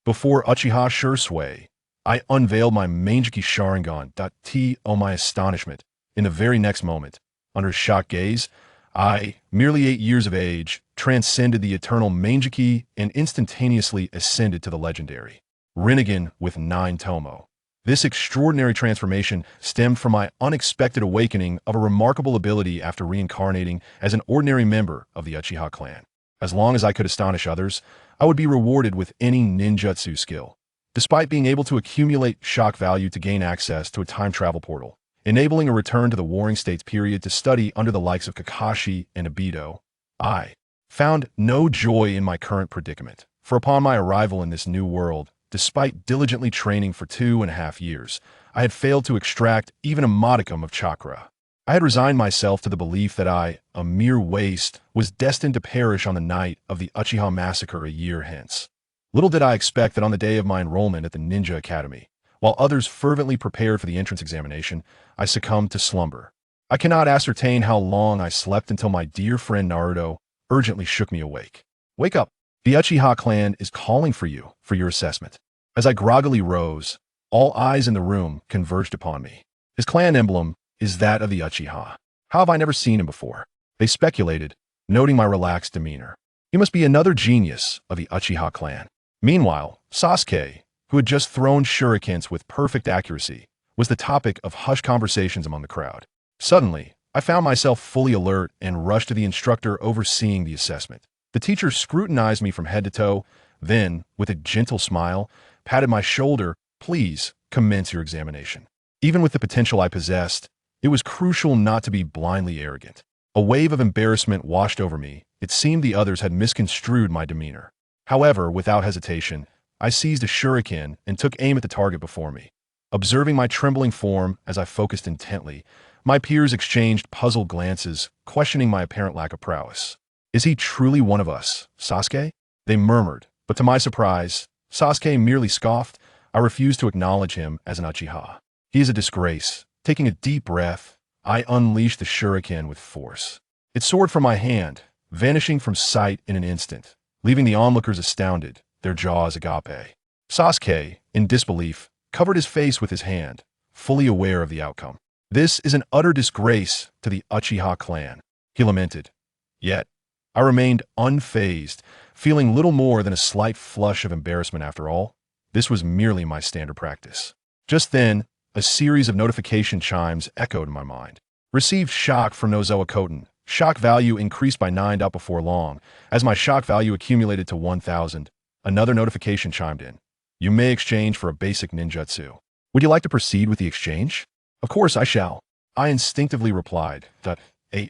Before Uchiha Shisui, I unveiled my Manjiki Sharingan. To my astonishment, in the very next moment, under his shocked gaze, I, merely 8 years of age, transcended the eternal Manjiki and instantaneously ascended to the legendary Rinnegan with 9 Tomo. This extraordinary transformation stemmed from my unexpected awakening of a remarkable ability after reincarnating as an ordinary member of the Uchiha clan. As long as I could astonish others, I would be rewarded with any ninjutsu skill, despite being able to accumulate shock value to gain access to a time travel portal, enabling a return to the Warring States period to study under the likes of Kakashi and Obito. I found no joy in my current predicament, for upon my arrival in this new world, despite diligently training for 2.5 years, I had failed to extract even a modicum of chakra. I had resigned myself to the belief that I, a mere waste, was destined to perish on the night of the Uchiha massacre a year hence. Little did I expect that on the day of my enrollment at the Ninja Academy, while others fervently prepared for the entrance examination, I succumbed to slumber. I cannot ascertain how long I slept until my dear friend Naruto urgently shook me awake. "Wake up! The Uchiha clan is calling for you for your assessment." As I groggily rose, all eyes in the room converged upon me. His clan emblem is that of the Uchiha. How have I never seen him before? They speculated, noting my relaxed demeanor. He must be another genius of the Uchiha clan. Meanwhile, Sasuke, who had just thrown shurikens with perfect accuracy, was the topic of hushed conversations among the crowd. Suddenly, I found myself fully alert and rushed to the instructor overseeing the assessment. The teacher scrutinized me from head to toe, then, with a gentle smile, patted my shoulder. "Please, commence your examination." Even with the potential I possessed, it was crucial not to be blindly arrogant. A wave of embarrassment washed over me. It seemed the others had misconstrued my demeanor. However, without hesitation, I seized a shuriken and took aim at the target before me. Observing my trembling form as I focused intently, my peers exchanged puzzled glances, questioning my apparent lack of prowess. "Is he truly one of us, Sasuke?" they murmured, but to my surprise, Sasuke merely scoffed. I refused to acknowledge him as an Uchiha. "He is a disgrace." Taking a deep breath, I unleashed the shuriken with force. It soared from my hand, vanishing from sight in an instant, leaving the onlookers astounded, their jaws agape. Sasuke, in disbelief, covered his face with his hand, fully aware of the outcome. "This is an utter disgrace to the Uchiha clan," he lamented. Yet, I remained unfazed, feeling little more than a slight flush of embarrassment after all. This was merely my standard practice. Just then, a series of notification chimes echoed in my mind. "Received shock from Nozoa Koten. Shock value increased by 9. Before long, as my shock value accumulated to 1,000, another notification chimed in. "You may exchange for a basic ninjutsu. Would you like to proceed with the exchange?" "Of course I shall," I instinctively replied.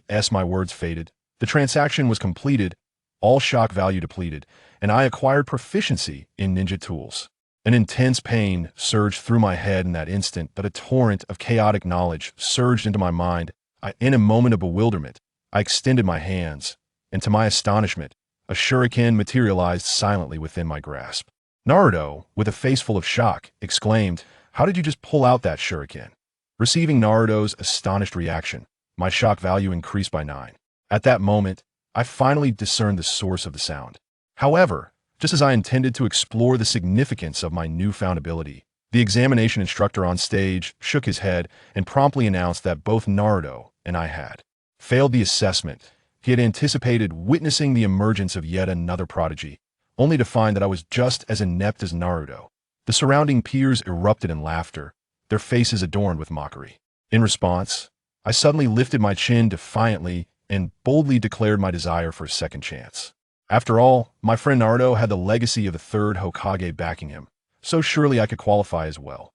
As my words faded, the transaction was completed, all shock value depleted, and I acquired proficiency in ninja tools. An intense pain surged through my head in that instant, but a torrent of chaotic knowledge surged into my mind. In a moment of bewilderment, I extended my hands, and to my astonishment, a shuriken materialized silently within my grasp. Naruto, with a face full of shock, exclaimed, "How did you just pull out that shuriken?" Receiving Naruto's astonished reaction, my shock value increased by 9. At that moment, I finally discerned the source of the sound. However, just as I intended to explore the significance of my newfound ability, the examination instructor on stage shook his head and promptly announced that both Naruto and I had failed the assessment. He had anticipated witnessing the emergence of yet another prodigy, only to find that I was just as inept as Naruto. The surrounding peers erupted in laughter, their faces adorned with mockery. In response, I suddenly lifted my chin defiantly and boldly declared my desire for a second chance. After all, my friend Naruto had the legacy of the third Hokage backing him, so surely I could qualify as well.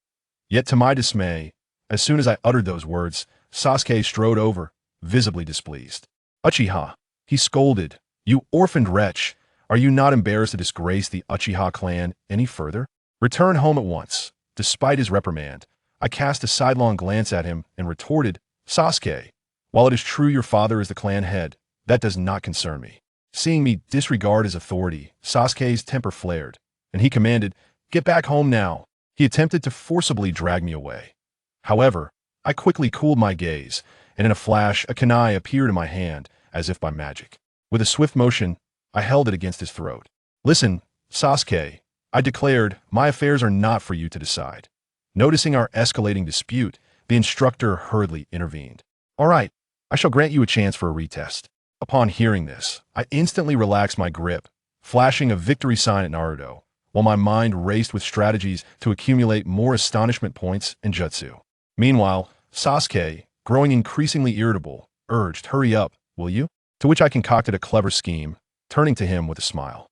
Yet to my dismay, as soon as I uttered those words, Sasuke strode over, visibly displeased. "Uchiha," he scolded, "you orphaned wretch, are you not embarrassed to disgrace the Uchiha clan any further? Return home at once." Despite his reprimand, I cast a sidelong glance at him and retorted, "Sasuke, while it is true your father is the clan head, that does not concern me." Seeing me disregard his authority, Sasuke's temper flared, and he commanded, "Get back home now." He attempted to forcibly drag me away. However, I quickly cooled my gaze, and in a flash, a kunai appeared in my hand, as if by magic. With a swift motion, I held it against his throat. "Listen, Sasuke," I declared, my affairs are not for you to decide. Noticing our escalating dispute, the instructor hurriedly intervened. All right, I shall grant you a chance for a retest. Upon hearing this, I instantly relaxed my grip, flashing a victory sign at Naruto, while my mind raced with strategies to accumulate more astonishment points and jutsu. Meanwhile, Sasuke, growing increasingly irritable, urged, hurry up, will you? To which I concocted a clever scheme, turning to him with a smile.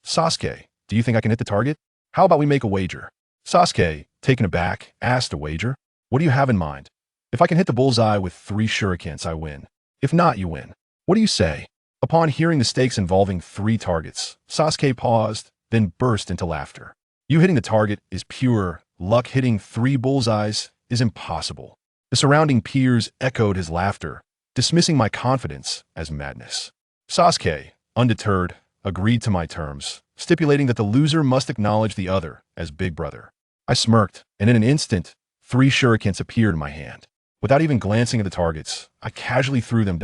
Sasuke, do you think I can hit the target? How about we make a wager? Sasuke, taken aback, asked, a wager? What do you have in mind? If I can hit the bullseye with 3 shurikens, I win. If not, you win. What do you say? Upon hearing the stakes involving 3 targets, Sasuke paused, then burst into laughter. You hitting the target is pure luck. Hitting 3 bullseyes is impossible. The surrounding peers echoed his laughter, dismissing my confidence as madness. Sasuke, undeterred, agreed to my terms, stipulating that the loser must acknowledge the other as big brother. I smirked, and in an instant, 3 shurikens appeared in my hand. Without even glancing at the targets, I casually threw them.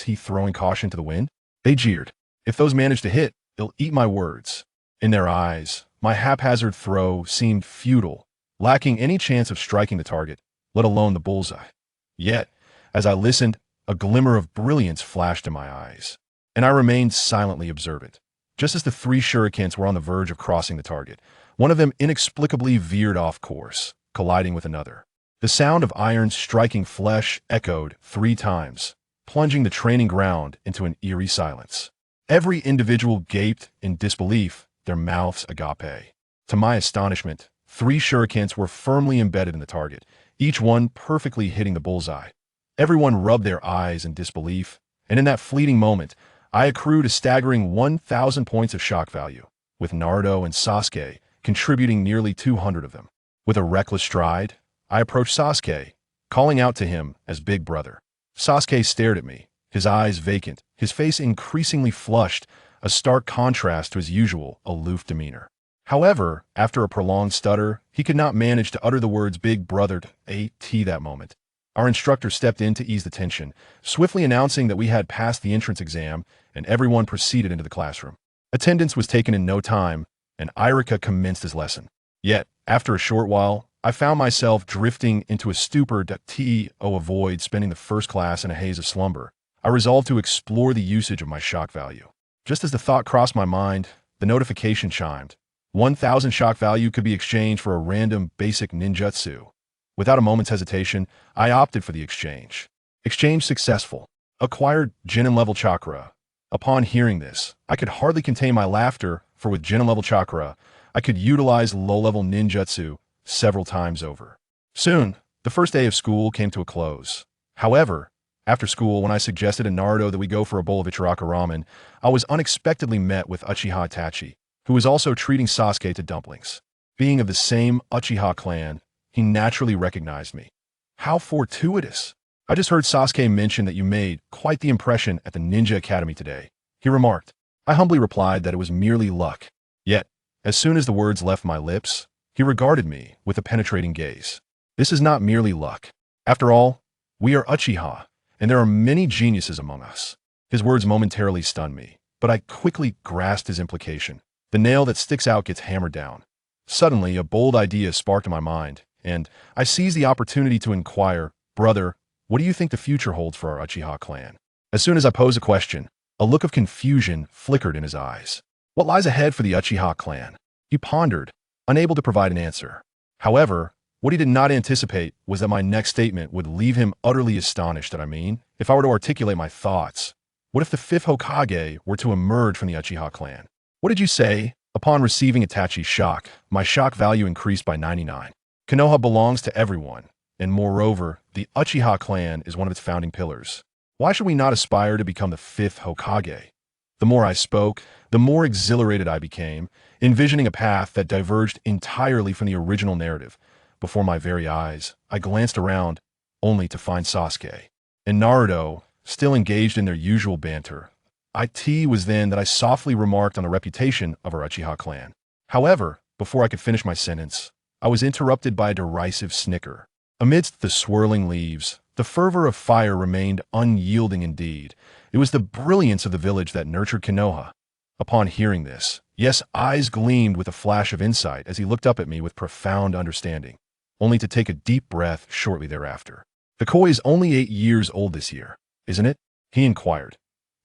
He throwing caution to the wind? They jeered. If those manage to hit, they'll eat my words. In their eyes, my haphazard throw seemed futile, lacking any chance of striking the target, let alone the bullseye. Yet, as I listened, a glimmer of brilliance flashed in my eyes, and I remained silently observant. Just as the 3 shurikens were on the verge of crossing the target, one of them inexplicably veered off course, colliding with another. The sound of iron striking flesh echoed 3 times, plunging the training ground into an eerie silence. Every individual gaped in disbelief, their mouths agape. To my astonishment, 3 shurikens were firmly embedded in the target, each one perfectly hitting the bullseye. Everyone rubbed their eyes in disbelief, and in that fleeting moment, I accrued a staggering 1,000 points of shock value, with Naruto and Sasuke contributing nearly 200 of them. With a reckless stride, I approached Sasuke, calling out to him as big brother. Sasuke stared at me, his eyes vacant, his face increasingly flushed, a stark contrast to his usual aloof demeanor. However, after a prolonged stutter, he could not manage to utter the words big brother that moment. Our instructor stepped in to ease the tension, swiftly announcing that we had passed the entrance exam, and everyone proceeded into the classroom. Attendance was taken in no time, and Irika commenced his lesson. Yet, after a short while, I found myself drifting into a stupor. Avoid spending the first class in a haze of slumber. I resolved to explore the usage of my shock value. Just as the thought crossed my mind, the notification chimed. 1,000 shock value could be exchanged for a random basic ninjutsu. Without a moment's hesitation, I opted for the exchange. Exchange successful. Acquired Genin level chakra. Upon hearing this, I could hardly contain my laughter, for with Genin level chakra, I could utilize low-level ninjutsu several times over. Soon, the first day of school came to a close. However, after school, when I suggested to Naruto that we go for a bowl of Ichiraka ramen, I was unexpectedly met with Uchiha Itachi, who was also treating Sasuke to dumplings. Being of the same Uchiha clan, he naturally recognized me. How fortuitous! I just heard Sasuke mention that you made quite the impression at the Ninja Academy today, he remarked. I humbly replied that it was merely luck. Yet, as soon as the words left my lips, he regarded me with a penetrating gaze. This is not merely luck. After all, we are Uchiha, and there are many geniuses among us. His words momentarily stunned me, but I quickly grasped his implication. The nail that sticks out gets hammered down. Suddenly, a bold idea sparked in my mind, and I seized the opportunity to inquire, brother, what do you think the future holds for our Uchiha clan? As soon as I posed a question, a look of confusion flickered in his eyes. What lies ahead for the Uchiha clan? He pondered, unable to provide an answer. However, what he did not anticipate was that my next statement would leave him utterly astonished. If I were to articulate my thoughts, what if the Fifth Hokage were to emerge from the Uchiha clan? What did you say? Upon receiving Itachi's shock, my shock value increased by 99. Konoha belongs to everyone, and moreover, the Uchiha clan is one of its founding pillars. Why should we not aspire to become the Fifth Hokage? The more I spoke, the more exhilarated I became, envisioning a path that diverged entirely from the original narrative. Before my very eyes, I glanced around, only to find Sasuke and Naruto still engaged in their usual banter. It was then that I softly remarked on the reputation of our Uchiha clan. However, before I could finish my sentence, I was interrupted by a derisive snicker. Amidst the swirling leaves, the fervor of fire remained unyielding indeed. It was the brilliance of the village that nurtured Konoha. Upon hearing this, Yes, eyes gleamed with a flash of insight as he looked up at me with profound understanding, only to take a deep breath shortly thereafter. The Koi is only 8 years old this year, isn't it? He inquired.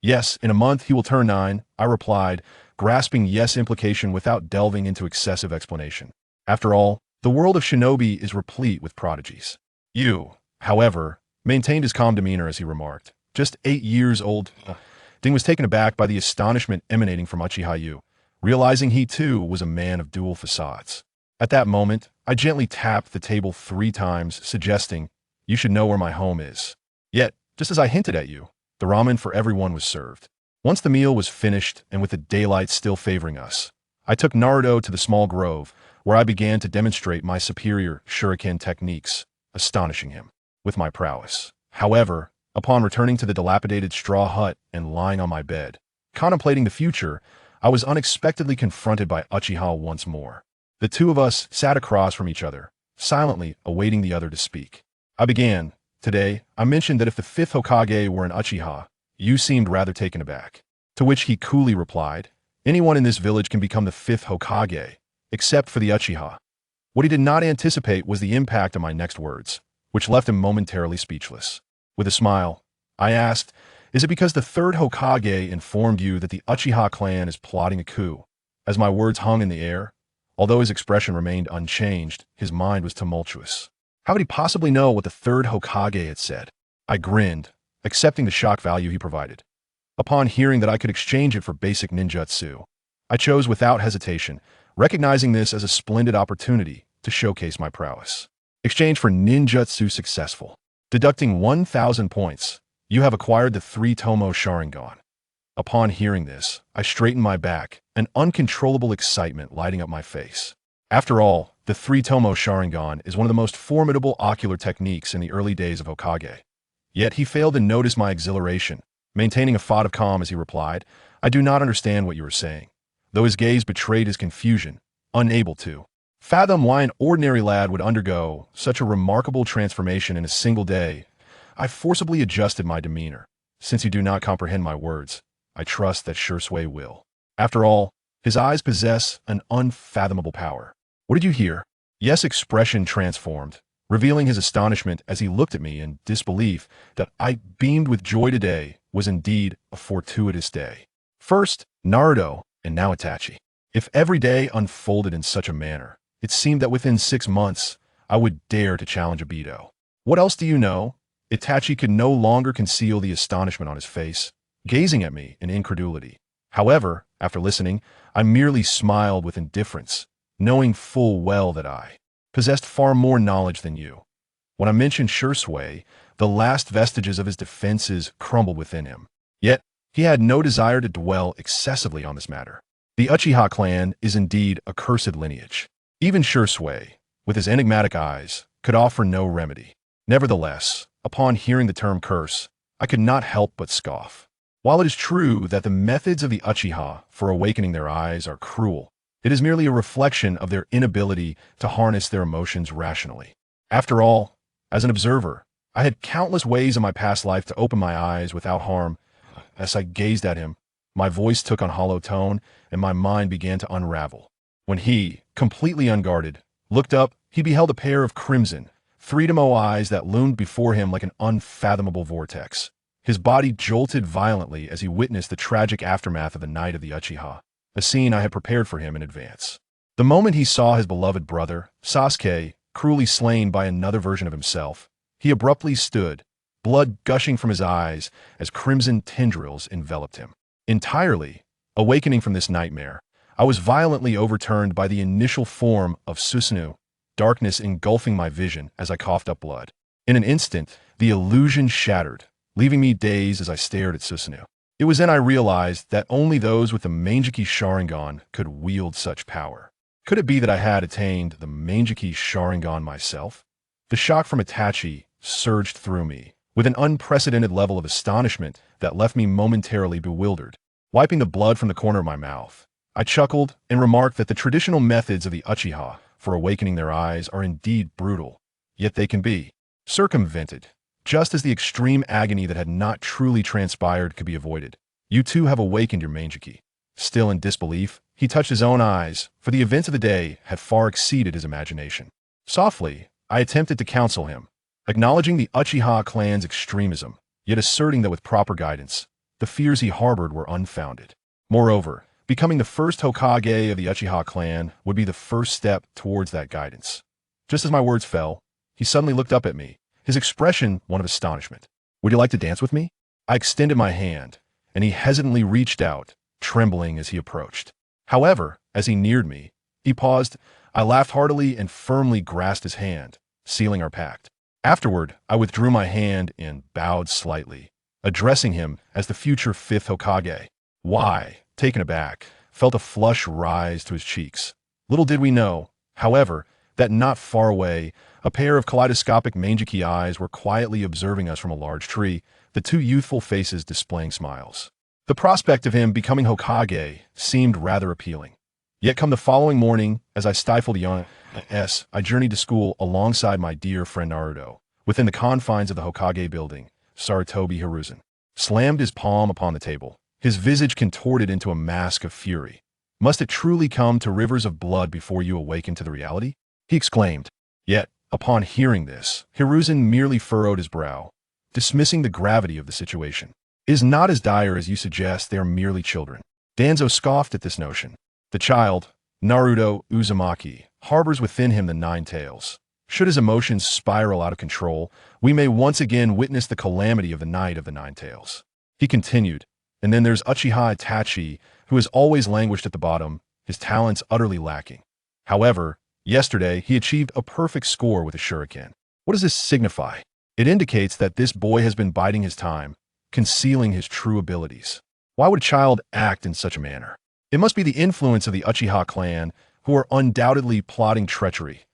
Yes, in a month he will turn 9, I replied, grasping yes implication without delving into excessive explanation. After all, the world of shinobi is replete with prodigies. You, however, maintained his calm demeanor as he remarked, just 8 years old. Ding was taken aback by the astonishment emanating from Uchiha Yu, realizing he too was a man of dual facades. At that moment, I gently tapped the table 3 times, suggesting, you should know where my home is. Yet, just as I hinted at you, the ramen for everyone was served. Once the meal was finished and with the daylight still favoring us, I took Naruto to the small grove, where I began to demonstrate my superior shuriken techniques, astonishing him with my prowess. However, upon returning to the dilapidated straw hut and lying on my bed, contemplating the future, I was unexpectedly confronted by Uchiha once more. The two of us sat across from each other, silently awaiting the other to speak. I began. Today, I mentioned that if the Fifth Hokage were an Uchiha, you seemed rather taken aback. To which he coolly replied, anyone in this village can become the Fifth Hokage, except for the Uchiha. What he did not anticipate was the impact of my next words, which left him momentarily speechless. With a smile, I asked, is it because the third Hokage informed you that the Uchiha clan is plotting a coup? As my words hung in the air, although his expression remained unchanged, his mind was tumultuous. How could he possibly know what the third Hokage had said? I grinned, accepting the shock value he provided. Upon hearing that I could exchange it for basic ninjutsu, I chose without hesitation, recognizing this as a splendid opportunity to showcase my prowess. Exchange for ninjutsu successful. Deducting 1,000 points, you have acquired the 3-tomo Sharingan. Upon hearing this, I straightened my back, an uncontrollable excitement lighting up my face. After all, the 3-tomo Sharingan is one of the most formidable ocular techniques in the early days of Hokage. Yet he failed to notice my exhilaration, maintaining a facade of calm as he replied, I do not understand what you are saying, though his gaze betrayed his confusion, unable to fathom why an ordinary lad would undergo such a remarkable transformation in a single day. I forcibly adjusted my demeanor. Since you do not comprehend my words, I trust that Shisui will. After all, his eyes possess an unfathomable power. What did you hear? Yes' expression transformed, revealing his astonishment as he looked at me in disbelief that I beamed with joy today was indeed a fortuitous day. First, Naruto, and now Itachi. If every day unfolded in such a manner, it seemed that within 6 months, I would dare to challenge Obito. What else do you know? Itachi could no longer conceal the astonishment on his face, gazing at me in incredulity. However, after listening, I merely smiled with indifference, knowing full well that I possessed far more knowledge than you. When I mentioned Shisui, the last vestiges of his defenses crumbled within him. Yet, he had no desire to dwell excessively on this matter. The Uchiha clan is indeed a cursed lineage. Even Shisui, with his enigmatic eyes, could offer no remedy. Nevertheless, upon hearing the term curse, I could not help but scoff. While it is true that the methods of the Uchiha for awakening their eyes are cruel, it is merely a reflection of their inability to harness their emotions rationally. After all, as an observer, I had countless ways in my past life to open my eyes without harm. As I gazed at him, my voice took on hollow tone, and my mind began to unravel. When he, completely unguarded, looked up, he beheld a pair of crimson, 3-tomo eyes that loomed before him like an unfathomable vortex. His body jolted violently as he witnessed the tragic aftermath of the night of the Uchiha, a scene I had prepared for him in advance. The moment he saw his beloved brother, Sasuke, cruelly slain by another version of himself, he abruptly stood, blood gushing from his eyes as crimson tendrils enveloped him. Entirely, awakening from this nightmare, I was violently overturned by the initial form of Susanoo, darkness engulfing my vision as I coughed up blood. In an instant, the illusion shattered, leaving me dazed as I stared at Susanoo. It was then I realized that only those with the Manjiki Sharingan could wield such power. Could it be that I had attained the Manjiki Sharingan myself? The shock from Itachi surged through me, with an unprecedented level of astonishment that left me momentarily bewildered. Wiping the blood from the corner of my mouth, I chuckled and remarked that the traditional methods of the Uchiha for awakening their eyes are indeed brutal, yet they can be circumvented, just as the extreme agony that had not truly transpired could be avoided. You too have awakened your Manjiki. Still in disbelief, He touched his own eyes, for the events of the day had far exceeded his imagination. Softly, I attempted to counsel him, acknowledging the Uchiha clan's extremism, yet asserting that with proper guidance, the fears he harbored were unfounded. Moreover, becoming the first Hokage of the Uchiha clan would be the first step towards that guidance. Just as my words fell, he suddenly looked up at me, his expression one of astonishment. "Would you like to dance with me?" I extended my hand, and he hesitantly reached out, trembling as he approached. However, as he neared me, he paused. I laughed heartily and firmly grasped his hand, sealing our pact. Afterward, I withdrew my hand and bowed slightly, addressing him as the future Fifth Hokage. Why, taken aback, felt a flush rise to his cheeks. Little did we know, however, that not far away, a pair of kaleidoscopic ninjutsu eyes were quietly observing us from a large tree, the two youthful faces displaying smiles. The prospect of him becoming Hokage seemed rather appealing. Yet come the following morning, as I stifled Yong Organization, I journeyed to school alongside my dear friend Naruto, within the confines of the Hokage building. Sarutobi Hiruzen slammed his palm upon the table, his visage contorted into a mask of fury. "Must it truly come to rivers of blood before you awaken to the reality?" he exclaimed. Yet, upon hearing this, Hiruzen merely furrowed his brow, dismissing the gravity of the situation. "It is not as dire as you suggest. They are merely children." Danzo scoffed at this notion. "The child, Naruto Uzumaki, harbors within him the Ninetales. Should his emotions spiral out of control, we may once again witness the calamity of the Night of the Ninetales." He continued, "And then there's Uchiha Itachi, who has always languished at the bottom, his talents utterly lacking. However, yesterday he achieved a perfect score with a shuriken. What does this signify? It indicates that this boy has been biding his time, concealing his true abilities. Why would a child act in such a manner? It must be the influence of the Uchiha clan, who are undoubtedly plotting treachery."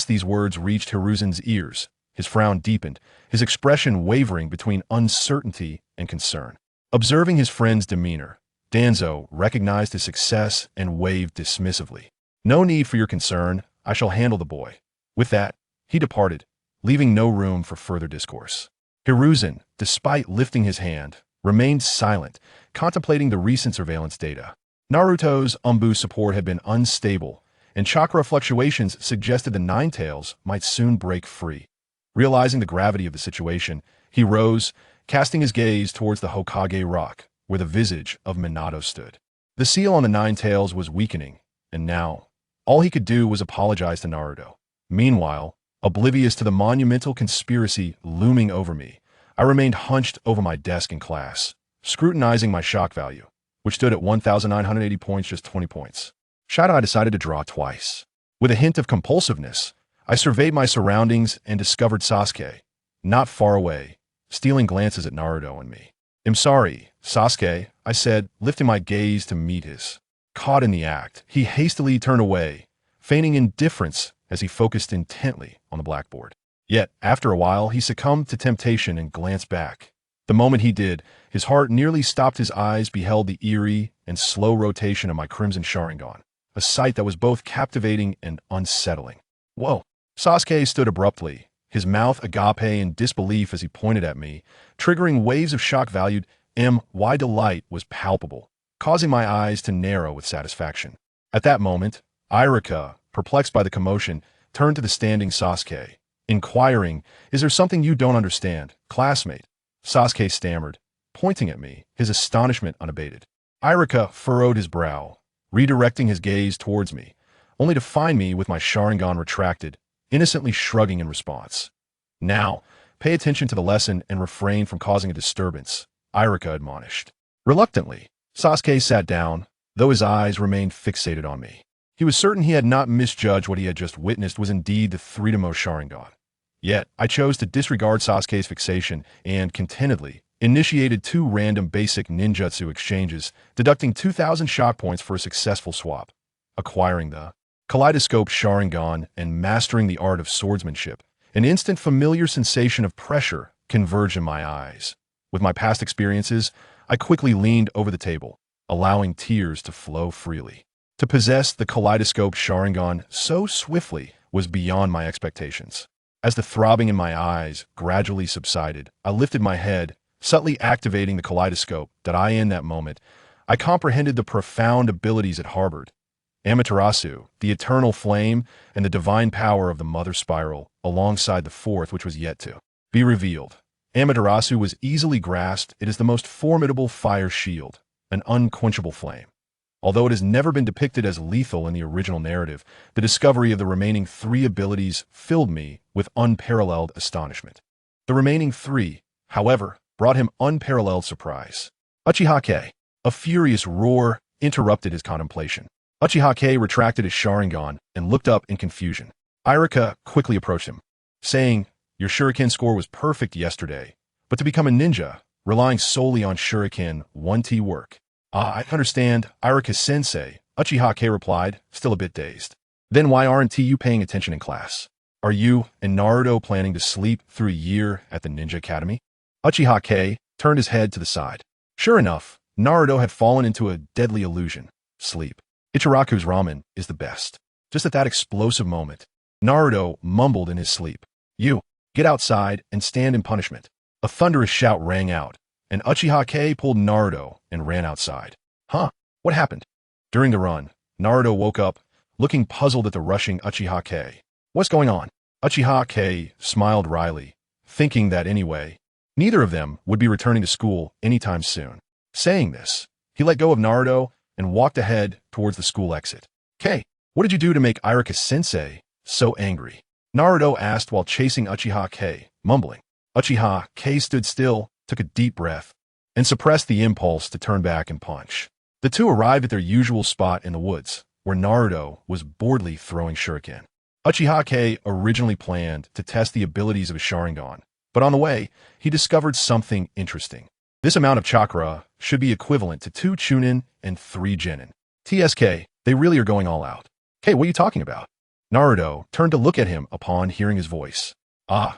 These words reached Hiruzen's ears. His frown deepened, his expression wavering between uncertainty and concern. Observing his friend's demeanor, Danzo recognized his success and waved dismissively. "No need for your concern. I shall handle the boy." With that, he departed, leaving no room for further discourse. Hiruzen, despite lifting his hand, remained silent, contemplating the recent surveillance data. Naruto's Umbu support had been unstable, and chakra fluctuations suggested the Ninetales might soon break free. Realizing the gravity of the situation, he rose, casting his gaze towards the Hokage rock, where the visage of Minato stood. The seal on the Ninetales was weakening, and now, all he could do was apologize to Naruto. Meanwhile, oblivious to the monumental conspiracy looming over me, I remained hunched over my desk in class, scrutinizing my shock value, which stood at 1,980 points, just 20 points. I decided to draw twice. With a hint of compulsiveness, I surveyed my surroundings and discovered Sasuke, not far away, stealing glances at Naruto and me. "I'm sorry, Sasuke," I said, lifting my gaze to meet his. Caught in the act, he hastily turned away, feigning indifference as he focused intently on the blackboard. Yet, after a while, he succumbed to temptation and glanced back. The moment he did, his heart nearly stopped. His eyes beheld the eerie and slow rotation of my crimson Sharingan, a sight that was both captivating and unsettling. "Whoa!" Sasuke stood abruptly, his mouth agape in disbelief as he pointed at me, triggering waves of shock valued. My delight was palpable, causing my eyes to narrow with satisfaction. At that moment, Irika, perplexed by the commotion, turned to the standing Sasuke, inquiring, "Is there something you don't understand, classmate?" Sasuke stammered, pointing at me, his astonishment unabated. Irika furrowed his brow, redirecting his gaze towards me, only to find me with my Sharingan retracted, innocently shrugging in response. "Now, pay attention to the lesson and refrain from causing a disturbance," Irika admonished. Reluctantly, Sasuke sat down, though his eyes remained fixated on me. He was certain he had not misjudged what he had just witnessed was indeed the Three-Demo Sharingan. Yet, I chose to disregard Sasuke's fixation and, contentedly, initiated 2 random basic ninjutsu exchanges, deducting 2,000 shock points for a successful swap. Acquiring the Kaleidoscope Sharingan and mastering the art of swordsmanship, an instant familiar sensation of pressure converged in my eyes. With my past experiences, I quickly leaned over the table, allowing tears to flow freely. To possess the Kaleidoscope Sharingan so swiftly was beyond my expectations. As the throbbing in my eyes gradually subsided, I lifted my head, subtly activating the kaleidoscope that in that moment, I comprehended the profound abilities it harbored. Amaterasu, the eternal flame, and the divine power of the Mother Spiral, alongside the fourth which was yet to be revealed. Amaterasu was easily grasped. It is the most formidable fire shield, an unquenchable flame. Although it has never been depicted as lethal in the original narrative, the discovery of the remaining 3 abilities filled me with unparalleled astonishment. The remaining 3, however, brought him unparalleled surprise. Uchiha Kei. A furious roar interrupted his contemplation. Uchiha Kei retracted his Sharingan and looked up in confusion. Iruka quickly approached him, saying, "Your shuriken score was perfect yesterday, but to become a ninja, relying solely on shuriken, 1T work." "I understand, Iruka-sensei," Uchiha Kei replied, still a bit dazed. "Then why aren't you paying attention in class? Are you and Naruto planning to sleep through a year at the Ninja Academy?" Uchiha Kei turned his head to the side. Sure enough, Naruto had fallen into a deadly illusion, sleep. Ichiraku's ramen is the best. Just at that explosive moment, Naruto mumbled in his sleep, "You, get outside and stand in punishment." A thunderous shout rang out, and Uchiha Kei pulled Naruto and ran outside. Huh? What happened? During the run, Naruto woke up, looking puzzled at the rushing Uchiha Kei. "What's going on?" Uchiha Kei smiled wryly, thinking that anyway, neither of them would be returning to school anytime soon. Saying this, he let go of Naruto and walked ahead towards the school exit. "Kei, what did you do to make Iruka-sensei so angry?" Naruto asked while chasing Uchiha Kei, mumbling. Uchiha Kei stood still, took a deep breath, and suppressed the impulse to turn back and punch. The two arrived at their usual spot in the woods, where Naruto was boredly throwing shuriken. Uchiha Kei originally planned to test the abilities of his Sharingan, but on the way, he discovered something interesting. This amount of chakra should be equivalent to 2 Chunin and 3 Genin. TSK, they really are going all out. "Kei, what are you talking about?" Naruto turned to look at him upon hearing his voice.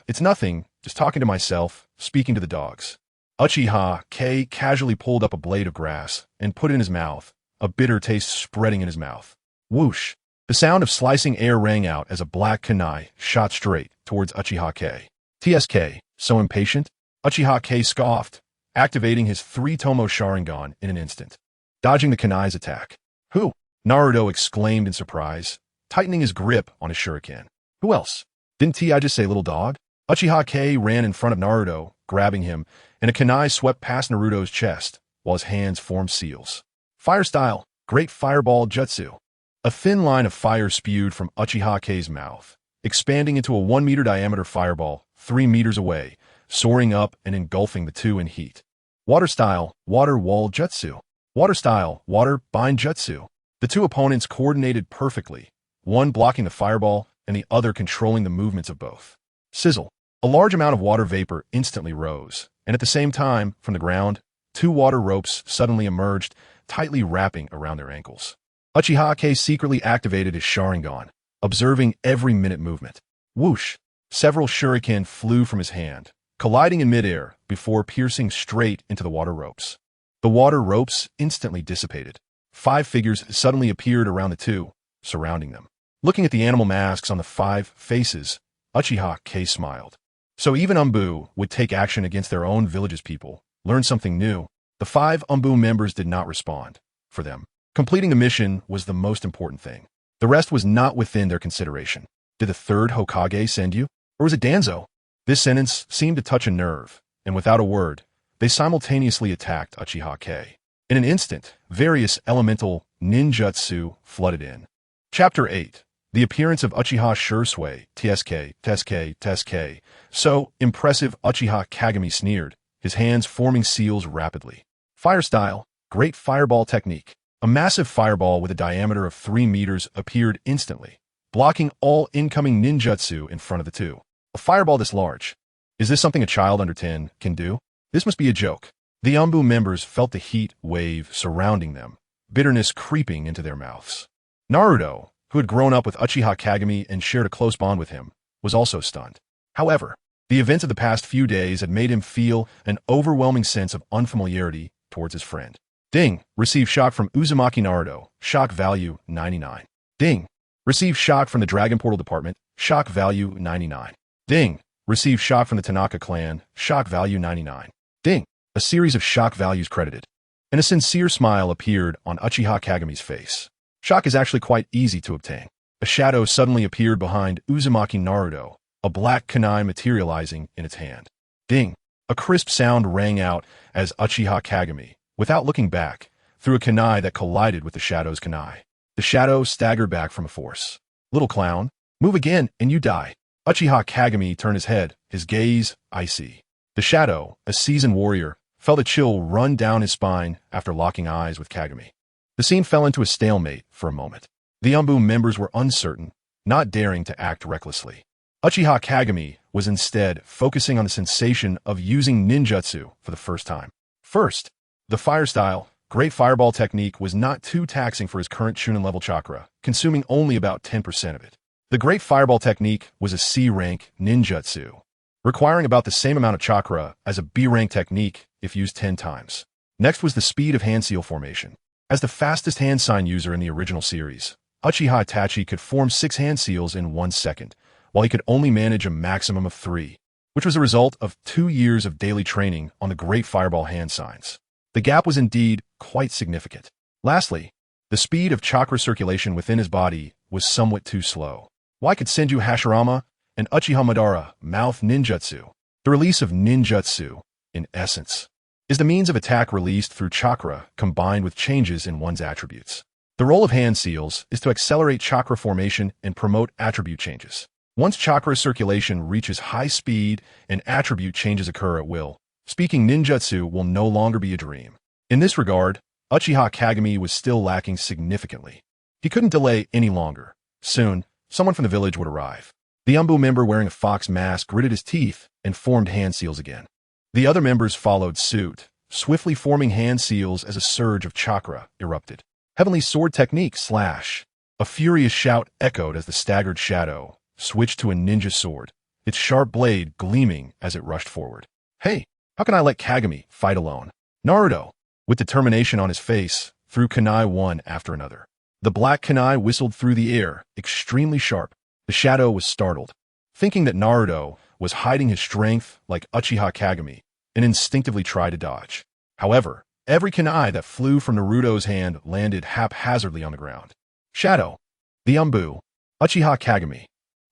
It's nothing, just talking to myself, speaking to the dogs." Uchiha Kei casually pulled up a blade of grass and put it in his mouth, a bitter taste spreading in his mouth. Whoosh! The sound of slicing air rang out as a black kunai shot straight towards Uchiha Kei. "TSK, so impatient?" Uchiha Kei scoffed, activating his 3-Tomo Sharingan in an instant, dodging the kunai's attack. "Who?" Naruto exclaimed in surprise, tightening his grip on his shuriken. "Who else? Didn't I just say little dog?" Uchiha Kei ran in front of Naruto, grabbing him, and a kunai swept past Naruto's chest while his hands formed seals. "Fire style, great fireball jutsu." A thin line of fire spewed from Uchiha Kei's mouth, expanding into a 1-meter diameter fireball 3 meters away, soaring up and engulfing the two in heat. "Water style, water wall jutsu." "Water style, water bind jutsu." The two opponents coordinated perfectly, one blocking the fireball and the other controlling the movements of both. Sizzle. A large amount of water vapor instantly rose, and at the same time, from the ground, 2 water ropes suddenly emerged, tightly wrapping around their ankles. Uchiha Kei secretly activated his Sharingan, observing every minute movement. Whoosh! Several shuriken flew from his hand, colliding in midair before piercing straight into the water ropes. The water ropes instantly dissipated. 5 figures suddenly appeared around the two, surrounding them. Looking at the animal masks on the 5 faces, Uchiha Kei smiled. So even Umbu would take action against their own village's people, learn something new. The 5 Umbu members did not respond. For them, completing the mission was the most important thing. The rest was not within their consideration. Did the 3rd Hokage send you? Or was it Danzo? This sentence seemed to touch a nerve, and without a word, they simultaneously attacked Uchiha Kei. In an instant, various elemental ninjutsu flooded in. Chapter 8. The appearance of Uchiha Shisui, TSK. So impressive, Uchiha Kagami sneered, his hands forming seals rapidly. Fire style, great fireball technique. A massive fireball with a diameter of 3 meters appeared instantly, blocking all incoming ninjutsu in front of the two. A fireball this large. Is this something a child under 10 can do? This must be a joke. The Umbu members felt the heat wave surrounding them, bitterness creeping into their mouths. Naruto, who had grown up with Uchiha Kagami and shared a close bond with him, was also stunned. However, the events of the past few days had made him feel an overwhelming sense of unfamiliarity towards his friend. Ding! Received shock from Uzumaki Naruto, shock value 99. Ding! Received shock from the Dragon Portal Department, shock value 99. Ding! Received shock from the Tanaka clan, shock value 99. Ding! A series of shock values credited. and a sincere smile appeared on Uchiha Kageme's face. Shock is actually quite easy to obtain. A shadow suddenly appeared behind Uzumaki Naruto, a black kunai materializing in its hand. Ding! A crisp sound rang out as Uchiha Kagame, without looking back, threw a kunai that collided with the shadow's kunai. The shadow staggered back from a force. Little clown, move again and you die. Uchiha Kagame turned his head, his gaze icy. The shadow, a seasoned warrior, felt a chill run down his spine after locking eyes with Kagame. The scene fell into a stalemate for a moment. The Umbu members were uncertain, not daring to act recklessly. Uchiha Kagame was instead focusing on the sensation of using ninjutsu for the first time. First, the fire style, Great Fireball technique was not too taxing for his current Chunin level chakra, consuming only about 10% of it. The Great Fireball technique was a C-rank ninjutsu, requiring about the same amount of chakra as a B-rank technique if used 10 times. Next was the speed of hand seal formation. As the fastest hand sign user in the original series, Uchiha Itachi could form 6 hand seals in 1 second, while he could only manage a maximum of 3, which was a result of 2 years of daily training on the Great Fireball hand signs. The gap was indeed quite significant. Lastly, the speed of chakra circulation within his body was somewhat too slow. Why could Senju Hashirama and Uchiha Madara mouth ninjutsu? The release of ninjutsu, in essence, is the means of attack released through chakra combined with changes in one's attributes. The role of hand seals is to accelerate chakra formation and promote attribute changes. Once chakra circulation reaches high speed and attribute changes occur at will, speaking ninjutsu will no longer be a dream. In this regard, Uchiha Kagame was still lacking significantly. He couldn't delay any longer. Soon, someone from the village would arrive. The Umbu member wearing a fox mask gritted his teeth and formed hand seals again. The other members followed suit, swiftly forming hand seals as a surge of chakra erupted. Heavenly sword technique slash. A furious shout echoed as the staggered shadow switched to a ninja sword, its sharp blade gleaming as it rushed forward. Hey, how can I let Kagame fight alone? Naruto, with determination on his face, threw kunai one after another. The black kunai whistled through the air, extremely sharp. The shadow was startled, thinking that Naruto was hiding his strength like Uchiha Kagame, and instinctively tried to dodge. However, every kunai that flew from Naruto's hand landed haphazardly on the ground. Shadow, the Umbu, Uchiha Kagame.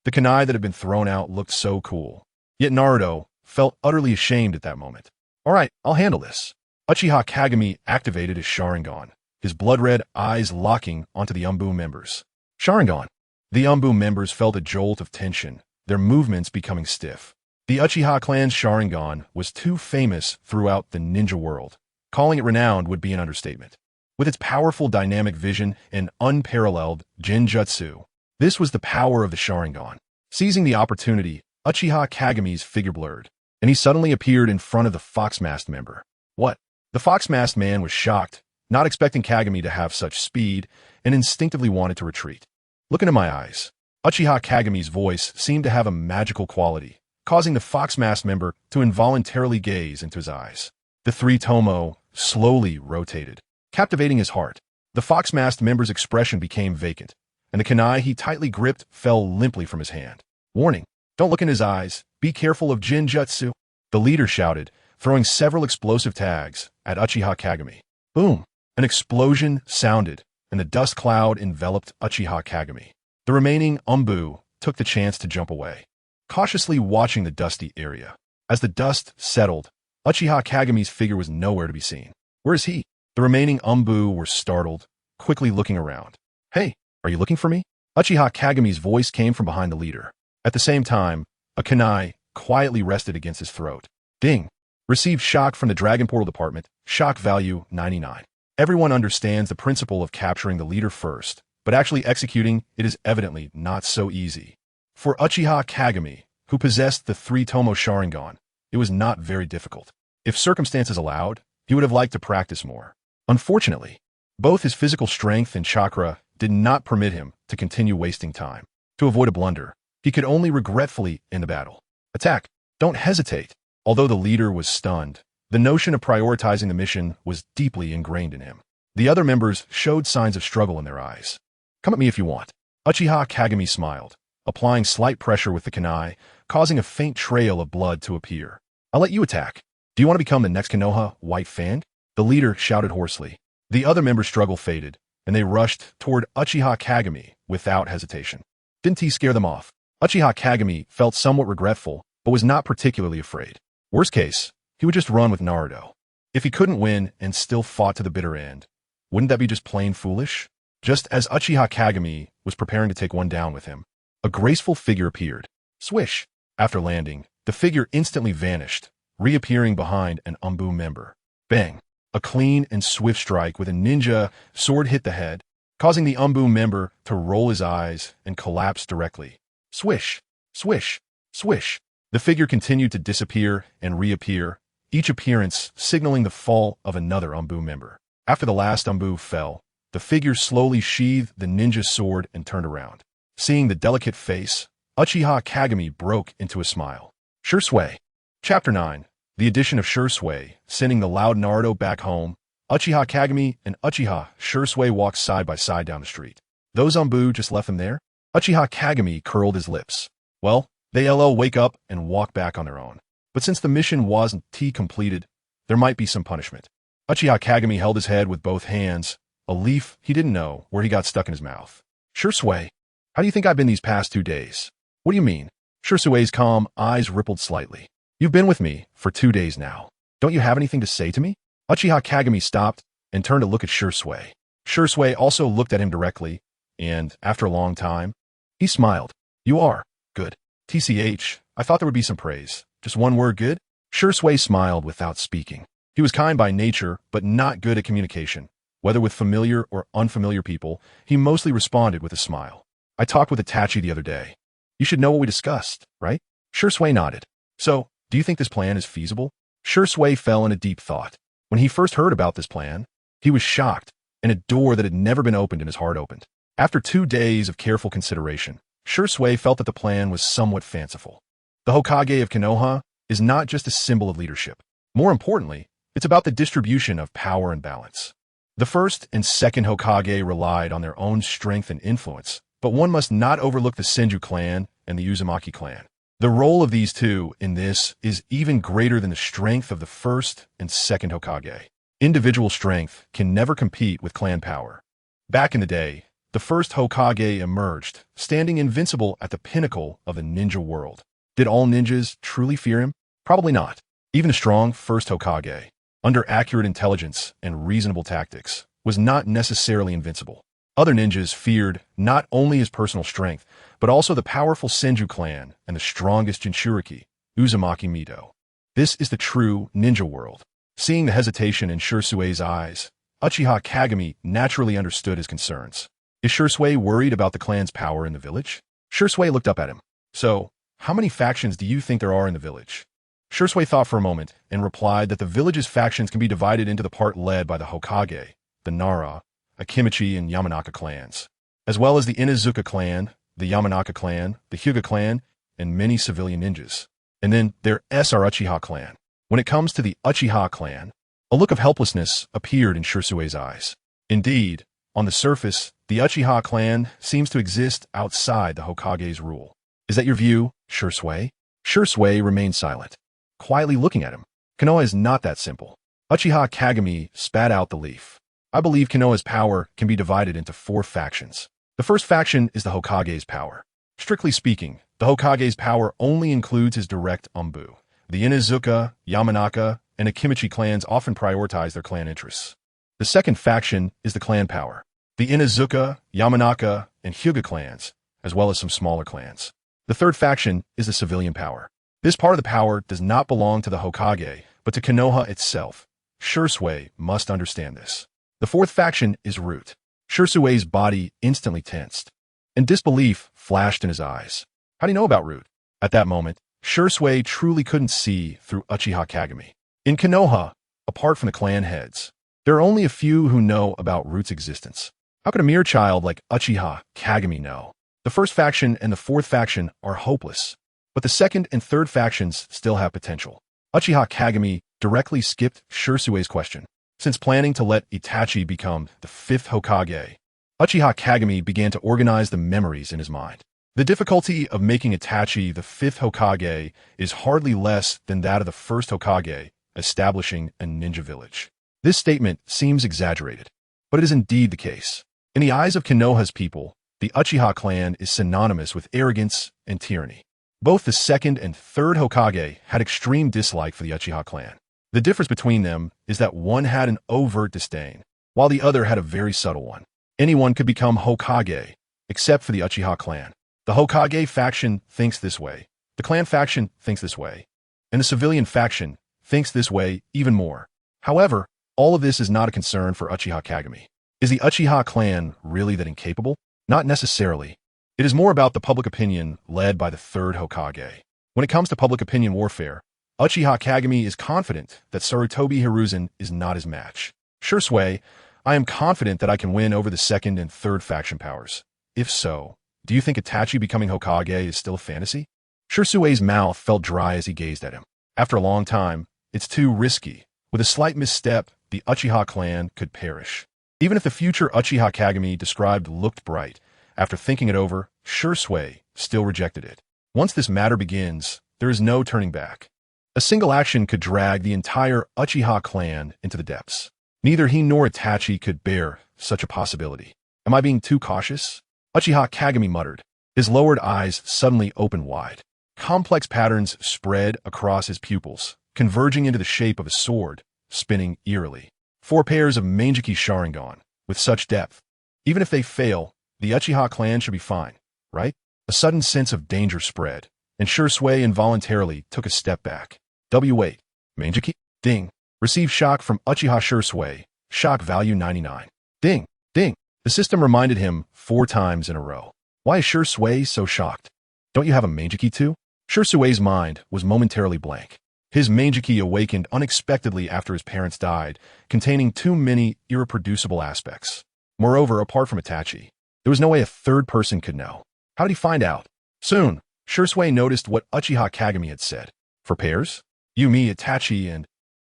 The kunai that had been thrown out looked so cool. Yet Naruto felt utterly ashamed at that moment. All right, I'll handle this. Uchiha Kagame activated his Sharingan, his blood-red eyes locking onto the Umbu members. Sharingan. The Umbu members felt a jolt of tension, their movements becoming stiff. The Uchiha clan's Sharingan was too famous throughout the ninja world. Calling it renowned would be an understatement. With its powerful dynamic vision and unparalleled genjutsu, this was the power of the Sharingan. Seizing the opportunity, Uchiha Kagame's figure blurred, and he suddenly appeared in front of the fox-masked member. What? The fox-masked man was shocked, not expecting Kagame to have such speed, and instinctively wanted to retreat. Look into my eyes. Uchiha Kagame's voice seemed to have a magical quality, causing the fox-masked member to involuntarily gaze into his eyes. The 3 tomo slowly rotated, captivating his heart. The fox-masked member's expression became vacant, and the kunai he tightly gripped fell limply from his hand. Warning, don't look in his eyes. Be careful of Jinjutsu. The leader shouted, throwing several explosive tags at Uchiha Kagame. Boom! An explosion sounded, and the dust cloud enveloped Uchiha Kagame. The remaining Umbu took the chance to jump away, cautiously watching the dusty area. As the dust settled, Uchiha Kagame's figure was nowhere to be seen. Where is he? The remaining Umbu were startled, quickly looking around. Hey, are you looking for me? Uchiha Kagame's voice came from behind the leader. At the same time, a kunai quietly rested against his throat. Ding! Received shock from the Dragon Portal Department, shock value 99. Everyone understands the principle of capturing the leader first, but actually executing it is evidently not so easy. For Uchiha Kagame, who possessed the 3 tomo Sharingan, it was not very difficult. If circumstances allowed, he would have liked to practice more. Unfortunately, both his physical strength and chakra did not permit him to continue wasting time. To avoid a blunder, he could only regretfully end the battle. Attack! Don't hesitate! Although the leader was stunned, the notion of prioritizing the mission was deeply ingrained in him. The other members showed signs of struggle in their eyes. Come at me if you want. Uchiha Kagame smiled, applying slight pressure with the kunai, causing a faint trail of blood to appear. I'll let you attack. Do you want to become the next Konoha White Fang? The leader shouted hoarsely. The other members' struggle faded, and they rushed toward Uchiha Kagami without hesitation. Didn't he scare them off? Uchiha Kagami felt somewhat regretful, but was not particularly afraid. Worst case, he would just run with Naruto. If he couldn't win and still fought to the bitter end, wouldn't that be just plain foolish? Just as Uchiha Kagami was preparing to take one down with him, a graceful figure appeared. Swish! After landing, the figure instantly vanished, reappearing behind an Umbu member. Bang! A clean and swift strike with a ninja sword hit the head, causing the Umbu member to roll his eyes and collapse directly. Swish! Swish! Swish! The figure continued to disappear and reappear, each appearance signaling the fall of another Umbu member. After the last Umbu fell, the figure slowly sheathed the ninja sword and turned around. Seeing the delicate face, Uchiha Kagami broke into a smile. Shisui. Chapter 9. The addition of Shisui, sending the loud Naruto back home. Uchiha Kagami and Uchiha Shisui walked side by side down the street. Those Umbu just left them there? Uchiha Kagami curled his lips. Well, they'll wake up and walk back on their own. But since the mission wasn't completed, there might be some punishment. Uchiha Kagami held his head with both hands, a leaf he didn't know where he got stuck in his mouth. Shisui, how do you think I've been these past 2 days? What do you mean? Shisui's calm eyes rippled slightly. You've been with me for 2 days now. Don't you have anything to say to me? Uchiha Kagami stopped and turned to look at Shisui. Shisui also looked at him directly, and, after a long time, he smiled. You are good. TCH, I thought there would be some praise. Just one word good? Shisui smiled without speaking. He was kind by nature, but not good at communication. Whether with familiar or unfamiliar people, he mostly responded with a smile. I talked with Itachi the other day. You should know what we discussed, right? Shisui nodded. So, do you think this plan is feasible? Shisui fell in a deep thought. When he first heard about this plan, he was shocked, and a door that had never been opened in his heart opened. After 2 days of careful consideration, Shisui felt that the plan was somewhat fanciful. The Hokage of Konoha is not just a symbol of leadership. More importantly, it's about the distribution of power and balance. The first and second Hokage relied on their own strength and influence, but one must not overlook the Senju clan and the Uzumaki clan. The role of these two in this is even greater than the strength of the first and second Hokage. Individual strength can never compete with clan power. Back in the day, the first Hokage emerged, standing invincible at the pinnacle of the ninja world. Did all ninjas truly fear him? Probably not. Even a strong first Hokage, under accurate intelligence and reasonable tactics, was not necessarily invincible. Other ninjas feared not only his personal strength, but also the powerful Senju clan and the strongest Jinchuriki, Uzumaki Mido. This is the true ninja world. Seeing the hesitation in Shisui's eyes, Uchiha Kagami naturally understood his concerns. Is Shisui worried about the clan's power in the village? Shisui looked up at him. So, how many factions do you think there are in the village? Shisui thought for a moment and replied that the village's factions can be divided into the part led by the Hokage, the Nara, Akimichi, and Yamanaka clans, as well as the Inuzuka clan, the Yamanaka clan, the Hyuga clan, and many civilian ninjas. And then there is our Uchiha clan. When it comes to the Uchiha clan, a look of helplessness appeared in Shisui's eyes. Indeed, on the surface, the Uchiha clan seems to exist outside the Hokage's rule. Is that your view, Shisui? Shisui remained silent, quietly looking at him. Konoha is not that simple. Uchiha Kagami spat out the leaf. I believe Konoha's power can be divided into 4 factions. The first faction is the Hokage's power. Strictly speaking, the Hokage's power only includes his direct Umbu. The Inuzuka, Yamanaka, and Akimichi clans often prioritize their clan interests. The second faction is the clan power. The Inuzuka, Yamanaka, and Hyuga clans, as well as some smaller clans. The third faction is the civilian power. This part of the power does not belong to the Hokage, but to Konoha itself. Shisui must understand this. The fourth faction is Root. Shisui's body instantly tensed, and disbelief flashed in his eyes. How do you know about Root? At that moment, Shisui truly couldn't see through Uchiha Kagami. In Konoha, apart from the clan heads, there are only a few who know about Root's existence. How could a mere child like Uchiha Kagami know? The first faction and the fourth faction are hopeless, but the second and third factions still have potential. Uchiha Kagami directly skipped Shisui's question. Since planning to let Itachi become the fifth Hokage, Uchiha Kagami began to organize the memories in his mind. The difficulty of making Itachi the fifth Hokage is hardly less than that of the first Hokage establishing a ninja village. This statement seems exaggerated, but it is indeed the case. In the eyes of Konoha's people, the Uchiha clan is synonymous with arrogance and tyranny. Both the second and third Hokage had extreme dislike for the Uchiha clan. The difference between them is that one had an overt disdain, while the other had a very subtle one. Anyone could become Hokage, except for the Uchiha clan. The Hokage faction thinks this way, the clan faction thinks this way, and the civilian faction thinks this way even more. However, all of this is not a concern for Uchiha Kagami. Is the Uchiha clan really that incapable? Not necessarily. It is more about the public opinion led by the third Hokage. When it comes to public opinion warfare, Uchiha Kagami is confident that Sarutobi Hiruzen is not his match. Shisui, I am confident that I can win over the second and third faction powers. If so, do you think Itachi becoming Hokage is still a fantasy? Shisui's mouth felt dry as he gazed at him. After a long time, it's too risky. With a slight misstep, the Uchiha clan could perish. Even if the future Uchiha Kagami described looked bright, after thinking it over, Shisui still rejected it. Once this matter begins, there is no turning back. A single action could drag the entire Uchiha clan into the depths. Neither he nor Itachi could bear such a possibility. Am I being too cautious? Uchiha Kagami muttered. His lowered eyes suddenly opened wide. Complex patterns spread across his pupils, converging into the shape of a sword, spinning eerily. 4 pairs of Manjiki Sharingan, with such depth. Even if they fail, the Uchiha clan should be fine, right? A sudden sense of danger spread, and Shisui involuntarily took a step back. W8. Manjiki? Ding. Received shock from Uchiha Shisui. Shock value 99. Ding. Ding. The system reminded him 4 times in a row. Why is Shisui so shocked? Don't you have a Manjiki too? Shisui's mind was momentarily blank. His Manjiki awakened unexpectedly after his parents died, containing too many irreproducible aspects. Moreover, apart from Itachi, there was no way a third person could know. How did he find out? Soon, Shisui noticed what Uchiha Kagami had said. 4 pairs? You, me, Itachi, and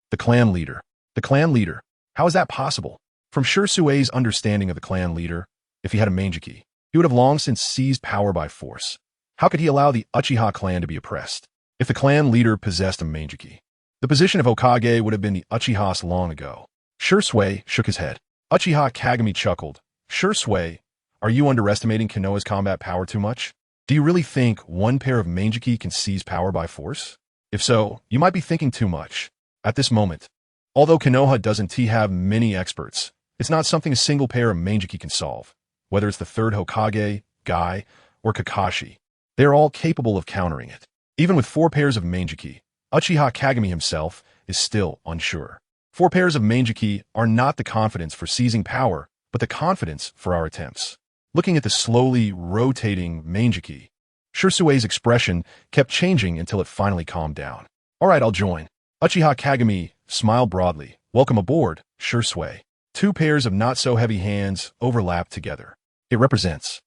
the clan leader. The clan leader. How is that possible? From Shisui's understanding of the clan leader, if he had a Manjiki, he would have long since seized power by force. How could he allow the Uchiha clan to be oppressed? If the clan leader possessed a Manjiki, the position of Hokage would have been the Uchihas long ago. Shisui shook his head. Uchiha Kagami chuckled. Shisui, are you underestimating Konoha's combat power too much? Do you really think 1 pair of Manjiki can seize power by force? If so, you might be thinking too much. At this moment, although Konoha doesn't have many experts, it's not something a single pair of Manjiki can solve. Whether it's the third Hokage, Gai, or Kakashi, they are all capable of countering it. Even with 4 pairs of Manjiki, Uchiha Kagami himself is still unsure. 4 pairs of Manjiki are not the confidence for seizing power, but the confidence for our attempts. Looking at the slowly rotating Manjiki, Shisui's expression kept changing until it finally calmed down. All right, I'll join. Uchiha Kagami smiled broadly. Welcome aboard, Shisui. 2 pairs of not-so-heavy hands overlapped together. It represents.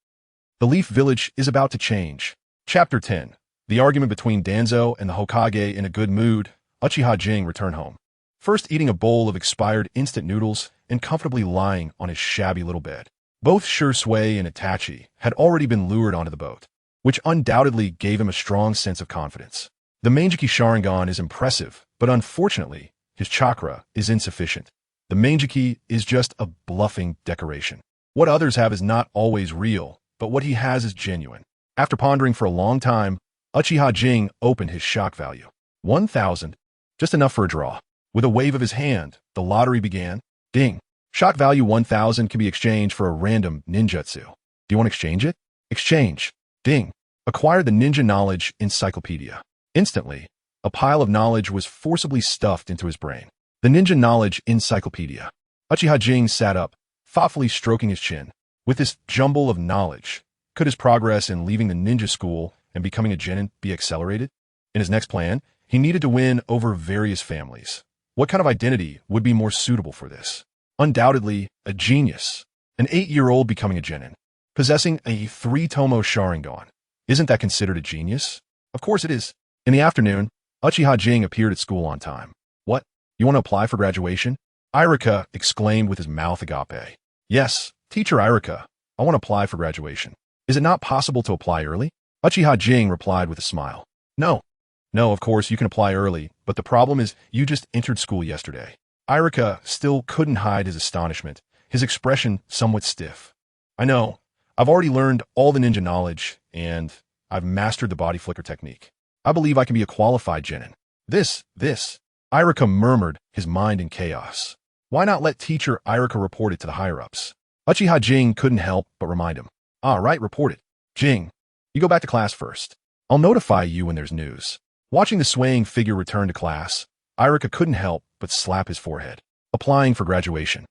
The Leaf Village is about to change. Chapter 10. The argument between Danzo and the Hokage in a good mood, Uchiha Jing returned home. First eating a bowl of expired instant noodles and comfortably lying on his shabby little bed. Both Shisui and Itachi had already been lured onto the boat, which undoubtedly gave him a strong sense of confidence. The Manjiki Sharingan is impressive, but unfortunately, his chakra is insufficient. The Manjiki is just a bluffing decoration. What others have is not always real, but what he has is genuine. After pondering for a long time, Uchiha Jing opened his shock value. 1,000. Just enough for a draw. With a wave of his hand, the lottery began. Ding. Shock value 1,000 can be exchanged for a random ninjutsu. Do you want to exchange it? Exchange. Ding. Acquire the Ninja Knowledge Encyclopedia. Instantly, a pile of knowledge was forcibly stuffed into his brain. The Ninja Knowledge Encyclopedia. Uchiha Jing sat up, thoughtfully stroking his chin. With this jumble of knowledge, could his progress in leaving the ninja school and becoming a genin be accelerated? In his next plan, he needed to win over various families. What kind of identity would be more suitable for this? Undoubtedly, a genius. An 8-year-old becoming a genin. Possessing a 3-tomo Sharingan. Isn't that considered a genius? Of course it is. In the afternoon, Uchiha Jing appeared at school on time. What? You want to apply for graduation? Irika exclaimed with his mouth agape. Yes, Teacher Irika, I want to apply for graduation. Is it not possible to apply early? Uchiha Jing replied with a smile. No. No, of course you can apply early, but the problem is you just entered school yesterday. Irika still couldn't hide his astonishment, his expression somewhat stiff. I know. I've already learned all the ninja knowledge, and I've mastered the body flicker technique. I believe I can be a qualified genin. This. Irika murmured, his mind in chaos. Why not let teacher Irika report it to the higher-ups? Uchiha Jing couldn't help but remind him. Ah, right, report it. Jing, you go back to class first. I'll notify you when there's news. Watching the swaying figure return to class, Irika couldn't help but slap his forehead. Applying for graduation.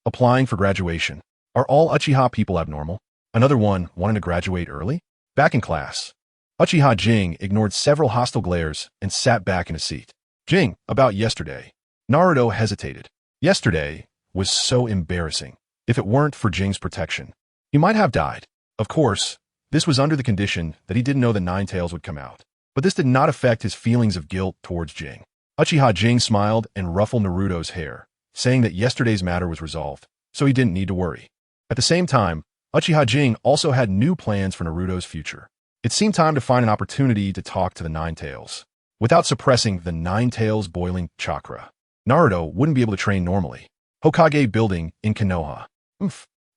Are all Uchiha people abnormal? Another one wanting to graduate early? Back in class, Uchiha Jing ignored several hostile glares and sat back in a seat. Jing, about yesterday. Naruto hesitated. Yesterday was so embarrassing. If it weren't for Jing's protection, he might have died. Of course, this was under the condition that he didn't know the Ninetales would come out. But this did not affect his feelings of guilt towards Jing. Uchiha Jing smiled and ruffled Naruto's hair, saying that yesterday's matter was resolved, so he didn't need to worry. At the same time, Uchiha Jing also had new plans for Naruto's future. It seemed time to find an opportunity to talk to the Ninetales. Without suppressing the Ninetales' boiling chakra, Naruto wouldn't be able to train normally. Hokage building in Konoha.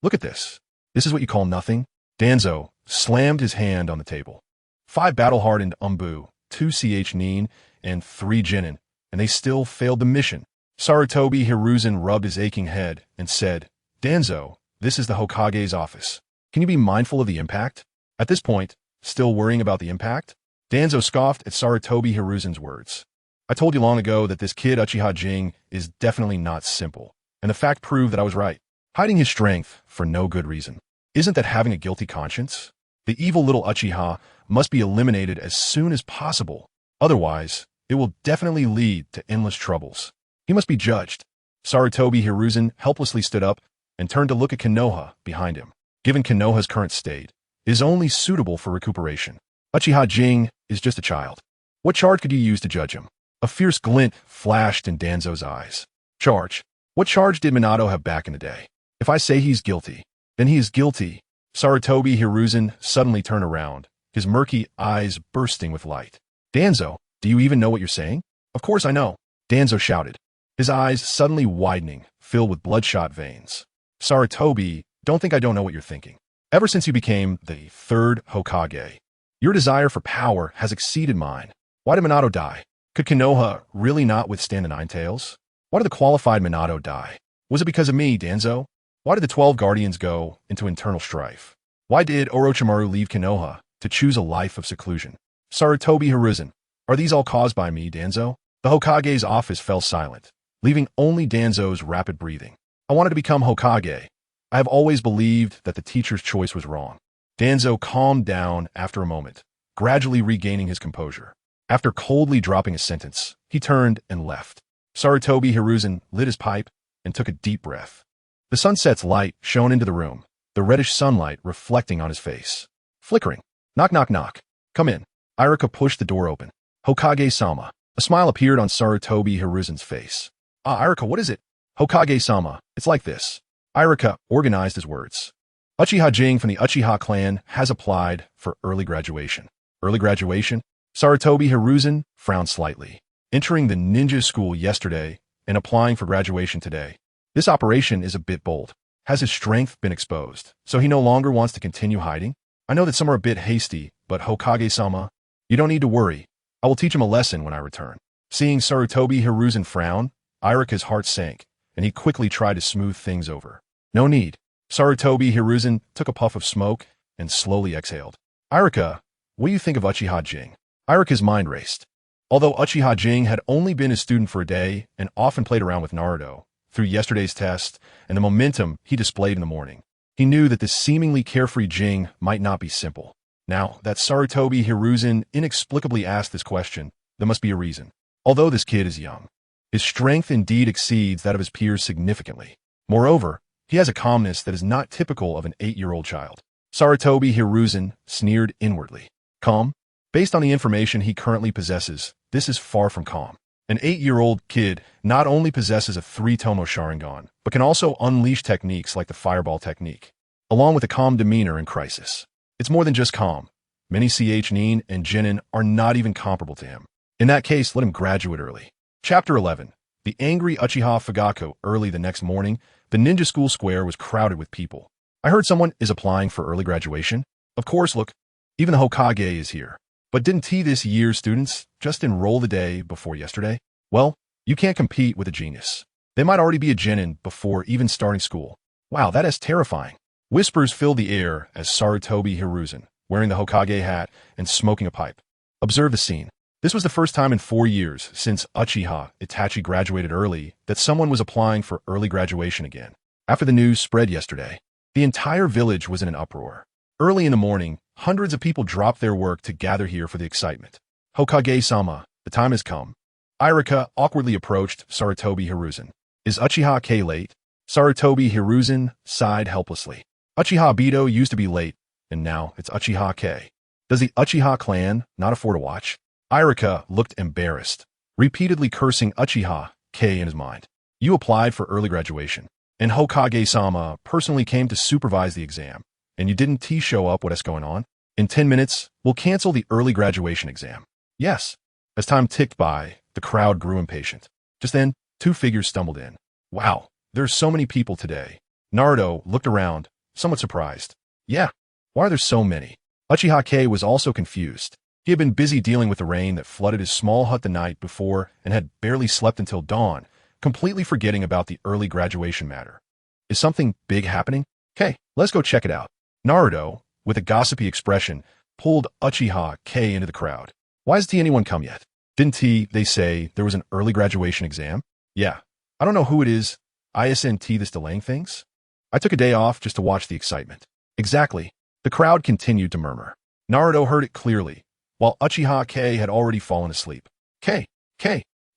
Look at this. This is what you call nothing? Danzo slammed his hand on the table. 5 battle-hardened Umbu, 2 nin, and 3 genin, and they still failed the mission. Sarutobi Hiruzen rubbed his aching head and said, Danzo, this is the Hokage's office. Can you be mindful of the impact? At this point, still worrying about the impact? Danzo scoffed at Sarutobi Hiruzen's words. I told you long ago that this kid Uchiha Jing is definitely not simple, and the fact proved that I was right. Hiding his strength for no good reason. Isn't that having a guilty conscience? The evil little Uchiha must be eliminated as soon as possible. Otherwise, it will definitely lead to endless troubles. He must be judged. Sarutobi Hiruzen helplessly stood up and turned to look at Konoha behind him. Given Konoha's current state, it is only suitable for recuperation. Uchiha Jing is just a child. What charge could you use to judge him? A fierce glint flashed in Danzo's eyes. Charge? What charge did Minato have back in the day? If I say he's guilty, then he is guilty. Sarutobi Hiruzen suddenly turned around, his murky eyes bursting with light. Danzo, do you even know what you're saying? Of course I know. Danzo shouted, his eyes suddenly widening, filled with bloodshot veins. Sarutobi, don't think I don't know what you're thinking. Ever since you became the 3rd Hokage, your desire for power has exceeded mine. Why did Minato die? Could Konoha really not withstand the Ninetales? Why did the qualified Minato die? Was it because of me, Danzo? Why did the 12 Guardians go into internal strife? Why did Orochimaru leave Konoha to choose a life of seclusion? Sarutobi Hiruzen, are these all caused by me, Danzo? The Hokage's office fell silent, leaving only Danzo's rapid breathing. I wanted to become Hokage. I have always believed that the teacher's choice was wrong. Danzo calmed down after a moment, gradually regaining his composure. After coldly dropping a sentence, he turned and left. Sarutobi Hiruzen lit his pipe and took a deep breath. The sunset's light shone into the room, the reddish sunlight reflecting on his face. Flickering. Knock, knock, knock. Come in. Irika pushed the door open. Hokage-sama. A smile appeared on Sarutobi Hiruzen's face. Ah, Irika, what is it? Hokage-sama, it's like this. Irika organized his words. Uchiha Jing from the Uchiha clan has applied for early graduation. Early graduation? Sarutobi Hiruzen frowned slightly. Entering the ninja school yesterday and applying for graduation today. This operation is a bit bold. Has his strength been exposed, so he no longer wants to continue hiding? I know that some are a bit hasty, but Hokage-sama, you don't need to worry. I will teach him a lesson when I return. Seeing Sarutobi Hiruzen frown, Irika's heart sank, and he quickly tried to smooth things over. No need. Sarutobi Hiruzen took a puff of smoke and slowly exhaled. Irika, what do you think of Uchiha Jing? Irika's mind raced. Although Uchiha Jing had only been his student for a day and often played around with Naruto, through yesterday's test and the momentum he displayed in the morning, he knew that this seemingly carefree Jing might not be simple. Now that Sarutobi Hiruzen inexplicably asked this question, there must be a reason. Although this kid is young, his strength indeed exceeds that of his peers significantly. Moreover, he has a calmness that is not typical of an 8-year-old child. Sarutobi Hiruzen sneered inwardly. Calm? Based on the information he currently possesses, this is far from calm. An 8-year-old kid not only possesses a 3-tomo Sharingan, but can also unleash techniques like the fireball technique, along with a calm demeanor in crisis. It's more than just calm. Many nin and genin are not even comparable to him. In that case, let him graduate early. Chapter 11. The angry Uchiha Fugaku. Early the next morning, the ninja school square was crowded with people. I heard someone is applying for early graduation. Of course, look, even the Hokage is here. But didn't this year's students just enroll the day before yesterday? Well, you can't compete with a genius. They might already be a genin before even starting school. Wow, that is terrifying. Whispers filled the air as Sarutobi Hiruzen, wearing the Hokage hat and smoking a pipe, observed the scene. This was the first time in 4 years since Uchiha Itachi graduated early that someone was applying for early graduation again. After the news spread yesterday, the entire village was in an uproar. Early in the morning, hundreds of people dropped their work to gather here for the excitement. Hokage-sama, the time has come. Irika awkwardly approached Sarutobi Hiruzen. Is Uchiha Kei late? Sarutobi Hiruzen sighed helplessly. Uchiha Obito used to be late, and now it's Uchiha Kei. Does the Uchiha clan not afford to watch? Irika looked embarrassed, repeatedly cursing Uchiha Kei in his mind. You applied for early graduation, and Hokage-sama personally came to supervise the exam, and you didn't show up. What is going on? In 10 minutes, we'll cancel the early graduation exam. Yes. As time ticked by, the crowd grew impatient. Just then, 2 figures stumbled in. Wow, there's so many people today. Naruto looked around, somewhat surprised. Yeah, why are there so many? Uchiha Kei was also confused. He had been busy dealing with the rain that flooded his small hut the night before and had barely slept until dawn, completely forgetting about the early graduation matter. Is something big happening? Okay, let's go check it out. Naruto, with a gossipy expression, pulled Uchiha Kei into the crowd. Why hasn't anyone come yet? Didn't they say there was an early graduation exam? Yeah, I don't know who it is. Isn't this delaying things? I took a day off just to watch the excitement. Exactly. The crowd continued to murmur. Naruto heard it clearly, while Uchiha Kei had already fallen asleep. Kei.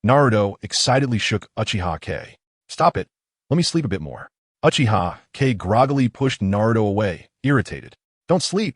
Naruto excitedly shook Uchiha Kei. Stop it. Let me sleep a bit more. Uchiha Kei groggily pushed Naruto away, irritated. Don't sleep.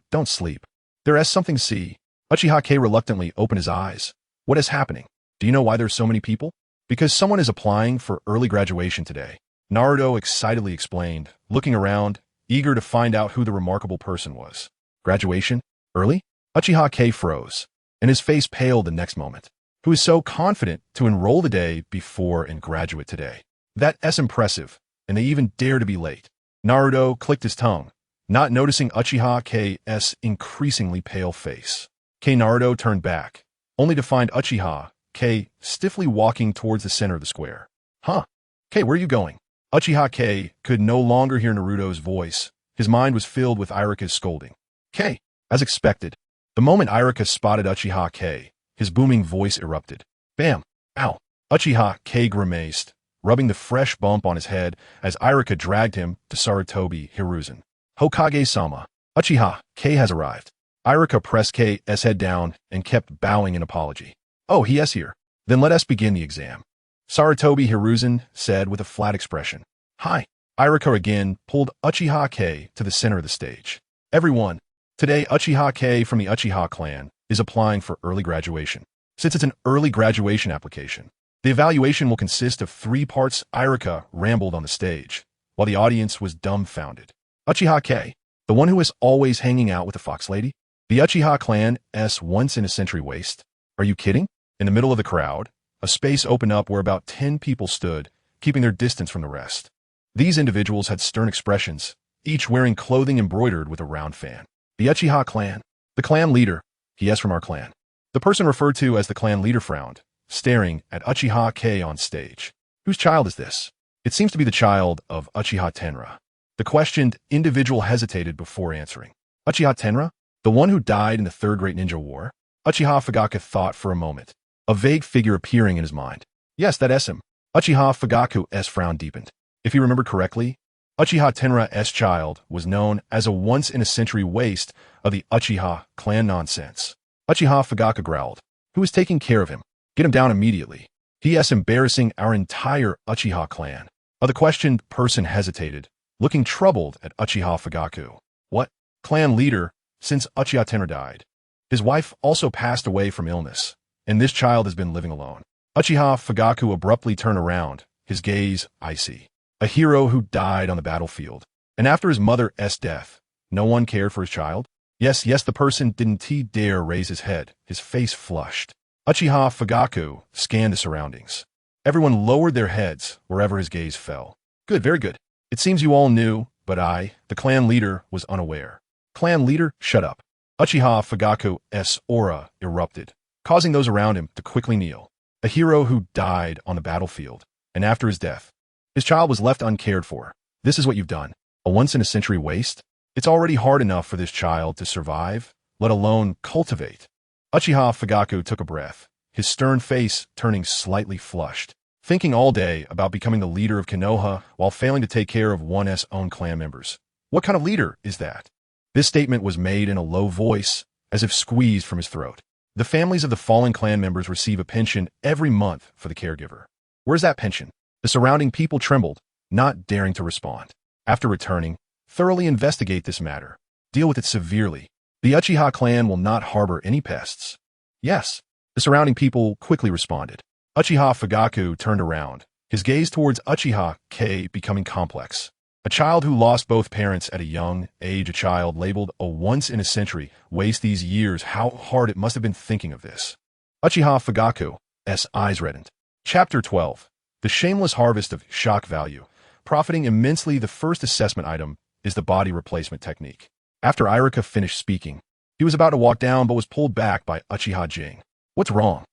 There is something to see. Uchiha Kei reluctantly opened his eyes. What is happening? Do you know why there's so many people? Because someone is applying for early graduation today. Naruto excitedly explained, looking around, eager to find out who the remarkable person was. Graduation? Early? Uchiha Kei froze, and his face paled the next moment. Who is so confident to enroll the day before and graduate today? That's impressive, and they even dare to be late. Naruto clicked his tongue, not noticing Uchiha Kei's increasingly pale face. Naruto turned back, only to find Uchiha Kei stiffly walking towards the center of the square. Huh? Kei, where are you going? Uchiha Kei could no longer hear Naruto's voice. His mind was filled with Irika's scolding. Kei, as expected, the moment Irika spotted Uchiha Kei, his booming voice erupted. Bam! Ow! Uchiha Kei grimaced, rubbing the fresh bump on his head as Irika dragged him to Sarutobi Hiruzen. Hokage-sama, Uchiha Kei has arrived. Irika pressed Kei's head down and kept bowing in apology. Oh, he is here. Then let us begin the exam. Sarutobi Hiruzen said with a flat expression. Hi. Irika again pulled Uchiha Kei to the center of the stage. Everyone, today Uchiha Kei from the Uchiha clan is applying for early graduation. Since it's an early graduation application, the evaluation will consist of 3 parts. Irika rambled on the stage, while the audience was dumbfounded. Uchiha Kei, the one who is always hanging out with the fox lady? The Uchiha clan's once-in-a-century waste? Are you kidding? In the middle of the crowd, a space opened up where about 10 people stood, keeping their distance from the rest. These individuals had stern expressions, each wearing clothing embroidered with a round fan. The Uchiha clan. The clan leader. He is from our clan. The person referred to as the clan leader frowned, staring at Uchiha Kei on stage. Whose child is this? It seems to be the child of Uchiha Tenra. The questioned individual hesitated before answering. Uchiha Tenra? The one who died in the Third Great Ninja War? Uchiha Fugaku thought for a moment, a vague figure appearing in his mind. Yes, that is him. Uchiha Fugaku's frown deepened. If he remembered correctly, Uchiha Tenra's child was known as a once-in-a-century waste of the Uchiha clan nonsense. Uchiha Fugaku growled. Who is taking care of him? Get him down immediately. He is embarrassing our entire Uchiha clan. The questioned person hesitated, looking troubled at Uchiha Fugaku. What? Clan leader, since Uchiha Tenra died. His wife also passed away from illness, and this child has been living alone. Uchiha Fugaku abruptly turned around, his gaze icy. A hero who died on the battlefield, and after his mother's death, no one cared for his child? Yes, the person didn't dare raise his head, his face flushed. Uchiha Fugaku scanned the surroundings. Everyone lowered their heads wherever his gaze fell. Good, very good. It seems you all knew, but I, the clan leader, was unaware. Clan leader, shut up. Uchiha Fugaku's aura erupted, causing those around him to quickly kneel. A hero who died on the battlefield, and after his death, his child was left uncared for. This is what you've done. A once-in-a-century waste? It's already hard enough for this child to survive, let alone cultivate. Uchiha Fugaku took a breath, his stern face turning slightly flushed, thinking all day about becoming the leader of Konoha while failing to take care of one's own clan members. What kind of leader is that? This statement was made in a low voice, as if squeezed from his throat. The families of the fallen clan members receive a pension every month for the caregiver. Where's that pension? The surrounding people trembled, not daring to respond. After returning, thoroughly investigate this matter. Deal with it severely. The Uchiha clan will not harbor any pests. Yes, the surrounding people quickly responded. Uchiha Fugaku turned around, his gaze towards Uchiha Kei becoming complex. A child who lost both parents at a young age, a child labeled a once-in-a-century waste these years. How hard it must have been thinking of this. Uchiha Fugaku's eyes reddened. Chapter 12. The Shameless Harvest of Shock Value. Profiting immensely, the first assessment item is the body replacement technique. After Irika finished speaking, he was about to walk down but was pulled back by Uchiha Jing. What's wrong?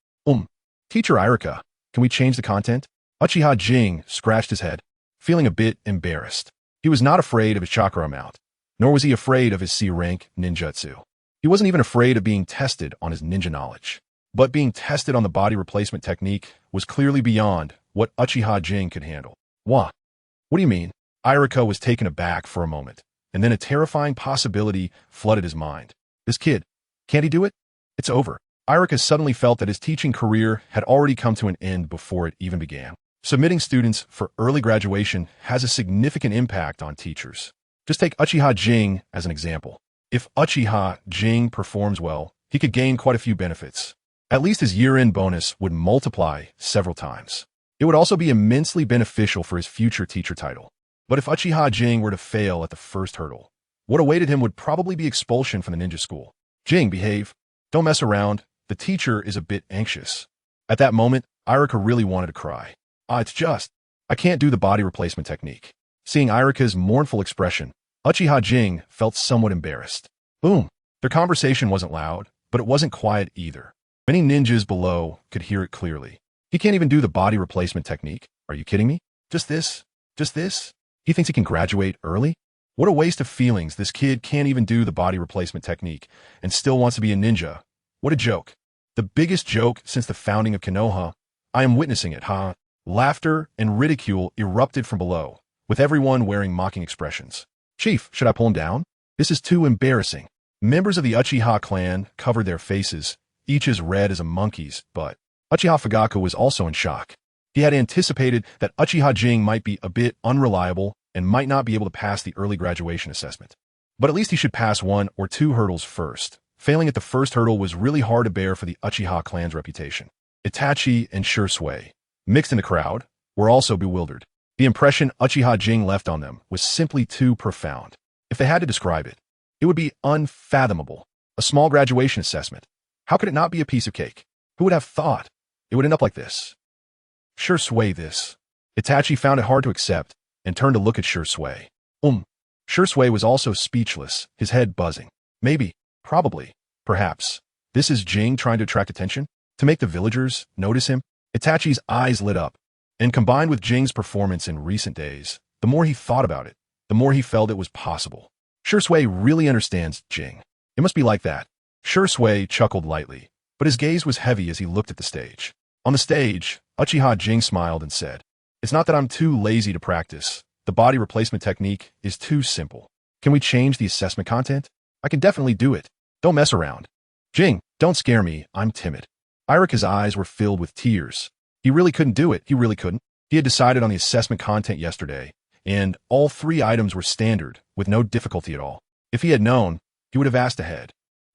Teacher Irika, can we change the content? Uchiha Jing scratched his head, feeling a bit embarrassed. He was not afraid of his chakra amount, nor was he afraid of his C-rank ninjutsu. He wasn't even afraid of being tested on his ninja knowledge. But being tested on the body replacement technique was clearly beyond what Uchiha Jing could handle. What do you mean? Irika was taken aback for a moment, and then a terrifying possibility flooded his mind. This kid, can't he do it? It's over. Irika suddenly felt that his teaching career had already come to an end before it even began. Submitting students for early graduation has a significant impact on teachers. Just take Uchiha Jing as an example. If Uchiha Jing performs well, he could gain quite a few benefits. At least his year-end bonus would multiply several times. It would also be immensely beneficial for his future teacher title. But if Uchiha Jing were to fail at the first hurdle, what awaited him would probably be expulsion from the ninja school. Jing, behave. Don't mess around. The teacher is a bit anxious. At that moment, Irika really wanted to cry. I can't do the body replacement technique. Seeing Irika's mournful expression, Uchiha Jing felt somewhat embarrassed. Boom. Their conversation wasn't loud, but it wasn't quiet either. Many ninjas below could hear it clearly. He can't even do the body replacement technique. Are you kidding me? Just this? He thinks he can graduate early? What a waste of feelings. This kid can't even do the body replacement technique and still wants to be a ninja. What a joke. The biggest joke since the founding of Konoha. I am witnessing it, huh? Laughter and ridicule erupted from below, with everyone wearing mocking expressions. Chief, should I pull him down? This is too embarrassing. Members of the Uchiha clan covered their faces, each as red as a monkey's, but Uchiha Fugaku was also in shock. He had anticipated that Uchiha Jing might be a bit unreliable and might not be able to pass the early graduation assessment. But at least he should pass one or two hurdles first. Failing at the first hurdle was really hard to bear for the Uchiha clan's reputation. Itachi and Shisui, mixed in the crowd, were also bewildered. The impression Uchiha Jing left on them was simply too profound. If they had to describe it, it would be unfathomable. A small graduation assessment. How could it not be a piece of cake? Who would have thought it would end up like this? Shisui this. Itachi found it hard to accept and turned to look at Shisui. Shisui was also speechless, his head buzzing. Maybe, probably, perhaps. This is Jing trying to attract attention? To make the villagers notice him? Itachi's eyes lit up, and combined with Jing's performance in recent days, the more he thought about it, the more he felt it was possible. Shisui really understands Jing. It must be like that. Shisui chuckled lightly, but his gaze was heavy as he looked at the stage. On the stage, Uchiha Jing smiled and said, "It's not that I'm too lazy to practice. The body replacement technique is too simple. Can we change the assessment content? I can definitely do it. Don't mess around. Jing, don't scare me. I'm timid." Irika's eyes were filled with tears. He really couldn't do it. He really couldn't. He had decided on the assessment content yesterday, and all 3 items were standard, with no difficulty at all. If he had known, he would have asked ahead.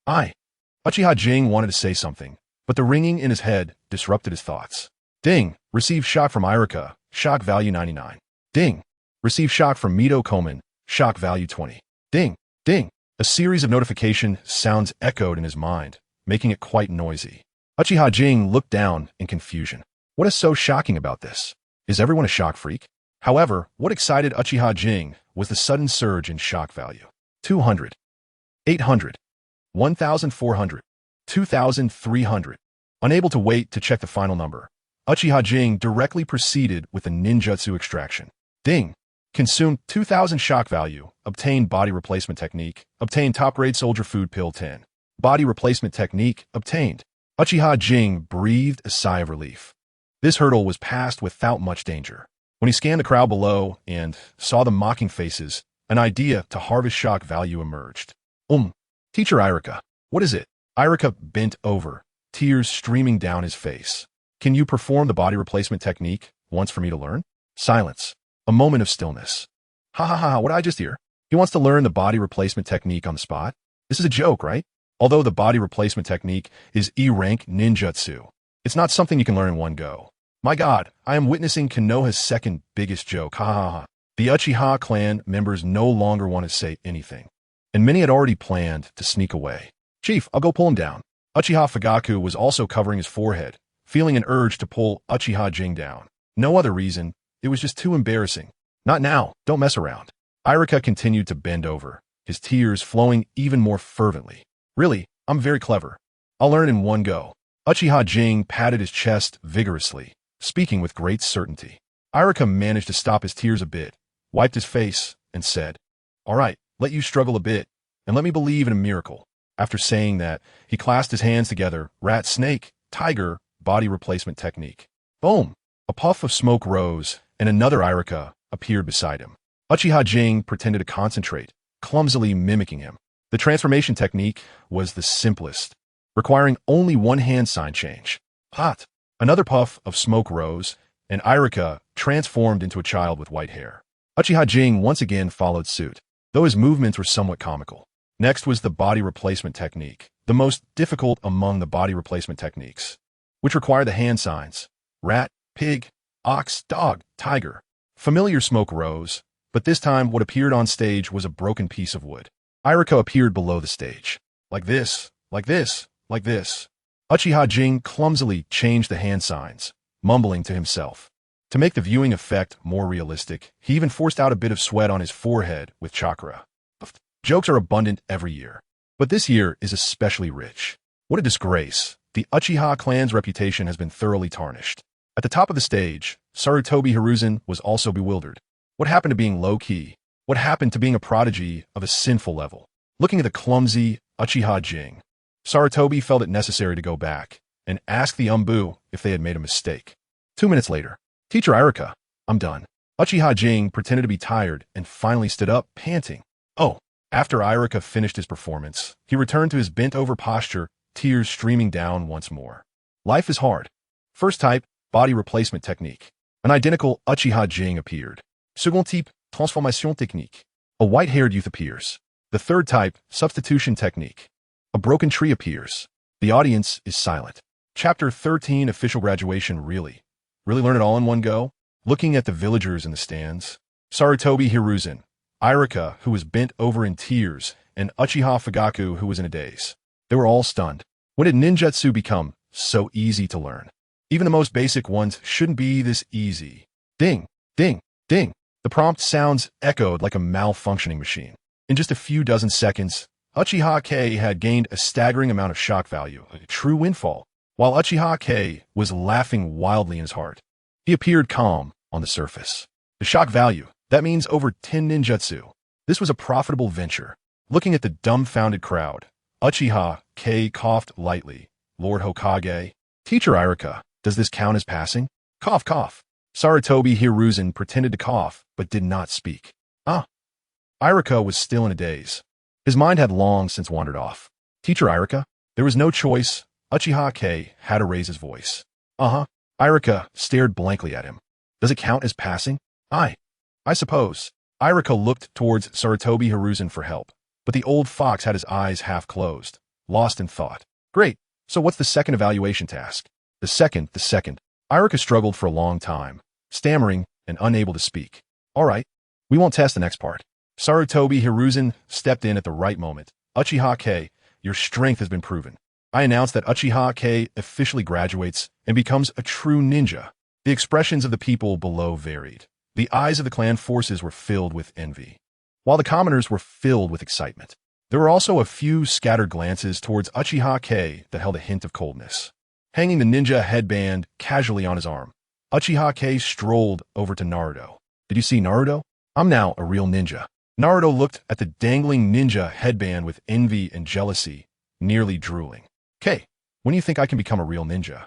Uchiha Jing wanted to say something, but the ringing in his head disrupted his thoughts. Ding! Receive shock from Irika, shock value 99. Ding! Receive shock from Mito Komen, shock value 20. Ding! Ding! A series of notification sounds echoed in his mind, making it quite noisy. Uchiha Jing looked down in confusion. What is so shocking about this? Is everyone a shock freak? However, what excited Uchiha Jing was the sudden surge in shock value. 200, 800, 1,400, 2,300. Unable to wait to check the final number, Uchiha Jing directly proceeded with the ninjutsu extraction. Ding! Consumed 2,000 shock value, obtained body replacement technique, obtained top-grade soldier food pill 10. Body replacement technique, obtained. Uchiha Jing breathed a sigh of relief. This hurdle was passed without much danger. When he scanned the crowd below and saw the mocking faces, an idea to harvest shock value emerged. Teacher Irika, what is it? Irika bent over, tears streaming down his face. Can you perform the body replacement technique once for me to learn? Silence. A moment of stillness. Ha ha ha, what did I just hear? He wants to learn the body replacement technique on the spot? This is a joke, right? Although the body replacement technique is E-rank ninjutsu, it's not something you can learn in one go. My god, I am witnessing Konoha's second biggest joke, ha ha ha. The Uchiha clan members no longer want to say anything, and many had already planned to sneak away. Chief, I'll go pull him down. Uchiha Fugaku was also covering his forehead, feeling an urge to pull Uchiha Jing down. No other reason, it was just too embarrassing. Not now, don't mess around. Irika continued to bend over, his tears flowing even more fervently. Really, I'm very clever. I'll learn in one go. Uchiha Jing patted his chest vigorously, speaking with great certainty. Irika managed to stop his tears a bit, wiped his face, and said, "All right, let you struggle a bit, and let me believe in a miracle." After saying that, he clasped his hands together, rat, snake, tiger, body replacement technique. Boom! A puff of smoke rose, and another Irika appeared beside him. Uchiha Jing pretended to concentrate, clumsily mimicking him. The transformation technique was the simplest, requiring only one hand sign change. Hot! Another puff of smoke rose, and Irika transformed into a child with white hair. Uchiha Jing once again followed suit, though his movements were somewhat comical. Next was the body replacement technique, the most difficult among the body replacement techniques, which require the hand signs: rat, pig, ox, dog, tiger. Familiar smoke rose, but this time what appeared on stage was a broken piece of wood. Irika appeared below the stage. Like this, like this, like this. Uchiha Jing clumsily changed the hand signs, mumbling to himself. To make the viewing effect more realistic, he even forced out a bit of sweat on his forehead with chakra. Jokes are abundant every year, but this year is especially rich. What a disgrace. The Uchiha clan's reputation has been thoroughly tarnished. At the top of the stage, Sarutobi Hiruzen was also bewildered. What happened to being low-key? What happened to being a prodigy of a sinful level? Looking at the clumsy Uchiha Jing, Sarutobi felt it necessary to go back and ask the Umbu if they had made a mistake. 2 minutes later, Teacher Irika, I'm done. Uchiha Jing pretended to be tired and finally stood up, panting. Oh. After Irika finished his performance, he returned to his bent-over posture, tears streaming down once more. Life is hard. First type, body replacement technique. An identical Uchiha Jing appeared. Second type, transformation technique. A white-haired youth appears. The third type, substitution technique. A broken tree appears. The audience is silent. Chapter 13, official graduation. Really learn it all in one go? Looking at the villagers in the stands, Sarutobi Hiruzen, Irika, who was bent over in tears, and Uchiha Fugaku, who was in a daze. They were all stunned. When did ninjutsu become so easy to learn? Even the most basic ones shouldn't be this easy. Ding, ding, ding. The prompt sounds echoed like a malfunctioning machine. In just a few dozen seconds, Uchiha Kei had gained a staggering amount of shock value, a true windfall. While Uchiha Kei was laughing wildly in his heart, he appeared calm on the surface. The shock value, that means over 10 ninjutsu. This was a profitable venture. Looking at the dumbfounded crowd, Uchiha Kei coughed lightly. Lord Hokage, Teacher Irika, does this count as passing? Cough, cough. Sarutobi Hiruzen pretended to cough, but did not speak. Irika was still in a daze. His mind had long since wandered off. Teacher Irika? There was no choice. Uchiha Kei had to raise his voice. Irika stared blankly at him. Does it count as passing? I suppose. Irika looked towards Sarutobi Hiruzen for help, but the old fox had his eyes half closed, lost in thought. Great, so what's the second evaluation task? The second. Irika struggled for a long time, stammering and unable to speak. All right, we won't test the next part. Sarutobi Hiruzen stepped in at the right moment. Uchiha Kei, your strength has been proven. I announce that Uchiha Kei officially graduates and becomes a true ninja. The expressions of the people below varied. The eyes of the clan forces were filled with envy, while the commoners were filled with excitement. There were also a few scattered glances towards Uchiha Kei that held a hint of coldness. Hanging the ninja headband casually on his arm, Uchiha Kei strolled over to Naruto. Did you see Naruto? I'm now a real ninja. Naruto looked at the dangling ninja headband with envy and jealousy, nearly drooling. Kei, when do you think I can become a real ninja?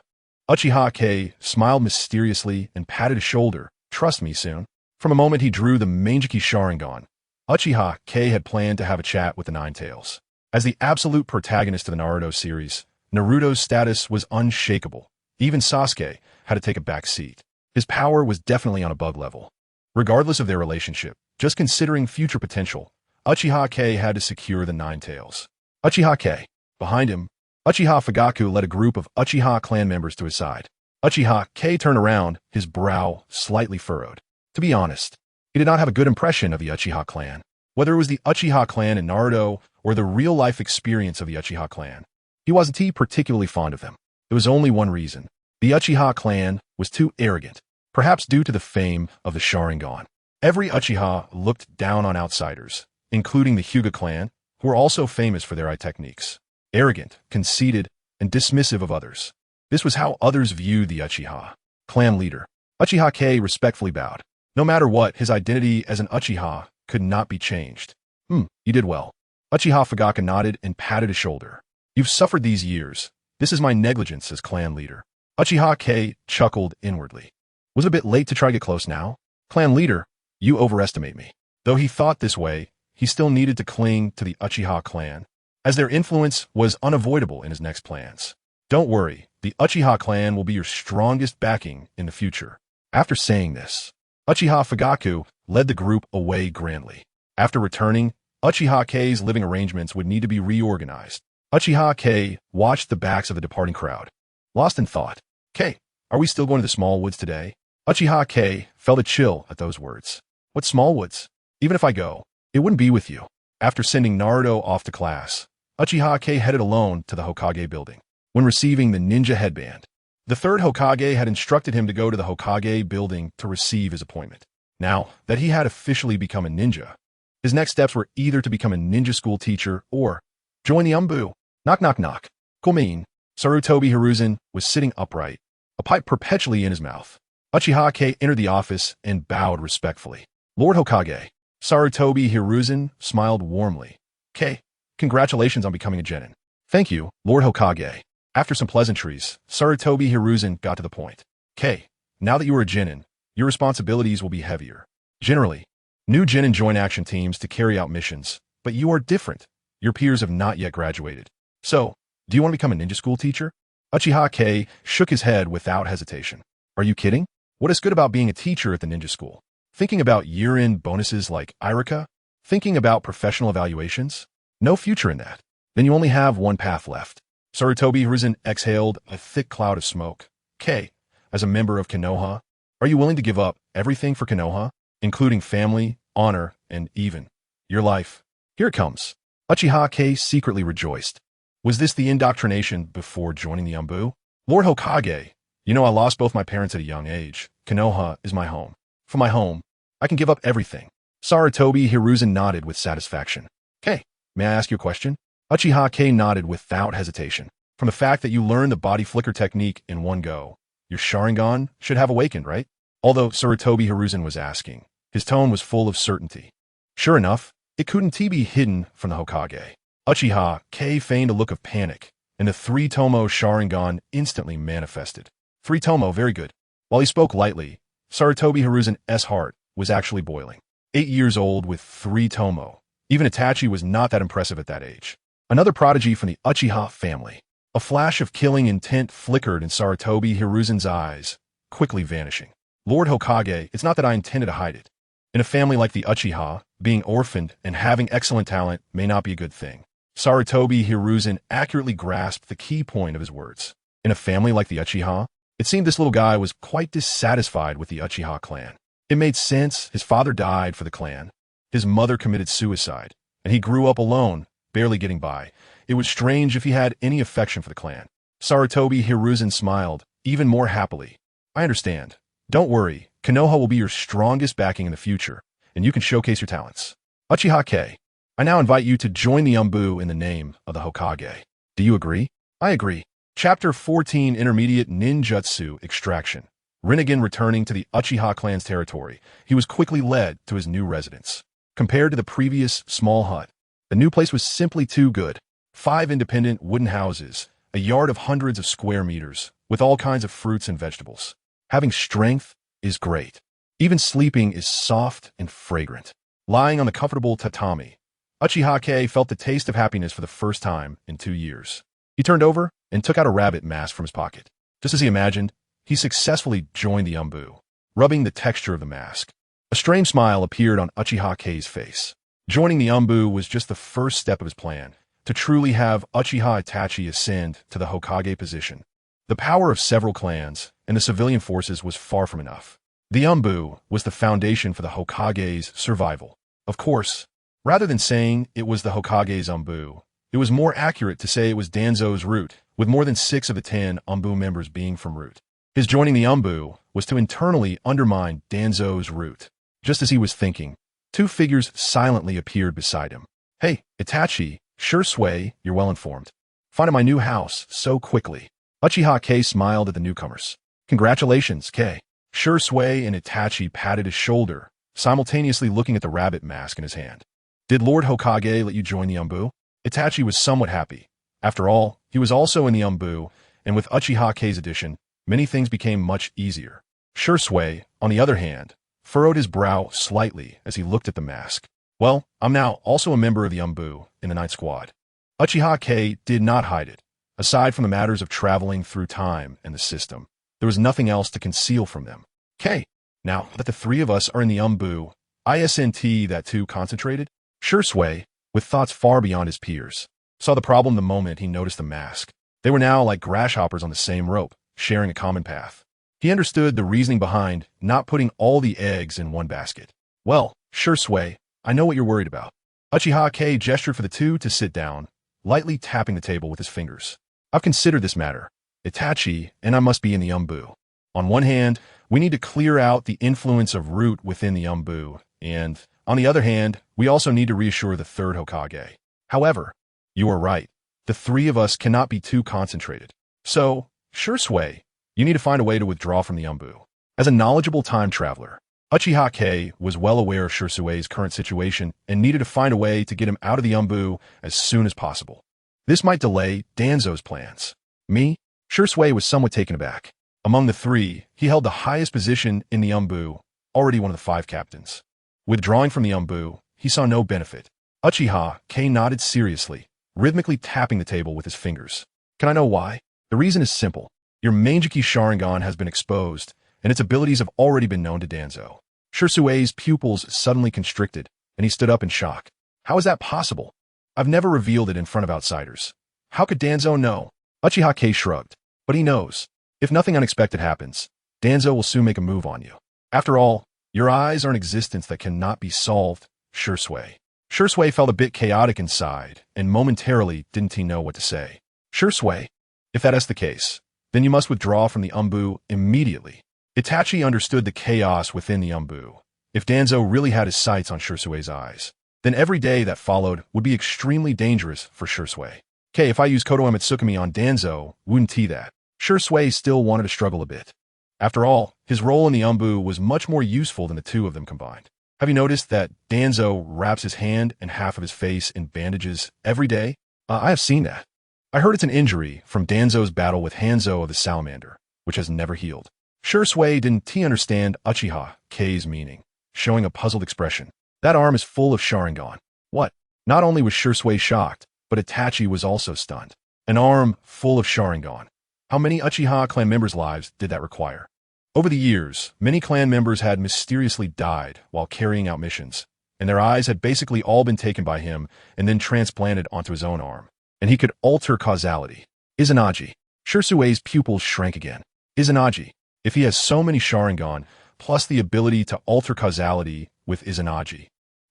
Uchiha Kei smiled mysteriously and patted his shoulder. Trust me, soon. From a moment he drew the Manjiki Sharingan, Uchiha Kei had planned to have a chat with the Ninetales. As the absolute protagonist of the Naruto series, Naruto's status was unshakable. Even Sasuke had to take a back seat. His power was definitely on a bug level. Regardless of their relationship, just considering future potential, Uchiha Kei had to secure the Ninetales. Uchiha Kei. Behind him, Uchiha Fugaku led a group of Uchiha clan members to his side. Uchiha Kei turned around, his brow slightly furrowed. To be honest, he did not have a good impression of the Uchiha clan. Whether it was the Uchiha clan in Naruto or the real-life experience of the Uchiha clan, he wasn't particularly fond of them. There was only one reason. The Uchiha clan was too arrogant, perhaps due to the fame of the Sharingan. Every Uchiha looked down on outsiders, including the Hyuga clan, who were also famous for their eye techniques. Arrogant, conceited, and dismissive of others. This was how others viewed the Uchiha clan leader. Uchiha Kei respectfully bowed. No matter what, his identity as an Uchiha could not be changed. You did well. Uchiha Fugaku nodded and patted his shoulder. You've suffered these years. This is my negligence as clan leader. Uchiha Kei chuckled inwardly. Was it a bit late to try to get close now? Clan leader, you overestimate me. Though he thought this way, he still needed to cling to the Uchiha clan, as their influence was unavoidable in his next plans. Don't worry, the Uchiha clan will be your strongest backing in the future. After saying this, Uchiha Fugaku led the group away grandly. After returning, Uchiha Kei's living arrangements would need to be reorganized. Uchiha Kei watched the backs of the departing crowd. Lost in thought. Kei, are we still going to the small woods today? Uchiha Kei felt a chill at those words. What small woods? Even if I go, it wouldn't be with you. After sending Naruto off to class, Uchiha Kei headed alone to the Hokage building. When receiving the ninja headband, the third Hokage had instructed him to go to the Hokage building to receive his appointment. Now that he had officially become a ninja, his next steps were either to become a ninja school teacher or join the Umbu. Knock, knock, knock. Komein. Sarutobi Hiruzen was sitting upright, a pipe perpetually in his mouth. Uchiha Kei entered the office and bowed respectfully. Lord Hokage. Sarutobi Hiruzen smiled warmly. Kei, congratulations on becoming a genin. Thank you, Lord Hokage. After some pleasantries, Sarutobi Hiruzen got to the point. Kei, now that you are a genin, your responsibilities will be heavier. Generally, new genin join action teams to carry out missions, but you are different. Your peers have not yet graduated. So, do you want to become a ninja school teacher? Uchiha Kei shook his head without hesitation. Are you kidding? What is good about being a teacher at the ninja school? Thinking about year-end bonuses like Irika? Thinking about professional evaluations? No future in that. Then you only have one path left. Sarutobi Hiruzen exhaled a thick cloud of smoke. Kei, as a member of Konoha, are you willing to give up everything for Konoha, including family, honor, and even your life? Here it comes. Uchiha Kei secretly rejoiced. Was this the indoctrination before joining the Umbu? Lord Hokage, you know I lost both my parents at a young age. Konoha is my home. For my home, I can give up everything. Sarutobi Hiruzen nodded with satisfaction. Kei, may I ask you a question? Uchiha Kei nodded without hesitation. From the fact that you learned the body flicker technique in one go, your Sharingan should have awakened, right? Although Sarutobi Hiruzen was asking, his tone was full of certainty. Sure enough, it couldn't be hidden from the Hokage. Uchiha Kei feigned a look of panic, and the three-tomo Sharingan instantly manifested. Three-tomo, very good. While he spoke lightly, Sarutobi Hiruzen's heart was actually boiling. 8 years old with three-tomo. Even Itachi was not that impressive at that age. Another prodigy from the Uchiha family. A flash of killing intent flickered in Sarutobi Hiruzen's eyes, quickly vanishing. Lord Hokage, it's not that I intended to hide it. In a family like the Uchiha, being orphaned and having excellent talent may not be a good thing. Sarutobi Hiruzen accurately grasped the key point of his words. In a family like the Uchiha, it seemed this little guy was quite dissatisfied with the Uchiha clan. It made sense. His father died for the clan. His mother committed suicide, and he grew up alone, barely getting by. it was strange if he had any affection for the clan. Sarutobi Hiruzen smiled, even more happily. I understand. Don't worry, Konoha will be your strongest backing in the future, and you can showcase your talents. Uchiha Kei, I now invite you to join the Umbu in the name of the Hokage. Do you agree? I agree. Chapter 14 Intermediate Ninjutsu Extraction. Rinnegan returning to the Uchiha clan's territory, he was quickly led to his new residence. Compared to the previous small hut, the new place was simply too good. 5 independent wooden houses, a yard of hundreds of square meters, with all kinds of fruits and vegetables. Having strength is great. Even sleeping is soft and fragrant. Lying on the comfortable tatami, Uchiha Kei felt the taste of happiness for the first time in 2 years. He turned over and took out a rabbit mask from his pocket. Just as he imagined, he successfully joined the Umbu, rubbing the texture of the mask. A strange smile appeared on Uchiha Kei's face. Joining the Umbu was just the first step of his plan, to truly have Uchiha Itachi ascend to the Hokage position. The power of several clans and the civilian forces was far from enough. The Umbu was the foundation for the Hokage's survival. Of course, rather than saying it was the Hokage's Umbu, it was more accurate to say it was Danzo's root, with more than 6 of the 10 Umbu members being from root. His joining the Umbu was to internally undermine Danzo's root. Just as he was thinking, 2 figures silently appeared beside him. Hey, Itachi, Shisui, you're well informed. Finding my new house so quickly. Uchiha Kei smiled at the newcomers. Congratulations, Kei. Shisui and Itachi patted his shoulder, simultaneously looking at the rabbit mask in his hand. Did Lord Hokage let you join the Umbu? Itachi was somewhat happy. After all, he was also in the Umbu, and with Uchiha Kei's addition, many things became much easier. Shisui, on the other hand, furrowed his brow slightly as he looked at the mask. Well, I'm now also a member of the Umbu in the Night Squad. Uchiha Kei did not hide it. Aside from the matters of traveling through time and the system, there was nothing else to conceal from them. Kei, now that the 3 of us are in the Umbu, isn't that too concentrated? Shisui, with thoughts far beyond his peers, saw the problem the moment he noticed the mask. They were now like grasshoppers on the same rope, sharing a common path. He understood the reasoning behind not putting all the eggs in one basket. Well, Shisui, I know what you're worried about. Uchiha Kei gestured for the 2 to sit down, lightly tapping the table with his fingers. I've considered this matter. Itachi and I must be in the Umbu. On one hand, we need to clear out the influence of root within the Umbu, and on the other hand, we also need to reassure the 3rd Hokage. However, you are right. The 3 of us cannot be too concentrated. So, Shisui, you need to find a way to withdraw from the Umbu. As a knowledgeable time traveler, Uchiha Kei was well aware of Shisui's current situation and needed to find a way to get him out of the Umbu as soon as possible. This might delay Danzo's plans. Me? Shisui was somewhat taken aback. Among the 3, he held the highest position in the Umbu, already one of the 5 captains. Withdrawing from the Umbu, he saw no benefit. Uchiha Kei nodded seriously, rhythmically tapping the table with his fingers. Can I know why? The reason is simple. Your Manjiki Sharingan has been exposed, and its abilities have already been known to Danzo. Shisui's pupils suddenly constricted, and he stood up in shock. How is that possible? I've never revealed it in front of outsiders. How could Danzo know? Uchiha Kei shrugged. But he knows. If nothing unexpected happens, Danzo will soon make a move on you. After all, your eyes are an existence that cannot be solved, Shisui. Shisui felt a bit chaotic inside, and momentarily didn't he know what to say. Shisui, if that is the case, then you must withdraw from the Umbu immediately. Itachi understood the chaos within the Umbu. If Danzo really had his sights on Shisui's eyes, then every day that followed would be extremely dangerous for Shisui. Kei, if I use Konoha Mitsukami on Danzo, wouldn't he that? Shisui still wanted to struggle a bit. After all, his role in the Umbu was much more useful than the 2 of them combined. Have you noticed that Danzo wraps his hand and half of his face in bandages every day? I have seen that. I heard it's an injury from Danzo's battle with Hanzo of the Salamander, which has never healed. Shisui didn't understand Uchiha Kei's meaning, showing a puzzled expression. That arm is full of Sharingan. What? Not only was Shisui shocked, but Itachi was also stunned. An arm full of Sharingan. How many Uchiha clan members' lives did that require? Over the years, many clan members had mysteriously died while carrying out missions, and their eyes had basically all been taken by him and then transplanted onto his own arm. And he could alter causality. Izanagi. Shisui's pupils shrank again. Izanagi. If he has so many Sharingan, plus the ability to alter causality with Izanagi,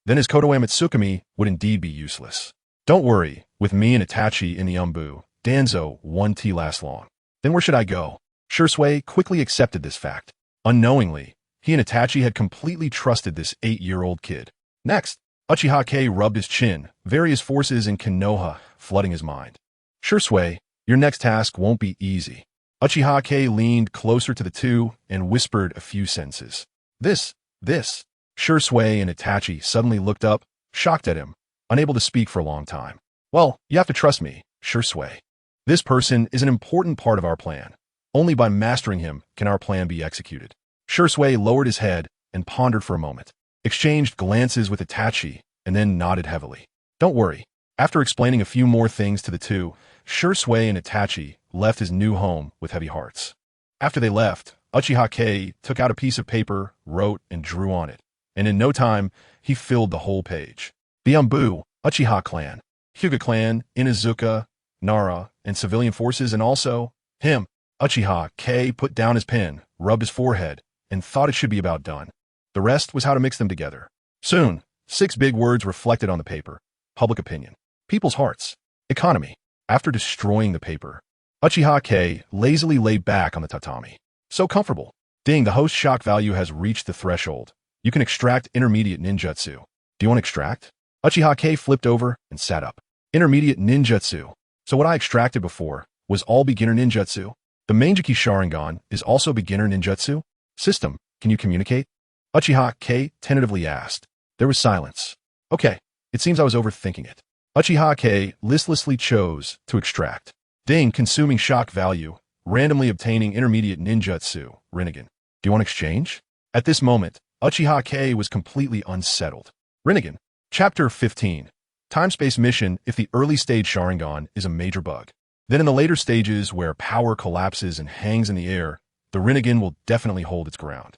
then his Konoha Mitsukami would indeed be useless. Don't worry, With me and Itachi in the Danzo won't last long. Then where should I go? Shisui quickly accepted this fact. Unknowingly, he and Itachi had completely trusted this 8-year-old kid. Next, Uchiha Kei rubbed his chin, various forces in Konoha flooding his mind. Shisui, your next task won't be easy. Uchiha Kei leaned closer to the two and whispered a few sentences. This. Shisui and Itachi suddenly looked up, shocked at him, unable to speak for a long time. Well, you have to trust me, Shisui. This person is an important part of our plan. Only by mastering him can our plan be executed. Shisui lowered his head and pondered for a moment, exchanged glances with Itachi, and then nodded heavily. Don't worry. After explaining a few more things to the two, Shisui and Itachi left his new home with heavy hearts. After they left, Uchiha Kei took out a piece of paper, wrote, and drew on it, and in no time, he filled the whole page. The Uchiha clan, Hyuga clan, Inuzuka, Nara, and civilian forces, and also him. Uchiha Kei put down his pen, rubbed his forehead, and thought it should be about done. The rest was how to mix them together. Soon, 6 big words reflected on the paper: public opinion, people's hearts, economy. After destroying the paper, Uchiha Kei lazily lay back on the tatami. So comfortable. Ding, the host shock value has reached the threshold. You can extract intermediate ninjutsu. Do you want to extract? Uchiha Kei flipped over and sat up. Intermediate ninjutsu. So what I extracted before was all beginner ninjutsu. The Manjiki Sharingan is also beginner ninjutsu? System, can you communicate? Uchiha Kei tentatively asked. There was silence. Okay, it seems I was overthinking it. Uchiha Kei listlessly chose to extract. Ding, consuming shock value, randomly obtaining intermediate ninjutsu, Rinnegan. Do you want exchange? At this moment, Uchiha Kei was completely unsettled. Rinnegan. Chapter 15. Time-space mission if the early stage Sharingan is a major bug. Then in the later stages where power collapses and hangs in the air, the Rinnegan will definitely hold its ground.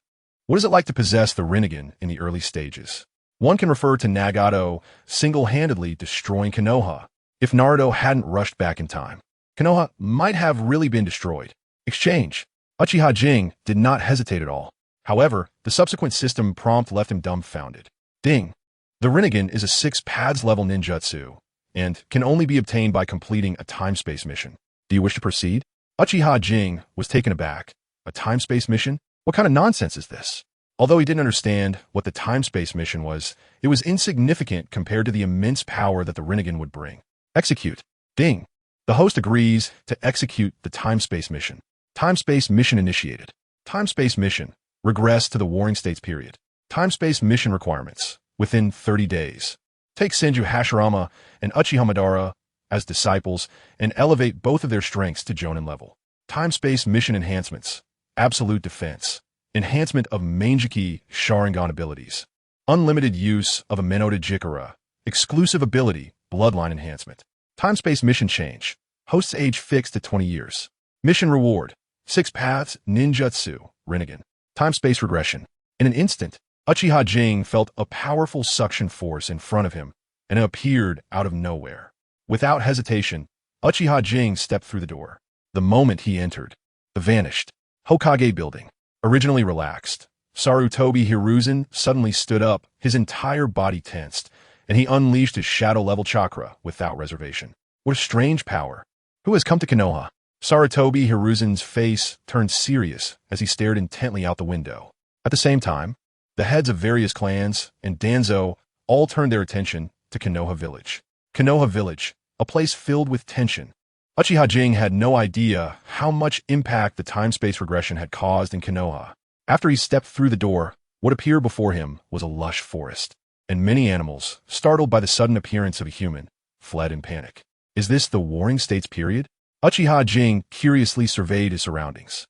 What is it like to possess the Rinnegan in the early stages? One can refer to Nagato single-handedly destroying Konoha. If Naruto hadn't rushed back in time, Konoha might have really been destroyed. Exchange. Uchiha Jing did not hesitate at all. However, the subsequent system prompt left him dumbfounded. Ding. The Rinnegan is a 6 paths level ninjutsu, and can only be obtained by completing a time-space mission. Do you wish to proceed? Uchiha Jing was taken aback. A time-space mission? What kind of nonsense is this? Although he didn't understand what the time-space mission was, it was insignificant compared to the immense power that the Rinnegan would bring. Execute. Ding. The host agrees to execute the time-space mission. Time-space mission initiated. Time-space mission. Regress to the Warring States period. Time-space mission requirements. Within 30 days. Take Senju Hashirama and Uchiha Madara as disciples and elevate both of their strengths to Jonin level. Time-space mission enhancements. Absolute defense. Enhancement of Manjiki Sharingan abilities. Unlimited use of a Minato Jikara. Exclusive ability, bloodline enhancement. Time-space mission change. Host's age fixed to 20 years. Mission reward. 6 paths, ninjutsu, Rinnegan. Time-space regression. In an instant, Uchiha Jing felt a powerful suction force in front of him, and it appeared out of nowhere. Without hesitation, Uchiha Jing stepped through the door. The moment he entered, the vanished Hokage building, originally relaxed, Sarutobi Hiruzen suddenly stood up, his entire body tensed, and he unleashed his shadow-level chakra without reservation. What a strange power. Who has come to Konoha? Sarutobi Hiruzen's face turned serious as he stared intently out the window. At the same time, the heads of various clans and Danzo all turned their attention to Konoha Village. Konoha Village, a place filled with tension. Uchiha Jing had no idea how much impact the time-space regression had caused in Konoha. After he stepped through the door, what appeared before him was a lush forest, and many animals, startled by the sudden appearance of a human, fled in panic. Is this the Warring States period? Uchiha Jing curiously surveyed his surroundings.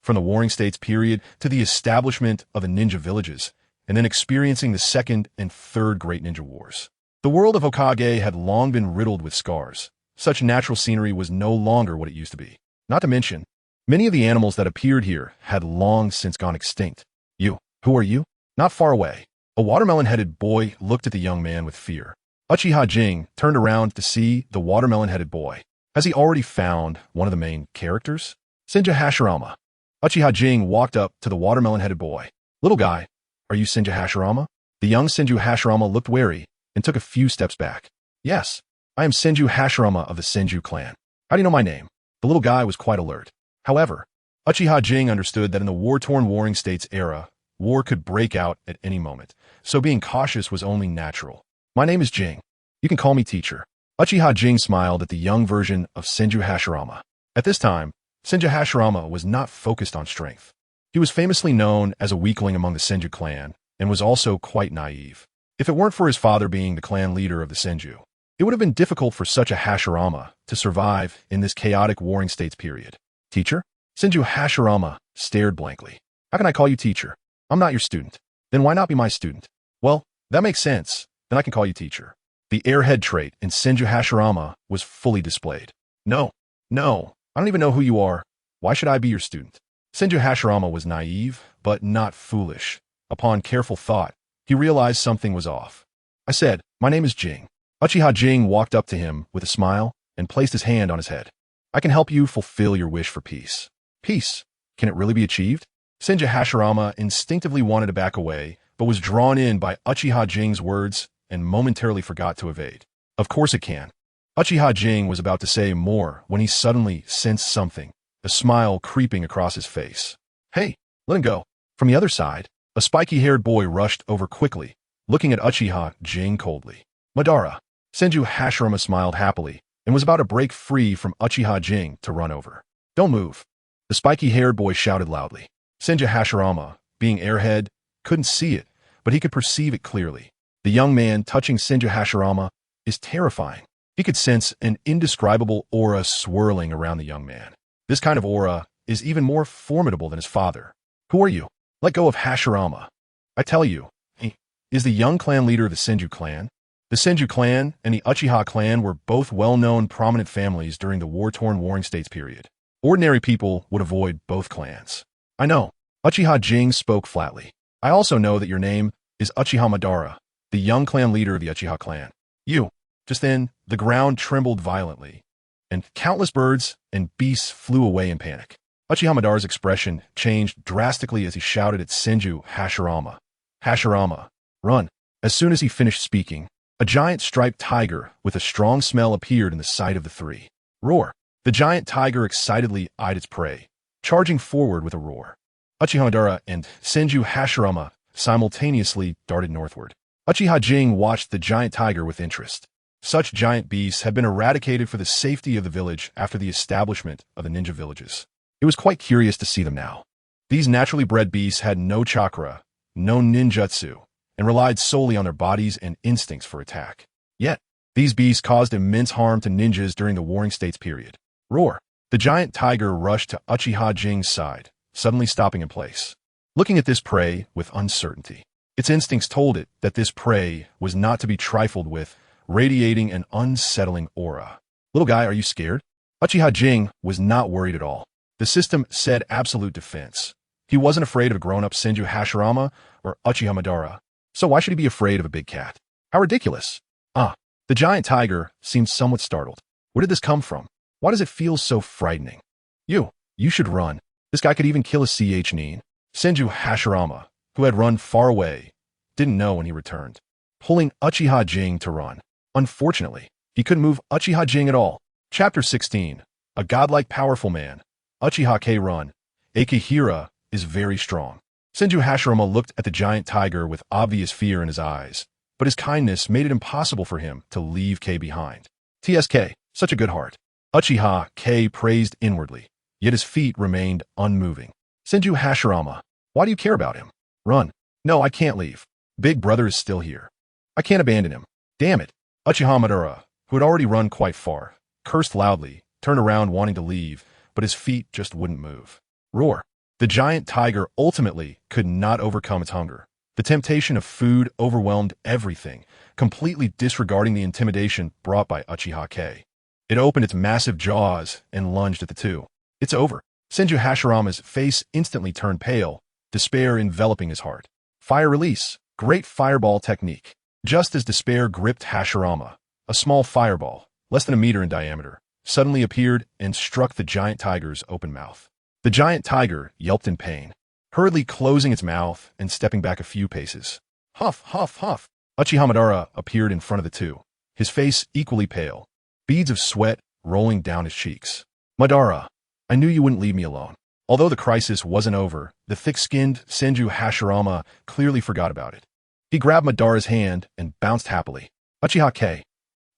From the Warring States period to the establishment of the ninja villages, and then experiencing the second and third great ninja wars. The world of Hokage had long been riddled with scars. Such natural scenery was no longer what it used to be. Not to mention, many of the animals that appeared here had long since gone extinct. You, who are you? Not far away. A watermelon-headed boy looked at the young man with fear. Uchiha Jing turned around to see the watermelon-headed boy. Has he already found one of the main characters? Senju Hashirama. Uchiha Jing walked up to the watermelon-headed boy. Little guy, are you Senju Hashirama? The young Senju Hashirama looked wary and took a few steps back. Yes, I am Senju Hashirama of the Senju clan. How do you know my name? The little guy was quite alert. However, Uchiha Jing understood that in the war-torn Warring States era, war could break out at any moment, so being cautious was only natural. My name is Jing. You can call me teacher. Uchiha Jing smiled at the young version of Senju Hashirama. At this time, Senju Hashirama was not focused on strength. He was famously known as a weakling among the Senju clan, and was also quite naive. If it weren't for his father being the clan leader of the Senju, it would have been difficult for such a Hashirama to survive in this chaotic Warring States period. Teacher? Senju Hashirama stared blankly. How can I call you teacher? I'm not your student. Then why not be my student? Well, that makes sense. Then I can call you teacher. The airhead trait in Senju Hashirama was fully displayed. No, I don't even know who you are. Why should I be your student? Senju Hashirama was naive, but not foolish. Upon careful thought, he realized something was off. I said, my name is Jing. Uchiha Jing walked up to him with a smile and placed his hand on his head. I can help you fulfill your wish for peace. Peace? Can it really be achieved? Senju Hashirama instinctively wanted to back away, but was drawn in by Uchiha Jing's words and momentarily forgot to evade. Of course it can. Uchiha Jing was about to say more when he suddenly sensed something, a smile creeping across his face. Hey, let him go. From the other side, a spiky-haired boy rushed over quickly, looking at Uchiha Jing coldly. Madara. Senju Hashirama smiled happily and was about to break free from Uchiha Jing to run over. Don't move. The spiky-haired boy shouted loudly. Senju Hashirama, being airhead, couldn't see it, but he could perceive it clearly. The young man touching Senju Hashirama is terrifying. He could sense an indescribable aura swirling around the young man. This kind of aura is even more formidable than his father. Who are you? Let go of Hashirama. I tell you, he is the young clan leader of the Senju clan. The Senju clan and the Uchiha clan were both well-known prominent families during the war-torn Warring States period. Ordinary people would avoid both clans. I know. Uchiha Jing spoke flatly. I also know that your name is Uchiha Madara, the young clan leader of the Uchiha clan. You. Just then, the ground trembled violently, and countless birds and beasts flew away in panic. Uchiha Madara's expression changed drastically as he shouted at Senju Hashirama. Hashirama, run. As soon as he finished speaking, a giant striped tiger with a strong smell appeared in the sight of the three. Roar. The giant tiger excitedly eyed its prey, charging forward with a roar. Uchiha Madara and Senju Hashirama simultaneously darted northward. Uchiha Jing watched the giant tiger with interest. Such giant beasts had been eradicated for the safety of the village after the establishment of the ninja villages. It was quite curious to see them now. These naturally bred beasts had no chakra, no ninjutsu, and relied solely on their bodies and instincts for attack. Yet, these beasts caused immense harm to ninjas during the Warring States period. Roar! The giant tiger rushed to Uchiha Jing's side, suddenly stopping in place. Looking at this prey with uncertainty, its instincts told it that this prey was not to be trifled with, radiating an unsettling aura. Little guy, are you scared? Uchiha Jing was not worried at all. The system said absolute defense. He wasn't afraid of a grown-up Senju Hashirama or Uchiha Madara. So why should he be afraid of a big cat? How ridiculous. The giant tiger seemed somewhat startled. Where did this come from? Why does it feel so frightening? You should run. This guy could even kill a CH Nin. Senju Hashirama, who had run far away, didn't know when he returned, pulling Uchiha Jing to run. Unfortunately, he couldn't move Uchiha Jing at all. Chapter 16. A godlike powerful man. Uchiha Kei run. Akihira is very strong. Senju Hashirama looked at the giant tiger with obvious fear in his eyes, but his kindness made it impossible for him to leave Kei behind. TSK, such a good heart. Uchiha Kei praised inwardly, yet his feet remained unmoving. Senju Hashirama, why do you care about him? Run. No, I can't leave. Big brother is still here. I can't abandon him. Damn it. Uchiha Madara, who had already run quite far, cursed loudly, turned around wanting to leave, but his feet just wouldn't move. Roar. The giant tiger ultimately could not overcome its hunger. The temptation of food overwhelmed everything, completely disregarding the intimidation brought by Uchiha Kei. It opened its massive jaws and lunged at the two. It's over. Senju Hashirama's face instantly turned pale, despair enveloping his heart. Fire release. Great fireball technique. Just as despair gripped Hashirama, a small fireball, less than a meter in diameter, suddenly appeared and struck the giant tiger's open mouth. The giant tiger yelped in pain, hurriedly closing its mouth and stepping back a few paces. Huff, huff, huff. Uchiha Madara appeared in front of the two, his face equally pale, beads of sweat rolling down his cheeks. Madara, I knew you wouldn't leave me alone. Although the crisis wasn't over, the thick-skinned Senju Hashirama clearly forgot about it. He grabbed Madara's hand and bounced happily. Uchiha Kei.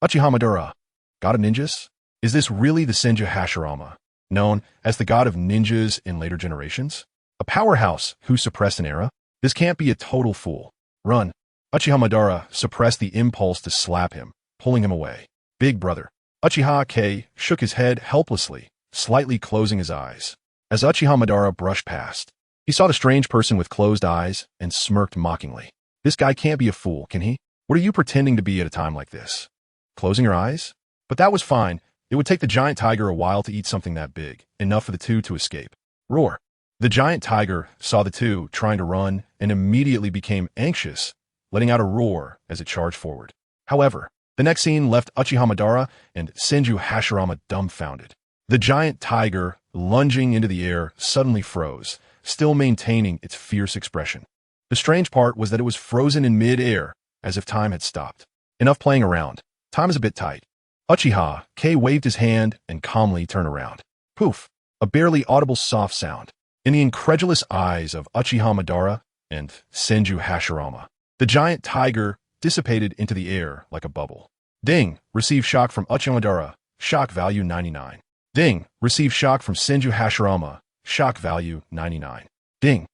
Uchiha Madara. God of ninjas? Is this really the Senju Hashirama, known as the god of ninjas in later generations? A powerhouse who suppressed an era? This can't be a total fool. Run. Uchiha Madara suppressed the impulse to slap him, pulling him away. Big brother. Uchiha Kei shook his head helplessly, slightly closing his eyes. As Uchiha Madara brushed past, he saw the strange person with closed eyes and smirked mockingly. This guy can't be a fool, can he? What are you pretending to be at a time like this? Closing your eyes? But that was fine. It would take the giant tiger a while to eat something that big, enough for the two to escape. Roar. The giant tiger saw the two trying to run and immediately became anxious, letting out a roar as it charged forward. However, the next scene left Uchiha Madara and Senju Hashirama dumbfounded. The giant tiger, lunging into the air, suddenly froze, still maintaining its fierce expression. The strange part was that it was frozen in mid-air, as if time had stopped. Enough playing around. Time is a bit tight. Uchiha Kei waved his hand and calmly turned around. Poof! A barely audible soft sound. In the incredulous eyes of Uchiha Madara and Senju Hashirama, the giant tiger dissipated into the air like a bubble. Ding! Received shock from Uchiha Madara. Shock value 99. Ding! Received shock from Senju Hashirama. Shock value 99. Ding!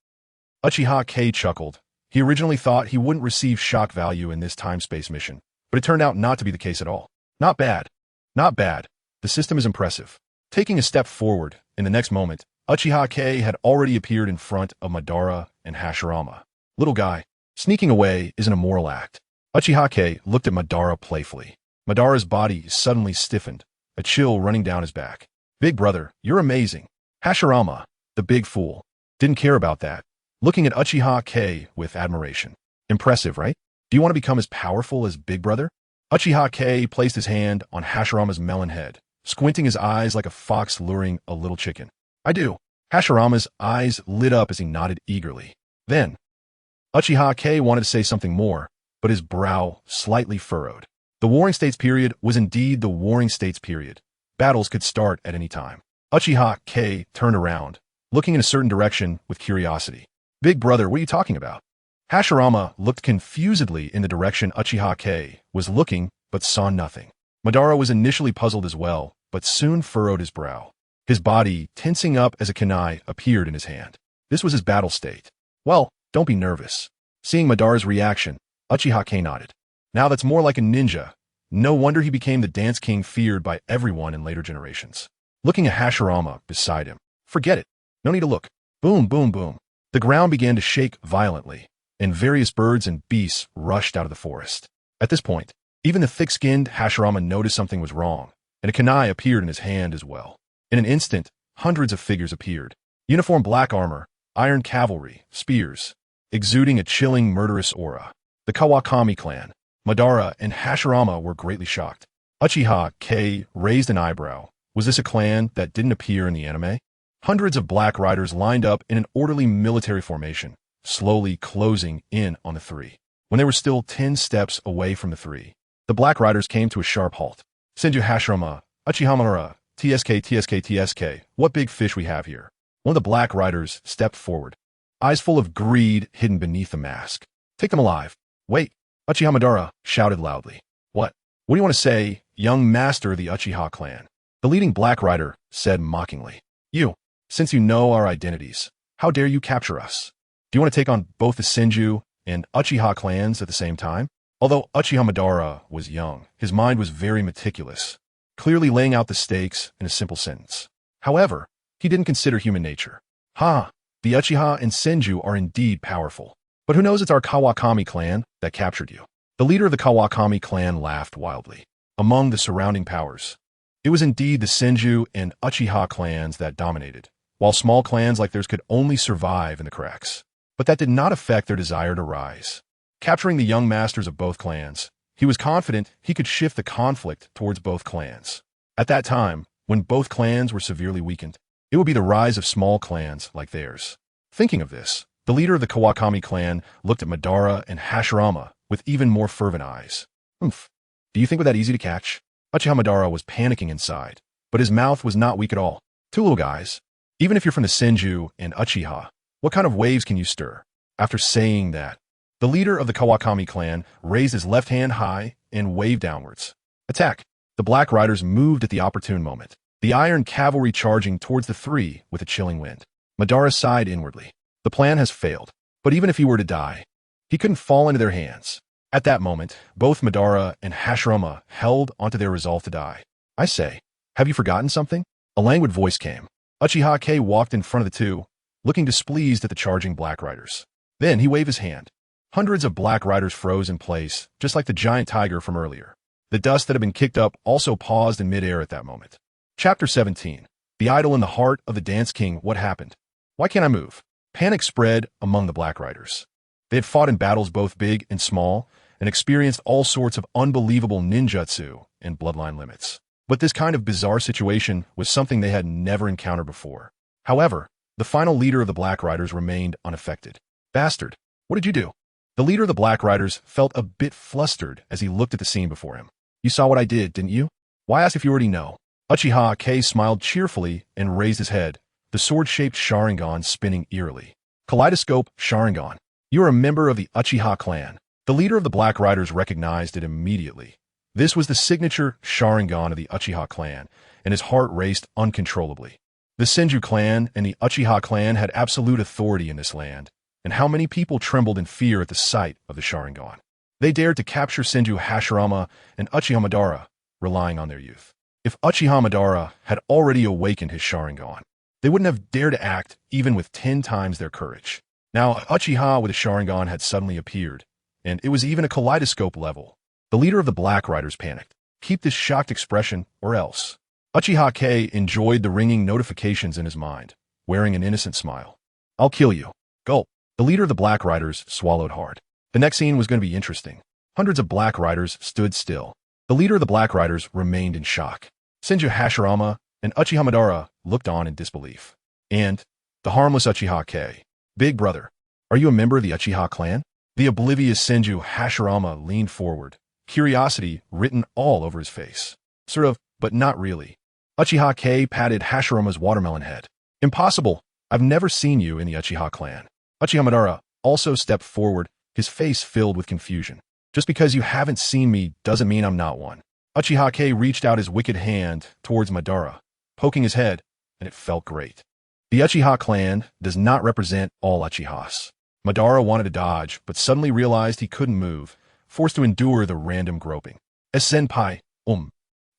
Uchiha Kei chuckled. He originally thought he wouldn't receive shock value in this time-space mission, but it turned out not to be the case at all. Not bad. Not bad. The system is impressive. Taking a step forward, in the next moment, Uchiha Kei had already appeared in front of Madara and Hashirama. Little guy, sneaking away is an immoral act. Uchiha Kei looked at Madara playfully. Madara's body suddenly stiffened, a chill running down his back. Big brother, you're amazing. Hashirama, the big fool, didn't care about that, looking at Uchiha Kei with admiration. Impressive, right? Do you want to become as powerful as Big Brother? Uchiha Kei placed his hand on Hashirama's melon head, squinting his eyes like a fox luring a little chicken. I do. Hashirama's eyes lit up as he nodded eagerly. Then, Uchiha Kei wanted to say something more, but his brow slightly furrowed. The Warring States period was indeed the Warring States period. Battles could start at any time. Uchiha Kei turned around, looking in a certain direction with curiosity. Big brother, what are you talking about? Hashirama looked confusedly in the direction Uchiha Kei was looking, but saw nothing. Madara was initially puzzled as well, but soon furrowed his brow. His body, tensing up as a kunai, appeared in his hand. This was his battle state. Well, don't be nervous. Seeing Madara's reaction, Uchiha Kei nodded. Now that's more like a ninja. No wonder he became the dance king feared by everyone in later generations. Looking at Hashirama beside him. Forget it. No need to look. Boom, boom, boom. The ground began to shake violently, and various birds and beasts rushed out of the forest. At this point, even the thick-skinned Hashirama noticed something was wrong, and a kunai appeared in his hand as well. In an instant, hundreds of figures appeared. Uniform black armor, iron cavalry, spears, exuding a chilling, murderous aura. The Kawakami clan. Madara and Hashirama were greatly shocked. Uchiha Kei raised an eyebrow. Was this a clan that didn't appear in the anime? Hundreds of black riders lined up in an orderly military formation, slowly closing in on the three. When they were still 10 steps away from the three, the black riders came to a sharp halt. Senju Hashirama, Uchiha Madara, TSK, what big fish we have here. One of the black riders stepped forward, eyes full of greed hidden beneath the mask. Take them alive. Wait. Uchiha Madara shouted loudly. What? What do you want to say, young master of the Uchiha clan? The leading black rider said mockingly. You, since you know our identities, how dare you capture us? Do you want to take on both the Senju and Uchiha clans at the same time? Although Uchiha Madara was young, his mind was very meticulous, clearly laying out the stakes in a simple sentence. However, he didn't consider human nature. The Uchiha and Senju are indeed powerful. But who knows, it's our Kawakami clan that captured you. The leader of the Kawakami clan laughed wildly. Among the surrounding powers, it was indeed the Senju and Uchiha clans that dominated, while small clans like theirs could only survive in the cracks. But that did not affect their desire to rise. Capturing the young masters of both clans, he was confident he could shift the conflict towards both clans. At that time, when both clans were severely weakened, it would be the rise of small clans like theirs. Thinking of this, the leader of the Kawakami clan looked at Madara and Hashirama with even more fervent eyes. Do you think we're that easy to catch? Uchiha Madara was panicking inside, but his mouth was not weak at all. Two little guys. Even if you're from the Senju and Uchiha, what kind of waves can you stir? After saying that, the leader of the Kawakami clan raised his left hand high and waved downwards. Attack! The Black Riders moved at the opportune moment, the iron cavalry charging towards the three with a chilling wind. Madara sighed inwardly. The plan has failed, but even if he were to die, he couldn't fall into their hands. At that moment, both Madara and Hashirama held onto their resolve to die. I say, have you forgotten something? A languid voice came. Uchiha Kei walked in front of the two, looking displeased at the charging Black Riders. Then he waved his hand. Hundreds of Black Riders froze in place, just like the giant tiger from earlier. The dust that had been kicked up also paused in midair at that moment. Chapter 17. The idol in the heart of the Dance King. What happened? Why can't I move? Panic spread among the Black Riders. They had fought in battles both big and small, and experienced all sorts of unbelievable ninjutsu and bloodline limits. But this kind of bizarre situation was something they had never encountered before. However, the final leader of the Black Riders remained unaffected. Bastard, what did you do? The leader of the Black Riders felt a bit flustered as he looked at the scene before him. You saw what I did, didn't you? Why ask if you already know? Uchiha Kei smiled cheerfully and raised his head, the sword-shaped Sharingan spinning eerily. Kaleidoscope Sharingan. You are a member of the Uchiha clan. The leader of the Black Riders recognized it immediately. This was the signature Sharingan of the Uchiha clan, and his heart raced uncontrollably. The Senju clan and the Uchiha clan had absolute authority in this land, and how many people trembled in fear at the sight of the Sharingan. They dared to capture Senju Hashirama and Uchiha Madara, relying on their youth. If Uchiha Madara had already awakened his Sharingan, they wouldn't have dared to act even with 10 times their courage. Now, Uchiha with a Sharingan had suddenly appeared, and it was even a kaleidoscope level. The leader of the Black Riders panicked. Keep this shocked expression, or else. Uchiha Kei enjoyed the ringing notifications in his mind, wearing an innocent smile. I'll kill you. Gulp. The leader of the Black Riders swallowed hard. The next scene was going to be interesting. Hundreds of Black Riders stood still. The leader of the Black Riders remained in shock. Senju Hashirama and Uchiha Madara looked on in disbelief. And the harmless Uchiha Kei. Big brother, are you a member of the Uchiha clan? The oblivious Senju Hashirama leaned forward, curiosity written all over his face. Sort of, but not really. Uchiha Kei patted Hashirama's watermelon head. Impossible. I've never seen you in the Uchiha clan. Uchiha Madara also stepped forward, his face filled with confusion. Just because you haven't seen me doesn't mean I'm not one. Uchiha Kei reached out his wicked hand towards Madara, poking his head, and it felt great. The Uchiha clan does not represent all Uchihas. Madara wanted to dodge, but suddenly realized he couldn't move, forced to endure the random groping. As senpai,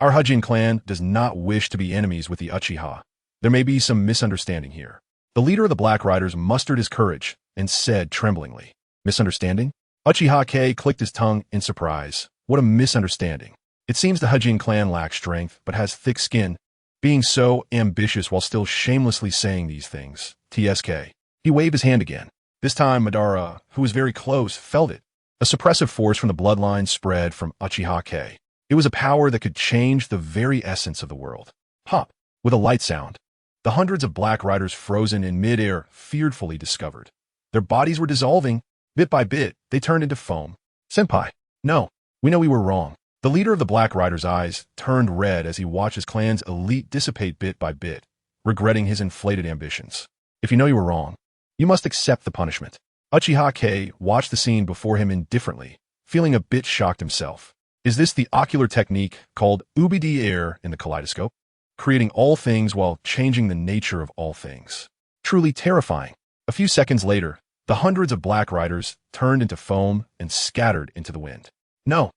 our Hajin clan does not wish to be enemies with the Uchiha. There may be some misunderstanding here. The leader of the Black Riders mustered his courage and said tremblingly, Misunderstanding? Uchiha Kei clicked his tongue in surprise. What a misunderstanding. It seems the Hajin clan lacks strength, but has thick skin, being so ambitious while still shamelessly saying these things. TSK. He waved his hand again. This time Madara, who was very close, felt it. A suppressive force from the bloodline spread from Uchiha Kei. It was a power that could change the very essence of the world. Pop! With a light sound, the hundreds of Black Riders frozen in midair fearfully discovered. Their bodies were dissolving. Bit by bit, they turned into foam. Senpai, no, we know we were wrong. The leader of the Black Riders' eyes turned red as he watched his clan's elite dissipate bit by bit, regretting his inflated ambitions. If you know you were wrong, you must accept the punishment. Uchiha Kei watched the scene before him indifferently, feeling a bit shocked himself. Is this the ocular technique called Ubidi Air in the kaleidoscope? Creating all things while changing the nature of all things. Truly terrifying. A few seconds later, the hundreds of Black Riders turned into foam and scattered into the wind. No.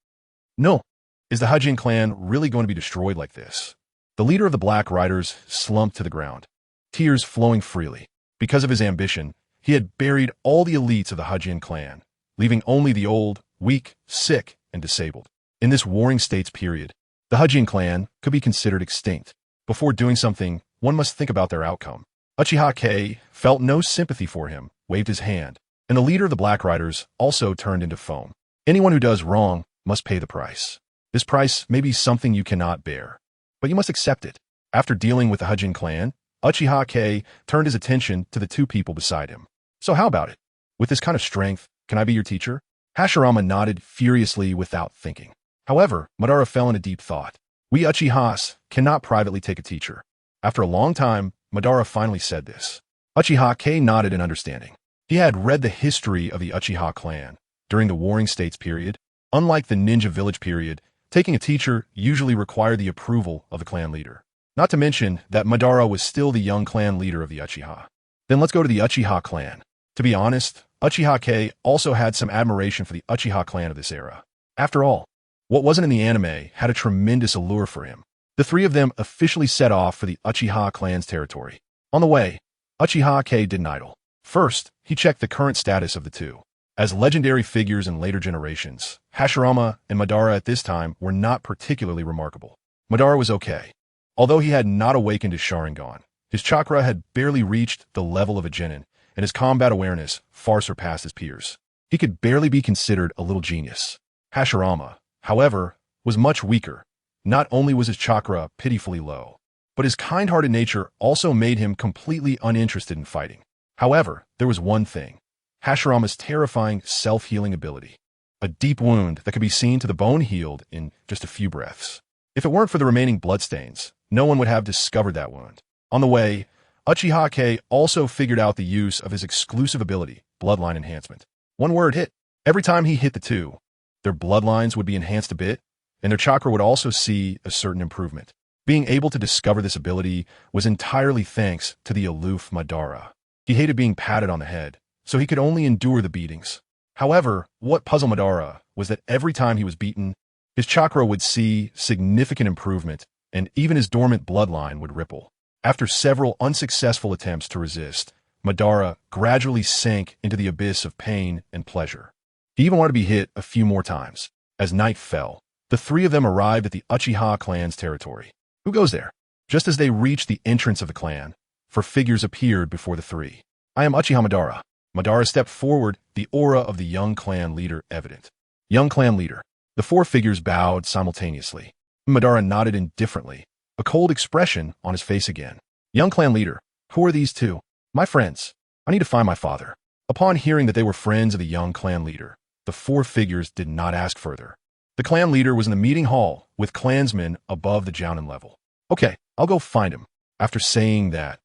Is the Hajin clan really going to be destroyed like this? The leader of the Black Riders slumped to the ground, tears flowing freely. Because of his ambition, he had buried all the elites of the Hajin clan, leaving only the old, weak, sick, and disabled. In this warring states period, the Hajin clan could be considered extinct. Before doing something, one must think about their outcome. Uchiha Kei felt no sympathy for him, waved his hand, and the leader of the Black Riders also turned into foam. Anyone who does wrong must pay the price. This price may be something you cannot bear, but you must accept it. After dealing with the Hajin clan, Uchiha Kei turned his attention to the two people beside him. So how about it? With this kind of strength, can I be your teacher? Hashirama nodded furiously without thinking. However, Madara fell into deep thought. We Uchihas cannot privately take a teacher. After a long time, Madara finally said this. Uchiha Kei nodded in understanding. He had read the history of the Uchiha clan. During the Warring States period, unlike the Ninja Village period, taking a teacher usually required the approval of the clan leader. Not to mention that Madara was still the young clan leader of the Uchiha. Then let's go to the Uchiha clan. To be honest, Uchiha Kei also had some admiration for the Uchiha clan of this era. After all, what wasn't in the anime had a tremendous allure for him. The three of them officially set off for the Uchiha clan's territory. On the way, Uchiha Kei didn't idle. First, he checked the current status of the two. As legendary figures in later generations, Hashirama and Madara at this time were not particularly remarkable. Madara was okay. Although he had not awakened his Sharingan, his chakra had barely reached the level of a genin, and his combat awareness far surpassed his peers. He could barely be considered a little genius. Hashirama, however, was much weaker. Not only was his chakra pitifully low, but his kind-hearted nature also made him completely uninterested in fighting. However, there was one thing. Hashirama's terrifying self-healing ability. A deep wound that could be seen to the bone healed in just a few breaths. If it weren't for the remaining bloodstains, no one would have discovered that wound. On the way, Uchiha Kei also figured out the use of his exclusive ability, bloodline enhancement. One word hit. Every time he hit the two, their bloodlines would be enhanced a bit, and their chakra would also see a certain improvement. Being able to discover this ability was entirely thanks to the aloof Madara. He hated being patted on the head, so he could only endure the beatings. However, what puzzled Madara was that every time he was beaten, his chakra would see significant improvement, and even his dormant bloodline would ripple. After several unsuccessful attempts to resist, Madara gradually sank into the abyss of pain and pleasure. He even wanted to be hit a few more times. As night fell, the three of them arrived at the Uchiha clan's territory. Who goes there? Just as they reached the entrance of the clan, four figures appeared before the three. I am Uchiha Madara. Madara stepped forward, the aura of the young clan leader evident. Young clan leader. The four figures bowed simultaneously. Madara nodded indifferently, a cold expression on his face again. Young clan leader. Who are these two? My friends. I need to find my father. Upon hearing that they were friends of the young clan leader, the four figures did not ask further. The clan leader was in the meeting hall with clansmen above the Jounin level. Okay, I'll go find him. After saying that,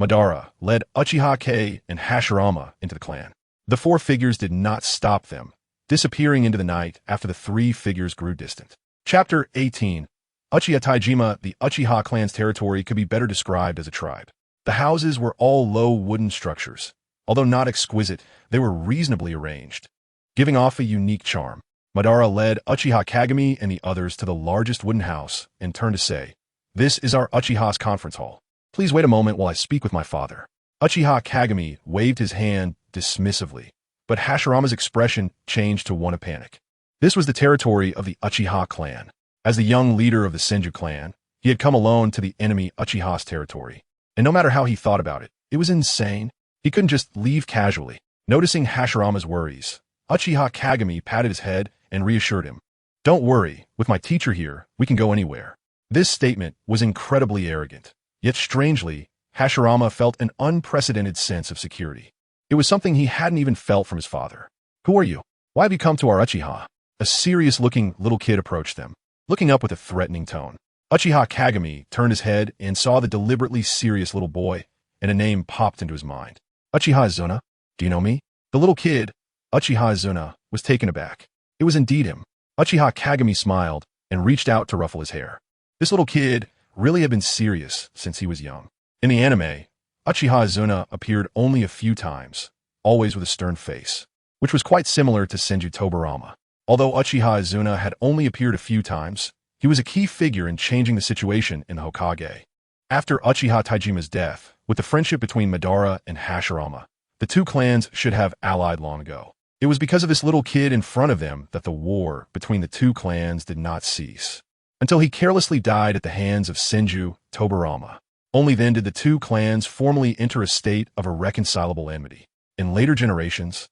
Madara led Uchiha Kei and Hashirama into the clan. The four figures did not stop them, disappearing into the night after the three figures grew distant. Chapter 18. Uchiha Taijima. The Uchiha clan's territory could be better described as a tribe. The houses were all low wooden structures. Although not exquisite, they were reasonably arranged, giving off a unique charm. Madara led Uchiha Kagami and the others to the largest wooden house and turned to say, "This is our Uchiha's conference hall. Please wait a moment while I speak with my father." Uchiha Kagami waved his hand dismissively, but Hashirama's expression changed to one of panic. This was the territory of the Uchiha clan. As the young leader of the Senju clan, he had come alone to the enemy Uchiha's territory. And no matter how he thought about it, it was insane. He couldn't just leave casually. Noticing Hashirama's worries, Uchiha Kagami patted his head and reassured him. "Don't worry, with my teacher here, we can go anywhere." This statement was incredibly arrogant. Yet strangely, Hashirama felt an unprecedented sense of security. It was something he hadn't even felt from his father. "Who are you? Why have you come to our Uchiha?" A serious-looking little kid approached them, looking up with a threatening tone. Uchiha Kagami turned his head and saw the deliberately serious little boy, and a name popped into his mind. "Uchiha Izuna? Do you know me?" The little kid, Uchiha Izuna, was taken aback. It was indeed him. Uchiha Kagami smiled and reached out to ruffle his hair. This little kid really had been serious since he was young. In the anime, Uchiha Izuna appeared only a few times, always with a stern face, which was quite similar to Senju Tobirama. Although Uchiha Izuna had only appeared a few times, he was a key figure in changing the situation in the Hokage. After Uchiha Taijima's death, with the friendship between Madara and Hashirama, the two clans should have allied long ago. It was because of this little kid in front of them that the war between the two clans did not cease, until he carelessly died at the hands of Senju Tobirama. Only then did the two clans formally enter a state of irreconcilable enmity. In later generations,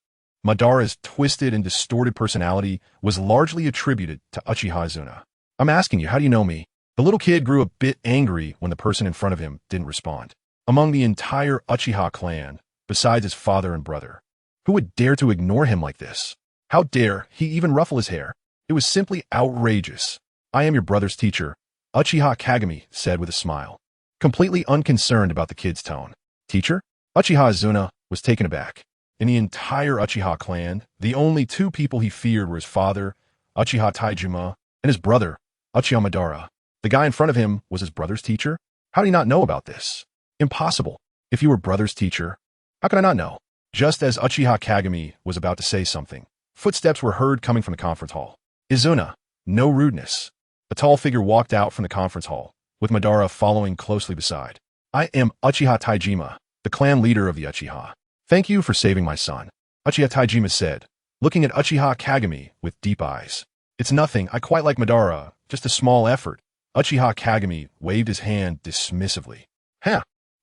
Madara's twisted and distorted personality was largely attributed to Uchiha Izuna. "I'm asking you, how do you know me?" The little kid grew a bit angry when the person in front of him didn't respond. Among the entire Uchiha clan, besides his father and brother, who would dare to ignore him like this? How dare he even ruffle his hair? It was simply outrageous. "I am your brother's teacher. Uchiha Kagami said with a smile, completely unconcerned about the kid's tone. Teacher? Uchiha Izuna was taken aback. In the entire Uchiha clan, the only two people he feared were his father, Uchiha Taijima, and his brother, Uchiha Madara. The guy in front of him was his brother's teacher? How did he not know about this? Impossible. If you were brother's teacher, how could I not know? Just as Uchiha Kagami was about to say something, footsteps were heard coming from the conference hall. Izuna, no rudeness. A tall figure walked out from the conference hall, with Madara following closely beside. I am Uchiha Taijima, the clan leader of the Uchiha. Thank you for saving my son, Uchiha Taijima said, looking at Uchiha Kagami with deep eyes. It's nothing, I quite like Madara, just a small effort. Uchiha Kagami waved his hand dismissively.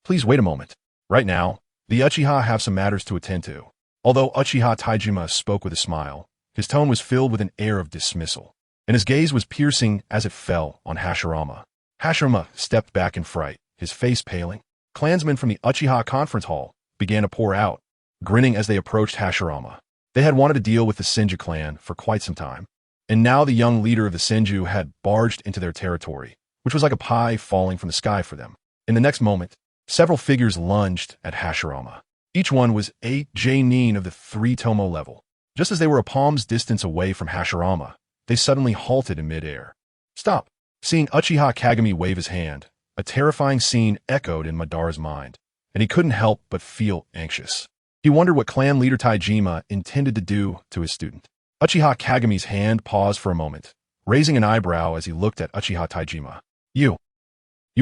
Please wait a moment. Right now, the Uchiha have some matters to attend to. Although Uchiha Taijima spoke with a smile, his tone was filled with an air of dismissal, and his gaze was piercing as it fell on Hashirama. Hashirama stepped back in fright, his face paling. Clansmen from the Uchiha conference hall began to pour out, grinning as they approached Hashirama. They had wanted to deal with the Senju clan for quite some time, and now the young leader of the Senju had barged into their territory, which was like a pie falling from the sky for them. In the next moment, several figures lunged at Hashirama. Each one was 8 J-nin of the 3 Tomo level. Just as they were a palm's distance away from Hashirama, they suddenly halted in midair. Stop! Seeing Uchiha Kagami wave his hand, a terrifying scene echoed in Madara's mind, and he couldn't help but feel anxious. He wondered what clan leader Taijima intended to do to his student. Uchiha Kagami's hand paused for a moment, raising an eyebrow as he looked at Uchiha Taijima. You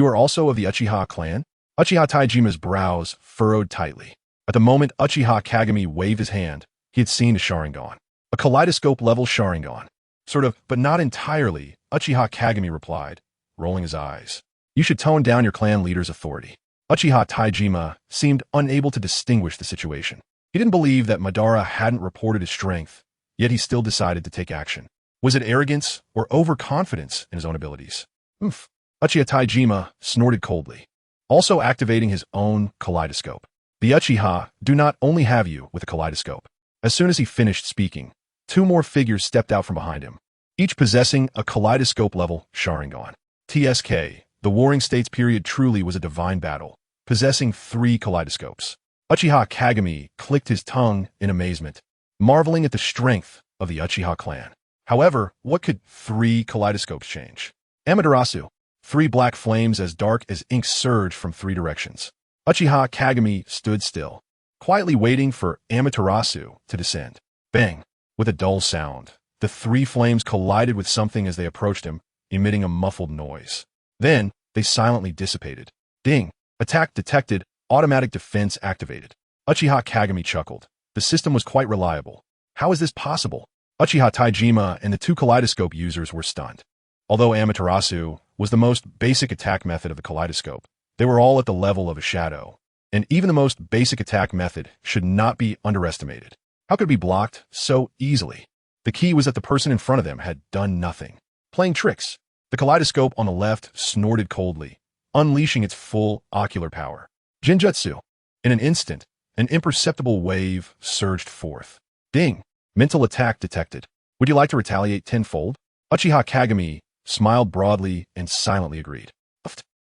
are also of the Uchiha clan? Uchiha Taijima's brows furrowed tightly. At the moment Uchiha Kagami waved his hand, he had seen a Sharingan. A kaleidoscope-level Sharingan. Sort of, but not entirely, Uchiha Kagami replied, rolling his eyes. You should tone down your clan leader's authority. Uchiha Taijima seemed unable to distinguish the situation. He didn't believe that Madara hadn't reported his strength, yet he still decided to take action. Was it arrogance or overconfidence in his own abilities? Uchiha Taijima snorted coldly, also activating his own kaleidoscope. The Uchiha do not only have you with a kaleidoscope. As soon as he finished speaking, 2 more figures stepped out from behind him, each possessing a kaleidoscope-level Sharingan. TSK, the Warring States period truly was a divine battle, possessing 3 kaleidoscopes. Uchiha Kagami clicked his tongue in amazement, marveling at the strength of the Uchiha clan. However, what could 3 kaleidoscopes change? Amaterasu. 3 black flames as dark as ink surged from 3 directions. Uchiha Kagami stood still, quietly waiting for Amaterasu to descend. Bang! With a dull sound, the 3 flames collided with something as they approached him, emitting a muffled noise. Then, they silently dissipated. Ding! Attack detected, automatic defense activated. Uchiha Kagami chuckled. The system was quite reliable. How is this possible? Uchiha Taijima and the 2 kaleidoscope users were stunned. Although Amaterasu was the most basic attack method of the kaleidoscope, they were all at the level of a shadow, and even the most basic attack method should not be underestimated. How could it be blocked so easily? The key was that the person in front of them had done nothing. Playing tricks. The kaleidoscope on the left snorted coldly, unleashing its full ocular power. Genjutsu. In an instant, an imperceptible wave surged forth. Ding! Mental attack detected. Would you like to retaliate tenfold? Uchiha Kagami smiled broadly and silently agreed.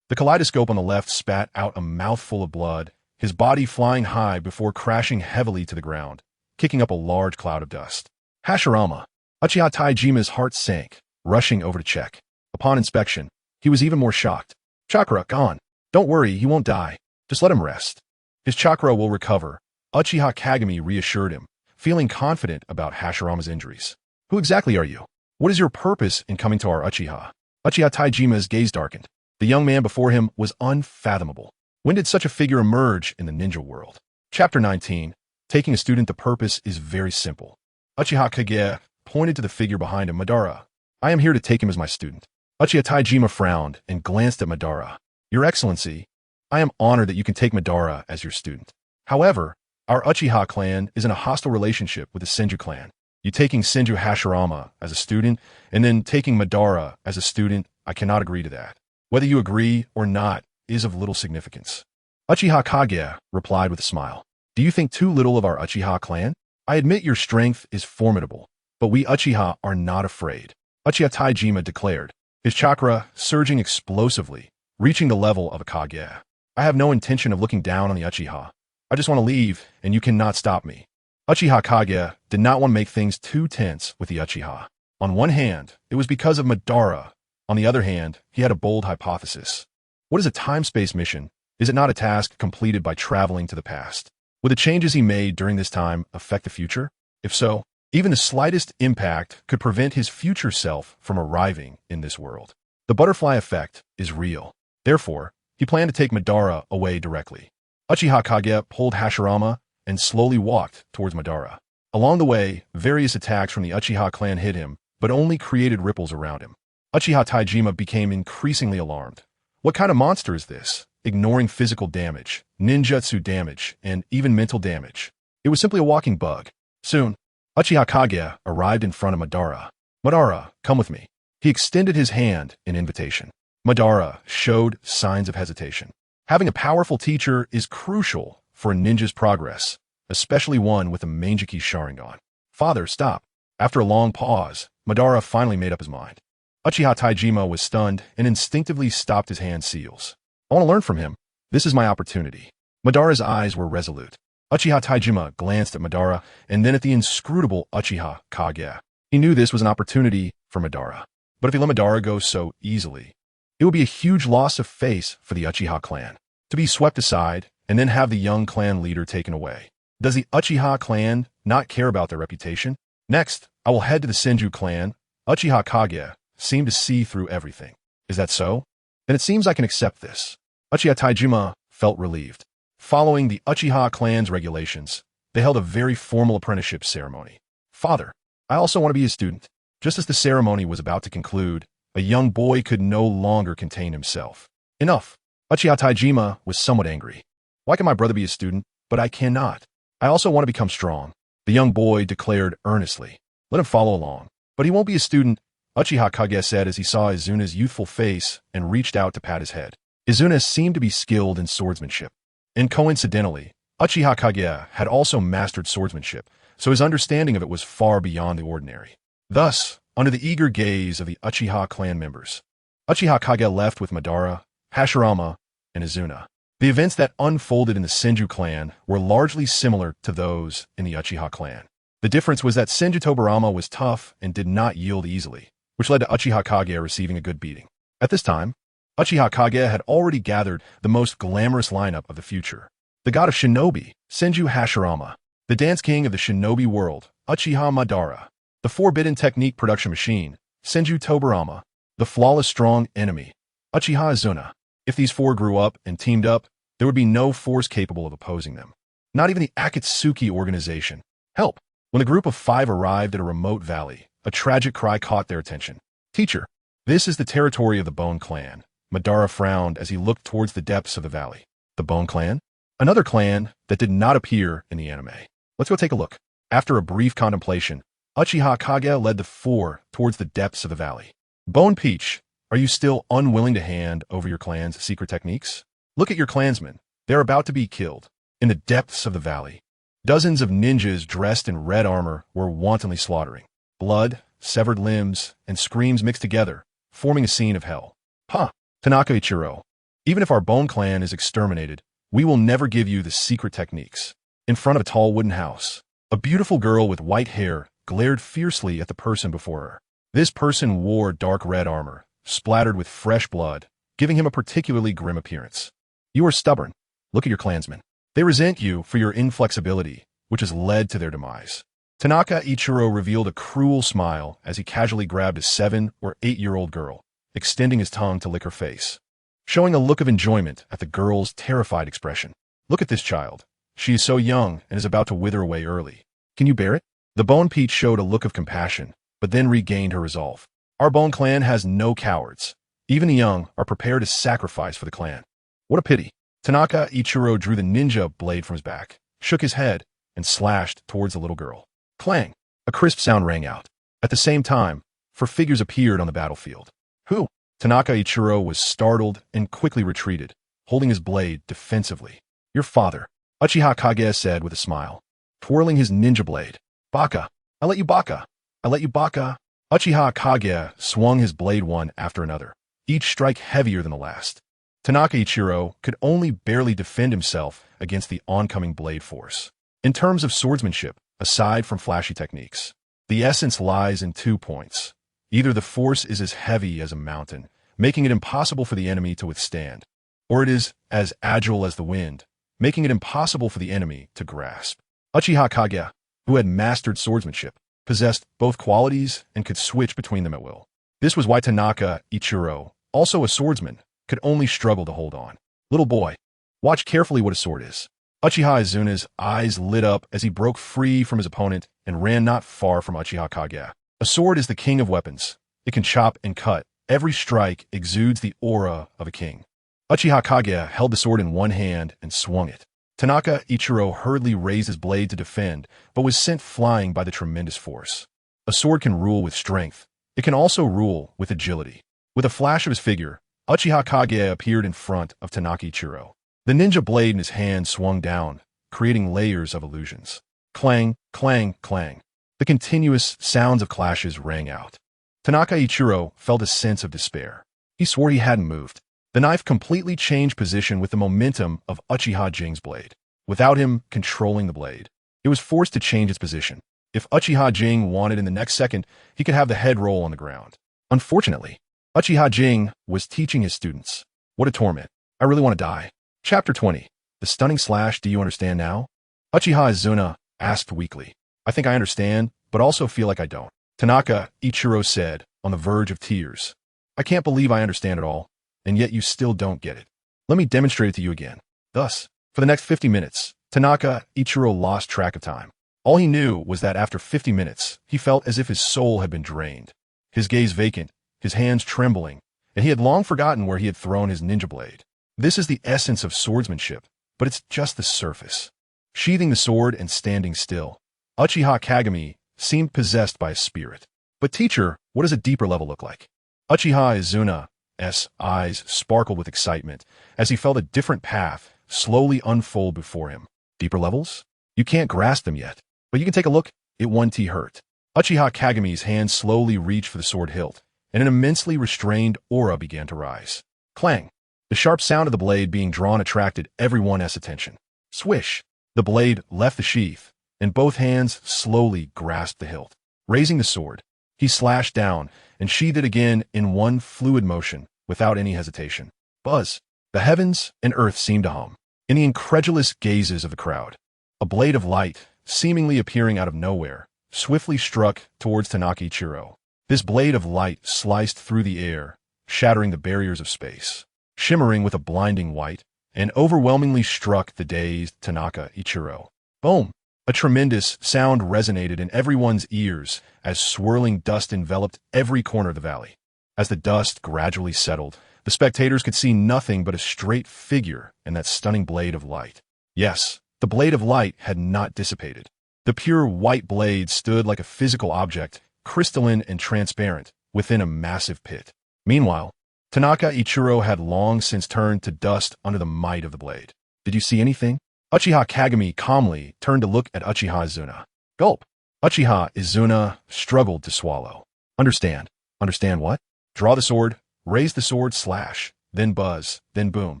The kaleidoscope on the left spat out a mouthful of blood, his body flying high before crashing heavily to the ground, kicking up a large cloud of dust. Hashirama. Uchiha Taijima's heart sank, rushing over to check. Upon inspection, he was even more shocked. Chakra, gone. Don't worry, he won't die. Just let him rest. His chakra will recover, Uchiha Kagami reassured him, feeling confident about Hashirama's injuries. Who exactly are you? What is your purpose in coming to our Uchiha? Uchiha Taijima's gaze darkened. The young man before him was unfathomable. When did such a figure emerge in the ninja world? Chapter 19. Taking a student to purpose is very simple. Uchiha Kei pointed to the figure behind him, Madara. I am here to take him as my student. Uchiha Taijima frowned and glanced at Madara. Your Excellency, I am honored that you can take Madara as your student. However, our Uchiha clan is in a hostile relationship with the Senju clan. You taking Senju Hashirama as a student and then taking Madara as a student, I cannot agree to that. Whether you agree or not is of little significance. Uchiha Kage replied with a smile. Do you think too little of our Uchiha clan? I admit your strength is formidable, but we Uchiha are not afraid. Uchiha Taijima declared, his chakra surging explosively, reaching the level of a Kage. I have no intention of looking down on the Uchiha. I just want to leave, and you cannot stop me. Uchiha Kage did not want to make things too tense with the Uchiha. On one hand, it was because of Madara. On the other hand, he had a bold hypothesis. What is a time-space mission? Is it not a task completed by traveling to the past? Would the changes he made during this time affect the future? If so, even the slightest impact could prevent his future self from arriving in this world. The butterfly effect is real. Therefore, he planned to take Madara away directly. Uchiha Kage pulled Hashirama and slowly walked towards Madara. Along the way, various attacks from the Uchiha clan hit him, but only created ripples around him. Uchiha Taijima became increasingly alarmed. What kind of monster is this? Ignoring physical damage, ninjutsu damage, and even mental damage. It was simply a walking bug. Soon, Uchiha Kage arrived in front of Madara. Madara, come with me. He extended his hand in invitation. Madara showed signs of hesitation. Having a powerful teacher is crucial for a ninja's progress, especially one with a Mangekyou Sharingan. Father, stop. After a long pause, Madara finally made up his mind. Uchiha Taijima was stunned and instinctively stopped his hand seals. I want to learn from him. This is my opportunity. Madara's eyes were resolute. Uchiha Taijima glanced at Madara and then at the inscrutable Uchiha Kage. He knew this was an opportunity for Madara. But if he let Madara go so easily, it would be a huge loss of face for the Uchiha clan. To be swept aside and then have the young clan leader taken away. Does the Uchiha clan not care about their reputation? Next, I will head to the Senju clan. Uchiha Kage seemed to see through everything. Is that so? Then it seems I can accept this. Uchiha Taijima felt relieved. Following the Uchiha clan's regulations, they held a very formal apprenticeship ceremony. Father, I also want to be a student. Just as the ceremony was about to conclude, a young boy could no longer contain himself. Enough. Uchiha Taijima was somewhat angry. Why can my brother be a student, but I cannot? I also want to become strong. The young boy declared earnestly. Let him follow along. But he won't be a student, Uchiha Kage said as he saw Izuna's youthful face and reached out to pat his head. Izuna seemed to be skilled in swordsmanship. And coincidentally, Uchiha Kage had also mastered swordsmanship, so his understanding of it was far beyond the ordinary. Thus, under the eager gaze of the Uchiha clan members, Uchiha Kage left with Madara, Hashirama, and Izuna. The events that unfolded in the Senju clan were largely similar to those in the Uchiha clan. The difference was that Senju Tobirama was tough and did not yield easily, which led to Uchiha Kage receiving a good beating. At this time, Uchiha Kage had already gathered the most glamorous lineup of the future. The god of shinobi, Senju Hashirama, the dance king of the shinobi world, Uchiha Madara, the forbidden technique production machine, Senju Tobirama, the flawless strong enemy, Uchiha Izuna. If these four grew up and teamed up, there would be no force capable of opposing them. Not even the Ōtsutsuki organization. Help! When the group of five arrived at a remote valley, a tragic cry caught their attention. Teacher, this is the territory of the Bone Clan. Madara frowned as he looked towards the depths of the valley. The Bone Clan? Another clan that did not appear in the anime. Let's go take a look. After a brief contemplation, Uchiha Kage led the four towards the depths of the valley. Bone Peach, are you still unwilling to hand over your clan's secret techniques? Look at your clansmen. They're about to be killed. In the depths of the valley, dozens of ninjas dressed in red armor were wantonly slaughtering. Blood, severed limbs, and screams mixed together, forming a scene of hell. Ha! Tanaka Ichiro, even if our Bone Clan is exterminated, we will never give you the secret techniques. In front of a tall wooden house, a beautiful girl with white hair glared fiercely at the person before her. This person wore dark red armor, splattered with fresh blood, giving him a particularly grim appearance. You are stubborn. Look at your clansmen. They resent you for your inflexibility, which has led to their demise. Tanaka Ichiro revealed a cruel smile as he casually grabbed a 7- or 8-year-old girl, extending his tongue to lick her face, showing a look of enjoyment at the girl's terrified expression. Look at this child. She is so young and is about to wither away early. Can you bear it? The Bone Peach showed a look of compassion, but then regained her resolve. Our Bone Clan has no cowards. Even the young are prepared to sacrifice for the clan. What a pity. Tanaka Ichiro drew the ninja blade from his back, shook his head, and slashed towards the little girl. Clang! A crisp sound rang out. At the same time, 4 figures appeared on the battlefield. Who? Tanaka Ichiro was startled and quickly retreated, holding his blade defensively. Your father, Uchiha Kage said with a smile, twirling his ninja blade. Baka! I let you baka! I let you baka! Uchiha Kage swung his blade one after another, each strike heavier than the last. Tanaka Ichiro could only barely defend himself against the oncoming blade force. In terms of swordsmanship, aside from flashy techniques, the essence lies in 2 points. Either the force is as heavy as a mountain, making it impossible for the enemy to withstand, or it is as agile as the wind, making it impossible for the enemy to grasp. Uchiha Kage, who had mastered swordsmanship, possessed both qualities and could switch between them at will. This was why Tanaka Ichiro, also a swordsman, could only struggle to hold on. Little boy, watch carefully what a sword is. Uchiha Izuna's eyes lit up as he broke free from his opponent and ran not far from Uchiha Kage. A sword is the king of weapons. It can chop and cut. Every strike exudes the aura of a king. Uchiha Kage held the sword in one hand and swung it. Tanaka Ichiro hurriedly raised his blade to defend, but was sent flying by the tremendous force. A sword can rule with strength. It can also rule with agility. With a flash of his figure, Uchiha Kage appeared in front of Tanaka Ichiro. The ninja blade in his hand swung down, creating layers of illusions. Clang, clang, clang. The continuous sounds of clashes rang out. Tanaka Ichiro felt a sense of despair. He swore he hadn't moved. The knife completely changed position with the momentum of Uchiha Jing's blade. Without him controlling the blade, it was forced to change its position. If Uchiha Jing wanted in the next second, he could have the head roll on the ground. Unfortunately, Uchiha Jing was teaching his students. What a torment. I really want to die. Chapter 20. The stunning slash. Do you understand now? Uchiha Izuna asked weakly. I think I understand, but also feel like I don't. Tanaka Ichiro said, on the verge of tears. I can't believe I understand it all, and yet you still don't get it. Let me demonstrate it to you again. Thus, for the next 50 minutes, Tanaka Ichiro lost track of time. All he knew was that after 50 minutes, he felt as if his soul had been drained. His gaze vacant, his hands trembling, and he had long forgotten where he had thrown his ninja blade. This is the essence of swordsmanship, but it's just the surface. Sheathing the sword and standing still, Uchiha Kagami seemed possessed by a spirit. But teacher, what does a deeper level look like? Uchiha Izuna's eyes sparkled with excitement as he felt a different path slowly unfold before him. Deeper levels? You can't grasp them yet, but you can take a look. It 1T hurt. Uchiha Kagami's hand slowly reached for the sword hilt, and an immensely restrained aura began to rise. Clang! The sharp sound of the blade being drawn attracted everyone's attention. Swish! The blade left the sheath, and both hands slowly grasped the hilt. Raising the sword, he slashed down and sheathed it again in one fluid motion, without any hesitation. Buzz! The heavens and earth seemed to hum. In the incredulous gazes of the crowd, a blade of light, seemingly appearing out of nowhere, swiftly struck towards Tanaka Ichiro. This blade of light sliced through the air, shattering the barriers of space. Shimmering with a blinding white, and overwhelmingly struck the dazed Tanaka Ichiro. Boom! A tremendous sound resonated in everyone's ears as swirling dust enveloped every corner of the valley. As the dust gradually settled, the spectators could see nothing but a straight figure and that stunning blade of light. Yes, the blade of light had not dissipated. The pure white blade stood like a physical object, crystalline and transparent, within a massive pit. Meanwhile, Tanaka Ichiro had long since turned to dust under the might of the blade. Did you see anything? Uchiha Kagami calmly turned to look at Uchiha Izuna. Gulp! Uchiha Izuna struggled to swallow. Understand. Understand what? Draw the sword, raise the sword, slash, then buzz, then boom.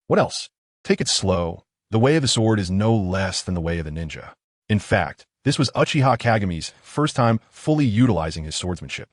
What else? Take it slow. The way of the sword is no less than the way of the ninja. In fact, this was Uchiha Kagami's first time fully utilizing his swordsmanship.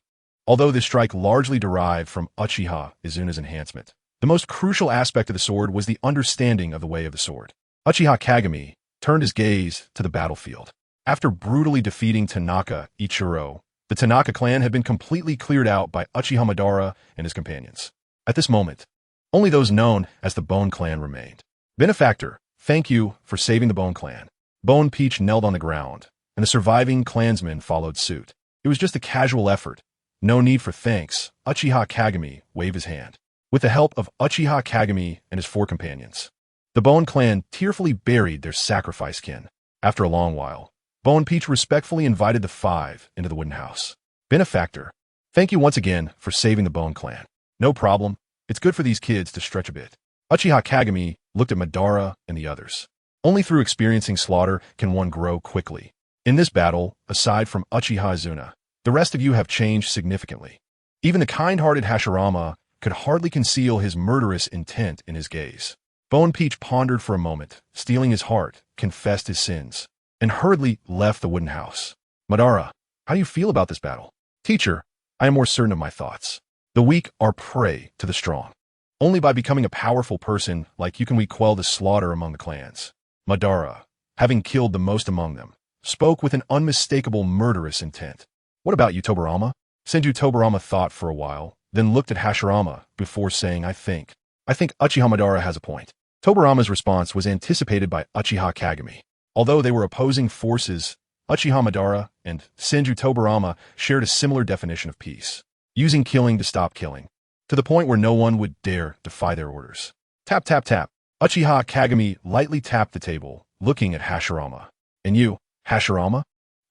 Although this strike largely derived from Uchiha Izuna's enhancement, the most crucial aspect of the sword was the understanding of the way of the sword. Uchiha Kagami turned his gaze to the battlefield. After brutally defeating Tanaka Ichiro, the Tanaka clan had been completely cleared out by Uchiha Madara and his companions. At this moment, only those known as the Bone Clan remained. Benefactor, thank you for saving the Bone Clan. Bone Peach knelt on the ground, and the surviving clansmen followed suit. It was just a casual effort. No need for thanks. Uchiha Kagami waved his hand. With the help of Uchiha Kagami and his 4 companions, the Bone Clan tearfully buried their sacrifice kin. After a long while, Bone Peach respectfully invited the 5 into the wooden house. Benefactor, thank you once again for saving the Bone Clan. No problem. It's good for these kids to stretch a bit. Uchiha Kagami looked at Madara and the others. Only through experiencing slaughter can one grow quickly. In this battle, aside from Uchiha Izuna, The rest of you have changed significantly. Even the kind-hearted Hashirama could hardly conceal his murderous intent in his gaze. Bone Peach pondered for a moment, steeling his heart, confessed his sins, and hurriedly left the wooden house. Madara, how do you feel about this battle? Teacher, I am more certain of my thoughts. The weak are prey to the strong. Only by becoming a powerful person like you can we quell the slaughter among the clans. Madara, having killed the most among them, spoke with an unmistakable murderous intent. What about you, Tobirama? Senju Tobirama thought for a while, then looked at Hashirama before saying, I think Uchiha Madara has a point. Tobirama's response was anticipated by Uchiha Kagami. Although they were opposing forces, Uchiha Madara and Senju Tobirama shared a similar definition of peace, using killing to stop killing, to the point where no one would dare defy their orders. Tap, tap, tap. Uchiha Kagami lightly tapped the table, looking at Hashirama. And you, Hashirama?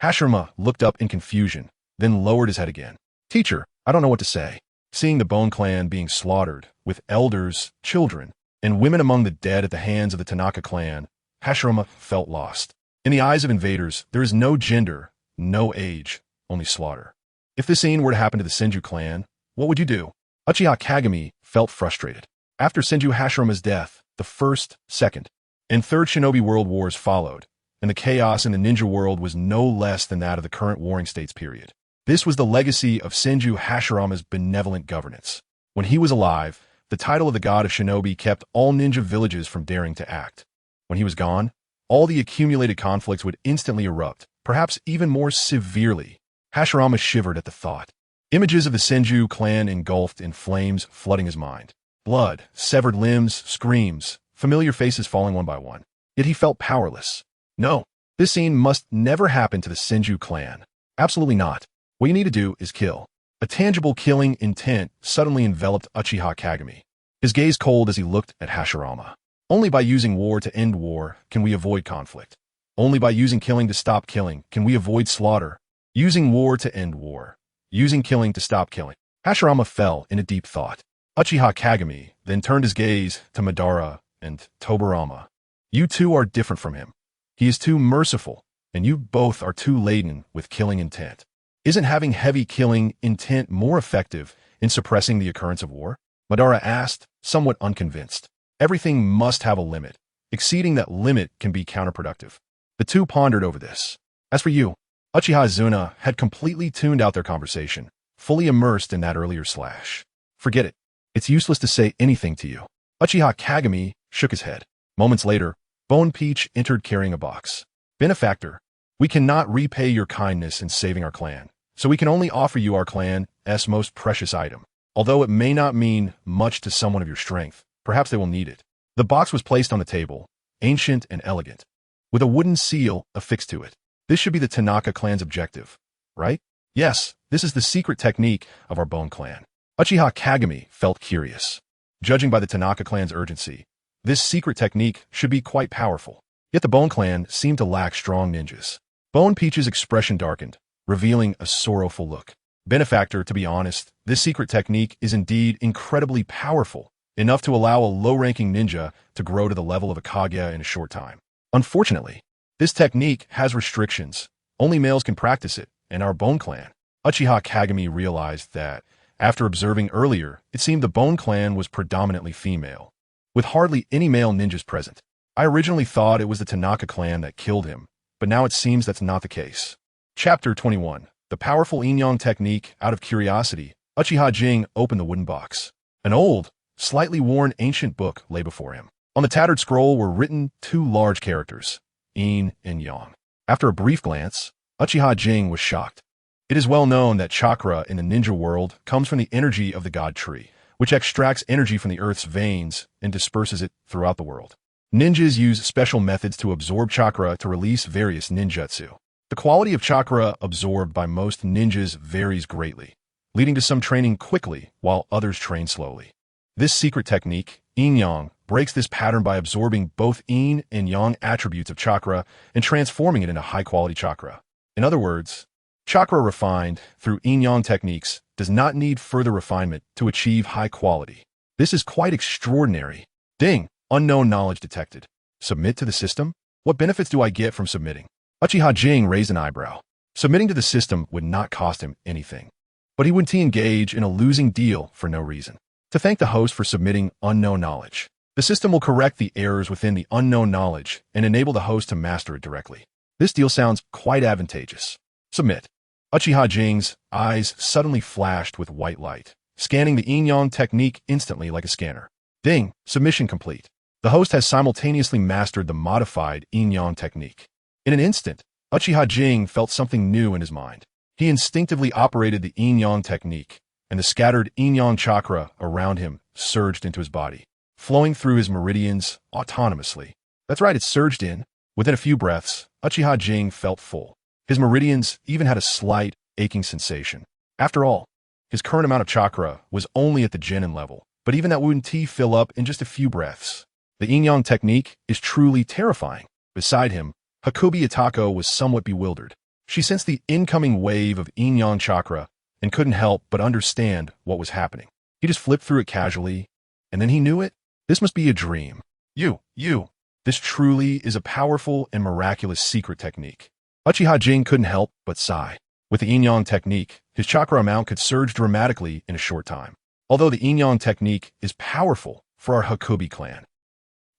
Hashirama looked up in confusion, then lowered his head again. Teacher, I don't know what to say. Seeing the Bone Clan being slaughtered, with elders, children, and women among the dead at the hands of the Tanaka clan, Hashirama felt lost. In the eyes of invaders, there is no gender, no age, only slaughter. If this scene were to happen to the Senju clan, what would you do? Uchiha Kagami felt frustrated. After Senju Hashirama's death, the First, Second, and Third Shinobi World Wars followed, and the chaos in the ninja world was no less than that of the current Warring States period. This was the legacy of Senju Hashirama's benevolent governance. When he was alive, the title of the god of shinobi kept all ninja villages from daring to act. When he was gone, all the accumulated conflicts would instantly erupt, perhaps even more severely. Hashirama shivered at the thought. Images of the Senju clan engulfed in flames flooding his mind. Blood, severed limbs, screams, familiar faces falling one by one. Yet he felt powerless. No, this scene must never happen to the Senju clan. Absolutely not. What you need to do is kill. A tangible killing intent suddenly enveloped Uchiha Kagami, his gaze cold as he looked at Hashirama. Only by using war to end war can we avoid conflict. Only by using killing to stop killing can we avoid slaughter. Using war to end war. Using killing to stop killing. Hashirama fell in a deep thought. Uchiha Kagami then turned his gaze to Madara and Tobirama. You two are different from him. He is too merciful, and you both are too laden with killing intent. Isn't having heavy killing intent more effective in suppressing the occurrence of war? Madara asked, somewhat unconvinced. Everything must have a limit. Exceeding that limit can be counterproductive. The two pondered over this. As for you, Uchiha Izuna had completely tuned out their conversation, fully immersed in that earlier slash. Forget it. It's useless to say anything to you. Uchiha Kagami shook his head. Moments later, Bone Peach entered carrying a box. Benefactor, we cannot repay your kindness in saving our clan, so we can only offer you our clan's most precious item. Although it may not mean much to someone of your strength, perhaps they will need it. The box was placed on the table, ancient and elegant, with a wooden seal affixed to it. This should be the Tanaka clan's objective, right? Yes, this is the secret technique of our Bone Clan. Uchiha Kagami felt curious. Judging by the Tanaka clan's urgency, this secret technique should be quite powerful. Yet the Bone Clan seemed to lack strong ninjas. Bone Peach's expression darkened, revealing a sorrowful look. Benefactor, to be honest, this secret technique is indeed incredibly powerful, enough to allow a low-ranking ninja to grow to the level of a Kage in a short time. Unfortunately, this technique has restrictions. Only males can practice it, and our Bone Clan. Uchiha Kagami realized that, after observing earlier, it seemed the Bone Clan was predominantly female, with hardly any male ninjas present. I originally thought it was the Tanaka clan that killed him, but now it seems that's not the case. Chapter 21. The powerful Yin-Yang technique. Out of curiosity, Uchiha Jing opened the wooden box. An old, slightly worn ancient book lay before him. On the tattered scroll were written two large characters, Yin and Yang. After a brief glance, Uchiha Jing was shocked. It is well known that chakra in the ninja world comes from the energy of the god tree, which extracts energy from the earth's veins and disperses it throughout the world. Ninjas use special methods to absorb chakra to release various ninjutsu. The quality of chakra absorbed by most ninjas varies greatly, leading to some training quickly while others train slowly. This secret technique, Yin-Yang, breaks this pattern by absorbing both Yin and Yang attributes of chakra and transforming it into high-quality chakra. In other words, chakra refined through Yin-Yang techniques does not need further refinement to achieve high quality. This is quite extraordinary. Ding! Unknown knowledge detected. Submit to the system? What benefits do I get from submitting? Uchiha Jing raised an eyebrow. Submitting to the system would not cost him anything. But he wouldn't engage in a losing deal for no reason. To thank the host for submitting unknown knowledge. The system will correct the errors within the unknown knowledge and enable the host to master it directly. This deal sounds quite advantageous. Submit. Uchiha Jing's eyes suddenly flashed with white light, scanning the yin-yang technique instantly like a scanner. Ding! Submission complete. The host has simultaneously mastered the modified yin-yang technique. In an instant, Uchiha Jing felt something new in his mind. He instinctively operated the yin-yang technique, and the scattered yin-yang chakra around him surged into his body, flowing through his meridians autonomously. That's right, it surged in. Within a few breaths, Uchiha Jing felt full. His meridians even had a slight, aching sensation. After all, his current amount of chakra was only at the genin level, but even that wouldn't fill up in just a few breaths. The yin-yang technique is truly terrifying. Beside him, Hakubi Itako was somewhat bewildered. She sensed the incoming wave of yin-yang chakra and couldn't help but understand what was happening. He just flipped through it casually, and then he knew it. This must be a dream. This truly is a powerful and miraculous secret technique. Uchiha Jing couldn't help but sigh. With the yin-yang technique, his chakra amount could surge dramatically in a short time. Although the yin-yang technique is powerful for our Hakubi clan,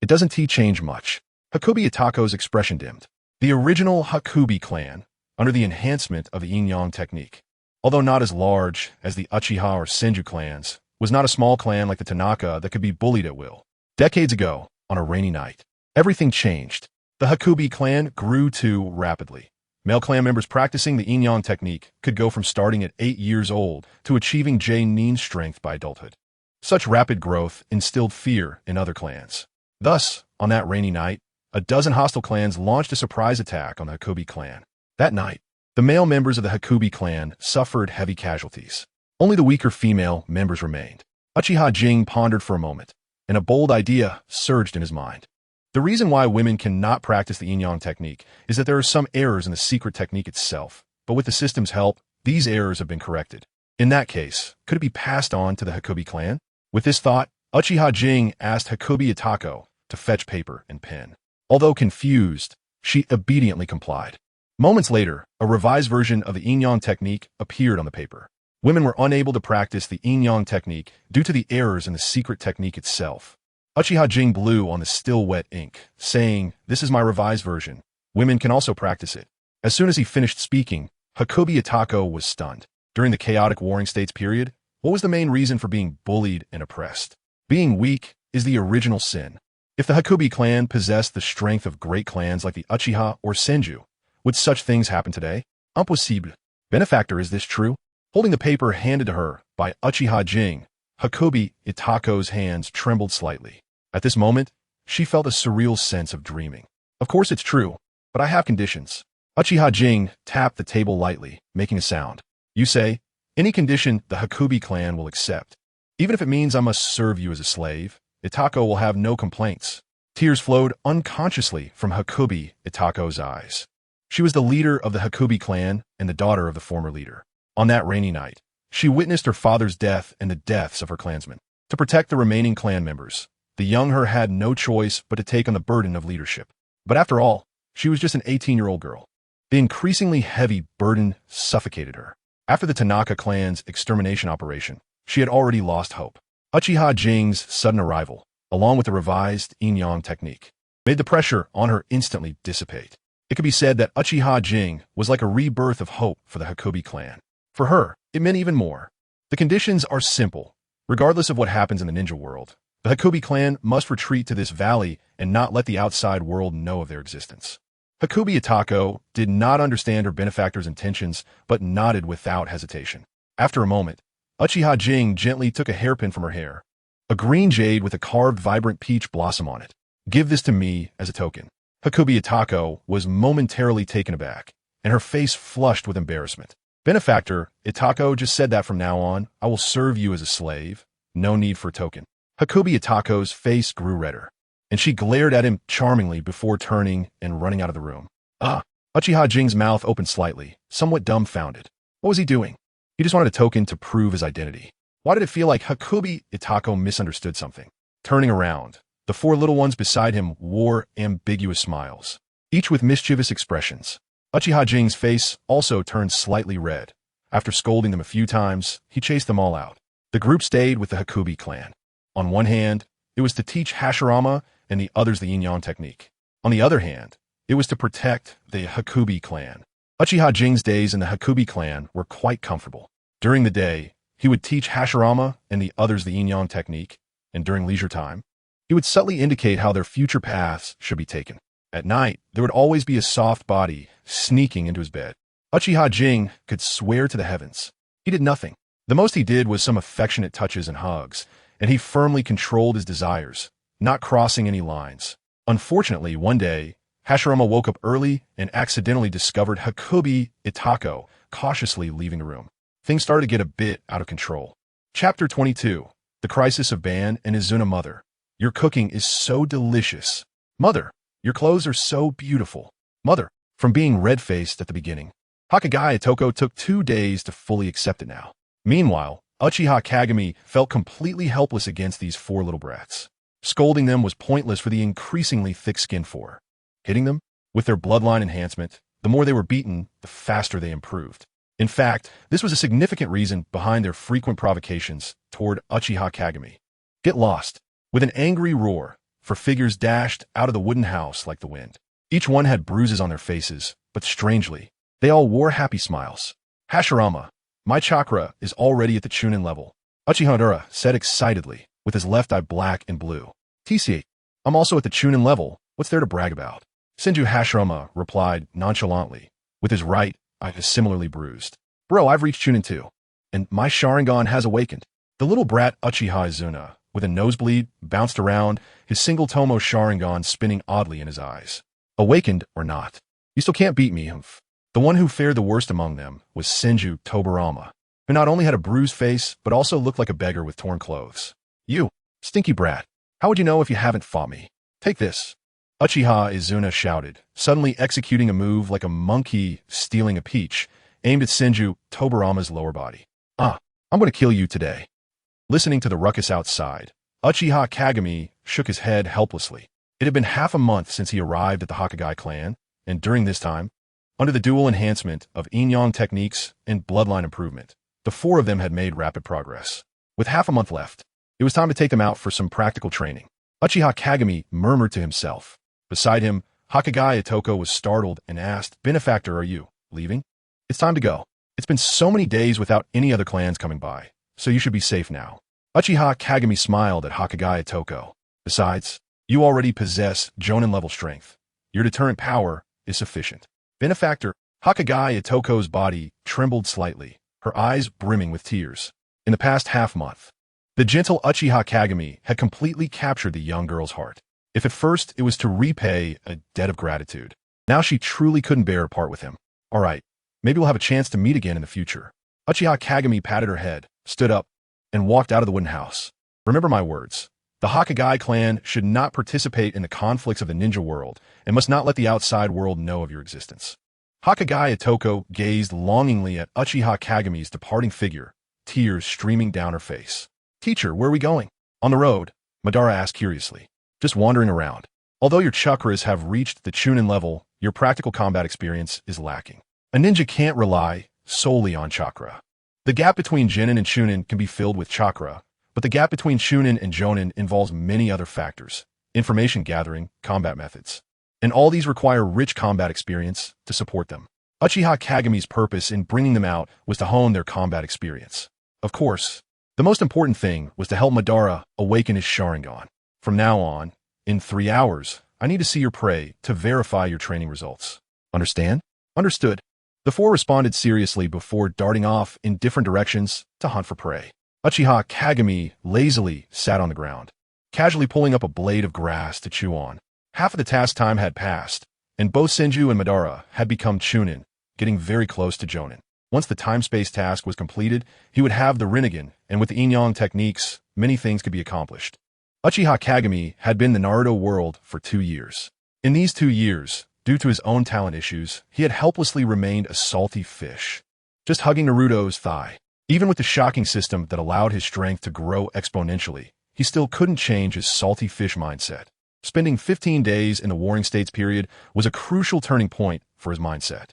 it doesn't change much. Hakubi Itako's expression dimmed. The original Hakubi clan, under the enhancement of the yin-yang technique, although not as large as the Uchiha or Senju clans, was not a small clan like the Tanaka that could be bullied at will. Decades ago, on a rainy night, everything changed. The Hakubi clan grew too rapidly. Male clan members practicing the yin-yang technique could go from starting at 8 years old to achieving J-nin strength by adulthood. Such rapid growth instilled fear in other clans. Thus, on that rainy night, a dozen hostile clans launched a surprise attack on the Hakubi clan. That night, the male members of the Hakubi clan suffered heavy casualties. Only the weaker female members remained. Uchiha Jing pondered for a moment, and a bold idea surged in his mind. The reason why women cannot practice the yin-yang technique is that there are some errors in the secret technique itself, but with the system's help, these errors have been corrected. In that case, could it be passed on to the Hakubi clan? With this thought, Uchiha Jing asked Hakubi Itako to fetch paper and pen. Although confused, she obediently complied. Moments later, a revised version of the yin-yang technique appeared on the paper. Women were unable to practice the yin-yang technique due to the errors in the secret technique itself. Uchiha Jing blew on the still wet ink, saying, "This is my revised version. Women can also practice it." As soon as he finished speaking, Hakubi Itako was stunned. During the chaotic warring states period, what was the main reason for being bullied and oppressed? Being weak is the original sin. If the Hakubi clan possessed the strength of great clans like the Uchiha or Senju, would such things happen today? Impossible. Benefactor, is this true? Holding the paper handed to her by Uchiha Jing, Hakubi Itako's hands trembled slightly. At this moment, she felt a surreal sense of dreaming. Of course it's true, but I have conditions. Uchiha Jing tapped the table lightly, making a sound. You say, any condition the Hakubi clan will accept. Even if it means I must serve you as a slave, Itako will have no complaints. Tears flowed unconsciously from Hakubi Itako's eyes. She was the leader of the Hakubi clan and the daughter of the former leader. On that rainy night, she witnessed her father's death and the deaths of her clansmen. To protect the remaining clan members, the young her had no choice but to take on the burden of leadership. But after all, she was just an 18-year-old girl. The increasingly heavy burden suffocated her. After the Tanaka clan's extermination operation, she had already lost hope. Uchiha Jing's sudden arrival, along with the revised yin-yang technique, made the pressure on her instantly dissipate. It could be said that Uchiha Jing was like a rebirth of hope for the Hakubi clan. For her, it meant even more. The conditions are simple. Regardless of what happens in the ninja world, the Hakubi clan must retreat to this valley and not let the outside world know of their existence. Hakubi Itako did not understand her benefactor's intentions, but nodded without hesitation. After a moment, Uchiha Jing gently took a hairpin from her hair, a green jade with a carved vibrant peach blossom on it. Give this to me as a token. Hakubi Itako was momentarily taken aback, and her face flushed with embarrassment. Benefactor, Itako just said that from now on, I will serve you as a slave. No need for a token. Hakubi Itako's face grew redder, and she glared at him charmingly before turning and running out of the room. Uchiha Jing's mouth opened slightly, somewhat dumbfounded. What was he doing? He just wanted a token to prove his identity. Why did it feel like Hakubi Itako misunderstood something? Turning around, the four little ones beside him wore ambiguous smiles, each with mischievous expressions. Uchiha Jing's face also turned slightly red. After scolding them a few times, he chased them all out. The group stayed with the Hokage clan. On one hand, it was to teach Hashirama and the others the yin-yang technique. On the other hand, it was to protect the Hokage clan. Uchiha Jing's days in the Hokage clan were quite comfortable. During the day, he would teach Hashirama and the others the yin-yang technique, and during leisure time, he would subtly indicate how their future paths should be taken. At night, there would always be a soft body sneaking into his bed. Uchiha Jing could swear to the heavens. He did nothing. The most he did was some affectionate touches and hugs, and he firmly controlled his desires, not crossing any lines. Unfortunately, one day, Hashirama woke up early and accidentally discovered Hokage Itachi cautiously leaving the room. Things started to get a bit out of control. Chapter 22. The Crisis of Ban and Izuna. Mother, your cooking is so delicious. Mother, your clothes are so beautiful. Mother, from being red-faced at the beginning, Hokage Itachi took 2 days to fully accept it now. Meanwhile, Uchiha Kagami felt completely helpless against these 4 little brats. Scolding them was pointless for the increasingly thick-skinned 4. Hitting them, with their bloodline enhancement, the more they were beaten, the faster they improved. In fact, this was a significant reason behind their frequent provocations toward Uchiha Kagami. Get lost. With an angry roar, 4 figures dashed out of the wooden house like the wind. Each one had bruises on their faces, but strangely, they all wore happy smiles. Hashirama, my chakra is already at the Chunin level, Uchiha Madara said excitedly, with his left eye black and blue. TC, I'm also at the Chunin level, what's there to brag about? Senju Hashirama replied nonchalantly, with his right eye similarly bruised. Bro, I've reached Chunin too, and my Sharingan has awakened. The little brat Uchiha Izuna, with a nosebleed, bounced around, his single Tomo Sharingan spinning oddly in his eyes. Awakened or not, you still can't beat me, humph. The one who fared the worst among them was Senju Tobarama, who not only had a bruised face, but also looked like a beggar with torn clothes. You, stinky brat, how would you know if you haven't fought me? Take this. Uchiha Izuna shouted, suddenly executing a move like a monkey stealing a peach, aimed at Senju Tobarama's lower body. I'm going to kill you today. Listening to the ruckus outside, Uchiha Kagami shook his head helplessly. It had been half a month since he arrived at the Hokage clan, and during this time, under the dual enhancement of yin-yang techniques and bloodline improvement, the 4 of them had made rapid progress. With half a month left, it was time to take them out for some practical training. Uchiha Kagami murmured to himself. Beside him, Hokage Itachi was startled and asked, Benefactor, are you leaving? It's time to go. It's been so many days without any other clans coming by, so you should be safe now. Uchiha Kagami smiled at Hokage Itachi. Besides, you already possess Jonin-level strength. Your deterrent power is sufficient. Benefactor, Hokage Itachi's body trembled slightly, her eyes brimming with tears. In the past half-month, the gentle Uchiha Kagami had completely captured the young girl's heart. If at first it was to repay a debt of gratitude, now she truly couldn't bear to part with him. All right, maybe we'll have a chance to meet again in the future. Uchiha Kagami patted her head, stood up, and walked out of the wooden house. Remember my words. The Hokage clan should not participate in the conflicts of the ninja world and must not let the outside world know of your existence. Hokage Itachi gazed longingly at Uchiha Kagami's departing figure, tears streaming down her face. Teacher, where are we going? On the road, Madara asked curiously. Just wandering around. Although your chakras have reached the Chunin level, your practical combat experience is lacking. A ninja can't rely solely on chakra. The gap between Genin and Chunin can be filled with chakra, but the gap between Chunin and Jonin involves many other factors, information gathering, combat methods. And all these require rich combat experience to support them. Uchiha Kagami's purpose in bringing them out was to hone their combat experience. Of course, the most important thing was to help Madara awaken his Sharingan. From now on, in 3 hours, I need to see your prey to verify your training results. Understand? Understood. The 4 responded seriously before darting off in different directions to hunt for prey. Uchiha Kagami lazily sat on the ground, casually pulling up a blade of grass to chew on. Half of the task time had passed, and both Senju and Madara had become Chunin, getting very close to Jonin. Once the time-space task was completed, he would have the Rinnegan, and with the yin-yang techniques, many things could be accomplished. Uchiha Kagami had been in the Naruto world for 2 years. In these 2 years, due to his own talent issues, he had helplessly remained a salty fish, just hugging Naruto's thigh. Even with the shocking system that allowed his strength to grow exponentially, he still couldn't change his salty fish mindset. Spending 15 days in the Warring States period was a crucial turning point for his mindset.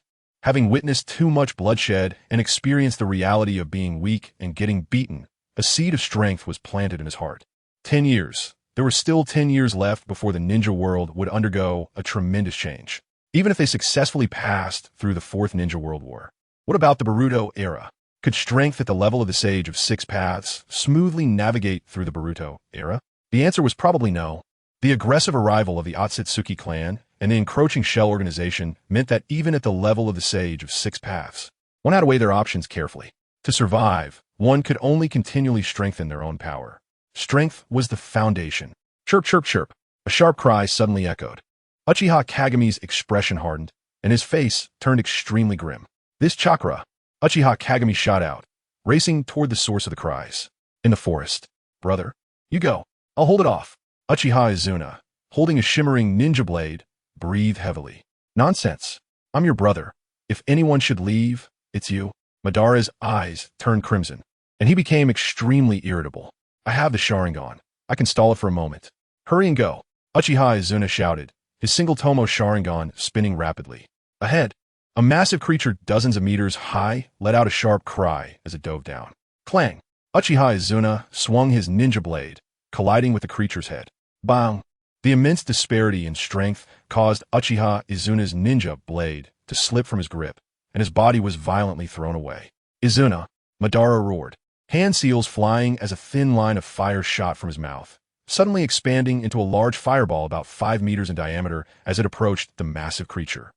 Having witnessed too much bloodshed and experienced the reality of being weak and getting beaten, a seed of strength was planted in his heart. 10 years. There were still 10 years left before the ninja world would undergo a tremendous change, even if they successfully passed through the Fourth Ninja World War. What about the Boruto era? Could strength at the level of the Sage of Six Paths smoothly navigate through the Boruto era? The answer was probably no. The aggressive arrival of the Ōtsutsuki clan and the encroaching Shell organization meant that even at the level of the Sage of Six Paths, one had to weigh their options carefully. To survive, one could only continually strengthen their own power. Strength was the foundation. Chirp, chirp, chirp. A sharp cry suddenly echoed. Uchiha Kageme's expression hardened, and his face turned extremely grim. This chakra, Uchiha Kagame shot out, racing toward the source of the cries. In the forest. Brother, you go. I'll hold it off. Uchiha Izuna, holding a shimmering ninja blade, breathed heavily. Nonsense. I'm your brother. If anyone should leave, it's you. Madara's eyes turned crimson, and he became extremely irritable. I have the Sharingan. I can stall it for a moment. Hurry and go. Uchiha Izuna shouted, his single Tomo Sharingan spinning rapidly. Ahead, a massive creature dozens of meters high let out a sharp cry as it dove down. Clang! Uchiha Izuna swung his ninja blade, colliding with the creature's head. Bang! The immense disparity in strength caused Uchiha Izuna's ninja blade to slip from his grip, and his body was violently thrown away. Izuna! Madara roared, hand seals flying as a thin line of fire shot from his mouth, suddenly expanding into a large fireball about 5 meters in diameter as it approached the massive creature.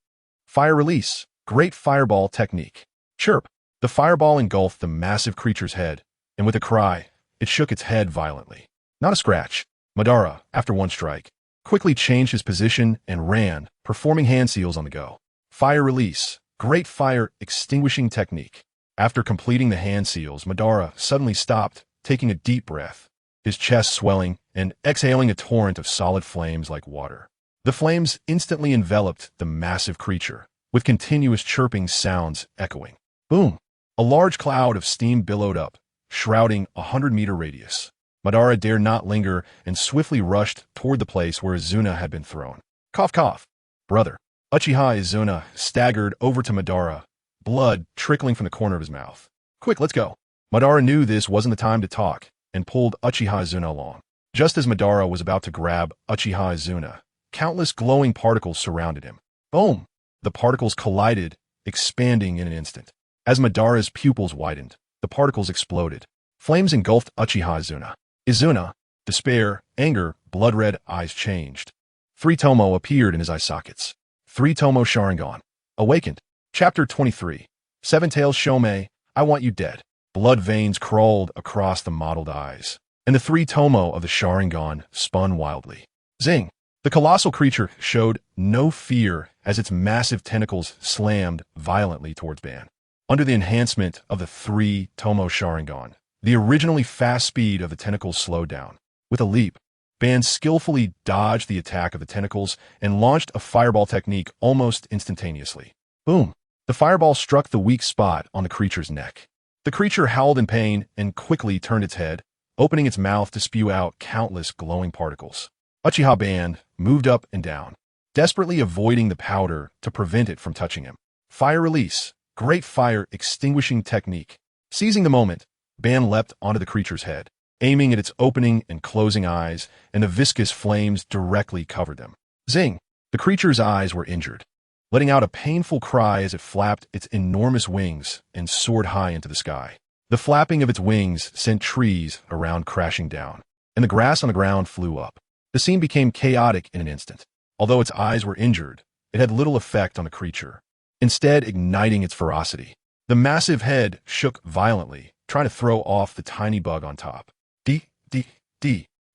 Fire release. Great fireball technique. Chirp. The fireball engulfed the massive creature's head, and with a cry, it shook its head violently. Not a scratch. Madara, after one strike, quickly changed his position and ran, performing hand seals on the go. Fire release. Great fire extinguishing technique. After completing the hand seals, Madara suddenly stopped, taking a deep breath, his chest swelling and exhaling a torrent of solid flames like water. The flames instantly enveloped the massive creature, with continuous chirping sounds echoing. Boom! A large cloud of steam billowed up, shrouding a 100-meter radius. Madara dared not linger and swiftly rushed toward the place where Izuna had been thrown. Cough, cough. Brother. Uchiha Izuna staggered over to Madara, blood trickling from the corner of his mouth. Quick, let's go. Madara knew this wasn't the time to talk and pulled Uchiha Izuna along. Just as Madara was about to grab Uchiha Izuna, countless glowing particles surrounded him. Boom! The particles collided, expanding in an instant. As Madara's pupils widened, the particles exploded. Flames engulfed Uchiha Izuna. Izuna, despair, anger, blood-red eyes changed. 3 Tomo appeared in his eye sockets. 3 Tomo Sharingan. Awakened. Chapter 23. Seven Tails Shomei, I want you dead. Blood veins crawled across the mottled eyes, and the 3 Tomo of the Sharingan spun wildly. Zing! The colossal creature showed no fear as its massive tentacles slammed violently towards Ban. Under the enhancement of the 3 Tomo Sharingan, the originally fast speed of the tentacles slowed down. With a leap, Ban skillfully dodged the attack of the tentacles and launched a fireball technique almost instantaneously. Boom! The fireball struck the weak spot on the creature's neck. The creature howled in pain and quickly turned its head, opening its mouth to spew out countless glowing particles. Uchiha Ban moved up and down, desperately avoiding the powder to prevent it from touching him. Fire release. Great fire extinguishing technique. Seizing the moment, Ban leapt onto the creature's head, aiming at its opening and closing eyes, and the viscous flames directly covered them. Zing! The creature's eyes were injured, letting out a painful cry as it flapped its enormous wings and soared high into the sky. The flapping of its wings sent trees around crashing down, and the grass on the ground flew up. The scene became chaotic in an instant. Although its eyes were injured, it had little effect on the creature, instead igniting its ferocity. The massive head shook violently, trying to throw off the tiny bug on top.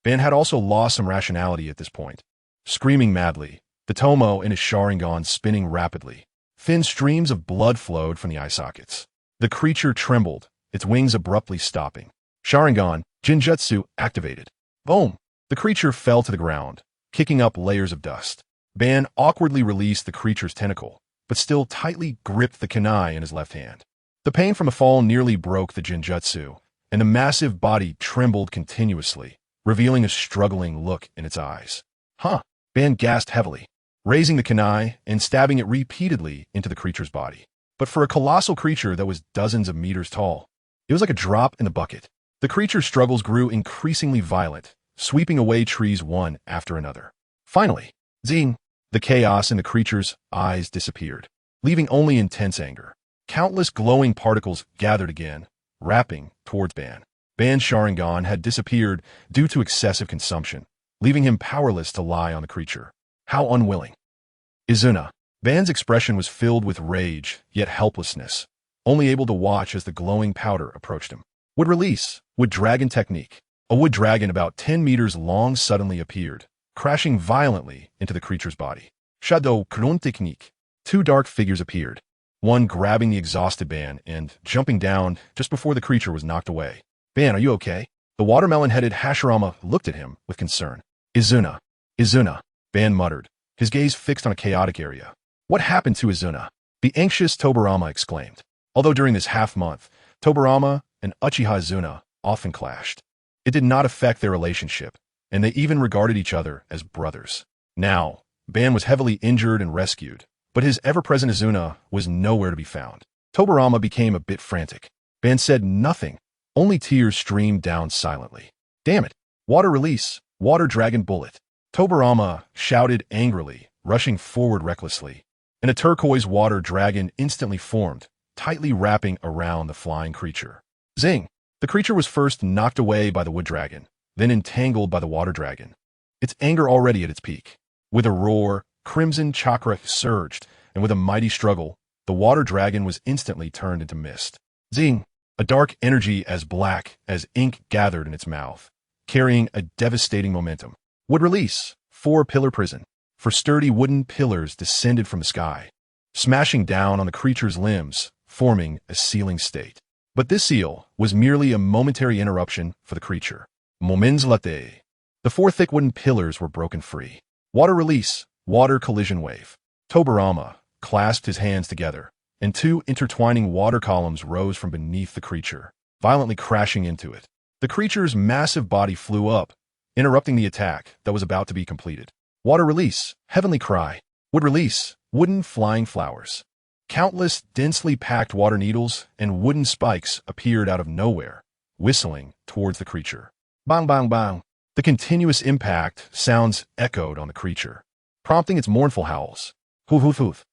Ban had also lost some rationality at this point. Screaming madly, the Tomo in his Sharingan spinning rapidly. Thin streams of blood flowed from the eye sockets. The creature trembled, its wings abruptly stopping. Sharingan, Jinjutsu, activated. Boom! The creature fell to the ground, kicking up layers of dust. Ban awkwardly released the creature's tentacle, but still tightly gripped the kunai in his left hand. The pain from the fall nearly broke the Jinjutsu, and the massive body trembled continuously, revealing a struggling look in its eyes. Huh! Ban gasped heavily, raising the kunai and stabbing it repeatedly into the creature's body. But for a colossal creature that was dozens of meters tall, it was like a drop in the bucket. The creature's struggles grew increasingly violent, sweeping away trees one after another. Finally, zing! The chaos in the creature's eyes disappeared, leaving only intense anger. Countless glowing particles gathered again, wrapping towards Ban. Ban's Sharingan had disappeared due to excessive consumption, leaving him powerless to lie on the creature. How unwilling. Izuna. Ban's expression was filled with rage, yet helplessness, only able to watch as the glowing powder approached him. Wood release. Wood dragon technique. A wood dragon about 10 meters long suddenly appeared, crashing violently into the creature's body. Shadow Krun technique. Two dark figures appeared, one grabbing the exhausted Ban and jumping down just before the creature was knocked away. Ban, are you okay? The watermelon-headed Hashirama looked at him with concern. Izuna. Izuna. Ban muttered, his gaze fixed on a chaotic area. What happened to Izuna? The anxious Tobirama exclaimed. Although during this half-month, Tobirama and Uchiha Izuna often clashed, it did not affect their relationship, and they even regarded each other as brothers. Now, Ban was heavily injured and rescued, but his ever-present Izuna was nowhere to be found. Tobirama became a bit frantic. Ban said nothing. Only tears streamed down silently. Damn it! Water release! Water dragon bullet! Tobirama shouted angrily, rushing forward recklessly, and a turquoise water dragon instantly formed, tightly wrapping around the flying creature. Zing! The creature was first knocked away by the wood dragon, then entangled by the water dragon, its anger already at its peak. With a roar, crimson chakra surged, and with a mighty struggle, the water dragon was instantly turned into mist. Zing! A dark energy as black as ink gathered in its mouth, carrying a devastating momentum. Wood release. 4-pillar prison. For sturdy wooden pillars descended from the sky, smashing down on the creature's limbs, forming a sealing state. But this seal was merely a momentary interruption for the creature. Moments latte. The 4 thick wooden pillars were broken free. Water release. Water collision wave. Tobirama clasped his hands together, and 2 intertwining water columns rose from beneath the creature, violently crashing into it. The creature's massive body flew up, interrupting the attack that was about to be completed. Water release. Heavenly cry. Wood release. Wooden flying flowers. Countless densely packed water needles and wooden spikes appeared out of nowhere, whistling towards the creature. Bang, bang, bang. The continuous impact sounds echoed on the creature, prompting its mournful howls. Hoof, hoof, hoof.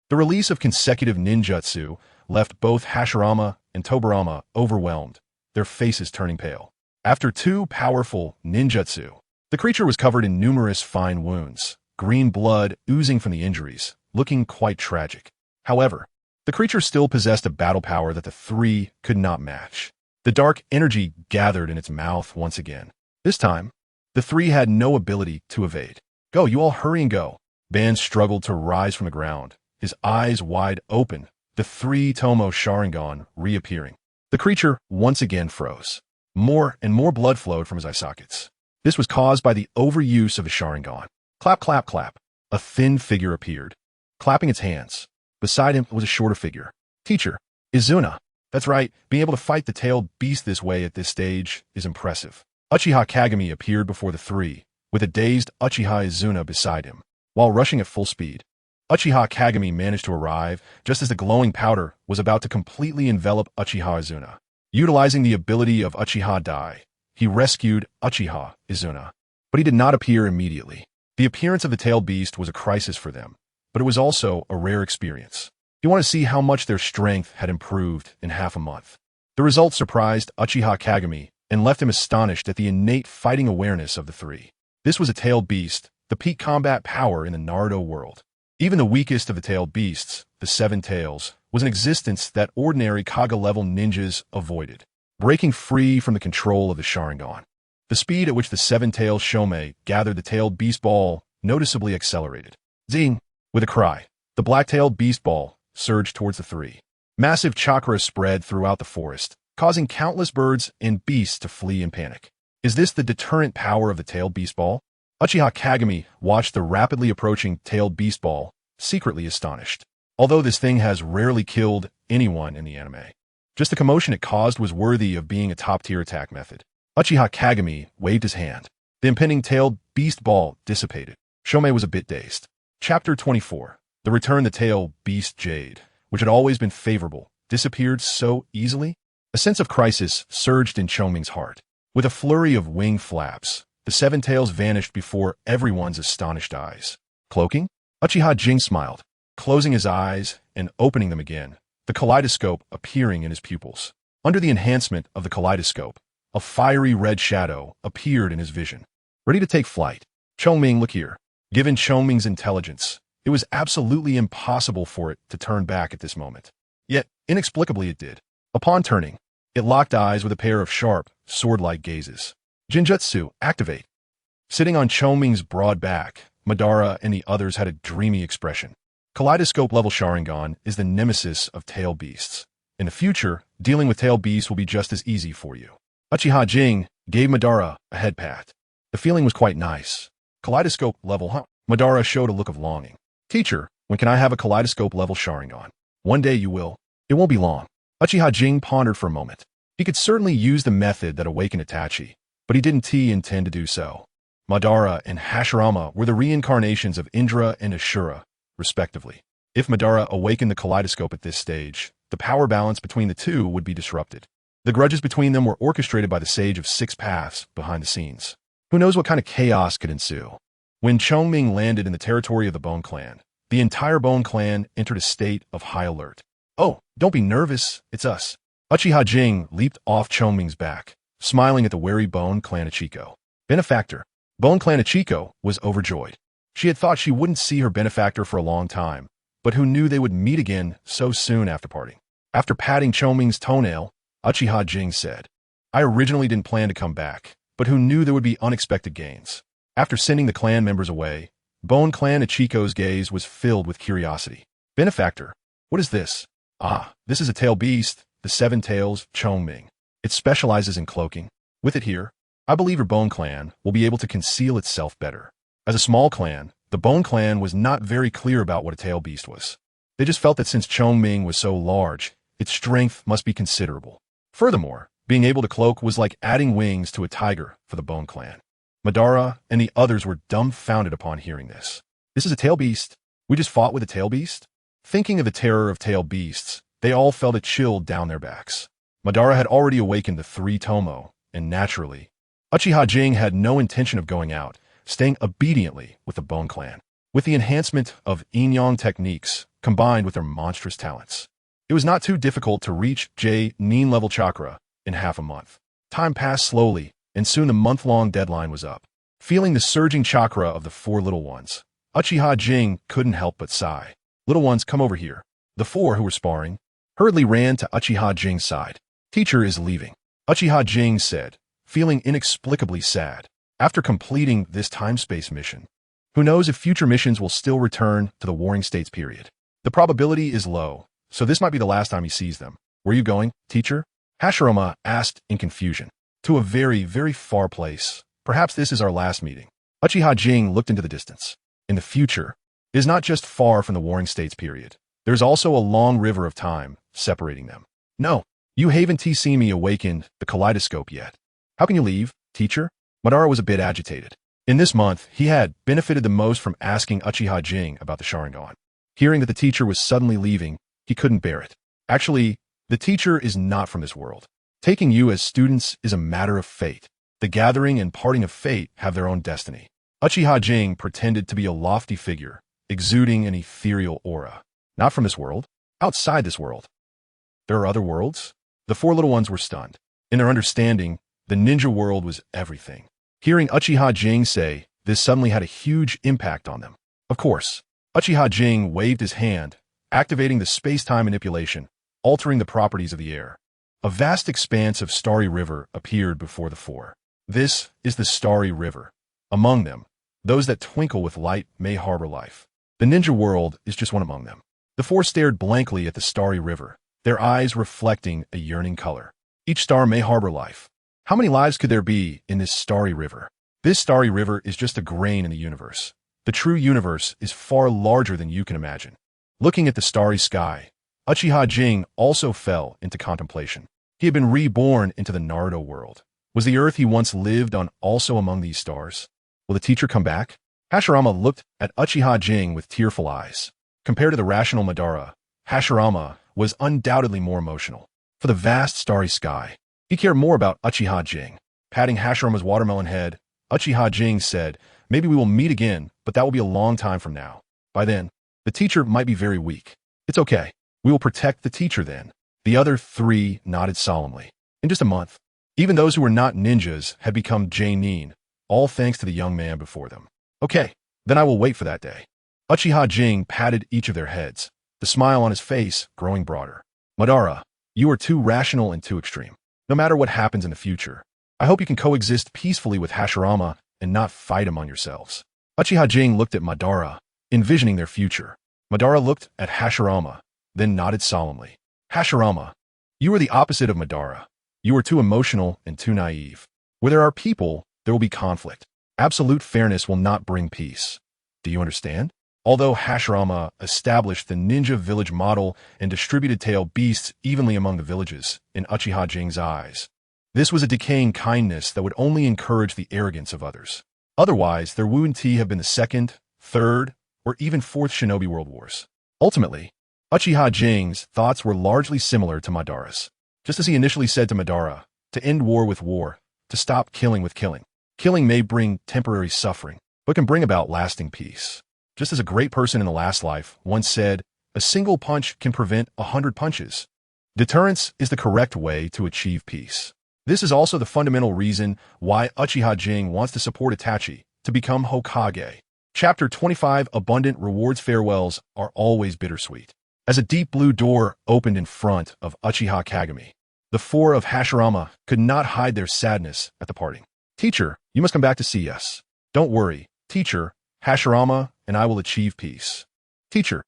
The release of consecutive ninjutsu left both Hashirama and Tobirama overwhelmed, their faces turning pale. After 2 powerful ninjutsu, the creature was covered in numerous fine wounds, green blood oozing from the injuries, looking quite tragic. However, the creature still possessed a battle power that the 3 could not match. The dark energy gathered in its mouth once again. This time, the 3 had no ability to evade. Go, you all hurry and go. Ban struggled to rise from the ground, his eyes wide open, the 3-tomo Sharingan reappearing. The creature once again froze. More and more blood flowed from his eye sockets. This was caused by the overuse of his Sharingan. Clap, clap, clap. A thin figure appeared, clapping its hands. Beside him was a shorter figure. Teacher, Izuna. That's right, being able to fight the tailed beast this way at this stage is impressive. Uchiha Kagami appeared before the 3, with a dazed Uchiha Izuna beside him. While rushing at full speed, Uchiha Kagami managed to arrive just as the glowing powder was about to completely envelop Uchiha Izuna. Utilizing the ability of Uchiha Dai, he rescued Uchiha Izuna. But he did not appear immediately. The appearance of the tailed beast was a crisis for them, but it was also a rare experience. You want to see how much their strength had improved in half a month. The results surprised Uchiha Kagami and left him astonished at the innate fighting awareness of the 3. This was a tailed beast, the peak combat power in the Naruto world. Even the weakest of the tailed beasts, the 7 tails, was an existence that ordinary Kaga-level ninjas avoided, breaking free from the control of the Sharingan. The speed at which the 7-tailed Shomei gathered the tailed beast ball noticeably accelerated. Zing! With a cry, the black-tailed beast ball surged towards the 3. Massive chakra spread throughout the forest, causing countless birds and beasts to flee in panic. Is this the deterrent power of the tailed beast ball? Uchiha Kagami watched the rapidly approaching tailed beast ball, secretly astonished. Although this thing has rarely killed anyone in the anime, just the commotion it caused was worthy of being a top-tier attack method. Uchiha Kagami waved his hand. The impending tailed beast ball dissipated. Shomei was a bit dazed. Chapter 24. The Return the Tail Beast Jade. which had always been favorable, disappeared so easily? A sense of crisis surged in Chongming's heart. With a flurry of wing flaps, the seven tails vanished before everyone's astonished eyes. Cloaking? Uchiha Jing smiled, closing his eyes and opening them again, the kaleidoscope appearing in his pupils. Under the enhancement of the kaleidoscope, a fiery red shadow appeared in his vision. Ready to take flight. Chongming, look here. Given Chongming's intelligence, it was absolutely impossible for it to turn back at this moment. Yet, inexplicably it did. Upon turning, it locked eyes with a pair of sharp, sword-like gazes. Jinjutsu, activate. Sitting on Chongming's broad back, Madara and the others had a dreamy expression. Kaleidoscope-level Sharingan is the nemesis of tail beasts. In the future, dealing with tail beasts will be just as easy for you. Uchiha Jing gave Madara a head pat. The feeling was quite nice. Kaleidoscope-level, huh? Madara showed a look of longing. Teacher, when can I have a kaleidoscope-level Sharingan? One day you will. It won't be long. Uchiha Jing pondered for a moment. He could certainly use the method that awakened Itachi, but he didn't intend to do so. Madara and Hashirama were the reincarnations of Indra and Ashura, respectively. If Madara awakened the kaleidoscope at this stage, the power balance between the two would be disrupted. The grudges between them were orchestrated by the Sage of Six Paths behind the scenes. Who knows what kind of chaos could ensue? When Chongming landed in the territory of the Bone Clan, the entire Bone Clan entered a state of high alert. Oh, don't be nervous, it's us. Uchiha Jing leaped off Chongming's back, smiling at the wary Bone Clan Ichiko. Benefactor. Bone Clan Ichiko was overjoyed. She had thought she wouldn't see her benefactor for a long time, but who knew they would meet again so soon after parting. After patting Chongming's toenail, Uchiha Jing said, I originally didn't plan to come back, but who knew there would be unexpected gains. After sending the clan members away, Bone Clan Ichiko's gaze was filled with curiosity. Benefactor, what is this? Ah, this is a tail beast, the seven tails, Chongming. It specializes in cloaking. With it here, I believe your Bone Clan will be able to conceal itself better. As a small clan, the Bone Clan was not very clear about what a tail beast was. They just felt that since Chongming was so large, its strength must be considerable. Furthermore, being able to cloak was like adding wings to a tiger for the Bone Clan. Madara and the others were dumbfounded upon hearing this. This is a tail beast? We just fought with a tail beast? Thinking of the terror of tail beasts, they all felt a chill down their backs. Madara had already awakened the three Tomo, and naturally, Uchiha Jing had no intention of going out, staying obediently with the Bone Clan. With the enhancement of yin-yang techniques, combined with their monstrous talents, it was not too difficult to reach Nin level chakra in half a month. Time passed slowly, and soon the month-long deadline was up. Feeling the surging chakra of the four little ones, Uchiha Jing couldn't help but sigh. Little ones, come over here. The four who were sparring hurriedly ran to Uchiha Jing's side. Teacher is leaving, Uchiha Jing said, feeling inexplicably sad. After completing this time-space mission, who knows if future missions will still return to the Warring States period. The probability is low, so this might be the last time he sees them. Where are you going, teacher? Hashirama asked in confusion. To a very, very far place. Perhaps this is our last meeting. Uchiha Jing looked into the distance. In the future, it is not just far from the Warring States period. There is also a long river of time separating them. No, you haven't seen me awaken the kaleidoscope yet. How can you leave, teacher? Madara was a bit agitated. In this month, he had benefited the most from asking Uchiha Jing about the Sharingan. Hearing that the teacher was suddenly leaving, he couldn't bear it. Actually, the teacher is not from this world. Taking you as students is a matter of fate. The gathering and parting of fate have their own destiny. Uchiha Jing pretended to be a lofty figure, exuding an ethereal aura. Not from this world, outside this world. There are other worlds? The four little ones were stunned. In their understanding, the ninja world was everything. Hearing Uchiha Jing say this suddenly had a huge impact on them. Of course, Uchiha Jing waved his hand, activating the space-time manipulation, altering the properties of the air. A vast expanse of starry river appeared before the four. This is the starry river. Among them, those that twinkle with light may harbor life. The ninja world is just one among them. The four stared blankly at the starry river, their eyes reflecting a yearning color. Each star may harbor life. How many lives could there be in this starry river? This starry river is just a grain in the universe. The true universe is far larger than you can imagine. Looking at the starry sky, Uchiha Jing also fell into contemplation. He had been reborn into the Naruto world. Was the earth he once lived on also among these stars? Will the teacher come back? Hashirama looked at Uchiha Jing with tearful eyes. Compared to the rational Madara, Hashirama was undoubtedly more emotional. For the vast starry sky, he cared more about Uchiha Jing. Patting Hashirama's watermelon head, Uchiha Jing said, "Maybe we will meet again, but that will be a long time from now. By then, the teacher might be very weak. It's okay. We will protect the teacher then." The other three nodded solemnly. In just a month, even those who were not ninjas had become Jainin, all thanks to the young man before them. "Okay, then I will wait for that day." Uchiha Jing patted each of their heads, the smile on his face growing broader. "Madara, you are too rational and too extreme. No matter what happens in the future, I hope you can coexist peacefully with Hashirama and not fight among yourselves." Uchiha Jing looked at Madara, envisioning their future. Madara looked at Hashirama, then nodded solemnly. "Hashirama, you are the opposite of Madara. You are too emotional and too naive. Where there are people, there will be conflict. Absolute fairness will not bring peace. Do you understand?" Although Hashirama established the ninja village model and distributed tail beasts evenly among the villages, in Uchiha Jing's eyes, this was a decaying kindness that would only encourage the arrogance of others. Otherwise, there wouldn't have been the second, third, or even fourth Shinobi World Wars. Ultimately, Uchiha Jing's thoughts were largely similar to Madara's. Just as he initially said to Madara, to end war with war, to stop killing with killing. Killing may bring temporary suffering, but can bring about lasting peace. Just as a great person in the last life once said, "A single punch can prevent 100 punches." Deterrence is the correct way to achieve peace. This is also the fundamental reason why Uchiha Jing wants to support Itachi to become Hokage. Chapter 25 Abundant rewards. Farewells are always bittersweet. As a deep blue door opened in front of Uchiha Kagami, the four of Hashirama could not hide their sadness at the parting. "Teacher, you must come back to see us." "Don't worry, teacher, Hashirama and I will achieve peace." Teacher,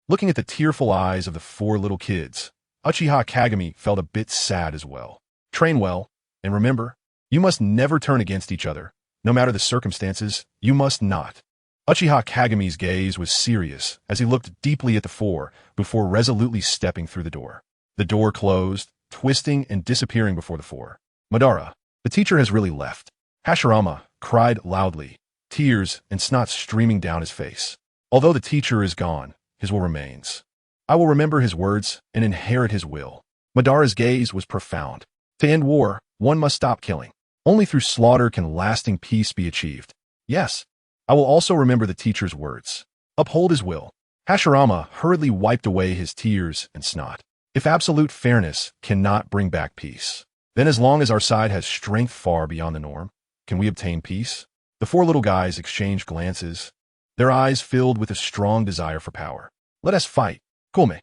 looking at the tearful eyes of the four little kids, Uchiha Kagami felt a bit sad as well. "Train well, and remember, you must never turn against each other. No matter the circumstances, you must not." Uchiha Kagami's gaze was serious as he looked deeply at the four before resolutely stepping through the door. The door closed, twisting and disappearing before the four. "Madara, the teacher has really left." Hashirama cried loudly, tears and snot streaming down his face. "Although the teacher is gone, his will remains. I will remember his words and inherit his will." Madara's gaze was profound. To end war, one must stop killing. Only through slaughter can lasting peace be achieved. "Yes, I will also remember the teacher's words. Uphold his will." Hashirama hurriedly wiped away his tears and snot. If absolute fairness cannot bring back peace, then as long as our side has strength far beyond the norm, can we obtain peace? The four little guys exchanged glances, their eyes filled with a strong desire for power. "Let us fight, Kome."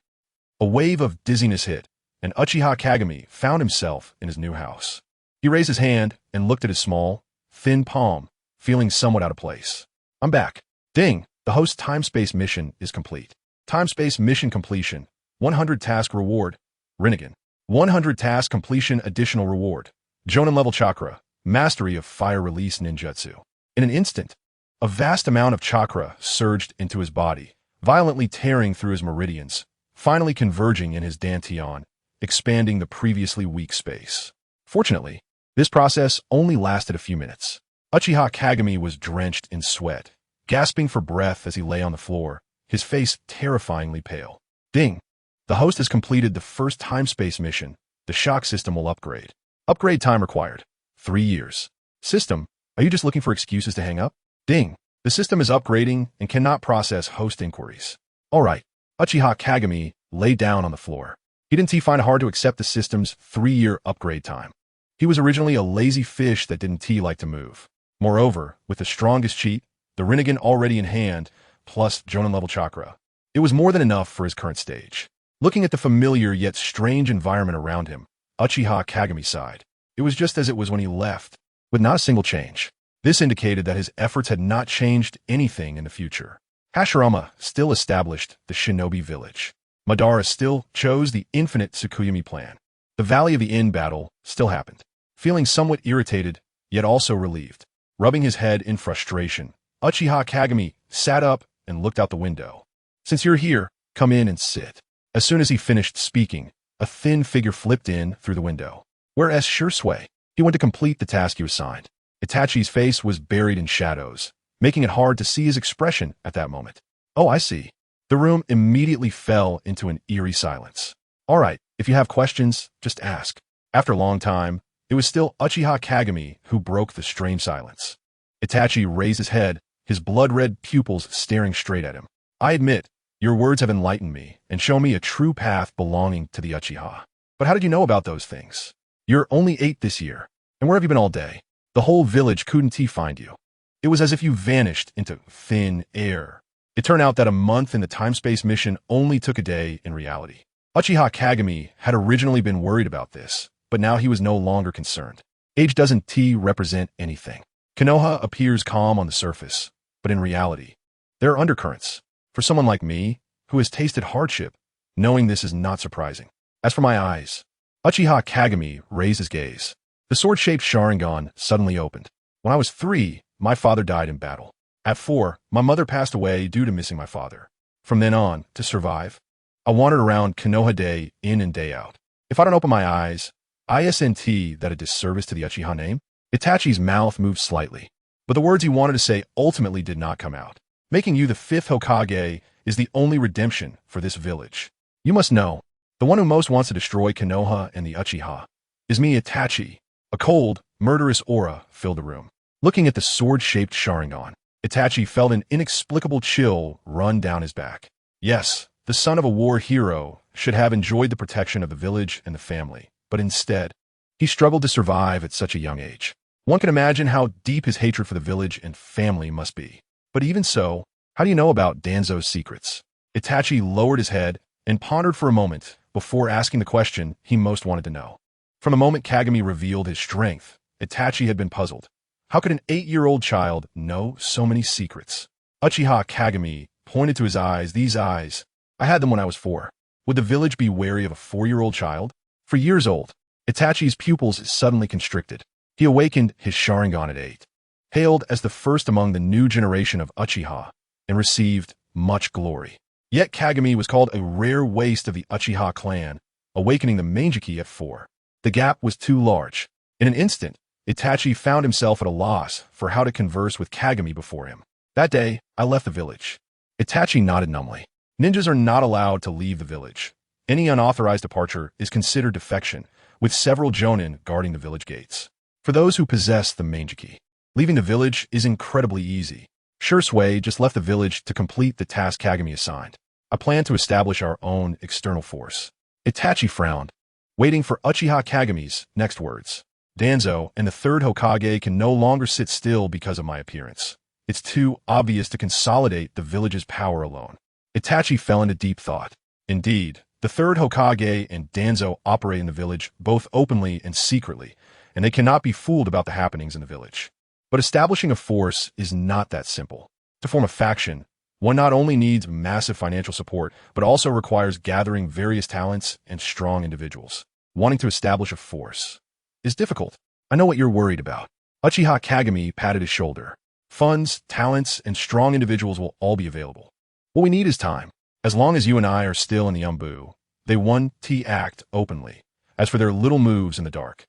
A wave of dizziness hit, and Uchiha Kagami found himself in his new house. He raised his hand and looked at his small, thin palm, feeling somewhat out of place. "I'm back." Ding! The host time-space mission is complete. Time-space mission completion. 100 task reward. Rinnegan. 100 task completion additional reward. Jonin level chakra. Mastery of fire release ninjutsu. In an instant, a vast amount of chakra surged into his body, violently tearing through his meridians, finally converging in his dantian, expanding the previously weak space. Fortunately, this process only lasted a few minutes. Uchiha Kagami was drenched in sweat, gasping for breath as he lay on the floor, his face terrifyingly pale. Ding! The host has completed the first time-space mission. The shock system will upgrade. Upgrade time required. 3 years. System, are you just looking for excuses to hang up? Ding! The system is upgrading and cannot process host inquiries. Alright. Uchiha Kagami lay down on the floor. He didn't find it hard to accept the system's 3-year upgrade time. He was originally a lazy fish that didn't like to move. Moreover, with the strongest cheat, the Rinnegan already in hand, plus Jonin level chakra, it was more than enough for his current stage. Looking at the familiar yet strange environment around him, Uchiha Kagami sighed. It was just as it was when he left, with not a single change. This indicated that his efforts had not changed anything in the future. Hashirama still established the shinobi village. Madara still chose the infinite Tsukuyami plan. The Valley of the Inn battle still happened. Feeling somewhat irritated, yet also relieved, rubbing his head in frustration, Uchiha Kagami sat up and looked out the window. "Since you're here, come in and sit." As soon as he finished speaking, a thin figure flipped in through the window. Whereas Shisui, he went to complete the task he was assigned. Itachi's face was buried in shadows, making it hard to see his expression at that moment. "Oh, I see. The room immediately fell into an eerie silence. All right, if you have questions, just ask. After a long time, it was still Uchiha Kagami who broke the strange silence. Itachi raised his head, his blood-red pupils staring straight at him. I admit, your words have enlightened me and shown me a true path belonging to the Uchiha. But how did you know about those things? You're only 8 this year, and where have you been all day? The whole village couldn't find you. It was as if you vanished into thin air. It turned out that a month in the time-space mission only took a day in reality. Uchiha Kagami had originally been worried about this, but now he was no longer concerned. Age doesn't represent anything. Konoha appears calm on the surface, but in reality, there are undercurrents. For someone like me, who has tasted hardship, knowing this is not surprising. As for my eyes, Uchiha Kagami raised his gaze. The sword-shaped Sharingan suddenly opened. When I was 3, my father died in battle. At 4, my mother passed away due to missing my father. From then on, to survive, I wandered around Konoha day in and day out. If I don't open my eyes, isn't that a disservice to the Uchiha name? Itachi's mouth moved slightly, but the words he wanted to say ultimately did not come out. Making you the 5th Hokage is the only redemption for this village. You must know, the one who most wants to destroy Konoha and the Uchiha is me, Itachi. A cold, murderous aura filled the room. Looking at the sword-shaped Sharingan, Itachi felt an inexplicable chill run down his back. Yes, the son of a war hero should have enjoyed the protection of the village and the family, but instead, he struggled to survive at such a young age. One can imagine how deep his hatred for the village and family must be. But even so, how do you know about Danzo's secrets? Itachi lowered his head and pondered for a moment before asking the question he most wanted to know. From the moment Kagami revealed his strength, Itachi had been puzzled. How could an 8-year-old child know so many secrets? Uchiha Kagami pointed to his eyes. These eyes, I had them when I was 4. Would the village be wary of a 4-year-old child? For years old, Itachi's pupils suddenly constricted. He awakened his Sharingan at 8, hailed as the first among the new generation of Uchiha, and received much glory. Yet Kagami was called a rare waste of the Uchiha clan, awakening the Manjiki at 4. The gap was too large. In an instant, Itachi found himself at a loss for how to converse with Kagami before him. That day, I left the village. Itachi nodded numbly. Ninjas are not allowed to leave the village. Any unauthorized departure is considered defection, with several jonin guarding the village gates. For those who possess the Manjiki, leaving the village is incredibly easy. Shisui just left the village to complete the task Kagami assigned. I plan to establish our own external force. Itachi frowned, waiting for Uchiha Kagami's next words. Danzo and the 3rd Hokage can no longer sit still because of my appearance. It's too obvious to consolidate the village's power alone. Itachi fell into deep thought. Indeed, the 3rd Hokage and Danzo operate in the village both openly and secretly, and they cannot be fooled about the happenings in the village. But establishing a force is not that simple. To form a faction, one not only needs massive financial support, but also requires gathering various talents and strong individuals. Wanting to establish a force is difficult. I know what you're worried about. Uchiha Kagami patted his shoulder. Funds, talents, and strong individuals will all be available. What we need is time. As long as you and I are still in the Umbu, they won't act openly. As for their little moves in the dark,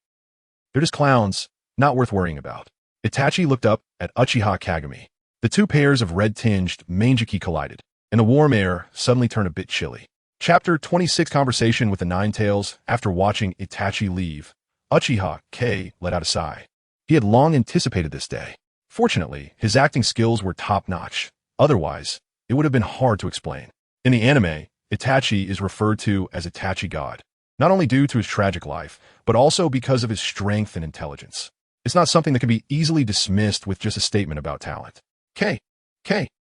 they're just clowns, not worth worrying about. Itachi looked up at Uchiha Kagami. The two pairs of red-tinged Manjiki collided, and the warm air suddenly turned a bit chilly. Chapter 26 Conversation with the Ninetales. After watching Itachi leave, Uchiha Kei let out a sigh. He had long anticipated this day. Fortunately, his acting skills were top-notch. Otherwise, it would have been hard to explain. In the anime, Itachi is referred to as Itachi God, not only due to his tragic life, but also because of his strength and intelligence. It's not something that can be easily dismissed with just a statement about talent. Kei.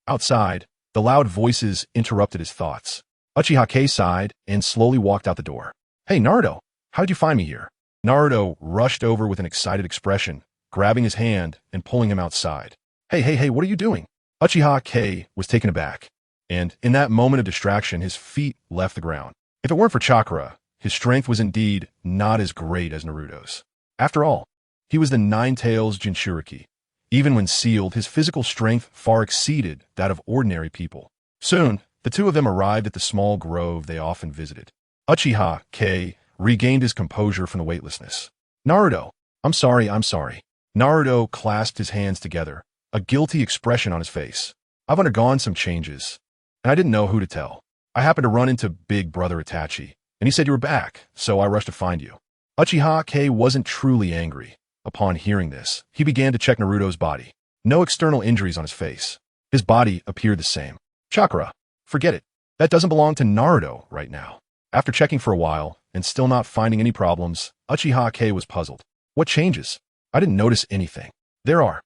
Outside, the loud voices interrupted his thoughts. Uchiha Kei sighed and slowly walked out the door. Hey, Naruto, how did you find me here? Naruto rushed over with an excited expression, grabbing his hand and pulling him outside. Hey, what are you doing? Uchiha Kei was taken aback, and in that moment of distraction, his feet left the ground. If it weren't for chakra, his strength was indeed not as great as Naruto's. After all, he was the Ninetales Jinchuriki. Even when sealed, his physical strength far exceeded that of ordinary people. Soon, the two of them arrived at the small grove they often visited. Uchiha Kei regained his composure from the weightlessness. Naruto, I'm sorry. Naruto clasped his hands together, a guilty expression on his face. I've undergone some changes. and I didn't know who to tell. I happened to run into Big Brother Itachi, and he said you were back, so I rushed to find you. Uchiha Kei wasn't truly angry. Upon hearing this, he began to check Naruto's body. No external injuries on his face. His body appeared the same. Chakra. Forget it. That doesn't belong to Naruto right now. After checking for a while, and still not finding any problems, Uchiha Kei was puzzled. What changes? I didn't notice anything. There are.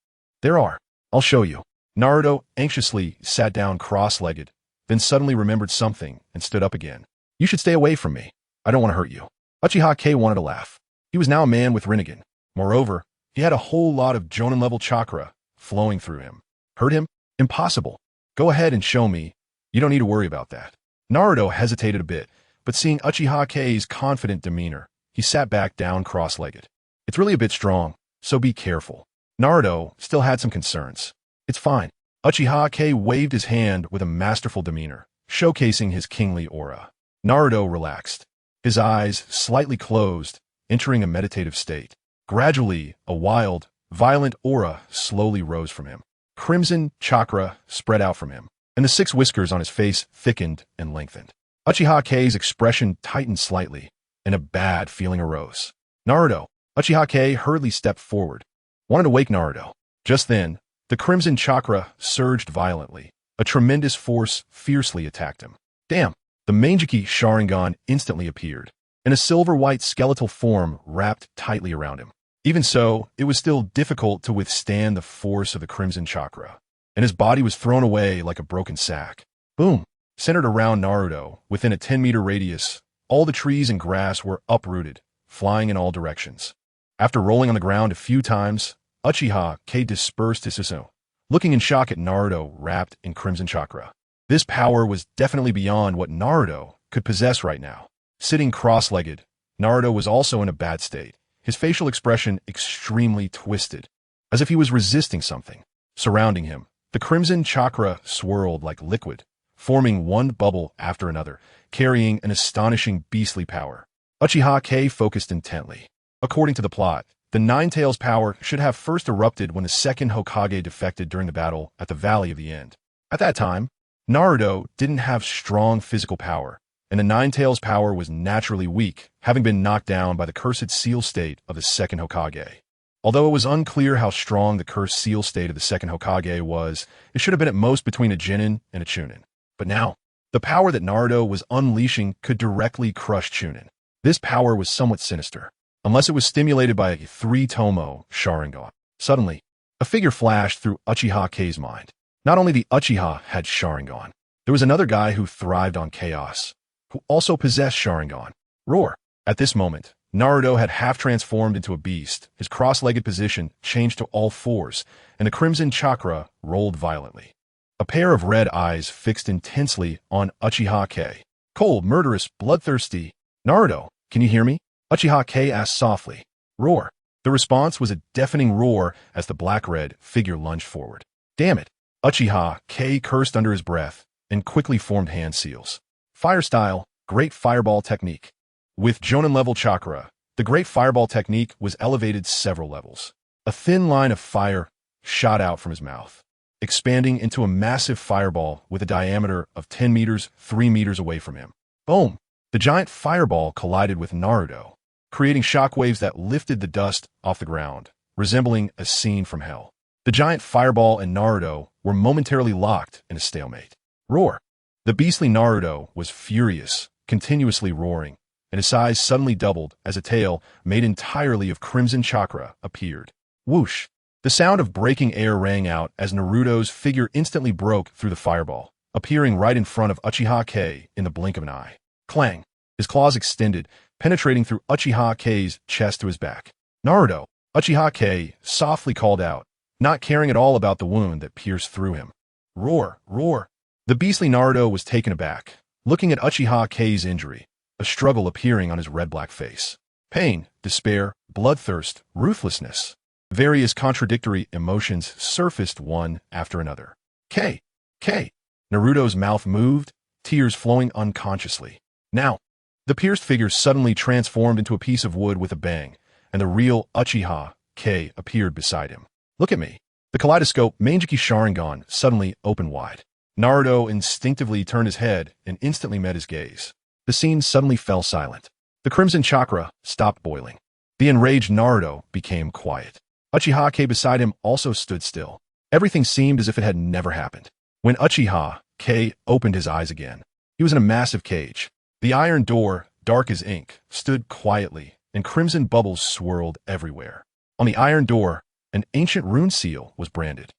I'll show you. Naruto anxiously sat down cross-legged, then suddenly remembered something and stood up again. You should stay away from me. I don't want to hurt you. Uchiha Kei wanted to laugh. He was now a man with Rinnegan. Moreover, he had a whole lot of Jonin-level chakra flowing through him. Hurt him? Impossible. Go ahead and show me. You don't need to worry about that. Naruto hesitated a bit, but seeing Uchiha Kei's confident demeanor, he sat back down cross-legged. It's really a bit strong, so be careful. Naruto still had some concerns. It's fine. Uchiha Kei waved his hand with a masterful demeanor, showcasing his kingly aura. Naruto relaxed. His eyes slightly closed, entering a meditative state. Gradually, a wild, violent aura slowly rose from him. Crimson chakra spread out from him, and the 6 whiskers on his face thickened and lengthened. Uchiha Kei's expression tightened slightly, and a bad feeling arose. Naruto. Uchiha Kei hurriedly stepped forward, wanted to wake Naruto. Just then, the crimson chakra surged violently. A tremendous force fiercely attacked him. Damn! The Manjiki Sharingan instantly appeared, and a silver-white skeletal form wrapped tightly around him. Even so, it was still difficult to withstand the force of the crimson chakra, and his body was thrown away like a broken sack. Boom! Centered around Naruto, within a 10-meter radius, all the trees and grass were uprooted, flying in all directions. After rolling on the ground a few times, Uchiha Kei dispersed his Shisui, looking in shock at Naruto wrapped in crimson chakra. This power was definitely beyond what Naruto could possess right now. Sitting cross-legged, Naruto was also in a bad state, his facial expression extremely twisted, as if he was resisting something. Surrounding him, the crimson chakra swirled like liquid, forming one bubble after another, carrying an astonishing beastly power. Uchiha Kei focused intently. According to the plot, the Ninetales power should have first erupted when the second Hokage defected during the battle at the Valley of the End. At that time, Naruto didn't have strong physical power, and the Ninetales power was naturally weak, having been knocked down by the cursed seal state of the second Hokage. Although it was unclear how strong the cursed seal state of the second Hokage was, it should have been at most between a Chunin and a Chunin. But now, the power that Naruto was unleashing could directly crush Chunin. This power was somewhat sinister, unless it was stimulated by a 3-tomo Sharingan. Suddenly, a figure flashed through Uchiha Kei's mind. Not only the Uchiha had Sharingan, there was another guy who thrived on chaos, who also possessed Sharingan. Roar! At this moment, Naruto had half-transformed into a beast, his cross-legged position changed to all fours, and the crimson chakra rolled violently. A pair of red eyes fixed intensely on Uchiha Kei. Cold, murderous, bloodthirsty. Naruto, can you hear me? Uchiha Kei asked softly. Roar. The response was a deafening roar as the black-red figure lunged forward. Damn it. Uchiha Kei cursed under his breath and quickly formed hand seals. Fire style, great fireball technique. With Jonin-level chakra, the great fireball technique was elevated several levels. A thin line of fire shot out from his mouth, expanding into a massive fireball with a diameter of 10 meters, 3 meters away from him. Boom! The giant fireball collided with Naruto, creating shockwaves that lifted the dust off the ground, resembling a scene from hell. The giant fireball and Naruto were momentarily locked in a stalemate. Roar! The beastly Naruto was furious, continuously roaring, and his size suddenly doubled as a tail made entirely of crimson chakra appeared. Whoosh! The sound of breaking air rang out as Naruto's figure instantly broke through the fireball, appearing right in front of Uchiha Kei in the blink of an eye. Clang! His claws extended, penetrating through Uchiha Kei's chest to his back. Naruto! Uchiha Kei softly called out, not caring at all about the wound that pierced through him. Roar! Roar! The beastly Naruto was taken aback, looking at Uchiha Kei's injury, a struggle appearing on his red-black face. Pain, despair, bloodthirst, ruthlessness. Various contradictory emotions surfaced one after another. Kei! Kei! Naruto's mouth moved, tears flowing unconsciously. Now, the pierced figure suddenly transformed into a piece of wood with a bang, and the real Uchiha Kei appeared beside him. Look at me. The kaleidoscope Manjiki Sharingan suddenly opened wide. Naruto instinctively turned his head and instantly met his gaze. The scene suddenly fell silent. The crimson chakra stopped boiling. The enraged Naruto became quiet. Uchiha Kei beside him also stood still. Everything seemed as if it had never happened. When Uchiha Kei opened his eyes again, he was in a massive cage. The iron door, dark as ink, stood quietly, and crimson bubbles swirled everywhere. On the iron door, an ancient rune seal was branded.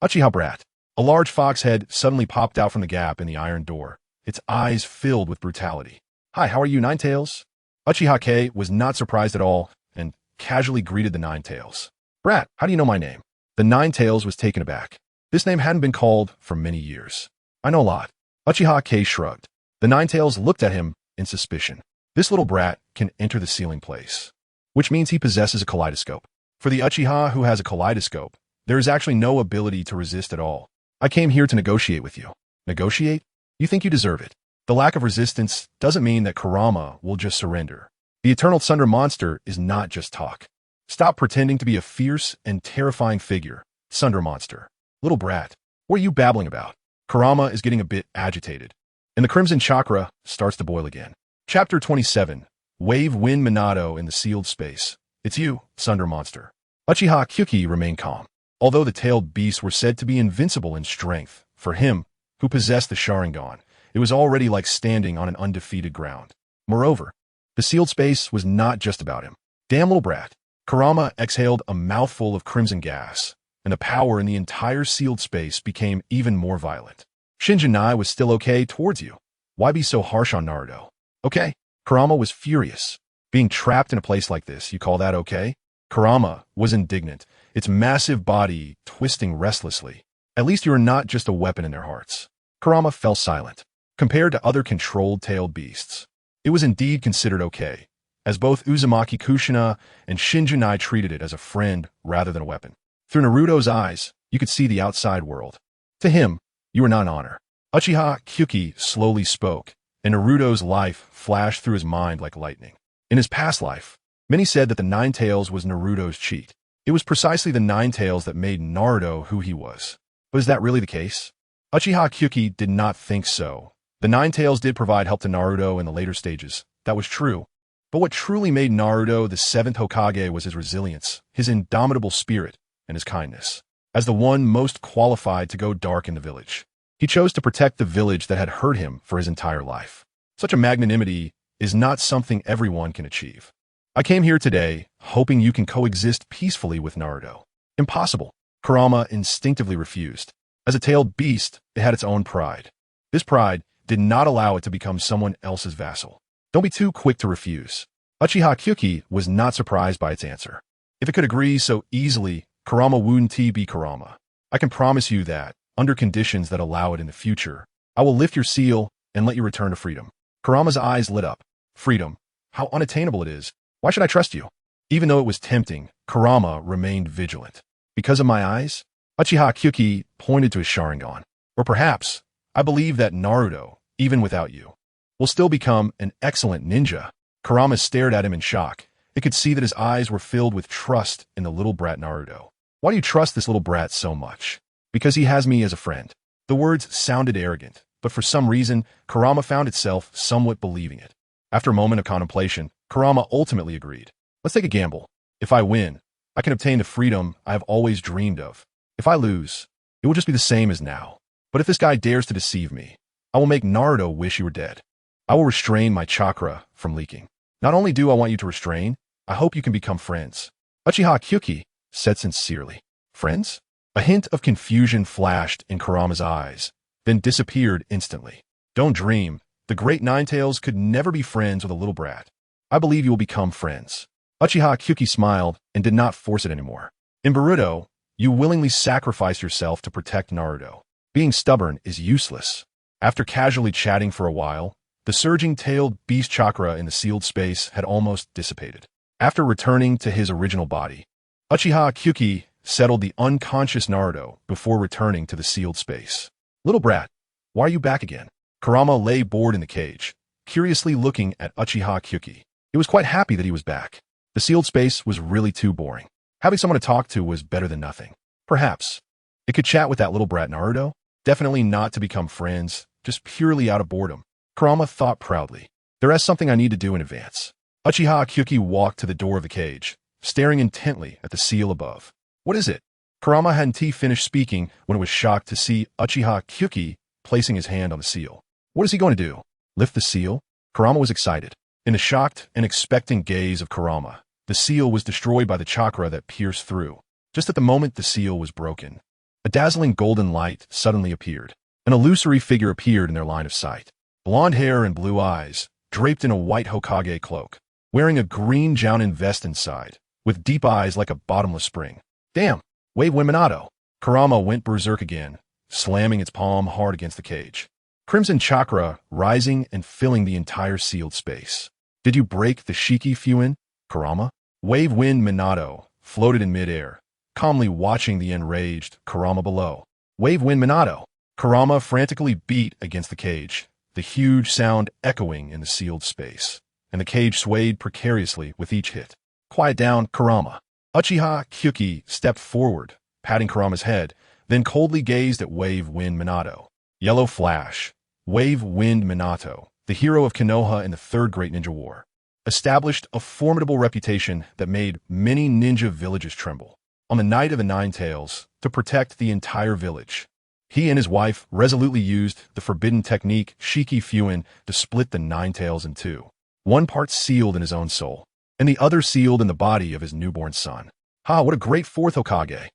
Uchiha Brat. A large fox head suddenly popped out from the gap in the iron door, its eyes filled with brutality. "Hi, how are you, Ninetales?" Uchiha Kei was not surprised at all and casually greeted the Ninetales. "Brat, how do you know my name?" The Ninetales was taken aback. This name hadn't been called for many years. "I know a lot." Uchiha Kei shrugged. The Ninetales looked at him in suspicion. This little brat can enter the sealing place, which means he possesses a kaleidoscope. For the Uchiha who has a kaleidoscope, there is actually no ability to resist at all. "I came here to negotiate with you." "Negotiate? You think you deserve it." The lack of resistance doesn't mean that Kurama will just surrender. The Eternal Thunder Monster is not just talk. Stop pretending to be a fierce and terrifying figure, Thunder Monster. "Little brat, what are you babbling about?" Kurama is getting a bit agitated, and the Crimson Chakra starts to boil again. Chapter 27, Wave Wind Minato in the Sealed Space. "It's you, Thunder Monster." Uchiha Kei remained calm. Although the tailed beasts were said to be invincible in strength, for him, who possessed the Sharingan, it was already like standing on an undefeated ground. Moreover, the sealed space was not just about him. "Damn little brat." Kurama exhaled a mouthful of crimson gas, and the power in the entire sealed space became even more violent. "Shinjanai was still okay towards you. Why be so harsh on Naruto?" "Okay." Kurama was furious. "Being trapped in a place like this, you call that okay?" Kurama was indignant, its massive body twisting restlessly. "At least you are not just a weapon in their hearts." Kurama fell silent. Compared to other controlled tailed beasts, it was indeed considered okay, as both Uzumaki Kushina and Shinjanai treated it as a friend rather than a weapon. Through Naruto's eyes, you could see the outside world. To him, you were not an honor. Uchiha Kei slowly spoke, and Naruto's life flashed through his mind like lightning. In his past life, many said that the Ninetales was Naruto's cheat. It was precisely the Ninetales that made Naruto who he was. But is that really the case? Uchiha Kei did not think so. The Ninetales did provide help to Naruto in the later stages. That was true. But what truly made Naruto the 7th Hokage was his resilience, his indomitable spirit, and his kindness. As the one most qualified to go dark in the village, he chose to protect the village that had hurt him for his entire life. Such a magnanimity is not something everyone can achieve. "I came here today, hoping you can coexist peacefully with Naruto." "Impossible." Kurama instinctively refused. As a tailed beast, it had its own pride. This pride did not allow it to become someone else's vassal. "Don't be too quick to refuse." Uchiha Kei was not surprised by its answer. If it could agree so easily, Kurama wouldn't be Kurama. "I can promise you that, under conditions that allow it in the future, I will lift your seal and let you return to freedom." Kurama's eyes lit up. "Freedom? How unattainable it is. Why should I trust you?" Even though it was tempting, Kurama remained vigilant. "Because of my eyes?" Uchiha Kei pointed to his Sharingan. "Or perhaps, I believe that Naruto, even without you, will still become an excellent ninja." Kurama stared at him in shock. It could see that his eyes were filled with trust in the little brat Naruto. "Why do you trust this little brat so much?" "Because he has me as a friend." The words sounded arrogant, but for some reason, Kurama found itself somewhat believing it. After a moment of contemplation, Kurama ultimately agreed. "Let's take a gamble. If I win, I can obtain the freedom I have always dreamed of. If I lose, it will just be the same as now. But if this guy dares to deceive me, I will make Naruto wish you were dead. I will restrain my chakra from leaking. Not only do I want you to restrain, I hope you can become friends." Uchiha Kei said sincerely. "Friends?" A hint of confusion flashed in Kurama's eyes, then disappeared instantly. "Don't dream. The great Ninetales could never be friends with a little brat. I believe you will become friends." Uchiha Kei smiled and did not force it anymore. "In Boruto, you willingly sacrificed yourself to protect Naruto. Being stubborn is useless." After casually chatting for a while, the surging tailed beast chakra in the sealed space had almost dissipated. After returning to his original body, Uchiha Kei settled the unconscious Naruto before returning to the sealed space. "Little brat, why are you back again?" Kurama lay bored in the cage, curiously looking at Uchiha Kei. He was quite happy that he was back. The sealed space was really too boring. Having someone to talk to was better than nothing. Perhaps it could chat with that little brat Naruto? Definitely not to become friends, just purely out of boredom. Kurama thought proudly. There is something I need to do in advance. Uchiha Kei walked to the door of the cage, staring intently at the seal above. What is it? Kurama hadn't finished speaking when it was shocked to see Uchiha Kei placing his hand on the seal. What is he going to do? Lift the seal? Kurama was excited. In the shocked and expectant gaze of Kurama, the seal was destroyed by the chakra that pierced through. Just at the moment the seal was broken, a dazzling golden light suddenly appeared. An illusory figure appeared in their line of sight. Blonde hair and blue eyes, draped in a white Hokage cloak, wearing a green jounin vest inside, with deep eyes like a bottomless spring. Damn! Wave Wind Minato! Kurama went berserk again, slamming its palm hard against the cage. Crimson chakra rising and filling the entire sealed space. Did you break the Shiki Fuin, Kurama? Wave Wind Minato floated in midair, calmly watching the enraged Kurama below. Wave Wind Minato! Kurama frantically beat against the cage, the huge sound echoing in the sealed space, and the cage swayed precariously with each hit. Quiet down, Kurama. Uchiha Kei stepped forward, patting Kurama's head, then coldly gazed at Wave Wind Minato. Yellow Flash. Wave Wind Minato, the hero of Konoha in the Third Great Ninja War, established a formidable reputation that made many ninja villages tremble. On the night of the Ninetales, to protect the entire village, he and his wife resolutely used the forbidden technique Shiki Fuin to split the Ninetales in two. One part sealed in his own soul, and the other sealed in the body of his newborn son. Ha, what a great fourth Hokage!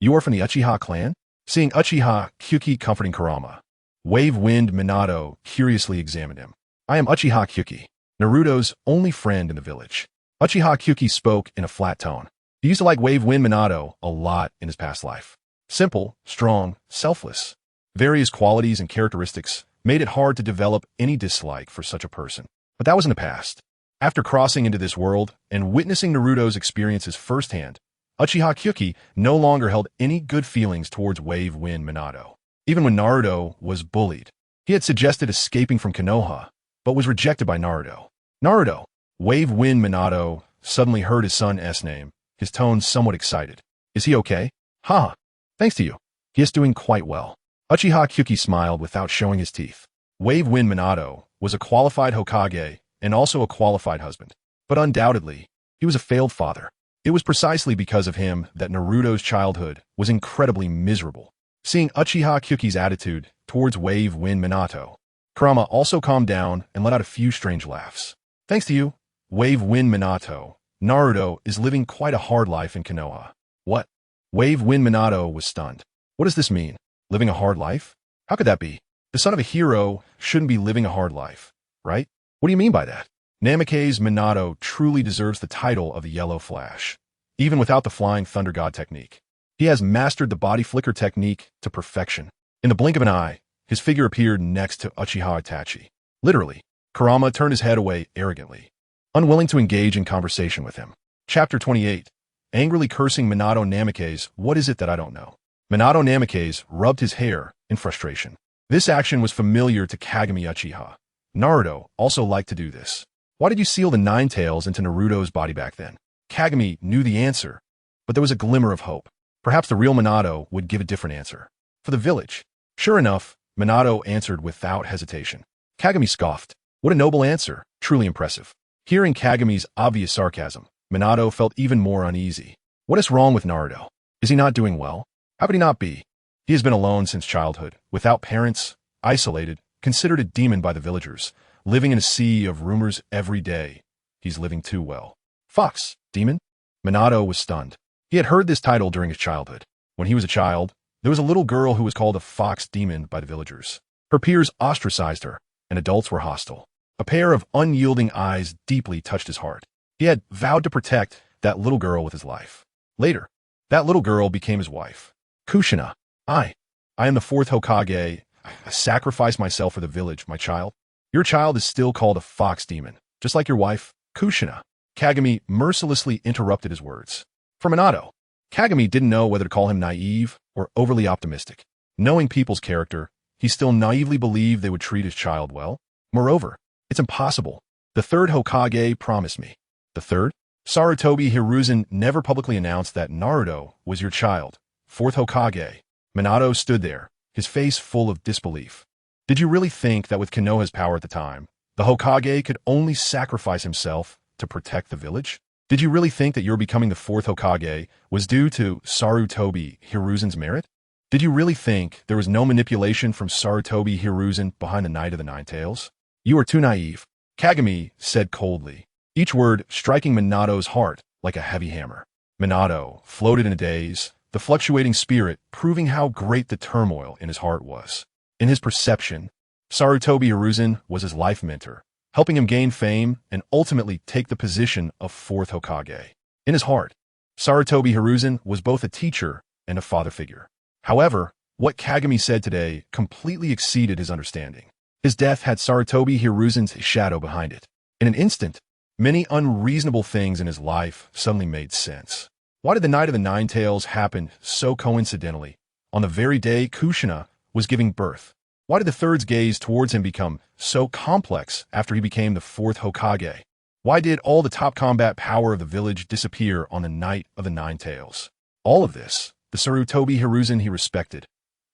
You are from the Uchiha clan? Seeing Uchiha Kei comforting Kurama, Wave Wind Minato curiously examined him. I am Uchiha Kei, Naruto's only friend in the village. Uchiha Kei spoke in a flat tone. He used to like Wave Wind Minato a lot in his past life. Simple, strong, selfless. Various qualities and characteristics made it hard to develop any dislike for such a person. But that was in the past. After crossing into this world and witnessing Naruto's experiences firsthand, Uchiha Kei no longer held any good feelings towards Wave Wind Minato. Even when Naruto was bullied, he had suggested escaping from Konoha, but was rejected by Naruto. Naruto! Wave Wind Minato suddenly heard his son's name, his tone somewhat excited. Is he okay? Ha! Thanks to you. He is doing quite well. Uchiha Kei smiled without showing his teeth. Wave Wind Minato was a qualified Hokage and also a qualified husband. But undoubtedly, he was a failed father. It was precisely because of him that Naruto's childhood was incredibly miserable. Seeing Uchiha Kei's attitude towards Wave Wind Minato, Kurama also calmed down and let out a few strange laughs. Thanks to you, Wave Wind Minato, Naruto is living quite a hard life in Konoha. What? Wave Wind Minato was stunned. What does this mean? Living a hard life? How could that be? The son of a hero shouldn't be living a hard life, right? What do you mean by that? Namake's Minato truly deserves the title of the Yellow Flash, even without the Flying Thunder God technique. He has mastered the body flicker technique to perfection. In the blink of an eye, his figure appeared next to Uchiha Itachi. Literally, Kurama turned his head away arrogantly, unwilling to engage in conversation with him. Chapter 28. Angrily cursing Minato Namake's, what is it that I don't know? Minato Namake's rubbed his hair in frustration. This action was familiar to Kagami Uchiha. Naruto also liked to do this. Why did you seal the Ninetales into Naruto's body back then? Kagami knew the answer, but there was a glimmer of hope. Perhaps the real Minato would give a different answer. For the village. Sure enough, Minato answered without hesitation. Kagami scoffed. What a noble answer. Truly impressive. Hearing Kagami's obvious sarcasm, Minato felt even more uneasy. What is wrong with Naruto? Is he not doing well? How could he not be? He has been alone since childhood, without parents, isolated, considered a demon by the villagers, living in a sea of rumors every day. He's living too well. Fox, demon? Minato was stunned. He had heard this title during his childhood. When he was a child, there was a little girl who was called a fox demon by the villagers. Her peers ostracized her, and adults were hostile. A pair of unyielding eyes deeply touched his heart. He had vowed to protect that little girl with his life. Later, that little girl became his wife. Kushina, I am the fourth Hokage. I sacrifice myself for the village, my child. Your child is still called a fox demon, just like your wife, Kushina. Kagami mercilessly interrupted his words. For Minato, Kagami didn't know whether to call him naive or overly optimistic. Knowing people's character, he still naively believed they would treat his child well. Moreover, it's impossible. The third Hokage promised me. The third? Sarutobi Hiruzen never publicly announced that Naruto was your child. Fourth Hokage. Minato stood there, his face full of disbelief. Did you really think that with Konoha's power at the time, the Hokage could only sacrifice himself to protect the village? Did you really think that your becoming the fourth Hokage was due to Sarutobi Hiruzen's merit? Did you really think there was no manipulation from Sarutobi Hiruzen behind the Knight of the Ninetales? You are too naive, Kagami said coldly, each word striking Minato's heart like a heavy hammer. Minato floated in a daze, the fluctuating spirit proving how great the turmoil in his heart was. In his perception, Sarutobi Hiruzen was his life mentor, helping him gain fame and ultimately take the position of fourth Hokage. In his heart, Sarutobi Hiruzen was both a teacher and a father figure. However, what Kagami said today completely exceeded his understanding. His death had Sarutobi Hiruzen's shadow behind it. In an instant, many unreasonable things in his life suddenly made sense. Why did the Night of the Ninetales happen so coincidentally, on the very day Kushina was giving birth? Why did the third's gaze towards him become so complex after he became the fourth Hokage? Why did all the top combat power of the village disappear on the Night of the Ninetales? All of this, the Sarutobi Hiruzen he respected,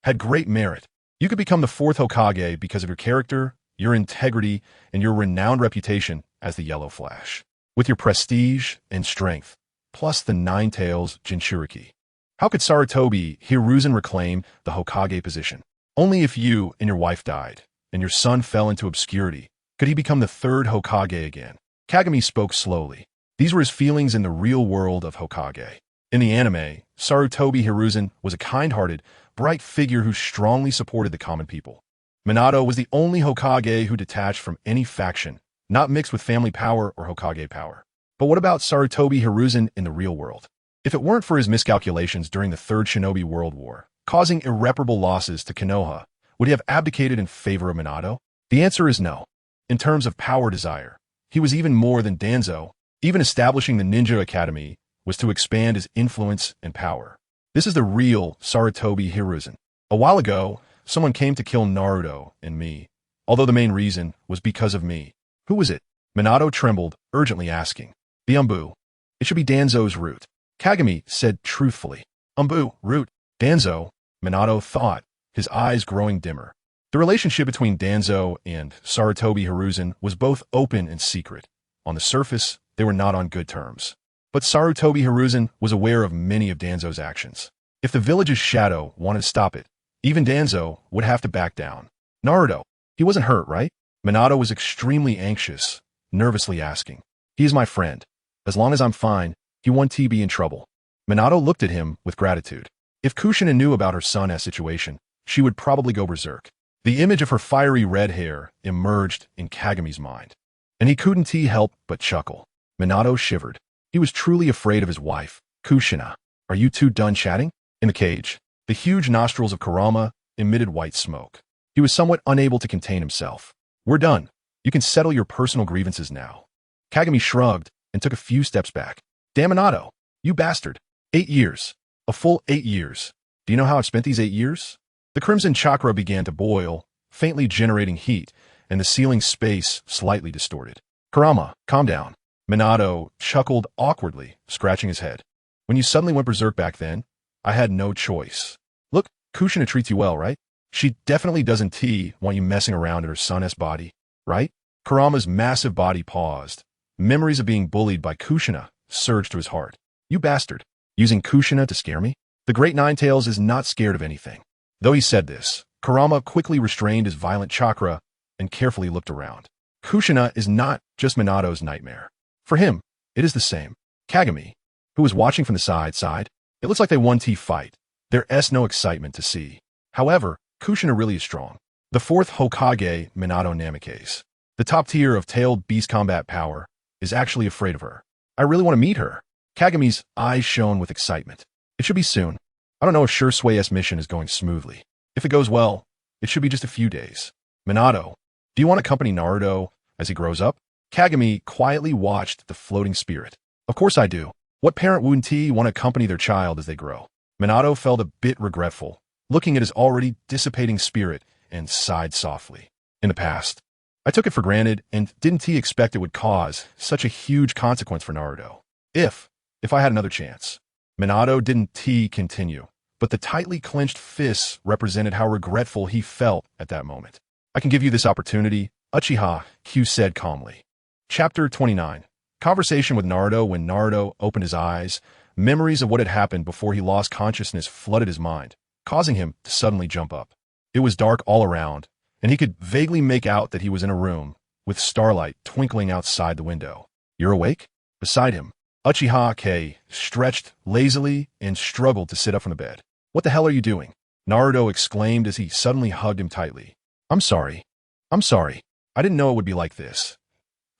had great merit. You could become the fourth Hokage because of your character, your integrity, and your renowned reputation as the Yellow Flash, with your prestige and strength, plus the Ninetales Jinchuriki. How could Sarutobi Hiruzen reclaim the Hokage position? Only if you and your wife died, and your son fell into obscurity, could he become the third Hokage again. Kagami spoke slowly. These were his feelings in the real world of Hokage. In the anime, Sarutobi Hiruzen was a kind-hearted, bright figure who strongly supported the common people. Minato was the only Hokage who detached from any faction, not mixed with family power or Hokage power. But what about Sarutobi Hiruzen in the real world? If it weren't for his miscalculations during the Third Shinobi World War, causing irreparable losses to Konoha, would he have abdicated in favor of Minato? The answer is no. In terms of power desire, he was even more than Danzo. Even establishing the Ninja Academy was to expand his influence and power. This is the real Sarutobi Hiruzen. A while ago, someone came to kill Naruto and me, although the main reason was because of me. Who was it? Minato trembled, urgently asking. The Umbu. It should be Danzo's root. Kagami said truthfully. Umbu, root, Danzo, Minato thought, his eyes growing dimmer. The relationship between Danzo and Sarutobi Hiruzen was both open and secret. On the surface, they were not on good terms. But Sarutobi Hiruzen was aware of many of Danzo's actions. If the village's shadow wanted to stop it, even Danzo would have to back down. Naruto, he wasn't hurt, right? Minato was extremely anxious, nervously asking. He is my friend. As long as I'm fine, he won't be in trouble. Minato looked at him with gratitude. If Kushina knew about her son's situation, she would probably go berserk. The image of her fiery red hair emerged in Kagami's mind, and he couldn't help but chuckle. Minato shivered. He was truly afraid of his wife. Kushina, are you two done chatting? In the cage, the huge nostrils of Kurama emitted white smoke. He was somewhat unable to contain himself. We're done. You can settle your personal grievances now. Kagami shrugged and took a few steps back. Damn Minato, you bastard. 8 years. A full 8 years. Do you know how I've spent these 8 years? The crimson chakra began to boil, faintly generating heat, and the ceiling space slightly distorted. Kurama, calm down. Minato chuckled awkwardly, scratching his head. When you suddenly went berserk back then, I had no choice. Look, Kushina treats you well, right? She definitely doesn't want you messing around in her son's body, right? Kurama's massive body paused. Memories of being bullied by Kushina surged to his heart. You bastard. Using Kushina to scare me? The Great Ninetales is not scared of anything. Though he said this, Kurama quickly restrained his violent chakra and carefully looked around. Kushina is not just Minato's nightmare. For him, it is the same. Kagami, who was watching from the side, it looks like they won fight. There's no excitement to see. However, Kushina really is strong. The fourth Hokage, Minato Namikaze, the top tier of tailed beast combat power, is actually afraid of her. I really want to meet her. Kagami's eyes shone with excitement. It should be soon. I don't know if Shisui mission is going smoothly. If it goes well, it should be just a few days. Minato, do you want to accompany Naruto as he grows up? Kagami quietly watched the floating spirit. Of course I do. What parent wouldn't want to accompany their child as they grow? Minato felt a bit regretful, looking at his already dissipating spirit, and sighed softly. In the past, I took it for granted and didn't expect it would cause such a huge consequence for Naruto. If I had another chance. Minato didn't continue, but the tightly clenched fists represented how regretful he felt at that moment. I can give you this opportunity, Uchiha Kei said calmly. Chapter 29. Conversation with Naruto. When Naruto opened his eyes, memories of what had happened before he lost consciousness flooded his mind, causing him to suddenly jump up. It was dark all around, and he could vaguely make out that he was in a room, with starlight twinkling outside the window. "You're awake?" Beside him, Uchiha Kei stretched lazily and struggled to sit up from the bed. "What the hell are you doing?" Naruto exclaimed as he suddenly hugged him tightly. I'm sorry. I didn't know it would be like this.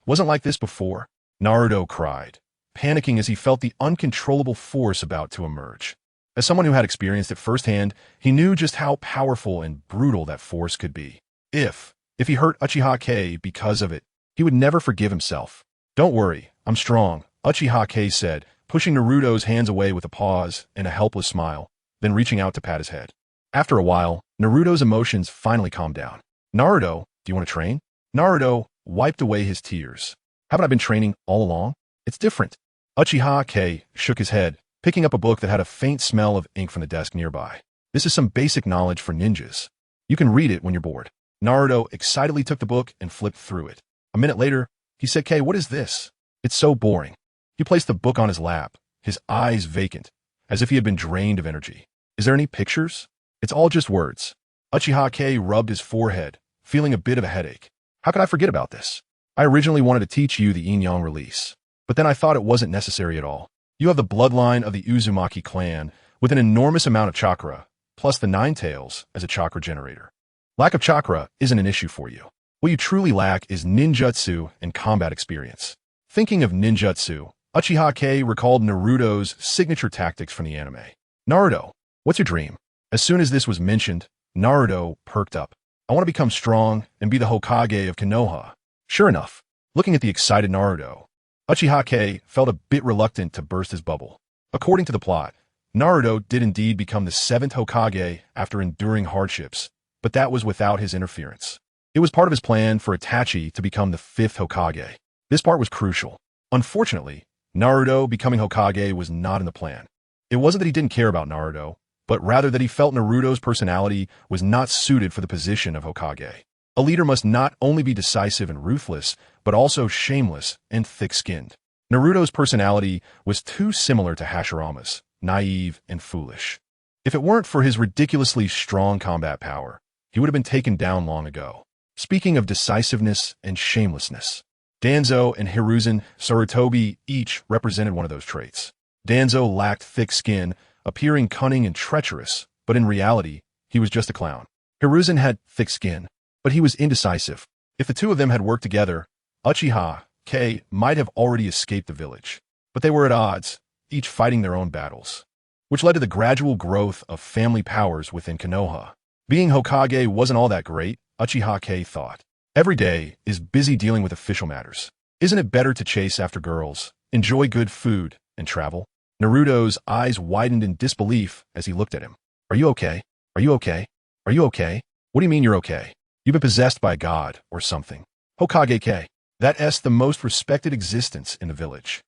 Wasn't like this before," Naruto cried, panicking as he felt the uncontrollable force about to emerge. As someone who had experienced it firsthand, he knew just how powerful and brutal that force could be. If he hurt Uchiha Kei because of it, he would never forgive himself. "Don't worry, I'm strong," Uchiha Kei said, pushing Naruto's hands away with a pause and a helpless smile, then reaching out to pat his head. After a while, Naruto's emotions finally calmed down. "Naruto, do you want to train?" Naruto wiped away his tears. "Haven't I been training all along? It's different." Uchiha Kei shook his head, picking up a book that had a faint smell of ink from the desk nearby. "This is some basic knowledge for ninjas. You can read it when you're bored." Naruto excitedly took the book and flipped through it. A minute later, he said, "Kei, what is this? It's so boring." He placed the book on his lap, his eyes vacant, as if he had been drained of energy. "Is there any pictures?" "It's all just words." Uchiha Kei rubbed his forehead, feeling a bit of a headache. "How could I forget about this? I originally wanted to teach you the yin-yang release, but then I thought it wasn't necessary at all. You have the bloodline of the Uzumaki clan with an enormous amount of chakra, plus the Ninetales as a chakra generator. Lack of chakra isn't an issue for you. What you truly lack is ninjutsu and combat experience." Thinking of ninjutsu, Uchiha Kei recalled Naruto's signature tactics from the anime. "Naruto, what's your dream?" As soon as this was mentioned, Naruto perked up. "I want to become strong and be the Hokage of Konoha." Sure enough, looking at the excited Naruto, Uchiha Kei felt a bit reluctant to burst his bubble. According to the plot, Naruto did indeed become the 7th Hokage after enduring hardships, but that was without his interference. It was part of his plan for Itachi to become the 5th Hokage. This part was crucial. Unfortunately, Naruto becoming Hokage was not in the plan. It wasn't that he didn't care about Naruto, but rather that he felt Naruto's personality was not suited for the position of Hokage. A leader must not only be decisive and ruthless, but also shameless and thick-skinned. Naruto's personality was too similar to Hashirama's, naive and foolish. If it weren't for his ridiculously strong combat power, he would have been taken down long ago. Speaking of decisiveness and shamelessness, Danzo and Hiruzen Sarutobi each represented one of those traits. Danzo lacked thick skin, appearing cunning and treacherous, but in reality, he was just a clown. Hiruzen had thick skin, but he was indecisive. If the two of them had worked together, Uchiha Kei might have already escaped the village. But they were at odds, each fighting their own battles, which led to the gradual growth of family powers within Konoha. Being Hokage wasn't all that great, Uchiha Kei thought. Every day is busy dealing with official matters. Isn't it better to chase after girls, enjoy good food, and travel? Naruto's eyes widened in disbelief as he looked at him. "Are you okay? Are you okay? Are you okay? What do you mean you're okay? You've been possessed by a god or something." "Hokage Kei. That's the most respected existence in the village."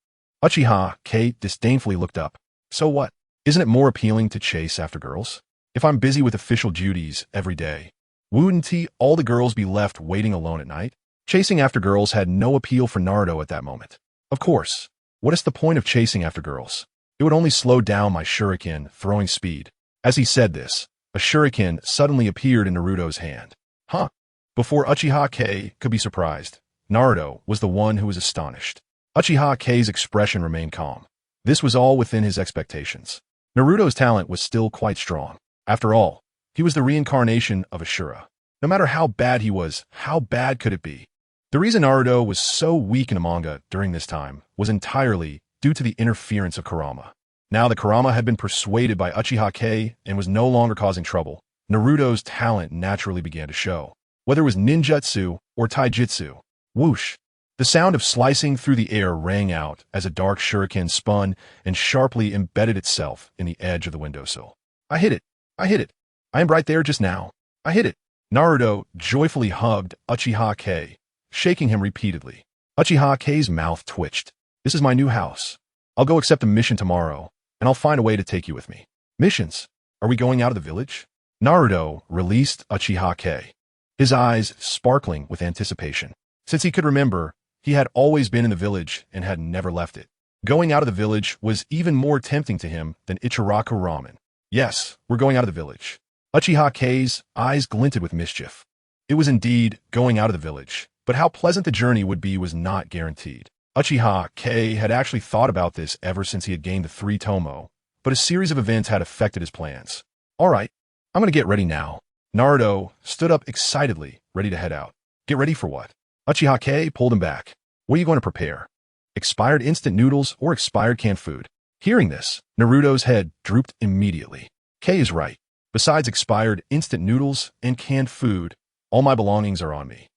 Uchiha Kei disdainfully looked up. "So what? Isn't it more appealing to chase after girls? If I'm busy with official duties every day, wouldn't all the girls be left waiting alone at night?" Chasing after girls had no appeal for Naruto at that moment. Of course. What is the point of chasing after girls? It would only slow down my shuriken throwing speed. As he said this, a shuriken suddenly appeared in Naruto's hand. Huh? Before Uchiha Kei could be surprised, Naruto was the one who was astonished. Uchiha Kei's expression remained calm. This was all within his expectations. Naruto's talent was still quite strong. After all, he was the reincarnation of Ashura. No matter how bad he was, how bad could it be? The reason Naruto was so weak in the manga during this time was entirely due to the interference of Kurama. Now that Kurama had been persuaded by Uchiha Kei and was no longer causing trouble, Naruto's talent naturally began to show. Whether it was ninjutsu or taijutsu, whoosh! The sound of slicing through the air rang out as a dark shuriken spun and sharply embedded itself in the edge of the windowsill. I hit it! I hit it! I am right there just now. I hit it! Naruto joyfully hugged Uchiha Kei, shaking him repeatedly. Uchiha Kei's mouth twitched. This is my new house. I'll go accept a mission tomorrow, and I'll find a way to take you with me. Missions? Are we going out of the village? Naruto released Uchiha Kei, his eyes sparkling with anticipation. Since he could remember, he had always been in the village and had never left it. Going out of the village was even more tempting to him than Ichiraku ramen. Yes, we're going out of the village. Uchiha Kei's eyes glinted with mischief. It was indeed going out of the village, but how pleasant the journey would be was not guaranteed. Uchiha Kei had actually thought about this ever since he had gained the 3 tomo, but a series of events had affected his plans. All right, I'm going to get ready now. Naruto stood up excitedly, ready to head out. Get ready for what? Uchiha Kei pulled him back. What are you going to prepare? Expired instant noodles or expired canned food? Hearing this, Naruto's head drooped immediately. Kei is right. Besides expired instant noodles and canned food, all my belongings are on me.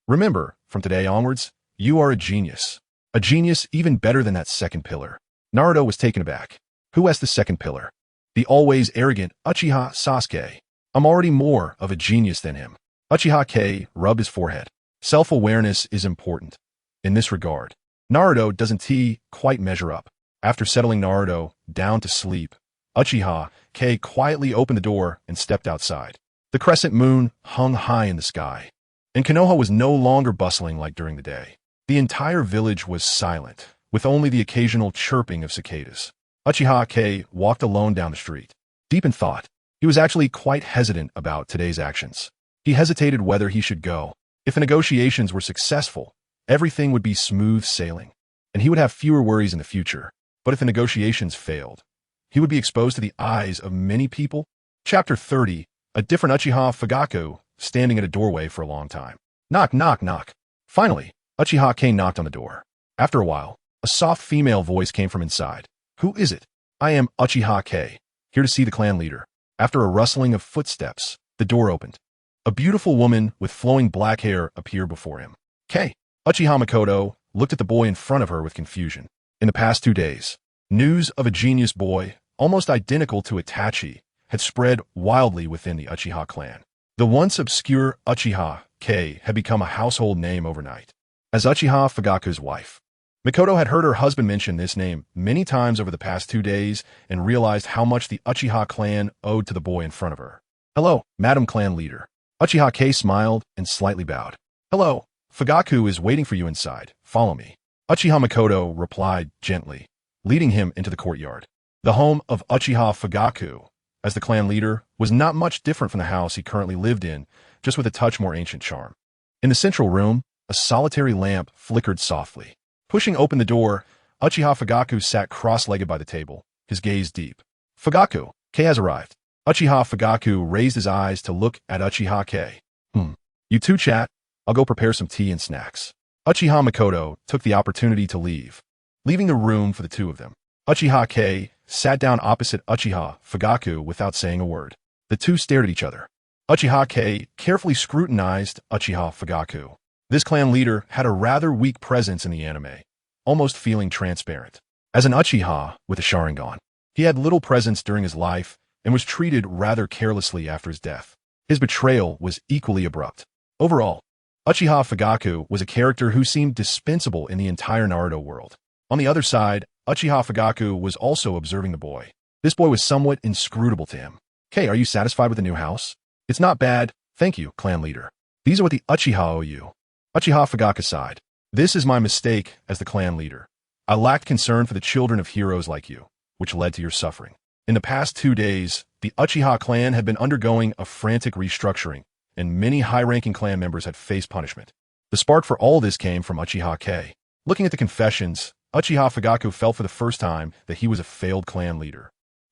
Remember, from today onwards, you are a genius. A genius even better than that second pillar. Naruto was taken aback. Who has the second pillar? The always arrogant Uchiha Sasuke. I'm already more of a genius than him. Uchiha Kei rubbed his forehead. Self-awareness is important. In this regard, Naruto doesn't quite measure up. After settling Naruto down to sleep, Uchiha Kei quietly opened the door and stepped outside. The crescent moon hung high in the sky, and Konoha was no longer bustling like during the day. The entire village was silent, with only the occasional chirping of cicadas. Uchiha Kei walked alone down the street. Deep in thought, he was actually quite hesitant about today's actions. He hesitated whether he should go. If the negotiations were successful, everything would be smooth sailing, and he would have fewer worries in the future. But if the negotiations failed, he would be exposed to the eyes of many people. Chapter 30, a different Uchiha Fugaku, standing at a doorway for a long time. Knock, knock, knock. Finally, Uchiha Kei knocked on the door. After a while, a soft female voice came from inside. Who is it? I am Uchiha Kei, here to see the clan leader. After a rustling of footsteps, the door opened. A beautiful woman with flowing black hair appeared before him. Kei. Uchiha Makoto looked at the boy in front of her with confusion. In the past 2 days, news of a genius boy, almost identical to Itachi, had spread wildly within the Uchiha clan. The once obscure Uchiha Kei had become a household name overnight. As Uchiha Fugaku's wife, Makoto had heard her husband mention this name many times over the past 2 days and realized how much the Uchiha clan owed to the boy in front of her. Hello, Madam Clan Leader. Uchiha Kei smiled and slightly bowed. Hello, Fugaku is waiting for you inside. Follow me. Uchiha Makoto replied gently, leading him into the courtyard. The home of Uchiha Fugaku, as the clan leader, was not much different from the house he currently lived in, just with a touch more ancient charm. In the central room, a solitary lamp flickered softly. Pushing open the door, Uchiha Fugaku sat cross-legged by the table, his gaze deep. Fugaku, Kei has arrived. Uchiha Fugaku raised his eyes to look at Uchiha Kei. You two chat. I'll go prepare some tea and snacks. Uchiha Makoto took the opportunity to leave, leaving the room for the two of them. Uchiha Kei sat down opposite Uchiha Fugaku without saying a word. The two stared at each other. Uchiha Kei carefully scrutinized Uchiha Fugaku. This clan leader had a rather weak presence in the anime, almost feeling transparent. As an Uchiha with a Sharingan, he had little presence during his life and was treated rather carelessly after his death. His betrayal was equally abrupt. Overall, Uchiha Fugaku was a character who seemed dispensable in the entire Naruto world. On the other side, Uchiha Fugaku was also observing the boy. This boy was somewhat inscrutable to him. Kei, are you satisfied with the new house? It's not bad, thank you, clan leader. These are what the Uchiha owe you. Uchiha Fugaku sighed. This is my mistake as the clan leader. I lacked concern for the children of heroes like you, which led to your suffering. In the past 2 days, the Uchiha clan had been undergoing a frantic restructuring, and many high-ranking clan members had faced punishment. The spark for all this came from Uchiha Kei. Looking at the confessions, Uchiha Fugaku felt for the first time that he was a failed clan leader.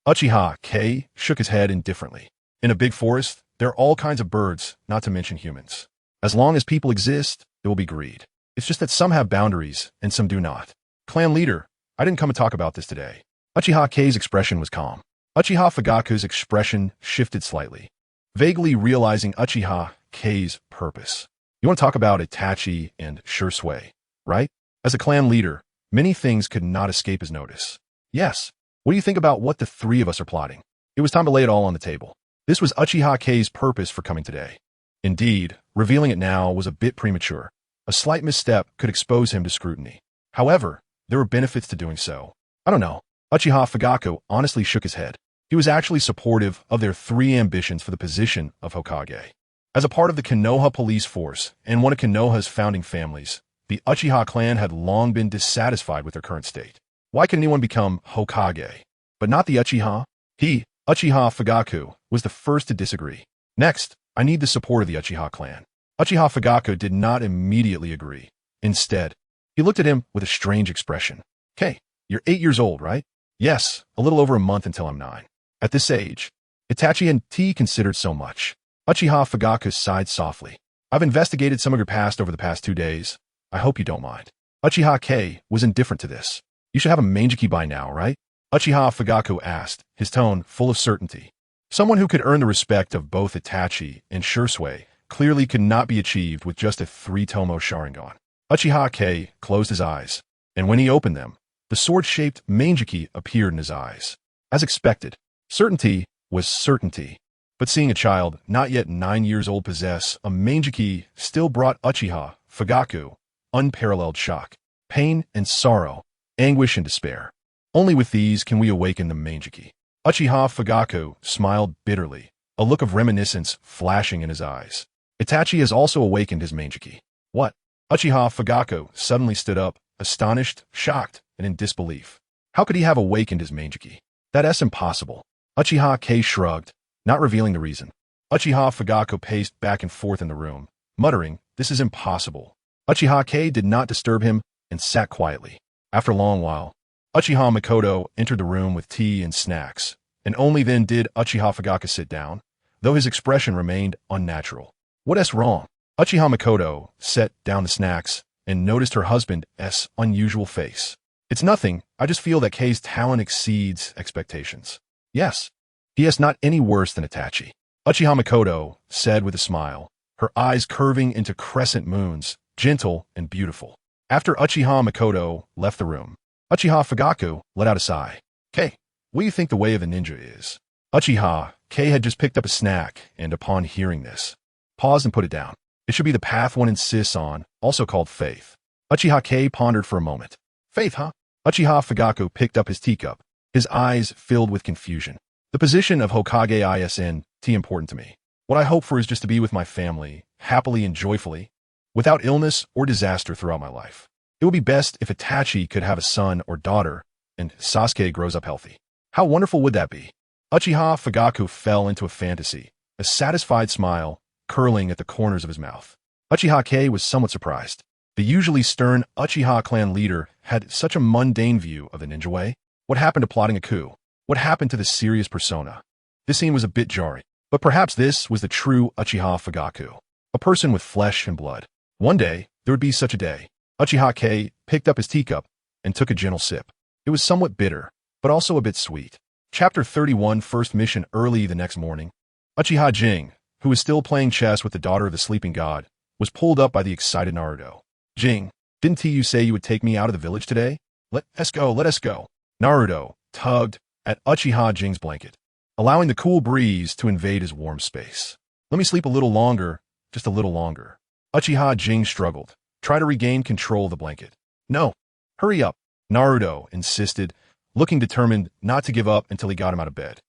Uchiha Kei shook his head indifferently. In a big forest, there are all kinds of birds, not to mention humans. As long as people exist, there will be greed. It's just that some have boundaries, and some do not. Clan leader, I didn't come to talk about this today. Uchiha Kei's expression was calm. Uchiha Fugaku's expression shifted slightly, vaguely realizing Uchiha Kei's purpose. You want to talk about Itachi and Shisui, right? As a clan leader, many things could not escape his notice. Yes. What do you think about what the three of us are plotting? It was time to lay it all on the table. This was Uchiha Kei's purpose for coming today. Indeed, revealing it now was a bit premature. A slight misstep could expose him to scrutiny. However, there were benefits to doing so. I don't know. Uchiha Fugaku honestly shook his head. He was actually supportive of their three ambitions for the position of Hokage. As a part of the Konoha police force and one of Konoha's founding families, the Uchiha clan had long been dissatisfied with their current state. Why could anyone become Hokage? But not the Uchiha? He, Uchiha Fugaku, was the first to disagree. Next, I need the support of the Uchiha clan. Uchiha Fugaku did not immediately agree. Instead, he looked at him with a strange expression. Kei, you're 8 years old, right? Yes, a little over a month until I'm 9. At this age, Itachi and T considered so much. Uchiha Fugaku sighed softly. I've investigated some of your past over the past 2 days. I hope you don't mind. Uchiha Kei was indifferent to this. You should have a Manjiki by now, right? Uchiha Fugaku asked, his tone full of certainty. Someone who could earn the respect of both Itachi and Shisui clearly could not be achieved with just a 3-tomo Sharingan. Uchiha Kei closed his eyes, and when he opened them, the sword-shaped Manjiki appeared in his eyes. As expected, certainty was certainty, but seeing a child not yet 9 years old possess a Manjiki still brought Uchiha Fugaku unparalleled shock, pain and sorrow, anguish and despair. Only with these can we awaken the Manjiki. Uchiha Fugaku smiled bitterly, a look of reminiscence flashing in his eyes. Itachi has also awakened his Manjiki. What? Uchiha Fugaku suddenly stood up, astonished, shocked, and in disbelief. How could he have awakened his Manjiki? That's impossible. Uchiha Kei shrugged, not revealing the reason. Uchiha Fugaku paced back and forth in the room, muttering, this is impossible. Uchiha Kei did not disturb him and sat quietly. After a long while, Uchiha Makoto entered the room with tea and snacks, and only then did Uchiha Fugaku sit down, though his expression remained unnatural. What's wrong? Uchiha Makoto set down the snacks and noticed her husband's unusual face. It's nothing, I just feel that Kei's talent exceeds expectations. Yes, he is not any worse than Itachi. Uchiha Makoto said with a smile, her eyes curving into crescent moons, gentle and beautiful. After Uchiha Makoto left the room, Uchiha Fugaku let out a sigh. Kei, what do you think the way of the ninja is? Uchiha Kei had just picked up a snack, and upon hearing this, paused and put it down. It should be the path one insists on, also called faith. Uchiha Kei pondered for a moment. Faith, huh? Uchiha Fugaku picked up his teacup, his eyes filled with confusion. The position of Hokage isn't important to me. What I hope for is just to be with my family, happily and joyfully, without illness or disaster throughout my life. It would be best if Itachi could have a son or daughter, and Sasuke grows up healthy. How wonderful would that be? Uchiha Fugaku fell into a fantasy, a satisfied smile curling at the corners of his mouth. Uchiha Kei was somewhat surprised. The usually stern Uchiha clan leader had such a mundane view of the ninja way. What happened to plotting a coup? What happened to the serious persona? This scene was a bit jarring, but perhaps this was the true Uchiha Fugaku, a person with flesh and blood. One day, there would be such a day. Uchiha Kei picked up his teacup and took a gentle sip. It was somewhat bitter, but also a bit sweet. Chapter 31 First mission. Early the next morning, Uchiha Jing, who was still playing chess with the daughter of the sleeping god, was pulled up by the excited Naruto. Jing, didn't you say you would take me out of the village today? Let us go. Naruto tugged at Uchiha Jing's blanket, allowing the cool breeze to invade his warm space. Let me sleep a little longer, just a little longer. Uchiha Jing struggled, try to regain control of the blanket. No, hurry up, Naruto insisted, looking determined not to give up until he got him out of bed.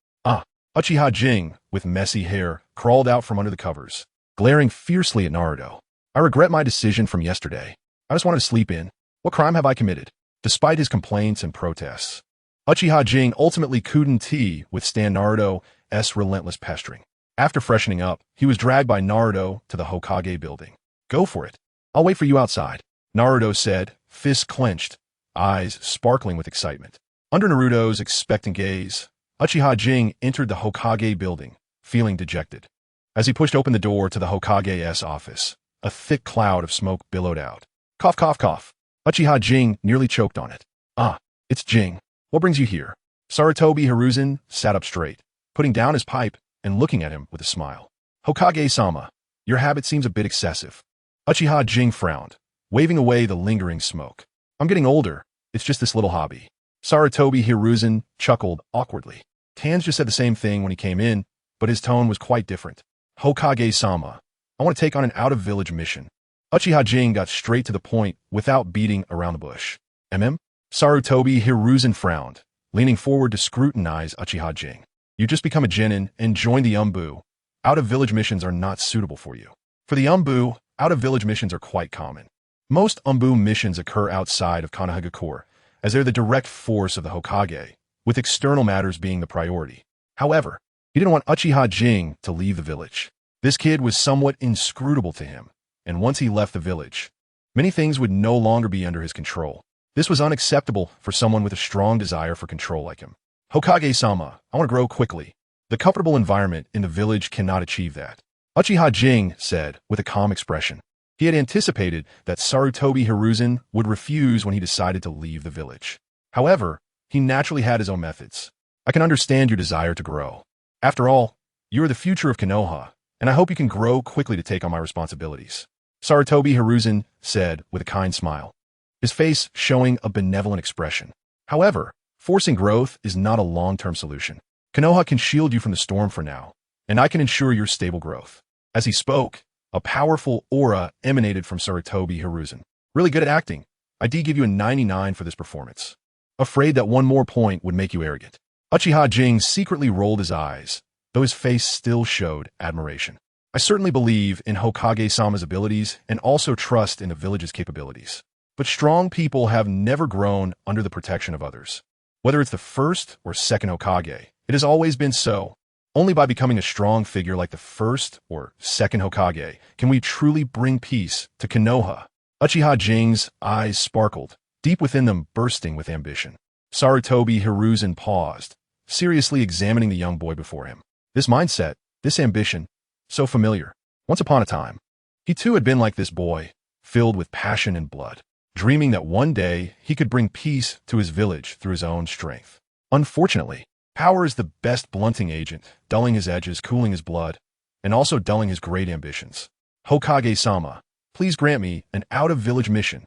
Uchiha Jing, with messy hair, crawled out from under the covers, glaring fiercely at Naruto. I regret my decision from yesterday. I just wanted to sleep in. What crime have I committed? Despite his complaints and protests, Uchiha Jing ultimately couldn't withstand Naruto's relentless pestering. After freshening up, he was dragged by Naruto to the Hokage building. Go for it. I'll wait for you outside, Naruto said, fists clenched, eyes sparkling with excitement. Under Naruto's expectant gaze, Uchiha Jing entered the Hokage building, feeling dejected. As he pushed open the door to the Hokage's office, a thick cloud of smoke billowed out. Cough, cough, cough. Uchiha Jing nearly choked on it. It's Jing. What brings you here? Sarutobi Hiruzen sat up straight, putting down his pipe and looking at him with a smile. Hokage-sama, your habit seems a bit excessive. Uchiha Jing frowned, waving away the lingering smoke. I'm getting older. It's just this little hobby. Sarutobi Hiruzen chuckled awkwardly. Tans just said the same thing when he came in, but his tone was quite different. Hokage-sama, I want to take on an out-of-village mission. Uchiha Jing got straight to the point without beating around the bush. Sarutobi Hiruzen frowned, leaning forward to scrutinize Uchiha Jing. You just become a genin and join the Umbu. Out-of-village missions are not suitable for you. For the Umbu, out-of-village missions are quite common. Most Umbu missions occur outside of Konoha, as they're the direct force of the Hokage, with external matters being the priority. However, he didn't want Uchiha Jing to leave the village. This kid was somewhat inscrutable to him, and once he left the village, many things would no longer be under his control. This was unacceptable for someone with a strong desire for control like him. Hokage-sama, I want to grow quickly. The comfortable environment in the village cannot achieve that. Uchiha Jing said with a calm expression. He had anticipated that Sarutobi Hiruzen would refuse when he decided to leave the village. However, he naturally had his own methods. I can understand your desire to grow. After all, you are the future of Konoha, and I hope you can grow quickly to take on my responsibilities. Sarutobi Hiruzen said with a kind smile, his face showing a benevolent expression. However, forcing growth is not a long-term solution. Konoha can shield you from the storm for now, and I can ensure your stable growth. As he spoke, a powerful aura emanated from Sarutobi Hiruzen. Really good at acting. I did give you a 99 for this performance. Afraid that one more point would make you arrogant. Uchiha Jing secretly rolled his eyes, though his face still showed admiration. I certainly believe in Hokage-sama's abilities and also trust in the village's capabilities. But strong people have never grown under the protection of others. Whether it's the first or second Hokage, it has always been so. Only by becoming a strong figure like the first or second Hokage can we truly bring peace to Konoha. Uchiha Jing's eyes sparkled, deep within them bursting with ambition. Sarutobi Hiruzen paused, seriously examining the young boy before him. This mindset, this ambition, so familiar. Once upon a time, he too had been like this boy, filled with passion and blood, dreaming that one day he could bring peace to his village through his own strength. Unfortunately, power is the best blunting agent, dulling his edges, cooling his blood, and also dulling his great ambitions. Hokage-sama, please grant me an out-of-village mission.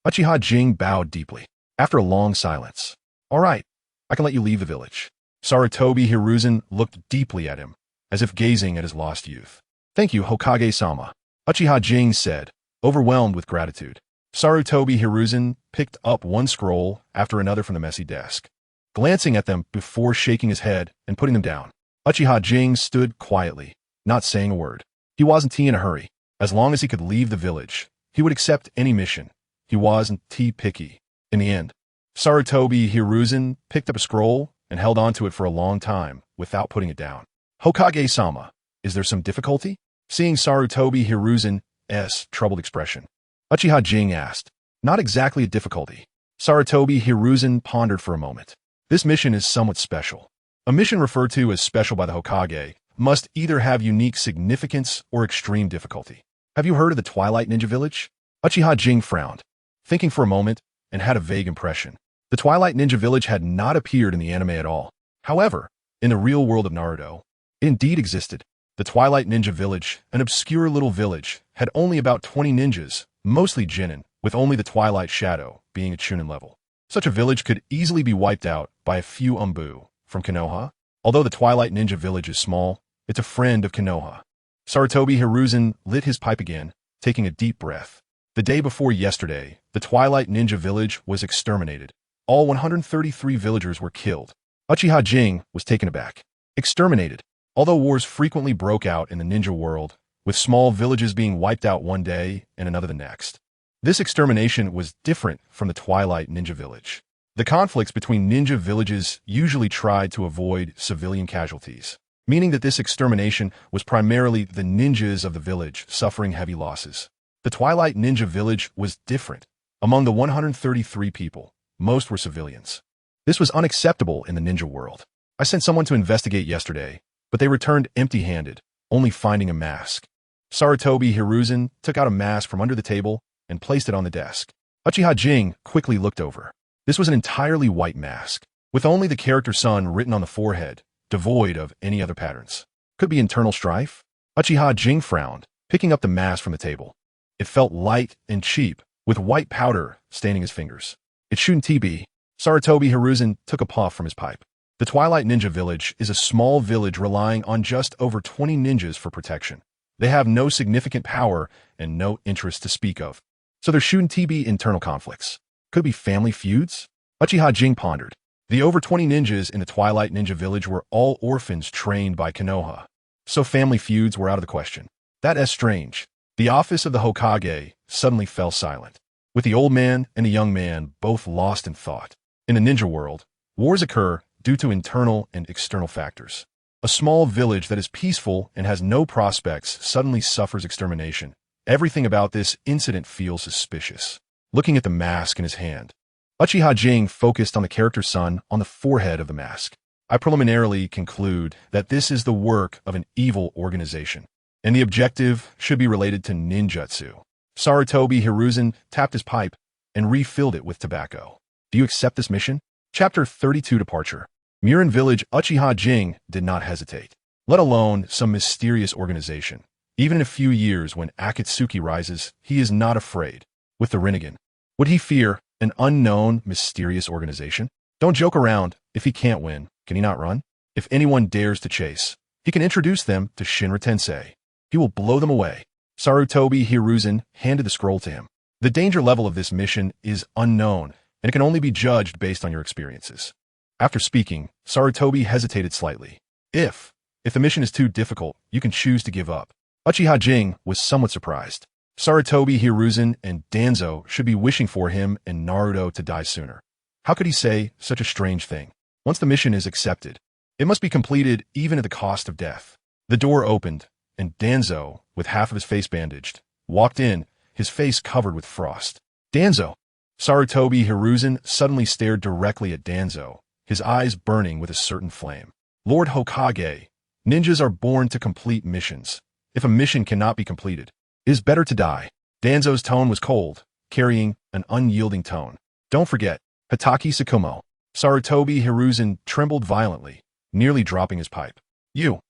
Uchiha Jing bowed deeply. After a long silence, all right, I can let you leave the village. Sarutobi Hiruzen looked deeply at him, as if gazing at his lost youth. Thank you, Hokage-sama, Uchiha Jing said, overwhelmed with gratitude. Sarutobi Hiruzen picked up one scroll after another from the messy desk, glancing at them before shaking his head and putting them down. Uchiha Jing stood quietly, not saying a word. He wasn't in a hurry. As long as he could leave the village, he would accept any mission. He wasn't picky. In the end, Sarutobi Hiruzen picked up a scroll and held onto it for a long time without putting it down. Hokage-sama, is there some difficulty? Seeing Sarutobi Hiruzen's troubled expression, Uchiha Jing asked. Not exactly a difficulty. Sarutobi Hiruzen pondered for a moment. This mission is somewhat special. A mission referred to as special by the Hokage must either have unique significance or extreme difficulty. Have you heard of the Twilight Ninja Village? Uchiha Jing frowned, thinking for a moment, and had a vague impression. The Twilight Ninja Village had not appeared in the anime at all. However, in the real world of Naruto, it indeed existed. The Twilight Ninja Village, an obscure little village, had only about 20 ninjas, mostly genin, with only the Twilight Shadow being a chunin level. Such a village could easily be wiped out by a few Umbu from Konoha. Although the Twilight Ninja Village is small, it's a friend of Konoha. Sarutobi Hiruzen lit his pipe again, taking a deep breath. The day before yesterday, the Twilight Ninja Village was exterminated. All 133 villagers were killed. Uchiha Jing was taken aback. Exterminated. Although wars frequently broke out in the ninja world, with small villages being wiped out one day and another the next, this extermination was different from the Twilight Ninja Village. The conflicts between ninja villages usually tried to avoid civilian casualties, meaning that this extermination was primarily the ninjas of the village suffering heavy losses. The Twilight Ninja Village was different. Among the 133 people, most were civilians. This was unacceptable in the ninja world. I sent someone to investigate yesterday, but they returned empty-handed, only finding a mask. Sarutobi Hiruzen took out a mask from under the table and placed it on the desk. Uchiha Jing quickly looked over. This was an entirely white mask, with only the character Sun written on the forehead, devoid of any other patterns. Could be internal strife? Uchiha Jing frowned, picking up the mask from the table. It felt light and cheap, with white powder staining his fingers. It shouldn't be. Sarutobi Hiruzen took a puff from his pipe. The Twilight Ninja Village is a small village relying on just over 20 ninjas for protection. They have no significant power and no interest to speak of. So there shouldn't be internal conflicts. Could be family feuds? Uchiha Jing pondered. The over 20 ninjas in the Twilight Ninja Village were all orphans trained by Konoha, so family feuds were out of the question. That is strange. The office of the Hokage suddenly fell silent, with the old man and the young man both lost in thought. In the ninja world, wars occur due to internal and external factors. A small village that is peaceful and has no prospects suddenly suffers extermination. Everything about this incident feels suspicious. Looking at the mask in his hand, Uchiha Jing focused on the character's sun on the forehead of the mask. I preliminarily conclude that this is the work of an evil organization, and the objective should be related to ninjutsu. Sarutobi Hiruzen tapped his pipe and refilled it with tobacco. Do you accept this mission? Chapter 32 Departure. Murin Village. Uchiha Jing did not hesitate, let alone some mysterious organization. Even in a few years when Ōtsutsuki rises, he is not afraid. With the Rinnegan, would he fear an unknown, mysterious organization? Don't joke around. If he can't win, can he not run? If anyone dares to chase, he can introduce them to Shinra Tensei. He will blow them away. Sarutobi Hiruzen handed the scroll to him. The danger level of this mission is unknown, and it can only be judged based on your experiences. After speaking, Sarutobi hesitated slightly. If the mission is too difficult, you can choose to give up. Uchiha Jing was somewhat surprised. Sarutobi Hiruzen and Danzo should be wishing for him and Naruto to die sooner. How could he say such a strange thing? Once the mission is accepted, it must be completed even at the cost of death. The door opened, and Danzo, with half of his face bandaged, walked in, his face covered with frost. Danzo! Sarutobi Hiruzen suddenly stared directly at Danzo, his eyes burning with a certain flame. Lord Hokage, ninjas are born to complete missions. If a mission cannot be completed, it is better to die. Danzo's tone was cold, carrying an unyielding tone. Don't forget, Hitaki Sakumo. Sarutobi Hiruzen trembled violently, nearly dropping his pipe. You.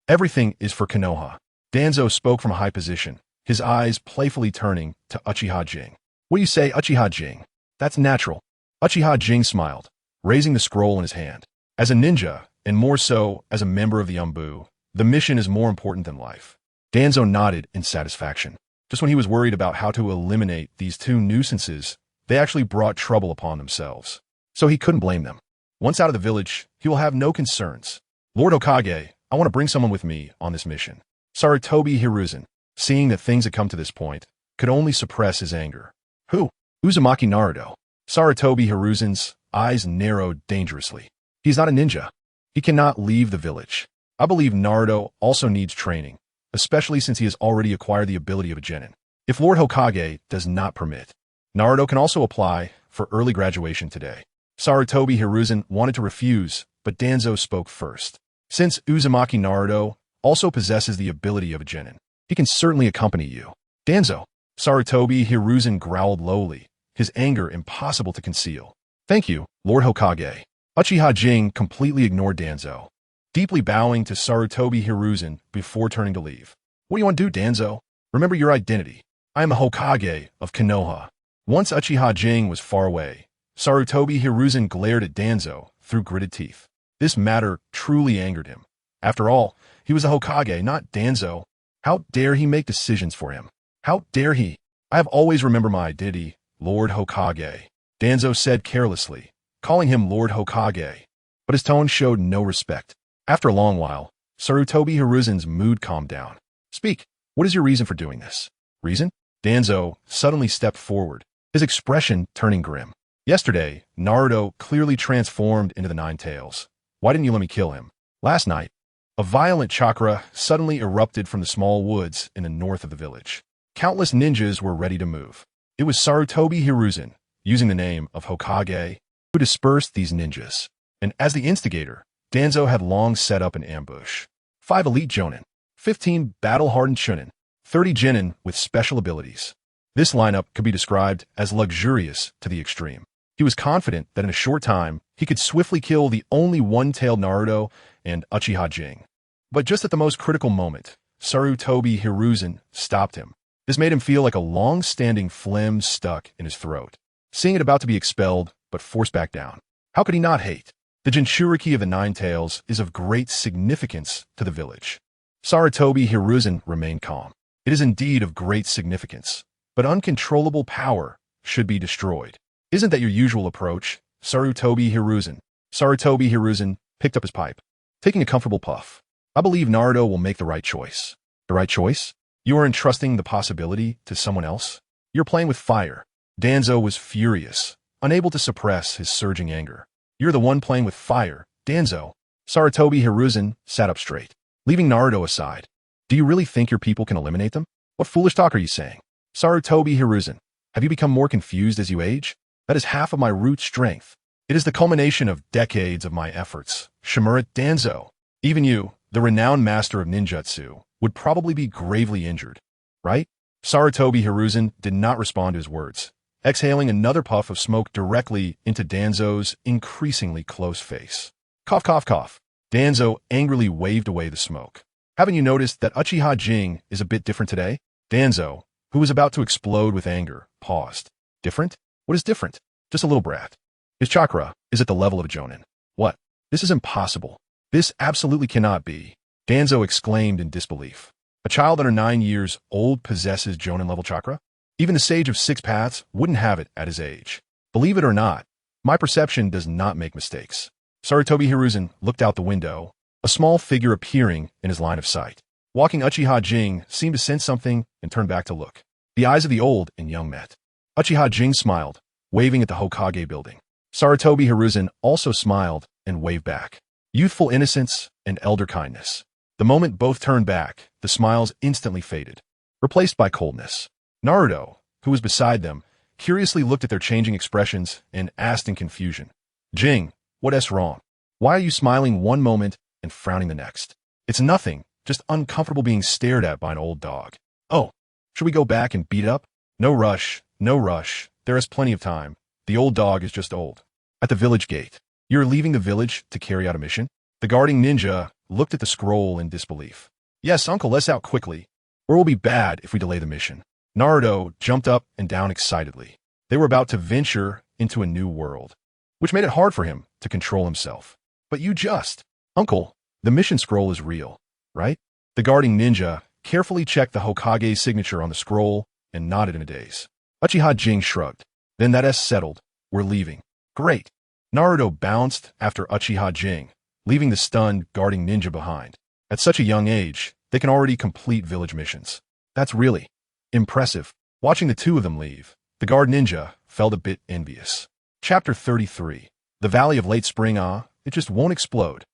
Everything is for Konoha. Danzo spoke from a high position, his eyes playfully turning to Uchiha Jing. What do you say, Uchiha Jing? That's natural. Uchiha Jing smiled, raising the scroll in his hand. As a ninja, and more so as a member of the Umbu, the mission is more important than life. Danzo nodded in satisfaction. Just when he was worried about how to eliminate these two nuisances, they actually brought trouble upon themselves. So he couldn't blame them. Once out of the village, he will have no concerns. Lord Hokage, I want to bring someone with me on this mission. Sarutobi Hiruzen, seeing that things had come to this point, could only suppress his anger. Who? Uzumaki Naruto. Sarutobi Hiruzen's eyes narrowed dangerously. He's not a ninja. He cannot leave the village. I believe Naruto also needs training, especially since he has already acquired the ability of a genin. If Lord Hokage does not permit, Naruto can also apply for early graduation today. Sarutobi Hiruzen wanted to refuse, but Danzo spoke first. Since Uzumaki Naruto also possesses the ability of a genin, he can certainly accompany you. Danzo. Sarutobi Hiruzen growled lowly, his anger impossible to conceal. Thank you, Lord Hokage. Uchiha Jing completely ignored Danzo, deeply bowing to Sarutobi Hiruzen before turning to leave. What do you want to do, Danzo? Remember your identity. I am a Hokage of Konoha. Once Uchiha Jing was far away, Sarutobi Hiruzen glared at Danzo through gritted teeth. This matter truly angered him. After all, he was a Hokage, not Danzo. How dare he make decisions for him? How dare he? I have always remembered my identity, Lord Hokage. Danzo said carelessly, calling him Lord Hokage, but his tone showed no respect. After a long while, Sarutobi Hiruzen's mood calmed down. Speak, what is your reason for doing this? Reason? Danzo suddenly stepped forward, his expression turning grim. Yesterday, Naruto clearly transformed into the Ninetales. Why didn't you let me kill him? Last night, a violent chakra suddenly erupted from the small woods in the north of the village. Countless ninjas were ready to move. It was Sarutobi Hiruzen, using the name of Hokage, who dispersed these ninjas. And as the instigator, Danzo had long set up an ambush. 5 elite jonin, 15 battle-hardened chunin, 30 genin with special abilities. This lineup could be described as luxurious to the extreme. He was confident that in a short time, he could swiftly kill the only one-tailed Naruto and Uchiha Jing. But just at the most critical moment, Sarutobi Hiruzen stopped him. This made him feel like a long-standing phlegm stuck in his throat. Seeing it about to be expelled, but forced back down. How could he not hate? The Jinchuriki of the Ninetales is of great significance to the village. Sarutobi Hiruzen remained calm. It is indeed of great significance, but uncontrollable power should be destroyed. Isn't that your usual approach? Sarutobi Hiruzen. Sarutobi Hiruzen picked up his pipe, taking a comfortable puff. I believe Naruto will make the right choice. The right choice? You are entrusting the possibility to someone else? You're playing with fire. Danzo was furious, unable to suppress his surging anger. You're the one playing with fire, Danzo. Sarutobi Hiruzen sat up straight, leaving Naruto aside. Do you really think your people can eliminate them? What foolish talk are you saying? Sarutobi Hiruzen, have you become more confused as you age? That is half of my root strength. It is the culmination of decades of my efforts. Shimura Danzo. Even you, the renowned master of ninjutsu, would probably be gravely injured, right? Sarutobi Hiruzen did not respond to his words, exhaling another puff of smoke directly into Danzo's increasingly close face. Cough, cough, cough. Danzo angrily waved away the smoke. Haven't you noticed that Uchiha Jing is a bit different today? Danzo, who was about to explode with anger, paused. Different? What is different? Just a little brat. His chakra is at the level of a jonin. What? This is impossible. This absolutely cannot be. Danzo exclaimed in disbelief. A child under 9 years old possesses jonin-level chakra? Even the sage of 6 paths wouldn't have it at his age. Believe it or not, my perception does not make mistakes. Sarutobi Hiruzen looked out the window, a small figure appearing in his line of sight. Walking Uchiha Jing seemed to sense something and turned back to look. The eyes of the old and young met. Uchiha Jing smiled, waving at the Hokage building. Sarutobi Hiruzen also smiled and waved back. Youthful innocence and elder kindness. The moment both turned back, the smiles instantly faded, replaced by coldness. Naruto, who was beside them, curiously looked at their changing expressions and asked in confusion, Jing, what's wrong? Why are you smiling one moment and frowning the next? It's nothing, just uncomfortable being stared at by an old dog. Oh, should we go back and beat it up? No rush, no rush. There is plenty of time. The old dog is just old. At the village gate. You're leaving the village to carry out a mission? The guarding ninja looked at the scroll in disbelief. Yes, uncle, let's out quickly, or it will be bad if we delay the mission. Naruto jumped up and down excitedly. They were about to venture into a new world, which made it hard for him to control himself. But you just... Uncle, the mission scroll is real, right? The guarding ninja carefully checked the Hokage's signature on the scroll and nodded in a daze. Uchiha Jing shrugged. Then that S settled. We're leaving. Great. Naruto bounced after Uchiha Jing, leaving the stunned guarding ninja behind. At such a young age, they can already complete village missions. That's really impressive. Watching the two of them leave, the guard ninja felt a bit envious. Chapter 33. The Valley of Late Spring. It just won't explode.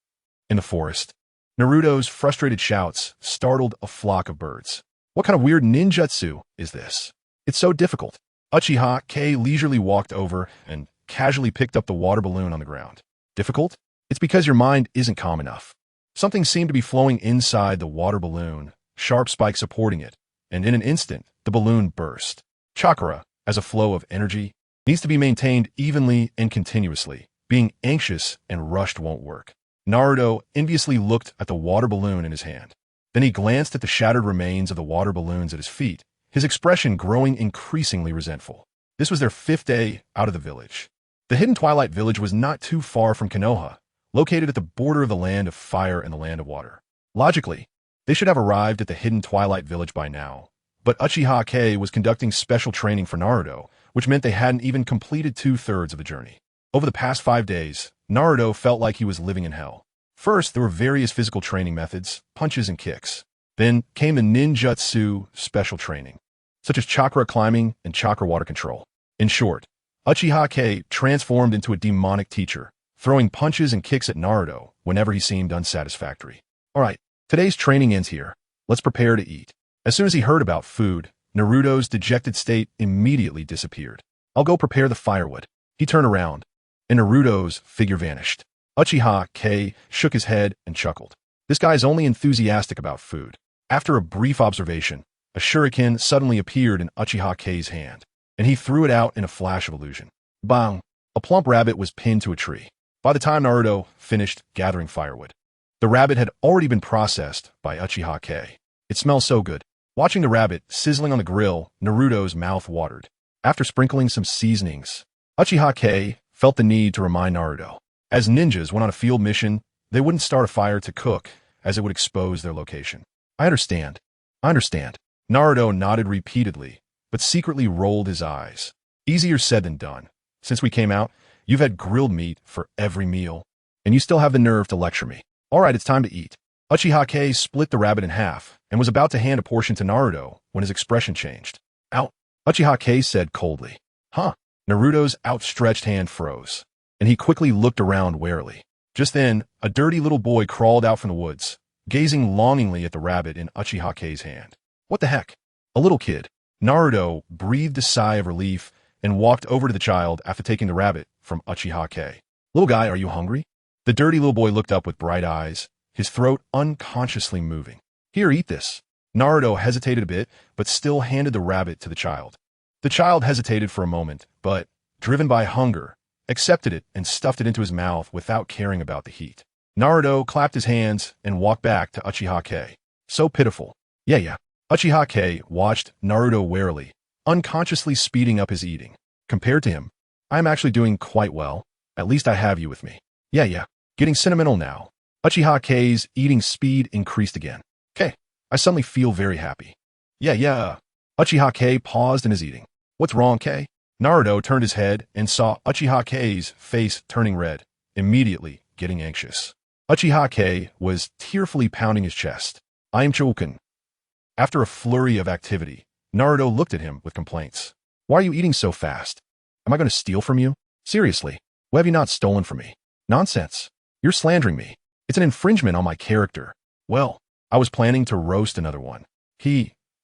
In the forest, Naruto's frustrated shouts startled a flock of birds. What kind of weird ninjutsu is this? It's so difficult. Uchiha Kei leisurely walked over and casually picked up the water balloon on the ground. Difficult? It's because your mind isn't calm enough. Something seemed to be flowing inside the water balloon, sharp spikes supporting it, and in an instant, the balloon burst. Chakra, as a flow of energy, needs to be maintained evenly and continuously. Being anxious and rushed won't work. Naruto enviously looked at the water balloon in his hand. Then he glanced at the shattered remains of the water balloons at his feet, his expression growing increasingly resentful. This was their 5th day out of the village. The hidden Twilight Village was not too far from Konoha, located at the border of the Land of Fire and the Land of Water. Logically, they should have arrived at the hidden Twilight Village by now, but Uchiha Kei was conducting special training for Naruto, which meant they hadn't even completed 2/3 of the journey. Over the past 5 days, Naruto felt like he was living in hell. First, there were various physical training methods, punches and kicks. Then came the ninjutsu special training, such as chakra climbing and chakra water control. In short, Uchiha Kei transformed into a demonic teacher, throwing punches and kicks at Naruto whenever he seemed unsatisfactory. Alright, today's training ends here. Let's prepare to eat. As soon as he heard about food, Naruto's dejected state immediately disappeared. I'll go prepare the firewood. He turned around, and Naruto's figure vanished. Uchiha Kei shook his head and chuckled. This guy's only enthusiastic about food. After a brief observation, a shuriken suddenly appeared in Uchiha Kei's hand, and he threw it out in a flash of illusion. Bang! A plump rabbit was pinned to a tree. By the time Naruto finished gathering firewood, the rabbit had already been processed by Uchiha Kei. It smells so good. Watching the rabbit sizzling on the grill, Naruto's mouth watered. After sprinkling some seasonings, Uchiha Kei felt the need to remind Naruto. As ninjas went on a field mission, they wouldn't start a fire to cook, as it would expose their location. I understand. Naruto nodded repeatedly, but secretly rolled his eyes. Easier said than done. Since we came out, you've had grilled meat for every meal, and you still have the nerve to lecture me. All right, it's time to eat. Uchiha Kei split the rabbit in half and was about to hand a portion to Naruto when his expression changed. Out, Uchiha Kei said coldly. Huh? Naruto's outstretched hand froze, and he quickly looked around warily. Just then, a dirty little boy crawled out from the woods, gazing longingly at the rabbit in Uchiha Kei's hand. What the heck? A little kid. Naruto breathed a sigh of relief and walked over to the child after taking the rabbit from Uchiha Kei. Little guy, are you hungry? The dirty little boy looked up with bright eyes, his throat unconsciously moving. Here, eat this. Naruto hesitated a bit, but still handed the rabbit to the child. The child hesitated for a moment, but, driven by hunger, accepted it and stuffed it into his mouth without caring about the heat. Naruto clapped his hands and walked back to Uchiha Kei. So pitiful. Yeah. Uchiha Kei watched Naruto warily, unconsciously speeding up his eating. Compared to him, I am actually doing quite well. At least I have you with me. Yeah. Getting sentimental now. Uchiha Kei's eating speed increased again. Kei, I suddenly feel very happy. Yeah. Uchiha Kei paused in his eating. What's wrong, Kei? Naruto turned his head and saw Uchiha Kei's face turning red, immediately getting anxious. Uchiha Kei was tearfully pounding his chest. I am choken. After a flurry of activity, Naruto looked at him with complaints. Why are you eating so fast? Am I going to steal from you? Seriously, what have you not stolen from me? Nonsense. You're slandering me. It's an infringement on my character. Well, I was planning to roast another one.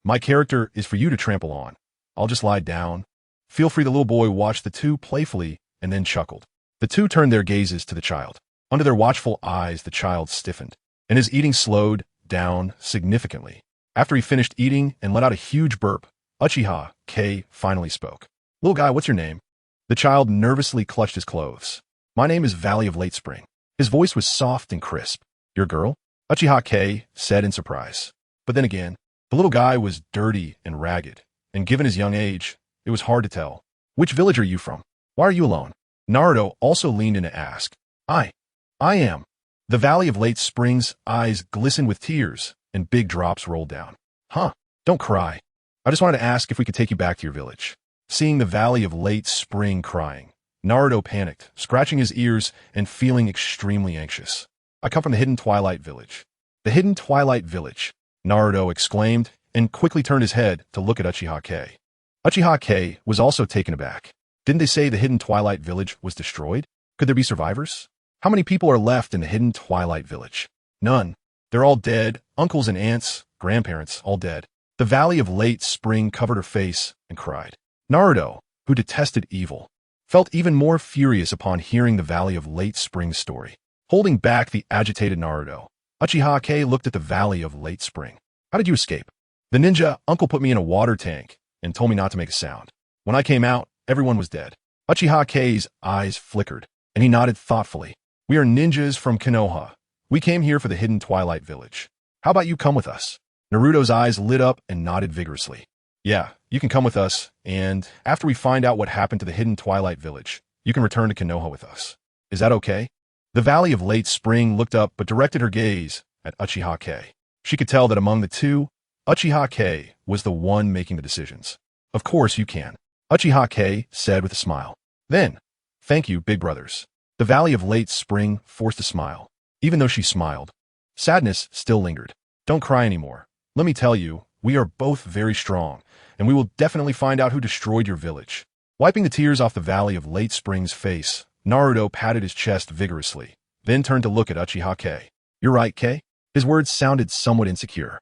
My character is for you to trample on. I'll just lie down. Feel free. The little boy watched the two playfully and then chuckled. The two turned their gazes to the child. Under their watchful eyes, the child stiffened, and his eating slowed down significantly. After he finished eating and let out a huge burp, Uchiha Kei finally spoke. Little guy, what's your name? The child nervously clutched his clothes. My name is Valley of Late Spring. His voice was soft and crisp. Your girl? Uchiha Kei said in surprise. But then again, the little guy was dirty and ragged, and given his young age, it was hard to tell. Which village are you from? Why are you alone? Naruto also leaned in to ask. I am. The Valley of Late Spring's eyes glistened with tears, and big drops rolled down. Huh, don't cry. I just wanted to ask if we could take you back to your village. Seeing the Valley of Late Spring crying, Naruto panicked, scratching his ears and feeling extremely anxious. I come from the Hidden Twilight Village. The Hidden Twilight Village, Naruto exclaimed, and quickly turned his head to look at Uchiha Kei. Uchiha Kei was also taken aback. Didn't they say the Hidden Twilight Village was destroyed? Could there be survivors? How many people are left in the Hidden Twilight Village? None. They're all dead. Uncles and aunts, grandparents, all dead. The Valley of Late Spring covered her face and cried. Naruto, who detested evil, felt even more furious upon hearing the Valley of Late Spring's story. Holding back the agitated Naruto, Uchiha Kei looked at the Valley of Late Spring. How did you escape? The ninja uncle put me in a water tank and told me not to make a sound. When I came out, everyone was dead. Uchiha Kei's eyes flickered, and he nodded thoughtfully. We are ninjas from Konoha. We came here for the Hidden Twilight Village. How about you come with us? Naruto's eyes lit up and nodded vigorously. Yeah, you can come with us, and after we find out what happened to the Hidden Twilight Village, you can return to Konoha with us. Is that okay? The Valley of Late Spring looked up but directed her gaze at Uchiha Kei. She could tell that among the two, Uchiha Kei was the one making the decisions. Of course you can, Uchiha Kei said with a smile. Then, thank you, big brothers. The Valley of Late Spring forced a smile. Even though she smiled, sadness still lingered. Don't cry anymore. Let me tell you, we are both very strong, and we will definitely find out who destroyed your village. Wiping the tears off the Valley of Late Spring's face, Naruto patted his chest vigorously, then turned to look at Uchiha Kei. You're right, Kei? His words sounded somewhat insecure.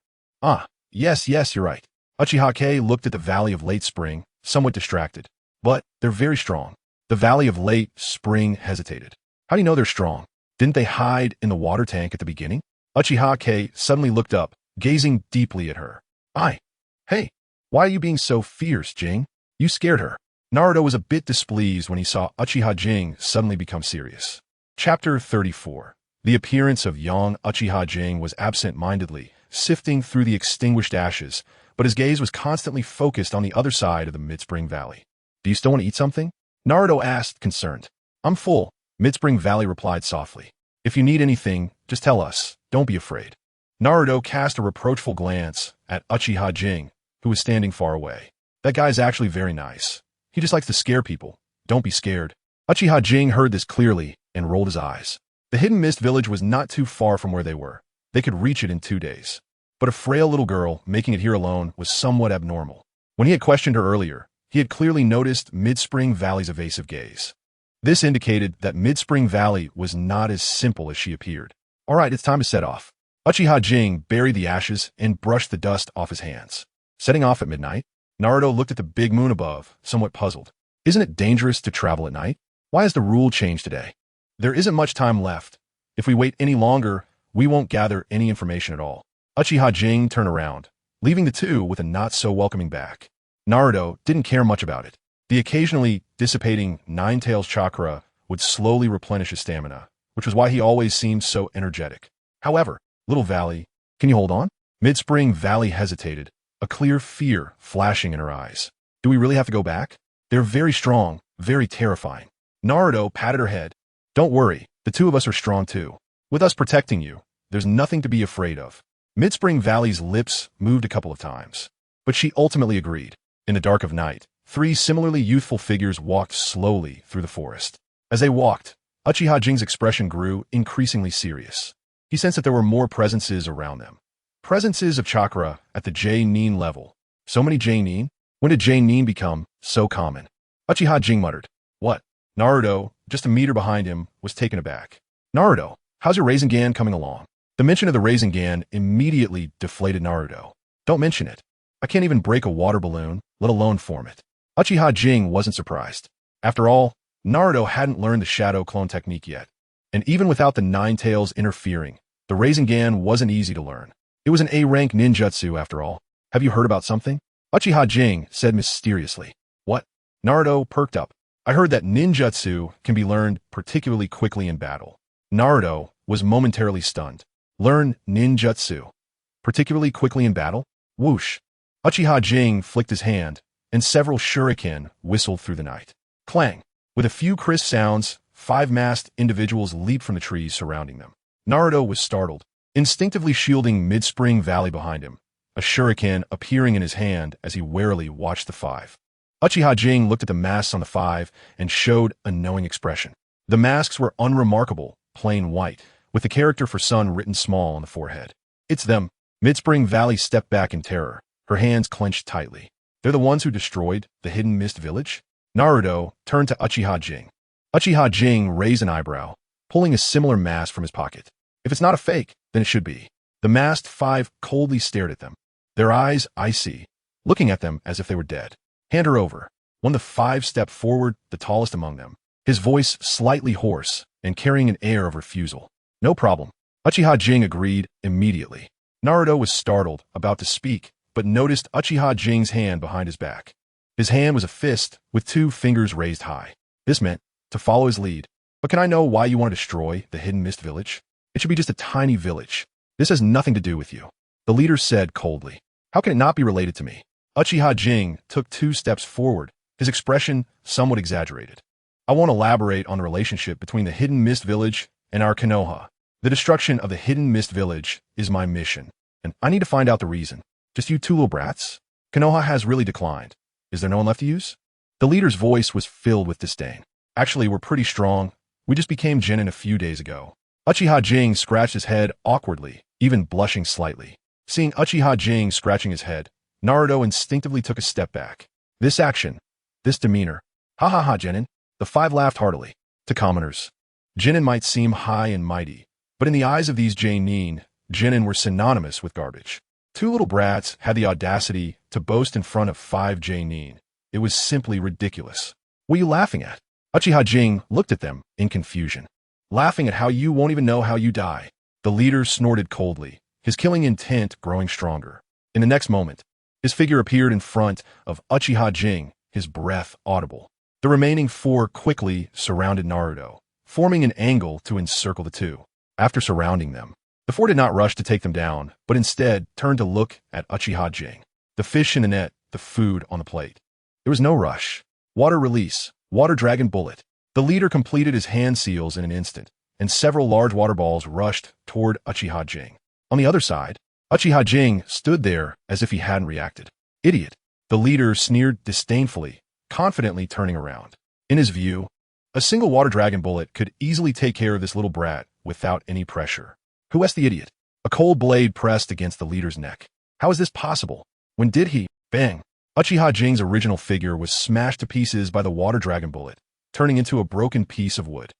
Yes, you're right. Uchiha Kei looked at the Valley of Late Spring, somewhat distracted. But they're very strong. The Valley of Late Spring hesitated. How do you know they're strong? Didn't they hide in the water tank at the beginning? Uchiha Kei suddenly looked up, gazing deeply at her. Hey, why are you being so fierce, Jing? You scared her. Naruto was a bit displeased when he saw Uchiha Jing suddenly become serious. Chapter 34. The appearance of young Uchiha Jing was absent-mindedly, sifting through the extinguished ashes, but his gaze was constantly focused on the other side of the Mid-Spring Valley. Do you still want to eat something? Naruto asked, concerned. I'm full, Mid-Spring Valley replied softly. If you need anything, just tell us. Don't be afraid. Naruto cast a reproachful glance at Uchiha Jing, who was standing far away. That guy's actually very nice. He just likes to scare people. Don't be scared. Uchiha Jing heard this clearly and rolled his eyes. The Hidden Mist Village was not too far from where they were. They could reach it in 2 days. But a frail little girl making it here alone was somewhat abnormal. When he had questioned her earlier, he had clearly noticed Mid-Spring Valley's evasive gaze. This indicated that Mid-Spring Valley was not as simple as she appeared. All right, it's time to set off. Uchiha Jing buried the ashes and brushed the dust off his hands. Setting off at midnight, Naruto looked at the big moon above, somewhat puzzled. Isn't it dangerous to travel at night? Why has the rule changed today? There isn't much time left. If we wait any longer, we won't gather any information at all. Uchiha Jing turned around, leaving the two with a not-so-welcoming back. Naruto didn't care much about it. The occasionally dissipating Ninetales chakra would slowly replenish his stamina, which was why he always seemed so energetic. However, Little Valley, can you hold on? Mid-Spring Valley hesitated, a clear fear flashing in her eyes. Do we really have to go back? They're very strong, very terrifying. Naruto patted her head. Don't worry, the two of us are strong too. With us protecting you, there's nothing to be afraid of. Mid-Spring Valley's lips moved a couple of times, but she ultimately agreed. In the dark of night, 3 similarly youthful figures walked slowly through the forest. As they walked, Uchiha Jing's expression grew increasingly serious. He sensed that there were more presences around them. Presences of chakra at the J-Nin level. So many J-Nin? When did J-Nin become so common? Uchiha Jing muttered. What? Naruto, just a meter behind him, was taken aback. Naruto, how's your Rinnegan coming along? The mention of the Rinnegan immediately deflated Naruto. Don't mention it. I can't even break a water balloon, let alone form it. Uchiha Jing wasn't surprised. After all, Naruto hadn't learned the shadow clone technique yet. And even without the Ninetales interfering, the Rinnegan wasn't easy to learn. It was an A-rank ninjutsu after all. Have you heard about something? Uchiha Jing said mysteriously. What? Naruto perked up. I heard that ninjutsu can be learned particularly quickly in battle. Naruto was momentarily stunned. Learn ninjutsu particularly quickly in battle? Whoosh. Uchiha Jing flicked his hand, and several shuriken whistled through the night. Clang. With a few crisp sounds, 5 masked individuals leaped from the trees surrounding them. Naruto was startled, instinctively shielding Mid-Spring Valley behind him, a shuriken appearing in his hand as he warily watched the 5. Uchiha Jing looked at the masks on the 5 and showed a knowing expression. The masks were unremarkable, plain white, with the character for Sun written small on the forehead. It's them. Mid-Spring Valley stepped back in terror, her hands clenched tightly. They're the ones who destroyed the Hidden Mist Village? Naruto turned to Uchiha Jing. Uchiha Jing raised an eyebrow, pulling a similar mask from his pocket. If it's not a fake, then it should be. The masked 5 coldly stared at them, their eyes icy, looking at them as if they were dead. Hand her over. One of the 5 stepped forward, the tallest among them, his voice slightly hoarse and carrying an air of refusal. No problem. Uchiha Jing agreed immediately. Naruto was startled, about to speak, but noticed Uchiha Jing's hand behind his back. His hand was a fist with 2 fingers raised high. This meant to follow his lead. But can I know why you want to destroy the Hidden Mist Village? It should be just a tiny village. This has nothing to do with you. The leader said coldly. How can it not be related to me? Uchiha Jing took 2 steps forward, his expression somewhat exaggerated. I won't elaborate on the relationship between the Hidden Mist Village and our Konoha. The destruction of the Hidden Mist Village is my mission, and I need to find out the reason. Just you 2 little brats? Konoha has really declined. Is there no one left to use? The leader's voice was filled with disdain. Actually, we're pretty strong. We just became genin a few days ago. Uchiha Jing scratched his head awkwardly, even blushing slightly. Seeing Uchiha Jing scratching his head, Naruto instinctively took a step back. This action, this demeanor. Ha ha ha, genin. The 5 laughed heartily. To commoners, genin might seem high and mighty, but in the eyes of these J-Nin, genin were synonymous with garbage. 2 little brats had the audacity to boast in front of 5 J-Nin. It was simply ridiculous. What are you laughing at? Uchiha Jing looked at them in confusion. Laughing at how you won't even know how you die. The leader snorted coldly, his killing intent growing stronger. In the next moment, his figure appeared in front of Uchiha Jing, his breath audible. The remaining 4 quickly surrounded Naruto, forming an angle to encircle the 2. After surrounding them, the 4 did not rush to take them down, but instead turned to look at Uchiha Jing. The fish in the net, the food on the plate. There was no rush. Water release, water dragon bullet. The leader completed his hand seals in an instant, and several large water balls rushed toward Uchiha Jing. On the other side, Uchiha Jing stood there as if he hadn't reacted. Idiot. The leader sneered disdainfully, confidently turning around. In his view, a single water dragon bullet could easily take care of this little brat without any pressure. Who asked the idiot? A cold blade pressed against the leader's neck. How is this possible? When did he? Bang! Uchiha Jing's original figure was smashed to pieces by the water dragon bullet, turning into a broken piece of wood.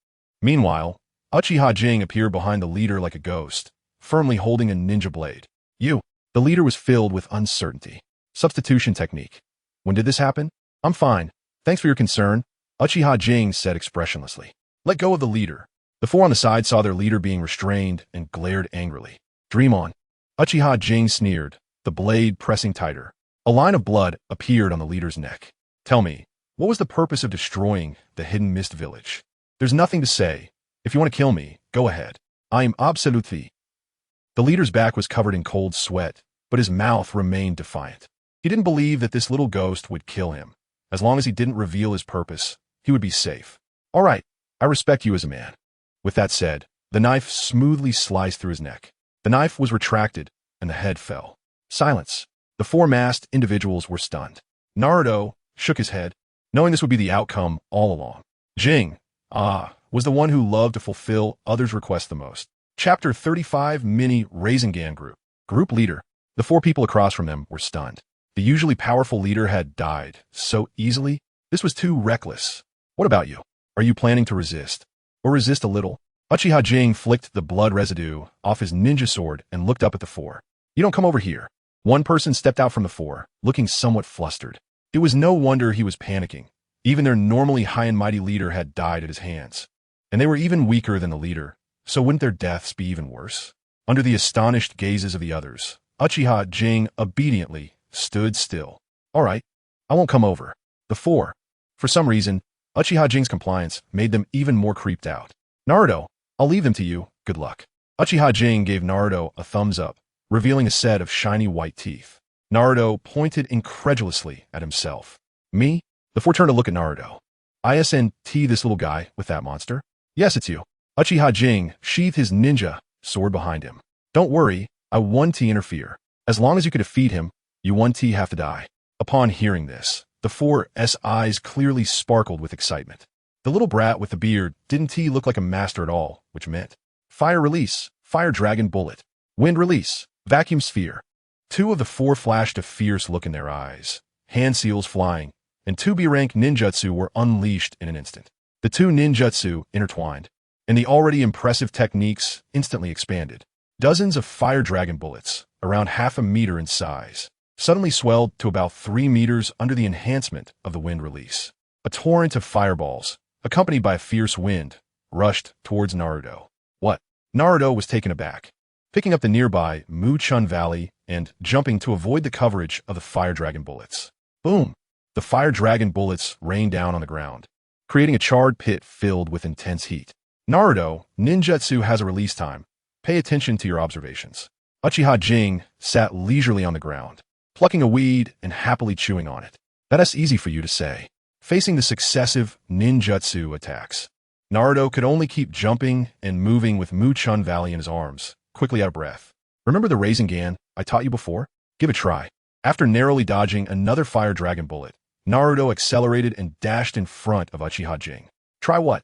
Meanwhile, Uchiha Jing appeared behind the leader like a ghost, firmly holding a ninja blade. You. The leader was filled with uncertainty. Substitution technique. When did this happen? I'm fine. Thanks for your concern, Uchiha Jing said expressionlessly. Let go of the leader. The four on the side saw their leader being restrained and glared angrily. Dream on. Uchiha Jing sneered, the blade pressing tighter. A line of blood appeared on the leader's neck. Tell me, what was the purpose of destroying the Hidden Mist Village? There's nothing to say. If you want to kill me, go ahead. I am absolutely. The leader's back was covered in cold sweat, but his mouth remained defiant. He didn't believe that this little ghost would kill him. As long as he didn't reveal his purpose, he would be safe. All right, I respect you as a man. With that said, the knife smoothly sliced through his neck. The knife was retracted, and the head fell. Silence. The four masked individuals were stunned. Naruto shook his head, knowing this would be the outcome all along. Jing, was the one who loved to fulfill others' requests the most. Chapter 35 Mini Rinnegan Group. Group leader. The four people across from them were stunned. The usually powerful leader had died so easily. This was too reckless. What about you? Are you planning to resist? Or resist a little? Uchiha Jing flicked the blood residue off his ninja sword and looked up at the four. You don't come over here. One person stepped out from the four, looking somewhat flustered. It was no wonder he was panicking. Even their normally high and mighty leader had died at his hands. And they were even weaker than the leader, so wouldn't their deaths be even worse? Under the astonished gazes of the others, Uchiha Jing obediently stood still. All right, I won't come over. The four. For some reason, Uchiha Jing's compliance made them even more creeped out. Naruto, I'll leave them to you. Good luck. Uchiha Jing gave Naruto a thumbs up, revealing a set of shiny white teeth. Naruto pointed incredulously at himself. Me? The four turned to look at Naruto. ISNT this little guy with that monster? Yes, it's you. Uchiha Jing sheathed his ninja sword behind him. Don't worry, I 1T interfere. As long as you can defeat him, you 1T have to die. Upon hearing this, the four's eyes clearly sparkled with excitement. The little brat with the beard didn't T look like a master at all, which meant fire release, fire dragon bullet, wind release, vacuum sphere. Two of the four flashed a fierce look in their eyes, hand seals flying, and 2B rank ninjutsu were unleashed in an instant. The two ninjutsu intertwined, and the already impressive techniques instantly expanded. Dozens of fire dragon bullets, around half a meter in size, suddenly swelled to about 3 meters under the enhancement of the wind release. A torrent of fireballs, accompanied by a fierce wind, rushed towards Naruto. What? Naruto was taken aback, picking up the nearby Mu-Chun Valley and jumping to avoid the coverage of the fire dragon bullets. Boom! The fire dragon bullets rained down on the ground, creating a charred pit filled with intense heat. Naruto, ninjutsu has a release time. Pay attention to your observations. Uchiha Jing sat leisurely on the ground, plucking a weed and happily chewing on it. That's easy for you to say. Facing the successive ninjutsu attacks, Naruto could only keep jumping and moving with Mu-Chun Valley in his arms, quickly out of breath. Remember the Rinnegan I taught you before? Give it a try. After narrowly dodging another fire dragon bullet, Naruto accelerated and dashed in front of Uchiha Jing. Try what?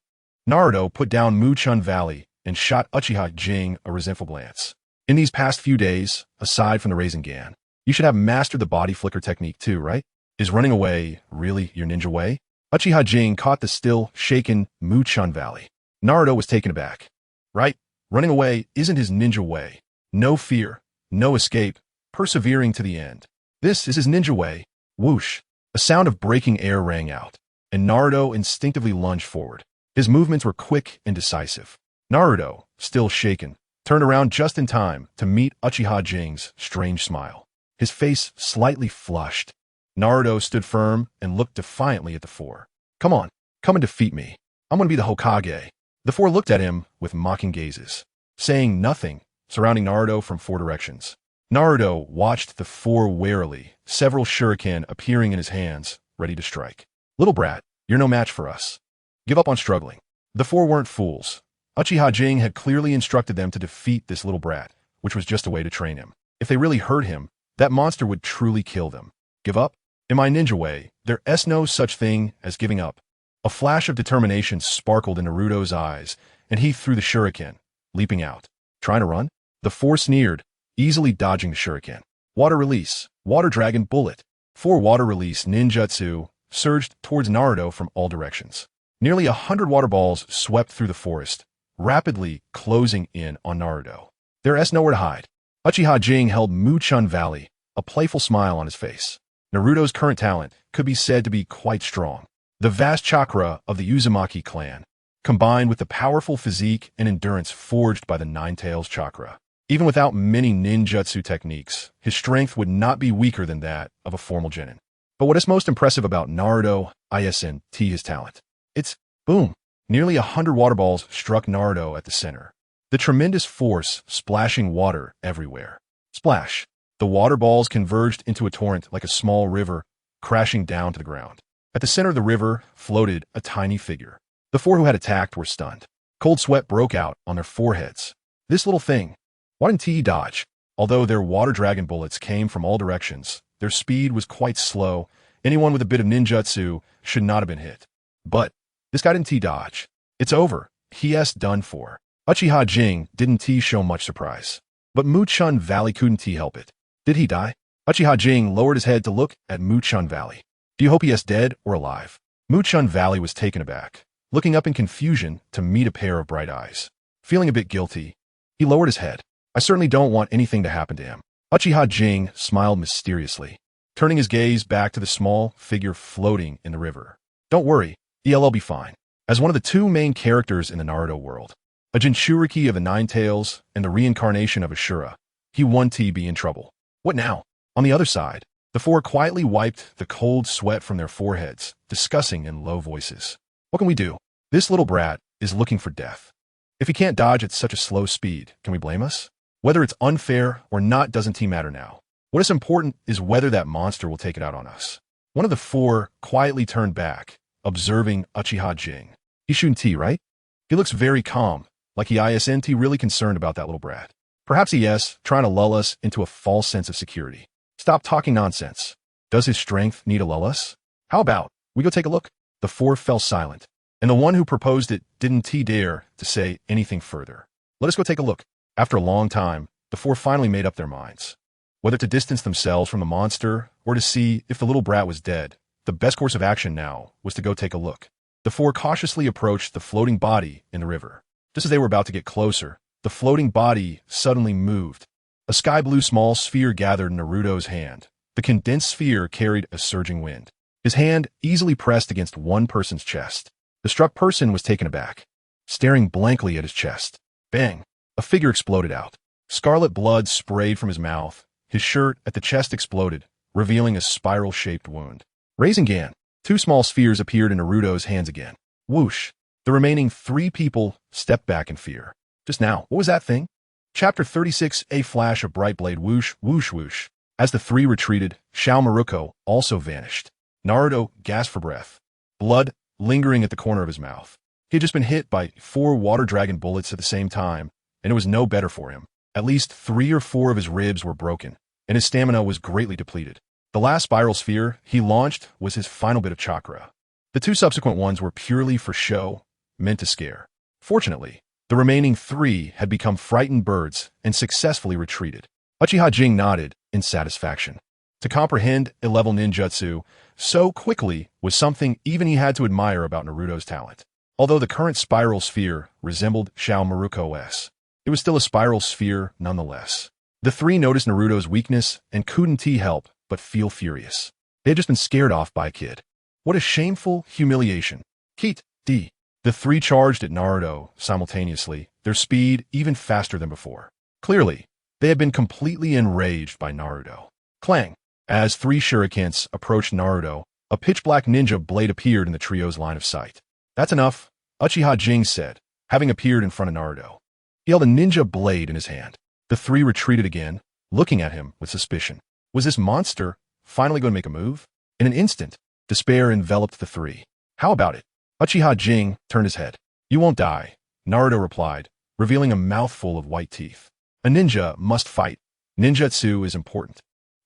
Naruto put down Mu-Chun Valley and shot Uchiha Jing a resentful glance. In these past few days, aside from the Rinnegan, you should have mastered the body flicker technique too, right? Is running away really your ninja way? Uchiha Jing caught the still shaken Mu-Chun Valley. Naruto was taken aback. Right? Running away isn't his ninja way. No fear, no escape, persevering to the end. This is his ninja way. Whoosh! A sound of breaking air rang out, and Naruto instinctively lunged forward. His movements were quick and decisive. Naruto, still shaken, turned around just in time to meet Uchiha Jing's strange smile. His face slightly flushed. Naruto stood firm and looked defiantly at the four. Come on, come and defeat me. I'm going to be the Hokage. The four looked at him with mocking gazes, saying nothing, surrounding Naruto from four directions. Naruto watched the four warily, several shuriken appearing in his hands, ready to strike. Little brat, you're no match for us. Give up on struggling. The four weren't fools. Uchiha Jing had clearly instructed them to defeat this little brat, which was just a way to train him. If they really hurt him, that monster would truly kill them. Give up? In my ninja way, there's no such thing as giving up. A flash of determination sparkled in Naruto's eyes, and he threw the shuriken, leaping out. Trying to run? The four sneered, easily dodging the shuriken. Water release, water dragon bullet. 4 water release ninjutsu surged towards Naruto from all directions. Nearly 100 water balls swept through the forest, rapidly closing in on Naruto. There's nowhere to hide. Uchiha Jing held Muchun Valley, a playful smile on his face. Naruto's current talent could be said to be quite strong. The vast chakra of the Uzumaki clan, combined with the powerful physique and endurance forged by the Ninetales chakra. Even without many ninjutsu techniques, his strength would not be weaker than that of a formal genin. But what is most impressive about Naruto isn't his talent. It's boom. Nearly 100 water balls struck Naruto at the center. The tremendous force splashing water everywhere. Splash. The water balls converged into a torrent like a small river, crashing down to the ground. At the center of the river floated a tiny figure. The 4 who had attacked were stunned. Cold sweat broke out on their foreheads. This little thing. Why didn't he dodge? Although their water dragon bullets came from all directions, their speed was quite slow. Anyone with a bit of ninjutsu should not have been hit. But this guy didn't dodge. It's over. He's done for. Uchiha Jing didn't show much surprise. But Muchun Valley couldn't help it. Did he die? Uchiha Jing lowered his head to look at Muchun Valley. Do you hope he is dead or alive? Muchun Valley was taken aback, looking up in confusion to meet a pair of bright eyes. Feeling a bit guilty, he lowered his head. I certainly don't want anything to happen to him. Uchiha Jing smiled mysteriously, turning his gaze back to the small figure floating in the river. Don't worry, he'll be fine. As one of the 2 main characters in the Naruto world, a Jinchuriki of the Ninetales and the reincarnation of Ashura, he won't be in trouble. What now? On the other side, the 4 quietly wiped the cold sweat from their foreheads, discussing in low voices. What can we do? This little brat is looking for death. If he can't dodge at such a slow speed, can we blame us? Whether it's unfair or not doesn't matter now. What is important is whether that monster will take it out on us. One of the 4 quietly turned back, observing Uchiha Jing. He shouldn't right? He looks very calm, like he isn't really concerned about that little brat. Perhaps he is trying to lull us into a false sense of security. Stop talking nonsense. Does his strength need to lull us? How about we go take a look? The 4 fell silent, and the one who proposed it didn't dare to say anything further. Let us go take a look. After a long time, the 4 finally made up their minds. Whether to distance themselves from the monster or to see if the little brat was dead, the best course of action now was to go take a look. The 4 cautiously approached the floating body in the river. Just as they were about to get closer, the floating body suddenly moved. A sky-blue small sphere gathered in Naruto's hand. The condensed sphere carried a surging wind. His hand easily pressed against one person's chest. The struck person was taken aback, staring blankly at his chest. Bang! A figure exploded out. Scarlet blood sprayed from his mouth. His shirt at the chest exploded, revealing a spiral-shaped wound. Rinnegan. 2 small spheres appeared in Naruto's hands again. Whoosh! The remaining 3 people stepped back in fear. Just now, what was that thing? Chapter 36. A flash of bright blade whoosh, whoosh, whoosh. As the 3 retreated, Ōtsutsuki also vanished. Naruto gasped for breath, blood lingering at the corner of his mouth. He had just been hit by 4 water dragon bullets at the same time, and it was no better for him. At least 3 or 4 of his ribs were broken, and his stamina was greatly depleted. The last spiral sphere he launched was his final bit of chakra. The 2 subsequent ones were purely for show, meant to scare. Fortunately, the remaining 3 had become frightened birds and successfully retreated. Uchiha Jing nodded in satisfaction. To comprehend a level ninjutsu so quickly was something even he had to admire about Naruto's talent. Although the current spiral sphere resembled Ōtsutsuki's, it was still a spiral sphere nonetheless. The 3 noticed Naruto's weakness and couldn't help but feel furious. They had just been scared off by a kid. What a shameful humiliation. Keet, D. The 3 charged at Naruto simultaneously, their speed even faster than before. Clearly, they had been completely enraged by Naruto. Clang! As 3 shurikens approached Naruto, a pitch-black ninja blade appeared in the trio's line of sight. That's enough, Uchiha Jing said, having appeared in front of Naruto. He held a ninja blade in his hand. The 3 retreated again, looking at him with suspicion. Was this monster finally going to make a move? In an instant, despair enveloped the 3. How about it? Uchiha Jing turned his head. You won't die, Naruto replied, revealing a mouthful of white teeth. A ninja must fight. Ninjutsu is important.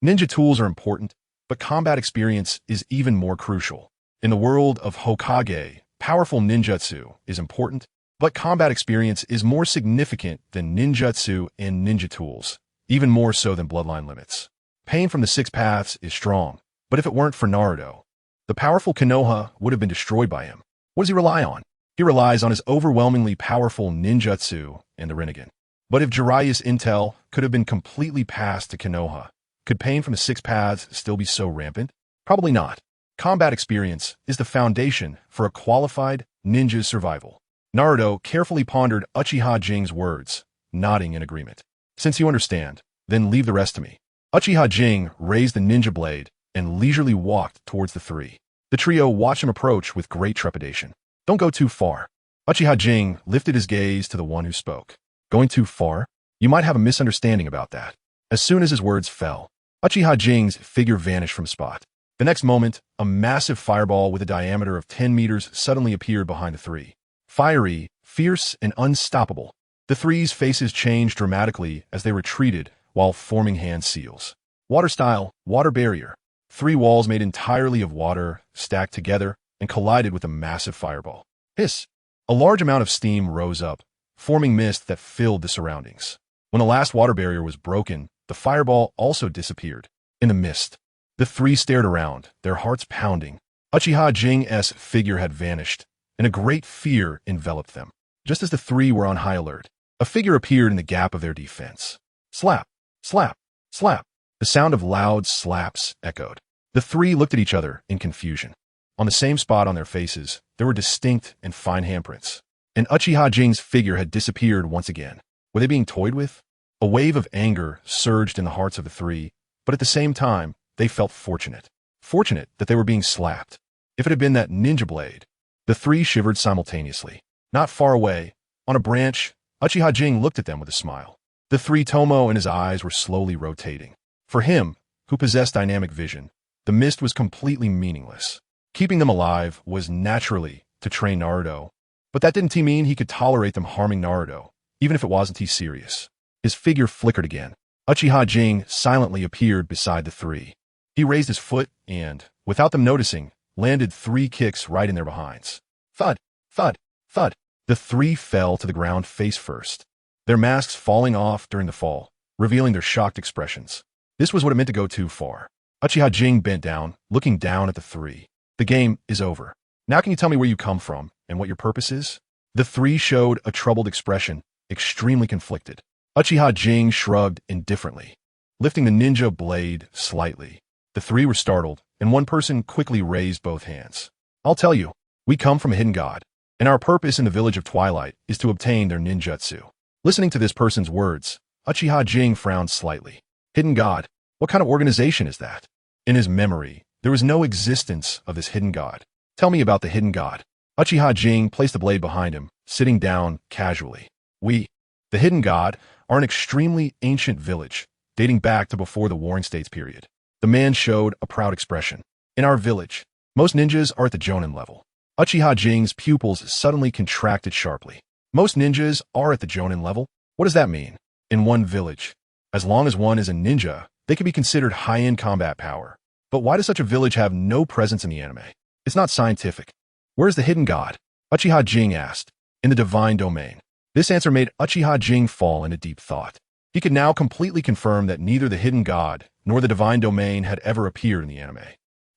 Ninja tools are important, but combat experience is even more crucial. In the world of Hokage, Powerful ninjutsu is important, but combat experience is more significant than ninjutsu and ninja tools, even more so than bloodline limits. Pain from the six paths is strong, but if it weren't for Naruto, the powerful Konoha would have been destroyed by him. What does he rely on? He relies on his overwhelmingly powerful ninjutsu and the Rinnegan. But if Jiraiya's intel could have been completely passed to Konoha, could pain from the six paths still be so rampant? Probably not. Combat experience is the foundation for a qualified ninja's survival. Naruto carefully pondered Uchiha Jing's words, nodding in agreement. Since you understand, then leave the rest to me. Uchiha Jing raised the ninja blade and leisurely walked towards the three. The trio watched him approach with great trepidation. Don't go too far. Uchiha Jing lifted his gaze to the one who spoke. Going too far? You might have a misunderstanding about that. As soon as his words fell, Uchiha Jing's figure vanished from spot. The next moment, a massive fireball with a diameter of 10 meters suddenly appeared behind the three. Fiery, fierce, and unstoppable. The three's faces changed dramatically as they retreated while forming hand seals. Water style, water barrier. Three walls made entirely of water stacked together and collided with a massive fireball. Hiss! A large amount of steam rose up, forming mist that filled the surroundings. When the last water barrier was broken, the fireball also disappeared. In the mist, the three stared around, their hearts pounding. Uchiha Jing's figure had vanished, and a great fear enveloped them. Just as the three were on high alert, a figure appeared in the gap of their defense. Slap! Slap! Slap! The sound of loud slaps echoed. The three looked at each other in confusion. On the same spot on their faces, there were distinct and fine handprints. And Uchiha Jing's figure had disappeared once again. Were they being toyed with? A wave of anger surged in the hearts of the three, but at the same time, they felt fortunate. Fortunate that they were being slapped. If it had been that ninja blade, the three shivered simultaneously. Not far away, on a branch, Uchiha Jing looked at them with a smile. The three Tomo and his eyes were slowly rotating. For him, who possessed dynamic vision, the mist was completely meaningless. Keeping them alive was naturally to train Naruto, but that didn't mean he could tolerate them harming Naruto, even if it wasn't he serious. His figure flickered again. Uchiha Jing silently appeared beside the three. He raised his foot and, without them noticing, landed 3 kicks right in their behinds. Thud, thud, thud. The three fell to the ground face first, their masks falling off during the fall, revealing their shocked expressions. This was what it meant to go too far. Uchiha Jing bent down, looking down at the three. The game is over. Now can you tell me where you come from and what your purpose is? The three showed a troubled expression, extremely conflicted. Uchiha Jing shrugged indifferently, lifting the ninja blade slightly. The three were startled, and one person quickly raised both hands. I'll tell you, we come from a hidden god, and our purpose in the village of Twilight is to obtain their ninjutsu. Listening to this person's words, Uchiha Jing frowned slightly. Hidden god? What kind of organization is that? In his memory, there was no existence of this hidden god. Tell me about the hidden god. Uchiha Jing placed the blade behind him, sitting down casually. We, the hidden god, are an extremely ancient village, dating back to before the Warring States period. The man showed a proud expression. In our village, most ninjas are at the Jonin level. Uchiha Jing's pupils suddenly contracted sharply. Most ninjas are at the Jonin level? What does that mean? In one village, as long as one is a ninja, they can be considered high-end combat power. But why does such a village have no presence in the anime? It's not scientific. Where's the hidden god? Uchiha Jing asked. In the divine domain. This answer made Uchiha Jing fall into deep thought. He could now completely confirm that neither the hidden god nor the divine domain had ever appeared in the anime.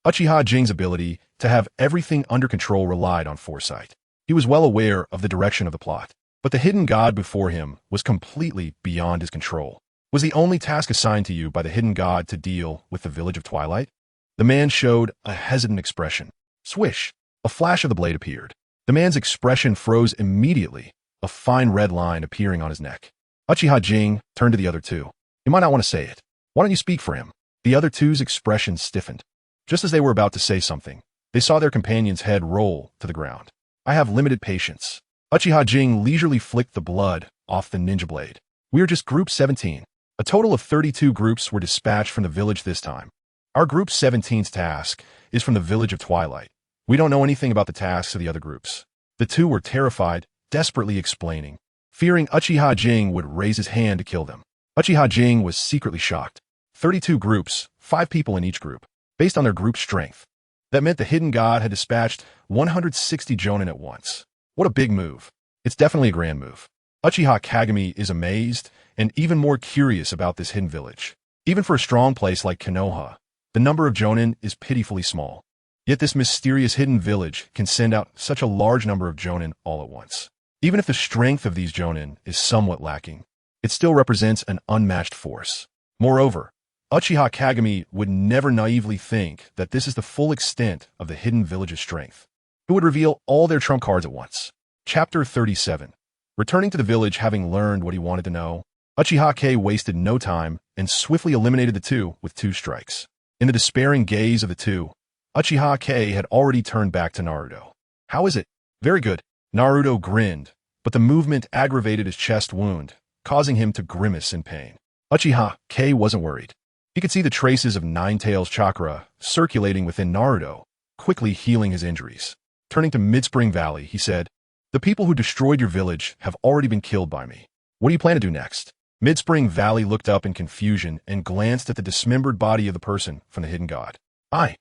Uchiha Jing's ability to have everything under control relied on foresight. He was well aware of the direction of the plot, but the hidden god before him was completely beyond his control. Was the only task assigned to you by the hidden god to deal with the village of Twilight? The man showed a hesitant expression. Swish! A flash of the blade appeared. The man's expression froze immediately, a fine red line appearing on his neck. Uchiha Jing turned to the other two. You might not want to say it. Why don't you speak for him? The other two's expression stiffened. Just as they were about to say something, they saw their companion's head roll to the ground. I have limited patience. Uchiha Jing leisurely flicked the blood off the ninja blade. We are just Group 17. A total of 32 groups were dispatched from the village this time. Our Group 17's task is from the village of Twilight. We don't know anything about the tasks of the other groups. The two were terrified, desperately explaining, fearing Uchiha Jing would raise his hand to kill them. Uchiha Jing was secretly shocked. 32 groups, 5 people in each group. Based on their group strength, That meant the hidden god had dispatched 160 jonin at once. What a big move. It's definitely a grand move. Uchiha Kagami is amazed and even more curious about this hidden village. Even for a strong place like Konoha, the number of jonin is pitifully small. Yet this mysterious hidden village can send out such a large number of jonin all at once. Even if the strength of these jonin is somewhat lacking, it still represents an unmatched force. Moreover, Uchiha Kagami would never naively think that this is the full extent of the hidden village's strength. It would reveal all their trump cards at once. Chapter 37. Returning to the village having learned what he wanted to know, Uchiha Kei wasted no time and swiftly eliminated the two with 2 strikes. In the despairing gaze of the two, Uchiha Kei had already turned back to Naruto. How is it? Very good. Naruto grinned, but the movement aggravated his chest wound, causing him to grimace in pain. Uchiha Kei wasn't worried. He could see the traces of Ninetales chakra circulating within Naruto, quickly healing his injuries. Turning to Midspring Valley, he said, "The people who destroyed your village have already been killed by me. What do you plan to do next?" Midspring Valley looked up in confusion and glanced at the dismembered body of the person from the hidden god. I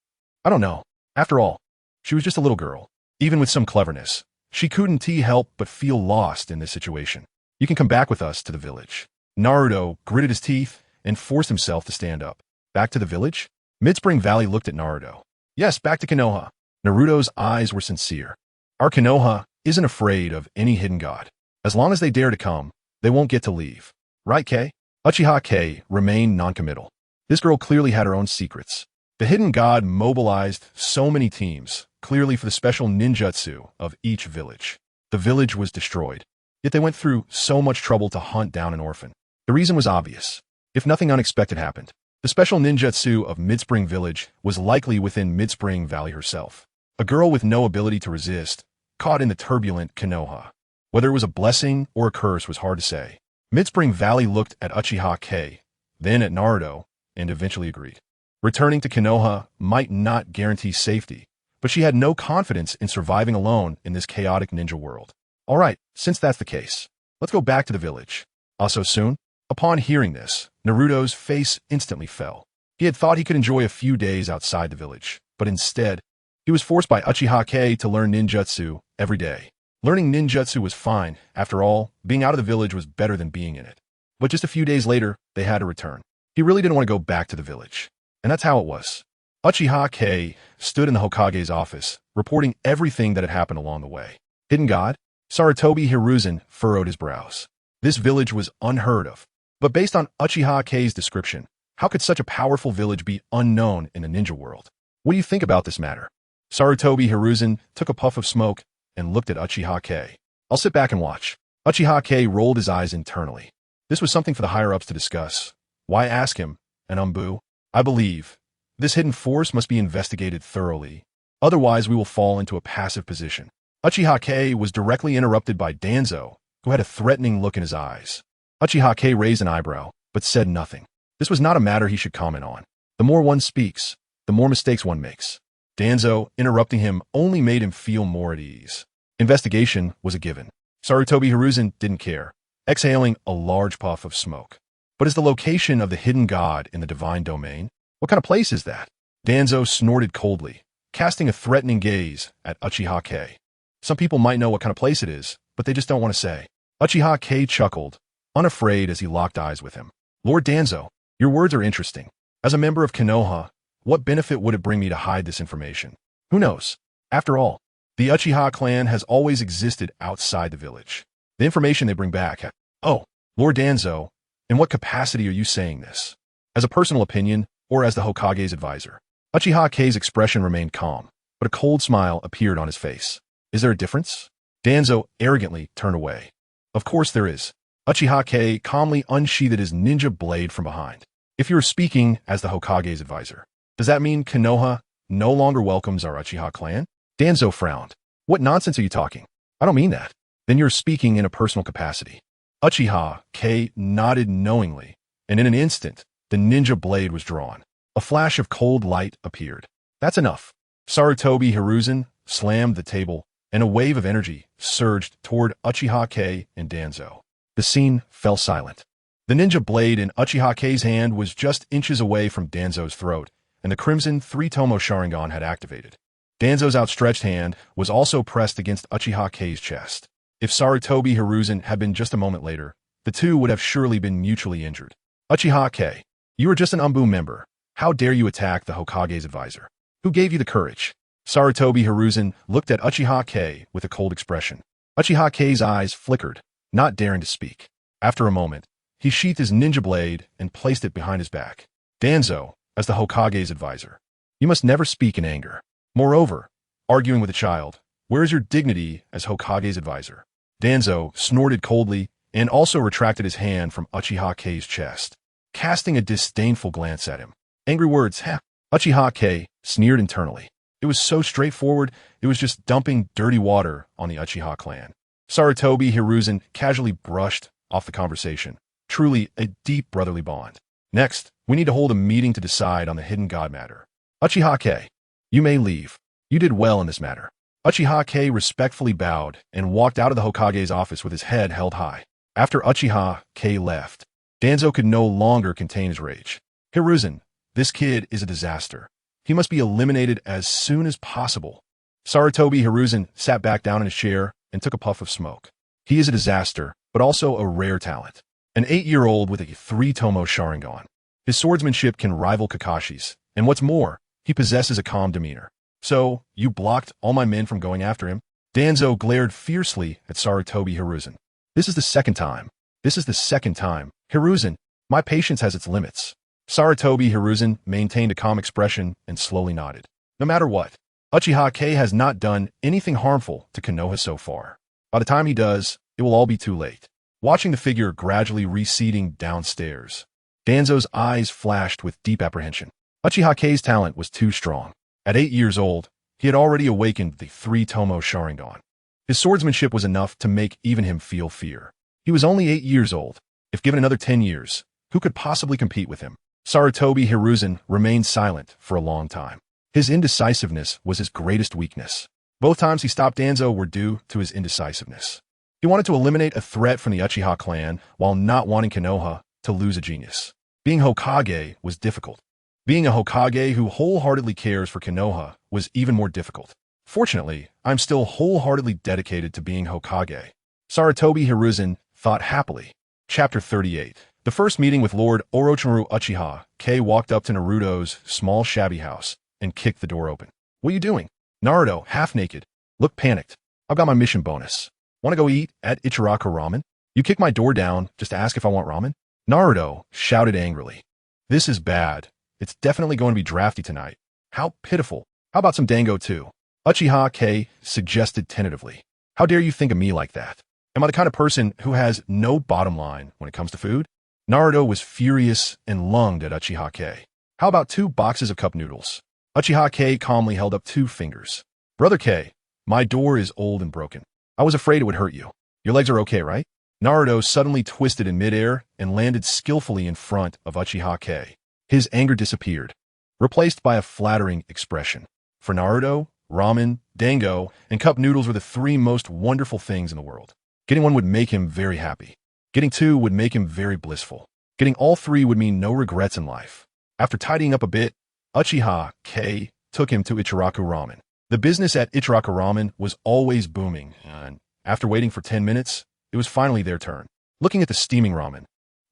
don't know. After all, she was just a little girl. Even with some cleverness, she couldn't help but feel lost in this situation. You can come back with us to the village. Naruto gritted his teeth and forced himself to stand up. Back to the village? Midspring Valley looked at Naruto. Yes, back to Konoha. Naruto's eyes were sincere. Our Konoha isn't afraid of any hidden god. As long as they dare to come, they won't get to leave. Right, Kei? Uchiha Kei remained noncommittal. This girl clearly had her own secrets. The hidden god mobilized so many teams, clearly for the special ninjutsu of each village. The village was destroyed, yet they went through so much trouble to hunt down an orphan. The reason was obvious. If nothing unexpected happened, the special ninjutsu of Midspring Village was likely within Midspring Valley herself. A girl with no ability to resist, caught in the turbulent Konoha. Whether it was a blessing or a curse was hard to say. Midspring Valley looked at Uchiha Kei, then at Naruto, and eventually agreed. Returning to Konoha might not guarantee safety, but she had no confidence in surviving alone in this chaotic ninja world. All right, since that's the case, let's go back to the village. Also soon? Upon hearing this, Naruto's face instantly fell. He had thought he could enjoy a few days outside the village, but instead, he was forced by Uchiha Kei to learn ninjutsu every day. Learning ninjutsu was fine. After all, being out of the village was better than being in it. But just a few days later, they had to return. He really didn't want to go back to the village. And that's how it was. Uchiha Kei stood in the Hokage's office, reporting everything that had happened along the way. Hidden God? Sarutobi Hiruzen furrowed his brows. This village was unheard of. But based on Uchiha Kei's description, how could such a powerful village be unknown in the ninja world? What do you think about this matter? Sarutobi Hiruzen took a puff of smoke and looked at Uchiha Kei. I'll sit back and watch. Uchiha Kei rolled his eyes internally. This was something for the higher-ups to discuss. Why ask him? And Umbu? I believe this hidden force must be investigated thoroughly. Otherwise, we will fall into a passive position. Uchiha Kei was directly interrupted by Danzo, who had a threatening look in his eyes. Uchiha Kei raised an eyebrow, but said nothing. This was not a matter he should comment on. The more one speaks, the more mistakes one makes. Danzo interrupting him only made him feel more at ease. Investigation was a given. Sarutobi Hiruzen didn't care, exhaling a large puff of smoke. But is the location of the hidden god in the divine domain? What kind of place is that? Danzo snorted coldly, casting a threatening gaze at Uchiha Kei. Some people might know what kind of place it is, but they just don't want to say. Uchiha Kei chuckled, unafraid as he locked eyes with him. Lord Danzo, your words are interesting. As a member of Konoha, what benefit would it bring me to hide this information? Who knows? After all, the Uchiha clan has always existed outside the village. The information they bring back. Oh, Lord Danzo, in what capacity are you saying this? As a personal opinion, or as the Hokage's advisor? Uchiha Kei's expression remained calm, but a cold smile appeared on his face. Is there a difference? Danzo arrogantly turned away. Of course there is. Uchiha Kei calmly unsheathed his ninja blade from behind. If you're speaking as the Hokage's advisor, does that mean Konoha no longer welcomes our Uchiha clan? Danzo frowned. What nonsense are you talking? I don't mean that. Then you're speaking in a personal capacity. Uchiha Kei nodded knowingly, and in an instant, the ninja blade was drawn. A flash of cold light appeared. That's enough. Sarutobi Hiruzen slammed the table, and a wave of energy surged toward Uchiha Kei and Danzo. The scene fell silent. The ninja blade in Uchiha Kei's hand was just inches away from Danzo's throat, and the crimson three-tomo Sharingan had activated. Danzo's outstretched hand was also pressed against Uchiha Kei's chest. If Sarutobi Hiruzen had been just a moment later, the two would have surely been mutually injured. Uchiha Kei, you are just an Umbu member. How dare you attack the Hokage's advisor? Who gave you the courage? Sarutobi Hiruzen looked at Uchiha Kei with a cold expression. Uchiha Kei's eyes flickered, not daring to speak. After a moment, he sheathed his ninja blade and placed it behind his back. Danzo, as the Hokage's advisor, you must never speak in anger. Moreover, arguing with a child, where is your dignity as Hokage's advisor? Danzo snorted coldly and also retracted his hand from Uchiha Kei's chest, casting a disdainful glance at him. Angry words, ha! Uchiha Kei sneered internally. It was so straightforward, it was just dumping dirty water on the Uchiha clan. Sarutobi Hiruzen casually brushed off the conversation. Truly a deep brotherly bond. Next, we need to hold a meeting to decide on the hidden god matter. Uchiha Kei, you may leave. You did well in this matter. Uchiha Kei respectfully bowed and walked out of the Hokage's office with his head held high. After Uchiha Kei left, Danzo could no longer contain his rage. Hiruzen, this kid is a disaster. He must be eliminated as soon as possible. Sarutobi Hiruzen sat back down in his chair and took a puff of smoke. He is a disaster, but also a rare talent. An 8-year-old with a 3-tomo Sharingan. His swordsmanship can rival Kakashi's, and what's more, he possesses a calm demeanor. So, you blocked all my men from going after him? Danzo glared fiercely at Sarutobi Hiruzen. This is the second time. Hiruzen, my patience has its limits. Sarutobi Hiruzen maintained a calm expression and slowly nodded. No matter what, Uchiha Kei has not done anything harmful to Konoha so far. By the time he does, it will all be too late. Watching the figure gradually receding downstairs, Danzo's eyes flashed with deep apprehension. Uchiha Kei's talent was too strong. At 8 years old, he had already awakened the 3-tomo Sharingan. His swordsmanship was enough to make even him feel fear. He was only 8 years old. If given another 10 years, who could possibly compete with him? Sarutobi Hiruzen remained silent for a long time. His indecisiveness was his greatest weakness. Both times he stopped Danzo were due to his indecisiveness. He wanted to eliminate a threat from the Uchiha clan while not wanting Konoha to lose a genius. Being Hokage was difficult. Being a Hokage who wholeheartedly cares for Konoha was even more difficult. Fortunately, I'm still wholeheartedly dedicated to being Hokage. Sarutobi Hiruzen thought happily. Chapter 38. The first meeting with Lord Orochimaru. Uchiha Kei walked up to Naruto's small shabby house and kicked the door open. What are you doing? Naruto, half naked, looked panicked. I've got my mission bonus. Want to go eat at Ichiraku Ramen? You kick my door down just to ask if I want ramen? Naruto shouted angrily. This is bad. It's definitely going to be drafty tonight. How pitiful. How about some dango too? Uchiha Kei suggested tentatively. How dare you think of me like that? Am I the kind of person who has no bottom line when it comes to food? Naruto was furious and lunged at Uchiha Kei. How about 2 boxes of cup noodles? Uchiha Kei calmly held up 2 fingers. Brother Kei, my door is old and broken. I was afraid it would hurt you. Your legs are okay, right? Naruto suddenly twisted in midair and landed skillfully in front of Uchiha Kei. His anger disappeared, replaced by a flattering expression. For Naruto, ramen, dango, and cup noodles were the 3 most wonderful things in the world. Getting 1 would make him very happy. Getting 2 would make him very blissful. Getting all 3 would mean no regrets in life. After tidying up a bit, Uchiha Kei took him to Ichiraku Ramen. The business at Ichiraku Ramen was always booming, and after waiting for 10 minutes, it was finally their turn. Looking at the steaming ramen,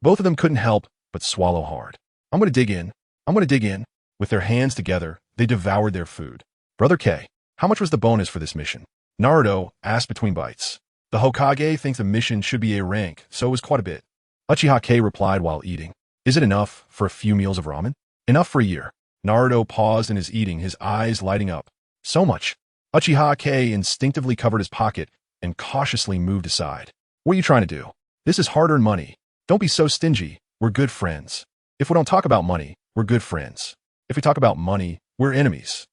both of them couldn't help but swallow hard. I'm going to dig in. With their hands together, they devoured their food. Brother Kei, how much was the bonus for this mission? Naruto asked between bites. The Hokage thinks the mission should be a rank, so it was quite a bit. Uchiha Kei replied while eating. Is it enough for a few meals of ramen? Enough for a year. Naruto paused in his eating, his eyes lighting up. So much. Uchiha Kei instinctively covered his pocket and cautiously moved aside. What are you trying to do? This is hard-earned money. Don't be so stingy. We're good friends. If we don't talk about money, we're good friends. If we talk about money, we're enemies.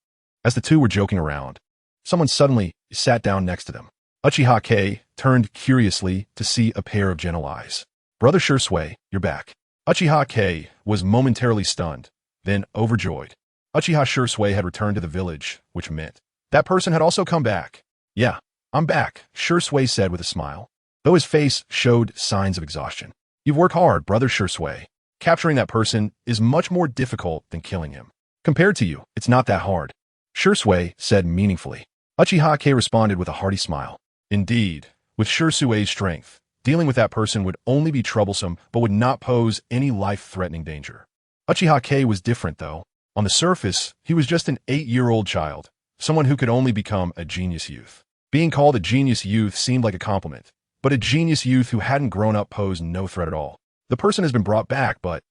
As the two were joking around, someone suddenly sat down next to them. Uchiha Kei turned curiously to see a pair of gentle eyes. Brother Shisui, you're back. Uchiha Kei was momentarily stunned, then overjoyed. Uchiha Shisui had returned to the village, which meant that person had also come back. Yeah, I'm back, Shisui said with a smile, though his face showed signs of exhaustion. You've worked hard, Brother Shisui. Capturing that person is much more difficult than killing him. Compared to you, it's not that hard. Shisui said meaningfully. Uchiha Kei responded with a hearty smile. Indeed, with Shisui's strength, dealing with that person would only be troublesome but would not pose any life-threatening danger. Uchiha Kei was different, though. On the surface, he was just an 8-year-old child, someone who could only become a genius youth. Being called a genius youth seemed like a compliment, but a genius youth who hadn't grown up posed no threat at all. The person has been brought back, but...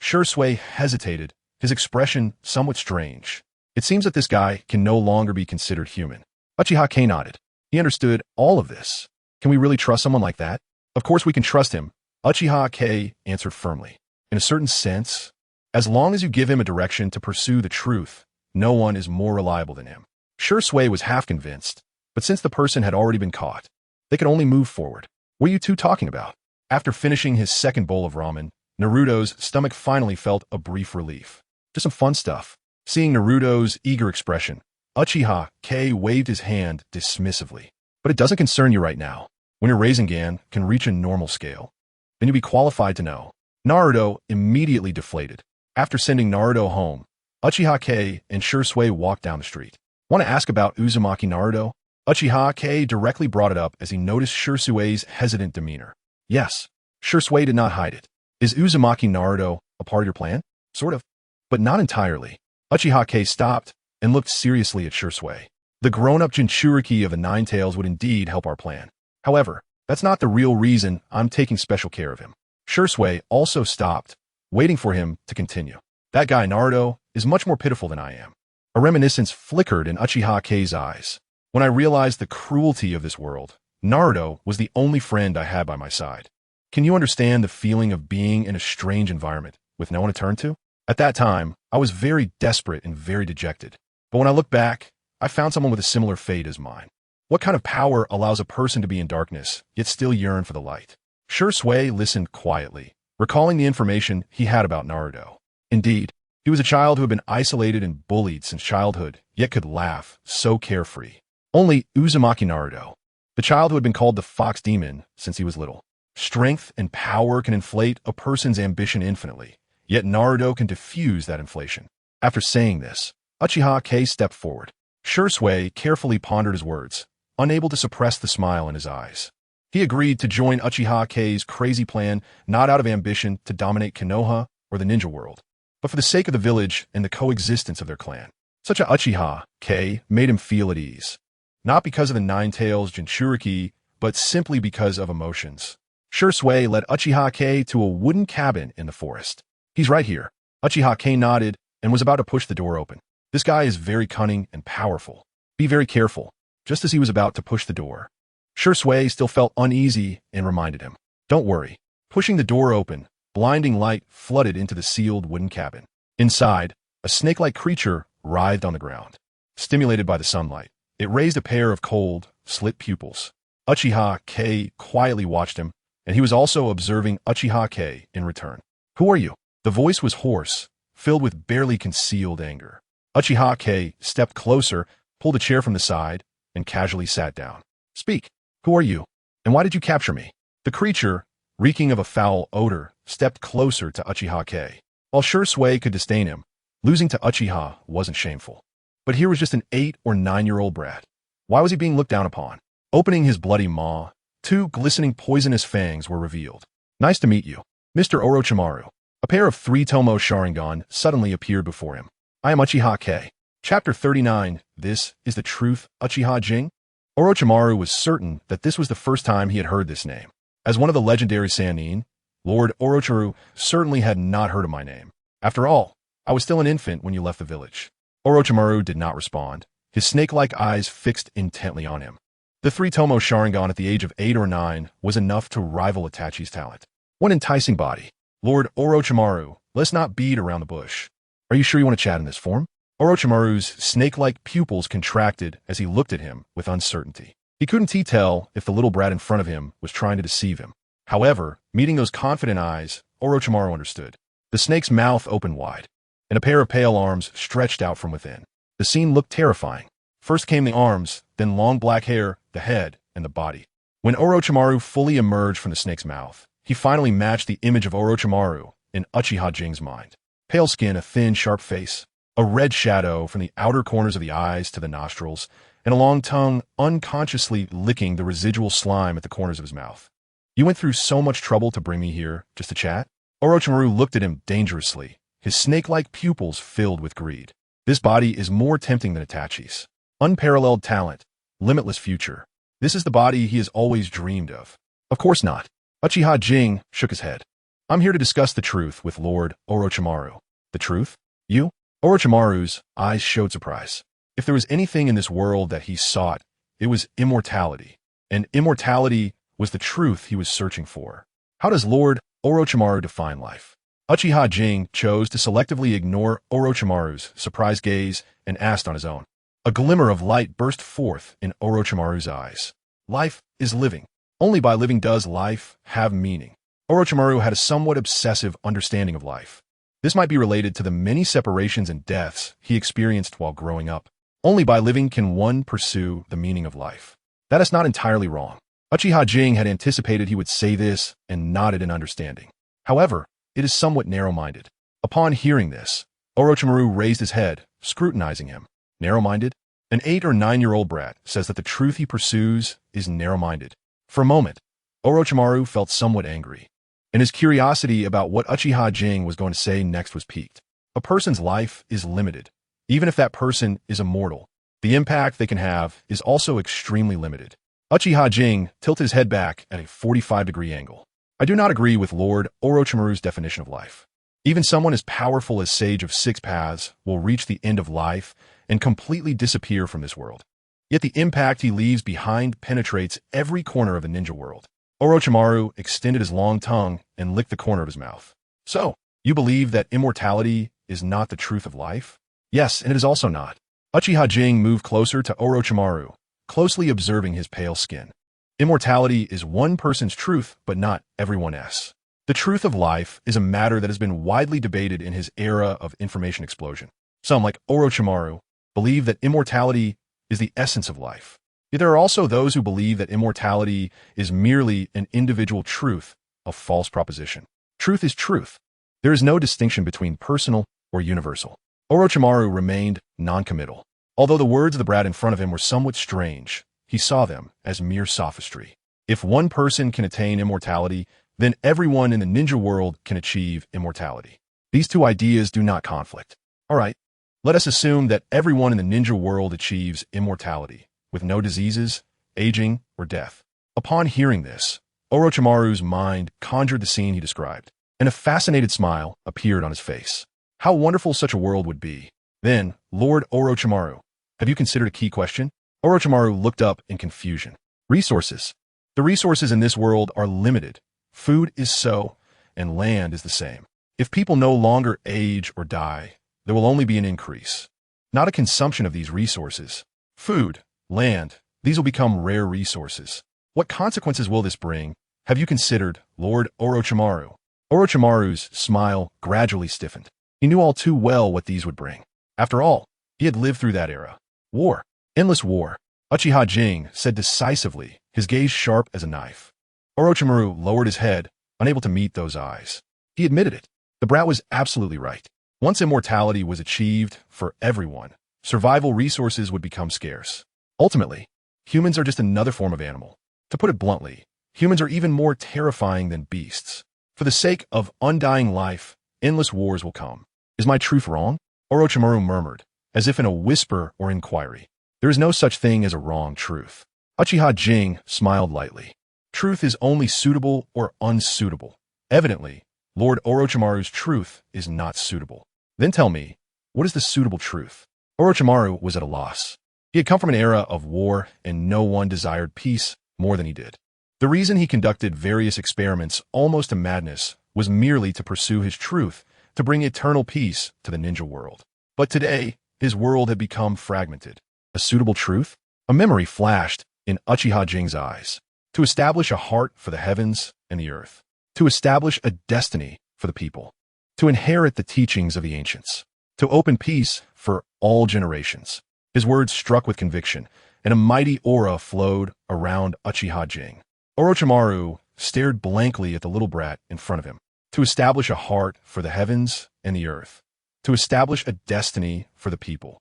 Shisui hesitated, his expression somewhat strange. It seems that this guy can no longer be considered human. Uchiha Kei nodded. He understood all of this. Can we really trust someone like that? Of course we can trust him, Uchiha Kei answered firmly. In a certain sense, as long as you give him a direction to pursue the truth, no one is more reliable than him. Shisui was half convinced, but since the person had already been caught, they could only move forward. What are you two talking about? After finishing his second bowl of ramen, Naruto's stomach finally felt a brief relief. Just some fun stuff. Seeing Naruto's eager expression, Uchiha Kei waved his hand dismissively. But it doesn't concern you right now. When your Rinnegan can reach a normal scale, then you'll be qualified to know. Naruto immediately deflated. After sending Naruto home, Uchiha Kei and Shisui walked down the street. Want to ask about Uzumaki Naruto? Uchiha Kei directly brought it up as he noticed Shisui's hesitant demeanor. Yes, Shisui did not hide it. Is Uzumaki Naruto a part of your plan? Sort of. But not entirely. Uchiha Kei stopped and looked seriously at Shisui. The grown-up Jinchuriki of the Ninetales would indeed help our plan. However, that's not the real reason I'm taking special care of him. Shisui also stopped, waiting for him to continue. That guy Naruto is much more pitiful than I am. A reminiscence flickered in Uchiha Kei's eyes. When I realized the cruelty of this world, Naruto was the only friend I had by my side. Can you understand the feeling of being in a strange environment with no one to turn to? At that time, I was very desperate and very dejected. But when I look back, I found someone with a similar fate as mine. What kind of power allows a person to be in darkness, yet still yearn for the light? Shisui listened quietly, recalling the information he had about Naruto. Indeed, he was a child who had been isolated and bullied since childhood, yet could laugh, so carefree. Only Uzumaki Naruto, the child who had been called the Fox Demon since he was little. Strength and power can inflate a person's ambition infinitely, yet Naruto can diffuse that inflation. After saying this, Uchiha Kei stepped forward. Shisui carefully pondered his words, unable to suppress the smile in his eyes. He agreed to join Uchiha Kei's crazy plan not out of ambition to dominate Konoha or the ninja world, but for the sake of the village and the coexistence of their clan. Such a Uchiha Kei made him feel at ease, not because of the Ninetales Jinchuriki, but simply because of emotions. Shisui led Uchiha Kei to a wooden cabin in the forest. He's right here. Uchiha Kei nodded and was about to push the door open. This guy is very cunning and powerful. Be very careful. Just as he was about to push the door, Shisui still felt uneasy and reminded him. Don't worry. Pushing the door open, blinding light flooded into the sealed wooden cabin. Inside, a snake-like creature writhed on the ground. Stimulated by the sunlight, it raised a pair of cold, slit pupils. Uchiha Kei quietly watched him, and he was also observing Uchiha Kei in return. Who are you? The voice was hoarse, filled with barely concealed anger. Uchiha Kei stepped closer, pulled a chair from the side, and casually sat down. Speak. Who are you? And why did you capture me? The creature, reeking of a foul odor, stepped closer to Uchiha Kei. While Shisui could disdain him, losing to Uchiha wasn't shameful. But here was just an 8 or 9-year-old brat. Why was he being looked down upon? Opening his bloody maw, 2 glistening poisonous fangs were revealed. Nice to meet you, Mr. Orochimaru. A pair of 3-tomo Sharingan suddenly appeared before him. I am Uchiha Kei. Chapter 39, This is the Truth, Uchiha Jing? Orochimaru was certain that this was the first time he had heard this name. As one of the legendary Sannin, Lord Orochimaru certainly had not heard of my name. After all, I was still an infant when you left the village. Orochimaru did not respond, his snake-like eyes fixed intently on him. The 3-tomo Sharingan at the age of 8 or 9 was enough to rival Itachi's talent. What enticing body. Lord Orochimaru, let's not beat around the bush. Are you sure you want to chat in this form? Orochimaru's snake-like pupils contracted as he looked at him with uncertainty. He couldn't tell if the little brat in front of him was trying to deceive him. However, meeting those confident eyes, Orochimaru understood. The snake's mouth opened wide, and a pair of pale arms stretched out from within. The scene looked terrifying. First came the arms, then long black hair, the head, and the body. When Orochimaru fully emerged from the snake's mouth, he finally matched the image of Orochimaru in Uchiha Jing's mind. Pale skin, a thin, sharp face, a red shadow from the outer corners of the eyes to the nostrils, and a long tongue unconsciously licking the residual slime at the corners of his mouth. You went through so much trouble to bring me here, just to chat? Orochimaru looked at him dangerously, his snake-like pupils filled with greed. This body is more tempting than Itachi's. Unparalleled talent, limitless future. This is the body he has always dreamed of. Of course not. Uchiha Jing shook his head. I'm here to discuss the truth with Lord Orochimaru. The truth? You? Orochimaru's eyes showed surprise. If there was anything in this world that he sought, it was immortality. And immortality was the truth he was searching for. How does Lord Orochimaru define life? Uchiha Jing chose to selectively ignore Orochimaru's surprised gaze and asked on his own. A glimmer of light burst forth in Orochimaru's eyes. Life is living. Only by living does life have meaning. Orochimaru had a somewhat obsessive understanding of life. This might be related to the many separations and deaths he experienced while growing up. Only by living can one pursue the meaning of life. That is not entirely wrong. Uchiha Jing had anticipated he would say this and nodded in understanding. However, it is somewhat narrow-minded. Upon hearing this, Orochimaru raised his head, scrutinizing him. Narrow-minded? An 8 or 9-year-old brat says that the truth he pursues is narrow-minded. For a moment, Orochimaru felt somewhat angry, and his curiosity about what Uchiha Jing was going to say next was piqued. A person's life is limited. Even if that person is immortal, the impact they can have is also extremely limited. Uchiha Jing tilted his head back at a 45-degree angle. I do not agree with Lord Orochimaru's definition of life. Even someone as powerful as Sage of Six Paths will reach the end of life and completely disappear from this world. Yet the impact he leaves behind penetrates every corner of the ninja world. Orochimaru extended his long tongue and licked the corner of his mouth. So, you believe that immortality is not the truth of life? Yes, and it is also not. Uchiha Jing moved closer to Orochimaru, closely observing his pale skin. Immortality is one person's truth, but not everyone's. The truth of life is a matter that has been widely debated in his era of information explosion. Some, like Orochimaru, believe that immortality is the essence of life. Yet there are also those who believe that immortality is merely an individual truth, a false proposition. Truth is truth. There is no distinction between personal or universal. Orochimaru remained non-committal. Although the words of the brat in front of him were somewhat strange, he saw them as mere sophistry. If one person can attain immortality, then everyone in the ninja world can achieve immortality. These two ideas do not conflict. All right, let us assume that everyone in the ninja world achieves immortality, with no diseases, aging, or death. Upon hearing this, Orochimaru's mind conjured the scene he described, and a fascinated smile appeared on his face. How wonderful such a world would be. Then, Lord Orochimaru, have you considered a key question? Orochimaru looked up in confusion. Resources. The resources in this world are limited. Food is so, and land is the same. If people no longer age or die, there will only be an increase, not a consumption of these resources. Food, land, these will become rare resources. What consequences will this bring? Have you considered, Lord Orochimaru? Orochimaru's smile gradually stiffened. He knew all too well what these would bring. After all, he had lived through that era. War. Endless war. Uchiha Jing said decisively, his gaze sharp as a knife. Orochimaru lowered his head, unable to meet those eyes. He admitted it. The brat was absolutely right. Once immortality was achieved for everyone, survival resources would become scarce. Ultimately, humans are just another form of animal. To put it bluntly, humans are even more terrifying than beasts. For the sake of undying life, endless wars will come. Is my truth wrong? Orochimaru murmured, as if in a whisper or inquiry. There is no such thing as a wrong truth. Uchiha Jing smiled lightly. Truth is only suitable or unsuitable. Evidently, Lord Orochimaru's truth is not suitable. Then tell me, what is the suitable truth? Orochimaru was at a loss. He had come from an era of war, and no one desired peace more than he did. The reason he conducted various experiments almost to madness was merely to pursue his truth, to bring eternal peace to the ninja world. But today, his world had become fragmented. A suitable truth? A memory flashed in Uchiha Jing's eyes. To establish a heart for the heavens and the earth. To establish a destiny for the people. To inherit the teachings of the ancients. To open peace for all generations. His words struck with conviction, and a mighty aura flowed around Uchiha Jing. Orochimaru stared blankly at the little brat in front of him. To establish a heart for the heavens and the earth. to establish a destiny for the people,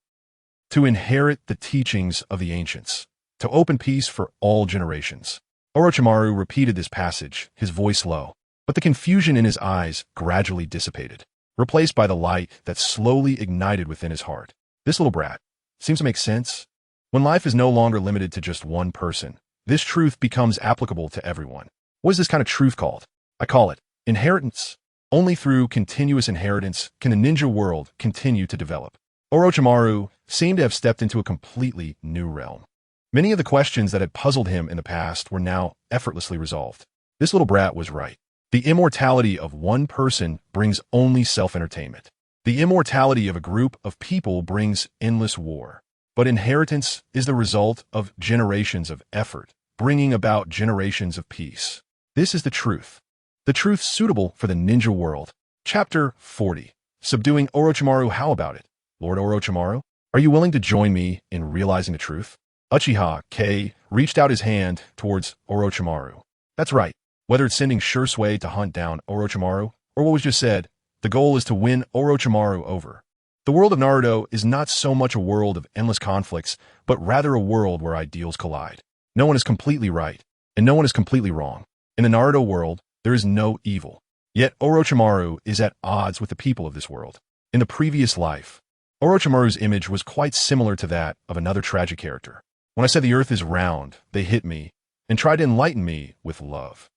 to inherit the teachings of the ancients, to open peace for all generations. Orochimaru repeated this passage, his voice low, but the confusion in his eyes gradually dissipated, replaced by the light that slowly ignited within his heart. This little brat seems to make sense. When life is no longer limited to just one person, this truth becomes applicable to everyone. What is this kind of truth called? I call it inheritance. Only through continuous inheritance can the ninja world continue to develop. Orochimaru seemed to have stepped into a completely new realm. Many of the questions that had puzzled him in the past were now effortlessly resolved. This little brat was right. The immortality of one person brings only self-entertainment. The immortality of a group of people brings endless war. But inheritance is the result of generations of effort, bringing about generations of peace. This is the truth. The truth suitable for the ninja world. Chapter 40. Subduing Orochimaru. How about it, Lord Orochimaru? Are you willing to join me in realizing the truth? Uchiha Kei reached out his hand towards Orochimaru. That's right. Whether it's sending Shisui to hunt down Orochimaru, or what was just said, the goal is to win Orochimaru over. The world of Naruto is not so much a world of endless conflicts, but rather a world where ideals collide. No one is completely right, and no one is completely wrong. In the Naruto world, there is no evil. Yet Orochimaru is at odds with the people of this world. In the previous life, Orochimaru's image was quite similar to that of another tragic character. When I said the earth is round, they hit me and tried to enlighten me with love.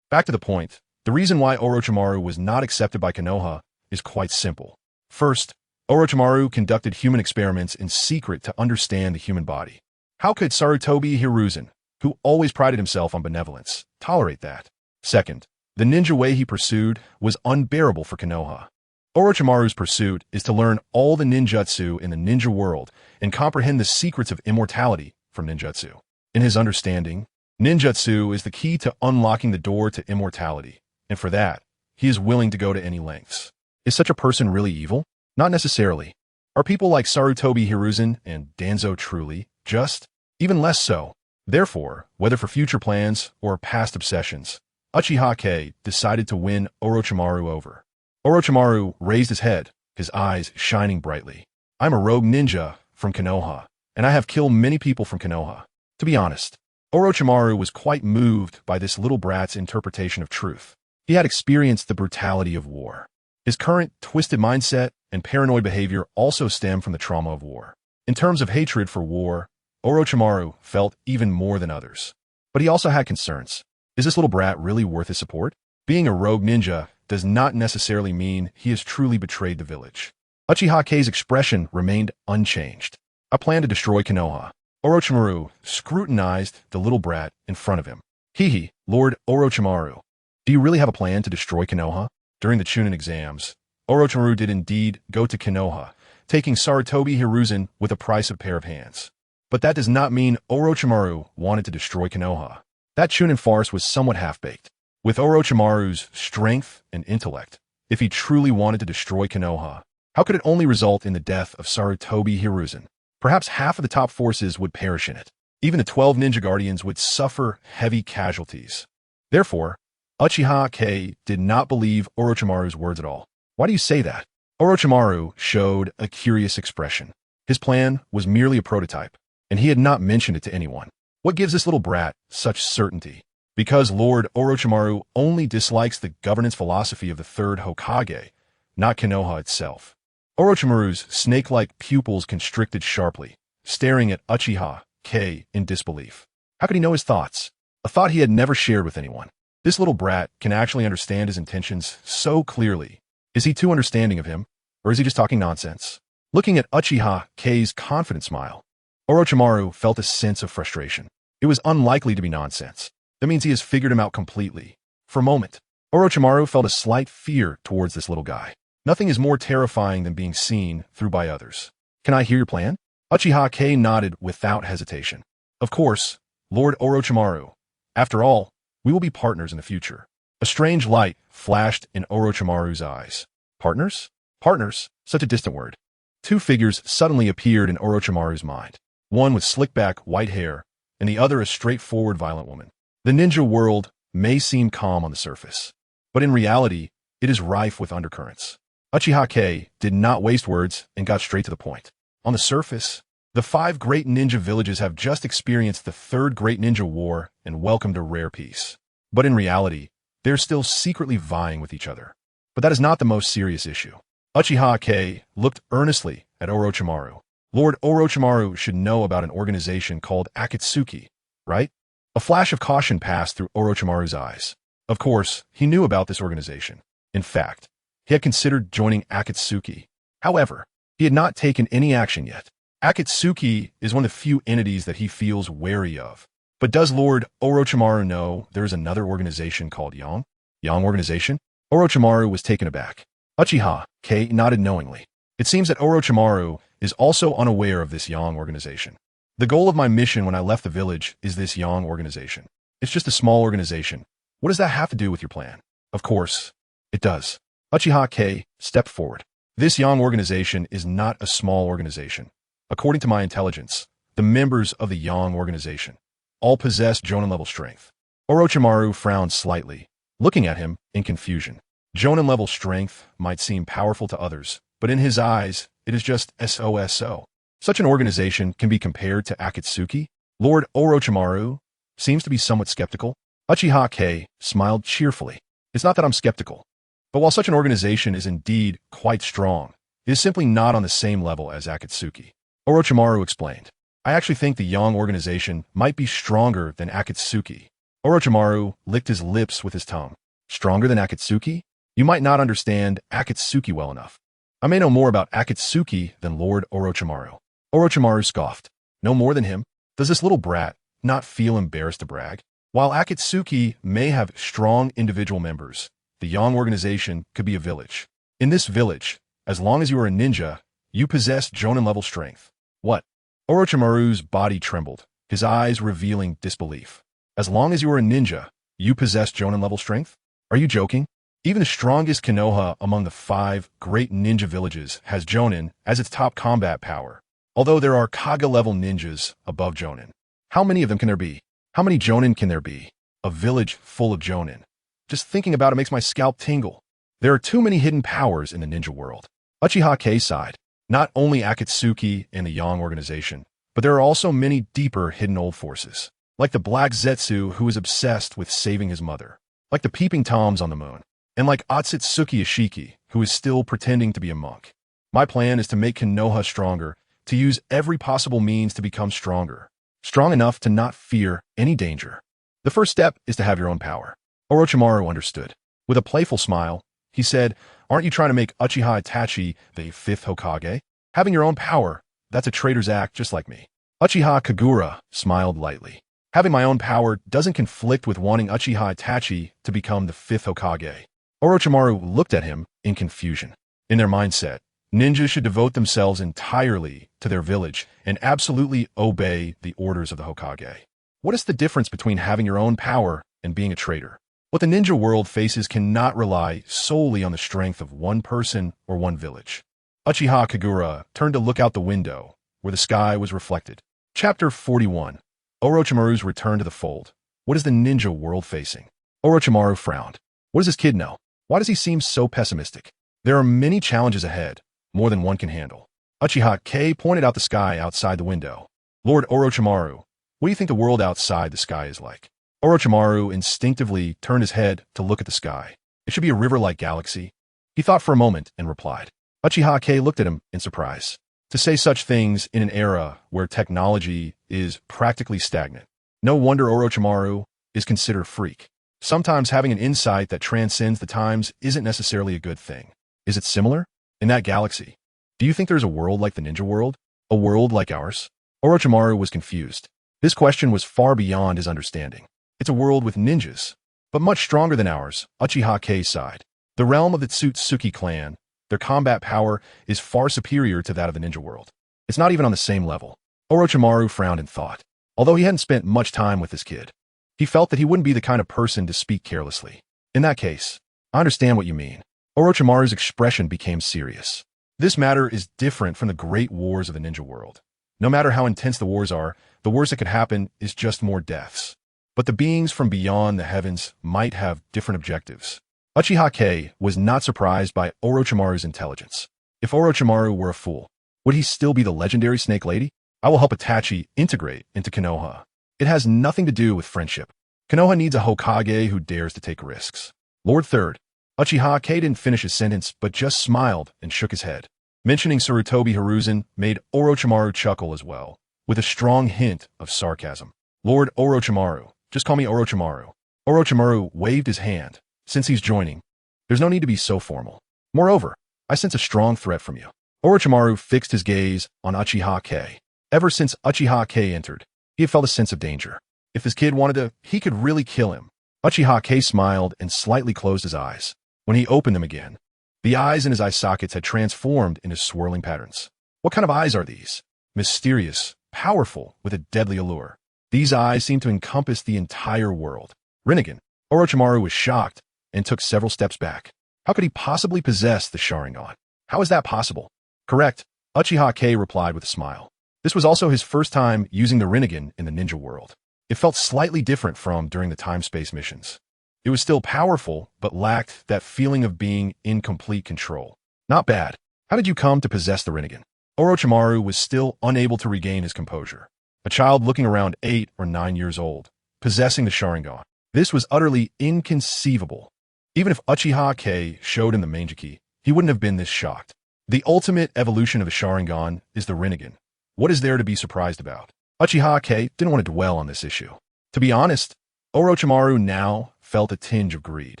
Back to the point, the reason why Orochimaru was not accepted by Konoha is quite simple. First, Orochimaru conducted human experiments in secret to understand the human body. How could Sarutobi Hiruzen, who always prided himself on benevolence, tolerate that? Second, the ninja way he pursued was unbearable for Konoha. Orochimaru's pursuit is to learn all the ninjutsu in the ninja world and comprehend the secrets of immortality from ninjutsu. In his understanding, ninjutsu is the key to unlocking the door to immortality, and for that, he is willing to go to any lengths. Is such a person really evil? Not necessarily. Are people like Sarutobi Hiruzen and Danzo truly just? Even less so. Therefore, whether for future plans or past obsessions, Uchiha Kei decided to win Orochimaru over. Orochimaru raised his head, his eyes shining brightly. I'm a rogue ninja from Konoha, and I have killed many people from Konoha. To be honest, Orochimaru was quite moved by this little brat's interpretation of truth. He had experienced the brutality of war. His current twisted mindset and paranoid behavior also stem from the trauma of war. In terms of hatred for war, Orochimaru felt even more than others. But he also had concerns. Is this little brat really worth his support? Being a rogue ninja does not necessarily mean he has truly betrayed the village. Uchiha Kei's expression remained unchanged. I plan to destroy Konoha. Orochimaru scrutinized the little brat in front of him. Hehe, Lord Orochimaru. Do you really have a plan to destroy Konoha? During the Chunin exams, Orochimaru did indeed go to Konoha, taking Sarutobi Hiruzen with a price of pair of hands. But that does not mean Orochimaru wanted to destroy Konoha. That Chunin farce was somewhat half-baked. With Orochimaru's strength and intellect, if he truly wanted to destroy Konoha, how could it only result in the death of Sarutobi Hiruzen? Perhaps half of the top forces would perish in it. Even the 12 ninja guardians would suffer heavy casualties. Therefore, Uchiha Kei did not believe Orochimaru's words at all. Why do you say that? Orochimaru showed a curious expression. His plan was merely a prototype, and he had not mentioned it to anyone. What gives this little brat such certainty? Because Lord Orochimaru only dislikes the governance philosophy of the third Hokage, not Konoha itself. Orochimaru's snake-like pupils constricted sharply, staring at Uchiha Kei in disbelief. How could he know his thoughts? A thought he had never shared with anyone. This little brat can actually understand his intentions so clearly. Is he too understanding of him, or is he just talking nonsense? Looking at Uchiha Kei's confident smile, Orochimaru felt a sense of frustration. It was unlikely to be nonsense. That means he has figured him out completely. For a moment, Orochimaru felt a slight fear towards this little guy. Nothing is more terrifying than being seen through by others. Can I hear your plan? Uchiha Kei nodded without hesitation. Of course, Lord Orochimaru. After all, we will be partners in the future. A strange light flashed in Orochimaru's eyes. Partners? Partners? Such a distant word. Two figures suddenly appeared in Orochimaru's mind. One with slick-back white hair, and the other a straightforward violent woman. The ninja world may seem calm on the surface, but in reality, it is rife with undercurrents. Uchiha Kei did not waste words and got straight to the point. On the surface, the 5 great ninja villages have just experienced the 3rd Great Ninja War and welcomed a rare peace. But in reality, they're still secretly vying with each other. But that is not the most serious issue. Uchiha Kei looked earnestly at Orochimaru. Lord Orochimaru should know about an organization called Ōtsutsuki, right? A flash of caution passed through Orochimaru's eyes. Of course, he knew about this organization. In fact, he had considered joining Ōtsutsuki. However, he had not taken any action yet. Ōtsutsuki is one of the few entities that he feels wary of. But does Lord Orochimaru know there is another organization called Yong Organization? Orochimaru was taken aback. Uchiha Kei nodded knowingly. It seems that Orochimaru is also unaware of this Yong Organization. The goal of my mission when I left the village is this Yong Organization. It's just a small organization. What does that have to do with your plan? Of course, it does. Uchiha Kei stepped forward. This Yong Organization is not a small organization. According to my intelligence, the members of the Yong Organization all possess Jonin-level strength. Orochimaru frowned slightly, looking at him in confusion. Jonin-level strength might seem powerful to others, but in his eyes, it is just SOSO. Such an organization can be compared to Ōtsutsuki? Lord Orochimaru seems to be somewhat skeptical. Uchiha Kei smiled cheerfully. It's not that I'm skeptical, but while such an organization is indeed quite strong, it is simply not on the same level as Ōtsutsuki. Orochimaru explained. I actually think the Yong Organization might be stronger than Ōtsutsuki. Orochimaru licked his lips with his tongue. Stronger than Ōtsutsuki? You might not understand Ōtsutsuki well enough. I may know more about Ōtsutsuki than Lord Orochimaru. Orochimaru scoffed. No more than him? Does this little brat not feel embarrassed to brag? While Ōtsutsuki may have strong individual members, the Yong Organization could be a village. In this village, as long as you are a ninja, you possess Jonin-level strength. What? Orochimaru's body trembled, his eyes revealing disbelief. As long as you are a ninja, you possess Jonin-level strength? Are you joking? Even the strongest Konoha among the 5 great ninja villages has Jonin as its top combat power, although there are Kage-level ninjas above Jonin. How many of them can there be? How many Jonin can there be? A village full of Jonin. Just thinking about it makes my scalp tingle. There are too many hidden powers in the ninja world. Uchiha Kei sighed. Not only Ōtsutsuki and the Yong Organization, but there are also many deeper hidden old forces, like the Black Zetsu who is obsessed with saving his mother, like the Peeping Toms on the moon, and like Ōtsutsuki Ishiki, who is still pretending to be a monk. My plan is to make Konoha stronger, to use every possible means to become stronger, strong enough to not fear any danger. The first step is to have your own power. Orochimaru understood. With a playful smile, he said, aren't you trying to make Uchiha Itachi the 5th Hokage? Having your own power, that's a traitor's act just like me. Uchiha Kagura smiled lightly. Having my own power doesn't conflict with wanting Uchiha Itachi to become the 5th Hokage. Orochimaru looked at him in confusion. In their mindset, ninjas should devote themselves entirely to their village and absolutely obey the orders of the Hokage. What is the difference between having your own power and being a traitor? What the ninja world faces cannot rely solely on the strength of one person or one village. Uchiha Kagura turned to look out the window, where the sky was reflected. Chapter 41. Orochimaru's return to the fold. What is the ninja world facing? Orochimaru frowned. What does this kid know? Why does he seem so pessimistic? There are many challenges ahead, more than one can handle. Uchiha Kei pointed out the sky outside the window. Lord Orochimaru, what do you think the world outside the sky is like? Orochimaru instinctively turned his head to look at the sky. It should be a river-like galaxy. He thought for a moment and replied. Uchiha Kei looked at him in surprise. To say such things in an era where technology is practically stagnant. No wonder Orochimaru is considered a freak. Sometimes having an insight that transcends the times isn't necessarily a good thing. Is it similar? In that galaxy, do you think there's a world like the ninja world? A world like ours? Orochimaru was confused. This question was far beyond his understanding. It's a world with ninjas, but much stronger than ours, Uchiha Kei sighed. The realm of the Ōtsutsuki clan, their combat power is far superior to that of the ninja world. It's not even on the same level. Orochimaru frowned in thought. Although he hadn't spent much time with this kid, he felt that he wouldn't be the kind of person to speak carelessly. In that case, I understand what you mean. Orochimaru's expression became serious. This matter is different from the great wars of the ninja world. No matter how intense the wars are, the worst that could happen is just more deaths. But the beings from beyond the heavens might have different objectives. Uchiha Kei was not surprised by Orochimaru's intelligence. If Orochimaru were a fool, would he still be the legendary Snake Lady? I will help Itachi integrate into Konoha. It has nothing to do with friendship. Konoha needs a Hokage who dares to take risks. Lord Third. Uchiha Kei didn't finish his sentence but just smiled and shook his head. Mentioning Sarutobi Hiruzen made Orochimaru chuckle as well, with a strong hint of sarcasm. Lord Orochimaru, just call me Orochimaru. Orochimaru waved his hand. Since he's joining, there's no need to be so formal. Moreover, I sense a strong threat from you. Orochimaru fixed his gaze on Uchiha Kei. Ever since Uchiha Kei entered, he had felt a sense of danger. If this kid wanted to, he could really kill him. Uchiha Kei smiled and slightly closed his eyes. When he opened them again, the eyes in his eye sockets had transformed into swirling patterns. What kind of eyes are these? Mysterious, powerful, with a deadly allure. These eyes seemed to encompass the entire world. Rinnegan. Orochimaru was shocked and took several steps back. How could he possibly possess the Sharingan? How is that possible? Correct, Uchiha Kei replied with a smile. This was also his first time using the Rinnegan in the ninja world. It felt slightly different from during the time-space missions. It was still powerful, but lacked that feeling of being in complete control. Not bad. How did you come to possess the Rinnegan? Orochimaru was still unable to regain his composure. A child looking around 8 or 9 years old, possessing the Sharingan. This was utterly inconceivable. Even if Uchiha Kei showed him the Manjiki, he wouldn't have been this shocked. The ultimate evolution of the Sharingan is the Rinnegan. What is there to be surprised about? Uchiha Kei didn't want to dwell on this issue. To be honest, Orochimaru now felt a tinge of greed.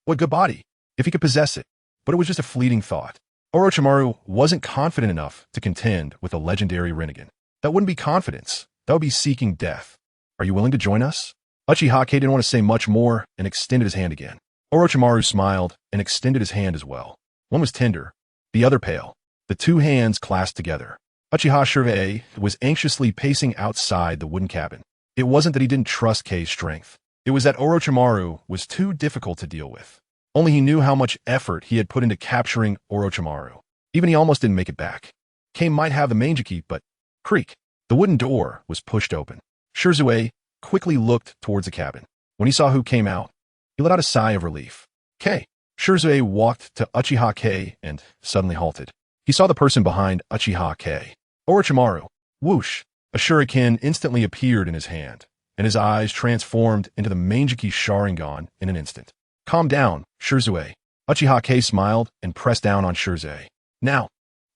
What good body, if he could possess it. But it was just a fleeting thought. Orochimaru wasn't confident enough to contend with a legendary Rinnegan. That wouldn't be confidence. That would be seeking death. Are you willing to join us? Uchiha Kei didn't want to say much more and extended his hand again. Orochimaru smiled and extended his hand as well. One was tender, the other pale. The two hands clasped together. Uchiha Shirvei was anxiously pacing outside the wooden cabin. It wasn't that he didn't trust Kei's strength. It was that Orochimaru was too difficult to deal with. Only he knew how much effort he had put into capturing Orochimaru. Even he almost didn't make it back. Kei might have the Manjiki, but creak. The wooden door was pushed open. Shisui quickly looked towards the cabin. When he saw who came out, he let out a sigh of relief. Kei. Shisui walked to Uchiha Kei and suddenly halted. He saw the person behind Uchiha Kei. Orochimaru. Whoosh. A shuriken instantly appeared in his hand, and his eyes transformed into the Manjiki Sharingan in an instant. Calm down, Shisui. Uchiha Kei smiled and pressed down on Shisui. Now,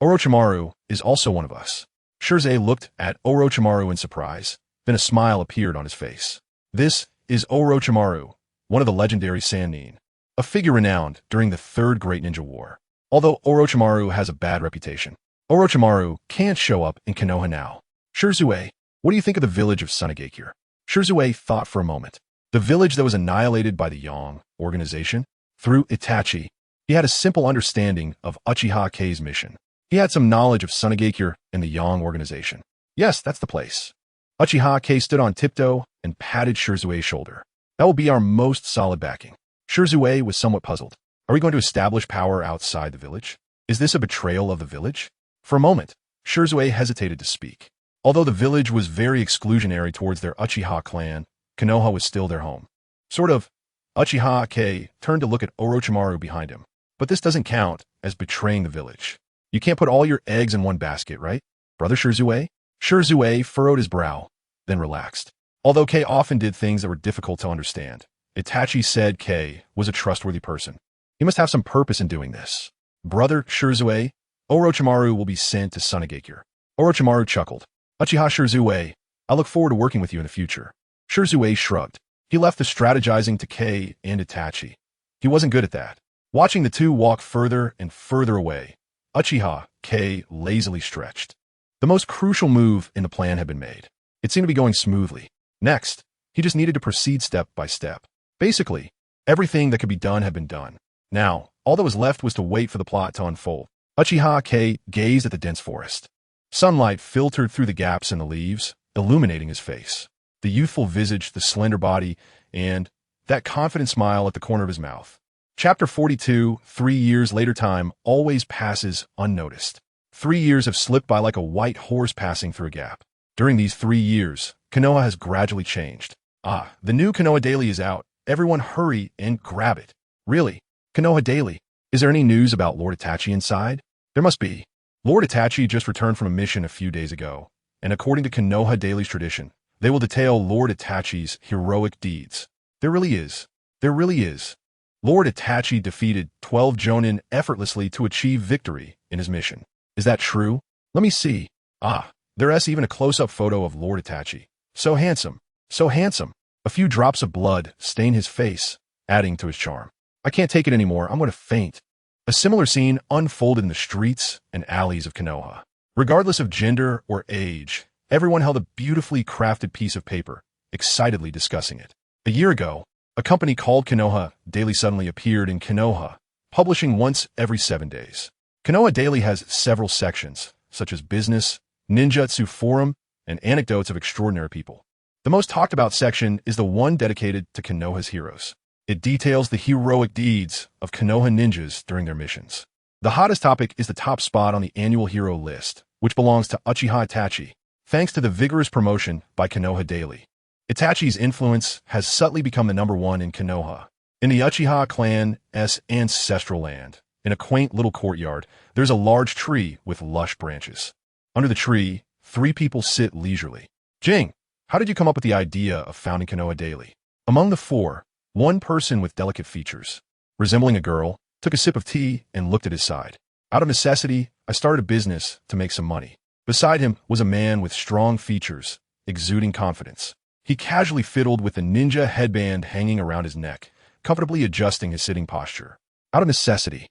Orochimaru is also one of us. Shisui looked at Orochimaru in surprise. Then a smile appeared on his face. This is Orochimaru, one of the legendary Sannin, a figure renowned during the Third Great Ninja War. Although Orochimaru has a bad reputation, Orochimaru can't show up in Konoha now. Shisui, what do you think of the village of Sunagakure? Shisui thought for a moment. The village that was annihilated by the Yong Organization? Through Itachi, he had a simple understanding of Uchiha Kei's mission. He had some knowledge of Sunagakure and the Yong Organization. Yes, that's the place. Uchiha Kei stood on tiptoe and patted Shisui's shoulder. That will be our most solid backing. Shisui was somewhat puzzled. Are we going to establish power outside the village? Is this a betrayal of the village? For a moment, Shisui hesitated to speak. Although the village was very exclusionary towards their Uchiha clan, Konoha was still their home. Sort of. Uchiha Kei turned to look at Orochimaru behind him. But this doesn't count as betraying the village. You can't put all your eggs in one basket, right? Brother Shisui? Shisui furrowed his brow, then relaxed. Although Kei often did things that were difficult to understand, Itachi said Kei was a trustworthy person. He must have some purpose in doing this. Brother Shisui, Orochimaru will be sent to Sunagakure. Orochimaru chuckled. Uchiha Shisui, I look forward to working with you in the future. Shisui shrugged. He left the strategizing to Kei and Itachi. He wasn't good at that. Watching the two walk further and further away, Uchiha Kei lazily stretched. The most crucial move in the plan had been made. It seemed to be going smoothly. Next, he just needed to proceed step by step. Basically, everything that could be done had been done. Now, all that was left was to wait for the plot to unfold. Uchiha Kei gazed at the dense forest. Sunlight filtered through the gaps in the leaves, illuminating his face. The youthful visage, the slender body, and that confident smile at the corner of his mouth. Chapter 42, 3 years later. Time always passes unnoticed. 3 years have slipped by like a white horse passing through a gap. During these 3 years, Konoha has gradually changed. The new Konoha Daily is out. Everyone hurry and grab it. Really, Konoha Daily. Is there any news about Lord Itachi inside? There must be. Lord Itachi just returned from a mission a few days ago, and according to Konoha Daily's tradition, they will detail Lord Itachi's heroic deeds. There really is. There really is. Lord Itachi defeated 12 Jonin effortlessly to achieve victory in his mission. Is that true? Let me see. Ah, there's even a close-up photo of Lord Itachi. So handsome. So handsome. A few drops of blood stain his face, adding to his charm. I can't take it anymore. I'm going to faint. A similar scene unfolded in the streets and alleys of Konoha. Regardless of gender or age, everyone held a beautifully crafted piece of paper, excitedly discussing it. A year ago, a company called Konoha Daily suddenly appeared in Konoha, publishing once every 7 days. Konoha Daily has several sections, such as business, ninjutsu forum, and anecdotes of extraordinary people. The most talked about section is the one dedicated to Konoha's heroes. It details the heroic deeds of Konoha ninjas during their missions. The hottest topic is the top spot on the annual hero list, which belongs to Uchiha Itachi, thanks to the vigorous promotion by Konoha Daily. Itachi's influence has subtly become the #1 in Konoha. In the Uchiha clan's ancestral land, in a quaint little courtyard, there's a large tree with lush branches. Under the tree, 3 people sit leisurely. Jing, how did you come up with the idea of founding Konoha Daily? Among the 4, one person with delicate features, resembling a girl, took a sip of tea and looked at his side. Out of necessity, I started a business to make some money. Beside him was a man with strong features, exuding confidence. He casually fiddled with a ninja headband hanging around his neck, comfortably adjusting his sitting posture. Out of necessity.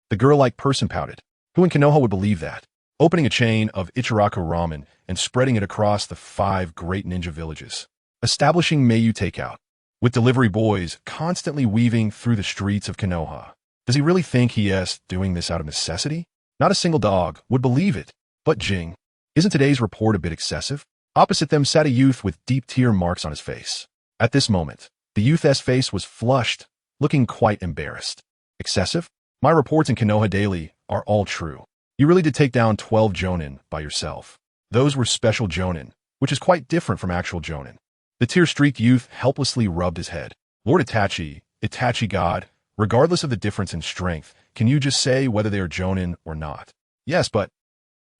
The girl-like person pouted. Who in Konoha would believe that? Opening a chain of Ichiraku ramen and spreading it across the 5 great ninja villages. Establishing Mayu takeout. With delivery boys constantly weaving through the streets of Konoha. Does he really think he is doing this out of necessity? Not a single dog would believe it. But Jing, isn't today's report a bit excessive? Opposite them sat a youth with deep tear marks on his face. At this moment, the youth's face was flushed, looking quite embarrassed. Excessive? My reports in Konoha Daily are all true. You really did take down 12 Jonin by yourself. Those were special Jonin, which is quite different from actual Jonin. The tear-streaked youth helplessly rubbed his head. Lord Itachi, Itachi God, regardless of the difference in strength, can you just say whether they are Jonin or not? Yes, but...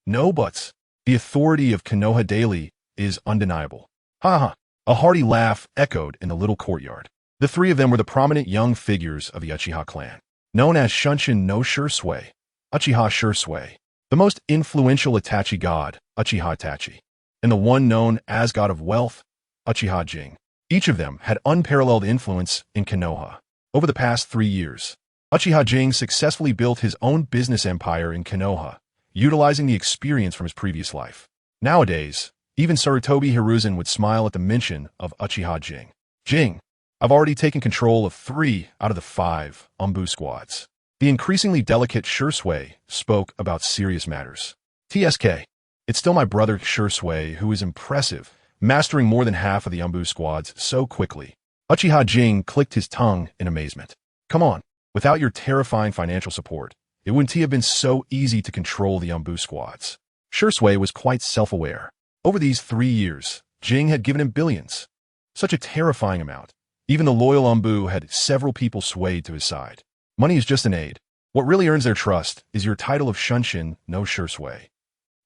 No buts. The authority of Konoha Daily is undeniable. Ha ha. A hearty laugh echoed in the little courtyard. The 3 of them were the prominent young figures of the Uchiha clan. Known as Shunshin no Shisui, Uchiha Shisui, the most influential Itachi god, Uchiha Itachi, and the one known as God of Wealth, Uchiha Jing. Each of them had unparalleled influence in Konoha. Over the past 3 years, Uchiha Jing successfully built his own business empire in Konoha, utilizing the experience from his previous life. Nowadays, even Sarutobi Hiruzen would smile at the mention of Uchiha Jing. Jing, I've already taken control of 3 out of the 5 Umbu squads. The increasingly delicate Shisui spoke about serious matters. TSK, it's still my brother Shisui who is impressive, mastering more than half of the Umbu squads so quickly. Uchiha Jing clicked his tongue in amazement. Come on, without your terrifying financial support, it wouldn't have been so easy to control the Umbu squads. Shisui was quite self-aware. Over these 3 years, Jing had given him billions. Such a terrifying amount. Even the loyal Umbu had several people swayed to his side. Money is just an aid. What really earns their trust is your title of Shunshin no Shisui.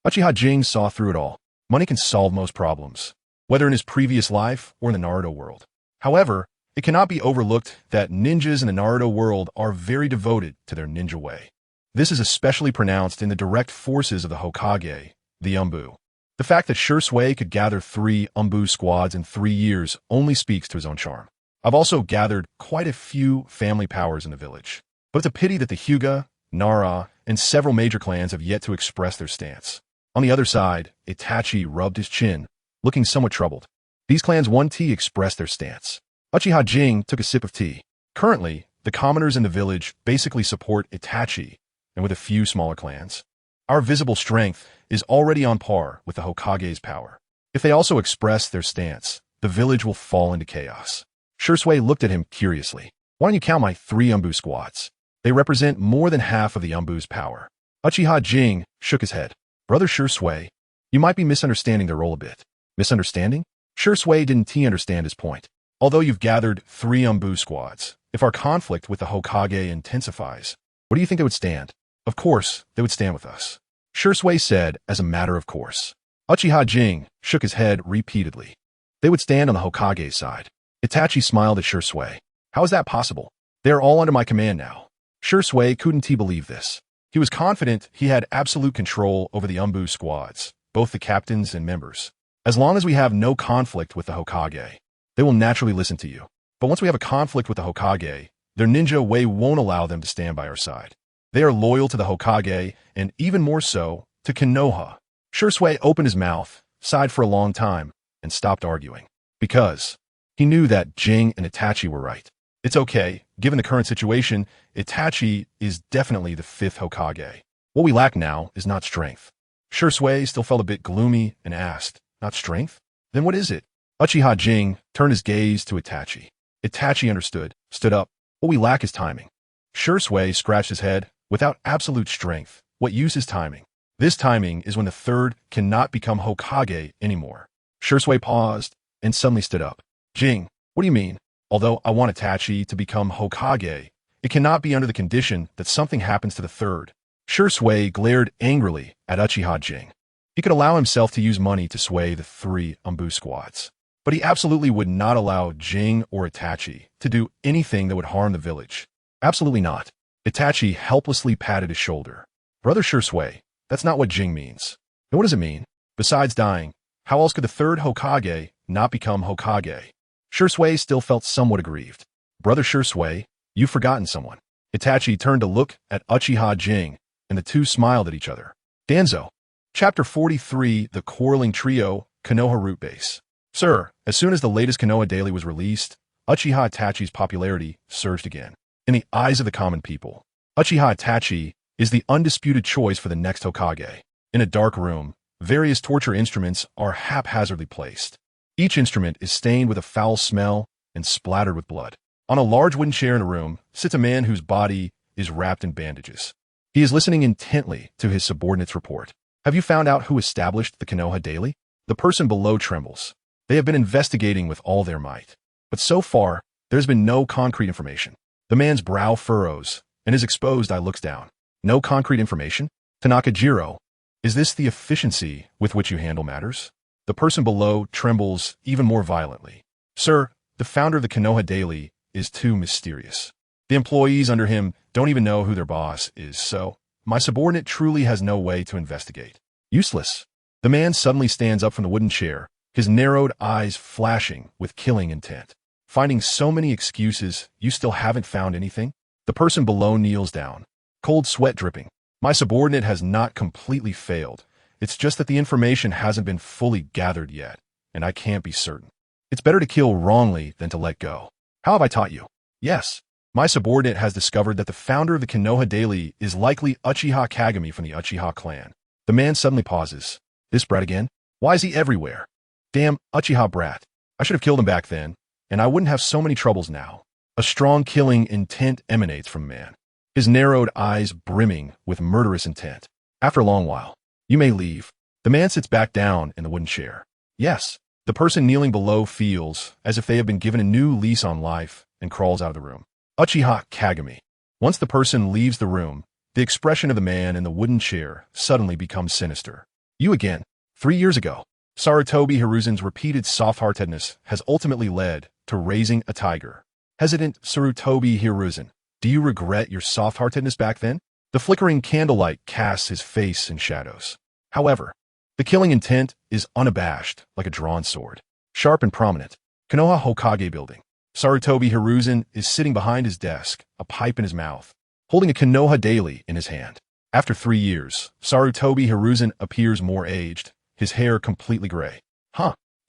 Uchiha Jing saw through it all. Money can solve most problems, whether in his previous life or in the Naruto world. However, it cannot be overlooked that ninjas in the Naruto world are very devoted to their ninja way. This is especially pronounced in the direct forces of the Hokage, the Umbu. The fact that Shisui could gather 3 Umbu squads in 3 years only speaks to his own charm. I've also gathered quite a few family powers in the village. But it's a pity that the Hyuga, Nara, and several major clans have yet to express their stance. On the other side, Itachi rubbed his chin, looking somewhat troubled. These clans once expressed their stance. Uchiha Jing took a sip of tea. Currently, the commoners in the village basically support Itachi, and with a few smaller clans. Our visible strength is already on par with the Hokage's power. If they also express their stance, the village will fall into chaos. Shisui looked at him curiously. Why don't you count my 3 Umbu squads? They represent more than half of the Umbu's power. Uchiha Jing shook his head. Brother Shisui, you might be misunderstanding their role a bit. Misunderstanding? Shisui didn't understand his point. Although you've gathered 3 Umbu squads, If our conflict with the Hokage intensifies, what do you think they would stand? Of course, they would stand with us. Shisui said as a matter of course. Uchiha Jing shook his head repeatedly. They would stand on the Hokage's side. Itachi smiled at Shisui. How is that possible? They are all under my command now. Shisui couldn't believe this. He was confident he had absolute control over the Umbu squads, both the captains and members. As long as we have no conflict with the Hokage, they will naturally listen to you. But once we have a conflict with the Hokage, their ninja way won't allow them to stand by our side. They are loyal to the Hokage, and even more so, to Konoha. Shisui opened his mouth, sighed for a long time, and stopped arguing. Because he knew that Jing and Itachi were right. It's okay, given the current situation, Itachi is definitely the fifth Hokage. What we lack now is not strength. Shisui still felt a bit gloomy and asked, not strength? Then what is it? Uchiha Jing turned his gaze to Itachi. Itachi understood, stood up. What we lack is timing. Shisui scratched his head. Without absolute strength, what use is timing? This timing is when the third cannot become Hokage anymore. Shisui paused and suddenly stood up. Jing, what do you mean? Although I want Itachi to become Hokage, it cannot be under the condition that something happens to the third. Shisui glared angrily at Uchiha Jing. He could allow himself to use money to sway the three Umbu squads, but he absolutely would not allow Jing or Itachi to do anything that would harm the village. Absolutely not. Itachi helplessly patted his shoulder. Brother Shisui, that's not what Jing means. And what does it mean? Besides dying, how else could the third Hokage not become Hokage? Shisui still felt somewhat aggrieved. Brother Shisui, you've forgotten someone. Itachi turned to look at Uchiha Jing, and the two smiled at each other. Danzo. Chapter 43, The Quarreling Trio, Konoha Root Base. Sir, as soon as the latest Konoha Daily was released, Uchiha Itachi's popularity surged again. In the eyes of the common people, Uchiha Itachi is the undisputed choice for the next Hokage. In a dark room, various torture instruments are haphazardly placed. Each instrument is stained with a foul smell and splattered with blood. On a large wooden chair in a room sits a man whose body is wrapped in bandages. He is listening intently to his subordinate's report. Have you found out who established the Konoha Daily? The person below trembles. They have been investigating with all their might. But so far, there's been no concrete information. The man's brow furrows, and his exposed eye looks down. No concrete information? Tanaka-jiro, is this the efficiency with which you handle matters? The person below trembles even more violently. Sir, the founder of the Konoha Daily is too mysterious. The employees under him don't even know who their boss is, so my subordinate truly has no way to investigate. Useless. The man suddenly stands up from the wooden chair, his narrowed eyes flashing with killing intent. Finding so many excuses, you still haven't found anything? The person below kneels down, cold sweat dripping. My subordinate has not completely failed. It's just that the information hasn't been fully gathered yet, and I can't be certain. It's better to kill wrongly than to let go. How have I taught you? Yes. My subordinate has discovered that the founder of the Konoha Daily is likely Uchiha Kagami from the Uchiha clan. The man suddenly pauses. This brat again? Why is he everywhere? Damn Uchiha brat. I should have killed him back then, and I wouldn't have so many troubles now. A strong killing intent emanates from man, his narrowed eyes brimming with murderous intent. After a long while, you may leave. The man sits back down in the wooden chair. Yes, the person kneeling below feels as if they have been given a new lease on life and crawls out of the room. Uchiha Kagami. Once the person leaves the room, the expression of the man in the wooden chair suddenly becomes sinister. You again. 3 years ago, Sarutobi Hiruzen's repeated soft-heartedness has ultimately led to raising a tiger. Hesitant Sarutobi Hiruzen, do you regret your soft-heartedness back then? The flickering candlelight casts his face in shadows. However, the killing intent is unabashed like a drawn sword, sharp and prominent. Konoha Hokage building. Sarutobi Hiruzen is sitting behind his desk, a pipe in his mouth, holding a Konoha Daily in his hand. After 3 years, Sarutobi Hiruzen appears more aged, his hair completely gray.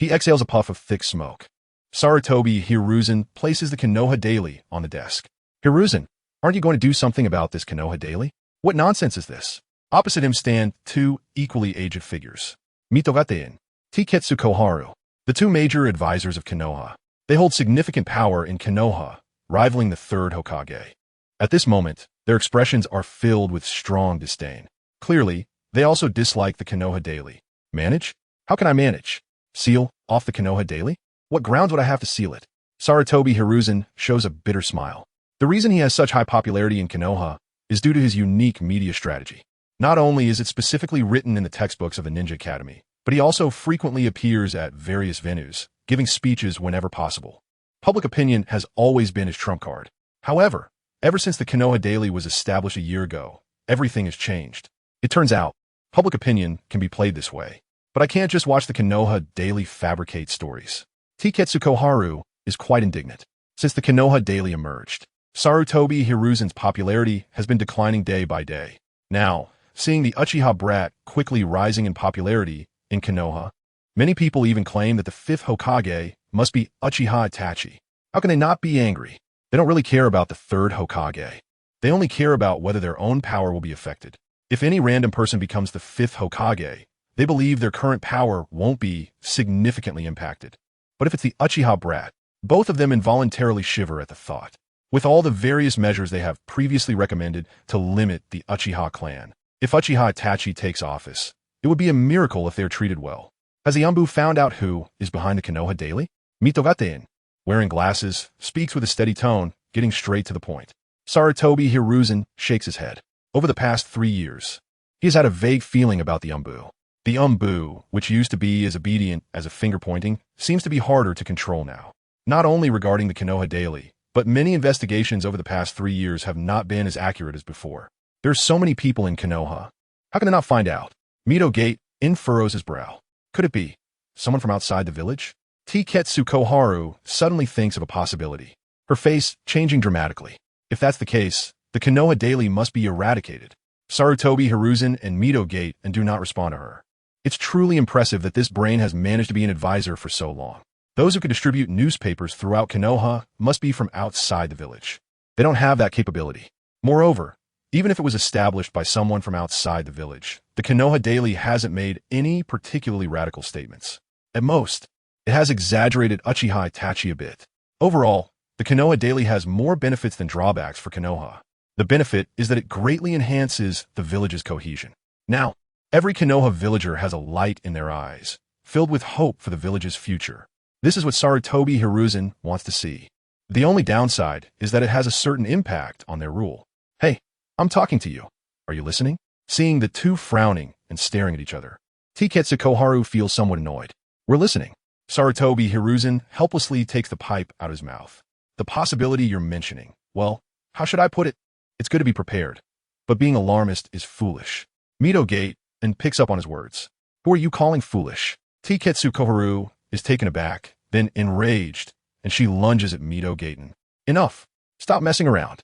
He exhales a puff of thick smoke. Sarutobi Hiruzen places the Konoha Daily on the desk. Hiruzen, aren't you going to do something about this Konoha Daily? What nonsense is this? Opposite him stand two equally aged figures. Mitogatein, Tiketsu Koharu, the two major advisors of Konoha. They hold significant power in Konoha, rivaling the third Hokage. At this moment, their expressions are filled with strong disdain. Clearly, they also dislike the Konoha Daily. Manage? How can I manage? Seal off the Konoha Daily? What grounds would I have to seal it? Sarutobi Hiruzen shows a bitter smile. The reason he has such high popularity in Konoha is due to his unique media strategy. Not only is it specifically written in the textbooks of the Ninja Academy, but he also frequently appears at various venues, giving speeches whenever possible. Public opinion has always been his trump card. However, ever since the Konoha Daily was established a year ago, everything has changed. It turns out, public opinion can be played this way. But I can't just watch the Konoha Daily fabricate stories. Tiketsu Koharu is quite indignant. Since the Konoha Daily emerged, Sarutobi Hiruzen's popularity has been declining day by day. Now, seeing the Uchiha brat quickly rising in popularity in Konoha, many people even claim that the fifth Hokage must be Uchiha Itachi. How can they not be angry? They don't really care about the third Hokage. They only care about whether their own power will be affected. If any random person becomes the fifth Hokage, they believe their current power won't be significantly impacted. But if it's the Uchiha brat, both of them involuntarily shiver at the thought. With all the various measures they have previously recommended to limit the Uchiha clan, if Uchiha Itachi takes office, it would be a miracle if they are treated well. Has the Anbu found out who is behind the Konoha Daily? Mitogatein, wearing glasses, speaks with a steady tone, getting straight to the point. Sarutobi Hiruzen shakes his head. Over the past 3 years, he has had a vague feeling about the Anbu. The Anbu, which used to be as obedient as a finger-pointing, seems to be harder to control now. Not only regarding the Konoha Daily, but many investigations over the past 3 years have not been as accurate as before. There's so many people in Konoha. How can they not find out? Mito Gate furrows his brow. Could it be someone from outside the village? Tiketsu Koharu suddenly thinks of a possibility, her face changing dramatically. If that's the case, the Konoha Daily must be eradicated. Sarutobi Hiruzen and Mito Gate do not respond to her. It's truly impressive that this brain has managed to be an advisor for so long. Those who can distribute newspapers throughout Konoha must be from outside the village. They don't have that capability. Moreover, even if it was established by someone from outside the village, the Konoha Daily hasn't made any particularly radical statements. At most, it has exaggerated Uchiha Itachi a bit. Overall, the Konoha Daily has more benefits than drawbacks for Konoha. The benefit is that it greatly enhances the village's cohesion. Now, every Konoha villager has a light in their eyes, filled with hope for the village's future. This is what Sarutobi Hiruzen wants to see. The only downside is that it has a certain impact on their rule. Hey, I'm talking to you. Are you listening? Seeing the two frowning and staring at each other, Tiketsu Koharu feels somewhat annoyed. We're listening. Sarutobi Hiruzen helplessly takes the pipe out of his mouth. The possibility you're mentioning, well, how should I put it? It's good to be prepared, but being alarmist is foolish. Mito Gate picks up on his words. Who are you calling foolish? Tiketsu Koharu is taken aback, then enraged, and she lunges at Mito Gaten. Enough. Stop messing around.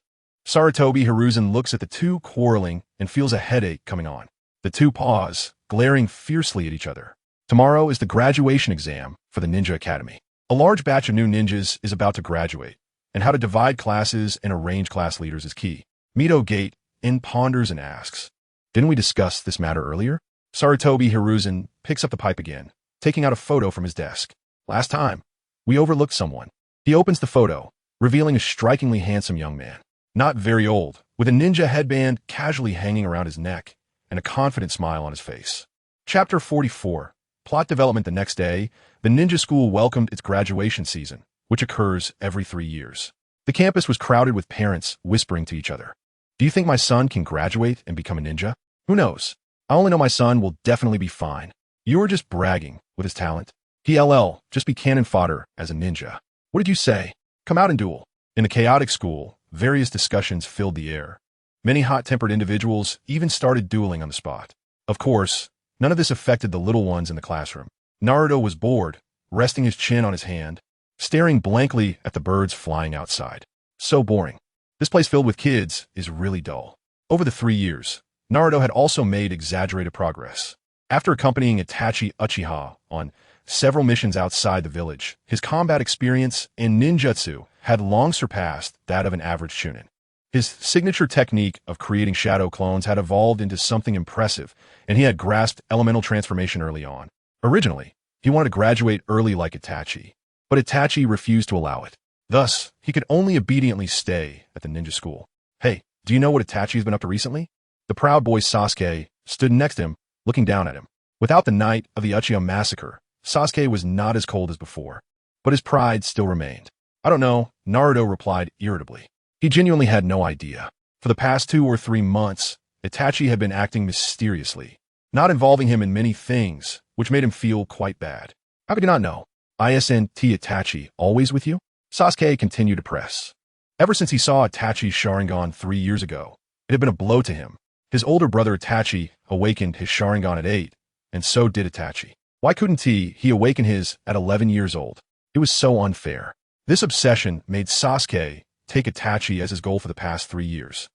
Sarutobi Hiruzen looks at the two quarreling and feels a headache coming on. The two pause, glaring fiercely at each other. Tomorrow is the graduation exam for the Ninja Academy. A large batch of new ninjas is about to graduate, and how to divide classes and arrange class leaders is key. Mito Gate ponders and asks, didn't we discuss this matter earlier? Sarutobi Hiruzen picks up the pipe again, taking out a photo from his desk. Last time, we overlooked someone. He opens the photo, revealing a strikingly handsome young man. Not very old, with a ninja headband casually hanging around his neck and a confident smile on his face. Chapter 44. Plot development. The next day, the ninja school welcomed its graduation season, which occurs every 3 years. The campus was crowded with parents whispering to each other. Do you think my son can graduate and become a ninja? Who knows? I only know my son will definitely be fine. You were just bragging with his talent. He'll just be cannon fodder as a ninja. What did you say? Come out and duel. In the chaotic school, various discussions filled the air. Many hot-tempered individuals even started dueling on the spot. Of course, none of this affected the little ones in the classroom. Naruto was bored, resting his chin on his hand, staring blankly at the birds flying outside. So boring. This place filled with kids is really dull. Over the 3 years, Naruto had also made exaggerated progress. After accompanying Itachi Uchiha on several missions outside the village, his combat experience in ninjutsu had long surpassed that of an average chunin. His signature technique of creating shadow clones had evolved into something impressive, and he had grasped elemental transformation early on. Originally, he wanted to graduate early like Itachi, but Itachi refused to allow it. Thus, he could only obediently stay at the ninja school. Hey, do you know what Itachi has been up to recently? The proud boy Sasuke stood next to him, looking down at him. Without the night of the Uchiha massacre, Sasuke was not as cold as before, but his pride still remained. I don't know, Naruto replied irritably. He genuinely had no idea. For the past 2 or 3 months, Itachi had been acting mysteriously, not involving him in many things, which made him feel quite bad. How could you not know? Isn't Itachi always with you? Sasuke continued to press. Ever since he saw Itachi's Sharingan 3 years ago, it had been a blow to him. His older brother Itachi awakened his Sharingan at 8, and so did Itachi. Why couldn't he awaken his at 11 years old? It was so unfair. This obsession made Sasuke take Itachi as his goal for the past 3 years.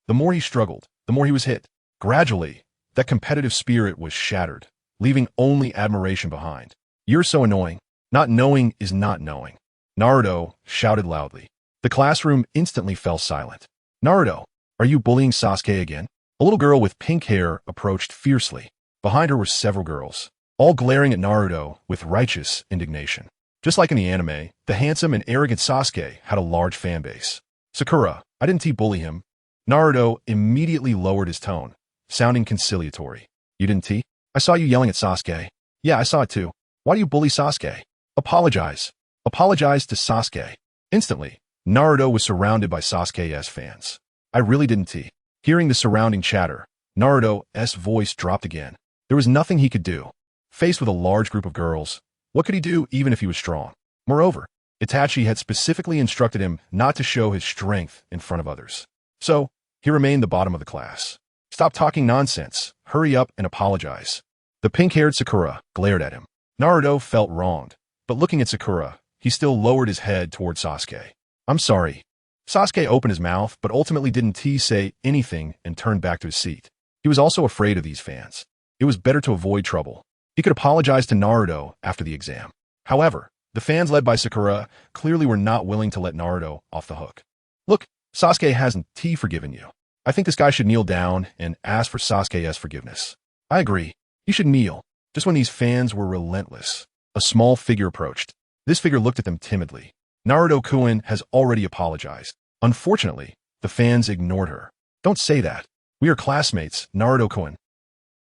The more he struggled, the more he was hit. Gradually, that competitive spirit was shattered, leaving only admiration behind. You're so annoying. Not knowing is not knowing. Naruto shouted loudly. The classroom instantly fell silent. Naruto, are you bullying Sasuke again? A little girl with pink hair approached fiercely. Behind her were several girls, all glaring at Naruto with righteous indignation. Just like in the anime, the handsome and arrogant Sasuke had a large fan base. Sakura, I didn't bully him. Naruto immediately lowered his tone, sounding conciliatory. You didn't? I saw you yelling at Sasuke. Yeah, I saw it too. Why do you bully Sasuke? Apologize. Apologize to Sasuke. Instantly, Naruto was surrounded by Sasuke's fans. I really didn't. Hearing the surrounding chatter, Naruto's voice dropped again. There was nothing he could do. Faced with a large group of girls, what could he do even if he was strong? Moreover, Itachi had specifically instructed him not to show his strength in front of others. So, he remained the bottom of the class. Stop talking nonsense. Hurry up and apologize. The pink-haired Sakura glared at him. Naruto felt wronged, but looking at Sakura, he still lowered his head toward Sasuke. I'm sorry. Sasuke opened his mouth, but ultimately didn't say anything and turned back to his seat. He was also afraid of these fans. It was better to avoid trouble. He could apologize to Naruto after the exam. However, the fans led by Sakura clearly were not willing to let Naruto off the hook. Look, Sasuke hasn't forgiven you. I think this guy should kneel down and ask for Sasuke's forgiveness. I agree. He should kneel. Just when these fans were relentless, a small figure approached. This figure looked at them timidly. Naruto-kun has already apologized. Unfortunately, the fans ignored her. Don't say that. We are classmates, Naruto-kun.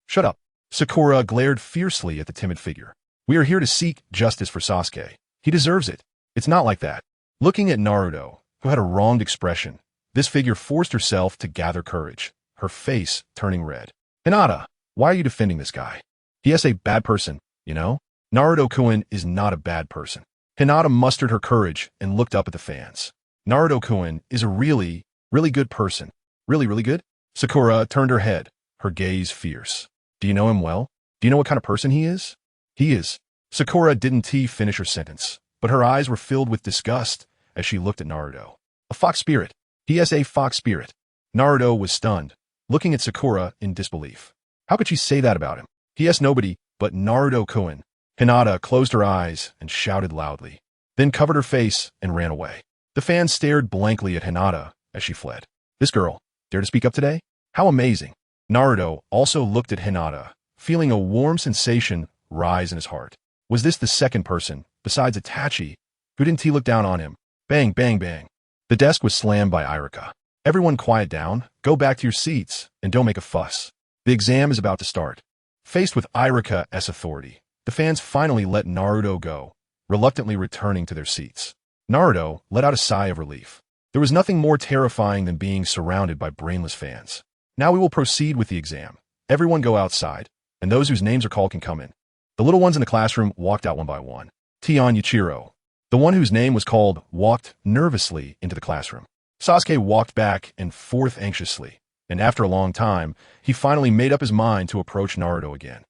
Shut up. Sakura glared fiercely at the timid figure. We are here to seek justice for Sasuke. He deserves it. It's not like that. Looking at Naruto, who had a wronged expression, this figure forced herself to gather courage, her face turning red. Hinata, why are you defending this guy? He is a bad person, you know? Naruto-kun is not a bad person. Hinata mustered her courage and looked up at the fans. Naruto-kun is a really good person. Really good? Sakura turned her head, her gaze fierce. Do you know him well? Do you know what kind of person he is? He is. Sakura didn't finish her sentence, but her eyes were filled with disgust as she looked at Naruto. A fox spirit. He is a fox spirit. Naruto was stunned, looking at Sakura in disbelief. How could she say that about him? He is nobody but Naruto-kun. Hinata closed her eyes and shouted loudly, then covered her face and ran away. The fans stared blankly at Hinata as she fled. This girl, dare to speak up today? How amazing. Naruto also looked at Hinata, feeling a warm sensation rise in his heart. Was this the second person, besides Itachi, who didn't look down on him? Bang, bang, bang. The desk was slammed by Iruka. Everyone quiet down, go back to your seats, and don't make a fuss. The exam is about to start. Faced with Iruka's authority, the fans finally let Naruto go, reluctantly returning to their seats. Naruto let out a sigh of relief. There was nothing more terrifying than being surrounded by brainless fans. Now we will proceed with the exam. Everyone go outside, and those whose names are called can come in. The little ones in the classroom walked out one by one. Tion Yuichiro, the one whose name was called, walked nervously into the classroom. Sasuke walked back and forth anxiously, and after a long time, he finally made up his mind to approach Naruto again.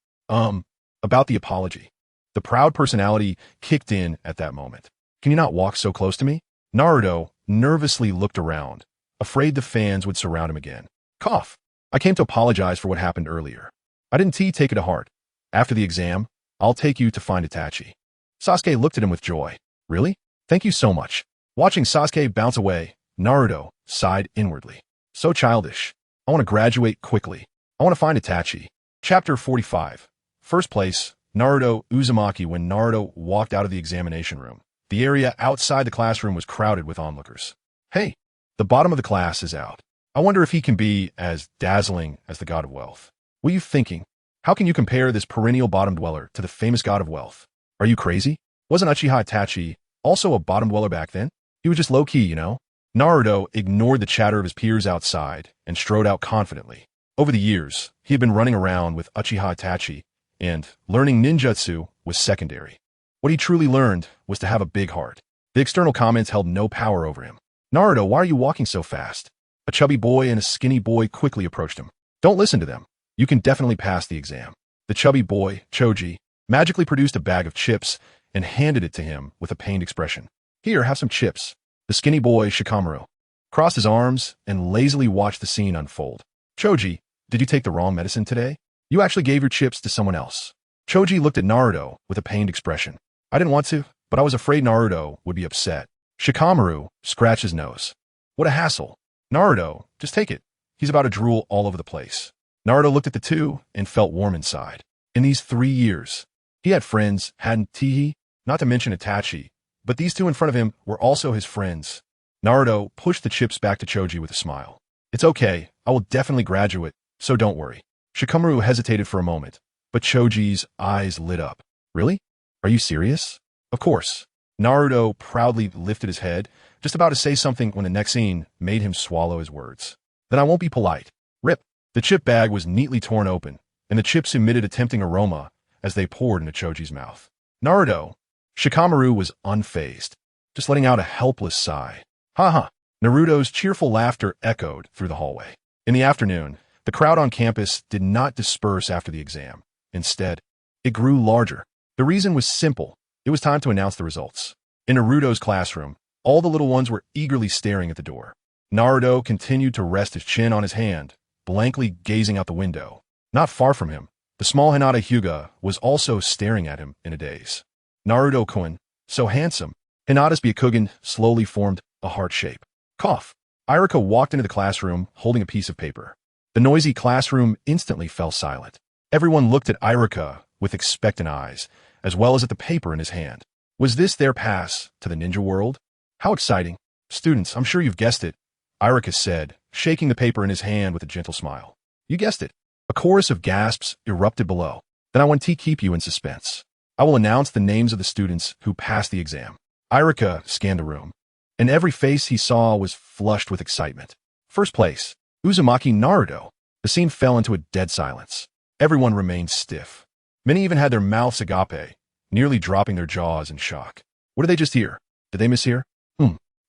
About the apology. The proud personality kicked in at that moment. Can you not walk so close to me? Naruto nervously looked around, afraid the fans would surround him again. Cough. I came to apologize for what happened earlier. I didn't take it to heart. After the exam, I'll take you to find Itachi. Sasuke looked at him with joy. Really? Thank you so much. Watching Sasuke bounce away, Naruto sighed inwardly. So childish. I want to graduate quickly. I want to find Itachi. Chapter 45. First place, Naruto Uzumaki. When Naruto walked out of the examination room, the area outside the classroom was crowded with onlookers. Hey, the bottom of the class is out. I wonder if he can be as dazzling as the god of wealth. What are you thinking? How can you compare this perennial bottom dweller to the famous god of wealth? Are you crazy? Wasn't Uchiha Itachi also a bottom dweller back then? He was just low-key, you know? Naruto ignored the chatter of his peers outside and strode out confidently. Over the years, he had been running around with Uchiha Itachi, and learning ninjutsu was secondary. What he truly learned was to have a big heart. The external comments held no power over him. "Naruto, why are you walking so fast?" A chubby boy and a skinny boy quickly approached him. "Don't listen to them. You can definitely pass the exam." The chubby boy, Choji, magically produced a bag of chips and handed it to him with a pained expression. "Here, have some chips." The skinny boy, Shikamaru, crossed his arms and lazily watched the scene unfold. "Choji, did you take the wrong medicine today? You actually gave your chips to someone else." Choji looked at Naruto with a pained expression. "I didn't want to, but I was afraid Naruto would be upset." Shikamaru scratched his nose. "What a hassle. Naruto, just take it. He's about to drool all over the place." Naruto looked at the two and felt warm inside. In these 3 years, he had friends, hadn't he? Not to mention Itachi, but these two in front of him were also his friends. Naruto pushed the chips back to Choji with a smile. "It's okay, I will definitely graduate, so don't worry." Shikamaru hesitated for a moment, but Choji's eyes lit up. "Really? Are you serious?" "Of course." Naruto proudly lifted his head, just about to say something when the next scene made him swallow his words. "Then I won't be polite." Rip. The chip bag was neatly torn open, and the chips emitted a tempting aroma as they poured into Choji's mouth. "Naruto." Shikamaru was unfazed, just letting out a helpless sigh. "Ha ha." Naruto's cheerful laughter echoed through the hallway. In the afternoon, the crowd on campus did not disperse after the exam. Instead, it grew larger. The reason was simple. It was time to announce the results. In Naruto's classroom, all the little ones were eagerly staring at the door. Naruto continued to rest his chin on his hand, blankly gazing out the window. Not far from him, the small Hinata Hyuga was also staring at him in a daze. "Naruto-kun, so handsome." Hinata's Byakugan slowly formed a heart shape. Cough. Irika walked into the classroom holding a piece of paper. The noisy classroom instantly fell silent. Everyone looked at Irika with expectant eyes, as well as at the paper in his hand. Was this their pass to the ninja world? How exciting. "Students, I'm sure you've guessed it," Irika said, shaking the paper in his hand with a gentle smile. "You guessed it." A chorus of gasps erupted below. "Then I want to keep you in suspense. I will announce the names of the students who passed the exam." Irika scanned the room, and every face he saw was flushed with excitement. First place, Uzumaki Naruto. The scene fell into a dead silence. Everyone remained stiff. Many even had their mouths agape, nearly dropping their jaws in shock. What did they just hear? Did they mishear?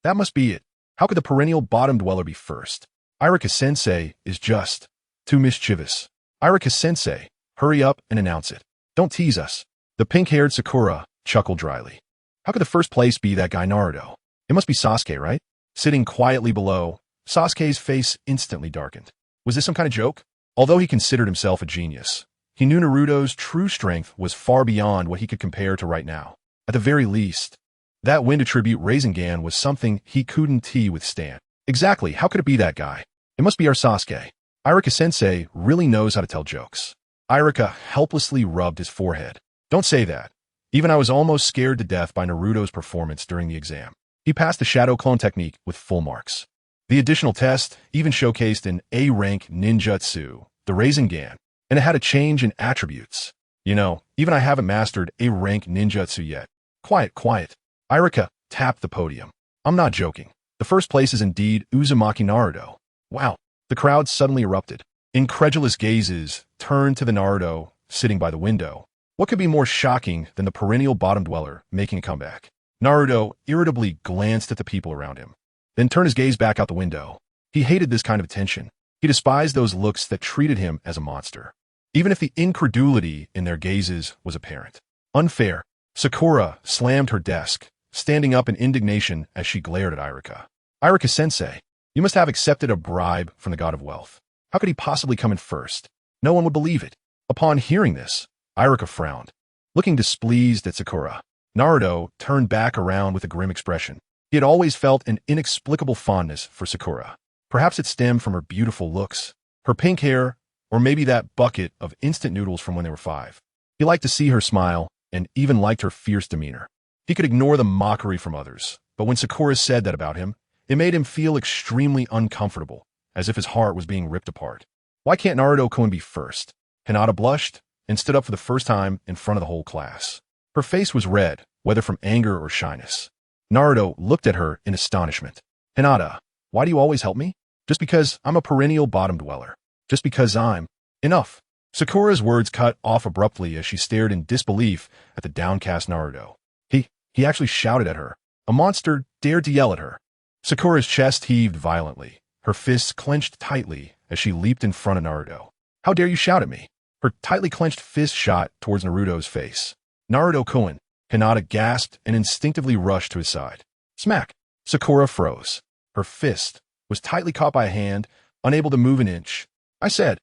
That must be it. How could the perennial bottom dweller be first? Irika-sensei is just too mischievous. Irika-sensei, hurry up and announce it. Don't tease us. The pink-haired Sakura chuckled dryly. How could the first place be that guy Naruto? It must be Sasuke, right? Sitting quietly below, Sasuke's face instantly darkened. Was this some kind of joke? Although he considered himself a genius, he knew Naruto's true strength was far beyond what he could compare to right now. At the very least, that wind attribute Rinnegan was something he couldn't withstand. Exactly, how could it be that guy? It must be our Sasuke. Irika-sensei really knows how to tell jokes. Irika helplessly rubbed his forehead. Don't say that. Even I was almost scared to death by Naruto's performance during the exam. He passed the shadow clone technique with full marks. The additional test even showcased an A-rank ninjutsu, the Rinnegan, and it had a change in attributes. You know, even I haven't mastered A-rank ninjutsu yet. Quiet, quiet. Irika tapped the podium. I'm not joking. The first place is indeed Uzumaki Naruto. Wow. The crowd suddenly erupted. Incredulous gazes turned to the Naruto sitting by the window. What could be more shocking than the perennial bottom dweller making a comeback? Naruto irritably glanced at the people around him, then turned his gaze back out the window. He hated this kind of attention. He despised those looks that treated him as a monster, even if the incredulity in their gazes was apparent. Unfair. Sakura slammed her desk, standing up in indignation as she glared at Irika. Irika-sensei, you must have accepted a bribe from the god of wealth. How could he possibly come in first? No one would believe it. Upon hearing this, Irika frowned, looking displeased at Sakura. Naruto turned back around with a grim expression. He had always felt an inexplicable fondness for Sakura. Perhaps it stemmed from her beautiful looks, her pink hair, or maybe that bucket of instant noodles from when they were 5. He liked to see her smile and even liked her fierce demeanor. He could ignore the mockery from others, but when Sakura said that about him, it made him feel extremely uncomfortable, as if his heart was being ripped apart. Why can't Naruto-kun be first? Hinata blushed and stood up for the first time in front of the whole class. Her face was red, whether from anger or shyness. Naruto looked at her in astonishment. Hinata, why do you always help me? Just because I'm a perennial bottom dweller. Just because I'm... Enough. Sakura's words cut off abruptly as she stared in disbelief at the downcast Naruto. He actually shouted at her. A monster dared to yell at her. Sakura's chest heaved violently. Her fists clenched tightly as she leaped in front of Naruto. How dare you shout at me? Her tightly clenched fist shot towards Naruto's face. Naruto-kun, Hinata gasped and instinctively rushed to his side. Smack! Sakura froze. Her fist was tightly caught by a hand, unable to move an inch. I said.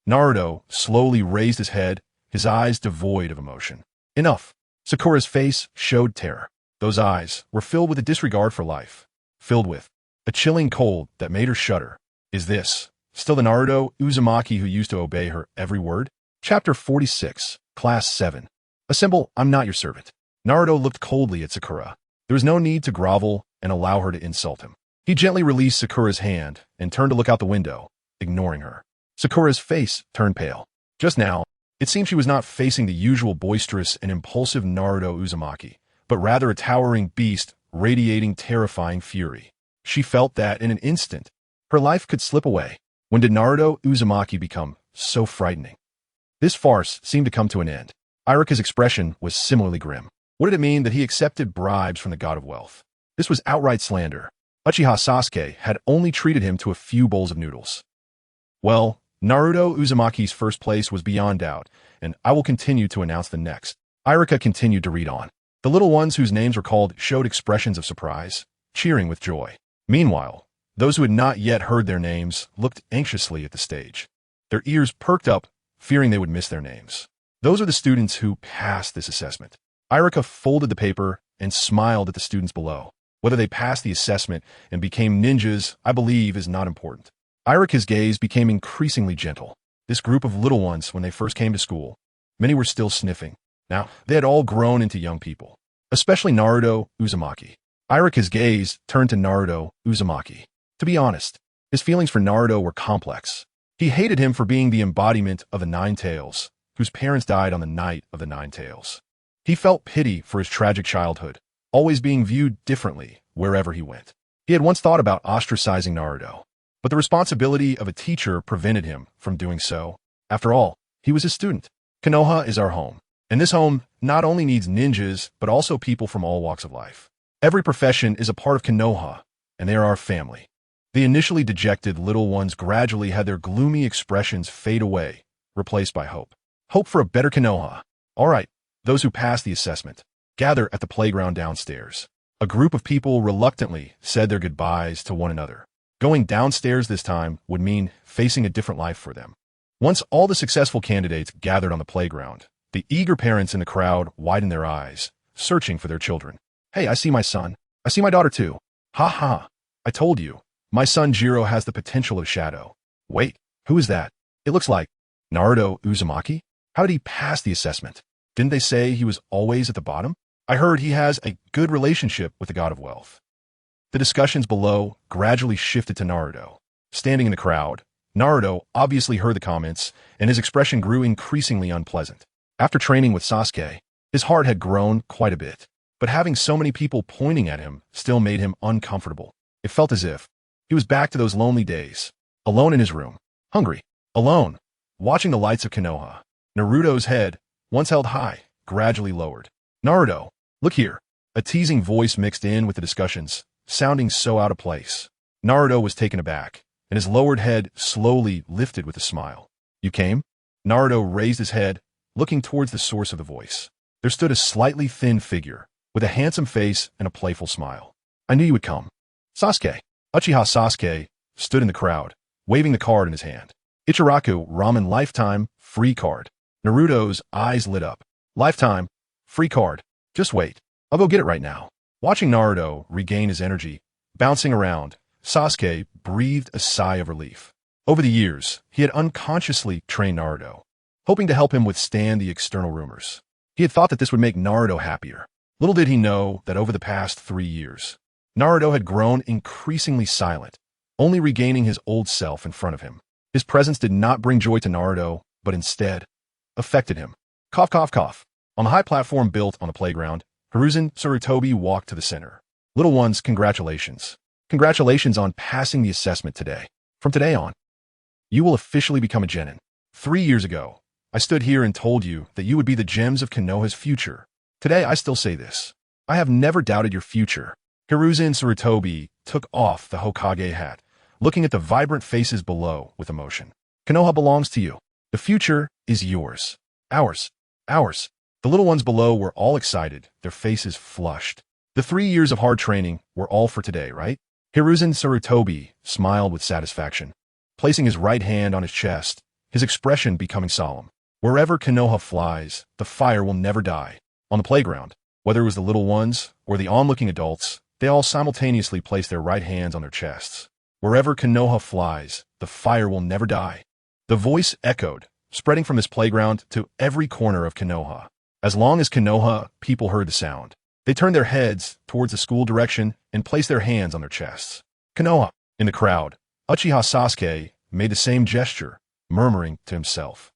Naruto slowly raised his head, his eyes devoid of emotion. Enough. Sakura's face showed terror. Those eyes were filled with a disregard for life, filled with a chilling cold that made her shudder. Is this still the Naruto Uzumaki who used to obey her every word? Chapter 46, Class 7. Assemble, I'm not your servant. Naruto looked coldly at Sakura. There was no need to grovel and allow her to insult him. He gently released Sakura's hand and turned to look out the window, ignoring her. Sakura's face turned pale. Just now, it seemed she was not facing the usual boisterous and impulsive Naruto Uzumaki, but rather a towering beast radiating terrifying fury. She felt that in an instant, her life could slip away. When did Naruto Uzumaki become so frightening? This farce seemed to come to an end. Iruka's expression was similarly grim. What did it mean that he accepted bribes from the god of wealth? This was outright slander. Uchiha Sasuke had only treated him to a few bowls of noodles. Well, Naruto Uzumaki's first place was beyond doubt, and I will continue to announce the next. Iruka continued to read on. The little ones whose names were called showed expressions of surprise, cheering with joy. Meanwhile, those who had not yet heard their names looked anxiously at the stage. Their ears perked up, fearing they would miss their names. Those are the students who passed this assessment. Iruka folded the paper and smiled at the students below. Whether they passed the assessment and became ninjas, I believe, is not important. Iruka's gaze became increasingly gentle. This group of little ones, when they first came to school, many were still sniffing. Now, they had all grown into young people, especially Naruto Uzumaki. Iruka's gaze turned to Naruto Uzumaki. To be honest, his feelings for Naruto were complex. He hated him for being the embodiment of the Ninetales, whose parents died on the night of the Ninetales. He felt pity for his tragic childhood, always being viewed differently wherever he went. He had once thought about ostracizing Naruto, but the responsibility of a teacher prevented him from doing so. After all, he was a student. Konoha is our home, and this home not only needs ninjas, but also people from all walks of life. Every profession is a part of Konoha, and they are our family. The initially dejected little ones gradually had their gloomy expressions fade away, replaced by hope. Hope for a better Konoha. All right, those who passed the assessment, gather at the playground downstairs. A group of people reluctantly said their goodbyes to one another. Going downstairs this time would mean facing a different life for them. Once all the successful candidates gathered on the playground, the eager parents in the crowd widened their eyes, searching for their children. Hey, I see my son. I see my daughter too. Ha ha. I told you. My son Jiro has the potential of Shadow. Wait, who is that? It looks like Naruto Uzumaki? How did he pass the assessment? Didn't they say he was always at the bottom? I heard he has a good relationship with the god of wealth. The discussions below gradually shifted to Naruto. Standing in the crowd, Naruto obviously heard the comments, and his expression grew increasingly unpleasant. After training with Sasuke, his heart had grown quite a bit, but having so many people pointing at him still made him uncomfortable. It felt as if he was back to those lonely days, alone in his room, hungry, alone, watching the lights of Konoha. Naruto's head, once held high, gradually lowered. Naruto, look here. A teasing voice mixed in with the discussions, sounding so out of place. Naruto was taken aback, and his lowered head slowly lifted with a smile. You came? Naruto raised his head, looking towards the source of the voice. There stood a slightly thin figure, with a handsome face and a playful smile. I knew you would come. Sasuke. Uchiha Sasuke stood in the crowd, waving the card in his hand. Ichiraku Ramen Lifetime Free Card. Naruto's eyes lit up. Lifetime, free card. Just wait. I'll go get it right now. Watching Naruto regain his energy, bouncing around, Sasuke breathed a sigh of relief. Over the years, he had unconsciously trained Naruto, hoping to help him withstand the external rumors. He had thought that this would make Naruto happier. Little did he know that over the past 3 years, Naruto had grown increasingly silent, only regaining his old self in front of him. His presence did not bring joy to Naruto, but instead affected him. Cough, cough, cough. On the high platform built on the playground, Hiruzen Sarutobi walked to the center. Little ones, congratulations. Congratulations on passing the assessment today. From today on, you will officially become a genin. 3 years ago, I stood here and told you that you would be the gems of Konoha's future. Today, I still say this. I have never doubted your future. Hiruzen Sarutobi took off the Hokage hat, looking at the vibrant faces below with emotion. Konoha belongs to you. The future is yours. Ours. Ours. The little ones below were all excited, their faces flushed. The 3 years of hard training were all for today, right? Hiruzen Sarutobi smiled with satisfaction, placing his right hand on his chest, his expression becoming solemn. Wherever Konoha flies, the fire will never die. On the playground, whether it was the little ones or the onlooking adults, they all simultaneously placed their right hands on their chests. Wherever Konoha flies, the fire will never die. The voice echoed, spreading from this playground to every corner of Konoha. As long as Konoha people heard the sound, they turned their heads towards the school direction and placed their hands on their chests. Konoha. In the crowd, Uchiha Sasuke made the same gesture, murmuring to himself.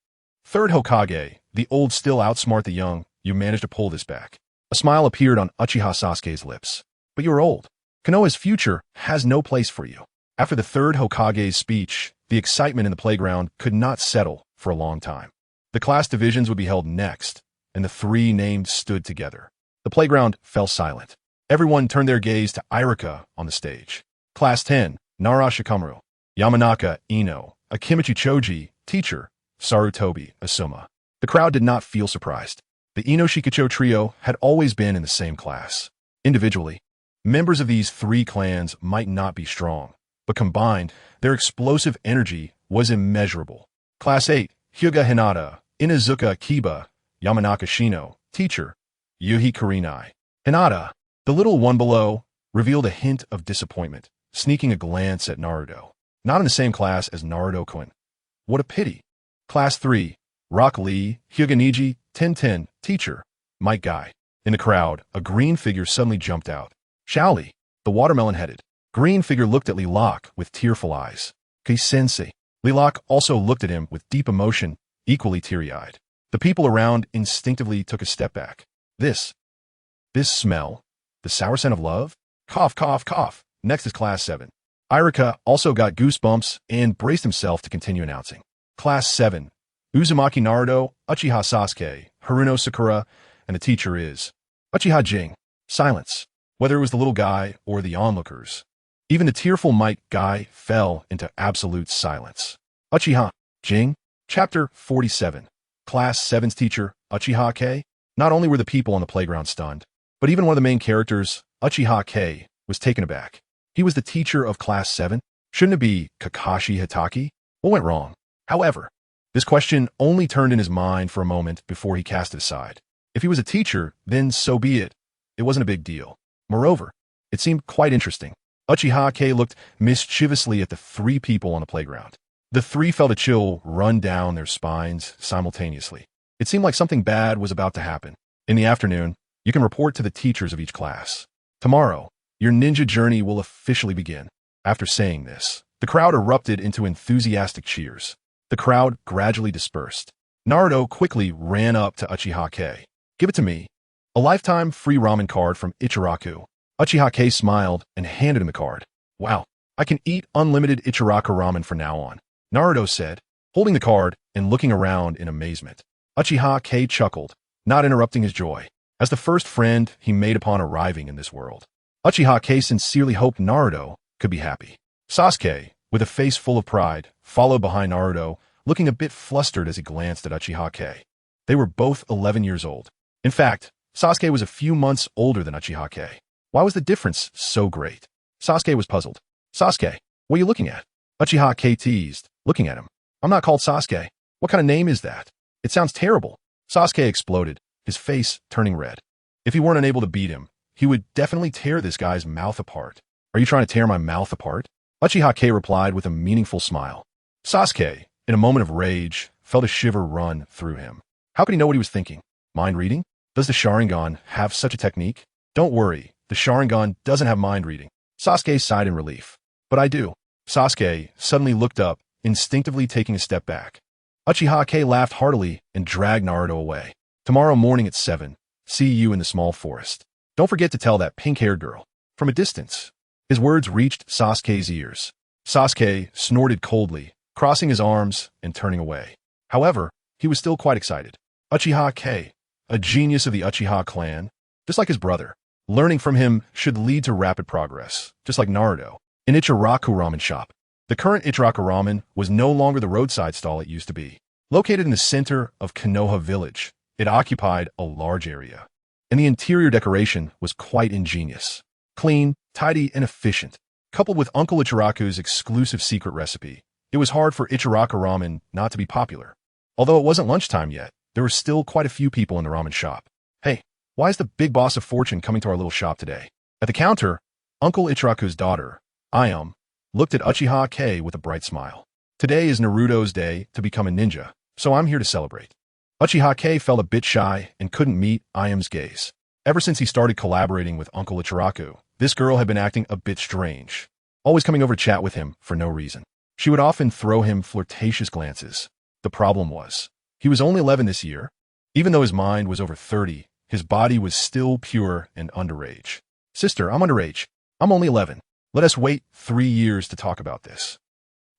Third Hokage, the old still outsmart the young, you managed to pull this back. A smile appeared on Uchiha Sasuke's lips. But you are old. Konoha's future has no place for you. After the third Hokage's speech, the excitement in the playground could not settle for a long time. The class divisions would be held next, and the three named stood together. The playground fell silent. Everyone turned their gaze to Irika on the stage. Class 10, Nara Shikamaru, Yamanaka Ino, Akimichi Choji, teacher, Sarutobi Asuma. The crowd did not feel surprised. The Ino Shikacho trio had always been in the same class. Individually, members of these three clans might not be strong, but combined, their explosive energy was immeasurable. Class 8, Hyuga Hinata, Inazuka Kiba, Yamanaka Shino, teacher, Yuhi Kurinai. Hinata, the little one below, revealed a hint of disappointment, sneaking a glance at Naruto. Not in the same class as Naruto-kun. What a pity. Class 3, Rock Lee, Hyuga Niji, Tenten, teacher, Mike Guy. In the crowd, a green figure suddenly jumped out. Shaoli, the watermelon-headed. Green figure looked at Lilac with tearful eyes. Kei-sensei. Lilac also looked at him with deep emotion, equally teary-eyed. The people around instinctively took a step back. This smell, the sour scent of love? Cough, cough, cough. Next is Class 7. Irika also got goosebumps and braced himself to continue announcing. Class 7. Uzumaki Naruto, Uchiha Sasuke, Haruno Sakura, and the teacher is Uchiha Jing. Silence. Whether it was the little guy or the onlookers, even the tearful Mike Guy fell into absolute silence. Uchiha Jing. Chapter 47. Class 7's teacher, Uchiha Kei. Not only were the people on the playground stunned, but even one of the main characters, Uchiha Kei, was taken aback. He was the teacher of Class 7? Shouldn't it be Kakashi Hitaki? What went wrong? However, this question only turned in his mind for a moment before he cast it aside. If he was a teacher, then so be it. It wasn't a big deal. Moreover, it seemed quite interesting. Uchiha Kei looked mischievously at the three people on the playground. The three felt a chill run down their spines simultaneously. It seemed like something bad was about to happen. In the afternoon, you can report to the teachers of each class. Tomorrow, your ninja journey will officially begin. After saying this, the crowd erupted into enthusiastic cheers. The crowd gradually dispersed. Naruto quickly ran up to Uchiha Kei. Give it to me. A lifetime free ramen card from Ichiraku. Uchiha Kei smiled and handed him the card. Wow, I can eat unlimited Ichiraku ramen from now on, Naruto said, holding the card and looking around in amazement. Uchiha Kei chuckled, not interrupting his joy, as the first friend he made upon arriving in this world. Uchiha Kei sincerely hoped Naruto could be happy. Sasuke, with a face full of pride, followed behind Naruto, looking a bit flustered as he glanced at Uchiha Kei. They were both 11 years old. In fact, Sasuke was a few months older than Uchiha Kei. Why was the difference so great? Sasuke was puzzled. Sasuke, what are you looking at? Uchiha Kei teased, looking at him. I'm not called Sasuke. What kind of name is that? It sounds terrible. Sasuke exploded, his face turning red. If he weren't unable to beat him, he would definitely tear this guy's mouth apart. Are you trying to tear my mouth apart? Uchiha Kei replied with a meaningful smile. Sasuke, in a moment of rage, felt a shiver run through him. How could he know what he was thinking? Mind reading? Does the Sharingan have such a technique? Don't worry, the Sharingan doesn't have mind reading. Sasuke sighed in relief. But I do. Sasuke suddenly looked up, instinctively taking a step back. Uchiha Kei laughed heartily and dragged Naruto away. Tomorrow morning at 7, see you in the small forest. Don't forget to tell that pink-haired girl. From a distance, His words reached Sasuke's ears. Sasuke snorted coldly, crossing his arms and turning away. However, he was still quite excited. Uchiha Kei, a genius of the Uchiha clan, just like his brother. Learning from him should lead to rapid progress, just like Naruto. In Ichiraku ramen shop. The current Ichiraku ramen was no longer the roadside stall it used to be. Located in the center of Konoha village, it occupied a large area. And the interior decoration was quite ingenious. Clean, tidy, and efficient. Coupled with Uncle Ichiraku's exclusive secret recipe, it was hard for Ichiraku ramen not to be popular. Although it wasn't lunchtime yet, there were still quite a few people in the ramen shop. Hey, why is the big boss of fortune coming to our little shop today? At the counter, Uncle Ichiraku's daughter, Ayam, looked at Uchiha Kei with a bright smile. Today is Naruto's day to become a ninja, so I'm here to celebrate. Uchiha Kei felt a bit shy and couldn't meet Ayam's gaze. Ever since he started collaborating with Uncle Ichiraku, this girl had been acting a bit strange, always coming over to chat with him for no reason. She would often throw him flirtatious glances. The problem was, he was only 11 this year. Even though his mind was over 30, his body was still pure and underage. Sister, I'm underage. I'm only 11. Let us wait 3 years to talk about this.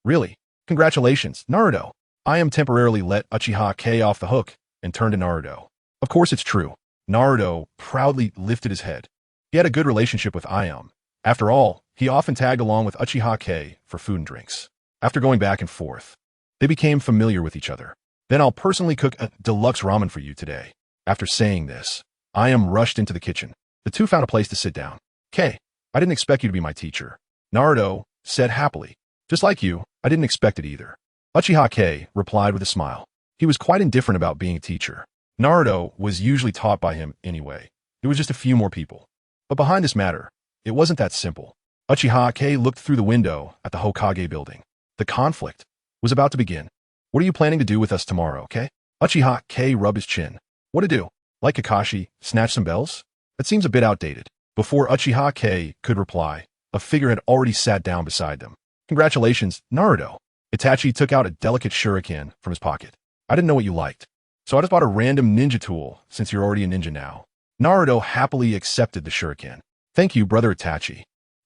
Really? Congratulations, Naruto. Ayam temporarily let Uchiha Kei off the hook and turned to Naruto. Of course it's true. Naruto proudly lifted his head. He had a good relationship with Ayam. After all, he often tagged along with Uchiha Kei for food and drinks. After going back and forth, they became familiar with each other. Then I'll personally cook a deluxe ramen for you today. After saying this, Ayam rushed into the kitchen. The two found a place to sit down. Kei, I didn't expect you to be my teacher, Naruto said happily. Just like you, I didn't expect it either. Uchiha Kei replied with a smile. He was quite indifferent about being a teacher. Naruto was usually taught by him anyway. It was just a few more people. But behind this matter, it wasn't that simple. Uchiha Kei looked through the window at the Hokage building. The conflict was about to begin. What are you planning to do with us tomorrow, okay? Uchiha Kei rubbed his chin. What to do? Like Kakashi, snatch some bells? That seems a bit outdated. Before Uchiha Kei could reply, a figure had already sat down beside them. Congratulations, Naruto. Itachi took out a delicate shuriken from his pocket. I didn't know what you liked, so I just bought a random ninja tool since you're already a ninja now. Naruto happily accepted the shuriken. Thank you, brother Itachi.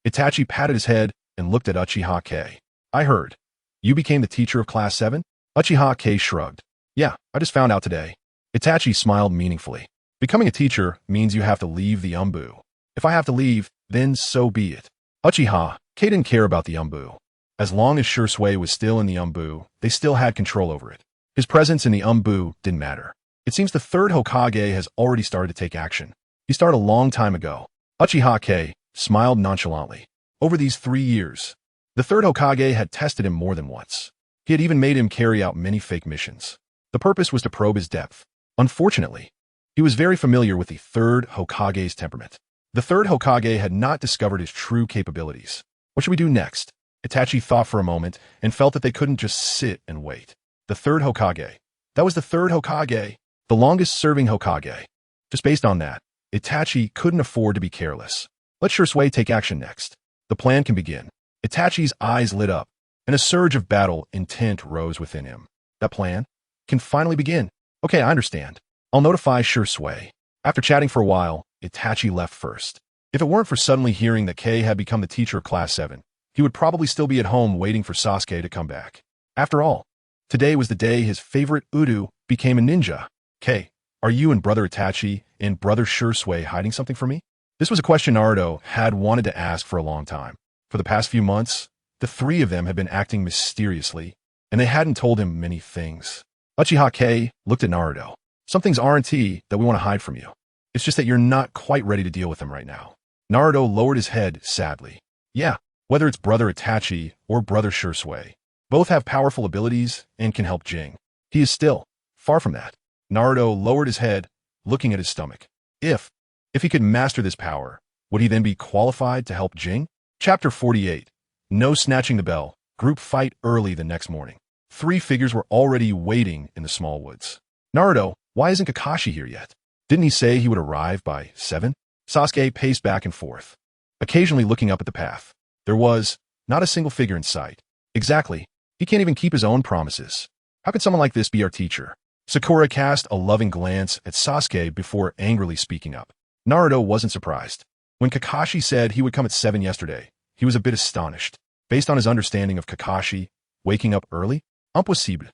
Itachi patted his head and looked at Uchiha Kei. I heard. You became the teacher of Class 7? Uchiha Kei shrugged. Yeah, I just found out today. Itachi smiled meaningfully. Becoming a teacher means you have to leave the Umbu. If I have to leave, then so be it. Uchiha Kei didn't care about the Umbu. As long as Shisui was still in the Umbu, they still had control over it. His presence in the Umbu didn't matter. It seems the third Hokage has already started to take action. He started a long time ago. Uchiha Kei smiled nonchalantly. Over these 3 years, the third Hokage had tested him more than once. He had even made him carry out many fake missions. The purpose was to probe his depth. Unfortunately, he was very familiar with the third Hokage's temperament. The third Hokage had not discovered his true capabilities. What should we do next? Itachi thought for a moment and felt that they couldn't just sit and wait. The third Hokage. That was the third Hokage, the longest-serving Hokage. Just based on that, Itachi couldn't afford to be careless. Let Shisui take action next. The plan can begin. Itachi's eyes lit up, and a surge of battle intent rose within him. That plan can finally begin. Okay, I understand. I'll notify Shisui. After chatting for a while, Itachi left first. If it weren't for suddenly hearing that Kei had become the teacher of Class 7, he would probably still be at home waiting for Sasuke to come back. After all, today was the day his favorite Udu became a ninja. Kei, are you and brother Itachi and brother Shisui hiding something from me? This was a question Naruto had wanted to ask for a long time. For the past few months, the three of them had been acting mysteriously, and they hadn't told him many things. Uchiha Kei looked at Naruto. Some things aren't that we want to hide from you. It's just that you're not quite ready to deal with them right now. Naruto lowered his head sadly. Yeah, whether it's brother Itachi or brother Shisui, both have powerful abilities and can help Jing. He is still far from that. Naruto lowered his head, looking at his stomach. If he could master this power, would he then be qualified to help Jing? Chapter 48. No snatching the bell. Group fight early the next morning. 3 figures were already waiting in the small woods. Naruto, why isn't Kakashi here yet? Didn't he say he would arrive by 7? Sasuke paced back and forth, occasionally looking up at the path. There was not a single figure in sight. Exactly. He can't even keep his own promises. How could someone like this be our teacher? Sakura cast a loving glance at Sasuke before angrily speaking up. Naruto wasn't surprised. When Kakashi said he would come at 7 yesterday, he was a bit astonished. Based on his understanding of Kakashi, waking up early? Impossible.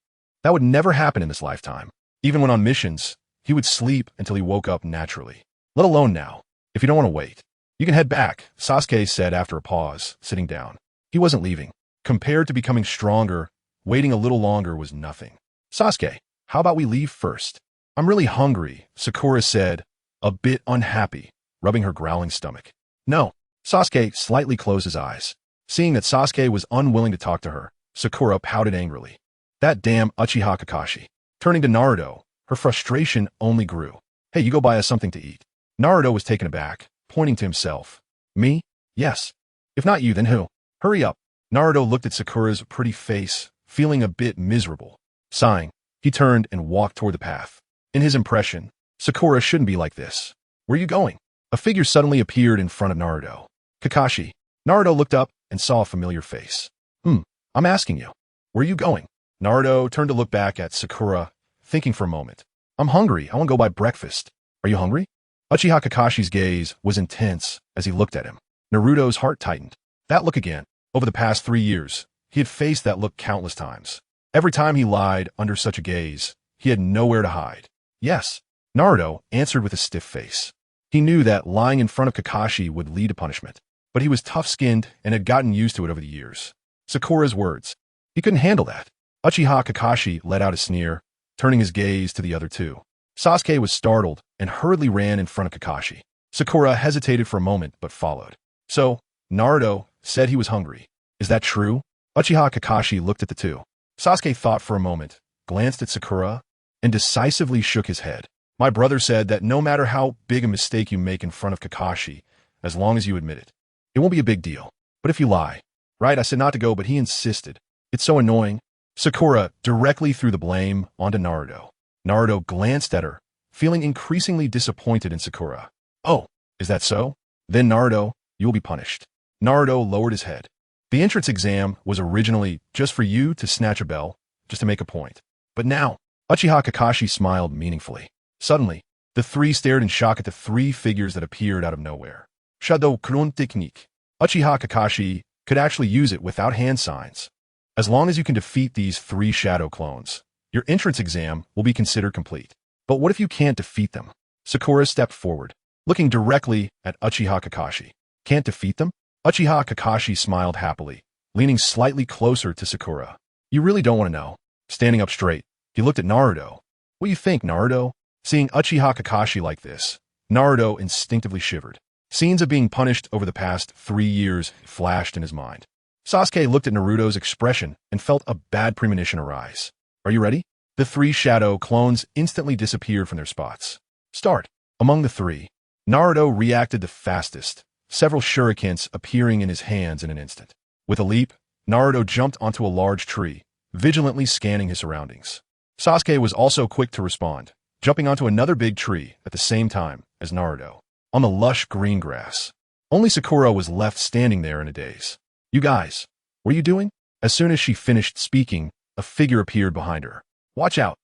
That would never happen in this lifetime. Even when on missions, he would sleep until he woke up naturally. Let alone now, if you don't want to wait. You can head back, Sasuke said after a pause, sitting down. He wasn't leaving. Compared to becoming stronger, waiting a little longer was nothing. Sasuke, how about we leave first? I'm really hungry, Sakura said, a bit unhappy, rubbing her growling stomach. No. Sasuke slightly closed his eyes. Seeing that Sasuke was unwilling to talk to her, Sakura pouted angrily. That damn Uchiha Kakashi. Turning to Naruto, her frustration only grew. Hey, you go buy us something to eat. Naruto was taken aback, pointing to himself. Me? Yes. If not you, then who? Hurry up. Naruto looked at Sakura's pretty face, feeling a bit miserable. Sighing, he turned and walked toward the path. In his impression, Sakura shouldn't be like this. Where are you going? A figure suddenly appeared in front of Naruto. Kakashi. Naruto looked up and saw a familiar face. I'm asking you. Where are you going? Naruto turned to look back at Sakura, thinking for a moment. I'm hungry. I want to go buy breakfast. Are you hungry? Uchiha Kakashi's gaze was intense as he looked at him. Naruto's heart tightened. That look again. Over the past 3 years, he had faced that look countless times. Every time he lied under such a gaze, he had nowhere to hide. Yes, Naruto answered with a stiff face. He knew that lying in front of Kakashi would lead to punishment, but he was tough-skinned and had gotten used to it over the years. Sakura's words. He couldn't handle that. Uchiha Kakashi let out a sneer, turning his gaze to the other two. Sasuke was startled and hurriedly ran in front of Kakashi. Sakura hesitated for a moment but followed. So, Naruto said he was hungry. Is that true? Uchiha Kakashi looked at the two. Sasuke thought for a moment, glanced at Sakura, and decisively shook his head. My brother said that no matter how big a mistake you make in front of Kakashi, as long as you admit it, it won't be a big deal. But if you lie, right, I said not to go, but he insisted. It's so annoying. Sakura directly threw the blame onto Naruto. Naruto glanced at her, feeling increasingly disappointed in Sakura. Oh, is that so? Then Naruto, you will be punished. Naruto lowered his head. The entrance exam was originally just for you to snatch a bell, just to make a point. But now, Uchiha Kakashi smiled meaningfully. Suddenly, the three stared in shock at the three figures that appeared out of nowhere. Shadow Clone Technique. Uchiha Kakashi could actually use it without hand signs. As long as you can defeat these 3 shadow clones, your entrance exam will be considered complete. But what if you can't defeat them? Sakura stepped forward, looking directly at Uchiha Kakashi. Can't defeat them? Uchiha Kakashi smiled happily, leaning slightly closer to Sakura. You really don't want to know. Standing up straight, he looked at Naruto. What do you think, Naruto? Seeing Uchiha Kakashi like this, Naruto instinctively shivered. Scenes of being punished over the past 3 years flashed in his mind. Sasuke looked at Naruto's expression and felt a bad premonition arise. Are you ready? The 3 shadow clones instantly disappeared from their spots. Start. Among the 3, Naruto reacted the fastest, several shurikens appearing in his hands in an instant. With a leap, Naruto jumped onto a large tree, vigilantly scanning his surroundings. Sasuke was also quick to respond, jumping onto another big tree at the same time as Naruto, on the lush green grass. Only Sakura was left standing there in a daze. You guys, what are you doing? As soon as she finished speaking, a figure appeared behind her. Watch out!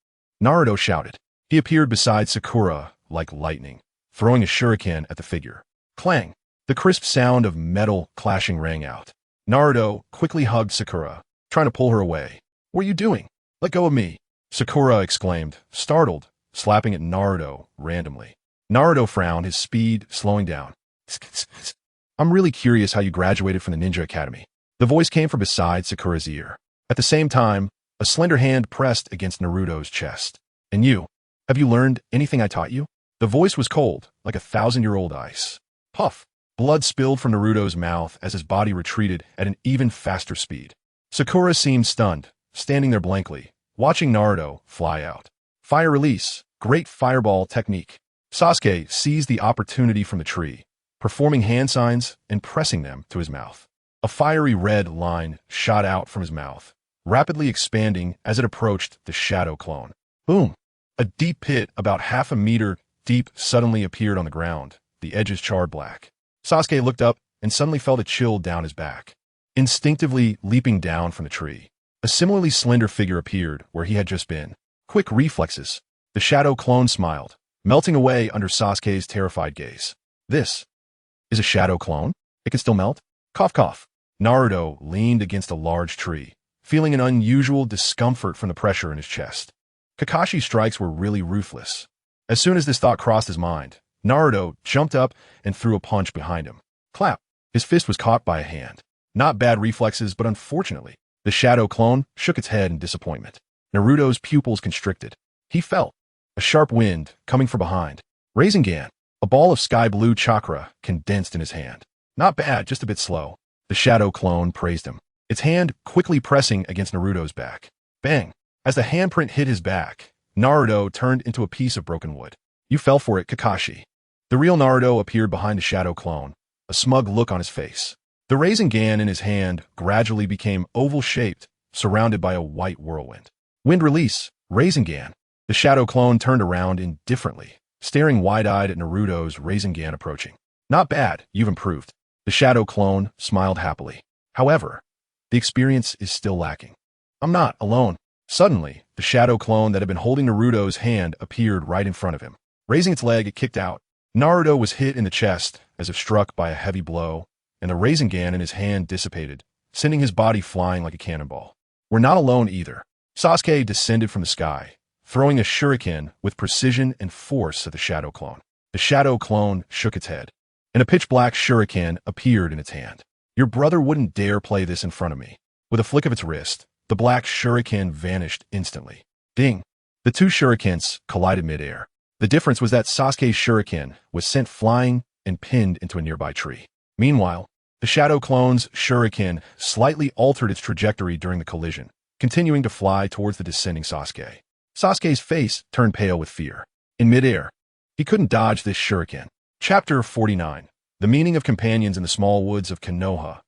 Naruto shouted. He appeared beside Sakura like lightning, throwing a shuriken at the figure. Clang! The crisp sound of metal clashing rang out. Naruto quickly hugged Sakura, trying to pull her away. What are you doing? Let go of me! Sakura exclaimed, startled, slapping at Naruto randomly. Naruto frowned, his speed slowing down. I'm really curious how you graduated from the Ninja Academy. The voice came from beside Sakura's ear. At the same time, a slender hand pressed against Naruto's chest. And you? Have you learned anything I taught you? The voice was cold, like 1,000-year-old ice. Puff! Blood spilled from Naruto's mouth as his body retreated at an even faster speed. Sakura seemed stunned, standing there blankly, watching Naruto fly out. Fire release, great fireball technique. Sasuke seized the opportunity from the tree, performing hand signs and pressing them to his mouth. A fiery red line shot out from his mouth, rapidly expanding as it approached the shadow clone. Boom! A deep pit about half a meter deep suddenly appeared on the ground, the edges charred black. Sasuke looked up and suddenly felt a chill down his back. Instinctively leaping down from the tree, a similarly slender figure appeared where he had just been. Quick reflexes. The shadow clone smiled, melting away under Sasuke's terrified gaze. This is a shadow clone? It can still melt? Cough cough. Naruto leaned against a large tree, feeling an unusual discomfort from the pressure in his chest. Kakashi's strikes were really ruthless. As soon as this thought crossed his mind, Naruto jumped up and threw a punch behind him. Clap! His fist was caught by a hand. Not bad reflexes, but unfortunately, the shadow clone shook its head in disappointment. Naruto's pupils constricted. He felt a sharp wind coming from behind. Rinnegan, a ball of sky blue chakra, condensed in his hand. Not bad, just a bit slow. The shadow clone praised him, its hand quickly pressing against Naruto's back. Bang! As the handprint hit his back, Naruto turned into a piece of broken wood. You fell for it, Kakashi. The real Naruto appeared behind the shadow clone, a smug look on his face. The Rinnegan in his hand gradually became oval-shaped, surrounded by a white whirlwind. Wind release, Rinnegan. The shadow clone turned around indifferently, staring wide-eyed at Naruto's Rinnegan approaching. Not bad, you've improved. The shadow clone smiled happily. However, the experience is still lacking. I'm not alone. Suddenly, the shadow clone that had been holding Naruto's hand appeared right in front of him. Raising its leg, it kicked out. Naruto was hit in the chest as if struck by a heavy blow, and the Rinnegan in his hand dissipated, sending his body flying like a cannonball. We're not alone either. Sasuke descended from the sky, throwing a shuriken with precision and force at the shadow clone. The shadow clone shook its head, and a pitch-black shuriken appeared in its hand. Your brother wouldn't dare play this in front of me. With a flick of its wrist, the black shuriken vanished instantly. Ding! The two shurikens collided midair. The difference was that Sasuke's shuriken was sent flying and pinned into a nearby tree. Meanwhile, the shadow clone's shuriken slightly altered its trajectory during the collision, continuing to fly towards the descending Sasuke. Sasuke's face turned pale with fear. In midair, he couldn't dodge this shuriken. Chapter 49. The meaning of companions in the small woods of Konoha.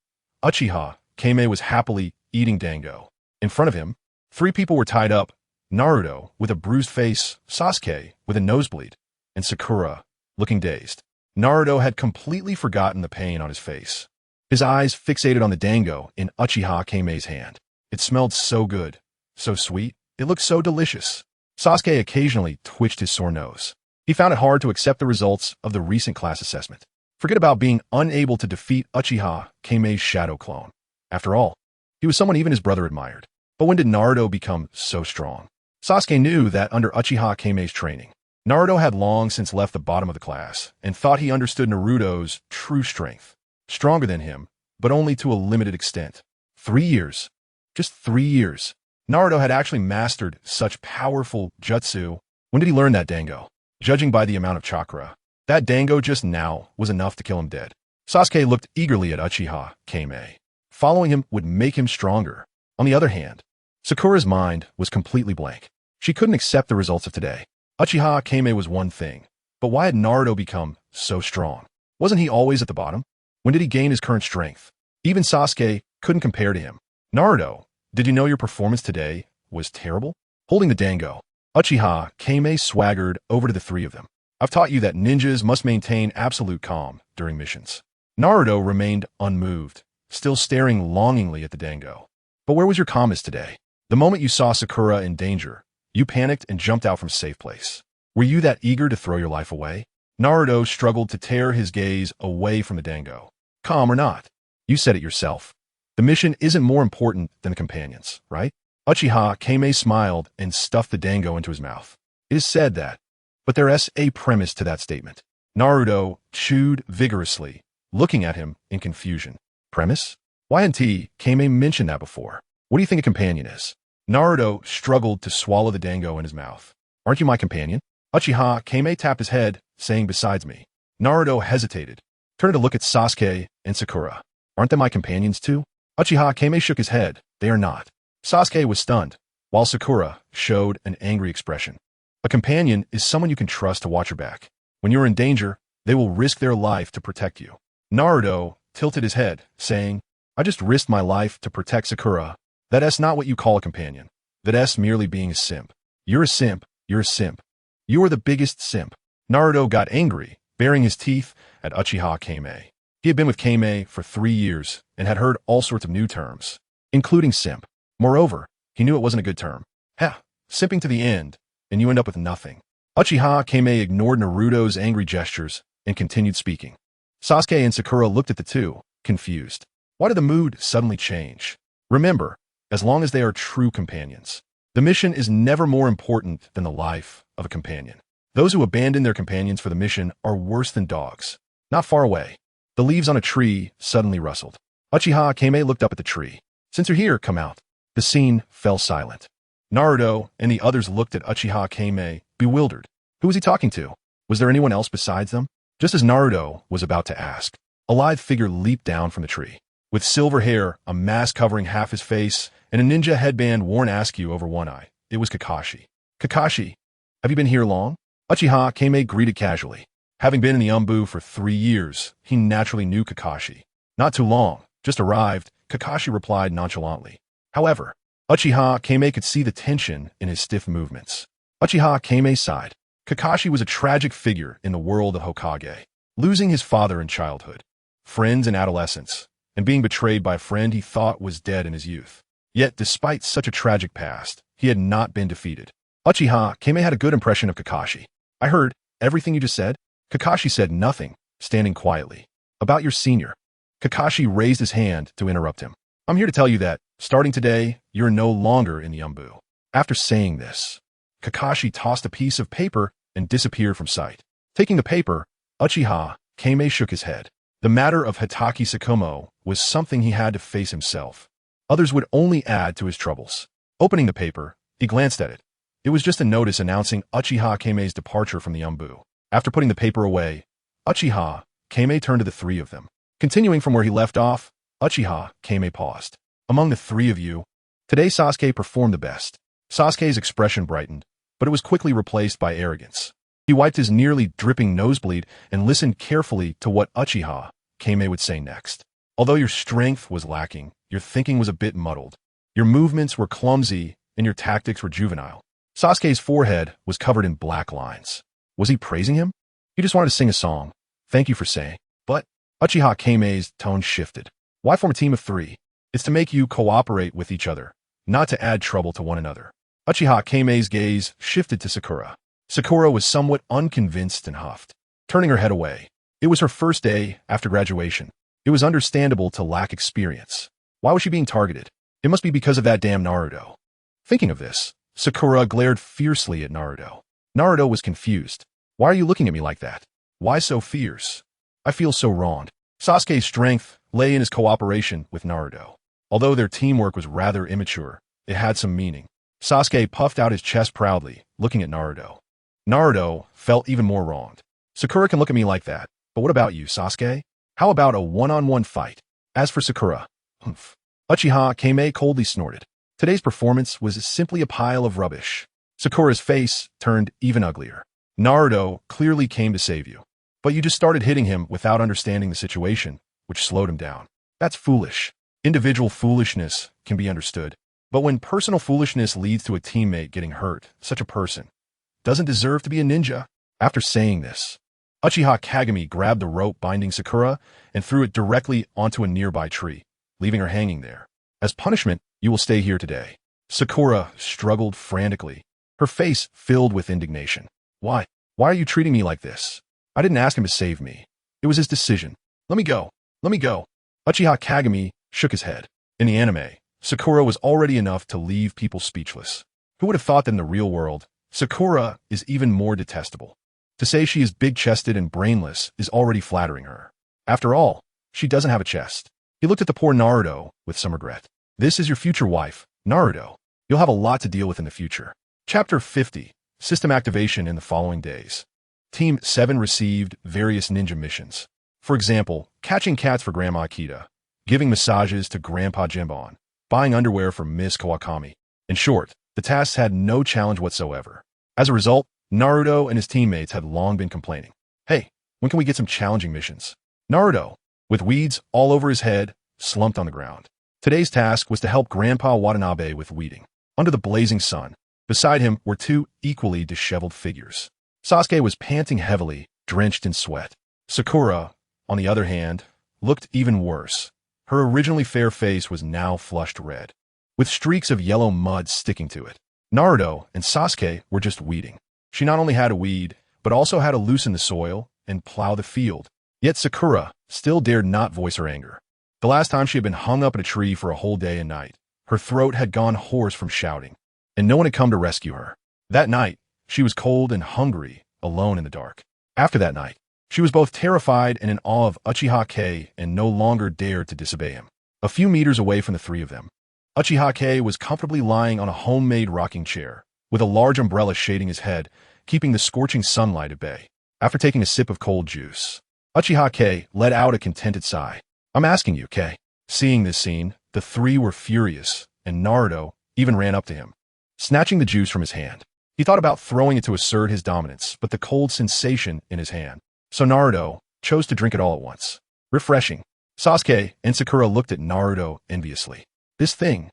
Uchiha Kei was happily eating dango. In front of him, 3 people were tied up: Naruto, with a bruised face, Sasuke, with a nosebleed, and Sakura, looking dazed. Naruto had completely forgotten the pain on his face. His eyes fixated on the dango in Uchiha Kei's hand. It smelled so good, so sweet, it looked so delicious. Sasuke occasionally twitched his sore nose. He found it hard to accept the results of the recent class assessment. Forget about being unable to defeat Uchiha Kei's shadow clone. After all, he was someone even his brother admired. But when did Naruto become so strong? Sasuke knew that under Uchiha Kei's training, Naruto had long since left the bottom of the class and thought he understood Naruto's true strength. Stronger than him, but only to a limited extent. 3 years. Just 3 years. Naruto had actually mastered such powerful jutsu. When did he learn that dango? Judging by the amount of chakra, that dango just now was enough to kill him dead. Sasuke looked eagerly at Uchiha Kei. Following him would make him stronger. On the other hand, Sakura's mind was completely blank. She couldn't accept the results of today. Uchiha Kei was one thing, but why had Naruto become so strong? Wasn't he always at the bottom? When did he gain his current strength? Even Sasuke couldn't compare to him. Naruto, did you know your performance today was terrible? Holding the dango, Uchiha Kei swaggered over to the 3 of them. I've taught you that ninjas must maintain absolute calm during missions. Naruto remained unmoved, still staring longingly at the dango. But where was your calmness today? The moment you saw Sakura in danger, you panicked and jumped out from a safe place. Were you that eager to throw your life away? Naruto struggled to tear his gaze away from the dango. Calm or not? You said it yourself. The mission isn't more important than the companions, right? Uchiha Kei smiled and stuffed the dango into his mouth. It is said that, but there's a premise to that statement. Naruto chewed vigorously, looking at him in confusion. Premise? Why hadn't Kei mentioned that before? What do you think a companion is? Naruto struggled to swallow the dango in his mouth. Aren't you my companion? Uchiha Kei tapped his head, saying besides me. Naruto hesitated, turned to look at Sasuke and Sakura. Aren't they my companions too? Uchiha Kei shook his head. They are not. Sasuke was stunned, while Sakura showed an angry expression. A companion is someone you can trust to watch your back. When you're in danger, they will risk their life to protect you. Naruto tilted his head, saying, I just risked my life to protect Sakura. That's not what you call a companion. That's merely being a simp. You're a simp. You're a simp. You are the biggest simp. Naruto got angry, baring his teeth at Uchiha Kei. He had been with Kei for 3 years and had heard all sorts of new terms, including simp. Moreover, he knew it wasn't a good term. Heh, simping to the end, and you end up with nothing. Uchiha Kei ignored Naruto's angry gestures and continued speaking. Sasuke and Sakura looked at the two, confused. Why did the mood suddenly change? Remember, as long as they are true companions, the mission is never more important than the life of a companion. Those who abandon their companions for the mission are worse than dogs. Not far away, the leaves on a tree suddenly rustled. Uchiha Kei looked up at the tree. Since you're here, come out. The scene fell silent. Naruto and the others looked at Uchiha Kei, bewildered. Who was he talking to? Was there anyone else besides them? Just as Naruto was about to ask, a lithe figure leaped down from the tree. With silver hair, a mask covering half his face, and a ninja headband worn askew over one eye, it was Kakashi. Kakashi, have you been here long? Uchiha Kei greeted casually. Having been in the Umbu for 3 years, he naturally knew Kakashi. Not too long, just arrived, Kakashi replied nonchalantly. However, Uchiha Kei could see the tension in his stiff movements. Uchiha Kei sighed. Kakashi was a tragic figure in the world of Hokage, losing his father in childhood, friends in adolescence, and being betrayed by a friend he thought was dead in his youth. Yet, despite such a tragic past, he had not been defeated. Uchiha Kei had a good impression of Kakashi. I heard everything you just said. Kakashi said nothing, standing quietly. About your senior. Kakashi raised his hand to interrupt him. I'm here to tell you that, starting today, you're no longer in the Umbu. After saying this, Kakashi tossed a piece of paper and disappeared from sight. Taking the paper, Uchiha Kei shook his head. The matter of Hitaki Tsukumo was something he had to face himself. Others would only add to his troubles. Opening the paper, he glanced at it. It was just a notice announcing Uchiha Kei's departure from the Umbu. After putting the paper away, Uchiha Kei turned to the three of them. Continuing from where he left off, Uchiha Kei paused. Among the three of you, today Sasuke performed the best. Sasuke's expression brightened, but it was quickly replaced by arrogance. He wiped his nearly dripping nosebleed and listened carefully to what Uchiha Kei would say next. Although your strength was lacking, your thinking was a bit muddled. Your movements were clumsy and your tactics were juvenile. Sasuke's forehead was covered in black lines. Was he praising him? He just wanted to sing a song. Thank you for saying. But Uchiha Kei's tone shifted. Why form a team of 3? It's to make you cooperate with each other, not to add trouble to one another. Uchiha Kei's gaze shifted to Sakura. Sakura was somewhat unconvinced and huffed, turning her head away. It was her first day after graduation. It was understandable to lack experience. Why was she being targeted? It must be because of that damn Naruto. Thinking of this, Sakura glared fiercely at Naruto. Naruto was confused. Why are you looking at me like that? Why so fierce? I feel so wronged. Sasuke's strength lay in his cooperation with Naruto. Although their teamwork was rather immature, it had some meaning. Sasuke puffed out his chest proudly, looking at Naruto. Naruto felt even more wronged. Sakura can look at me like that, but what about you, Sasuke? How about a one-on-one fight? As for Sakura, Uchiha Kei coldly snorted. Today's performance was simply a pile of rubbish. Sakura's face turned even uglier. Naruto clearly came to save you, but you just started hitting him without understanding the situation, which slowed him down. That's foolish. Individual foolishness can be understood, but when personal foolishness leads to a teammate getting hurt, such a person doesn't deserve to be a ninja. After saying this, Uchiha Kagami grabbed the rope binding Sakura and threw it directly onto a nearby tree, leaving her hanging there. As punishment, you will stay here today. Sakura struggled frantically, her face filled with indignation. Why? Why are you treating me like this? I didn't ask him to save me. It was his decision. Let me go. Let me go. Uchiha Kagami shook his head. In the anime, Sakura was already enough to leave people speechless. Who would have thought that in the real world, Sakura is even more detestable? To say she is big-chested and brainless is already flattering her. After all, she doesn't have a chest. He looked at the poor Naruto with some regret. This is your future wife, Naruto. You'll have a lot to deal with in the future. Chapter 50. System activation in the following days. Team 7 received various ninja missions. For example, catching cats for Grandma Akita, giving massages to Grandpa Jimbon, buying underwear for Miss Kawakami. In short, the tasks had no challenge whatsoever. As a result, Naruto and his teammates had long been complaining. Hey, when can we get some challenging missions? Naruto, with weeds all over his head, slumped on the ground. Today's task was to help Grandpa Watanabe with weeding. Under the blazing sun, beside him were 2 equally disheveled figures. Sasuke was panting heavily, drenched in sweat. Sakura, on the other hand, looked even worse. Her originally fair face was now flushed red, with streaks of yellow mud sticking to it. Naruto and Sasuke were just weeding. She not only had to weed, but also had to loosen the soil and plow the field. Yet Sakura still dared not voice her anger. The last time she had been hung up in a tree for a whole day and night. Her throat had gone hoarse from shouting, and no one had come to rescue her. That night, she was cold and hungry, alone in the dark. After that night, she was both terrified and in awe of Uchiha Kei and no longer dared to disobey him. A few meters away from the three of them, Uchiha Kei was comfortably lying on a homemade rocking chair, with a large umbrella shading his head, keeping the scorching sunlight at bay. After taking a sip of cold juice, Uchiha Kei let out a contented sigh. "I'm asking you, Kei." Seeing this scene, the three were furious, and Naruto even ran up to him, snatching the juice from his hand. He thought about throwing it to assert his dominance, but the cold sensation in his hand. So Naruto chose to drink it all at once. Refreshing. Sasuke and Sakura looked at Naruto enviously. This thing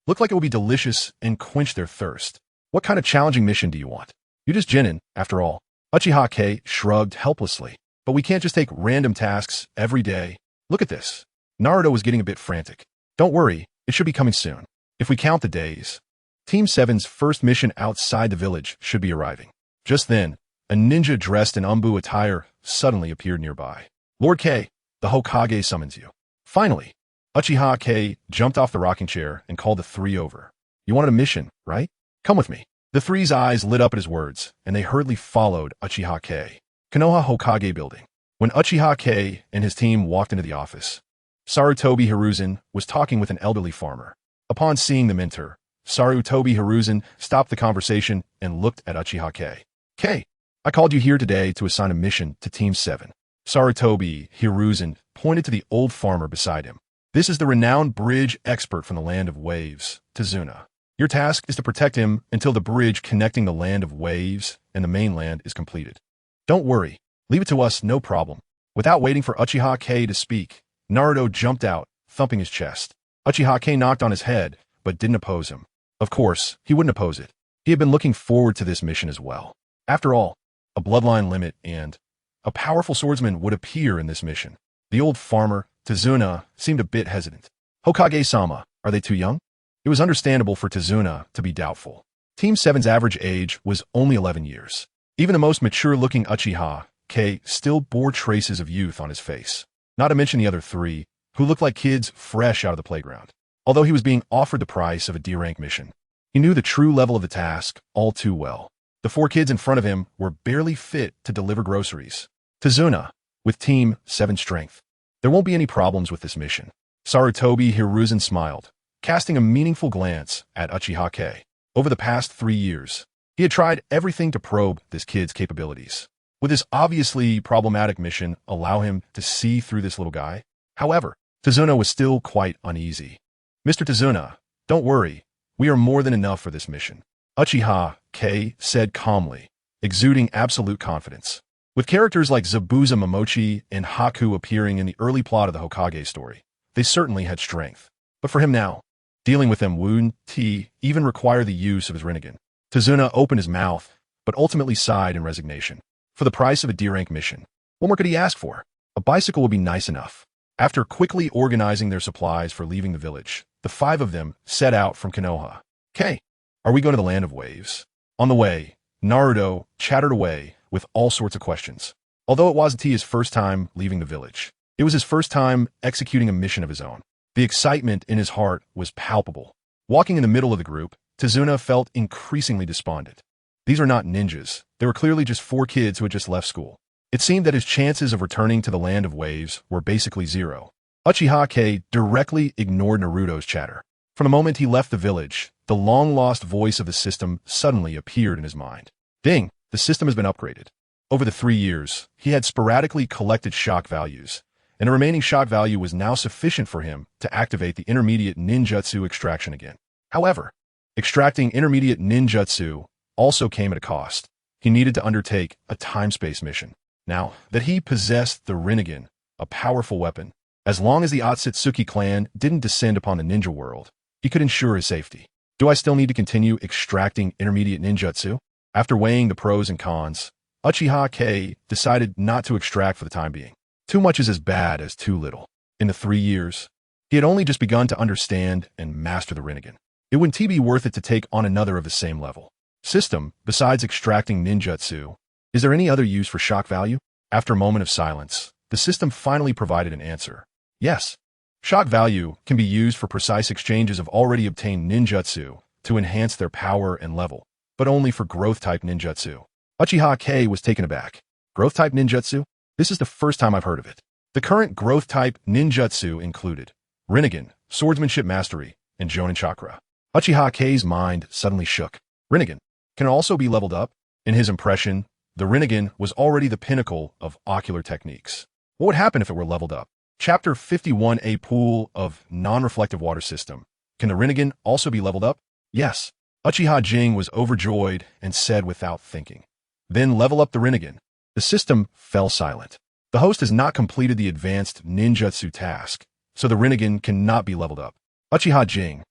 looked like it would be delicious and quench their thirst. What kind of challenging mission do you want? You just Jinin, after all. Uchiha Kei shrugged helplessly. But we can't just take random tasks every day. Look at this. Naruto was getting a bit frantic. Don't worry, it should be coming soon. If we count the days, Team 7's first mission outside the village should be arriving. Just then, a ninja dressed in Umbu attire suddenly appeared nearby. Lord Kei, the Hokage summons you. Finally, Uchiha Kei jumped off the rocking chair and called the three over. You wanted a mission, right? Come with me. The three's eyes lit up at his words, and they hurriedly followed Uchiha Kei. Konoha Hokage building. When Uchiha Kei and his team walked into the office, Sarutobi Hiruzen was talking with an elderly farmer. Upon seeing them enter, Sarutobi Hiruzen stopped the conversation and looked at Uchiha Kei. Kei, I called you here today to assign a mission to Team 7. Sarutobi Hiruzen pointed to the old farmer beside him. This is the renowned bridge expert from the land of waves, Tazuna. Your task is to protect him until the bridge connecting the land of waves and the mainland is completed. Don't worry, leave it to us, no problem. Without waiting for Uchiha Kei to speak, Naruto jumped out, thumping his chest. Uchiha Kei knocked on his head, but didn't oppose him. Of course, he wouldn't oppose it. He had been looking forward to this mission as well. After all, a bloodline limit and a powerful swordsman would appear in this mission. The old farmer, Tazuna, seemed a bit hesitant. Hokage-sama, are they too young? It was understandable for Tazuna to be doubtful. Team 7's average age was only 11 years. Even the most mature-looking Uchiha Kei still bore traces of youth on his face. Not to mention the other three, who looked like kids fresh out of the playground. Although he was being offered the price of a D-rank mission, he knew the true level of the task all too well. The four kids in front of him were barely fit to deliver groceries. Tazuna, with Team 7 strength. There won't be any problems with this mission. Sarutobi Hiruzen smiled, casting a meaningful glance at Uchiha Kei. Over the past 3 years, he had tried everything to probe this kid's capabilities. Would this obviously problematic mission allow him to see through this little guy? However, Tazuna was still quite uneasy. Mr. Tazuna, don't worry. We are more than enough for this mission. Uchiha Kei said calmly, exuding absolute confidence. With characters like Zabuza Momochi and Haku appearing in the early plot of the Hokage story, they certainly had strength. But for him now, dealing with them wouldn't even require the use of his Rinnegan. Tazuna opened his mouth, but ultimately sighed in resignation. For the price of a D-rank mission, what more could he ask for? A bicycle would be nice enough. After quickly organizing their supplies for leaving the village, the five of them set out from Konoha. Kei, are we going to the land of waves? On the way, Naruto chattered away with all sorts of questions. Although it wasn't his first time leaving the village, it was his first time executing a mission of his own. The excitement in his heart was palpable. Walking in the middle of the group, Tazuna felt increasingly despondent. These are not ninjas. They were clearly just four kids who had just left school. It seemed that his chances of returning to the land of waves were basically zero. Uchiha Kei directly ignored Naruto's chatter. From the moment he left the village, the long-lost voice of the system suddenly appeared in his mind. Ding! The system has been upgraded. Over the 3 years, he had sporadically collected shock values, and the remaining shock value was now sufficient for him to activate the intermediate ninjutsu extraction again. However, extracting intermediate ninjutsu also came at a cost. He needed to undertake a time-space mission. Now that he possessed the Rinnegan, a powerful weapon, as long as the Ōtsutsuki clan didn't descend upon the ninja world, he could ensure his safety. Do I still need to continue extracting intermediate ninjutsu? After weighing the pros and cons, Uchiha Kei decided not to extract for the time being. Too much is as bad as too little. In the 3 years, he had only just begun to understand and master the Rinnegan. It wouldn't be worth it to take on another of the same level. System, besides extracting ninjutsu, is there any other use for shock value? After a moment of silence, the system finally provided an answer. Yes. Shock value can be used for precise exchanges of already obtained ninjutsu to enhance their power and level, but only for growth-type ninjutsu. Uchiha Kei was taken aback. Growth-type ninjutsu? This is the first time I've heard of it. The current growth-type ninjutsu included Rinnegan, swordsmanship mastery, and Jonin chakra. Uchiha Kei's mind suddenly shook. Rinnegan can also be leveled up. In his impression, the Rinnegan was already the pinnacle of ocular techniques. What would happen if it were leveled up? Chapter 51, a pool of non-reflective water system. Can the Rinnegan also be leveled up? Yes. Uchiha Jing was overjoyed and said without thinking. Then level up the Rinnegan. The system fell silent. The host has not completed the advanced ninjutsu task, so the Rinnegan cannot be leveled up. Uchiha Jing.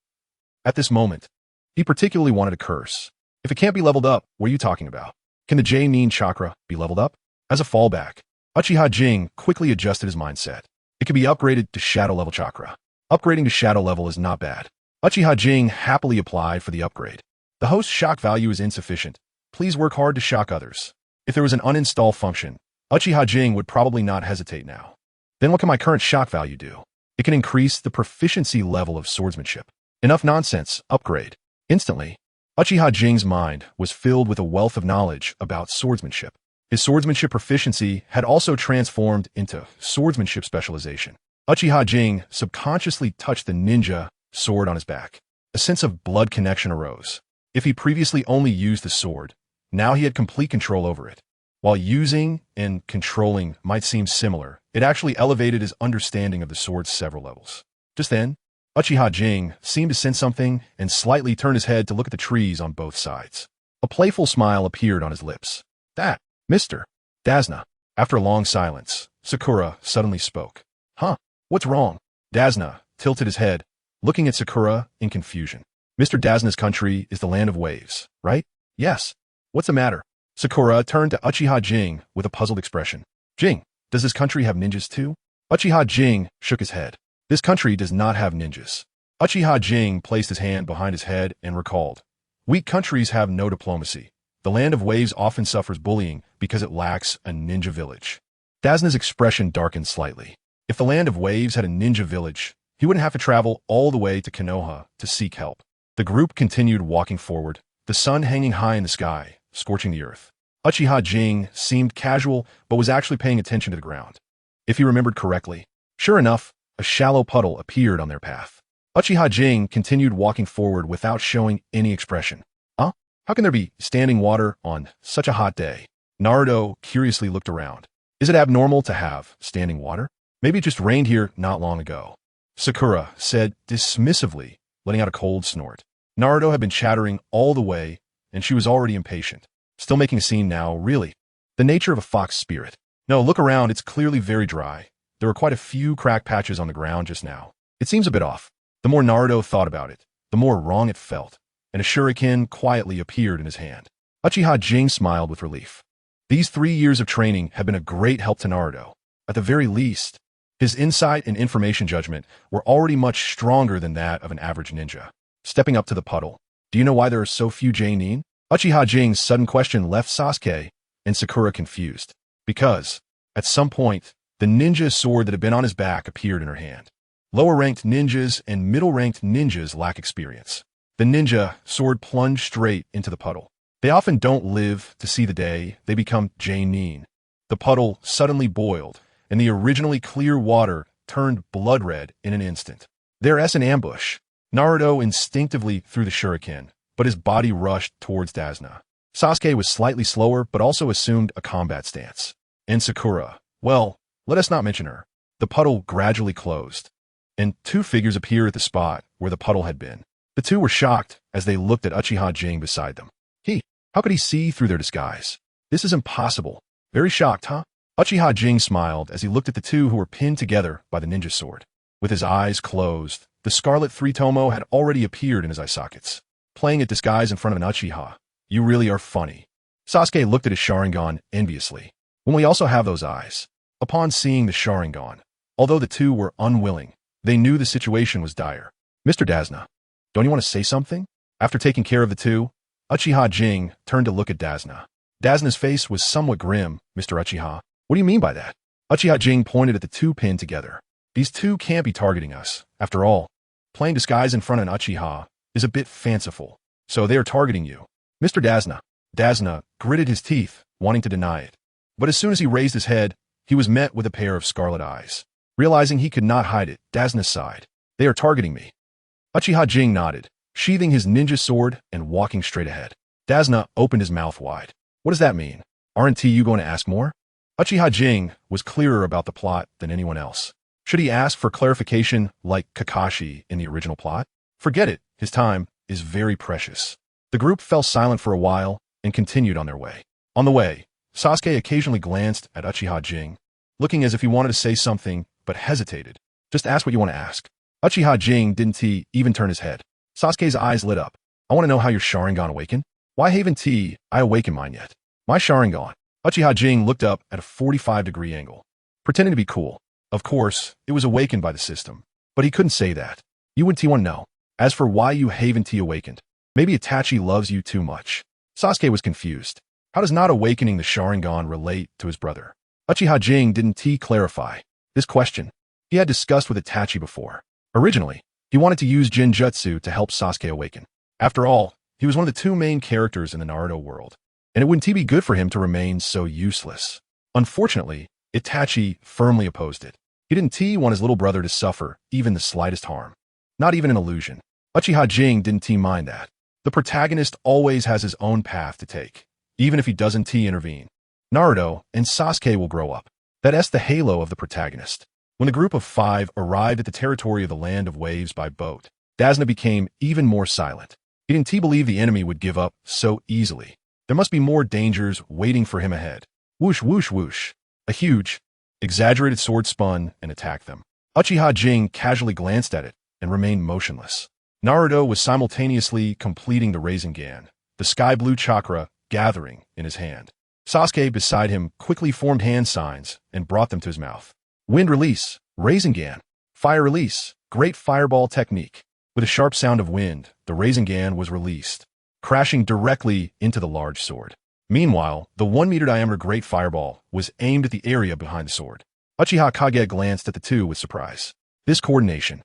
At this moment, he particularly wanted to curse. If it can't be leveled up, what are you talking about? Can the J-Nin chakra be leveled up? As a fallback, Uchiha Jing quickly adjusted his mindset. It can be upgraded to shadow level chakra. Upgrading to shadow level is not bad. Uchiha Jing happily applied for the upgrade. The host's shock value is insufficient. Please work hard to shock others. If there was an uninstall function, Uchiha Jing would probably not hesitate now. Then what can my current shock value do? It can increase the proficiency level of swordsmanship. Enough nonsense. Upgrade. Instantly, Uchiha Jing's mind was filled with a wealth of knowledge about swordsmanship. His swordsmanship proficiency had also transformed into swordsmanship specialization. Uchiha Jing subconsciously touched the ninja sword on his back. A sense of blood connection arose. If he previously only used the sword, now he had complete control over it. While using and controlling might seem similar, it actually elevated his understanding of the sword several levels. Just then, Uchiha Jing seemed to sense something and slightly turned his head to look at the trees on both sides. A playful smile appeared on his lips. That, Mr. Dazna. After a long silence, Sakura suddenly spoke. Huh? What's wrong? Dazna tilted his head, looking at Sakura in confusion. Mr. Dazna's country is the land of waves, right? Yes. What's the matter? Sakura turned to Uchiha Jing with a puzzled expression. Jing, does this country have ninjas too? Uchiha Jing shook his head. This country does not have ninjas. Uchiha Jing placed his hand behind his head and recalled. Weak countries have no diplomacy. The land of waves often suffers bullying because it lacks a ninja village. Dazna's expression darkened slightly. If the land of waves had a ninja village, he wouldn't have to travel all the way to Konoha to seek help. The group continued walking forward, the sun hanging high in the sky, scorching the earth. Uchiha Jing seemed casual, but was actually paying attention to the ground. If he remembered correctly, sure enough, a shallow puddle appeared on their path. Uchiha Jing continued walking forward without showing any expression. Huh? How can there be standing water on such a hot day? Naruto curiously looked around. Is it abnormal to have standing water? Maybe it just rained here not long ago. Sakura said dismissively, letting out a cold snort. Naruto had been chattering all the way, and she was already impatient. Still making a scene now, really. The nature of a fox spirit. No, look around, it's clearly very dry. There were quite a few crack patches on the ground just now. It seems a bit off. The more Naruto thought about it, the more wrong it felt, and a shuriken quietly appeared in his hand. Uchiha Jing smiled with relief. These 3 years of training had been a great help to Naruto. At the very least, his insight and information judgment were already much stronger than that of an average ninja. Stepping up to the puddle. Do you know why there are so few J-Nin? Uchiha Jing's sudden question left Sasuke and Sakura confused. Because, at some point, the ninja sword that had been on his back appeared in her hand. Lower-ranked ninjas and middle-ranked ninjas lack experience. The ninja sword plunged straight into the puddle. They often don't live to see the day they become J-Nin. The puddle suddenly boiled, and the originally clear water turned blood red in an instant. There's an ambush. Naruto instinctively threw the shuriken, but his body rushed towards Dazna. Sasuke was slightly slower, but also assumed a combat stance. And Sakura, well, let us not mention her. The puddle gradually closed, and 2 figures appeared at the spot where the puddle had been. The 2 were shocked as they looked at Uchiha Jing beside them. How could he see through their disguise? This is impossible. Very shocked, huh? Uchiha Jing smiled as he looked at the 2 who were pinned together by the ninja sword. With his eyes closed, the scarlet 3-tomo had already appeared in his eye sockets. Playing at disguise in front of an Uchiha. You really are funny. Sasuke looked at his Sharingan enviously. When we also have those eyes. Upon seeing the Sharingan, although the 2 were unwilling, they knew the situation was dire. Mr. Dazna, don't you want to say something? After taking care of the 2, Uchiha Jing turned to look at Dazna. Dazna's face was somewhat grim. Mr. Uchiha, what do you mean by that? Uchiha Jing pointed at the 2 pinned together. These two can't be targeting us. After all, playing disguise in front of an Uchiha is a bit fanciful. So they are targeting you. Mr. Dazna. Dazna gritted his teeth, wanting to deny it. But as soon as he raised his head, he was met with a pair of scarlet eyes. Realizing he could not hide it, Dazna sighed. They are targeting me. Uchiha Jing nodded, sheathing his ninja sword and walking straight ahead. Dazna opened his mouth wide. What does that mean? Aren't you going to ask more? Uchiha Jing was clearer about the plot than anyone else. Should he ask for clarification like Kakashi in the original plot? Forget it, his time is very precious. The group fell silent for a while and continued on their way. On the way, Sasuke occasionally glanced at Uchiha Jing, looking as if he wanted to say something but hesitated. Just ask what you want to ask. Uchiha Jing didn't even turn his head. Sasuke's eyes lit up. I want to know how your Sharingan awakened. Why haven't I awakened mine yet? My Sharingan. Uchiha Jing looked up at a 45-degree angle, pretending to be cool. Of course, it was awakened by the system, but he couldn't say that. You wouldn't want to know. As for why you haven't awakened, maybe Itachi loves you too much. Sasuke was confused. How does not awakening the Sharingan relate to his brother? Uchiha Jing didn't clarify this question. He had discussed with Itachi before. Originally, he wanted to use Jinjutsu to help Sasuke awaken. After all, he was one of the two main characters in the Naruto world, and it wouldn't be good for him to remain so useless. Unfortunately, Itachi firmly opposed it. He didn't want his little brother to suffer even the slightest harm. Not even an illusion. Uchiha Jing didn't mind that. The protagonist always has his own path to take, even if he doesn't intervene. Naruto and Sasuke will grow up. That's the halo of the protagonist. When the group of 5 arrived at the territory of the Land of Waves by boat, Dazna became even more silent. He didn't believe the enemy would give up so easily. There must be more dangers waiting for him ahead. Whoosh, whoosh, whoosh. A huge, exaggerated sword spun and attacked them. Uchiha Jing casually glanced at it and remained motionless. Naruto was simultaneously completing the Renegan, the sky blue chakra gathering in his hand. Sasuke beside him quickly formed hand signs and brought them to his mouth. Wind release, Renegan. Fire release, great fireball technique. With a sharp sound of wind, the Renegan was released, crashing directly into the large sword. Meanwhile, the 1-meter diameter great fireball was aimed at the area behind the sword. Uchiha Kage glanced at the two with surprise. This coordination.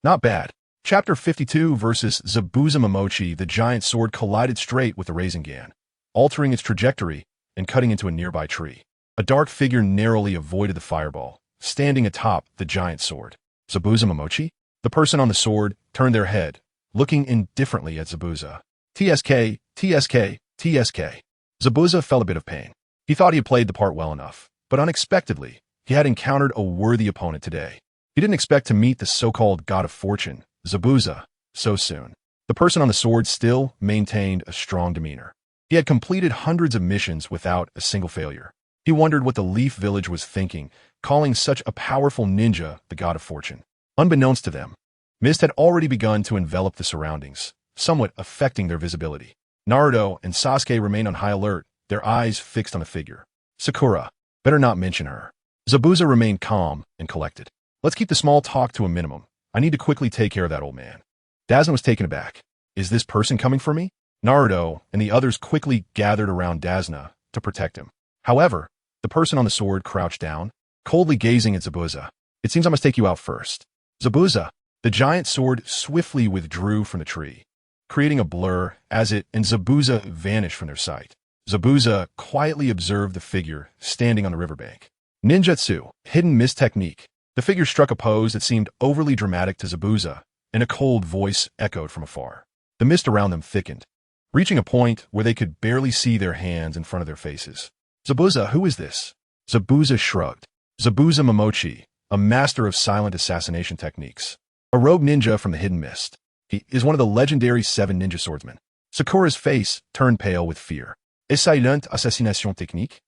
Not bad. Chapter 52 versus Zabuza Momochi. The giant sword collided straight with the Renegan, altering its trajectory and cutting into a nearby tree. A dark figure narrowly avoided the fireball, standing atop the giant sword. Zabuza Momochi? The person on the sword turned their head, looking indifferently at Zabuza. TSK, TSK, TSK. Zabuza felt a bit of pain. He thought he had played the part well enough, but unexpectedly, he had encountered a worthy opponent today. He didn't expect to meet the so-called God of Fortune, Zabuza, so soon. The person on the sword still maintained a strong demeanor. He had completed hundreds of missions without a single failure. He wondered what the Leaf Village was thinking, calling such a powerful ninja the God of Fortune. Unbeknownst to them, mist had already begun to envelop the surroundings, somewhat affecting their visibility. Naruto and Sasuke remained on high alert, their eyes fixed on the figure. Sakura, better not mention her. Zabuza remained calm and collected. Let's keep the small talk to a minimum. I need to quickly take care of that old man. Dazna was taken aback. Is this person coming for me? Naruto and the others quickly gathered around Dazna to protect him. However, the person on the sword crouched down, coldly gazing at Zabuza. It seems I must take you out first. Zabuza, the giant sword swiftly withdrew from the tree, creating a blur as it and Zabuza vanished from their sight. Zabuza quietly observed the figure standing on the riverbank. Ninjutsu, hidden mist technique. The figure struck a pose that seemed overly dramatic to Zabuza, and a cold voice echoed from afar. The mist around them thickened, reaching a point where they could barely see their hands in front of their faces. Zabuza, who is this? Zabuza shrugged. Zabuza Momochi, a master of silent assassination techniques. A rogue ninja from the hidden mist. He is one of the legendary 7 ninja swordsmen. Sakura's face turned pale with fear. Silent assassination technique?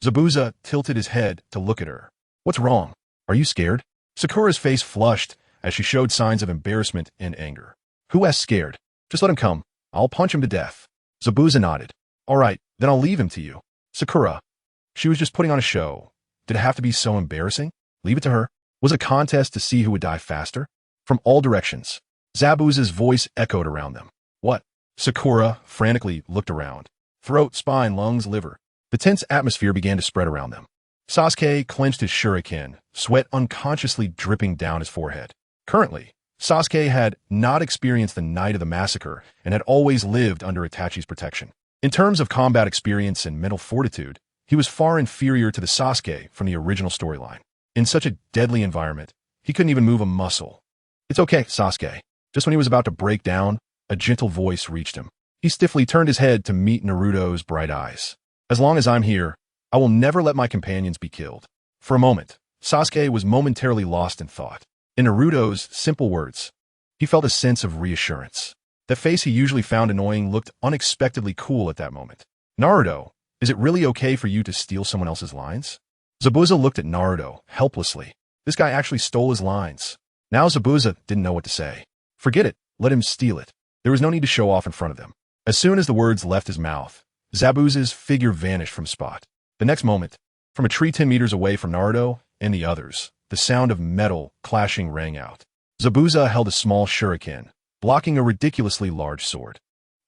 Zabuza tilted his head to look at her. What's wrong? Are you scared? Sakura's face flushed as she showed signs of embarrassment and anger. Who asked scared? Just let him come. I'll punch him to death. Zabuza nodded. All right, then I'll leave him to you. Sakura. She was just putting on a show. Did it have to be so embarrassing? Leave it to her. Was it a contest to see who would die faster? From all directions, Zabuza's voice echoed around them. What? Sakura frantically looked around. Throat, spine, lungs, liver. The tense atmosphere began to spread around them. Sasuke clenched his shuriken, sweat unconsciously dripping down his forehead. Currently, Sasuke had not experienced the night of the massacre and had always lived under Itachi's protection. In terms of combat experience and mental fortitude, he was far inferior to the Sasuke from the original storyline. In such a deadly environment, he couldn't even move a muscle. "It's okay, Sasuke." Just when he was about to break down, a gentle voice reached him. He stiffly turned his head to meet Naruto's bright eyes. "As long as I'm here, I will never let my companions be killed." For a moment, Sasuke was momentarily lost in thought. In Naruto's simple words, he felt a sense of reassurance. The face he usually found annoying looked unexpectedly cool at that moment. "Naruto, is it really okay for you to steal someone else's lines?" Zabuza looked at Naruto helplessly. This guy actually stole his lines. Now Zabuza didn't know what to say. Forget it, let him steal it. There was no need to show off in front of them. As soon as the words left his mouth, Zabuza's figure vanished from spot. The next moment, from a tree 10 meters away from Naruto and the others, the sound of metal clashing rang out. Zabuza held a small shuriken, blocking a ridiculously large sword.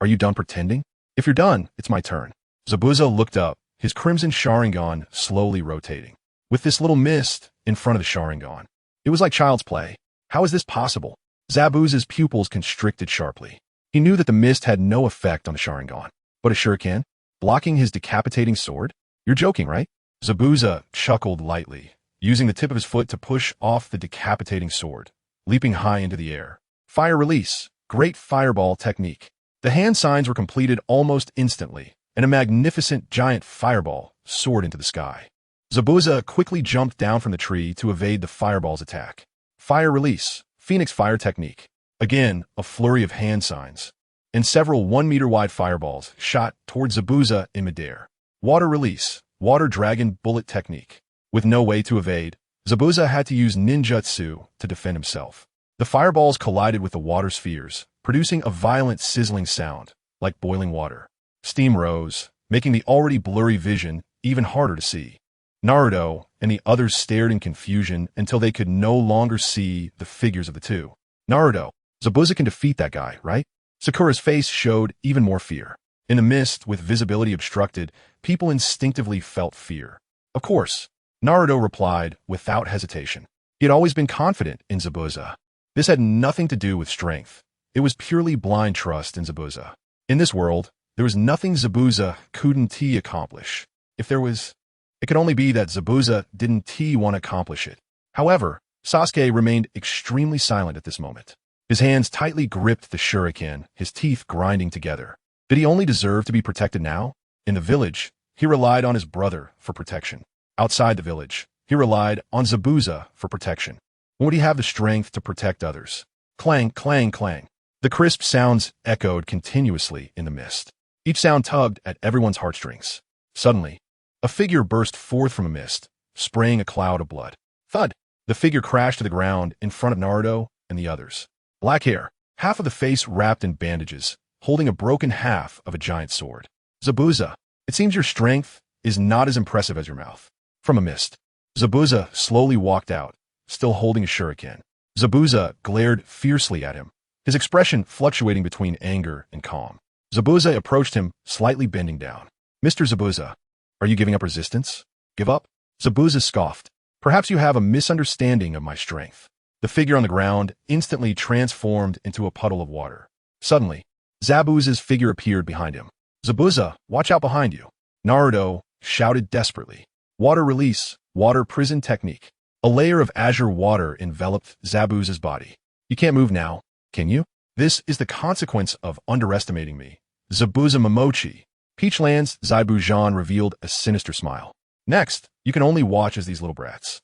"Are you done pretending? If you're done, it's my turn." Zabuza looked up, his crimson Sharingan slowly rotating. With this little mist in front of the Sharingan, it was like child's play. How is this possible? Zabuza's pupils constricted sharply. He knew that the mist had no effect on the Sharingan. But a shuriken? Blocking his decapitating sword? You're joking, right? Zabuza chuckled lightly, using the tip of his foot to push off the decapitating sword, leaping high into the air. Fire release. Great fireball technique. The hand signs were completed almost instantly, and a magnificent giant fireball soared into the sky. Zabuza quickly jumped down from the tree to evade the fireball's attack. Fire release. Phoenix fire technique. Again, a flurry of hand signs, and several 1-meter-wide fireballs shot towards Zabuza in midair. Water release. Water dragon bullet technique. With no way to evade, Zabuza had to use ninjutsu to defend himself. The fireballs collided with the water spheres, producing a violent sizzling sound, like boiling water. Steam rose, making the already blurry vision even harder to see. Naruto and the others stared in confusion until they could no longer see the figures of the two. "Naruto, Zabuza can defeat that guy, right?" Sakura's face showed even more fear. In the mist, with visibility obstructed, people instinctively felt fear. "Of course," Naruto replied without hesitation. He had always been confident in Zabuza. This had nothing to do with strength. It was purely blind trust in Zabuza. In this world, there was nothing Zabuza couldn't accomplish. If there was, it could only be that Zabuza didn't want to accomplish it. However, Sasuke remained extremely silent at this moment. His hands tightly gripped the shuriken, his teeth grinding together. Did he only deserve to be protected now? In the village, he relied on his brother for protection. Outside the village, he relied on Zabuza for protection. When would he have the strength to protect others? Clang, clang, clang. The crisp sounds echoed continuously in the mist. Each sound tugged at everyone's heartstrings. Suddenly, a figure burst forth from a mist, spraying a cloud of blood. Thud! The figure crashed to the ground in front of Naruto and the others. Black hair, half of the face wrapped in bandages, holding a broken half of a giant sword. "Zabuza, it seems your strength is not as impressive as your mouth." From a mist, Zabuza slowly walked out, still holding a shuriken. Zabuza glared fiercely at him, his expression fluctuating between anger and calm. Zabuza approached him, slightly bending down. "Mr. Zabuza, are you giving up resistance?" "Give up?" Zabuza scoffed. "Perhaps you have a misunderstanding of my strength." The figure on the ground instantly transformed into a puddle of water. Suddenly, Zabuza's figure appeared behind him. "Zabuza, watch out behind you." Naruto shouted desperately. Water release, water prison technique. A layer of azure water enveloped Zabuza's body. "You can't move now, can you? This is the consequence of underestimating me." Zabuza Momochi. Peachland's Zabujan revealed a sinister smile. "Next, you can only watch as these little brats,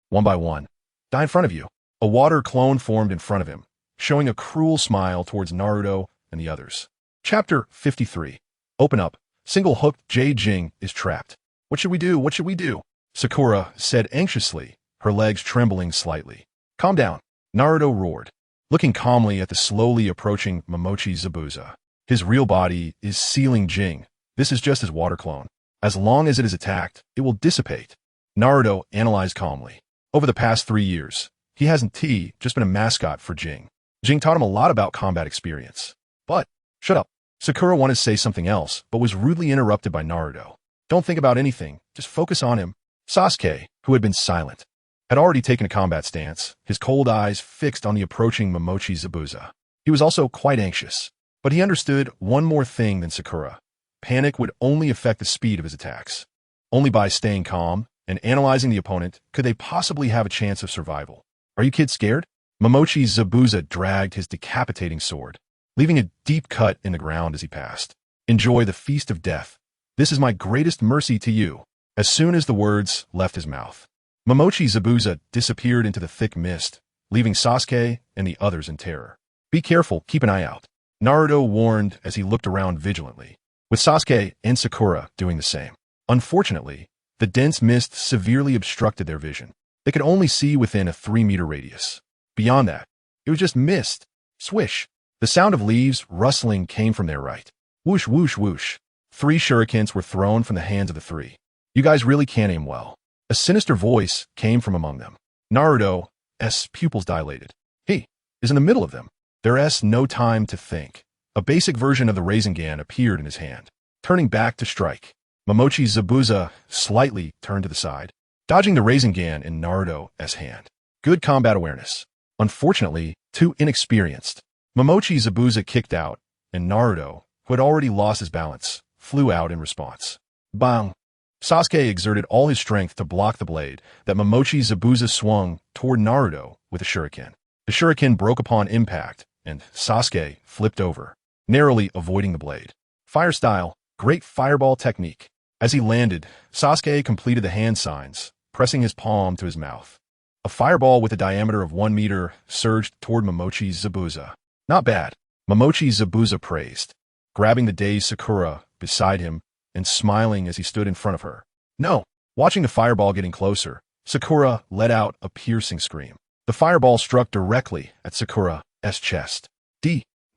one by one, die in front of you." A water clone formed in front of him, showing a cruel smile towards Naruto and the others. Chapter 53. Open up. Single-hooked Jing is trapped. "What should we do? What should we do?" Sakura said anxiously, her legs trembling slightly. "Calm down," Naruto roared, looking calmly at the slowly approaching Momochi Zabuza. "His real body is sealing Jing. This is just his water clone. As long as it is attacked, it will dissipate." Naruto analyzed calmly. Over the past 3 years, he hasn't just been a mascot for Jing. Jing taught him a lot about combat experience. But, shut up. Sakura wanted to say something else, but was rudely interrupted by Naruto. "Don't think about anything, just focus on him." Sasuke, who had been silent, had already taken a combat stance, his cold eyes fixed on the approaching Momochi Zabuza. He was also quite anxious, but he understood one more thing than Sakura. Panic would only affect the speed of his attacks. Only by staying calm and analyzing the opponent could they possibly have a chance of survival. Are you kids scared? Momochi Zabuza dragged his decapitating sword, leaving a deep cut in the ground as he passed. Enjoy the feast of death. This is my greatest mercy to you. As soon as the words left his mouth, Momochi Zabuza disappeared into the thick mist, leaving Sasuke and the others in terror. Be careful, keep an eye out, Naruto warned as he looked around vigilantly, with Sasuke and Sakura doing the same. Unfortunately, the dense mist severely obstructed their vision. They could only see within a 3-meter radius. Beyond that, it was just mist. Swish. The sound of leaves rustling came from their right. Whoosh, whoosh, whoosh. 3 shurikens were thrown from the hands of the 3. You guys really can't aim well. A sinister voice came from among them. Naruto's pupils dilated. He is in the middle of them. There's no time to think. A basic version of the Rinnegan appeared in his hand. Turning back to strike, Momochi Zabuza slightly turned to the side, dodging the Rinnegan in Naruto's hand. Good combat awareness. Unfortunately, too inexperienced. Momochi Zabuza kicked out, and Naruto, who had already lost his balance, flew out in response. Bang! Sasuke exerted all his strength to block the blade that Momochi Zabuza swung toward Naruto with a shuriken. The shuriken broke upon impact, and Sasuke flipped over, narrowly avoiding the blade. Fire style, great fireball technique. As he landed, Sasuke completed the hand signs, pressing his palm to his mouth. A fireball with a diameter of 1 meter surged toward Momochi Zabuza. Not bad, Momochi Zabuza praised, grabbing the dazed Sakura beside him and smiling as he stood in front of her. No! Watching the fireball getting closer, Sakura let out a piercing scream. The fireball struck directly at Sakura's chest.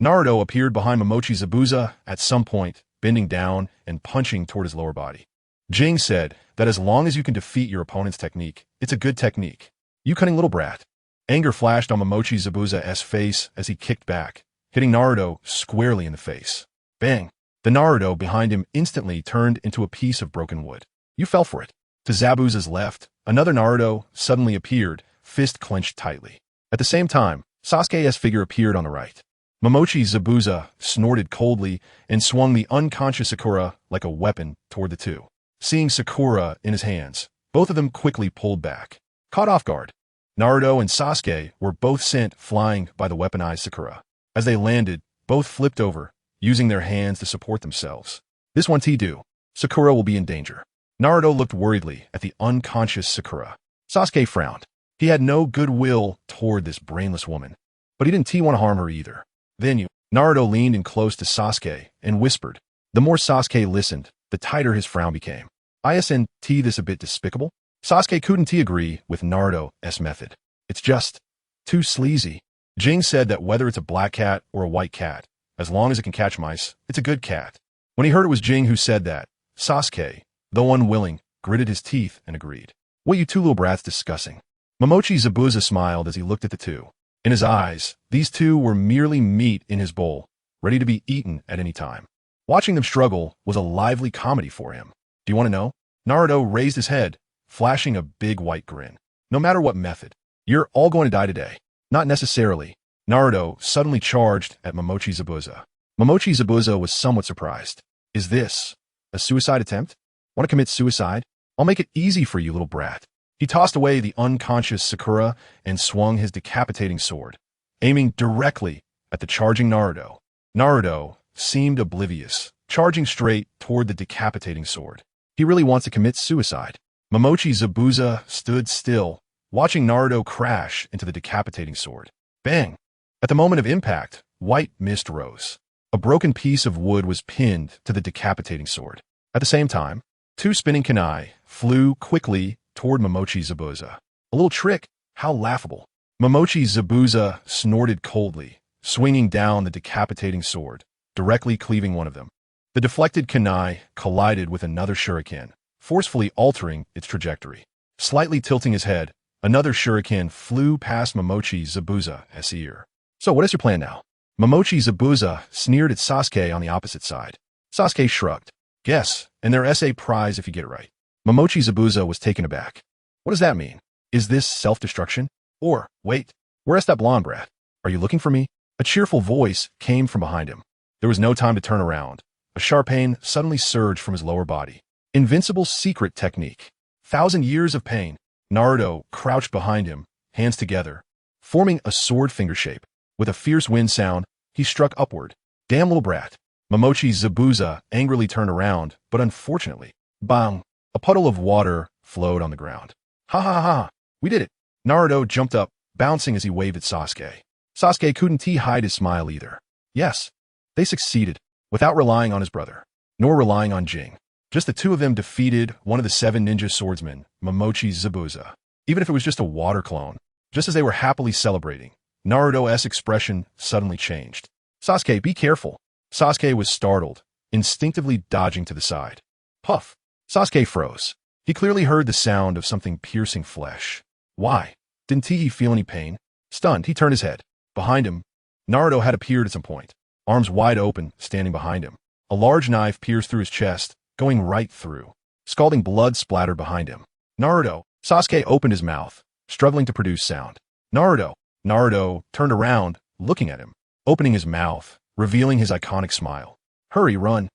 Naruto appeared behind Momochi Zabuza at some point, bending down and punching toward his lower body. Jing said that as long as you can defeat your opponent's technique, it's a good technique. You cunning little brat. Anger flashed on Momochi Zabuza's face as he kicked back, hitting Naruto squarely in the face. Bang! The Naruto behind him instantly turned into a piece of broken wood. You fell for it. To Zabuza's left, another Naruto suddenly appeared, fist clenched tightly. At the same time, Sasuke's figure appeared on the right. Momochi Zabuza snorted coldly and swung the unconscious Sakura like a weapon toward the two. Seeing Sakura in his hands, both of them quickly pulled back. Caught off guard, Naruto and Sasuke were both sent flying by the weaponized Sakura. As they landed, both flipped over, using their hands to support themselves. This one do. Sakura will be in danger. Naruto looked worriedly at the unconscious Sakura. Sasuke frowned. He had no goodwill toward this brainless woman, but he didn't want to harm her either. Naruto leaned in close to Sasuke and whispered. The more Sasuke listened, the tighter his frown became. Isn't this a bit despicable? Sasuke couldn't agree with Naruto's method. It's just too sleazy. Jing said that whether it's a black cat or a white cat, as long as it can catch mice, it's a good cat. When he heard it was Jing who said that, Sasuke, though unwilling, gritted his teeth and agreed. What you two little brats discussing? Momochi Zabuza smiled as he looked at the two. In his eyes, these two were merely meat in his bowl, ready to be eaten at any time. Watching them struggle was a lively comedy for him. Do you want to know? Naruto raised his head, flashing a big white grin. No matter what method, you're all going to die today. Not necessarily. Naruto suddenly charged at Momochi Zabuza. Momochi Zabuza was somewhat surprised. Is this a suicide attempt? Want to commit suicide? I'll make it easy for you, little brat. He tossed away the unconscious Sakura and swung his decapitating sword, aiming directly at the charging Naruto. Naruto seemed oblivious, charging straight toward the decapitating sword. He really wants to commit suicide. Momochi Zabuza stood still, watching Naruto crash into the decapitating sword. Bang! At the moment of impact, white mist rose. A broken piece of wood was pinned to the decapitating sword. At the same time, 2 spinning kunai flew quickly toward Momochi Zabuza. A little trick? How laughable. Momochi Zabuza snorted coldly, swinging down the decapitating sword, directly cleaving one of them. The deflected kunai collided with another shuriken, forcefully altering its trajectory. Slightly tilting his head, another shuriken flew past Momochi Zabuza's ear. So what is your plan now? Momochi Zabuza sneered at Sasuke on the opposite side. Sasuke shrugged. Guess, and there's a prize if you get it right. Momochi Zabuza was taken aback. What does that mean? Is this self-destruction? Or, wait, where's that blonde brat? Are you looking for me? A cheerful voice came from behind him. There was no time to turn around. A sharp pain suddenly surged from his lower body. Invincible secret technique. 1,000 years of pain. Naruto crouched behind him, hands together, forming a sword finger shape. With a fierce wind sound, he struck upward. Damn little brat. Momochi Zabuza angrily turned around, but unfortunately, bang, a puddle of water flowed on the ground. Ha ha ha, we did it. Naruto jumped up, bouncing as he waved at Sasuke. Sasuke couldn't hide his smile either. Yes, they succeeded, without relying on his brother, nor relying on Jing. Just the two of them defeated one of the 7 ninja swordsmen, Momochi Zabuza. Even if it was just a water clone. Just as they were happily celebrating, Naruto's expression suddenly changed. Sasuke, be careful. Sasuke was startled, instinctively dodging to the side. Puff. Sasuke froze. He clearly heard the sound of something piercing flesh. Why? Didn't he feel any pain? Stunned, he turned his head. Behind him, Naruto had appeared at some point, arms wide open, standing behind him. A large knife pierced through his chest, going right through. Scalding blood splattered behind him. Naruto. Sasuke opened his mouth, struggling to produce sound. Naruto. Naruto turned around, looking at him, opening his mouth, revealing his iconic smile. Hurry, run.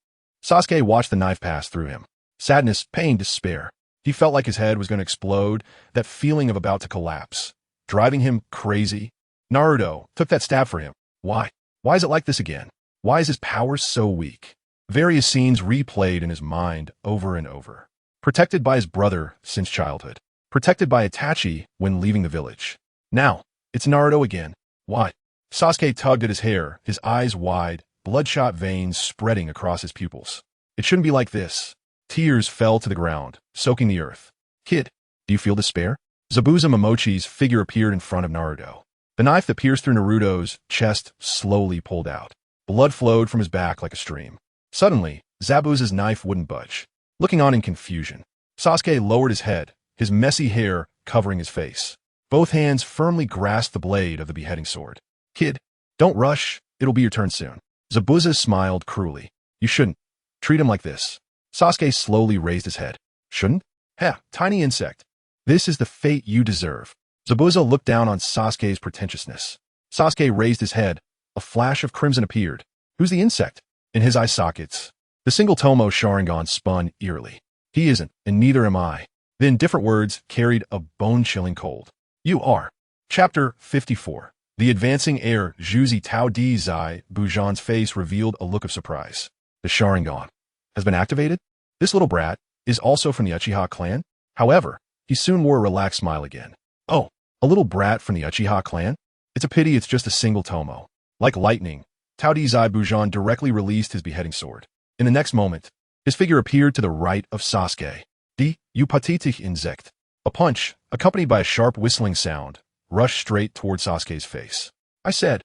Sasuke watched the knife pass through him. Sadness, pain, despair. He felt like his head was going to explode, that feeling of about to collapse, driving him crazy. Naruto took that stab for him. Why? Why is it like this again? Why is his power so weak? Various scenes replayed in his mind over and over. Protected by his brother since childhood. Protected by Itachi when leaving the village. Now, it's Naruto again. Why? Sasuke tugged at his hair, his eyes wide, bloodshot veins spreading across his pupils. It shouldn't be like this. Tears fell to the ground, soaking the earth. Kid, do you feel despair? Zabuza Momochi's figure appeared in front of Naruto. The knife that pierced through Naruto's chest slowly pulled out. Blood flowed from his back like a stream. Suddenly, Zabuza's knife wouldn't budge. Looking on in confusion, Sasuke lowered his head, his messy hair covering his face. Both hands firmly grasped the blade of the beheading sword. Kid, don't rush. It'll be your turn soon. Zabuza smiled cruelly. You shouldn't treat him like this. Sasuke slowly raised his head. Shouldn't? Heh, tiny insect. This is the fate you deserve. Zabuza looked down on Sasuke's pretentiousness. Sasuke raised his head. A flash of crimson appeared. Who's the insect? In his eye sockets, the single Tomo Sharingan spun eerily. He isn't, and neither am I. Then different words carried a bone-chilling cold. You are. Chapter 54. The advancing heir Juzi Tao Di Zai Bujan's face revealed a look of surprise. The Sharingan has been activated? This little brat is also from the Uchiha clan? However, he soon wore a relaxed smile again. Oh, a little brat from the Uchiha clan? It's a pity it's just a single Tomo. Like lightning, Tao Di Zai Bujan directly released his beheading sword. In the next moment, his figure appeared to the right of Sasuke. Die Upatitich Insekt. A punch, accompanied by a sharp whistling sound, rushed straight toward Sasuke's face. I said.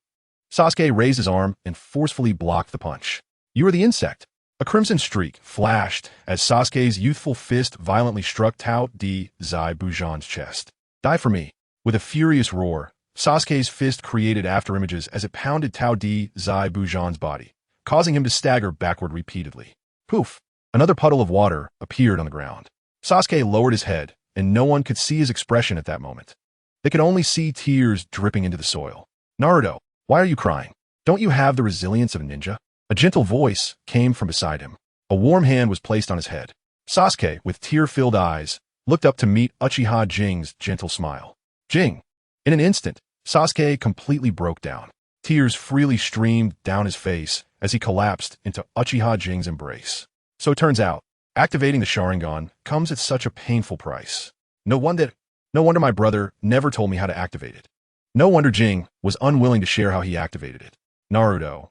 Sasuke raised his arm and forcefully blocked the punch. You are the insect. A crimson streak flashed as Sasuke's youthful fist violently struck Tao Di Zai Bujan's chest. Die for me. With a furious roar, Sasuke's fist created afterimages as it pounded Tao Di Zai Bujan's body, causing him to stagger backward repeatedly. Poof! Another puddle of water appeared on the ground. Sasuke lowered his head, and no one could see his expression at that moment. They could only see tears dripping into the soil. Naruto, why are you crying? Don't you have the resilience of a ninja? A gentle voice came from beside him. A warm hand was placed on his head. Sasuke, with tear-filled eyes, looked up to meet Uchiha Jing's gentle smile. Jing! In an instant, Sasuke completely broke down. Tears freely streamed down his face as he collapsed into Uchiha Jing's embrace. So it turns out, activating the Sharingan comes at such a painful price. No wonder my brother never told me how to activate it. No wonder Jing was unwilling to share how he activated it. Naruto.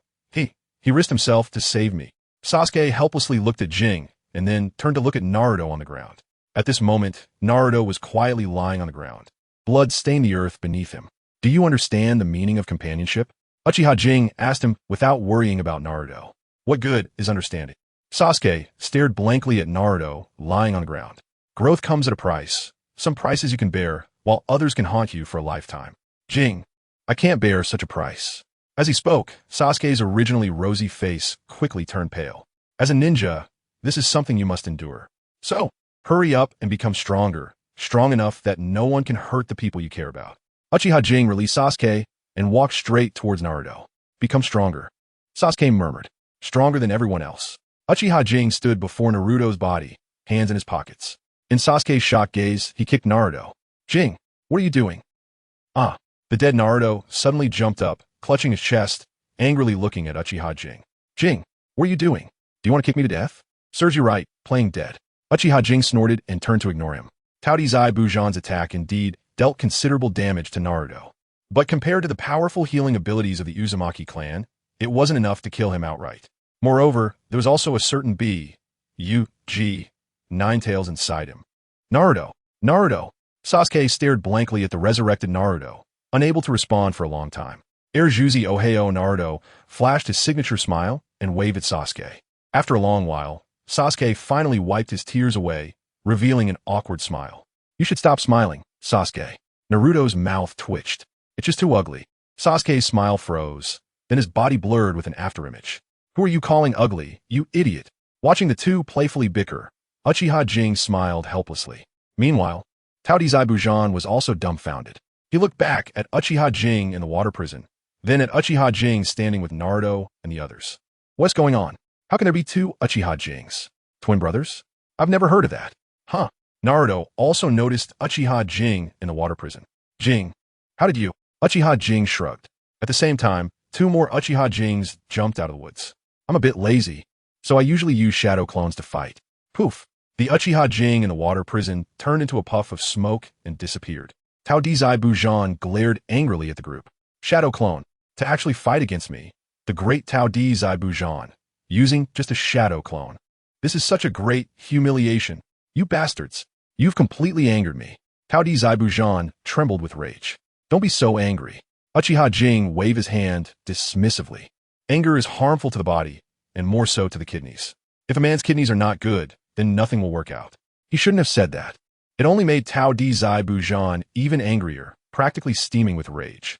He risked himself to save me. Sasuke helplessly looked at Jing and then turned to look at Naruto on the ground. At this moment, Naruto was quietly lying on the ground. Blood stained the earth beneath him. Do you understand the meaning of companionship? Uchiha Jing asked him without worrying about Naruto. What good is understanding? Sasuke stared blankly at Naruto lying on the ground. Growth comes at a price. Some prices you can bear, while others can haunt you for a lifetime. Jing, I can't bear such a price. As he spoke, Sasuke's originally rosy face quickly turned pale. As a ninja, this is something you must endure. So, Hurry up and become stronger, strong enough that no one can hurt the people you care about. Uchiha Jing released Sasuke and walked straight towards Naruto. Become stronger. Sasuke murmured. Stronger than everyone else. Uchiha Jing stood before Naruto's body, hands in his pockets. In Sasuke's shocked gaze, he kicked Naruto. Jing, what are you doing? Ah. The dead Naruto suddenly jumped up, clutching his chest, angrily looking at Uchiha Jing. Jing, what are you doing? Do you want to kick me to death? Serves you right, playing dead. Uchiha Jing snorted and turned to ignore him. Tao Zai Bujan's attack indeed dealt considerable damage to Naruto. But compared to the powerful healing abilities of the Uzumaki clan, it wasn't enough to kill him outright. Moreover, there was also a certain Ninetales inside him. Naruto! Naruto! Sasuke stared blankly at the resurrected Naruto, unable to respond for a long time. Juzi Ohio Naruto flashed his signature smile and waved at Sasuke. After a long while, Sasuke finally wiped his tears away, revealing an awkward smile. You should stop smiling, Sasuke. Naruto's mouth twitched. It's just too ugly. Sasuke's smile froze, then his body blurred with an afterimage. Who are you calling ugly, you idiot? Watching the two playfully bicker, Uchiha Jing smiled helplessly. Meanwhile, Tao Zai Bujan was also dumbfounded. He looked back at Uchiha Jing in the water prison, then at Uchiha Jing standing with Naruto and the others. What's going on? How can there be two Uchiha Jings? Twin brothers? I've never heard of that. Huh. Naruto also noticed Uchiha Jing in the water prison. Jing, how did you? Uchiha Jing shrugged. At the same time, two more Uchiha Jings jumped out of the woods. I'm a bit lazy, so I usually use shadow clones to fight. Poof. The Uchiha Jing in the water prison turned into a puff of smoke and disappeared. Tao Zai Bujan glared angrily at the group. Shadow clone, to actually fight against me, the great Tao Zai Bujan, using just a shadow clone. This is such a great humiliation. You bastards, you've completely angered me. Tao Zai Bujan trembled with rage. Don't be so angry. Uchiha Jing waved his hand dismissively. Anger is harmful to the body, and more so to the kidneys. If a man's kidneys are not good, then nothing will work out. He shouldn't have said that. It only made Tao Zai Bujan even angrier, practically steaming with rage.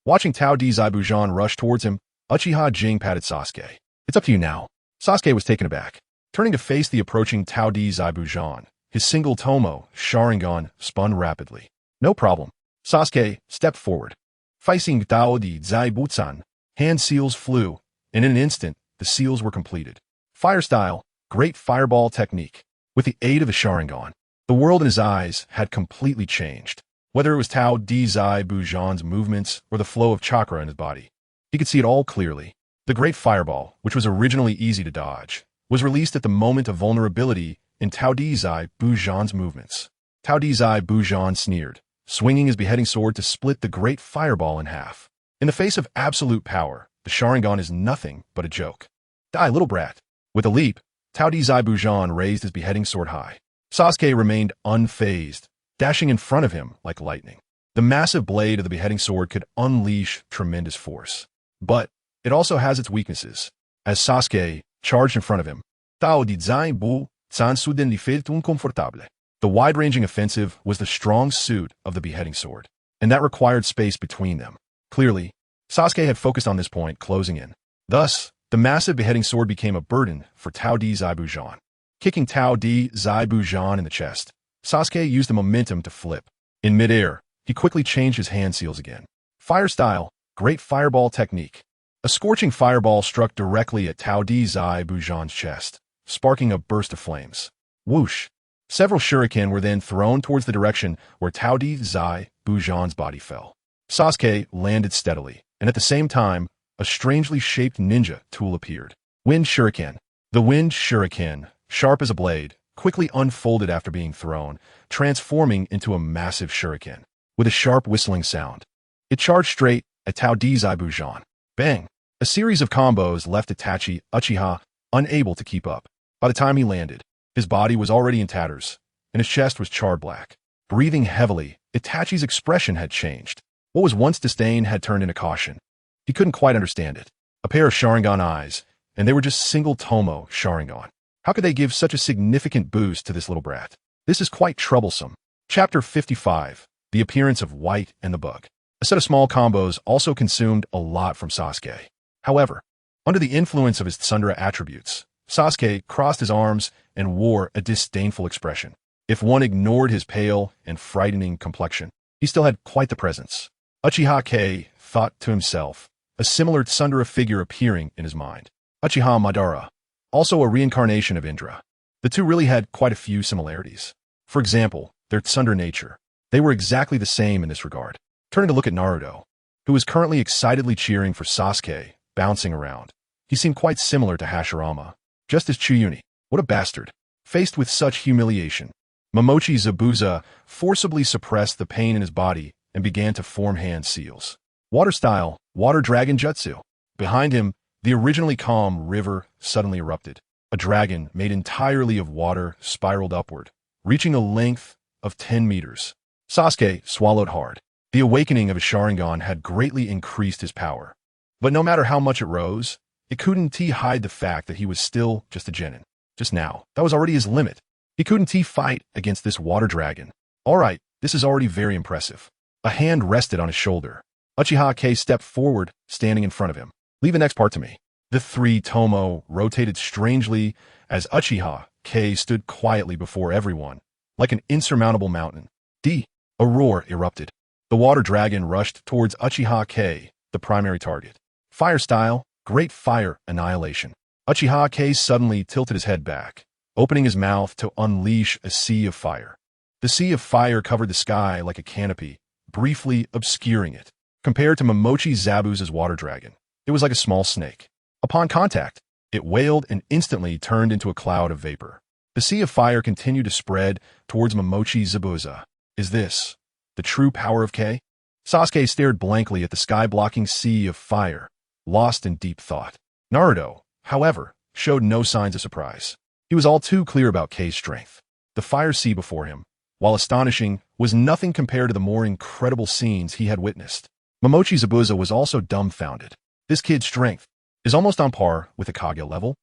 Watching Tao Zai Bujan rush towards him, Uchiha Jing patted Sasuke. It's up to you now. Sasuke was taken aback. Turning to face the approaching Tao Zai Bujan, his single Tomo, Sharingan, spun rapidly. No problem. Sasuke stepped forward. Facing Tao Zai Bujan, hand seals flew, and in an instant, the seals were completed. Fire style, great fireball technique. With the aid of the Sharingan, the world in his eyes had completely changed. Whether it was Tao Zai Bujan's movements or the flow of chakra in his body, he could see it all clearly. The great fireball, which was originally easy to dodge, was released at the moment of vulnerability in Tao Zai Bujan's movements. Tao Zai Bujan sneered, swinging his beheading sword to split the great fireball in half. In the face of absolute power, the Sharingan is nothing but a joke. Die, little brat. With a leap, Tao Zai Bujan raised his beheading sword high. Sasuke remained unfazed, dashing in front of him like lightning. The massive blade of the beheading sword could unleash tremendous force. But it also has its weaknesses. As Sasuke charged in front of him, Tao Zai Bu San Suden Lifetum Confortable. The wide-ranging offensive was the strong suit of the beheading sword, and that required space between them. Clearly, Sasuke had focused on this point, closing in. Thus, the massive beheading sword became a burden for Tao Zai Bujan. Kicking Tao Zai Bujan in the chest, Sasuke used the momentum to flip. In midair, he quickly changed his hand seals again. Fire style, great fireball technique. A scorching fireball struck directly at Tao Zai Bujan's chest, sparking a burst of flames. Whoosh! Several shuriken were then thrown towards the direction where Tao Zai Bujan's body fell. Sasuke landed steadily, and at the same time, a strangely shaped ninja tool appeared. Wind Shuriken. The wind shuriken, sharp as a blade, quickly unfolded after being thrown, transforming into a massive shuriken, with a sharp whistling sound. It charged straight at Tao Zai Bujan. Bang! A series of combos left Itachi, Uchiha, unable to keep up. By the time he landed, his body was already in tatters, and his chest was charred black. Breathing heavily, Itachi's expression had changed. What was once disdain had turned into caution. He couldn't quite understand it. A pair of Sharingan eyes, and they were just single Tomo Sharingan. How could they give such a significant boost to this little brat? This is quite troublesome. Chapter 55, The Appearance of White and the Bug. A set of small combos also consumed a lot from Sasuke. However, under the influence of his Tsundere attributes, Sasuke crossed his arms and wore a disdainful expression. If one ignored his pale and frightening complexion, he still had quite the presence. Uchiha Kei thought to himself, a similar tsundere figure appearing in his mind. Uchiha Madara, also a reincarnation of Indra. The two really had quite a few similarities. For example, their tsundere nature. They were exactly the same in this regard. Turning to look at Naruto, who was currently excitedly cheering for Sasuke, bouncing around. He seemed quite similar to Hashirama, just as Chuyuni. What a bastard. Faced with such humiliation, Momochi Zabuza forcibly suppressed the pain in his body and began to form hand seals. Water style, water dragon jutsu. Behind him, the originally calm river suddenly erupted. A dragon made entirely of water spiraled upward, reaching a length of 10 meters. Sasuke swallowed hard. The awakening of his Sharingan had greatly increased his power. But no matter how much it rose, it couldn't hide the fact that he was still just a genin. Just now, that was already his limit. He couldn't fight against this water dragon. Alright, this is already very impressive. A hand rested on his shoulder. Uchiha Kei stepped forward, standing in front of him. Leave the next part to me. The three Tomo rotated strangely as Uchiha Kei stood quietly before everyone, like an insurmountable mountain. A roar erupted. The water dragon rushed towards Uchiha Kei, the primary target. Fire style, great fire annihilation. Uchiha Kei suddenly tilted his head back, opening his mouth to unleash a sea of fire. The sea of fire covered the sky like a canopy, briefly obscuring it. Compared to Momochi Zabuza's water dragon, it was like a small snake. Upon contact, it wailed and instantly turned into a cloud of vapor. The sea of fire continued to spread towards Momochi Zabuza. Is this the true power of Kei? Sasuke stared blankly at the sky-blocking sea of fire, lost in deep thought. Naruto, however, showed no signs of surprise. He was all too clear about Kei's strength. The fire sea before him, while astonishing, was nothing compared to the more incredible scenes he had witnessed. Momochi Zabuza was also dumbfounded. This kid's strength is almost on par with the Kage level.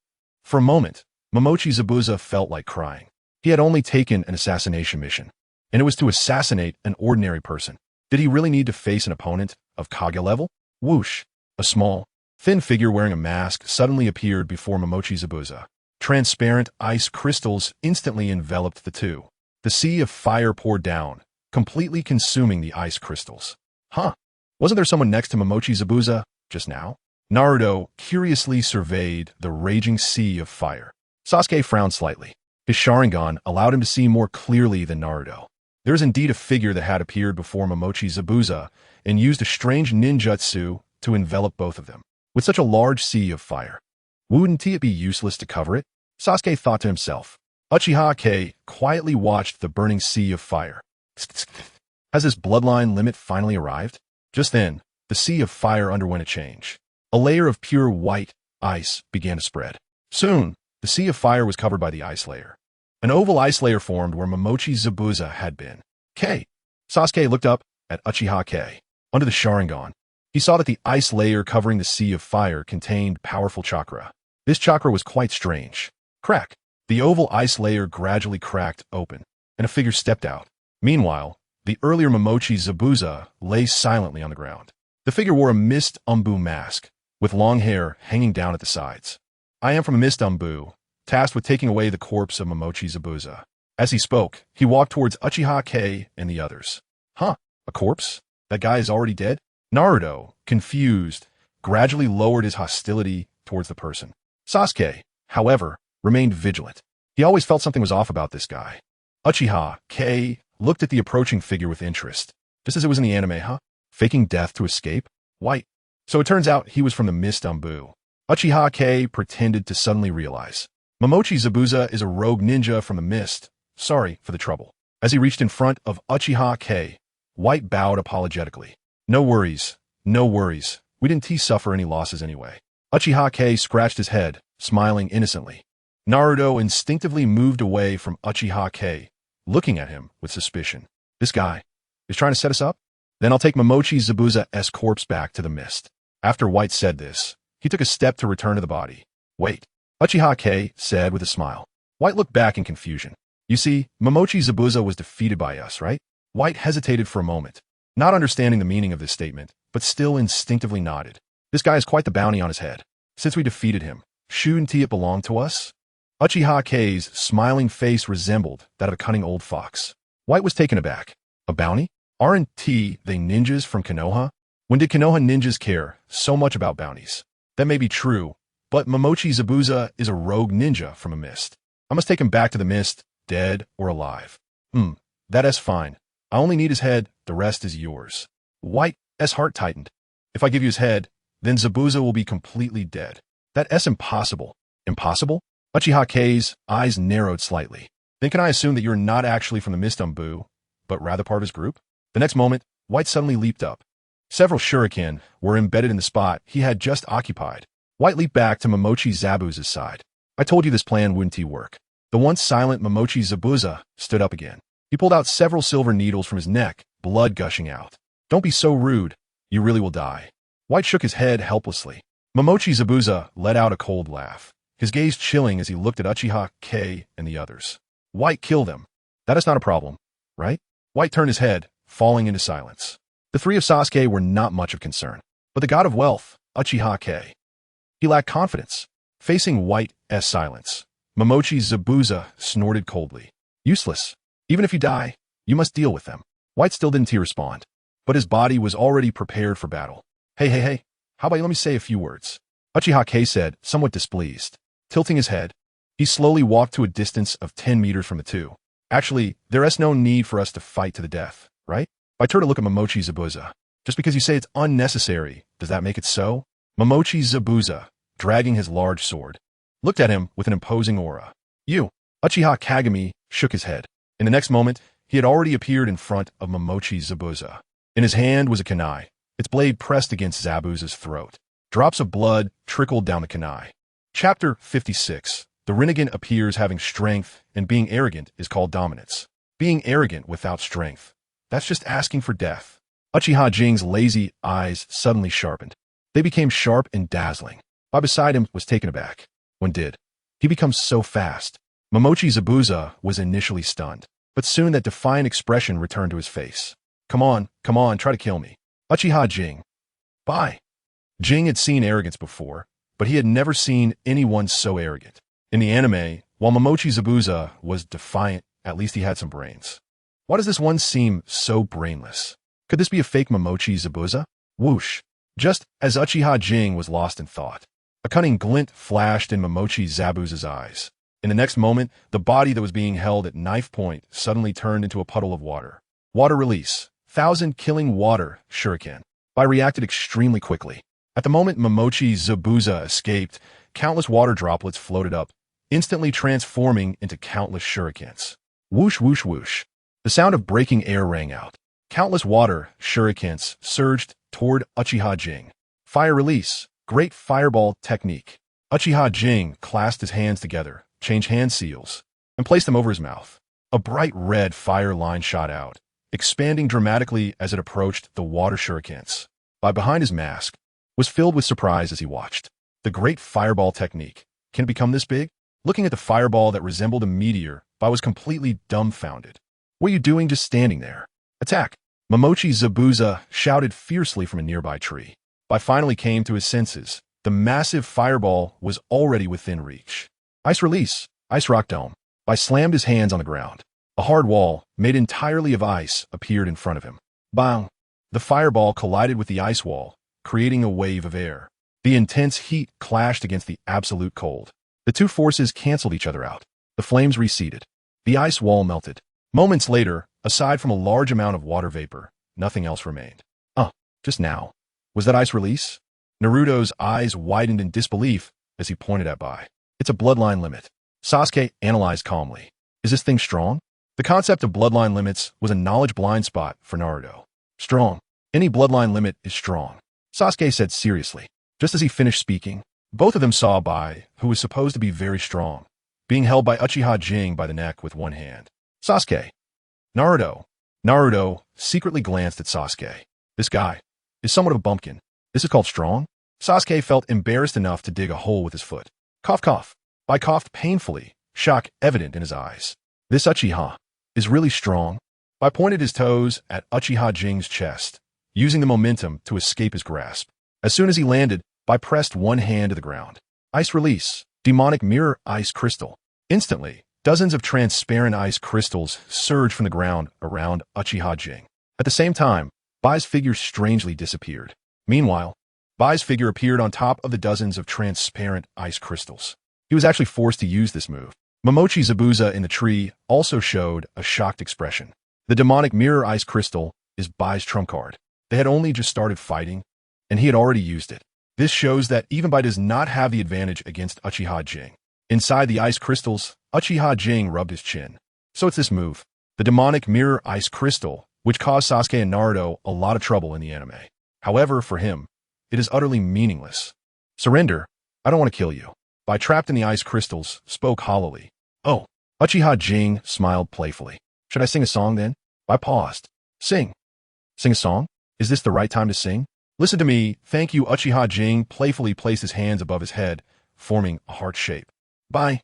For a moment, Momochi Zabuza felt like crying. He had only taken an assassination mission, and it was to assassinate an ordinary person. Did he really need to face an opponent of Kage level? Whoosh! A small, thin figure wearing a mask suddenly appeared before Momochi Zabuza. Transparent ice crystals instantly enveloped the two. The sea of fire poured down, completely consuming the ice crystals. Wasn't there someone next to Momochi Zabuza just now? Naruto curiously surveyed the raging sea of fire. Sasuke frowned slightly. His Sharingan allowed him to see more clearly than Naruto. There was indeed a figure that had appeared before Momochi Zabuza and used a strange ninjutsu to envelop both of them. With such a large sea of fire, wouldn't it be useless to cover it? Sasuke thought to himself. Uchiha Kei quietly watched the burning sea of fire. Has this bloodline limit finally arrived? Just then, the sea of fire underwent a change. A layer of pure white ice began to spread. Soon, the sea of fire was covered by the ice layer. An oval ice layer formed where Momochi Zabuza had been. Kei. Sasuke looked up at Uchiha Kei. Under the Sharingan, he saw that the ice layer covering the sea of fire contained powerful chakra. This chakra was quite strange. Crack. The oval ice layer gradually cracked open, and a figure stepped out. Meanwhile, the earlier Momochi Zabuza lay silently on the ground. The figure wore a mist umbu mask, with long hair hanging down at the sides. I am from a mist umbu, tasked with taking away the corpse of Momochi Zabuza. As he spoke, he walked towards Uchiha Kei and the others. A corpse? That guy is already dead? Naruto, confused, gradually lowered his hostility towards the person. Sasuke, however, remained vigilant. He always felt something was off about this guy. Uchiha Kei looked at the approaching figure with interest. Just as it was in the anime, Faking death to escape? White. So it turns out he was from the mist umbu. Uchiha Kei pretended to suddenly realize. Momochi Zabuza is a rogue ninja from the mist. Sorry for the trouble. As he reached in front of Uchiha Kei, White bowed apologetically. No worries. No worries. We didn't suffer any losses anyway. Uchiha Kei scratched his head, smiling innocently. Naruto instinctively moved away from Uchiha Kei, looking at him with suspicion. This guy is trying to set us up? Then I'll take Momochi Zabuza's corpse back to the mist. After White said this, he took a step to return to the body. Wait, Uchiha Kei said with a smile. White looked back in confusion. You see, Momochi Zabuza was defeated by us, right? White hesitated for a moment, not understanding the meaning of this statement, but still instinctively nodded. This guy has quite the bounty on his head. Since we defeated him, shouldn't it belong to us? Uchiha Kei's smiling face resembled that of a cunning old fox. White was taken aback. A bounty? Aren't they ninjas from Konoha? When did Konoha ninjas care so much about bounties? That may be true, but Momochi Zabuza is a rogue ninja from a mist. I must take him back to the mist, dead or alive. That's fine. I only need his head, the rest is yours. White's heart tightened. If I give you his head, then Zabuza will be completely dead. That's impossible. Impossible? Uchiha Kei's eyes narrowed slightly. Then can I assume that you're not actually from the mist but rather part of his group? The next moment, White suddenly leaped up. Several shuriken were embedded in the spot he had just occupied. White leaped back to Momochi Zabuza's side. I told you this plan wouldn't work. The once silent Momochi Zabuza stood up again. He pulled out several silver needles from his neck, blood gushing out. Don't be so rude. You really will die. White shook his head helplessly. Momochi Zabuza let out a cold laugh, his gaze chilling as he looked at Uchiha Kei and the others. White, kill them. That is not a problem, right? White turned his head, falling into silence. The three of Sasuke were not much of concern, but the god of wealth, Uchiha Kei. He lacked confidence. Facing White's silence, Momochi Zabuza snorted coldly. Useless. Even if you die, you must deal with them. White still didn't respond, but his body was already prepared for battle. Hey, how about you let me say a few words? Uchiha Kei said, somewhat displeased. Tilting his head, he slowly walked to a distance of 10 meters from the two. Actually, there is no need for us to fight to the death, right? I turned to look at Momochi Zabuza. Just because you say it's unnecessary, does that make it so? Momochi Zabuza, dragging his large sword, looked at him with an imposing aura. You. Uchiha Kagami shook his head. In the next moment, he had already appeared in front of Momochi Zabuza. In his hand was a kunai, its blade pressed against Zabuza's throat. Drops of blood trickled down the kunai. Chapter 56. The Rinnegan appears having strength, and being arrogant is called dominance. Being arrogant without strength, that's just asking for death. Uchiha Jing's lazy eyes suddenly sharpened. They became sharp and dazzling. By beside him was taken aback. When did he become so fast? Momochi Zabuza was initially stunned, but soon that defiant expression returned to his face. Come on, try to kill me. Uchiha Jing. Bye. Jing had seen arrogance before, but he had never seen anyone so arrogant. In the anime, while Momochi Zabuza was defiant, at least he had some brains. Why does this one seem so brainless? Could this be a fake Momochi Zabuza? Whoosh. Just as Uchiha Jing was lost in thought, a cunning glint flashed in Momochi Zabuza's eyes. In the next moment, the body that was being held at knife point suddenly turned into a puddle of water. Water release. 1,000 killing water shuriken. I reacted extremely quickly. At the moment Momochi Zabuza escaped, countless water droplets floated up, instantly transforming into countless shurikens. Whoosh, whoosh, whoosh. The sound of breaking air rang out. Countless water shurikens surged toward Uchiha Jing. Fire release. Great fireball technique. Uchiha Jing clasped his hands together, changed hand seals, and placed them over his mouth. A bright red fire line shot out, expanding dramatically as it approached the water shurikens. Behind his mask, was filled with surprise as he watched. The great fireball technique. Can it become this big? Looking at the fireball that resembled a meteor, Bai was completely dumbfounded. What are you doing just standing there? Attack! Momochi Zabuza shouted fiercely from a nearby tree. Bai finally came to his senses. The massive fireball was already within reach. Ice release! Ice rock dome. Bai slammed his hands on the ground. A hard wall, made entirely of ice, appeared in front of him. Bang! The fireball collided with the ice wall, creating a wave of air. The intense heat clashed against the absolute cold. The two forces canceled each other out. The flames receded. The ice wall melted. Moments later, aside from a large amount of water vapor, nothing else remained. Just now. Was that ice release? Naruto's eyes widened in disbelief as he pointed at Bai. It's a bloodline limit. Sasuke analyzed calmly. Is this thing strong? The concept of bloodline limits was a knowledge blind spot for Naruto. Strong. Any bloodline limit is strong, Sasuke said seriously. Just as he finished speaking, both of them saw Bai, who was supposed to be very strong, being held by Uchiha Jing by the neck with one hand. Sasuke. Naruto secretly glanced at Sasuke. This guy is somewhat of a bumpkin. This is called strong? Sasuke felt embarrassed enough to dig a hole with his foot. Cough, cough. Bai coughed painfully, shock evident in his eyes. This Uchiha is really strong. Bai pointed his toes at Uchiha Jing's chest, using the momentum to escape his grasp. As soon as he landed, Bai pressed one hand to the ground. Ice release. Demonic mirror ice crystal. Instantly, dozens of transparent ice crystals surged from the ground around Uchiha Jing. At the same time, Bai's figure strangely disappeared. Meanwhile, Bai's figure appeared on top of the dozens of transparent ice crystals. He was actually forced to use this move. Momochi Zabuza in the tree also showed a shocked expression. The demonic mirror ice crystal is Bai's trump card. They had only just started fighting, and he had already used it. This shows that even Bai does not have the advantage against Uchiha Jing. Inside the ice crystals, Uchiha Jing rubbed his chin. So it's this move, the demonic mirror ice crystal, which caused Sasuke and Naruto a lot of trouble in the anime. However, for him, it is utterly meaningless. Surrender, I don't want to kill you. Bai, trapped in the ice crystals, spoke hollowly. Oh, Uchiha Jing smiled playfully. Should I sing a song then? Bai paused. Sing. Sing a song? Is this the right time to sing? Listen to me, thank you. Uchiha Jing playfully placed his hands above his head, forming a heart shape. Bai.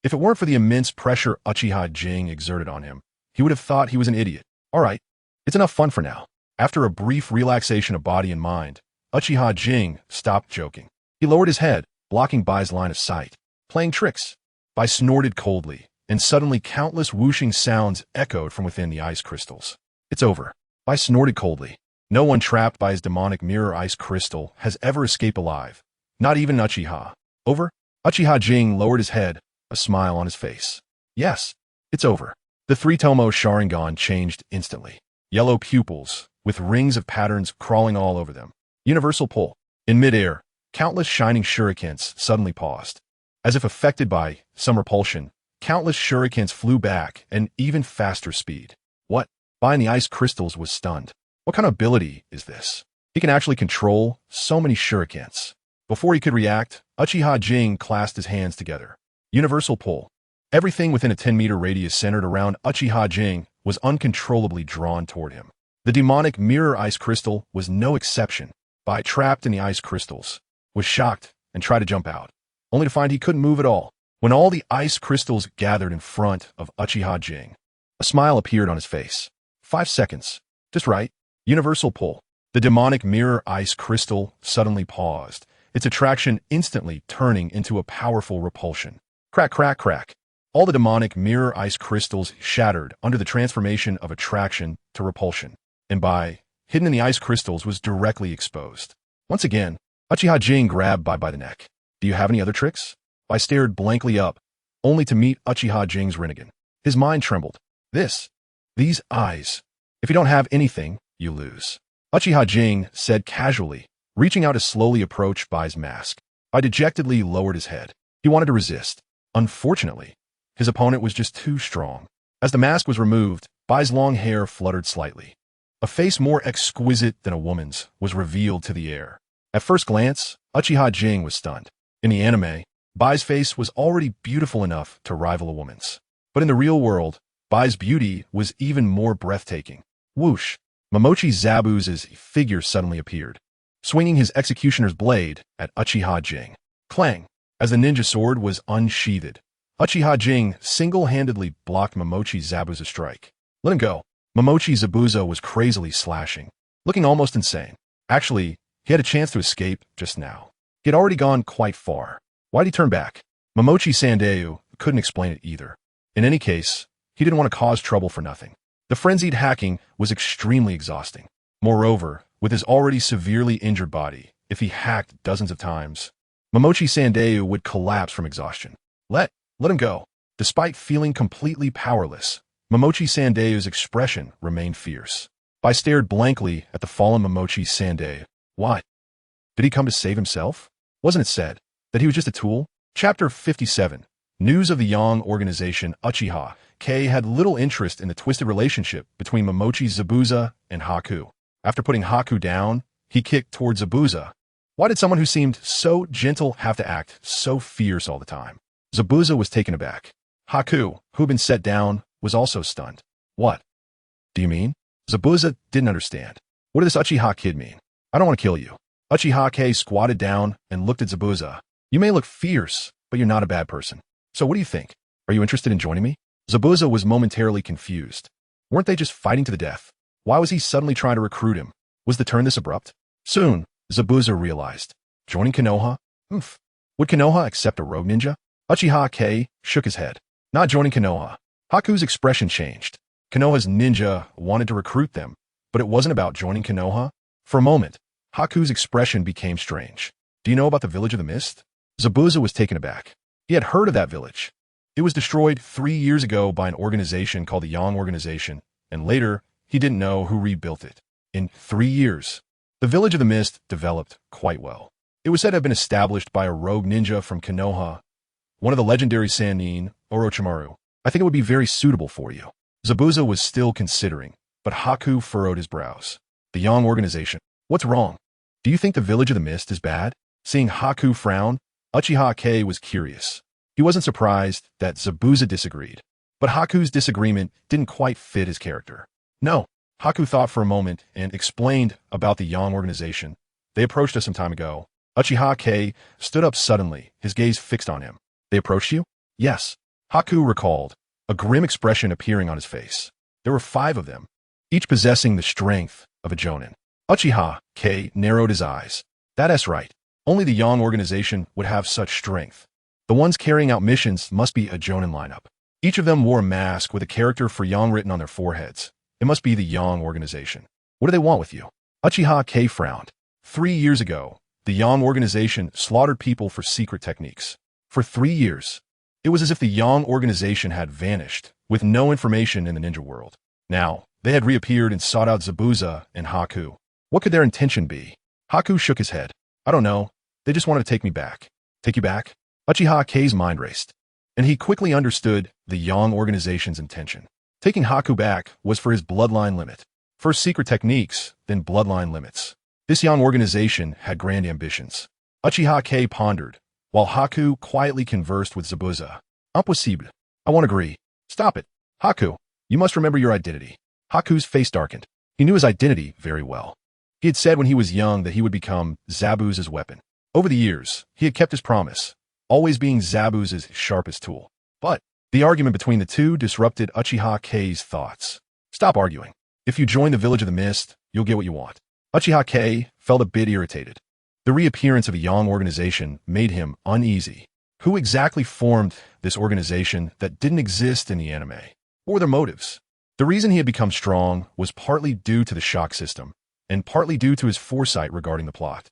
If it weren't for the immense pressure Uchiha Jing exerted on him, he would have thought he was an idiot. All right, it's enough fun for now. After a brief relaxation of body and mind, Uchiha Jing stopped joking. He lowered his head, blocking Bai's line of sight. Playing tricks. Bai snorted coldly, and suddenly countless whooshing sounds echoed from within the ice crystals. It's over. Bai snorted coldly. No one trapped by his demonic mirror ice crystal has ever escaped alive. Not even Uchiha. Over? Uchiha Jing lowered his head, a smile on his face. Yes, it's over. The three-tomo Sharingan changed instantly. Yellow pupils, with rings of patterns crawling all over them. Universal pull. In midair, countless shining shurikens suddenly paused. As if affected by some repulsion, countless shurikens flew back at an even faster speed. What? Bai in the ice crystals was stunned. What kind of ability is this? He can actually control so many shurikens. Before he could react, Uchiha Jing clasped his hands together. Universal pull. Everything within a 10-meter radius centered around Uchiha Jing was uncontrollably drawn toward him. The demonic mirror ice crystal was no exception. Bai, trapped in the ice crystals, was shocked and tried to jump out, only to find he couldn't move at all. When all the ice crystals gathered in front of Uchiha Jing, a smile appeared on his face. 5 seconds. Just right. Universal pull. The demonic mirror ice crystal suddenly paused, its attraction instantly turning into a powerful repulsion. Crack, crack, crack. All the demonic mirror ice crystals shattered under the transformation of attraction to repulsion, and Bai, hidden in the ice crystals, was directly exposed. Once again, Uchiha Jing grabbed Bai by the neck. Do you have any other tricks? Bai stared blankly up, only to meet Uchiha Jing's Rinnegan. His mind trembled. These eyes. If you don't have anything, you lose. Uchiha Jing said casually, reaching out to slowly approach Bai's mask. Bai dejectedly lowered his head. He wanted to resist. Unfortunately, his opponent was just too strong. As the mask was removed, Bai's long hair fluttered slightly. A face more exquisite than a woman's was revealed to the air. At first glance, Uchiha Jing was stunned. In the anime, Bai's face was already beautiful enough to rival a woman's. But in the real world, Bai's beauty was even more breathtaking. Whoosh! Momochi Zabuza's figure suddenly appeared, swinging his executioner's blade at Uchiha Jing. Clang! As the ninja sword was unsheathed, Uchiha Jing single-handedly blocked Momochi Zabuza's strike. Let him go. Momochi Zabuza was crazily slashing, looking almost insane. Actually, he had a chance to escape just now. He had already gone quite far. Why'd he turn back? Momochi Sandeu couldn't explain it either. In any case, he didn't want to cause trouble for nothing. The frenzied hacking was extremely exhausting. Moreover, with his already severely injured body, if he hacked dozens of times, Momochi Sandeu would collapse from exhaustion. Let him go. Despite feeling completely powerless, Momochi Sandeu's expression remained fierce. Bai stared blankly at the fallen Momochi Sandeu. What? Did he come to save himself? Wasn't it said that he was just a tool? Chapter 57. News of the Yong Organization. Uchiha Kei had little interest in the twisted relationship between Momochi Zabuza and Haku. After putting Haku down, he kicked towards Zabuza. Why did someone who seemed so gentle have to act so fierce all the time? Zabuza was taken aback. Haku, who had been set down, was also stunned. What do you mean? Zabuza didn't understand. What does this Uchiha kid mean? I don't want to kill you. Uchiha Kei squatted down and looked at Zabuza. You may look fierce, but you're not a bad person. So what do you think? Are you interested in joining me? Zabuza was momentarily confused. Weren't they just fighting to the death? Why was he suddenly trying to recruit him? Was the turn this abrupt? Soon, Zabuza realized. Joining Konoha? Would Konoha accept a rogue ninja? Uchiha Kei shook his head. Not joining Konoha. Haku's expression changed. Konoha's ninja wanted to recruit them, but it wasn't about joining Konoha. For a moment, Haku's expression became strange. Do you know about the Village of the Mist? Zabuza was taken aback. He had heard of that village. It was destroyed 3 years ago by an organization called the Yong Organization, and later, he didn't know who rebuilt it. In 3 years, the Village of the Mist developed quite well. It was said to have been established by a rogue ninja from Konoha, one of the legendary Sannin, Orochimaru. I think it would be very suitable for you. Zabuza was still considering, but Haku furrowed his brows. The Yong Organization. What's wrong? Do you think the Village of the Mist is bad? Seeing Haku frown, Uchiha Kei was curious. He wasn't surprised that Zabuza disagreed, but Haku's disagreement didn't quite fit his character. No, Haku thought for a moment and explained about the Yong Organization. They approached us some time ago. Uchiha Kei stood up suddenly, his gaze fixed on him. They approached you? Yes. Haku recalled, a grim expression appearing on his face. There were 5 of them, each possessing the strength of a jonin. Uchiha Kei narrowed his eyes. That's right. Only the Yong Organization would have such strength. The ones carrying out missions must be a jonin lineup. Each of them wore a mask with a character for Yong written on their foreheads. It must be the Yong Organization. What do they want with you? Uchiha Kei frowned. 3 years ago, the Yong Organization slaughtered people for secret techniques. For 3 years, it was as if the Yong Organization had vanished, with no information in the ninja world. Now, they had reappeared and sought out Zabuza and Haku. What could their intention be? Haku shook his head. I don't know. They just wanted to take me back. Take you back? Uchiha Kei's mind raced, and he quickly understood the Yong Organization's intention. Taking Haku back was for his bloodline limit. First secret techniques, then bloodline limits. This Yong Organization had grand ambitions. Uchiha Kei pondered, while Haku quietly conversed with Zabuza. Impossible. I won't agree. Stop it. Haku, you must remember your identity. Haku's face darkened. He knew his identity very well. He had said when he was young that he would become Zabuza's weapon. Over the years, he had kept his promise, always being Zabuza's sharpest tool. But the argument between the two disrupted Uchiha Kei's thoughts. Stop arguing. If you join the Village of the Mist, you'll get what you want. Uchiha Kei felt a bit irritated. The reappearance of a Yong Organization made him uneasy. Who exactly formed this organization that didn't exist in the anime? What were their motives? The reason he had become strong was partly due to the shock system, and partly due to his foresight regarding the plot.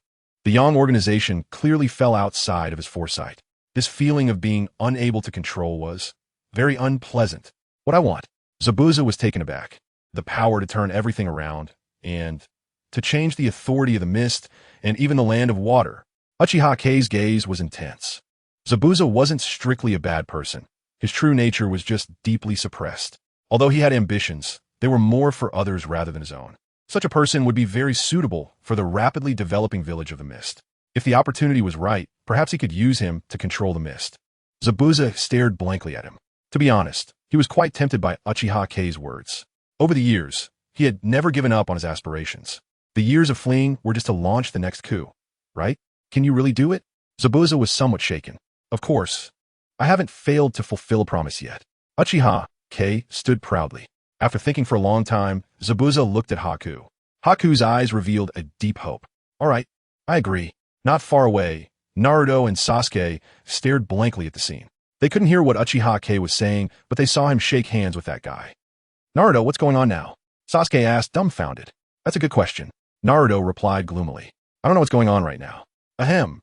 The Yong Organization clearly fell outside of his foresight. This feeling of being unable to control was very unpleasant. What I want. Zabuza was taken aback. The power to turn everything around, and to change the authority of the mist, and even the land of water. Uchiha Kei's gaze was intense. Zabuza wasn't strictly a bad person. His true nature was just deeply suppressed. Although he had ambitions, they were more for others rather than his own. Such a person would be very suitable for the rapidly developing Village of the Mist. If the opportunity was right, perhaps he could use him to control the mist. Zabuza stared blankly at him. To be honest, he was quite tempted by Uchiha Kei's words. Over the years, he had never given up on his aspirations. The years of fleeing were just to launch the next coup, right? Can you really do it? Zabuza was somewhat shaken. Of course. I haven't failed to fulfill a promise yet. Uchiha Kei stood proudly. After thinking for a long time, Zabuza looked at Haku. Haku's eyes revealed a deep hope. All right, I agree. Not far away, Naruto and Sasuke stared blankly at the scene. They couldn't hear what Uchiha Kei was saying, but they saw him shake hands with that guy. Naruto, what's going on now? Sasuke asked, dumbfounded. That's a good question. Naruto replied gloomily. I don't know what's going on right now. Ahem.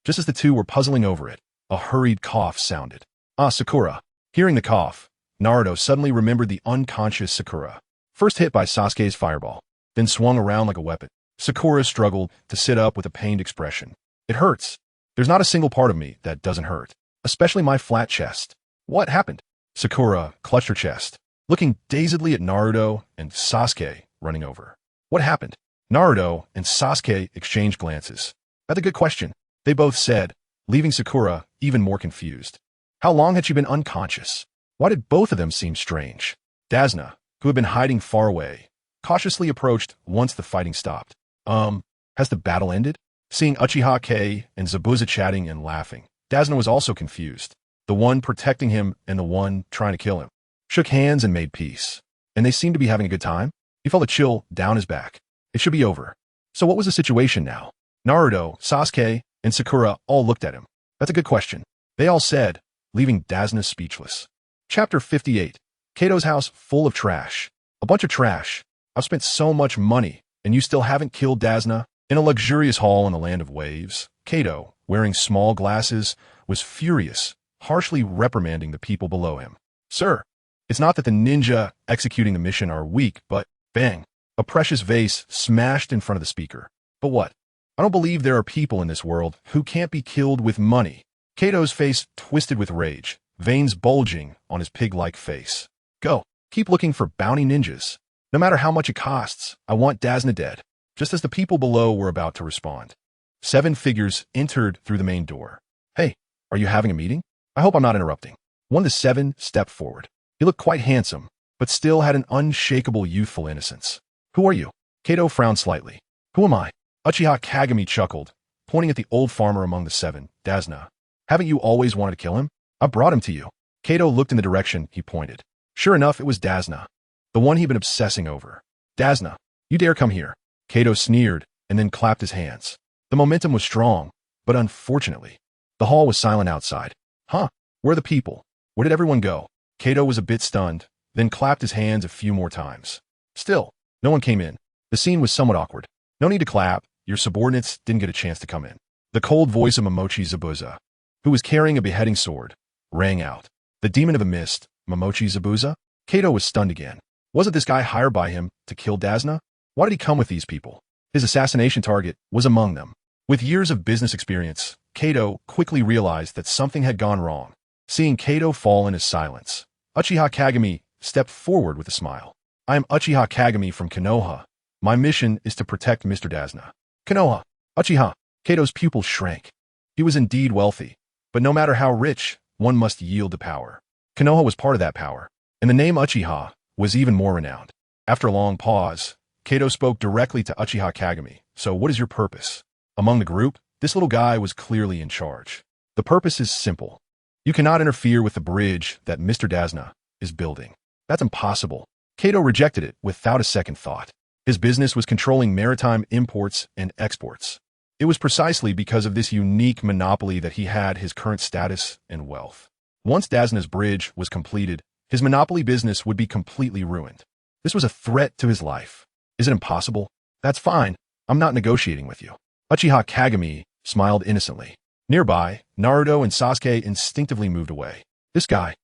Just as the two were puzzling over it, a hurried cough sounded. Ah, Sakura. Hearing the cough, Naruto suddenly remembered the unconscious Sakura. First hit by Sasuke's fireball, then swung around like a weapon. Sakura struggled to sit up with a pained expression. It hurts. There's not a single part of me that doesn't hurt, especially my flat chest. What happened? Sakura clutched her chest, looking dazedly at Naruto and Sasuke running over. What happened? Naruto and Sasuke exchanged glances. That's a good question, they both said, leaving Sakura even more confused. How long had she been unconscious? Why did both of them seem strange? Dasna, who had been hiding far away, cautiously approached once the fighting stopped. Has the battle ended? Seeing Uchiha Kei and Zabuza chatting and laughing, Dasna was also confused. The one protecting him and the one trying to kill him shook hands and made peace. And they seemed to be having a good time. He felt a chill down his back. It should be over. So what was the situation now? Naruto, Sasuke, and Sakura all looked at him. That's a good question. They all said, leaving Dazna speechless. Chapter 58. Kato's house full of trash. A bunch of trash. I've spent so much money, and you still haven't killed Dazna? In a luxurious hall in the land of waves, Kato, wearing small glasses, was furious, harshly reprimanding the people below him. Sir, it's not that the ninja executing the mission are weak, but bang, a precious vase smashed in front of the speaker. But what? I don't believe there are people in this world who can't be killed with money. Kato's face twisted with rage, veins bulging on his pig-like face. Go, keep looking for bounty ninjas. No matter how much it costs, I want Dazna dead. Just as the people below were about to respond, 7 figures entered through the main door. Hey, are you having a meeting? I hope I'm not interrupting. One of the 7 stepped forward. He looked quite handsome, but still had an unshakable youthful innocence. Who are you? Kato frowned slightly. Who am I? Uchiha Kagami chuckled, pointing at the old farmer among the 7, Dazna. Haven't you always wanted to kill him? I brought him to you. Kato looked in the direction he pointed. Sure enough, it was Dazna, the one he'd been obsessing over. Dazna, you dare come here. Kato sneered and then clapped his hands. The momentum was strong, but unfortunately, the hall was silent outside. Huh? Where are the people? Where did everyone go? Kato was a bit stunned, then clapped his hands a few more times. Still, no one came in. The scene was somewhat awkward. No need to clap. Your subordinates didn't get a chance to come in. The cold voice of Momochi Zabuza, who was carrying a beheading sword, rang out. The demon of the mist, Momochi Zabuza? Kato was stunned again. Wasn't this guy hired by him to kill Dazna? Why did he come with these people? His assassination target was among them. With years of business experience, Kato quickly realized that something had gone wrong. Seeing Kato fall in his silence, Uchiha Kagami stepped forward with a smile. I am Uchiha Kagami from Konoha. My mission is to protect Mr. Dazna. Konoha. Uchiha. Kato's pupils shrank. He was indeed wealthy, but no matter how rich, one must yield to power. Konoha was part of that power, and the name Uchiha was even more renowned. After a long pause, Kato spoke directly to Uchiha Kagami. So what is your purpose? Among the group, this little guy was clearly in charge. The purpose is simple. You cannot interfere with the bridge that Mr. Dazna is building. That's impossible. Kato rejected it without a second thought. His business was controlling maritime imports and exports. It was precisely because of this unique monopoly that he had his current status and wealth. Once Dazna's bridge was completed, his monopoly business would be completely ruined. This was a threat to his life. Is it impossible? That's fine. I'm not negotiating with you. Uchiha Kagami smiled innocently. Nearby, Naruto and Sasuke instinctively moved away. This guy.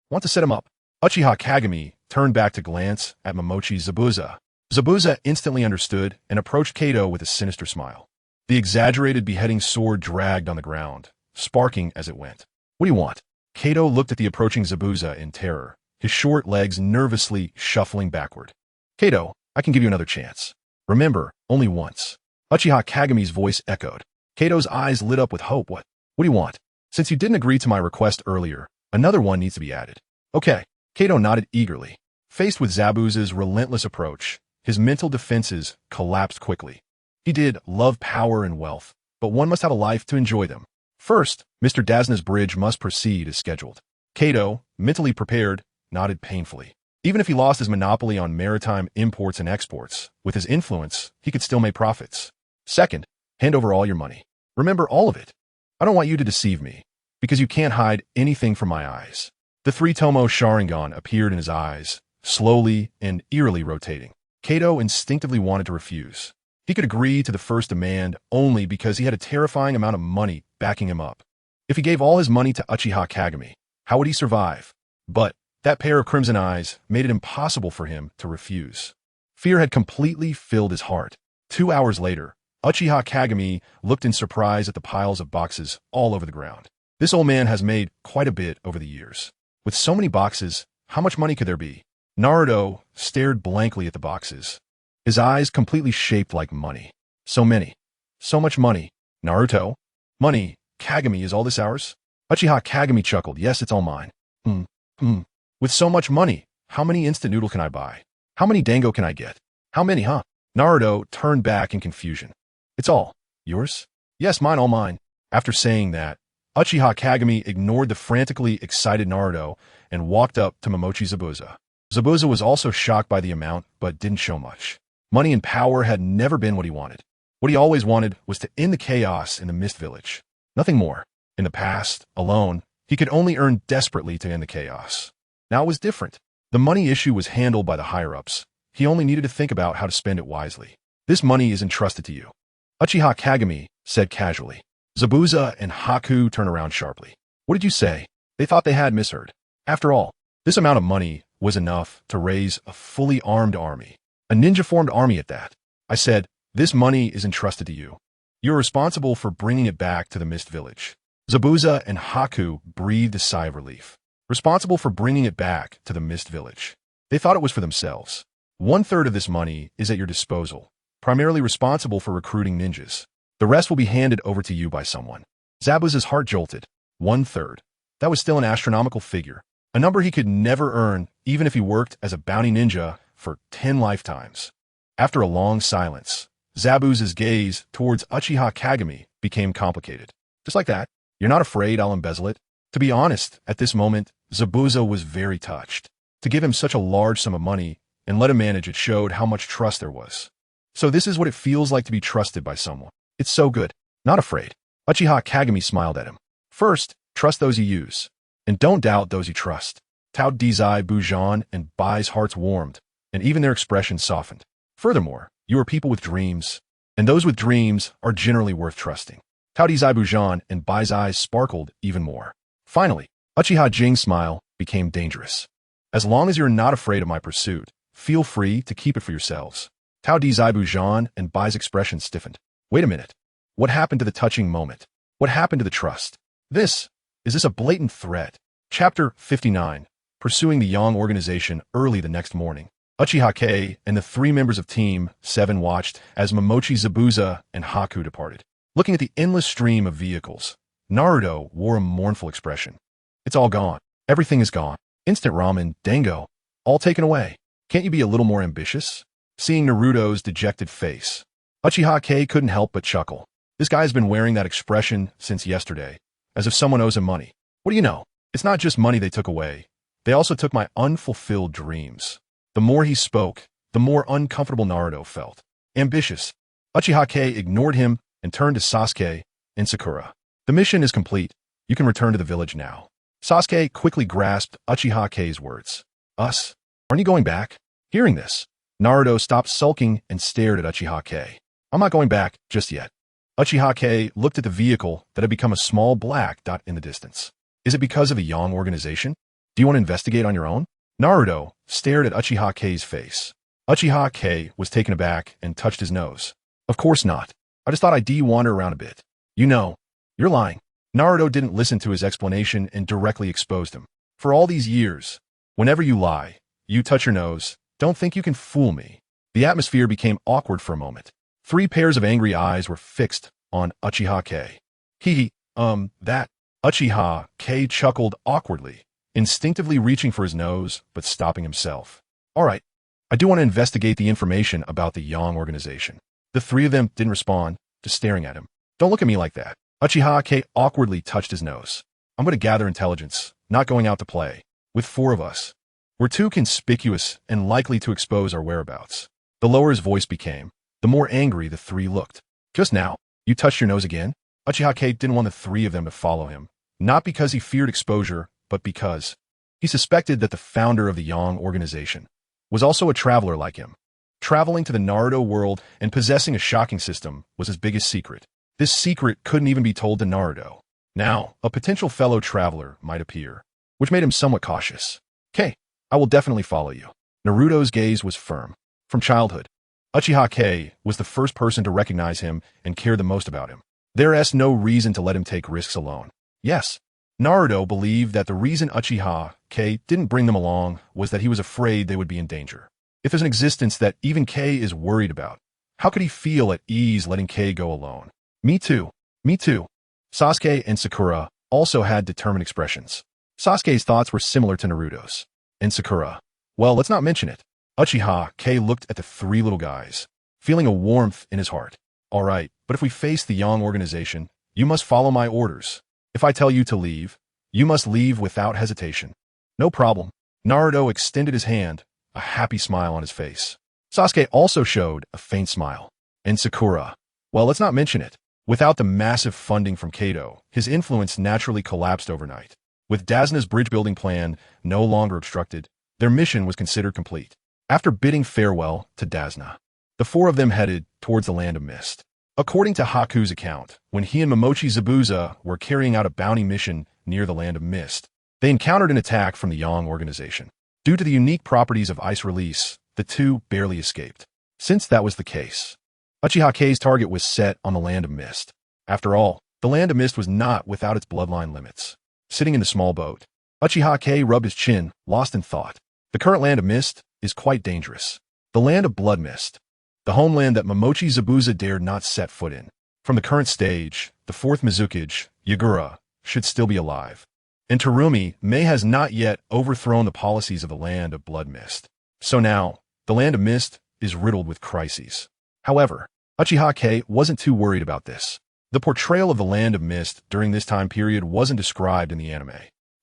Want to set him up. Uchiha Kagami turned back to glance at Momochi Zabuza. Zabuza instantly understood and approached Kato with a sinister smile. The exaggerated beheading sword dragged on the ground, sparking as it went. What do you want? Kato looked at the approaching Zabuza in terror, his short legs nervously shuffling backward. Kato, I can give you another chance. Remember, only once. Uchiha Kagami's voice echoed. Kato's eyes lit up with hope. What do you want? Since you didn't agree to my request earlier, another one needs to be added. Okay. Kato nodded eagerly. Faced with Zabuza's relentless approach, his mental defenses collapsed quickly. He did love power and wealth, but one must have a life to enjoy them. First, Mr. Dazna's bridge must proceed as scheduled. Kato, mentally prepared, nodded painfully. Even if he lost his monopoly on maritime imports and exports, with his influence, he could still make profits. Second, hand over all your money. Remember all of it. I don't want you to deceive me, because you can't hide anything from my eyes. The 3-tomo Sharingan appeared in his eyes, slowly and eerily rotating. Kato instinctively wanted to refuse. He could agree to the first demand only because he had a terrifying amount of money backing him up. If he gave all his money to Uchiha Kagami, how would he survive? But that pair of crimson eyes made it impossible for him to refuse. Fear had completely filled his heart. 2 hours later, Uchiha Kagami looked in surprise at the piles of boxes all over the ground. This old man has made quite a bit over the years. With so many boxes, how much money could there be? Naruto stared blankly at the boxes, his eyes completely shaped like money. So many. So much money. Naruto? Money. Kagami, is all this ours? Uchiha Kagami chuckled. Yes, it's all mine. With so much money, how many instant noodle can I buy? How many dango can I get? How many, huh? Naruto turned back in confusion. It's all yours? Yes, mine, all mine. After saying that, Uchiha Kagami ignored the frantically excited Naruto and walked up to Momochi Zabuza. Zabuza was also shocked by the amount, but didn't show much. Money and power had never been what he wanted. What he always wanted was to end the chaos in the Mist Village. Nothing more. In the past, alone, He could only earn desperately to end the chaos. Now it was different. The money issue was handled by the higher-ups. He only needed to think about how to spend it wisely. This money is entrusted to you. Uchiha Kagami said casually. Zabuza and Haku turned around sharply. What did you say? They thought they had misheard. After all, this amount of money was enough to raise a fully armed army. A ninja-formed army at that. I said, this money is entrusted to you. You're responsible for bringing it back to the Mist Village. Zabuza and Haku breathed a sigh of relief. Responsible for bringing it back to the Mist Village. They thought it was for themselves. 1/3 of this money is at your disposal, primarily responsible for recruiting ninjas. The rest will be handed over to you by someone. Zabuza's heart jolted. 1/3. That was still an astronomical figure. A number he could never earn, even if he worked as a bounty ninja for 10 lifetimes. After a long silence, Zabuza's gaze towards Uchiha Kagami became complicated. Just like that, you're not afraid I'll embezzle it? To be honest, at this moment, Zabuza was very touched. To give him such a large sum of money and let him manage it showed how much trust there was. So this is what it feels like to be trusted by someone. It's so good. Not afraid. Uchiha Kagami smiled at him. First, trust those you use. And don't doubt those you trust. Tao Dizai Bujan and Bai's hearts warmed, and even their expressions softened. Furthermore, you are people with dreams, and those with dreams are generally worth trusting. Tao Dizai Bujan and Bai's eyes sparkled even more. Finally, Uchiha Jing's smile became dangerous. As long as you're not afraid of my pursuit, feel free to keep it for yourselves. Tao Dizai Bujan and Bai's expression stiffened. Wait a minute. What happened to the touching moment? What happened to the trust? Is this a blatant threat? Chapter 59. Pursuing the Yong Organization. Early the next morning, Uchiha Kei and the 3 members of Team 7 watched as Momochi, Zabuza, and Haku departed. Looking at the endless stream of vehicles, Naruto wore a mournful expression. It's all gone. Everything is gone. Instant ramen, dango, all taken away. Can't you be a little more ambitious? Seeing Naruto's dejected face, Uchiha Kei couldn't help but chuckle. This guy's been wearing that expression since yesterday, as if someone owes him money. What do you know? It's not just money they took away. They also took my unfulfilled dreams. The more he spoke, the more uncomfortable Naruto felt. Ambitious. Uchiha Kei ignored him and turned to Sasuke and Sakura. The mission is complete. You can return to the village now. Sasuke quickly grasped Uchiha Kei's words. Us? Aren't you going back? Hearing this, Naruto stopped sulking and stared at Uchiha Kei. I'm not going back just yet. Uchiha Kei looked at the vehicle that had become a small black dot in the distance. Is it because of the Yong Organization? Do you want to investigate on your own? Naruto stared at Uchiha Kei's face. Uchiha Kei was taken aback and touched his nose. Of course not. I just thought I'd wander around a bit. You know, you're lying. Naruto didn't listen to his explanation and directly exposed him. For all these years, whenever you lie, you touch your nose, don't think you can fool me. The atmosphere became awkward for a moment. 3 pairs of angry eyes were fixed on Uchiha Kei. That. Uchiha Kei chuckled awkwardly, instinctively reaching for his nose, but stopping himself. All right, I do want to investigate the information about the Yong Organization. The 3 of them didn't respond, just staring at him. Don't look at me like that. Uchiha Kei awkwardly touched his nose. I'm going to gather intelligence, not going out to play. With 4 of us. We're too conspicuous and likely to expose our whereabouts. The lower his voice became, the more angry the 3 looked. Just now, you touched your nose again? Uchiha Kei didn't want the 3 of them to follow him, not because he feared exposure, but because he suspected that the founder of the Yong Organization was also a traveler like him. Traveling to the Naruto world and possessing a shocking system was his biggest secret. This secret couldn't even be told to Naruto. Now, a potential fellow traveler might appear, which made him somewhat cautious. Kei, I will definitely follow you. Naruto's gaze was firm. From childhood, Uchiha Kei was the first person to recognize him and care the most about him. There's no reason to let him take risks alone. Yes, Naruto believed that the reason Uchiha Kei didn't bring them along was that he was afraid they would be in danger. If there's an existence that even Kei is worried about, how could he feel at ease letting Kei go alone? Me too. Me too. Sasuke and Sakura also had determined expressions. Sasuke's thoughts were similar to Naruto's. And Sakura, well, let's not mention it. Uchiha Kei looked at the 3 little guys, feeling a warmth in his heart. All right, but if we face the Yong Organization, you must follow my orders. If I tell you to leave, you must leave without hesitation. No problem. Naruto extended his hand, a happy smile on his face. Sasuke also showed a faint smile. And Sakura, well, let's not mention it. Without the massive funding from Kato, his influence naturally collapsed overnight. With Dazna's bridge-building plan no longer obstructed, their mission was considered complete. After bidding farewell to Dazna, the four of them headed towards the Land of Mist. According to Haku's account, when he and Momochi Zabuza were carrying out a bounty mission near the Land of Mist, they encountered an attack from the Yong Organization. Due to the unique properties of ice release, the two barely escaped. Since that was the case, Uchiha Kei's target was set on the Land of Mist. After all, the Land of Mist was not without its bloodline limits. Sitting in the small boat, Uchiha Kei rubbed his chin, lost in thought. The current Land of Mist is quite dangerous. The Land of Blood Mist, the homeland that Momochi Zabuza dared not set foot in. From the current stage, the fourth Hokage, Yagura, should still be alive. And Terumi May has not yet overthrown the policies of the Land of Blood Mist. So now, the Land of Mist is riddled with crises. However, Uchiha Kei wasn't too worried about this. The portrayal of the Land of Mist during this time period wasn't described in the anime.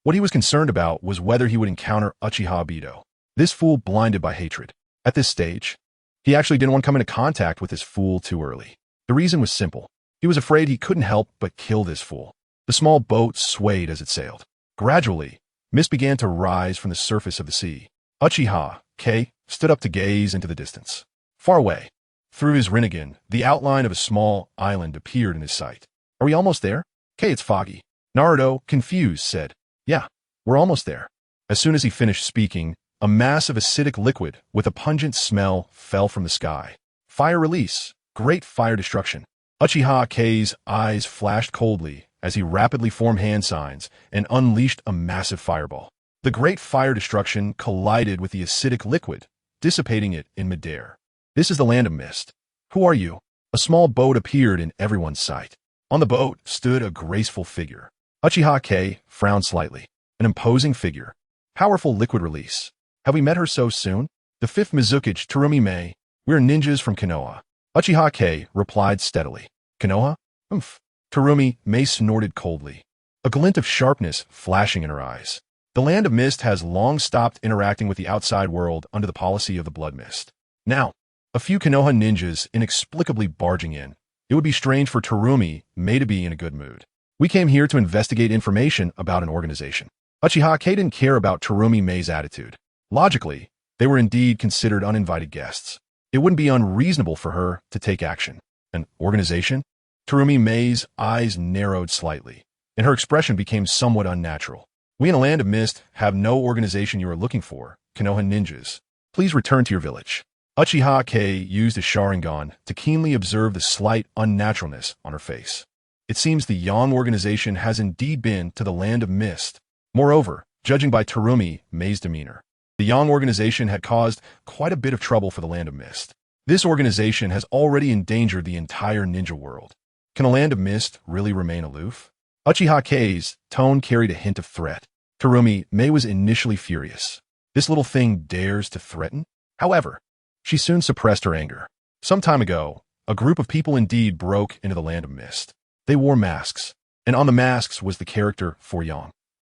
What he was concerned about was whether he would encounter Uchiha Obito, this fool blinded by hatred. At this stage, he actually didn't want to come into contact with this fool too early. The reason was simple. He was afraid he couldn't help but kill this fool. The small boat swayed as it sailed. Gradually, mist began to rise from the surface of the sea. Uchiha Kei stood up to gaze into the distance. Far away, through his Rinnegan, the outline of a small island appeared in his sight. Are we almost there? Kei, it's foggy. Naruto, confused, said, Yeah, we're almost there. As soon as he finished speaking, a mass of acidic liquid with a pungent smell fell from the sky. Fire release, great fire destruction. Uchiha Kei's eyes flashed coldly as he rapidly formed hand signs and unleashed a massive fireball. The great fire destruction collided with the acidic liquid, dissipating it in midair. This is the Land of Mist. Who are you? A small boat appeared in everyone's sight. On the boat stood a graceful figure. Uchiha Kei frowned slightly. An imposing figure. Powerful liquid release. Have we met her so soon? The fifth Hokage, Terumi May. We're ninjas from Konoha. Uchiha Kei replied steadily. Konoha? Umph. Terumi May snorted coldly, a glint of sharpness flashing in her eyes. The Land of Mist has long stopped interacting with the outside world under the policy of the Blood Mist. Now, a few Konoha ninjas inexplicably barging in. It would be strange for Terumi May to be in a good mood. We came here to investigate information about an organization. Uchiha Kei didn't care about Terumi May's attitude. Logically, they were indeed considered uninvited guests. It wouldn't be unreasonable for her to take action. An organization? Terumi May's eyes narrowed slightly, and her expression became somewhat unnatural. We in the Land of Mist have no organization you are looking for, Konoha ninjas. Please return to your village. Uchiha Kei used his Sharingan to keenly observe the slight unnaturalness on her face. It seems the Yong Organization has indeed been to the Land of Mist. Moreover, judging by Terumi May's demeanor, the Yong Organization had caused quite a bit of trouble for the Land of Mist. This organization has already endangered the entire ninja world. Can the Land of Mist really remain aloof? Uchiha Kei's tone carried a hint of threat. Terumi May was initially furious. This little thing dares to threaten? However, she soon suppressed her anger. Some time ago, a group of people indeed broke into the Land of Mist. They wore masks, and on the masks was the character for Yong.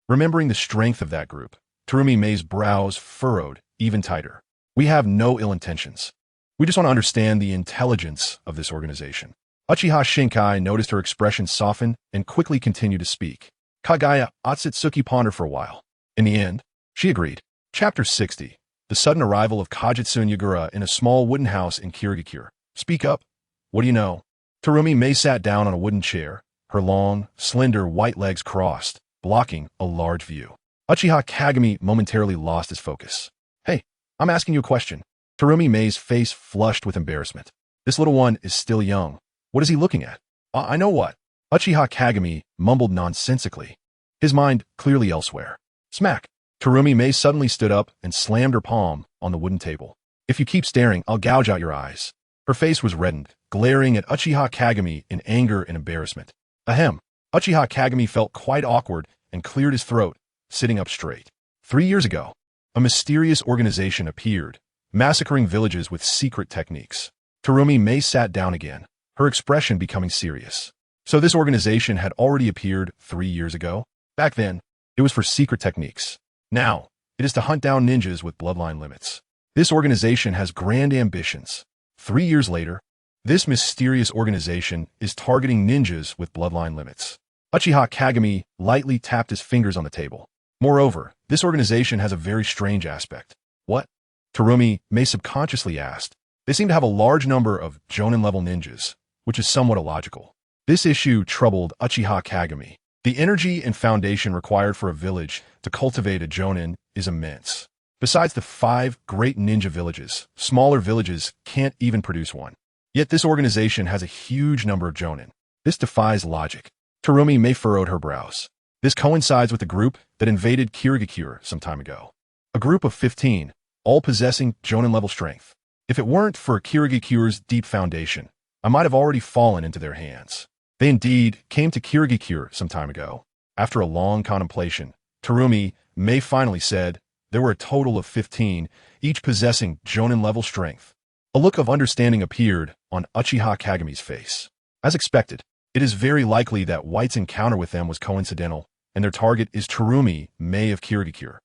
Remembering the strength of that group, Terumi May's brows furrowed even tighter. We have no ill intentions. We just want to understand the intelligence of this organization. Uchiha Shinkai noticed her expression soften and quickly continued to speak. Kagaya Ōtsutsuki pondered for a while. In the end, she agreed. Chapter 60. The sudden arrival of Kajutsu and Yagura in a small wooden house in Kirigakure. Speak up. What do you know? Terumi May sat down on a wooden chair, her long, slender white legs crossed, blocking a large view. Uchiha Kagami momentarily lost his focus. Hey, I'm asking you a question. Terumi May's face flushed with embarrassment. This little one is still young. What is he looking at? I know what. Uchiha Kagami mumbled nonsensically, his mind clearly elsewhere. Smack! Terumi May suddenly stood up and slammed her palm on the wooden table. If you keep staring, I'll gouge out your eyes. Her face was reddened, glaring at Uchiha Kagami in anger and embarrassment. Ahem. Uchiha Kagami felt quite awkward and cleared his throat, sitting up straight. 3 years ago, a mysterious organization appeared, massacring villages with secret techniques. Terumi May sat down again, her expression becoming serious. So this organization had already appeared 3 years ago? Back then, it was for secret techniques. Now, it is to hunt down ninjas with bloodline limits. This organization has grand ambitions. 3 years later, this mysterious organization is targeting ninjas with bloodline limits. Uchiha Kagami lightly tapped his fingers on the table. Moreover, this organization has a very strange aspect. What? Terumi May subconsciously asked. They seem to have a large number of Jonin-level ninjas, which is somewhat illogical. This issue troubled Uchiha Kagami. The energy and foundation required for a village to cultivate a Jonin is immense. Besides the 5 great ninja villages, smaller villages can't even produce one. Yet this organization has a huge number of Jonin. This defies logic. Terumi May furrowed her brows. This coincides with the group that invaded Kirigakure some time ago. A group of 15, all possessing Jonin-level strength. If it weren't for Kirigakure's deep foundation, I might have already fallen into their hands. They indeed came to Kirigakure some time ago. After a long contemplation, Terumi May finally said there were a total of 15, each possessing Jonin-level strength. A look of understanding appeared on Uchiha Kagami's face. As expected, it is very likely that White's encounter with them was coincidental, and their target is Terumi May of Kirigakure.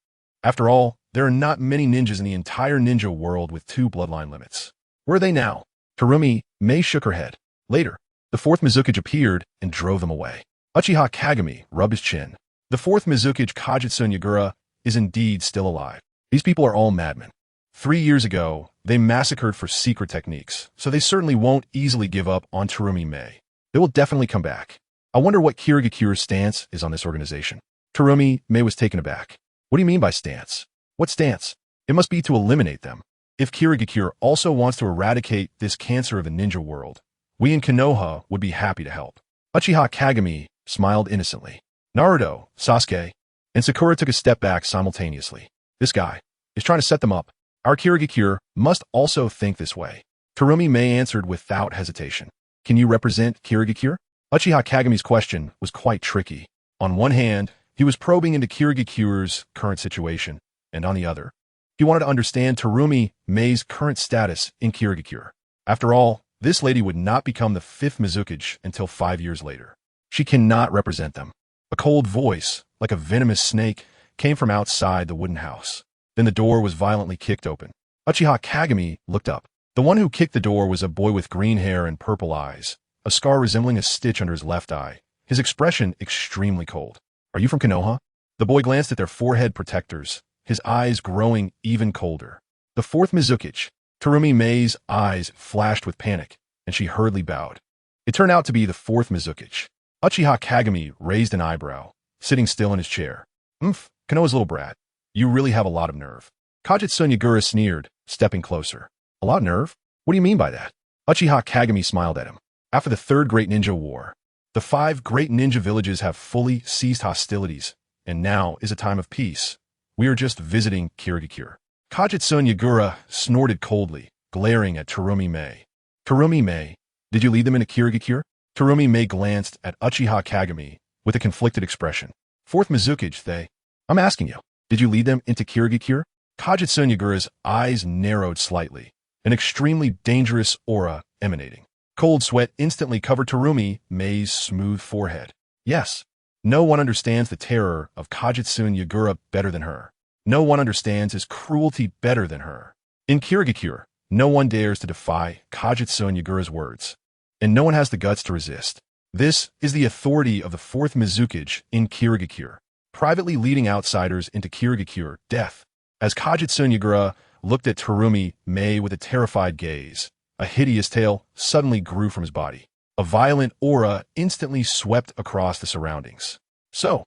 After all, there are not many ninjas in the entire ninja world with 2 bloodline limits. Where are they now? Terumi May shook her head. Later, the 4th Mizukage appeared and drove them away. Uchiha Kagami rubbed his chin. The 4th Mizukage Kajutsu Yagura is indeed still alive. These people are all madmen. 3 years ago, they massacred for secret techniques, so they certainly won't easily give up on Terumi May. They will definitely come back. I wonder what Kirigakure's stance is on this organization. Terumi May was taken aback. What do you mean by stance? What stance? It must be to eliminate them. If Kirigakure also wants to eradicate this cancer of the ninja world, we in Konoha would be happy to help. Uchiha Kagami smiled innocently. Naruto, Sasuke, and Sakura took a step back simultaneously. This guy is trying to set them up. Our Kirigakure must also think this way. Terumi May answered without hesitation. Can you represent Kirigakure? Uchiha Kagami's question was quite tricky. On one hand, he was probing into Kirigakure's current situation, and on the other, he wanted to understand Terumi May's current status in Kirigakure. After all, this lady would not become the 5th Mizukage until 5 years later. She cannot represent them. A cold voice, like a venomous snake, came from outside the wooden house. Then the door was violently kicked open. Uchiha Kagami looked up. The one who kicked the door was a boy with green hair and purple eyes, a scar resembling a stitch under his left eye, his expression extremely cold. Are you from Konoha? The boy glanced at their forehead protectors, his eyes growing even colder. The 4th Mizukage. Terumi May's eyes flashed with panic, and she hurriedly bowed. It turned out to be the 4th Mizukage. Uchiha Kagami raised an eyebrow, sitting still in his chair. Konoha's little brat. You really have a lot of nerve. Kajutsu Yagura sneered, stepping closer. A lot of nerve? What do you mean by that? Uchiha Kagami smiled at him. After the 3rd Great Ninja War, the 5 great ninja villages have fully ceased hostilities, and now is a time of peace. We are just visiting Kirigakure. Kajutsu Yagura snorted coldly, glaring at Terumi May. Terumi May, did you lead them into Kirigakure? Terumi May glanced at Uchiha Kagami with a conflicted expression. 4th Mizukage, I'm asking you, did you lead them into Kirigakure? Kajutsu Yagura's eyes narrowed slightly, an extremely dangerous aura emanating. Cold sweat instantly covered Terumi May's smooth forehead. Yes, no one understands the terror of Kajutsu Yagura better than her. No one understands his cruelty better than her. In Kirigakure, no one dares to defy Kajutsu Yagura's words, and no one has the guts to resist. This is the authority of the 4th Mizukage in Kirigakure, privately leading outsiders into Kirigakure death. As Kajutsu Yagura looked at Terumi May with a terrified gaze, a hideous tail suddenly grew from his body. A violent aura instantly swept across the surroundings. So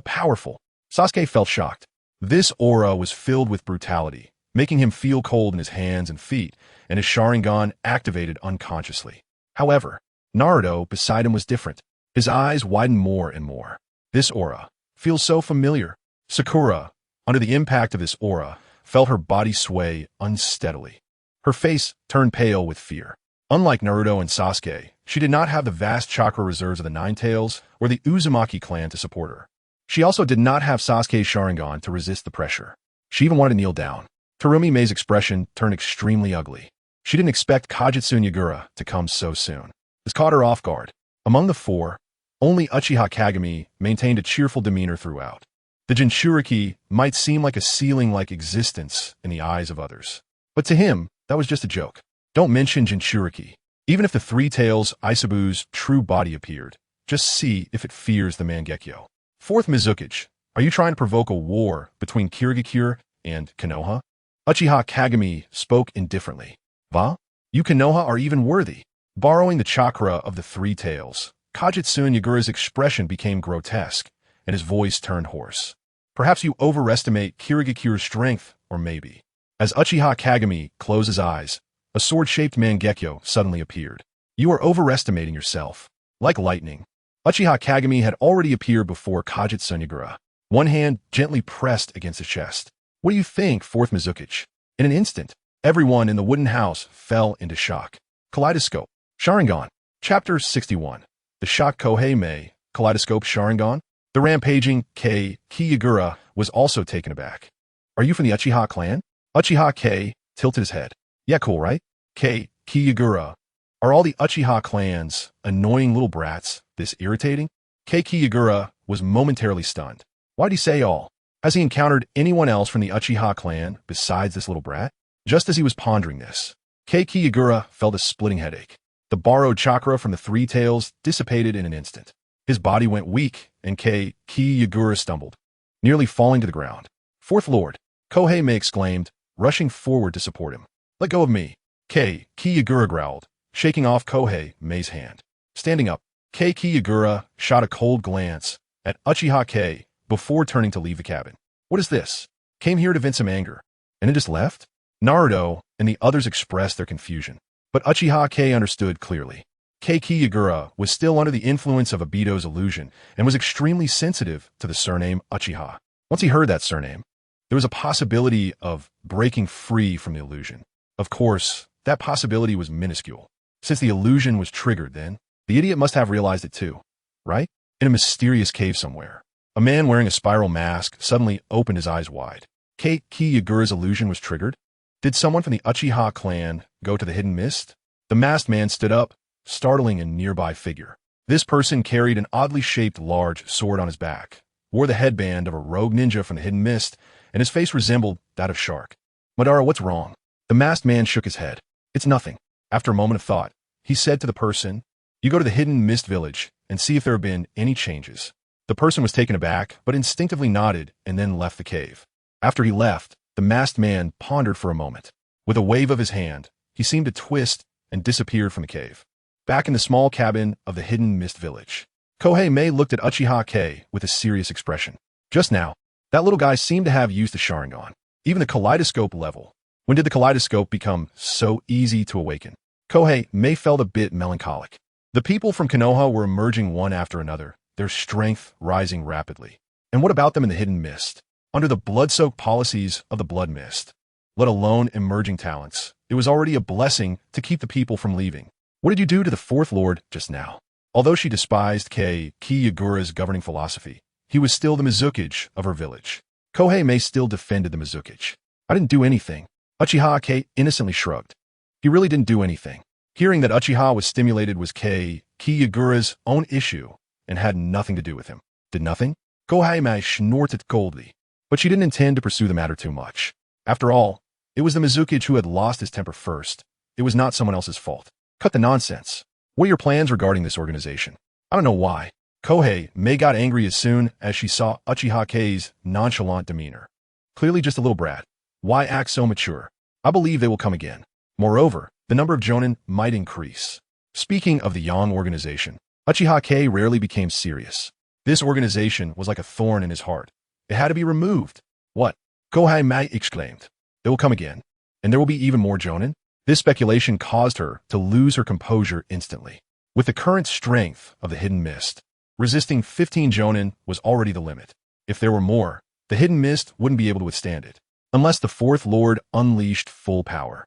powerful. Sasuke felt shocked. This aura was filled with brutality, making him feel cold in his hands and feet, and his Sharingan activated unconsciously. However, Naruto beside him was different. His eyes widened more and more. This aura feels so familiar. Sakura, under the impact of this aura, felt her body sway unsteadily. Her face turned pale with fear. Unlike Naruto and Sasuke, she did not have the vast chakra reserves of the Ninetales or the Uzumaki clan to support her. She also did not have Sasuke's Sharingan to resist the pressure. She even wanted to kneel down. Terumi May's expression turned extremely ugly. She didn't expect Kajutsu Yagura to come so soon. This caught her off guard. Among the 4, only Uchiha Kagami maintained a cheerful demeanor throughout. The Jinchuriki might seem like a ceiling-like existence in the eyes of others, but to him, that was just a joke. Don't mention Jinchuriki. Even if the 3 Tails Isabu's true body appeared, Just see if it fears the Mangekyo. Fourth Mizukage. Are you trying to provoke a war between Kirigakure and Konoha? Uchiha Kagami spoke indifferently. Va? You Konoha are even worthy. Borrowing the chakra of the three tails, Kajutsu Yagura's expression became grotesque, and his voice turned hoarse. Perhaps you overestimate Kirigakure's strength, or maybe. As Uchiha Kagami closed his eyes, a sword-shaped Mangekyo suddenly appeared. You are overestimating yourself. Like lightning, Uchiha Kagami had already appeared before Kajutsu Yagura, one hand gently pressed against his chest. What do you think, fourth Mizukage? In an instant, everyone in the wooden house fell into shock. Kaleidoscope. Sharingan. Chapter 61. The shock Kohei May. Kaleidoscope Sharingan. The rampaging Kei Yagura was also taken aback. Are you from the Uchiha clan? Uchiha Kei tilted his head. Yeah, cool, right? Kei Yagura. Are all the Uchiha clans annoying little brats, this irritating? Kei Yagura was momentarily stunned. Why'd he say all? Has he encountered anyone else from the Uchiha clan besides this little brat? Just as he was pondering this, Kei Yagura felt a splitting headache. The borrowed chakra from the three tails dissipated in an instant. His body went weak, and Kei Yagura stumbled, nearly falling to the ground. Fourth Lord, Kohei May exclaimed, rushing forward to support him. Let go of me. Kei Yagura growled, shaking off Kohei May's hand. Standing up, Kei Yagura shot a cold glance at Uchiha Kei before turning to leave the cabin. What is this? Came here to vent some anger, and it just left? Naruto and the others expressed their confusion, but Uchiha Kei understood clearly. Kei Yagura was still under the influence of Obito's illusion and was extremely sensitive to the surname Uchiha. Once he heard that surname, there was a possibility of breaking free from the illusion. Of course, that possibility was minuscule. Since the illusion was triggered then, the idiot must have realized it too, right? In a mysterious cave somewhere, a man wearing a spiral mask suddenly opened his eyes wide. Kei Yagura's illusion was triggered? Did someone from the Uchiha clan go to the hidden mist? The masked man stood up, startling a nearby figure. This person carried an oddly shaped large sword on his back, wore the headband of a rogue ninja from the hidden mist, and his face resembled that of Shark. Madara, what's wrong? The masked man shook his head. It's nothing. After a moment of thought, he said to the person, you go to the hidden mist village and see if there have been any changes. The person was taken aback, but instinctively nodded and then left the cave. After he left, the masked man pondered for a moment. With a wave of his hand, he seemed to twist and disappeared from the cave. Back in the small cabin of the hidden mist village, Kohei May looked at Uchiha Kei with a serious expression. Just now, that little guy seemed to have used the Sharingan, even the kaleidoscope level. When did the kaleidoscope become so easy to awaken? Kohei May felt a bit melancholic. The people from Konoha were emerging one after another, their strength rising rapidly. And what about them in the hidden mist? Under the blood-soaked policies of the blood mist, let alone emerging talents, it was already a blessing to keep the people from leaving. What did you do to the fourth lord just now? Although she despised Kei Yagura's governing philosophy, he was still the Mizukage of her village. Kohei May still defended the Mizukage. I didn't do anything. Uchiha Kei innocently shrugged. He really didn't do anything. Hearing that Uchiha was stimulated was Kei Yagura's own issue and had nothing to do with him. Did nothing? Kohei May snorted coldly, but she didn't intend to pursue the matter too much. After all, it was the Mizukage who had lost his temper first. It was not someone else's fault. Cut the nonsense. What are your plans regarding this organization? I don't know why. Kohei May got angry as soon as she saw Uchiha Kei's nonchalant demeanor. Clearly just a little brat. Why act so mature? I believe they will come again. Moreover, the number of jonin might increase. Speaking of the Yong Organization, Uchiha Kei rarely became serious. This organization was like a thorn in his heart. It had to be removed. What? Kohei May exclaimed. They will come again, and there will be even more jonin? This speculation caused her to lose her composure instantly. With the current strength of the hidden mist, resisting 15 jonin was already the limit. If there were more, the hidden mist wouldn't be able to withstand it, unless the fourth lord unleashed full power.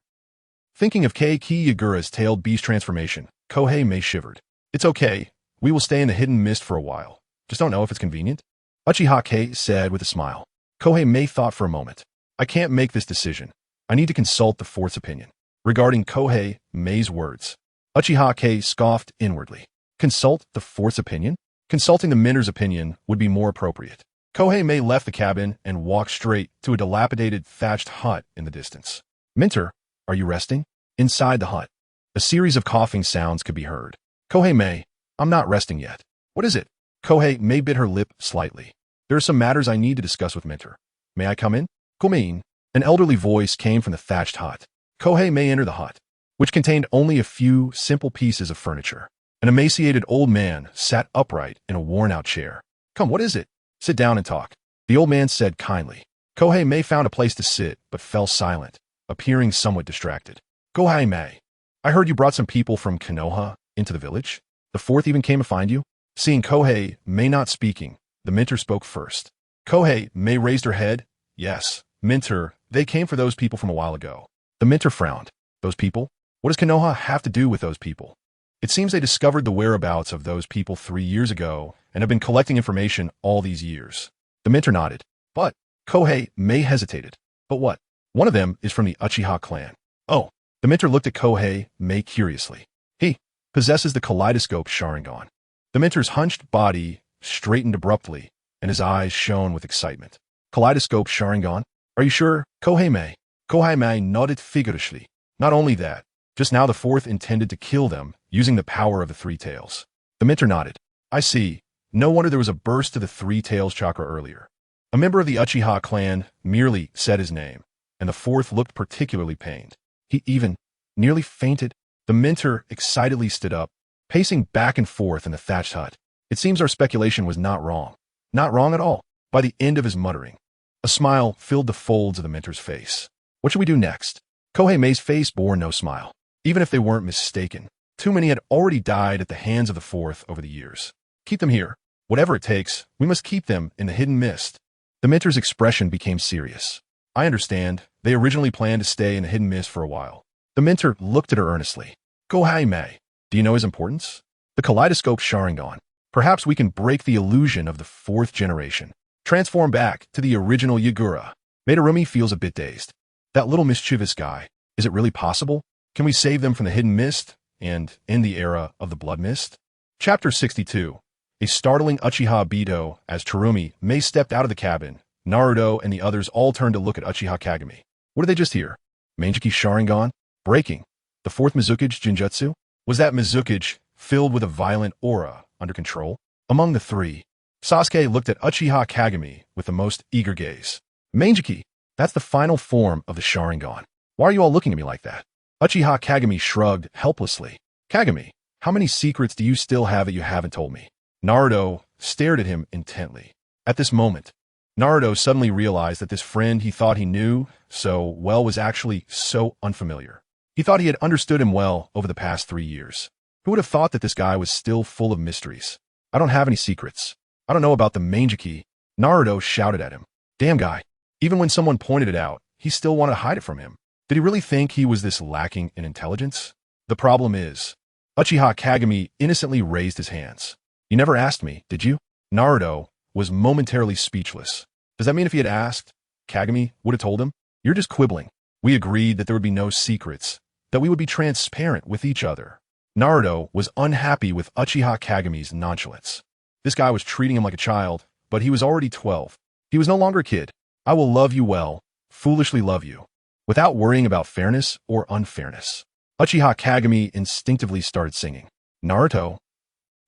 Thinking of Kei Yagura's tailed beast transformation, Kohei May shivered. It's okay, we will stay in the hidden mist for a while. Just don't know if it's convenient. Uchiha Kei said with a smile. Kohei May thought for a moment. I can't make this decision. I need to consult the fourth's opinion. Regarding Kohei May's words, Uchiha Kei scoffed inwardly. Consult the fourth's opinion? Consulting the Minter's opinion would be more appropriate. Kohei May left the cabin and walked straight to a dilapidated thatched hut in the distance. Minter, are you resting? Inside the hut, a series of coughing sounds could be heard. Kohei May, I'm not resting yet. What is it? Kohei May bit her lip slightly. There are some matters I need to discuss with Mentor. May I come in? Komein. An elderly voice came from the thatched hut. Kohei May entered the hut, which contained only a few simple pieces of furniture. An emaciated old man sat upright in a worn-out chair. Come, what is it? Sit down and talk. The old man said kindly. Kohei May found a place to sit, but fell silent, appearing somewhat distracted. Kohei May, I heard you brought some people from Konoha into the village. The fourth even came to find you? Seeing Kohei May not speaking, the mentor spoke first. Kohei May raised her head. Yes, mentor, they came for those people from a while ago. The mentor frowned. Those people? What does Konoha have to do with those people? It seems they discovered the whereabouts of those people 3 years ago and have been collecting information all these years. The mentor nodded. But Kohei May hesitated. But what? One of them is from the Uchiha clan. Oh. The mentor looked at Kohei May curiously. He possesses the kaleidoscope Sharingan. The mentor's hunched body straightened abruptly, and his eyes shone with excitement. Kaleidoscope Sharingan? Are you sure? Kohei May. Kohei May nodded vigorously. Not only that, just now the fourth intended to kill them using the power of the three tails. The mentor nodded. I see. No wonder there was a burst to the three tails chakra earlier. A member of the Uchiha clan merely said his name, and the fourth looked particularly pained. He even nearly fainted. The mentor excitedly stood up, pacing back and forth in the thatched hut. It seems our speculation was not wrong. Not wrong at all. By the end of his muttering, a smile filled the folds of the mentor's face. What should we do next? Kohei May's face bore no smile. Even if they weren't mistaken, too many had already died at the hands of the fourth over the years. Keep them here. Whatever it takes, we must keep them in the hidden mist. The mentor's expression became serious. I understand. They originally planned to stay in the hidden mist for a while. The mentor looked at her earnestly. Kohei May, do you know his importance? The kaleidoscope Sharingan. Perhaps we can break the illusion of the fourth generation. Transform back to the original Yagura. Terumi feels a bit dazed. That little mischievous guy. Is it really possible? Can we save them from the hidden mist and end the era of the blood mist? Chapter 62. A startling Uchiha Bido as Terumi May stepped out of the cabin. Naruto and the others all turned to look at Uchiha Kagami. What did they just hear? Manjiki Sharingan? Breaking. The fourth Mizukage Jinjutsu? Was that Mizukage filled with a violent aura under control? Among the three, Sasuke looked at Uchiha Kagami with the most eager gaze. Manjiki, that's the final form of the Sharingan. Why are you all looking at me like that? Uchiha Kagami shrugged helplessly. Kagami, how many secrets do you still have that you haven't told me? Naruto stared at him intently. At this moment, Naruto suddenly realized that this friend he thought he knew so well was actually so unfamiliar. He thought he had understood him well over the past 3 years. Who would have thought that this guy was still full of mysteries? I don't have any secrets. I don't know about the Manjiki. Naruto shouted at him. Damn guy. Even when someone pointed it out, he still wanted to hide it from him. Did he really think he was this lacking in intelligence? The problem is, Uchiha Kagami innocently raised his hands. You never asked me, did you? Naruto was momentarily speechless. Does that mean if he had asked, Kagami would have told him? You're just quibbling. We agreed that there would be no secrets, that we would be transparent with each other. Naruto was unhappy with Uchiha Kagami's nonchalance. This guy was treating him like a child, but he was already 12. He was no longer a kid. I will love you well, foolishly love you, without worrying about fairness or unfairness. Uchiha Kagami instinctively started singing. Naruto,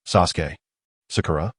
Sasuke, Sakura.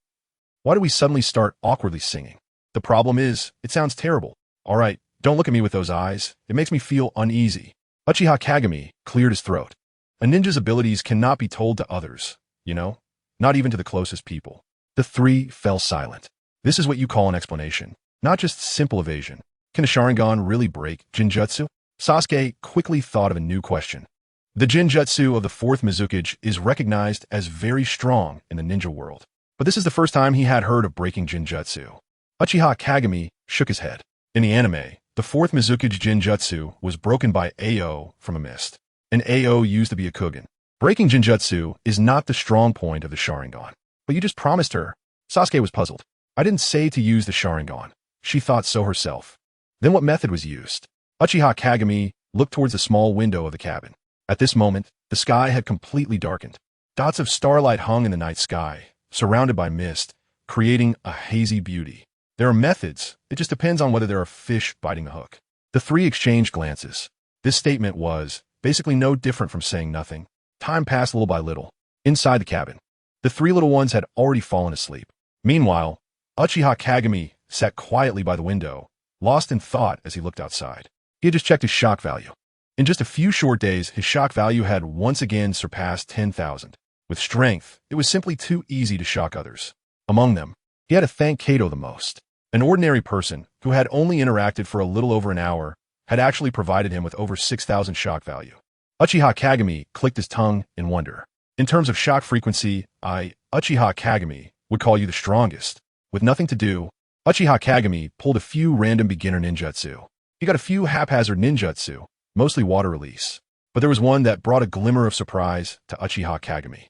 Why do we suddenly start awkwardly singing? The problem is, it sounds terrible. All right, don't look at me with those eyes. It makes me feel uneasy. Uchiha Kagami cleared his throat. A ninja's abilities cannot be told to others, you know? Not even to the closest people. The three fell silent. This is what you call an explanation, not just simple evasion. Can a Sharingan really break Jinjutsu? Sasuke quickly thought of a new question. The Jinjutsu of the fourth Mizukage is recognized as very strong in the ninja world. But this is the first time he had heard of breaking Jinjutsu. Uchiha Kagami shook his head. In the anime, the fourth Mizukage Jinjutsu was broken by Ao from a mist. And Ao used to be a Kugan. Breaking Jinjutsu is not the strong point of the Sharingan. But you just promised her. Sasuke was puzzled. I didn't say to use the Sharingan. She thought so herself. Then what method was used? Uchiha Kagami looked towards the small window of the cabin. At this moment, the sky had completely darkened. Dots of starlight hung in the night sky, surrounded by mist, creating a hazy beauty. There are methods. It just depends on whether there are fish biting the hook. The three exchanged glances. This statement was basically no different from saying nothing. Time passed little by little. Inside the cabin, The three little ones had already fallen asleep. Meanwhile, Uchiha Kagami sat quietly by the window, lost in thought as he looked outside. He had just checked his shock value. In just a few short days, his shock value had once again surpassed 10,000. With strength, it was simply too easy to shock others. Among them, he had to thank Kato the most. An ordinary person, who had only interacted for a little over an hour, had actually provided him with over 6,000 shock value. Uchiha Kagami clicked his tongue in wonder. In terms of shock frequency, Uchiha Kagami, would call you the strongest. With nothing to do, Uchiha Kagami pulled a few random beginner ninjutsu. He got a few haphazard ninjutsu, mostly water release. But there was one that brought a glimmer of surprise to Uchiha Kagami.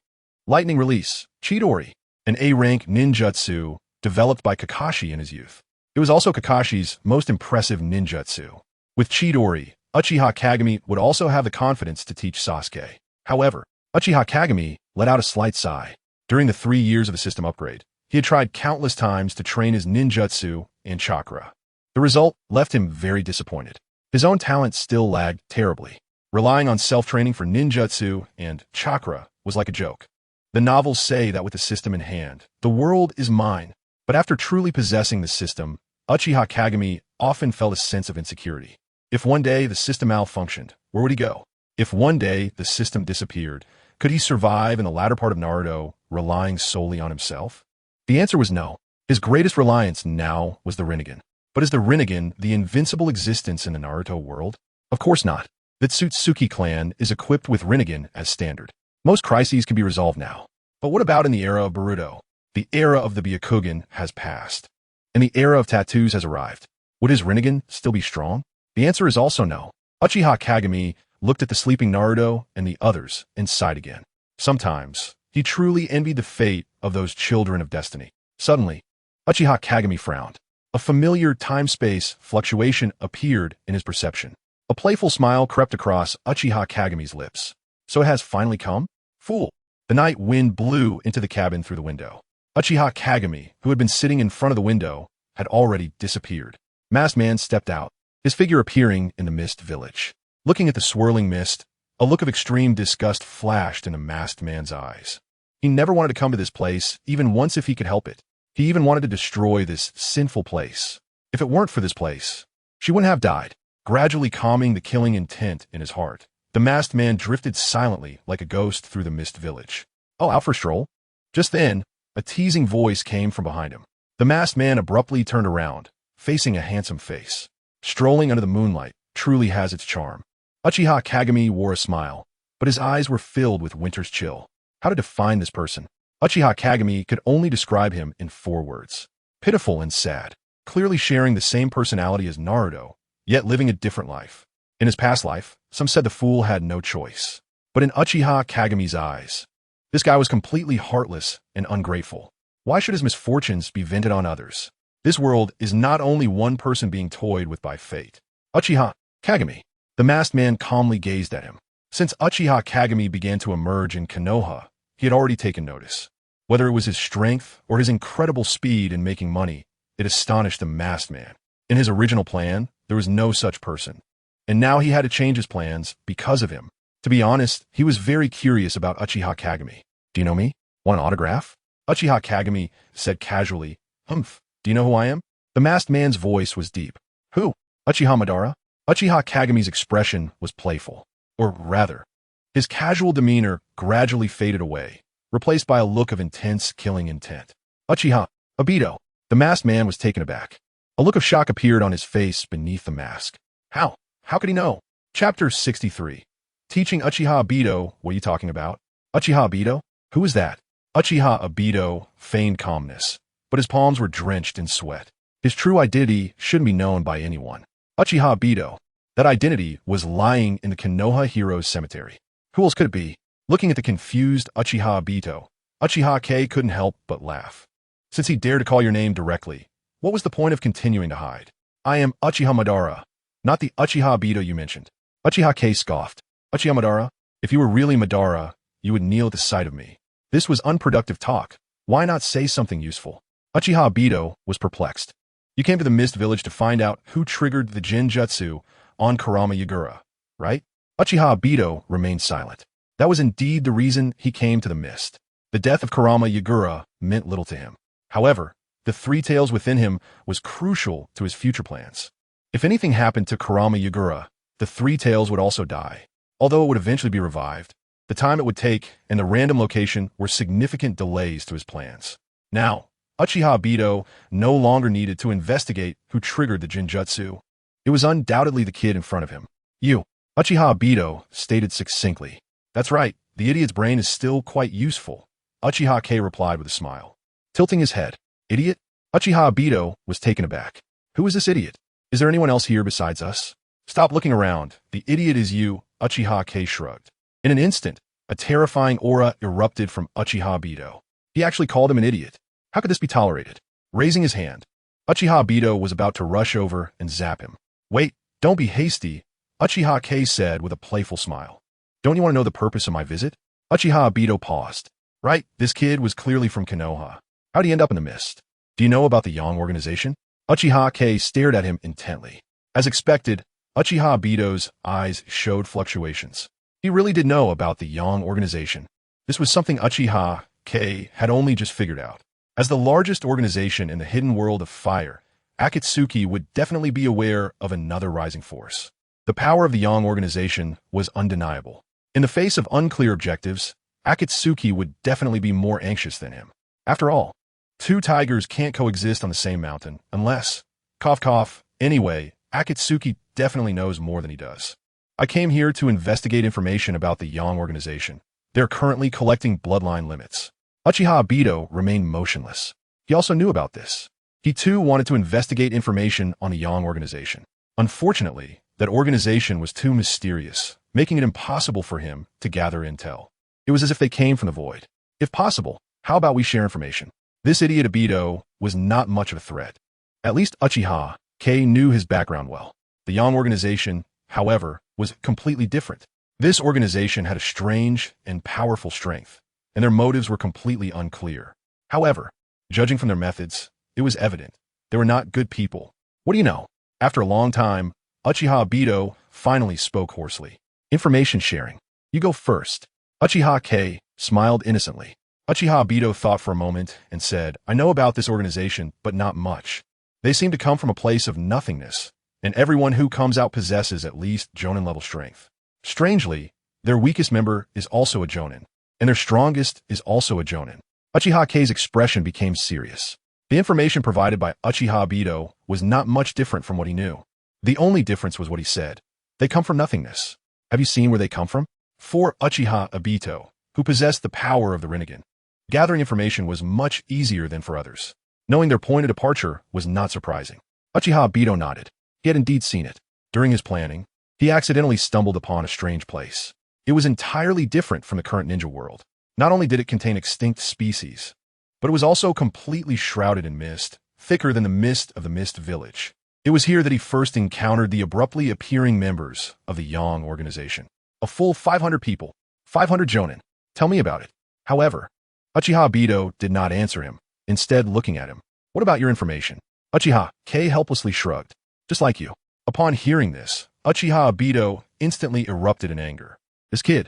Lightning release, Chidori, an A-rank ninjutsu developed by Kakashi in his youth. It was also Kakashi's most impressive ninjutsu. With Chidori, Uchiha Kagami would also have the confidence to teach Sasuke. However, Uchiha Kagami let out a slight sigh. During the 3 years of the system upgrade, he had tried countless times to train his ninjutsu and chakra. The result left him very disappointed. His own talent still lagged terribly. Relying on self-training for ninjutsu and chakra was like a joke. The novels say that with the system in hand, the world is mine. But after truly possessing the system, Uchiha Kagami often felt a sense of insecurity. If one day the system malfunctioned, where would he go? If one day the system disappeared, could he survive in the latter part of Naruto, relying solely on himself? The answer was no. His greatest reliance now was the Rinnegan. But is the Rinnegan the invincible existence in the Naruto world? Of course not. The Ōtsutsuki clan is equipped with Rinnegan as standard. Most crises can be resolved now. But what about in the era of Boruto? The era of the Byakugan has passed. And the era of tattoos has arrived. Would his Rinnegan still be strong? The answer is also no. Uchiha Kagami looked at the sleeping Naruto and the others and sighed again. Sometimes, he truly envied the fate of those children of destiny. Suddenly, Uchiha Kagami frowned. A familiar time-space fluctuation appeared in his perception. A playful smile crept across Uchiha Kagami's lips. So it has finally come? Fool! The night wind blew into the cabin through the window. Uchiha Kagami, who had been sitting in front of the window, had already disappeared. Masked Man stepped out, his figure appearing in the mist village. Looking at the swirling mist, a look of extreme disgust flashed in the masked man's eyes. He never wanted to come to this place, even once if he could help it. He even wanted to destroy this sinful place. If it weren't for this place, she wouldn't have died. Gradually calming the killing intent in his heart, the masked man drifted silently like a ghost through the mist village. Oh, out for a stroll? Just then, a teasing voice came from behind him. The masked man abruptly turned around, facing a handsome face. Strolling under the moonlight truly has its charm. Uchiha Kagami wore a smile, but his eyes were filled with winter's chill. How to define this person? Uchiha Kagami could only describe him in 4 words. Pitiful and sad. Clearly sharing the same personality as Naruto, yet living a different life. In his past life, some said the fool had no choice. But in Uchiha Kagami's eyes, this guy was completely heartless and ungrateful. Why should his misfortunes be vented on others? This world is not only one person being toyed with by fate. Uchiha Kagami. The masked man calmly gazed at him. Since Uchiha Kagami began to emerge in Konoha, he had already taken notice. Whether it was his strength or his incredible speed in making money, it astonished the masked man. In his original plan, there was no such person. And now he had to change his plans because of him. To be honest, he was very curious about Uchiha Kagami. Do you know me? Want an autograph? Uchiha Kagami said casually, Humph, do you know who I am? The masked man's voice was deep. Who? Uchiha Madara? Uchiha Kagami's expression was playful. Or rather, his casual demeanor gradually faded away, replaced by a look of intense killing intent. Uchiha Obito. The masked man was taken aback. A look of shock appeared on his face beneath the mask. How? How could he know? Chapter 63. Teaching Uchiha Obito, what are you talking about? Uchiha Obito? Who is that? Uchiha Obito feigned calmness, but his palms were drenched in sweat. His true identity shouldn't be known by anyone. Uchiha Obito. That identity was lying in the Konoha Heroes Cemetery. Who else could it be? Looking at the confused Uchiha Obito, Uchiha Kei couldn't help but laugh. Since he dared to call your name directly, what was the point of continuing to hide? I am Uchiha Madara, not the Uchiha Obito you mentioned. Uchiha Kei scoffed. Uchiha Madara? If you were really Madara, you would kneel at the sight of me. This was unproductive talk. Why not say something useful? Uchiha Obito was perplexed. You came to the Mist Village to find out who triggered the Genjutsu on Kagura Yagura, right? Uchiha Obito remained silent. That was indeed the reason he came to the Mist. The death of Kagura Yagura meant little to him. However, the three tails within him was crucial to his future plans. If anything happened to Kagura Yagura, the three tails would also die. Although it would eventually be revived, the time it would take and the random location were significant delays to his plans. Now, Uchiha Obito no longer needed to investigate who triggered the Genjutsu. It was undoubtedly the kid in front of him. You, Uchiha Obito stated succinctly. That's right, the idiot's brain is still quite useful, Uchiha Kei replied with a smile. Tilting his head. Idiot? Uchiha Obito was taken aback. Who is this idiot? Is there anyone else here besides us? Stop looking around. The idiot is you, Uchiha Kei shrugged. In an instant, a terrifying aura erupted from Uchiha Obito. He actually called him an idiot. How could this be tolerated? Raising his hand, Uchiha Obito was about to rush over and zap him. Wait, don't be hasty, Uchiha Kei said with a playful smile. Don't you want to know the purpose of my visit? Uchiha Obito paused. Right, this kid was clearly from Konoha. How'd he end up in the mist? Do you know about the Yong Organization? Uchiha Kei stared at him intently. As expected, Uchiha Obito's eyes showed fluctuations. He really did know about the Yong Organization. This was something Uchiha Kei had only just figured out. As the largest organization in the hidden world of fire, Ōtsutsuki would definitely be aware of another rising force. The power of the Yong Organization was undeniable. In the face of unclear objectives, Ōtsutsuki would definitely be more anxious than him. After all, two tigers can't coexist on the same mountain unless, cough cough, anyway, Ōtsutsuki definitely knows more than he does. I came here to investigate information about the Yong Organization. They're currently collecting bloodline limits. Uchiha Obito remained motionless. He also knew about this. He too wanted to investigate information on the Yong Organization. Unfortunately, that organization was too mysterious, making it impossible for him to gather intel. It was as if they came from the void. If possible, how about we share information? This idiot Obito was not much of a threat. At least Uchiha Kei knew his background well. The Yong Organization, however, was completely different. This organization had a strange and powerful strength, and their motives were completely unclear. However, judging from their methods, it was evident they were not good people. What do you know? After a long time, Uchiha Obito finally spoke hoarsely. Information sharing. You go first. Uchiha Kei smiled innocently. Uchiha Obito thought for a moment and said, I know about this organization, but not much. They seem to come from a place of nothingness, and everyone who comes out possesses at least Jonin-level strength. Strangely, their weakest member is also a Jonin, and their strongest is also a Jonin. Uchiha Kei's expression became serious. The information provided by Uchiha Obito was not much different from what he knew. The only difference was what he said. They come from nothingness. Have you seen where they come from? For Uchiha Obito, who possessed the power of the Rinnegan, gathering information was much easier than for others. Knowing their point of departure was not surprising. Uchiha Obito nodded. He had indeed seen it. During his planning, he accidentally stumbled upon a strange place. It was entirely different from the current ninja world. Not only did it contain extinct species, but it was also completely shrouded in mist, thicker than the mist of the Mist Village. It was here that he first encountered the abruptly appearing members of the Yong Organization. A full 500 people, 500 Jonin. Tell me about it. However, Uchiha Obito did not answer him, instead looking at him. What about your information? Uchiha Kei helplessly shrugged. Just like you. Upon hearing this, Uchiha Obito instantly erupted in anger. This kid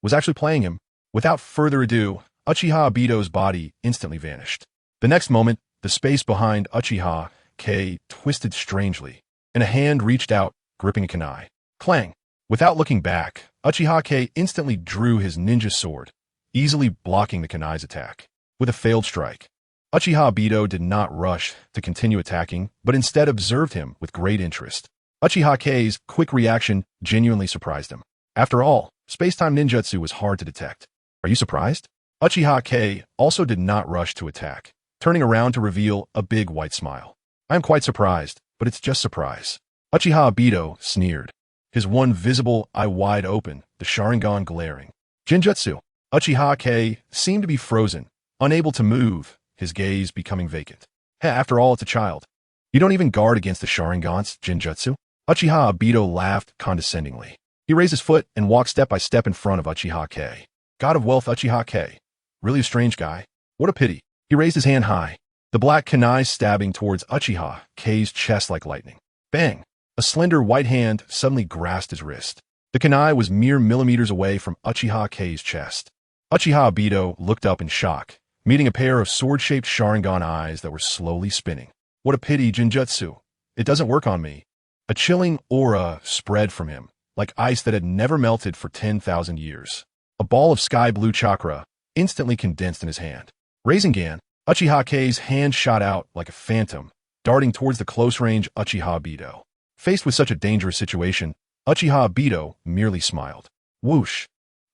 was actually playing him. Without further ado, Uchiha Obito's body instantly vanished. The next moment, the space behind Uchiha Kei twisted strangely, and a hand reached out, gripping a kunai. Clang! Without looking back, Uchiha Kei instantly drew his ninja sword, easily blocking the kunai's attack. With a failed strike, Uchiha Obito did not rush to continue attacking, but instead observed him with great interest. Uchiha Kei's quick reaction genuinely surprised him. After all, space-time ninjutsu was hard to detect. Are you surprised? Uchiha Kei also did not rush to attack, turning around to reveal a big white smile. I am quite surprised, but it's just surprise. Uchiha Obito sneered, his one visible eye wide open, the Sharingan glaring. Genjutsu. Uchiha Kei seemed to be frozen, unable to move, his gaze becoming vacant. Hey, after all, it's a child. You don't even guard against the Sharingan's Genjutsu? Uchiha Obito laughed condescendingly. He raised his foot and walked step by step in front of Uchiha Kei. God of wealth Uchiha Kei. Really a strange guy. What a pity. He raised his hand high, the black kunai stabbing towards Uchiha Kei's chest like lightning. Bang! A slender white hand suddenly grasped his wrist. The kunai was mere millimeters away from Uchiha Kei's chest. Uchiha Obito looked up in shock, meeting a pair of sword-shaped Sharingan eyes that were slowly spinning. What a pity, Jinjutsu. It doesn't work on me. A chilling aura spread from him, like ice that had never melted for 10,000 years. A ball of sky-blue chakra instantly condensed in his hand. Rinnegan, Uchiha Kei's hand shot out like a phantom, darting towards the close-range Uchiha Obito. Faced with such a dangerous situation, Uchiha Obito merely smiled. Whoosh!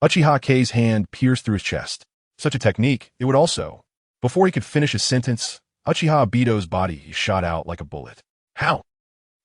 Uchiha Kei's hand pierced through his chest. Such a technique, it would also. Before he could finish his sentence, Uchiha Obito's body shot out like a bullet. How?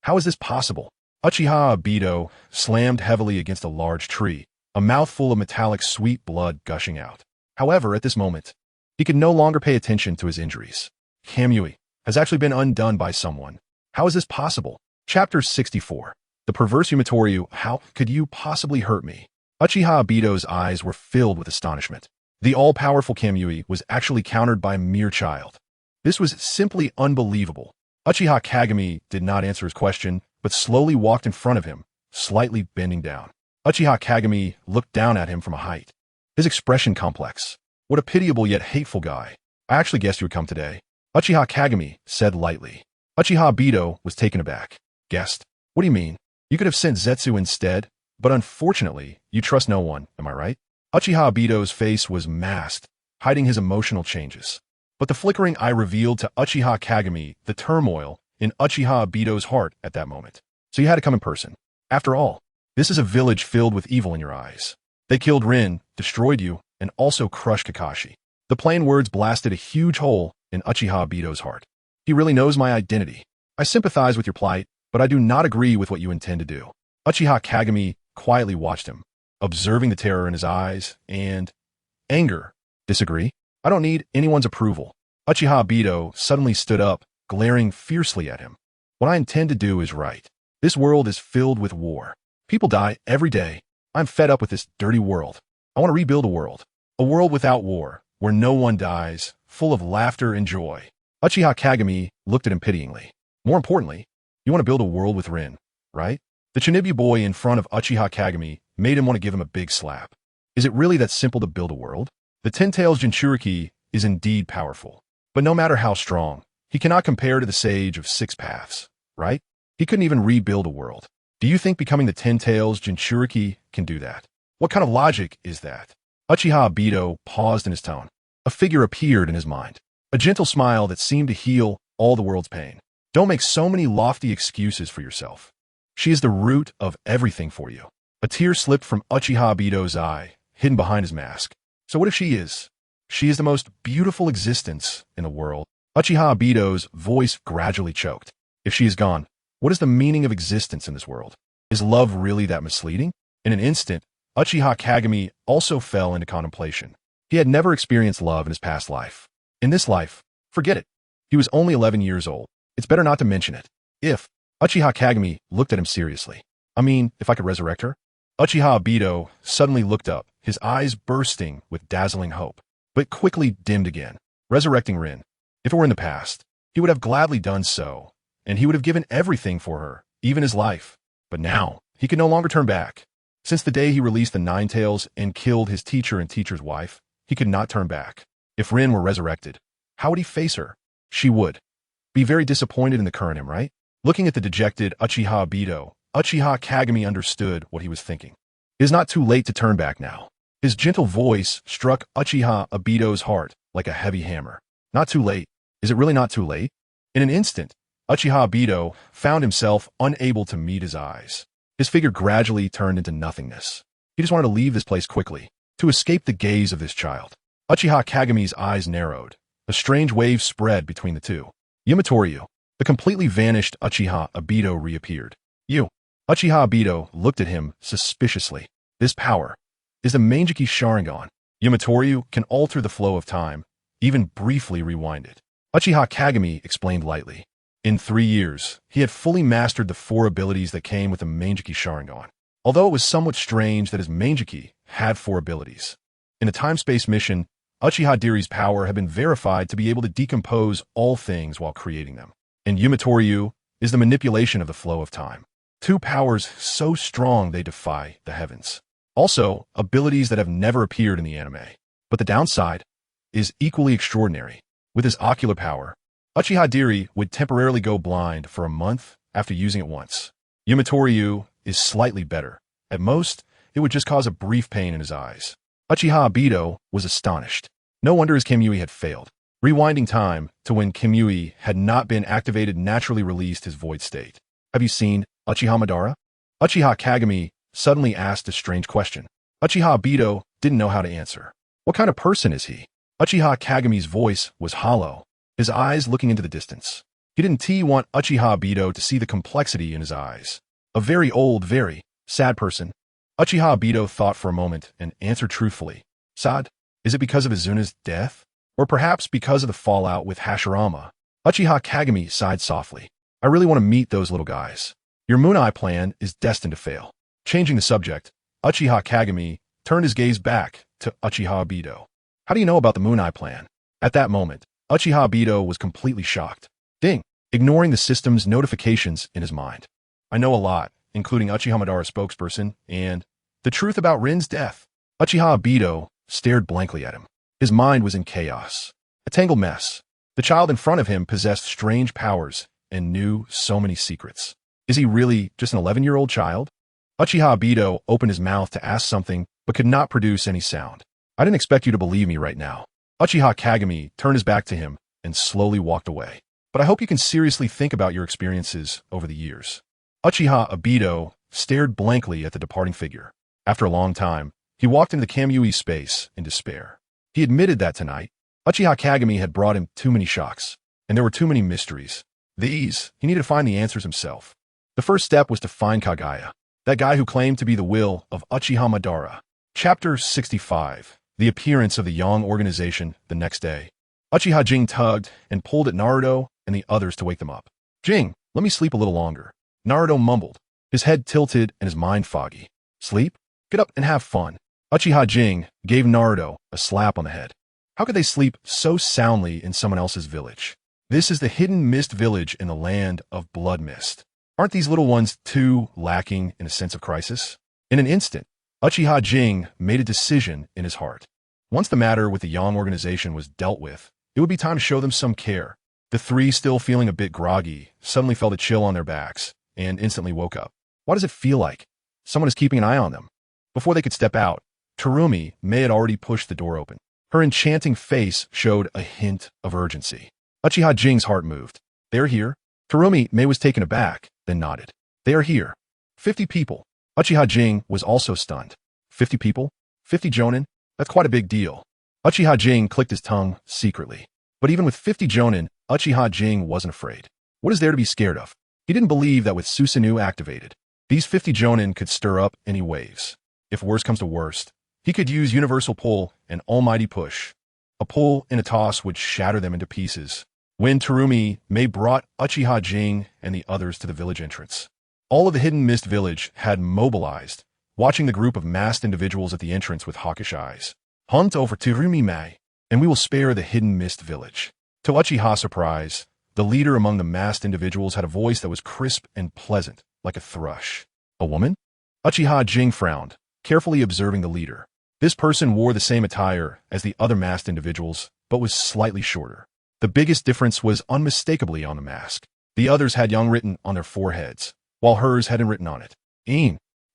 How is this possible? Uchiha Obito slammed heavily against a large tree, a mouthful of metallic sweet blood gushing out. However, at this moment, he could no longer pay attention to his injuries. Kamui has actually been undone by someone. How is this possible? Chapter 64. The perverse Yumitoryu, how could you possibly hurt me? Uchiha Obito's eyes were filled with astonishment. The all-powerful Kamui was actually countered by a mere child. This was simply unbelievable. Uchiha Kagami did not answer his question, but slowly walked in front of him, slightly bending down. Uchiha Kagami looked down at him from a height. His expression complex. What a pitiable yet hateful guy. I actually guessed you would come today. Uchiha Kagami said lightly. Uchiha Obito was taken aback. Guessed? What do you mean? You could have sent Zetsu instead, but unfortunately, you trust no one, am I right? Uchiha Obito's face was masked, hiding his emotional changes. But the flickering eye revealed to Uchiha Kagami the turmoil in Uchiha Obito's heart at that moment. So you had to come in person. After all, this is a village filled with evil in your eyes. They killed Rin, destroyed you, and also crushed Kakashi. The plain words blasted a huge hole in Uchiha Obito's heart. He really knows my identity. I sympathize with your plight, but I do not agree with what you intend to do. Uchiha Kagami quietly watched him, observing the terror in his eyes and anger. Disagree? I don't need anyone's approval. Uchiha Obito suddenly stood up, glaring fiercely at him. What I intend to do is right. This world is filled with war. People die every day. I'm fed up with this dirty world. I want to rebuild a world. A world without war, where no one dies, full of laughter and joy. Uchiha Kagami looked at him pityingly. More importantly, you want to build a world with Rin, right? The Chinibu boy in front of Uchiha Kagami made him want to give him a big slap. Is it really that simple to build a world? The Ten-Tails Jinchuriki is indeed powerful, but no matter how strong, he cannot compare to the Sage of Six Paths, right? He couldn't even rebuild a world. Do you think becoming the Ten-Tails Jinchuriki can do that? What kind of logic is that? Uchiha Obito paused in his tone. A figure appeared in his mind, a gentle smile that seemed to heal all the world's pain. Don't make so many lofty excuses for yourself. She is the root of everything for you. A tear slipped from Uchiha Obito's eye, hidden behind his mask. So what if she is? She is the most beautiful existence in the world. Uchiha Obito's voice gradually choked. If she is gone, what is the meaning of existence in this world? Is love really that misleading? In an instant, Uchiha Kagami also fell into contemplation. He had never experienced love in his past life. In this life, forget it. He was only 11 years old. It's better not to mention it. If Uchiha Kagami looked at him seriously. I mean, if I could resurrect her? Uchiha Obito suddenly looked up, his eyes bursting with dazzling hope, but quickly dimmed again. Resurrecting Rin. If it were in the past, he would have gladly done so, and he would have given everything for her, even his life. But now, he could no longer turn back. Since the day he released the Ninetales and killed his teacher and teacher's wife, he could not turn back. If Rin were resurrected, how would he face her? She would be very disappointed in the current him, right? Looking at the dejected Uchiha Obito, Uchiha Kagami understood what he was thinking. It is not too late to turn back now. His gentle voice struck Uchiha Obito's heart like a heavy hammer. Not too late. Is it really not too late? In an instant, Uchiha Obito found himself unable to meet his eyes. His figure gradually turned into nothingness. He just wanted to leave this place quickly, to escape the gaze of this child. Uchiha Kagami's eyes narrowed. A strange wave spread between the two. Yumitoryu. The completely vanished Uchiha Obito reappeared. You. Uchiha Obito looked at him suspiciously. This power is the Manjiki Sharingan. Yumitoryu can alter the flow of time, even briefly rewind it. Uchiha Kagami explained lightly. In 3 years, he had fully mastered the 4 abilities that came with the Manjiki Sharingan. Although it was somewhat strange that his Manjiki had 4 abilities. In a time-space mission, Uchiha Dairi's power had been verified to be able to decompose all things while creating them. And Yumitoryu is the manipulation of the flow of time. 2 powers so strong they defy the heavens. Also, abilities that have never appeared in the anime. But the downside is equally extraordinary. With his ocular power, Uchiha Daily would temporarily go blind for a month after using it once. Yumitoryu is slightly better. At most, it would just cause a brief pain in his eyes. Uchiha Obito was astonished. No wonder his Kimui had failed. Rewinding time to when Kimui had not been activated naturally released his void state. Have you seen Uchiha Madara? Uchiha Kagami suddenly asked a strange question. Uchiha Obito didn't know how to answer. What kind of person is he? Uchiha Kagami's voice was hollow, his eyes looking into the distance. He didn't want Uchiha Obito to see the complexity in his eyes. A very old, very sad person. Uchiha Obito thought for a moment and answered truthfully. Sad? Is it because of Izuna's death? Or perhaps because of the fallout with Hashirama? Uchiha Kagami sighed softly. I really want to meet those little guys. Your Moon Eye plan is destined to fail. Changing the subject, Uchiha Kagami turned his gaze back to Uchiha Obito. How do you know about the Moon Eye plan? At that moment, Uchiha Obito was completely shocked. Ding! Ignoring the system's notifications in his mind. I know a lot, including Uchiha Madara's spokesperson, and the truth about Rin's death. Uchiha Obito stared blankly at him. His mind was in chaos. A tangled mess. The child in front of him possessed strange powers and knew so many secrets. Is he really just an 11-year-old child? Uchiha Obito opened his mouth to ask something, but could not produce any sound. I didn't expect you to believe me right now. Uchiha Kagami turned his back to him and slowly walked away. But I hope you can seriously think about your experiences over the years. Uchiha Obito stared blankly at the departing figure. After a long time, he walked into the Kamui space in despair. He admitted that tonight, Uchiha Kagami had brought him too many shocks, and there were too many mysteries. He needed to find the answers himself. The first step was to find Kagaya, that guy who claimed to be the will of Uchiha Madara. Chapter 65. The appearance of the Yong Organization the next day. Uchiha Jing tugged and pulled at Naruto and the others to wake them up. Jing, let me sleep a little longer. Naruto mumbled, his head tilted and his mind foggy. Sleep? Get up and have fun. Uchiha Jing gave Naruto a slap on the head. How could they sleep so soundly in someone else's village? This is the hidden mist village in the land of blood mist. Aren't these little ones too lacking in a sense of crisis? In an instant, Uchiha Jing made a decision in his heart. Once the matter with the Yong Organization was dealt with, it would be time to show them some care. The three, still feeling a bit groggy, suddenly felt a chill on their backs and instantly woke up. Why does it feel like someone is keeping an eye on them? Before they could step out, Terumi May had already pushed the door open. Her enchanting face showed a hint of urgency. Uchiha Jing's heart moved. They are here. Terumi May was taken aback, then nodded. They are here. 50 people. Uchiha Jing was also stunned. 50 people? 50 jonin? That's quite a big deal. Uchiha Jing clicked his tongue secretly. But even with 50 jonin, Uchiha Jing wasn't afraid. What is there to be scared of? He didn't believe that with Susanoo activated, these 50 jonin could stir up any waves. If worst comes to worst, he could use universal pull and almighty push. A pull and a toss would shatter them into pieces. When Terumi May brought Uchiha Jing and the others to the village entrance, all of the Hidden Mist village had mobilized, watching the group of masked individuals at the entrance with hawkish eyes. Hunt over Terumi May, and we will spare the Hidden Mist village. To Uchiha's surprise, the leader among the masked individuals had a voice that was crisp and pleasant, like a thrush. A woman? Uchiha Jing frowned, carefully observing the leader. This person wore the same attire as the other masked individuals, but was slightly shorter. The biggest difference was unmistakably on the mask. The others had Young written on their foreheads, while hers hadn't written on it.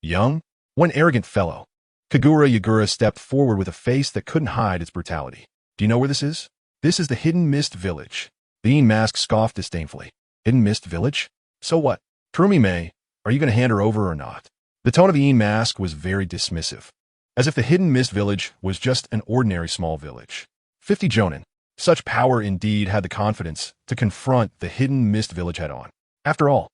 Young? One arrogant fellow. Kagura Yagura stepped forward with a face that couldn't hide its brutality. Do you know where this is? This is the Hidden Mist Village. The mask scoffed disdainfully. Hidden Mist Village? So what? Terumi May, are you going to hand her over or not? The tone of the mask was very dismissive, as if the Hidden Mist Village was just an ordinary small village. 50 jonin. Such power indeed had the confidence to confront the Hidden Mist Village head-on. After all,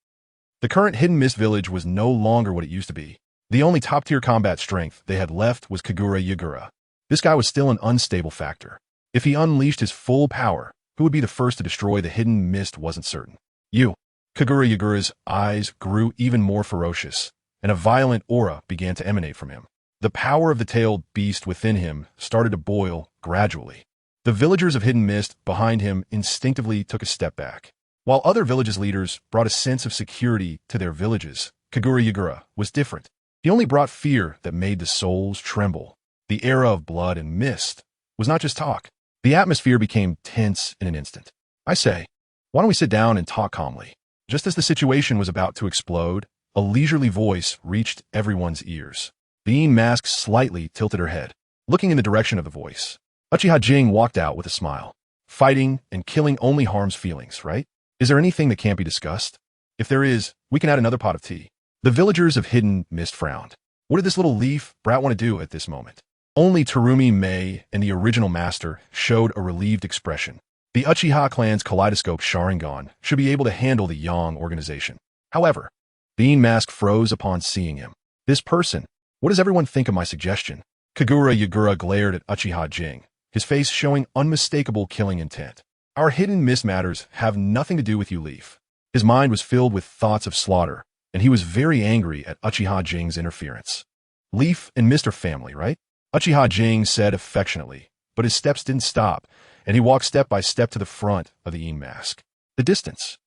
the current Hidden Mist Village was no longer what it used to be. The only top-tier combat strength they had left was Kagura Yagura. This guy was still an unstable factor. If he unleashed his full power, who would be the first to destroy the Hidden Mist wasn't certain. Kagura Yagura's eyes grew even more ferocious, and a violent aura began to emanate from him. The power of the tailed beast within him started to boil gradually. The villagers of Hidden Mist behind him instinctively took a step back. While other villages' leaders brought a sense of security to their villages, Kagura Yagura was different. He only brought fear that made the souls tremble. The era of blood and mist was not just talk. The atmosphere became tense in an instant. I say, why don't we sit down and talk calmly? Just as the situation was about to explode, a leisurely voice reached everyone's ears. The mask slightly tilted her head, looking in the direction of the voice. Uchiha Jing walked out with a smile. Fighting and killing only harms feelings, right? Is there anything that can't be discussed? If there is, we can add another pot of tea. The villagers of Hidden Mist frowned. What did this little leaf brat want to do at this moment? Only Terumi May and the original master showed a relieved expression. The Uchiha clan's kaleidoscope Sharingan should be able to handle the Yong Organization. However, the mask froze upon seeing him. This person, what does everyone think of my suggestion? Kagura Yagura glared at Uchiha Jing, his face showing unmistakable killing intent. Our hidden mist matters have nothing to do with you, Leaf. His mind was filled with thoughts of slaughter, and he was very angry at Uchiha Jing's interference. Leaf and Mist are family, right? Uchiha Jing said affectionately, but his steps didn't stop, and he walked step by step to the front of the mask. The distance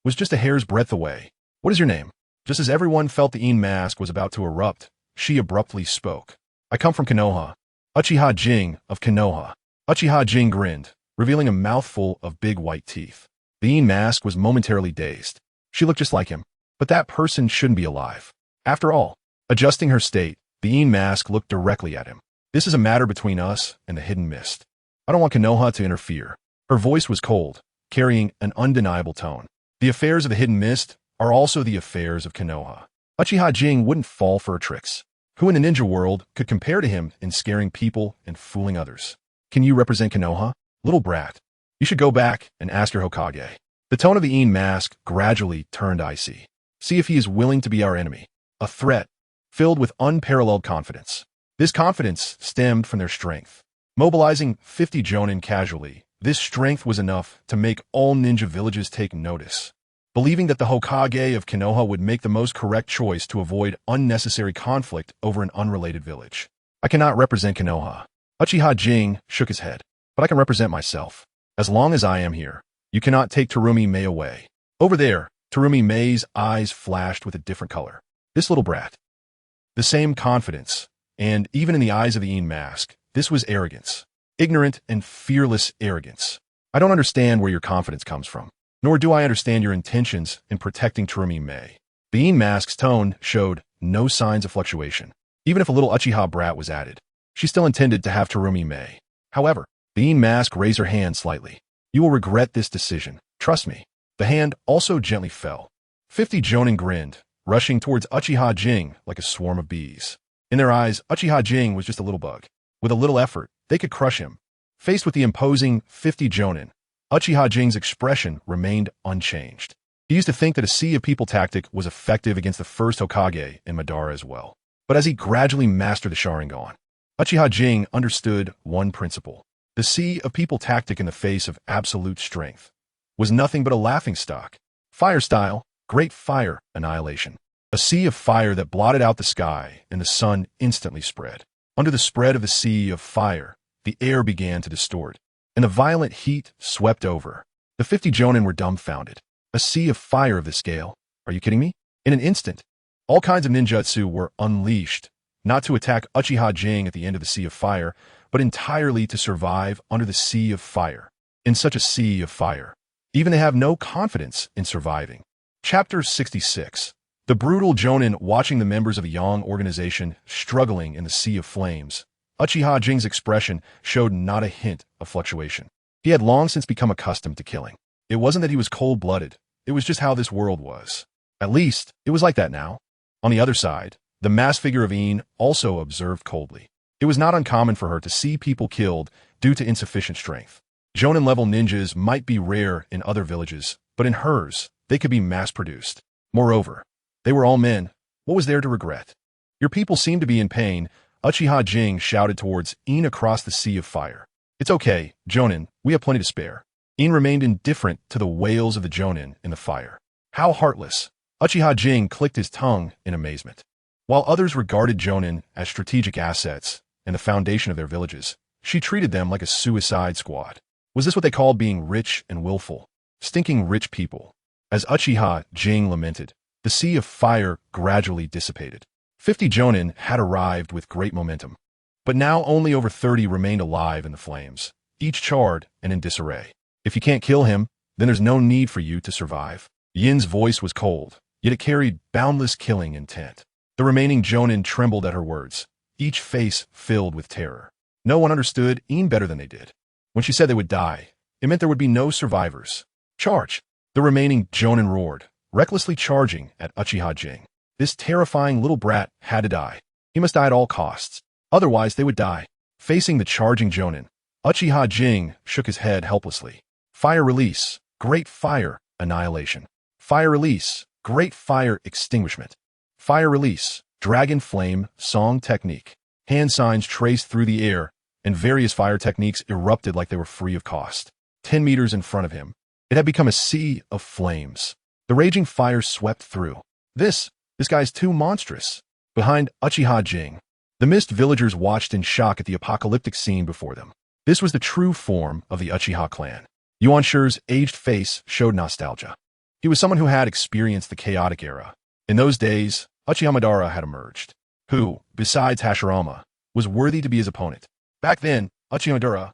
was just a hair's breadth away. What is your name? Just as everyone felt the mask was about to erupt, she abruptly spoke. I come from Konoha. Uchiha Jing of Konoha. Uchiha Jing grinned, revealing a mouthful of big white teeth. The mask was momentarily dazed. She looked just like him, but that person shouldn't be alive. After all, adjusting her state, the mask looked directly at him. This is a matter between us and the Hidden Mist. I don't want Konoha to interfere. Her voice was cold, carrying an undeniable tone. The affairs of the Hidden Mist are also the affairs of Konoha. Uchiha Jing wouldn't fall for her tricks. Who in the ninja world could compare to him in scaring people and fooling others? Can you represent Konoha? Little brat, you should go back and ask your Hokage. The tone of the mask gradually turned icy. See if he is willing to be our enemy. A threat, filled with unparalleled confidence. This confidence stemmed from their strength. Mobilizing 50 jonin casually, this strength was enough to make all ninja villages take notice. Believing that the Hokage of Konoha would make the most correct choice to avoid unnecessary conflict over an unrelated village. I cannot represent Konoha. Uchiha Jing shook his head. But I can represent myself. As long as I am here, you cannot take Terumi May away. Over there, Terumi May's eyes flashed with a different color. This little brat. The same confidence, and even in the eyes of the mask, this was arrogance. Ignorant and fearless arrogance. I don't understand where your confidence comes from, nor do I understand your intentions in protecting Terumi May. The mask's tone showed no signs of fluctuation. Even if a little Uchiha brat was added, she still intended to have Terumi May. However, the mask raised her hand slightly. You will regret this decision. Trust me. The hand also gently fell. 50 jonin grinned, rushing towards Uchiha Jing like a swarm of bees. In their eyes, Uchiha Jing was just a little bug. With a little effort, they could crush him. Faced with the imposing 50 jonin, Uchiha Jing's expression remained unchanged. He used to think that a sea of people tactic was effective against the first Hokage and Madara as well. But as he gradually mastered the Sharingan, Uchiha Jing understood one principle. The sea of people tactic in the face of absolute strength was nothing but a laughingstock. Fire style, great fire, annihilation. A sea of fire that blotted out the sky and the sun instantly spread. Under the spread of the sea of fire, the air began to distort, and the violent heat swept over. The 50 jonin were dumbfounded. A sea of fire of this scale? Are you kidding me? In an instant, all kinds of ninjutsu were unleashed, not to attack Uchiha Jing at the end of the sea of fire, but entirely to survive under the sea of fire. In such a sea of fire, even they have no confidence in surviving. Chapter 66. The brutal jonin watching the members of the Yong Organization struggling in the sea of flames. Uchiha Jing's expression showed not a hint of fluctuation. He had long since become accustomed to killing. It wasn't that he was cold-blooded, it was just how this world was. At least, it was like that now. On the other side, the masked figure of also observed coldly. It was not uncommon for her to see people killed due to insufficient strength. Jonin-level ninjas might be rare in other villages, but in hers, they could be mass-produced. Moreover, they were all men. What was there to regret? Your people seem to be in pain, Uchiha Jing shouted towards across the sea of fire. It's okay, Jonin, we have plenty to spare. Remained indifferent to the wails of the Jonin in the fire. How heartless! Uchiha Jing clicked his tongue in amazement. While others regarded Jonin as strategic assets and the foundation of their villages, she treated them like a suicide squad. Was this what they called being rich and willful? Stinking rich people. As Uchiha Jing lamented, the sea of fire gradually dissipated. 50 jonin had arrived with great momentum. But now only over 30 remained alive in the flames, each charred and in disarray. If you can't kill him, then there's no need for you to survive. Yin's voice was cold, yet it carried boundless killing intent. The remaining Jonin trembled at her words, each face filled with terror. No one understood Yin better than they did. When she said they would die, it meant there would be no survivors. Charge! The remaining Jonin roared, recklessly charging at Uchiha Jing. This terrifying little brat had to die. He must die at all costs. Otherwise, they would die. Facing the charging Jonin, Uchiha Jing shook his head helplessly. Fire release, great fire, annihilation. Fire release, great fire extinguishment. Fire release, dragon flame, song technique. Hand signs traced through the air, and various fire techniques erupted like they were free of cost. 10 meters in front of him, it had become a sea of flames. The raging fire swept through. This guy's too monstrous. Behind Uchiha Jing, the mist villagers watched in shock at the apocalyptic scene before them. This was the true form of the Uchiha clan. Yuan Shi's aged face showed nostalgia. He was someone who had experienced the chaotic era. In those days, Uchiha Madara had emerged, who, besides Hashirama, was worthy to be his opponent. Back then, Uchiha Madara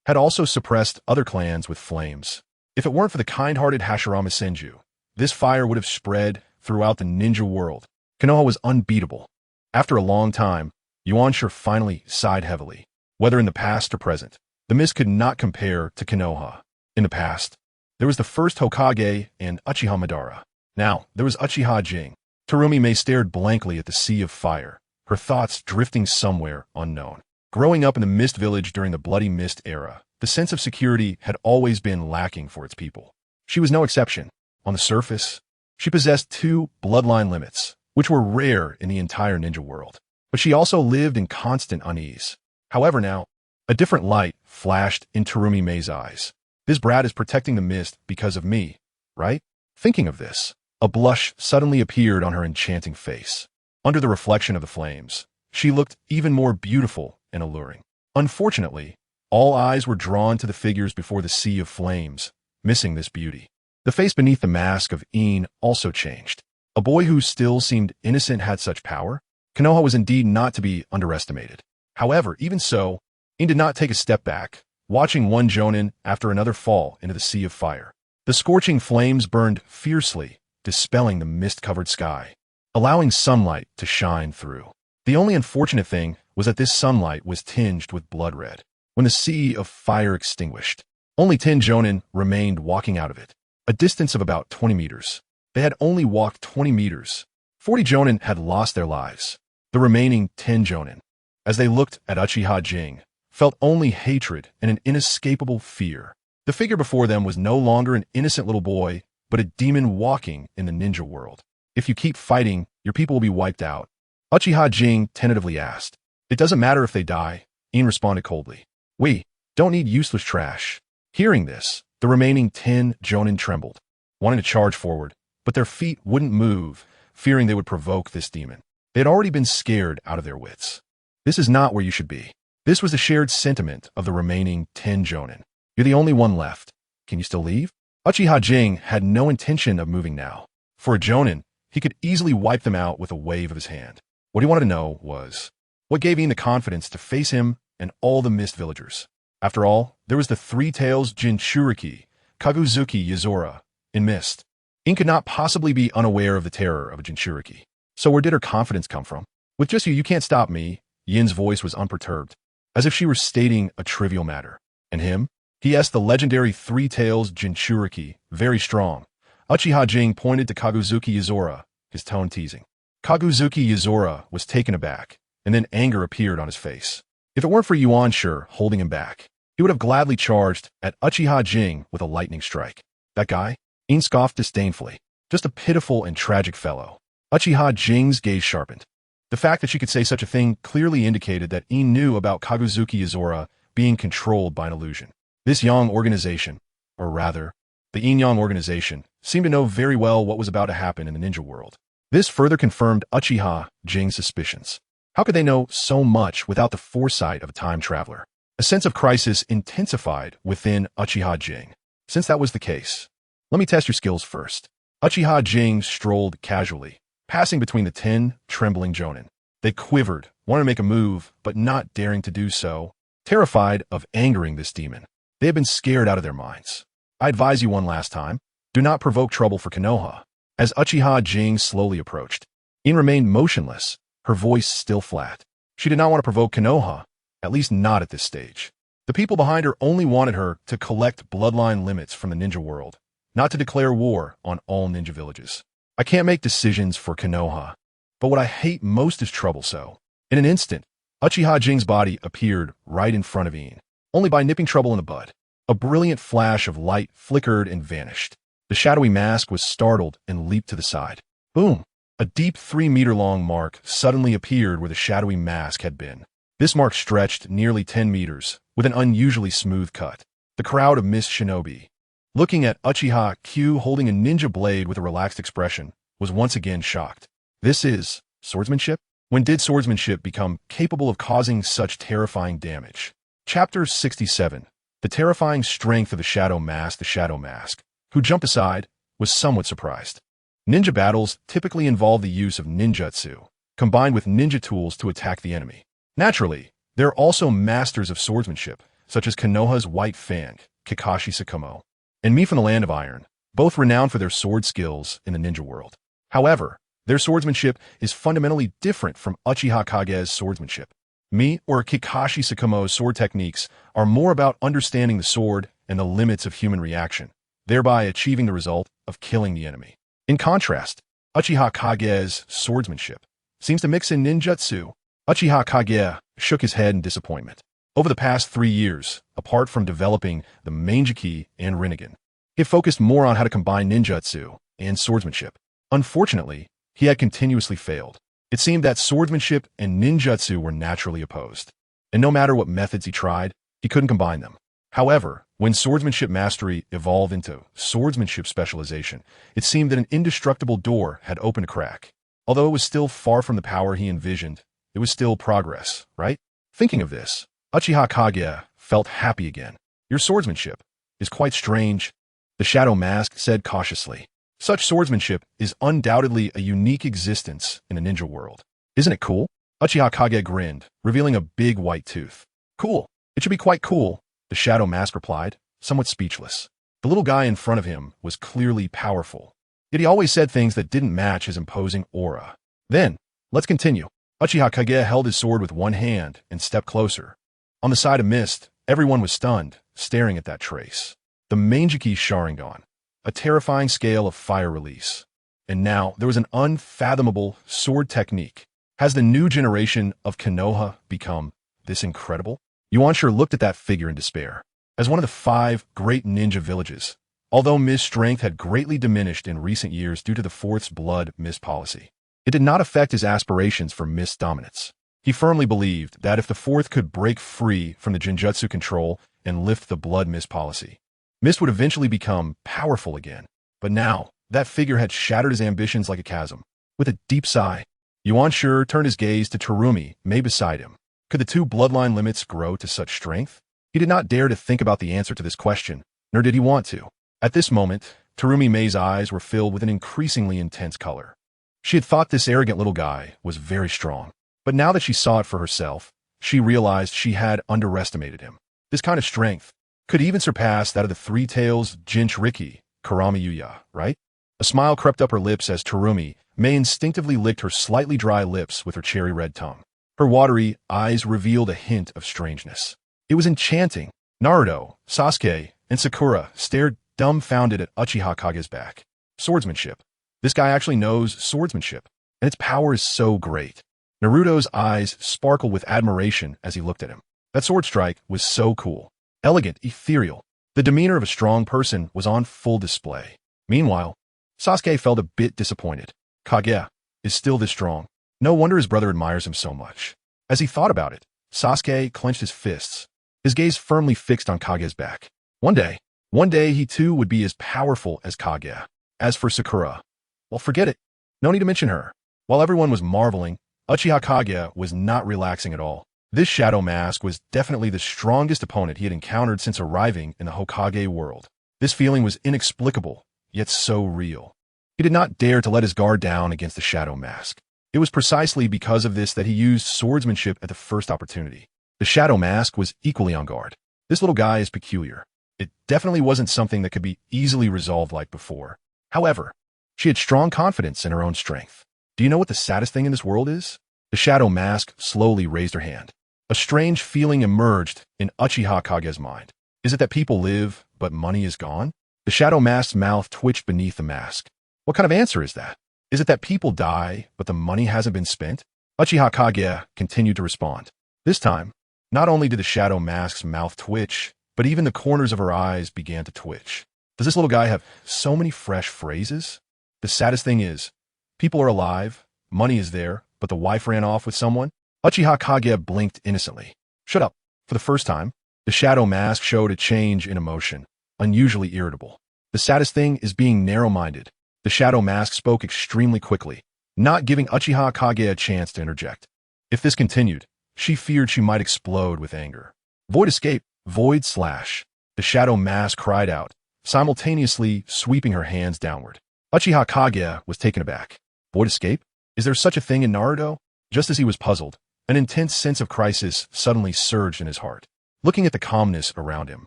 had also suppressed other clans with flames. If it weren't for the kind-hearted Hashirama Senju, this fire would have spread throughout the ninja world. Konoha was unbeatable. After a long time, Yuan Shi finally sighed heavily. Whether in the past or present, the mist could not compare to Konoha. In the past, there was the first Hokage and Uchiha Madara. Now, there was Uchiha Jing. Terumi May stared blankly at the sea of fire, her thoughts drifting somewhere unknown. Growing up in the Mist Village during the Bloody Mist era, the sense of security had always been lacking for its people. She was no exception. On the surface, she possessed 2 bloodline limits, which were rare in the entire ninja world. But she also lived in constant unease. However now, a different light flashed in Terumi May's eyes. This brat is protecting the mist because of me, right? Thinking of this, a blush suddenly appeared on her enchanting face. Under the reflection of the flames, she looked even more beautiful and alluring. Unfortunately, all eyes were drawn to the figures before the sea of flames, missing this beauty. The face beneath the mask of Yin also changed. A boy who still seemed innocent had such power? Konoha was indeed not to be underestimated. However, even so, Yin did not take a step back, watching one Jonin after another fall into the sea of fire. The scorching flames burned fiercely, dispelling the mist-covered sky, allowing sunlight to shine through. The only unfortunate thing was that this sunlight was tinged with blood red. When the sea of fire extinguished, only 10 Jonin remained walking out of it, a distance of about 20 meters. They had only walked 20 meters. 40 Jonin had lost their lives. The remaining 10 Jonin, as they looked at Uchiha Jing, felt only hatred and an inescapable fear. The figure before them was no longer an innocent little boy, but a demon walking in the ninja world. If you keep fighting, your people will be wiped out. Uchiha Jing tentatively asked. It doesn't matter if they die, Yin responded coldly. We don't need useless trash. Hearing this, the remaining 10 Jonin trembled, wanting to charge forward, but their feet wouldn't move, fearing they would provoke this demon. They had already been scared out of their wits. This is not where you should be. This was the shared sentiment of the remaining 10 Jonin. You're the only one left. Can you still leave? Uchiha Jing had no intention of moving now. For a Jonin, he could easily wipe them out with a wave of his hand. What he wanted to know was, what gave Yin the confidence to face him and all the mist villagers? After all, there was the three-tails Jinchuriki, Kagura Yagura, in mist. Yin could not possibly be unaware of the terror of a Jinchuriki. So where did her confidence come from? With just you can't stop me, Yin's voice was unperturbed, as if she were stating a trivial matter. And him? He asked the legendary three-tails Jinchuriki, very strong. Uchiha Jing pointed to Kagura Yagura, his tone teasing. Kagura Yagura was taken aback, and then anger appeared on his face. If it weren't for Yuan Shi holding him back, he would have gladly charged at Uchiha Jing with a lightning strike. That guy? Yin scoffed disdainfully. Just a pitiful and tragic fellow. Uchiha Jing's gaze sharpened. The fact that she could say such a thing clearly indicated that Yin knew about Kagura Yagura being controlled by an illusion. This Yong Organization, or rather, the Yin-Yang Organization, seemed to know very well what was about to happen in the ninja world. This further confirmed Uchiha Jing's suspicions. How could they know so much without the foresight of a time traveler? A sense of crisis intensified within Uchiha Jing. Since that was the case, let me test your skills first. Uchiha Jing strolled casually, passing between the 10 trembling Jonin. They quivered wanted to make a move, but not daring to do so, terrified of angering this demon. They had been scared out of their minds. I advise you one last time, do not provoke trouble for Konoha. As Uchiha Jing slowly approached, In remained motionless, her voice still flat. She did not want to provoke Konoha, at least not at this stage. The people behind her only wanted her to collect bloodline limits from the ninja world, not to declare war on all ninja villages. I can't make decisions for Konoha, but what I hate most is trouble, so. In an instant, Uchiha Jing's body appeared right in front of Ian, only by nipping trouble in the bud. A brilliant flash of light flickered and vanished. The shadowy mask was startled and leaped to the side. Boom! A deep 3-meter-long mark suddenly appeared where the shadowy mask had been. This mark stretched nearly 10 meters, with an unusually smooth cut. The crowd of Miss Shinobi, looking at Uchiha Kei holding a ninja blade with a relaxed expression, was once again shocked. This is swordsmanship? When did swordsmanship become capable of causing such terrifying damage? Chapter 67. The terrifying strength of the Shadow Mask. The Shadow Mask, who jumped aside, was somewhat surprised. Ninja battles typically involve the use of ninjutsu, combined with ninja tools to attack the enemy. Naturally, there are also masters of swordsmanship, such as Konoha's White Fang, Kakashi Sakumo, and Me from the Land of Iron, both renowned for their sword skills in the ninja world. However, their swordsmanship is fundamentally different from Uchiha Kage's swordsmanship. Me or Kakashi Sakumo's sword techniques are more about understanding the sword and the limits of human reaction, thereby achieving the result of killing the enemy. In contrast, Uchiha Kage's swordsmanship seems to mix in ninjutsu. Uchiha Kage shook his head in disappointment. Over the past 3 years, apart from developing the Manjiki and Rinnegan, he focused more on how to combine ninjutsu and swordsmanship. Unfortunately, he had continuously failed. It seemed that swordsmanship and ninjutsu were naturally opposed, and no matter what methods he tried, he couldn't combine them. However, when swordsmanship mastery evolved into swordsmanship specialization, it seemed that an indestructible door had opened a crack. Although it was still far from the power he envisioned, it was still progress, right? Thinking of this, Uchiha Kage felt happy again. Your swordsmanship is quite strange, the Shadow Mask said cautiously. Such swordsmanship is undoubtedly a unique existence in the ninja world. Isn't it cool? Uchiha Kage grinned, revealing a big white tooth. Cool. It should be quite cool, the Shadow Mask replied, somewhat speechless. The little guy in front of him was clearly powerful, yet he always said things that didn't match his imposing aura. Then, let's continue. Uchiha Kage held his sword with one hand and stepped closer. On the side of mist, everyone was stunned, staring at that trace. The Manjiki Sharingan, a terrifying scale of fire release. And now there was an unfathomable sword technique. Has the new generation of Konoha become this incredible? Yuansher looked at that figure in despair. As one of the 5 great ninja villages, although Mist's strength had greatly diminished in recent years due to the Fourth's blood Mist policy, it did not affect his aspirations for Mist dominance. He firmly believed that if the Fourth could break free from the Genjutsu control and lift the blood Mist policy, Mist would eventually become powerful again. But now, that figure had shattered his ambitions like a chasm. With a deep sigh, Yuansher turned his gaze to Terumi May beside him. Could the 2 bloodline limits grow to such strength? He did not dare to think about the answer to this question, nor did he want to. At this moment, Terumi May's eyes were filled with an increasingly intense color. She had thought this arrogant little guy was very strong, but now that she saw it for herself, she realized she had underestimated him. This kind of strength could even surpass that of the Three Tails Jinchuriki Karamiyuya, right? A smile crept up her lips as Terumi May instinctively licked her slightly dry lips with her cherry-red tongue. Her watery eyes revealed a hint of strangeness. It was enchanting. Naruto, Sasuke, and Sakura stared dumbfounded at Uchiha Kage's back. Swordsmanship. This guy actually knows swordsmanship, and its power is so great. Naruto's eyes sparkled with admiration as he looked at him. That sword strike was so cool. Elegant, ethereal. The demeanor of a strong person was on full display. Meanwhile, Sasuke felt a bit disappointed. Kage is still this strong. No wonder his brother admires him so much. As he thought about it, Sasuke clenched his fists, his gaze firmly fixed on Kage's back. One day he too would be as powerful as Kage. As for Sakura, well, forget it. No need to mention her. While everyone was marveling, Uchiha Kage was not relaxing at all. This Shadow Mask was definitely the strongest opponent he had encountered since arriving in the Hokage world. This feeling was inexplicable, yet so real. He did not dare to let his guard down against the Shadow Mask. It was precisely because of this that he used swordsmanship at the first opportunity. The Shadow Mask was equally on guard. This little guy is peculiar. It definitely wasn't something that could be easily resolved like before. However, she had strong confidence in her own strength. Do you know what the saddest thing in this world is? The Shadow Mask slowly raised her hand. A strange feeling emerged in Uchiha Kage's mind. Is it that people live, but money is gone? The Shadow Mask's mouth twitched beneath the mask. What kind of answer is that? Is it that people die, but the money hasn't been spent? Uchiha Kage continued to respond. This time, not only did the Shadow Mask's mouth twitch, but even the corners of her eyes began to twitch. Does this little guy have so many fresh phrases? The saddest thing is, people are alive, money is there, but the wife ran off with someone? Uchiha Kage blinked innocently. Shut up. For the first time, the Shadow Mask showed a change in emotion, unusually irritable. The saddest thing is being narrow-minded. The Shadow Mask spoke extremely quickly, not giving Uchiha Kage a chance to interject. If this continued, she feared she might explode with anger. Void escape, void slash. The Shadow Mask cried out, simultaneously sweeping her hands downward. Uchiha Kage was taken aback. Void escape? Is there such a thing in Naruto? Just as he was puzzled, an intense sense of crisis suddenly surged in his heart. Looking at the calmness around him,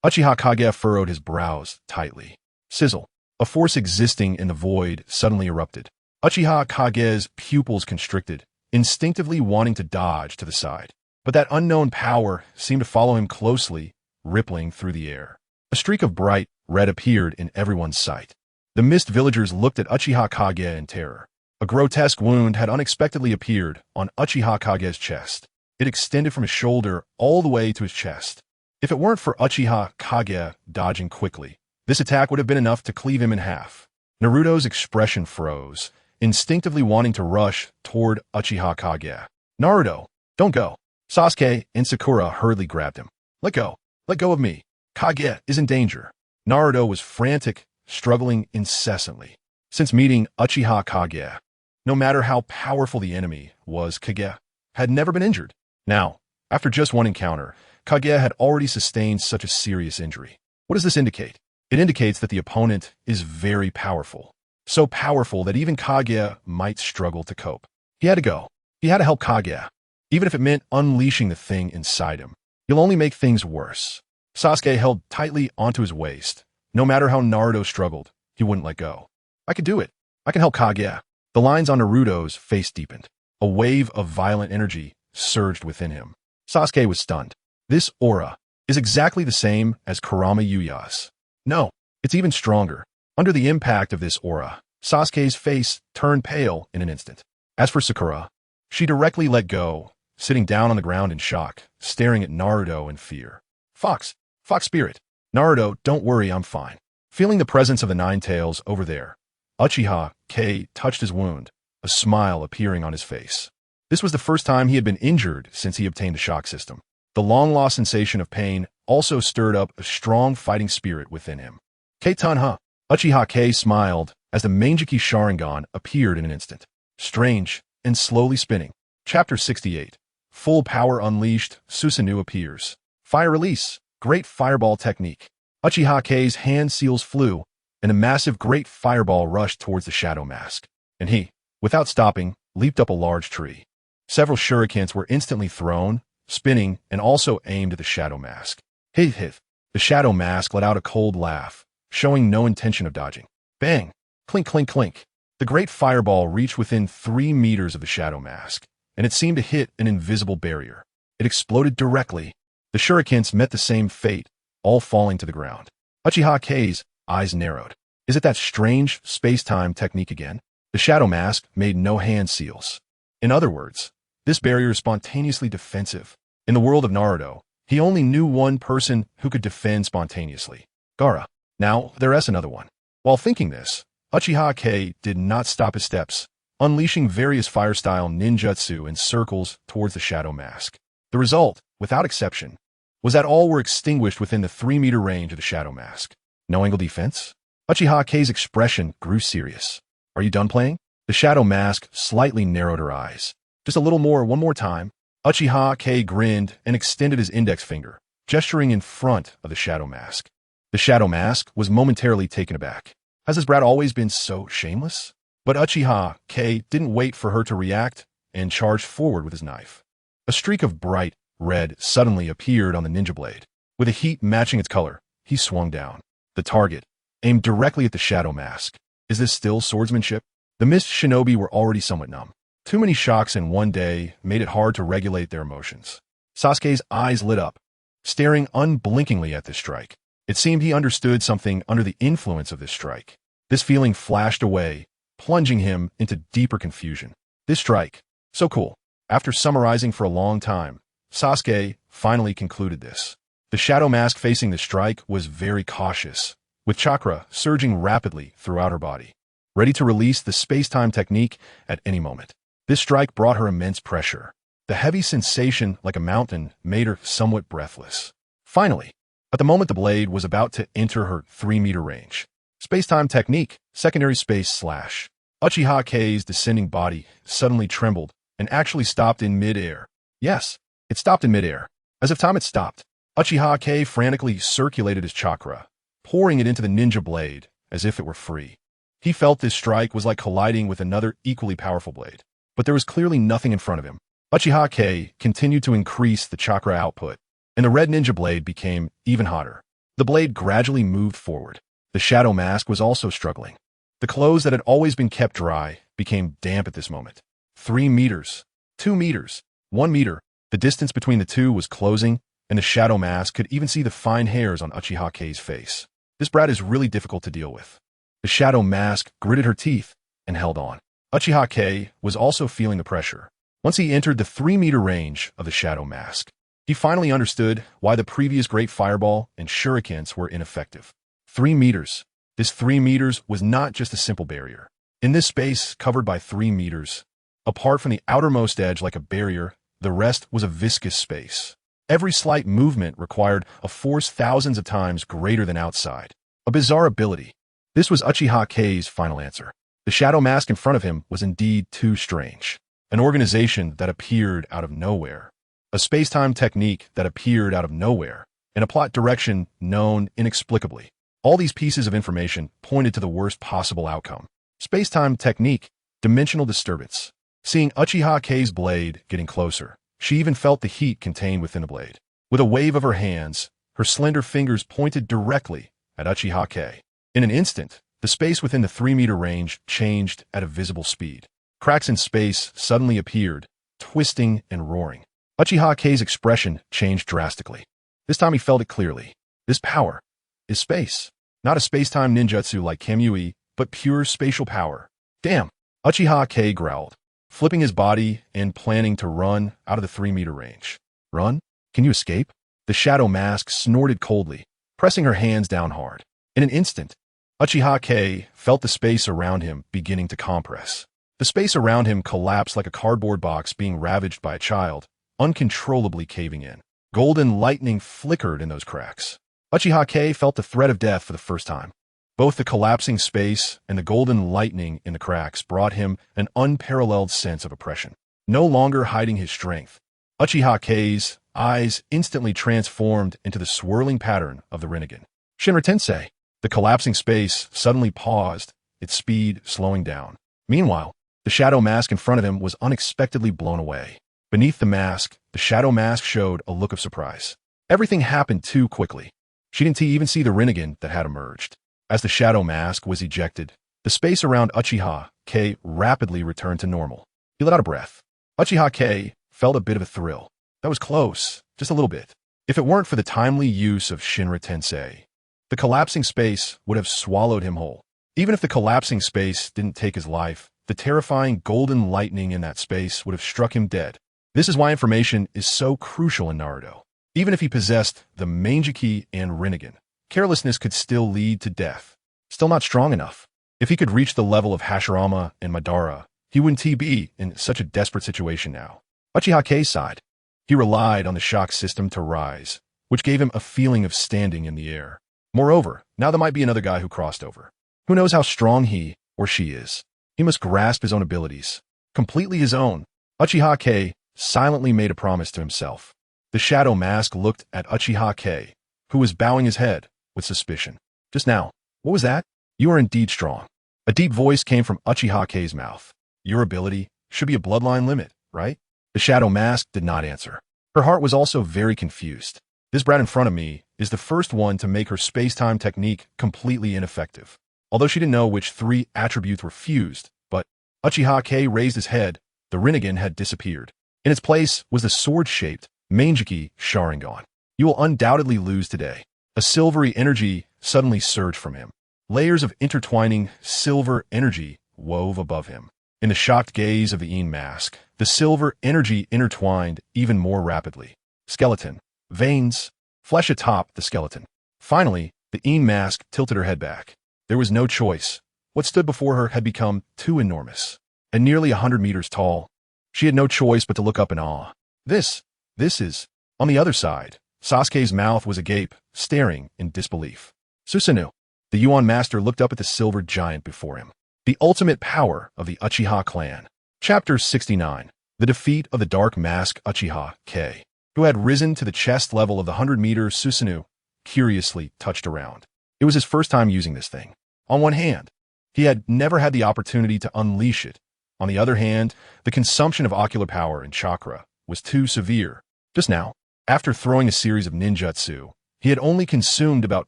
Uchiha Kage furrowed his brows tightly. Sizzle. A force existing in the void suddenly erupted. Uchiha Kage's pupils constricted, instinctively wanting to dodge to the side. But that unknown power seemed to follow him closely, rippling through the air. A streak of bright red appeared in everyone's sight. The mist villagers looked at Uchiha Kage in terror. A grotesque wound had unexpectedly appeared on Uchiha Kage's chest. It extended from his shoulder all the way to his chest. If it weren't for Uchiha Kage dodging quickly, this attack would have been enough to cleave him in half. Naruto's expression froze, instinctively wanting to rush toward Uchiha Kage. Naruto, don't go. Sasuke and Sakura hurriedly grabbed him. Let go. Let go of me. Kage is in danger. Naruto was frantic, struggling incessantly. Since meeting Uchiha Kage, no matter how powerful the enemy was, Kage had never been injured. Now, after just one encounter, Kage had already sustained such a serious injury. What does this indicate? It indicates that the opponent is very powerful. So powerful that even Kage might struggle to cope. He had to go. He had to help Kage, even if it meant unleashing the thing inside him. He'll only make things worse. Sasuke held tightly onto his waist. No matter how Naruto struggled, he wouldn't let go. I could do it. I can help Kage. The lines on Naruto's face deepened. A wave of violent energy surged within him. Sasuke was stunned. This aura is exactly the same as Kurama Yuya's. No, it's even stronger. Under the impact of this aura, Sasuke's face turned pale in an instant. As for Sakura, she directly let go, sitting down on the ground in shock, staring at Naruto in fear. Fox spirit. Naruto, don't worry, I'm fine. Feeling the presence of the Ninetales over there, Uchiha Kei touched his wound, a smile appearing on his face. This was the first time he had been injured since he obtained the shock system. The long-lost sensation of pain also stirred up a strong fighting spirit within him. Keitanha. Uchiha Kei smiled as the Manjiki Sharingan appeared in an instant. Strange and slowly spinning. Chapter 68. Full power unleashed, Susanoo appears. Fire release. Great fireball technique. Uchiha Kei's hand seals flew, and a massive great fireball rushed towards the Shadow Mask. And he, without stopping, leaped up a large tree. Several shurikens were instantly thrown, spinning, and also aimed at the Shadow Mask. Hith. The Shadow Mask let out a cold laugh, showing no intention of dodging. Bang! Clink, clink, clink. The great fireball reached within 3 meters of the Shadow Mask, and it seemed to hit an invisible barrier. It exploded directly. The shurikens met the same fate, all falling to the ground. Uchiha Kei's eyes narrowed. Is it that strange space-time technique again? The Shadow Mask made no hand seals. In other words, this barrier is spontaneously defensive. In the world of Naruto, he only knew one person who could defend spontaneously. Gaara. Now, there's another one. While thinking this, Uchiha Kei did not stop his steps, unleashing various fire-style ninjutsu in circles towards the Shadow Mask. The result, without exception, was that all were extinguished within the 3-meter range of the Shadow Mask. No angle defense? Uchiha Kei's expression grew serious. Are you done playing? The Shadow Mask slightly narrowed her eyes. Just a little more, one more time. Uchiha Kei grinned and extended his index finger, gesturing in front of the Shadow Mask. The Shadow Mask was momentarily taken aback. Has this brat always been so shameless? But Uchiha Kei didn't wait for her to react and charged forward with his knife. A streak of bright red suddenly appeared on the ninja blade. With the heat matching its color, he swung down. The target aimed directly at the shadow mask. Is this still swordsmanship? The mist shinobi were already somewhat numb. Too many shocks in one day made it hard to regulate their emotions. Sasuke's eyes lit up, staring unblinkingly at this strike. It seemed he understood something under the influence of this strike. This feeling flashed away, plunging him into deeper confusion. This strike, so cool. After summarizing for a long time, Sasuke finally concluded this. The shadow mask facing the strike was very cautious, with chakra surging rapidly throughout her body, ready to release the space-time technique at any moment. This strike brought her immense pressure. The heavy sensation like a mountain made her somewhat breathless. Finally, at the moment the blade was about to enter her 3-meter range. Space-time technique, secondary space slash. Uchiha Kei's descending body suddenly trembled and actually stopped in mid-air. Yes, it stopped in mid-air. As if time had stopped, Uchiha Kei frantically circulated his chakra, pouring it into the ninja blade as if it were free. He felt this strike was like colliding with another equally powerful blade, but there was clearly nothing in front of him. Uchiha Kei continued to increase the chakra output, and the red ninja blade became even hotter. The blade gradually moved forward. The shadow mask was also struggling. The clothes that had always been kept dry became damp at this moment. 3 meters, 2 meters, 1 meter. The distance between the two was closing, and the shadow mask could even see the fine hairs on Uchiha Kei's face. This brat is really difficult to deal with. The shadow mask gritted her teeth and held on. Uchiha Kei was also feeling the pressure. Once he entered the 3-meter range of the shadow mask, he finally understood why the previous great fireball and shurikens were ineffective. 3 meters. This 3 meters was not just a simple barrier. In this space covered by 3 meters, apart from the outermost edge like a barrier, the rest was a viscous space. Every slight movement required a force thousands of times greater than outside. A bizarre ability. This was Uchiha Kei's final answer. The shadow mask in front of him was indeed too strange. An organization that appeared out of nowhere. A space-time technique that appeared out of nowhere. And a plot direction known inexplicably. All these pieces of information pointed to the worst possible outcome. Space-time technique, dimensional disturbance. Seeing Uchiha Kei's blade getting closer, she even felt the heat contained within the blade. With a wave of her hands, her slender fingers pointed directly at Uchiha Kei. In an instant, the space within the 3-meter range changed at a visible speed. Cracks in space suddenly appeared, twisting and roaring. Uchiha Kei's expression changed drastically. This time he felt it clearly. This power is space. Not a space-time ninjutsu like Kamui, but pure spatial power. Damn! Uchiha Kei growled, flipping his body and planning to run out of the 3-meter range. Run? Can you escape? The shadow mask snorted coldly, pressing her hands down hard. In an instant, Uchiha Kei felt the space around him beginning to compress. The space around him collapsed like a cardboard box being ravaged by a child, uncontrollably caving in. Golden lightning flickered in those cracks. Uchiha Kei felt the threat of death for the first time. Both the collapsing space and the golden lightning in the cracks brought him an unparalleled sense of oppression. No longer hiding his strength, Uchiha Kei's eyes instantly transformed into the swirling pattern of the Rinnegan. Shinra Tensei. The collapsing space suddenly paused, its speed slowing down. Meanwhile, the shadow mask in front of him was unexpectedly blown away. Beneath the mask, the shadow mask showed a look of surprise. Everything happened too quickly. She didn't even see the Rinnegan that had emerged. As the shadow mask was ejected, the space around Uchiha Kei rapidly returned to normal. He let out a breath. Uchiha Kei felt a bit of a thrill. That was close, just a little bit. If it weren't for the timely use of Shinra Tensei, the collapsing space would have swallowed him whole. Even if the collapsing space didn't take his life, the terrifying golden lightning in that space would have struck him dead. This is why information is so crucial in Naruto. Even if he possessed the Manjiki and Rinnegan, carelessness could still lead to death. Still not strong enough. If he could reach the level of Hashirama and Madara, he wouldn't be in such a desperate situation now. Uchiha Kei sighed. He relied on the shock system to rise, which gave him a feeling of standing in the air. Moreover, now there might be another guy who crossed over. Who knows how strong he or she is? He must grasp his own abilities. Completely his own. Uchiha Kei silently made a promise to himself. The shadow mask looked at Uchiha Kei, who was bowing his head with suspicion. Just now, what was that? You are indeed strong. A deep voice came from Uchiha Kei's mouth. Your ability should be a bloodline limit, right? The shadow mask did not answer. Her heart was also very confused. This brat in front of me is the first one to make her space-time technique completely ineffective. Although she didn't know which 3 attributes were fused, but Uchiha Kei raised his head, the Rinnegan had disappeared. In its place was the sword-shaped Uchiha Sharingan. You will undoubtedly lose today. A silvery energy suddenly surged from him. Layers of intertwining silver energy wove above him. In the shocked gaze of the Yin mask, the silver energy intertwined even more rapidly. Skeleton, veins, flesh atop the skeleton. Finally, the Yin mask tilted her head back. There was no choice. What stood before her had become too enormous. And nearly 100 meters tall. She had no choice but to look up in awe. This is... On the other side, Sasuke's mouth was agape, staring in disbelief. Susanoo. The Yuan master looked up at the silver giant before him. The ultimate power of the Uchiha clan. Chapter 69. The defeat of the dark mask Uchiha Kei, who had risen to the chest level of the 100-meter Susanoo, curiously touched around. It was his first time using this thing. On one hand, he had never had the opportunity to unleash it. On the other hand, the consumption of ocular power and chakra was too severe. Just now, after throwing a series of ninjutsu, he had only consumed about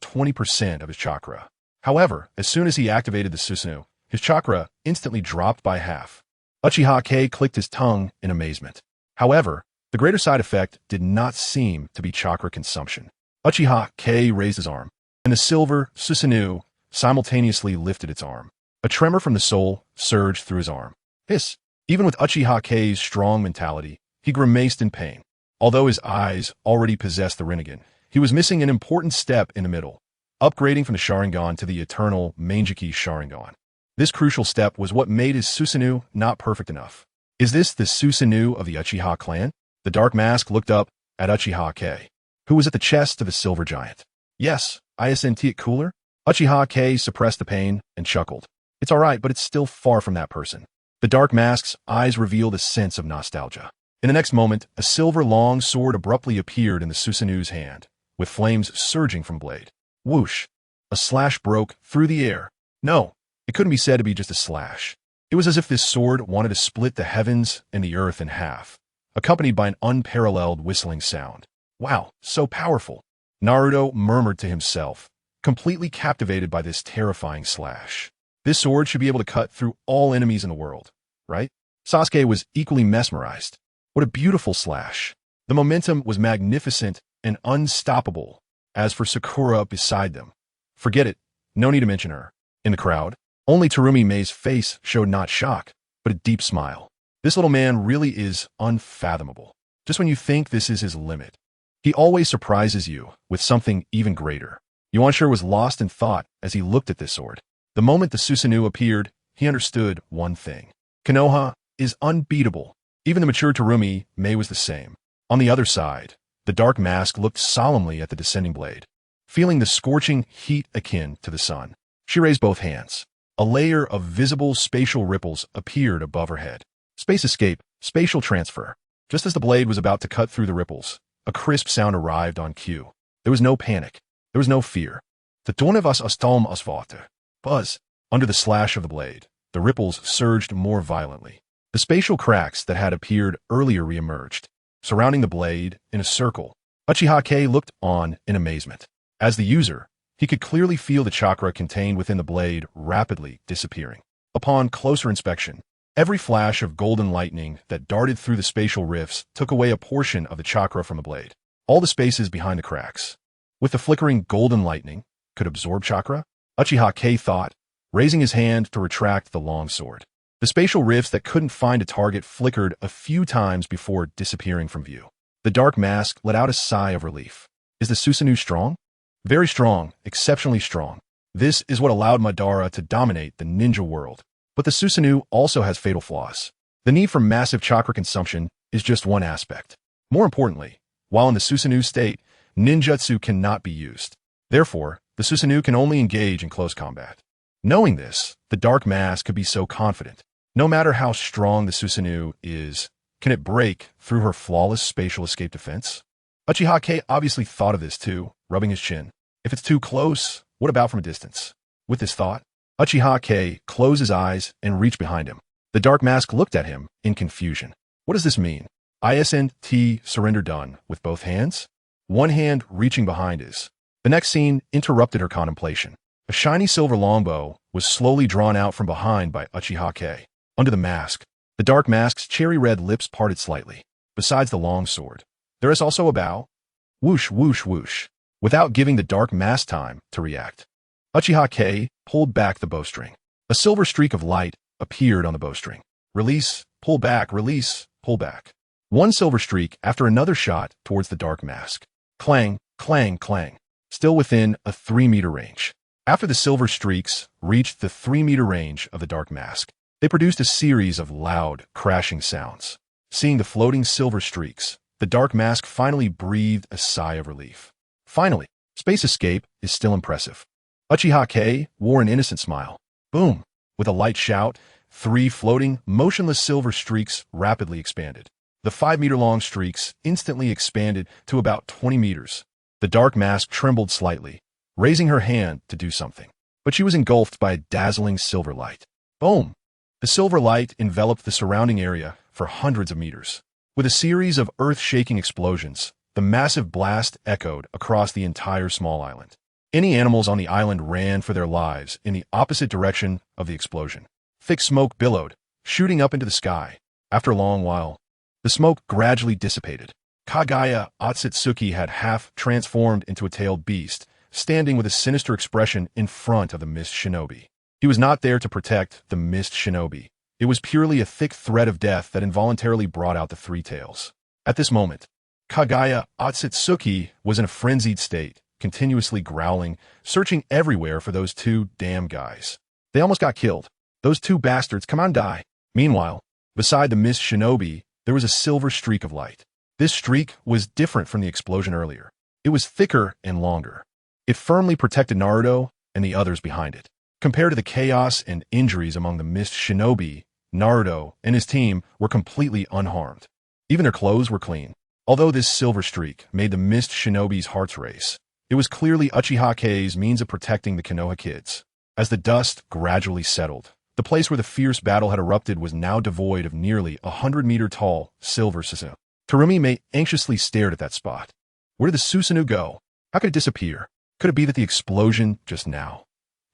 20% of his chakra. However, as soon as he activated the Susanoo, his chakra instantly dropped by half. Uchiha Kei clicked his tongue in amazement. However, the greater side effect did not seem to be chakra consumption. Uchiha Kei raised his arm, and the silver Susanoo simultaneously lifted its arm. A tremor from the soul surged through his arm. Hiss! Even with Uchiha Kei's strong mentality, he grimaced in pain. Although his eyes already possessed the Rinnegan, he was missing an important step in the middle, upgrading from the Sharingan to the eternal Ninjutsu Sharingan. This crucial step was what made his Susanoo not perfect enough. Is this the Susanoo of the Uchiha clan? The dark mask looked up at Uchiha Kei, who was at the chest of the silver giant. Yes, isn't it cooler? Uchiha Kei suppressed the pain and chuckled. It's alright, but it's still far from that person. The dark mask's eyes revealed a sense of nostalgia. In the next moment, a silver long sword abruptly appeared in the Susanoo's hand, with flames surging from blade. Whoosh! A slash broke through the air. No, it couldn't be said to be just a slash. It was as if this sword wanted to split the heavens and the earth in half, accompanied by an unparalleled whistling sound. Wow, so powerful! Naruto murmured to himself, completely captivated by this terrifying slash. This sword should be able to cut through all enemies in the world, right? Sasuke was equally mesmerized. What a beautiful slash. The momentum was magnificent and unstoppable. As for Sakura beside them, forget it, no need to mention her. In the crowd, only Terumi May's face showed not shock, but a deep smile. This little man really is unfathomable. Just when you think this is his limit, he always surprises you with something even greater. Yuan sure was lost in thought as he looked at this sword. The moment the Susanoo appeared, he understood one thing. Konoha is unbeatable. Even the mature Terumi May was the same. On the other side, the dark mask looked solemnly at the descending blade. Feeling the scorching heat akin to the sun, she raised both hands. A layer of visible spatial ripples appeared above her head. Space escape, spatial transfer. Just as the blade was about to cut through the ripples, a crisp sound arrived on cue. There was no panic. There was no fear. The tone of us astalm asvater. Buzz. Under the slash of the blade, the ripples surged more violently. The spatial cracks that had appeared earlier reemerged, surrounding the blade in a circle. Uchiha Kei looked on in amazement. As the user, he could clearly feel the chakra contained within the blade rapidly disappearing. Upon closer inspection, every flash of golden lightning that darted through the spatial rifts took away a portion of the chakra from the blade. All the spaces behind the cracks, with the flickering golden lightning, could absorb chakra? Uchiha Kei thought, raising his hand to retract the long sword. The spatial rifts that couldn't find a target flickered a few times before disappearing from view. The dark mask let out a sigh of relief. Is the Susanoo strong? Very strong, exceptionally strong. This is what allowed Madara to dominate the ninja world. But the Susanoo also has fatal flaws. The need for massive chakra consumption is just one aspect. More importantly, while in the Susanoo state, ninjutsu cannot be used. Therefore, the Susanoo can only engage in close combat. Knowing this, the dark mask could be so confident. No matter how strong the Susanoo is, can it break through her flawless spatial escape defense? Uchiha Kei obviously thought of this too, rubbing his chin. If it's too close, what about from a distance? With this thought, Uchiha Kei closed his eyes and reached behind him. The dark mask looked at him in confusion. What does this mean? ISNT surrender done with both hands? One hand reaching behind his. The next scene interrupted her contemplation. A shiny silver longbow was slowly drawn out from behind by Uchiha Kei. Under the mask, the dark mask's cherry-red lips parted slightly. Besides the long sword, there is also a bow. Whoosh, whoosh, whoosh. Without giving the dark mask time to react, Uchiha Kei pulled back the bowstring. A silver streak of light appeared on the bowstring. Release, pull back, release, pull back. One silver streak after another shot towards the dark mask. Clang, clang, clang. Still within a 3-meter range. After the silver streaks reached the 3-meter range of the dark mask, they produced a series of loud, crashing sounds. Seeing the floating silver streaks, the dark mask finally breathed a sigh of relief. Finally, space escape is still impressive. Uchiha Kei wore an innocent smile. Boom! With a light shout, 3 floating, motionless silver streaks rapidly expanded. The 5-meter-long streaks instantly expanded to about 20 meters. The dark mask trembled slightly, raising her hand to do something. But she was engulfed by a dazzling silver light. Boom! The silver light enveloped the surrounding area for hundreds of meters. With a series of earth-shaking explosions, the massive blast echoed across the entire small island. Any animals on the island ran for their lives in the opposite direction of the explosion. Thick smoke billowed, shooting up into the sky. After a long while, the smoke gradually dissipated. Kagura Ōtsutsuki had half transformed into a tailed beast, standing with a sinister expression in front of the Mist Shinobi. He was not there to protect the Mist Shinobi. It was purely a thick thread of death that involuntarily brought out the 3 tails. At this moment, Kagura Ōtsutsuki was in a frenzied state, continuously growling, searching everywhere for those 2 damn guys. They almost got killed. Those 2 bastards, come on, die. Meanwhile, beside the Mist Shinobi, there was a silver streak of light. This streak was different from the explosion earlier. It was thicker and longer. It firmly protected Naruto and the others behind it. Compared to the chaos and injuries among the Mist Shinobi, Naruto and his team were completely unharmed. Even their clothes were clean. Although this silver streak made the Mist Shinobi's hearts race, it was clearly Uchiha Kei's means of protecting the Konoha kids. As the dust gradually settled, the place where the fierce battle had erupted was now devoid of nearly 100-meter-tall silver Susanoo. Terumi May anxiously stared at that spot. Where did the Susanoo go? How could it disappear? Could it be that the explosion just now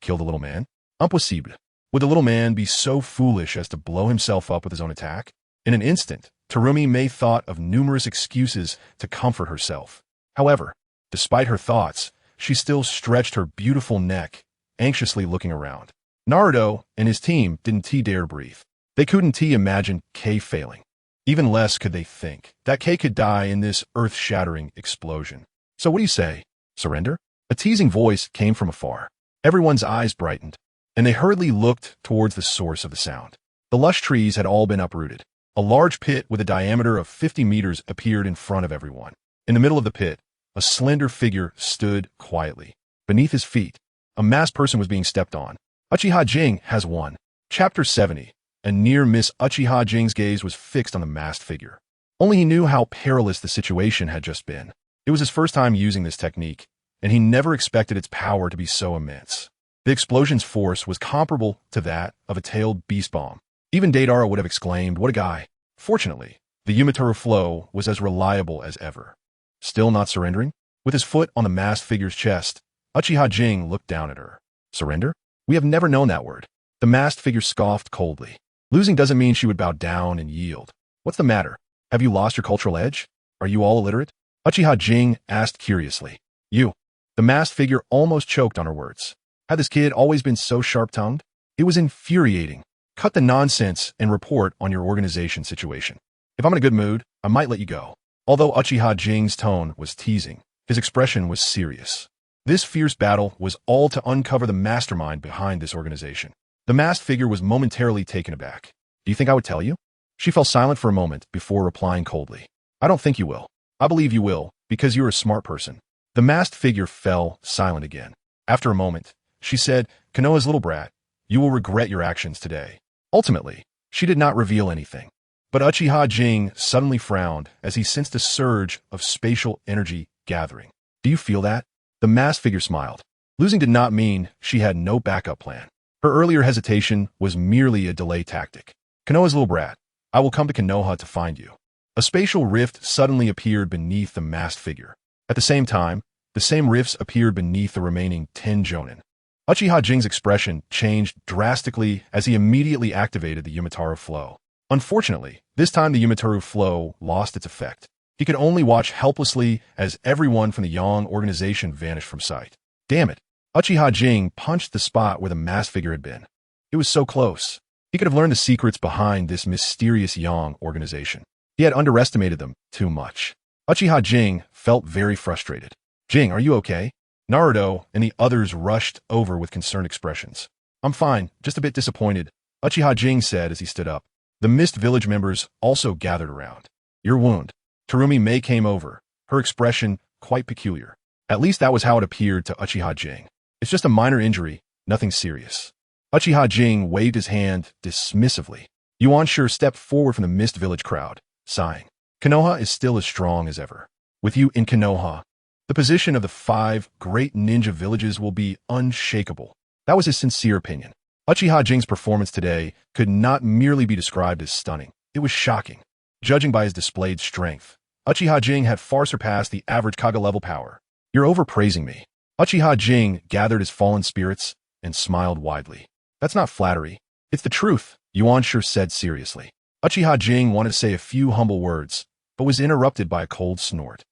killed the little man? Impossible. Would the little man be so foolish as to blow himself up with his own attack? In an instant, Terumi May thought of numerous excuses to comfort herself. However, despite her thoughts, she still stretched her beautiful neck, anxiously looking around. Naruto and his team didn't dare to breathe. They couldn't imagine Kei failing. Even less could they think that Kei could die in this earth-shattering explosion. So what do you say? Surrender? A teasing voice came from afar. Everyone's eyes brightened, and they hurriedly looked towards the source of the sound. The lush trees had all been uprooted. A large pit with a diameter of 50 meters appeared in front of everyone. In the middle of the pit, a slender figure stood quietly. Beneath his feet, a masked person was being stepped on. Uchiha Jing has won. Chapter 70. And near-miss Uchiha Jing's gaze was fixed on the masked figure. Only he knew how perilous the situation had just been. It was his first time using this technique, and he never expected its power to be so immense. The explosion's force was comparable to that of a tailed beast bomb. Even Deidara would have exclaimed, "What a guy!" Fortunately, the Yumitaro flow was as reliable as ever. Still not surrendering? With his foot on the masked figure's chest, Uchiha Jing looked down at her. Surrender? We have never known that word. The masked figure scoffed coldly. Losing doesn't mean she would bow down and yield. What's the matter? Have you lost your cultural edge? Are you all illiterate? Uchiha Jing asked curiously. You. The masked figure almost choked on her words. Had this kid always been so sharp-tongued? It was infuriating. Cut the nonsense and report on your organization situation. If I'm in a good mood, I might let you go. Although Uchiha Jing's tone was teasing, his expression was serious. This fierce battle was all to uncover the mastermind behind this organization. The masked figure was momentarily taken aback. Do you think I would tell you? She fell silent for a moment before replying coldly. I don't think you will. I believe you will, because you're a smart person. The masked figure fell silent again. After a moment, she said, Konoha's little brat, you will regret your actions today. Ultimately, she did not reveal anything. But Uchiha Jing suddenly frowned as he sensed a surge of spatial energy gathering. Do you feel that? The masked figure smiled. Losing did not mean she had no backup plan. Her earlier hesitation was merely a delay tactic. Konoha's little brat, I will come to Konoha to find you. A spatial rift suddenly appeared beneath the masked figure. At the same time, the same rifts appeared beneath the remaining 10 jonin. Uchiha Jing's expression changed drastically as he immediately activated the Yumitoru flow. Unfortunately, this time the Yumitoru flow lost its effect. He could only watch helplessly as everyone from the Yong Organization vanished from sight. Damn it! Uchiha Jing punched the spot where the masked figure had been. It was so close. He could have learned the secrets behind this mysterious Yong Organization. He had underestimated them too much. Uchiha Jing felt very frustrated. Jing, are you okay? Naruto and the others rushed over with concerned expressions. I'm fine, just a bit disappointed, Uchiha Jing said as he stood up. The Mist Village members also gathered around. Your wound. Terumi May came over, her expression quite peculiar. At least that was how it appeared to Uchiha Jing. It's just a minor injury, nothing serious. Uchiha Jing waved his hand dismissively. Yuan Sure stepped forward from the Mist Village crowd, sighing. Konoha is still as strong as ever. With you in Konoha, the position of the 5 great ninja villages will be unshakable. That was his sincere opinion. Uchiha Jing's performance today could not merely be described as stunning. It was shocking. Judging by his displayed strength, Uchiha Jing had far surpassed the average Kage level power. You're overpraising me. Uchiha Jing gathered his fallen spirits and smiled widely. That's not flattery. It's the truth, Yuan Sure said seriously. Uchiha Jing wanted to say a few humble words, but was interrupted by a cold snort.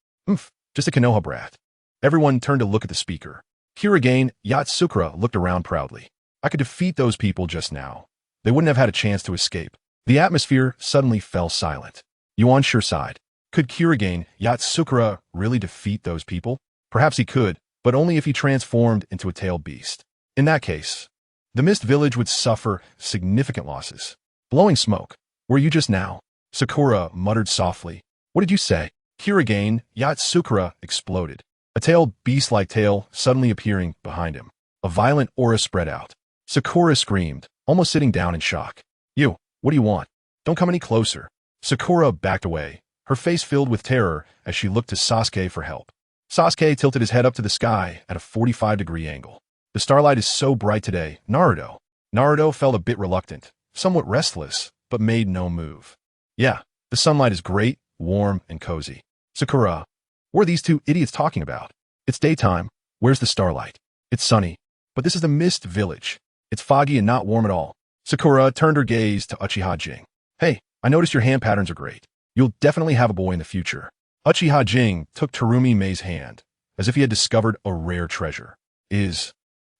Just a Konoha brat. Everyone turned to look at the speaker. Rinnegan, Ōtsutsuki looked around proudly. I could defeat those people just now. They wouldn't have had a chance to escape. The atmosphere suddenly fell silent. Yuan Sure sighed. Could Rinnegan, Ōtsutsuki really defeat those people? Perhaps he could, but only if he transformed into a tailed beast. In that case, the Mist Village would suffer significant losses. Blowing smoke. Were you just now? Sakura muttered softly. What did you say? Rinnegan, Ōtsutsuki exploded. A tailed beast-like tail suddenly appearing behind him. A violent aura spread out. Sakura screamed, almost sitting down in shock. You, what do you want? Don't come any closer. Sakura backed away, her face filled with terror as she looked to Sasuke for help. Sasuke tilted his head up to the sky at a 45-degree angle. The starlight is so bright today, Naruto. Naruto felt a bit reluctant, somewhat restless, but made no move. Yeah, the sunlight is great, warm, and cozy. Sakura, what are these 2 idiots talking about? It's daytime. Where's the starlight? It's sunny. But this is the Mist Village. It's foggy and not warm at all. Sakura turned her gaze to Uchiha Jing. Hey, I noticed your hand patterns are great. You'll definitely have a boy in the future. Uchiha Jing took Terumi May's hand, as if he had discovered a rare treasure. Is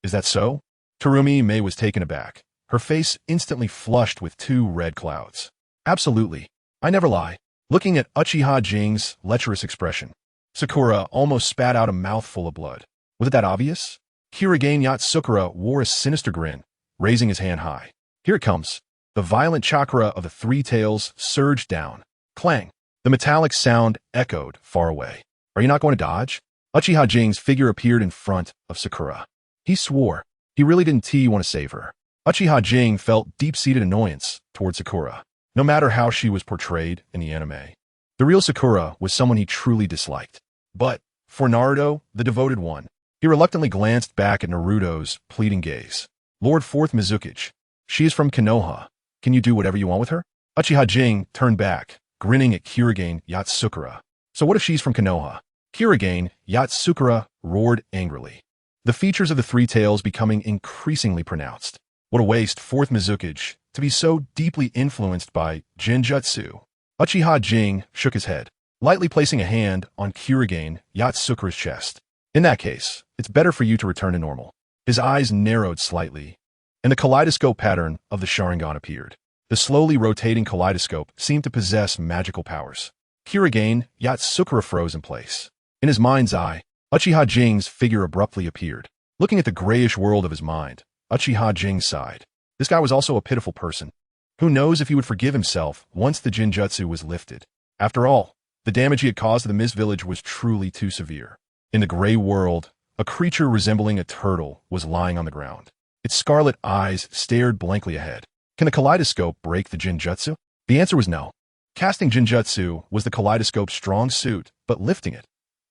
that so? Terumi May was taken aback, her face instantly flushed with 2 red clouds. Absolutely. I never lie. Looking at Uchiha Jing's lecherous expression, Sakura almost spat out a mouthful of blood. Was it that obvious? Rinnegan Ōtsutsuki wore a sinister grin, raising his hand high. Here it comes. The violent chakra of the 3 tails surged down. Clang. The metallic sound echoed far away. Are you not going to dodge? Uchiha Jing's figure appeared in front of Sakura. He swore. He really didn't want to save her. Uchiha Jing felt deep-seated annoyance toward Sakura, no matter how she was portrayed in the anime. The real Sakura was someone he truly disliked. But, for Naruto, the devoted one, he reluctantly glanced back at Naruto's pleading gaze. Lord Fourth Mizukage, she is from Konoha. Can you do whatever you want with her? Uchiha Jing turned back, grinning at Rinnegan Ōtsutsuki. So what if she's from Konoha? Rinnegan Ōtsutsuki roared angrily, the features of the 3 tails becoming increasingly pronounced. What a waste, Fourth Mizukage, to be so deeply influenced by Genjutsu. Uchiha Jing shook his head, lightly placing a hand on Rinnegan Ōtsutsukir's chest. In that case, it's better for you to return to normal. His eyes narrowed slightly, and the kaleidoscope pattern of the Sharingan appeared. The slowly rotating kaleidoscope seemed to possess magical powers. Rinnegan Ōtsutsuki froze in place. In his mind's eye, Uchiha Jing's figure abruptly appeared. Looking at the grayish world of his mind, Uchiha Jing sighed. This guy was also a pitiful person. Who knows if he would forgive himself once the Genjutsu was lifted. After all, the damage he had caused to the Mist Village was truly too severe. In the gray world, a creature resembling a turtle was lying on the ground. Its scarlet eyes stared blankly ahead. Can the kaleidoscope break the Genjutsu? The answer was no. Casting Genjutsu was the kaleidoscope's strong suit, but lifting it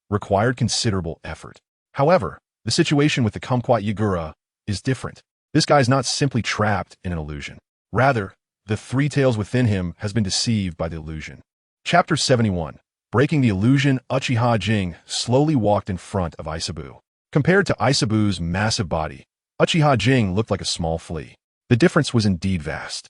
required considerable effort. However, the situation with the Kumquat Yagura is different. This guy's not simply trapped in an illusion. Rather, the three tails within him has been deceived by the illusion. Chapter 71. Breaking the illusion. Uchiha Jing slowly walked in front of Isabu. Compared to Isabu's massive body, Uchiha Jing looked like a small flea. The difference was indeed vast.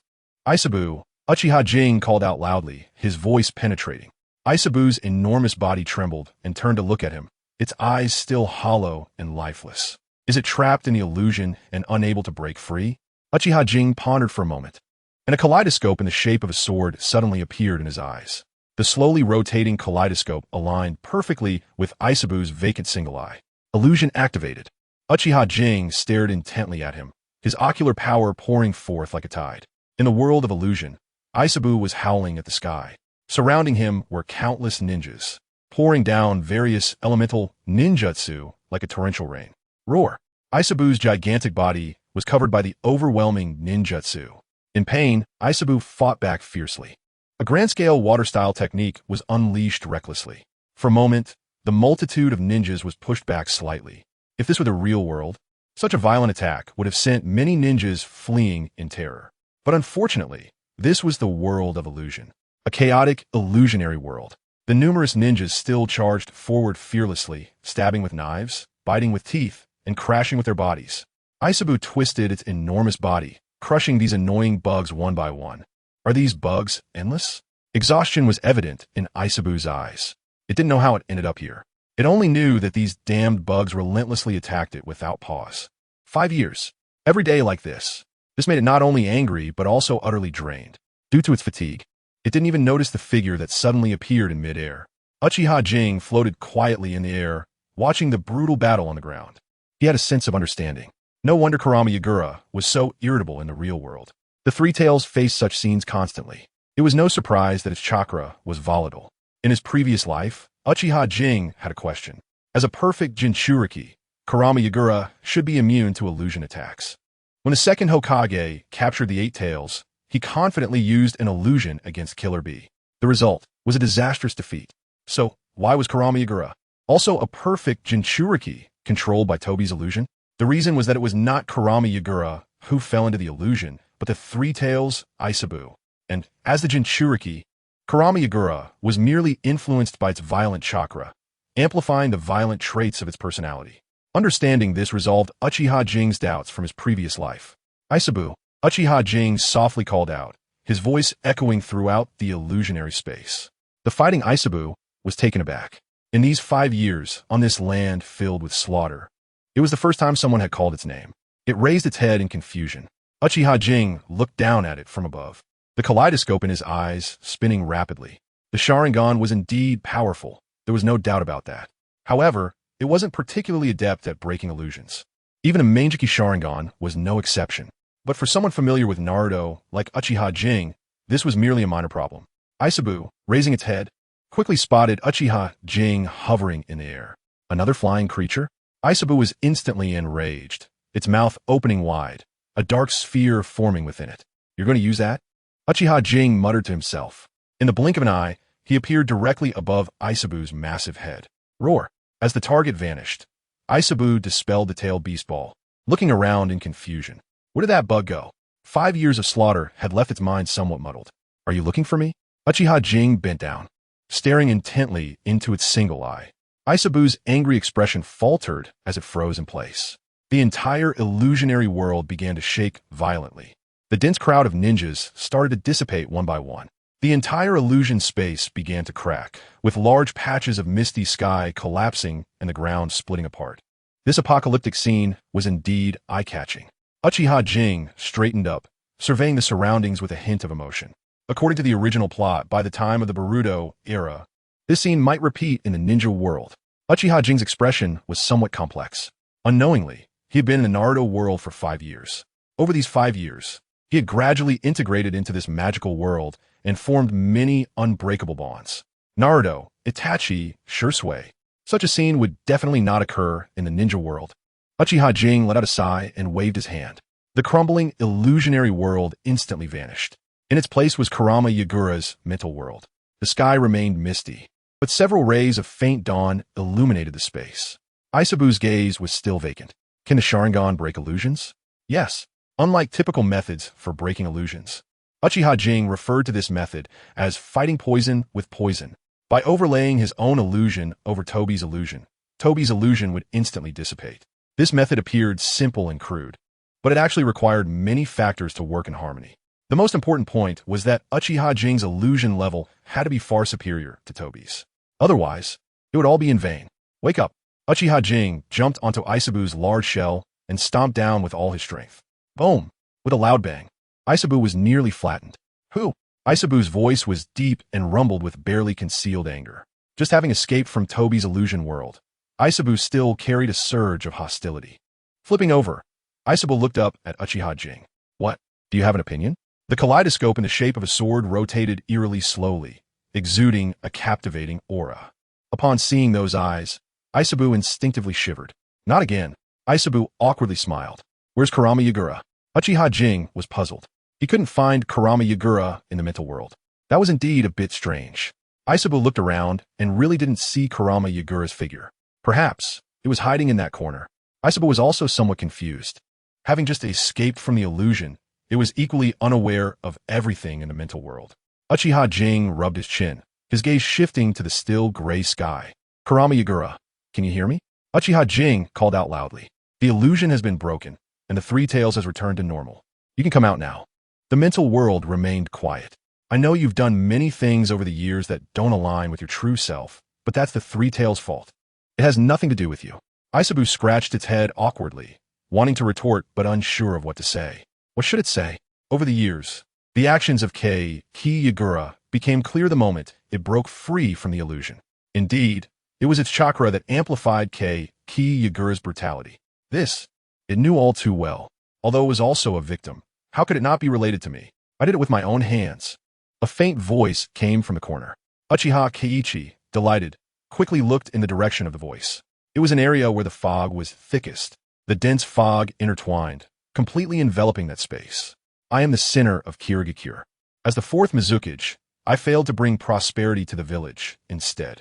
Isabu, Uchiha Jing called out loudly, his voice penetrating. Isabu's enormous body trembled and turned to look at him, its eyes still hollow and lifeless. Is it trapped in the illusion and unable to break free? Uchiha Jing pondered for a moment, and a kaleidoscope in the shape of a sword suddenly appeared in his eyes. The slowly rotating kaleidoscope aligned perfectly with Isabu's vacant single eye. Illusion activated. Uchiha Jing stared intently at him, his ocular power pouring forth like a tide. In the world of illusion, Isabu was howling at the sky. Surrounding him were countless ninjas, pouring down various elemental ninjutsu like a torrential rain. Roar! Isabu's gigantic body was covered by the overwhelming ninjutsu. In pain, Isabu fought back fiercely. A grand-scale water-style technique was unleashed recklessly. For a moment, the multitude of ninjas was pushed back slightly. If this were the real world, such a violent attack would have sent many ninjas fleeing in terror. But unfortunately, this was the world of illusion. A chaotic, illusionary world. The numerous ninjas still charged forward fearlessly, stabbing with knives, biting with teeth, and crashing with their bodies. Isabu twisted its enormous body, crushing these annoying bugs one by one. Are these bugs endless? Exhaustion was evident in Isabu's eyes. It didn't know how it ended up here. It only knew that these damned bugs relentlessly attacked it without pause. 5 years. Every day like this. This made it not only angry, but also utterly drained. Due to its fatigue, it didn't even notice the figure that suddenly appeared in midair. Uchiha Jing floated quietly in the air, watching the brutal battle on the ground. He had a sense of understanding. No wonder Kurama Yagura was so irritable in the real world. The Three Tails faced such scenes constantly. It was no surprise that its chakra was volatile. In his previous life, Uchiha Jing had a question. As a perfect Jinchuriki, Kurama Yagura should be immune to illusion attacks. When the second Hokage captured the Eight Tails, he confidently used an illusion against Killer Bee. The result was a disastrous defeat. So, why was Kurama Yagura also a perfect Jinchuriki controlled by Tobi's illusion? The reason was that it was not Kurama Yagura who fell into the illusion, but the Three Tails Isabu. And as the Jinchuriki, Kurama Yagura was merely influenced by its violent chakra, amplifying the violent traits of its personality. Understanding this resolved Uchiha Jing's doubts from his previous life. Isabu, Uchiha Jing softly called out, his voice echoing throughout the illusionary space. The fighting Isabu was taken aback. In these 5 years, on this land filled with slaughter, it was the first time someone had called its name. It raised its head in confusion. Uchiha Jing looked down at it from above, the kaleidoscope in his eyes spinning rapidly. The Sharingan was indeed powerful. There was no doubt about that. However, it wasn't particularly adept at breaking illusions. Even a Manjiki Sharingan was no exception. But for someone familiar with Naruto, like Uchiha Jing, this was merely a minor problem. Isabu, raising its head, quickly spotted Uchiha Jing hovering in the air. Another flying creature? Isabu was instantly enraged, its mouth opening wide, a dark sphere forming within it. You're going to use that? Uchiha Jing muttered to himself. In the blink of an eye, he appeared directly above Isabu's massive head. Roar! As the target vanished, Isabu dispelled the tail beast ball, looking around in confusion. Where did that bug go? 5 years of slaughter had left its mind somewhat muddled. Are you looking for me? Uchiha Jing bent down, staring intently into its single eye. Isabu's angry expression faltered as it froze in place. The entire illusionary world began to shake violently. The dense crowd of ninjas started to dissipate one by one. The entire illusion space began to crack, with large patches of misty sky collapsing and the ground splitting apart. This apocalyptic scene was indeed eye-catching. Uchiha Jing straightened up, surveying the surroundings with a hint of emotion. According to the original plot, by the time of the Boruto era, this scene might repeat in the ninja world. Uchiha Jing's expression was somewhat complex. Unknowingly, he had been in the Naruto world for 5 years. Over these 5 years, he had gradually integrated into this magical world and formed many unbreakable bonds. Naruto, Itachi, Shisui. Such a scene would definitely not occur in the ninja world. Uchiha Jing let out a sigh and waved his hand. The crumbling, illusionary world instantly vanished. In its place was Kurama Yagura's mental world. The sky remained misty, but several rays of faint dawn illuminated the space. Isabu's gaze was still vacant. Can the Sharingan break illusions? Yes. unlike typical methods for breaking illusions. Uchiha Jing referred to this method as fighting poison with poison. By overlaying his own illusion over Tobi's illusion would instantly dissipate. This method appeared simple and crude, but it actually required many factors to work in harmony. The most important point was that Uchiha Jing's illusion level had to be far superior to Tobi's. Otherwise, it would all be in vain. Wake up! Uchiha Jing jumped onto Isabu's large shell and stomped down with all his strength. Boom! With a loud bang, Isabu was nearly flattened. Who? Isabu's voice was deep and rumbled with barely concealed anger. Just having escaped from Tobi's illusion world, Isabu still carried a surge of hostility. Flipping over, Isabu looked up at Uchiha Jing. What? Do you have an opinion? The kaleidoscope in the shape of a sword rotated eerily slowly, exuding a captivating aura. Upon seeing those eyes, Isabu instinctively shivered. Not again. Isabu awkwardly smiled. Where's Kurama Yagura? Uchiha Jing was puzzled. He couldn't find Kurama Yagura in the mental world. That was indeed a bit strange. Isabu looked around and really didn't see Kurama Yagura's figure. Perhaps it was hiding in that corner. Isabu was also somewhat confused. Having just escaped from the illusion, it was equally unaware of everything in the mental world. Uchiha Jing rubbed his chin, his gaze shifting to the still gray sky. Kurama Yagura, can you hear me? Uchiha Jing called out loudly. The illusion has been broken, and the Three Tails has returned to normal. You can come out now. The mental world remained quiet. I know you've done many things over the years that don't align with your true self, but that's the Three Tails' fault. It has nothing to do with you. Isabu scratched its head awkwardly, wanting to retort but unsure of what to say. What should it say? Over the years, the actions of Kei Yagura became clear the moment it broke free from the illusion. Indeed, it was its chakra that amplified Kei Yagura's brutality. This, it knew all too well. Although it was also a victim, how could it not be related to me? I did it with my own hands. A faint voice came from the corner. Uchiha Kei, delighted, quickly looked in the direction of the voice. It was an area where the fog was thickest, the dense fog intertwined, completely enveloping that space. I am the sinner of Kirigakure. As the fourth Mizukage, I failed to bring prosperity to the village instead.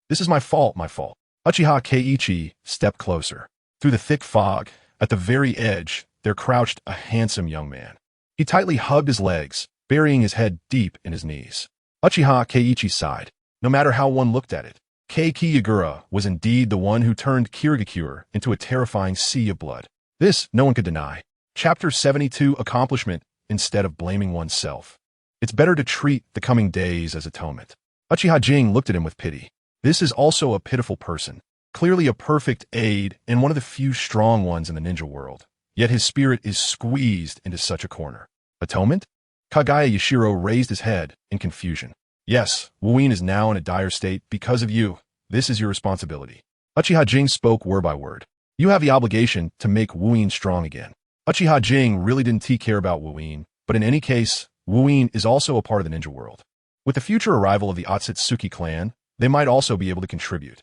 This is my fault, my fault. Uchiha Kei stepped closer. Through the thick fog, at the very edge, there crouched a handsome young man. He tightly hugged his legs, burying his head deep in his knees. Uchiha Kei sighed. No matter how one looked at it, Kei Yagura was indeed the one who turned Kirigakure into a terrifying sea of blood. This no one could deny. Chapter 72 Accomplishment instead of blaming oneself. It's better to treat the coming days as atonement. Uchiha Jing looked at him with pity. This is also a pitiful person. Clearly a perfect aide and one of the few strong ones in the ninja world. Yet his spirit is squeezed into such a corner. Atonement? Kagaya Yashiro raised his head in confusion. Yes, Wherein is now in a dire state because of you. This is your responsibility. Uchiha Jing spoke word by word. You have the obligation to make Wherein strong again. Uchiha Jing really didn't care about Wherein, but in any case, Wherein is also a part of the ninja world. With the future arrival of the Ōtsutsuki clan, they might also be able to contribute.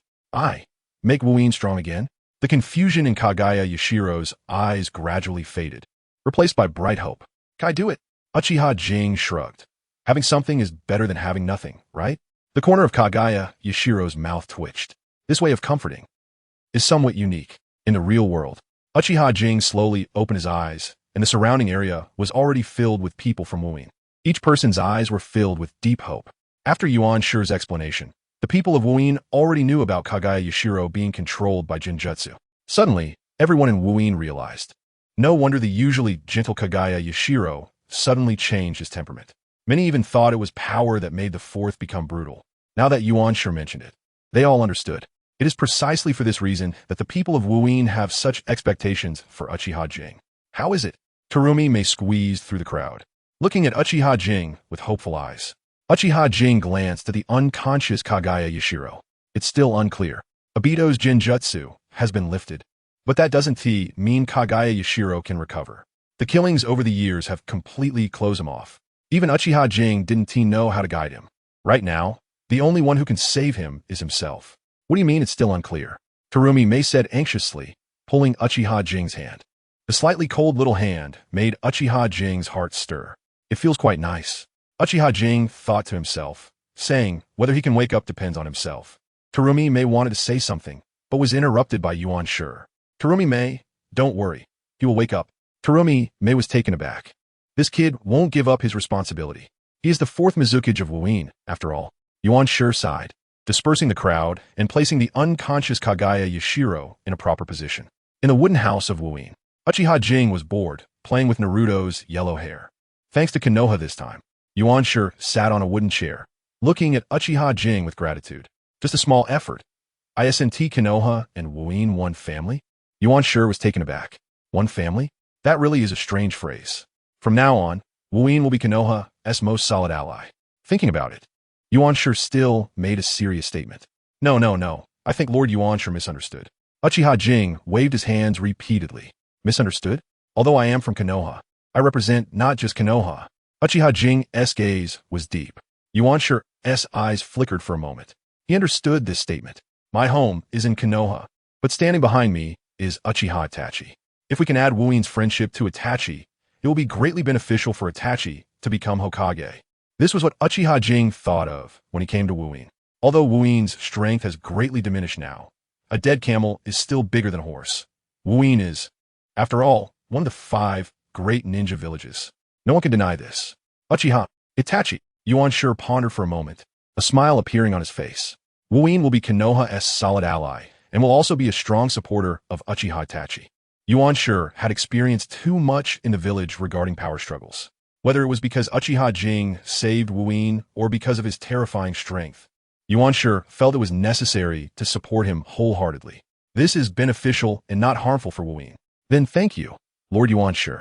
Make Wherein strong again? The confusion in Kagaya Yashiro's eyes gradually faded, replaced by bright hope. Can I do it? Uchiha Jing shrugged. Having something is better than having nothing, right? The corner of Kagaya Yashiro's mouth twitched. This way of comforting is somewhat unique. In the real world, Uchiha Jing slowly opened his eyes, and the surrounding area was already filled with people from Wherein. Each person's eyes were filled with deep hope. After Yuan Shi's explanation, the people of Wherein already knew about Kagaya Yashiro being controlled by Jinjutsu. Suddenly, everyone in Wherein realized. No wonder the usually gentle Kagaya Yashiro suddenly changed his temperament. Many even thought it was power that made the fourth become brutal. Now that Yuan Shi mentioned it, they all understood. It is precisely for this reason that the people of Wherein have such expectations for Uchiha Jing. How is it? Terumi May squeezed through the crowd, looking at Uchiha Jing with hopeful eyes. Uchiha Jing glanced at the unconscious Kagaya Yashiro. It's still unclear. Obito's Jinjutsu has been lifted, but that doesn't mean Kagaya Yashiro can recover. The killings over the years have completely closed him off. Even Uchiha Jing didn't know how to guide him. Right now, the only one who can save him is himself. What do you mean it's still unclear? Terumi May said anxiously, pulling Uchiha Jing's hand. The slightly cold little hand made Uchiha Jing's heart stir. It feels quite nice. Uchiha Jing thought to himself, saying, whether he can wake up depends on himself. Terumi May wanted to say something, but was interrupted by Yuan Shi. Terumi May, don't worry. He will wake up. Terumi May was taken aback. This kid won't give up his responsibility. He is the fourth Mizukage of wherein, after all. Yuan Shi sighed, dispersing the crowd and placing the unconscious Kagura Yagura in a proper position. In the wooden house of wherein, Uchiha Jing was bored, playing with Naruto's yellow hair. Thanks to Konoha this time, Yuan Shi sat on a wooden chair, looking at Uchiha Jing with gratitude. Just a small effort. Isn't Konoha and wherein one family? Yuan Shi was taken aback. One family? That really is a strange phrase. From now on, wherein will be Konoha's most solid ally. Thinking about it, Yuan Shi still made a serious statement. No. I think Lord Yuan Shi misunderstood. Uchiha Jing waved his hands repeatedly. Misunderstood? Although I am from Konoha, I represent not just Konoha. Uchiha Jing's gaze was deep. Yuan Shi's eyes flickered for a moment. He understood this statement. My home is in Konoha, but standing behind me is Uchiha Itachi. If we can add wherein's friendship to Itachi, it will be greatly beneficial for Itachi to become Hokage. This was what Uchiha Jing thought of when he came to wherein. Although wherein's strength has greatly diminished now, a dead camel is still bigger than a horse. Wherein is, after all, one of the 5 great ninja villages. No one can deny this. Uchiha Itachi. Yuan Shi pondered for a moment, a smile appearing on his face. Wherein will be Konoha's solid ally, and will also be a strong supporter of Uchiha Itachi. Yuan Shi had experienced too much in the village regarding power struggles. Whether it was because Uchiha Jing saved wherein or because of his terrifying strength, Yuan Shi felt it was necessary to support him wholeheartedly. This is beneficial and not harmful for wherein. Then thank you, Lord Yuan Shi.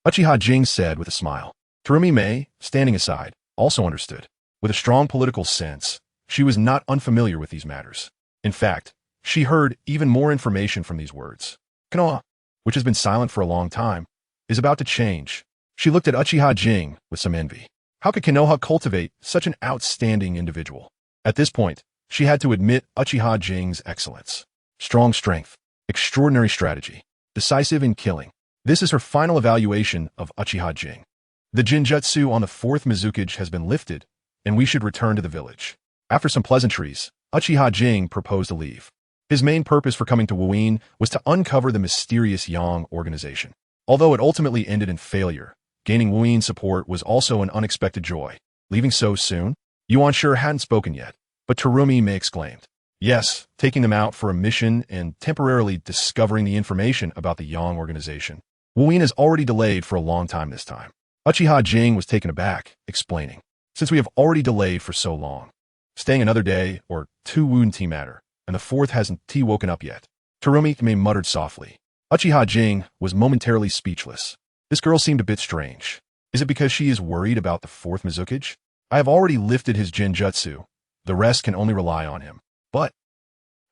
Uchiha Jing said with a smile. Terumi May, standing aside, also understood. With a strong political sense, she was not unfamiliar with these matters. In fact, she heard even more information from these words. Konoha, which has been silent for a long time, is about to change. She looked at Uchiha Jing with some envy. How could Konoha cultivate such an outstanding individual? At this point, she had to admit Uchiha Jing's excellence. Strong strength, extraordinary strategy, decisive in killing. This is her final evaluation of Uchiha Jing. The Jinjutsu on the 4th Mizukage has been lifted, and we should return to the village. After some pleasantries, Uchiha Jing proposed to leave. His main purpose for coming to wherein was to uncover the mysterious Yong Organization. Although it ultimately ended in failure, gaining wherein support was also an unexpected joy. Leaving so soon? Yuan Shi hadn't spoken yet, but Terumi May exclaimed. Yes, taking them out for a mission and temporarily discovering the information about the Yong Organization. Wherein is already delayed for a long time this time. Uchiha Jing was taken aback, explaining. Since we have already delayed for so long, staying another day or 2 wouldn't matter, and the 4th hasn't woken up yet. Terumi May muttered softly. Uchiha Jing was momentarily speechless. This girl seemed a bit strange. Is it because she is worried about the 4th Mizukage? I have already lifted his Jinjutsu. The rest can only rely on him. But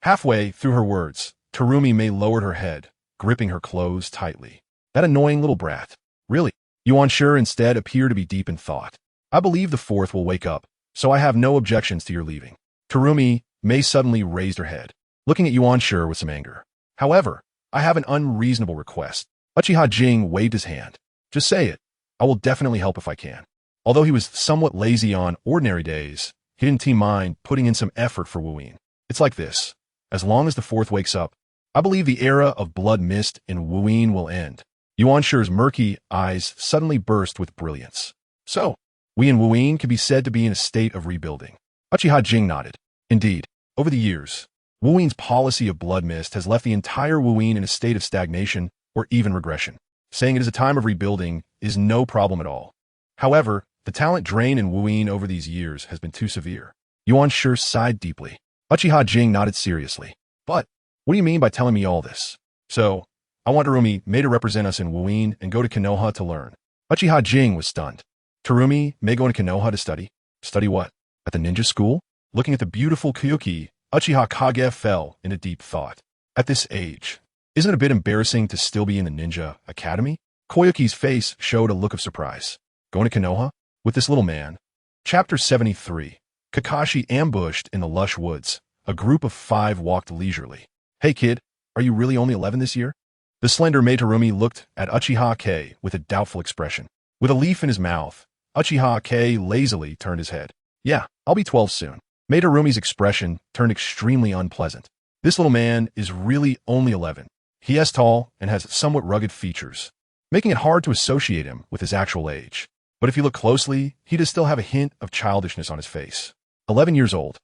halfway through her words, Terumi May lowered her head, gripping her clothes tightly. That annoying little brat. Really? Yuan Shi instead appeared to be deep in thought. I believe the 4th will wake up, so I have no objections to your leaving. Terumi May suddenly raised her head, looking at Yuan Shi with some anger. However, I have an unreasonable request. Uchiha Jing waved his hand. Just say it. I will definitely help if I can. Although he was somewhat lazy on ordinary days, he didn't mind putting in some effort for wherein. It's like this. As long as the 4th wakes up, I believe the era of blood mist in wherein will end. Yuan Shi's murky eyes suddenly burst with brilliance. So, we in wherein can be said to be in a state of rebuilding. Uchiha Jing nodded. Indeed, over the years, wherein's policy of blood mist has left the entire wherein in a state of stagnation or even regression. Saying it is a time of rebuilding is no problem at all. However, the talent drain in wherein over these years has been too severe. Yuan Shi sighed deeply. Uchiha Jing nodded seriously. But, what do you mean by telling me all this? So, I want Terumi May to represent us in wherein and go to Konoha to learn. Uchiha Jing was stunned. Terumi May go to Konoha to study? Study what? At the ninja school? Looking at the beautiful Kyuki, Uchiha Kage fell into deep thought. At this age, isn't it a bit embarrassing to still be in the ninja academy? Koyuki's face showed a look of surprise. Going to Konoha? With this little man? Chapter 73. Kakashi ambushed in the lush woods. A group of 5 walked leisurely. Hey kid, are you really only 11 this year? The slender Terumi looked at Uchiha Kei with a doubtful expression. With a leaf in his mouth, Uchiha Kei lazily turned his head. Yeah, I'll be 12 soon. Terumi's expression turned extremely unpleasant. This little man is really only 11. He is tall and has somewhat rugged features. making it hard to associate him with his actual age. But if you look closely, he does still have a hint of childishness on his face. 11 years old.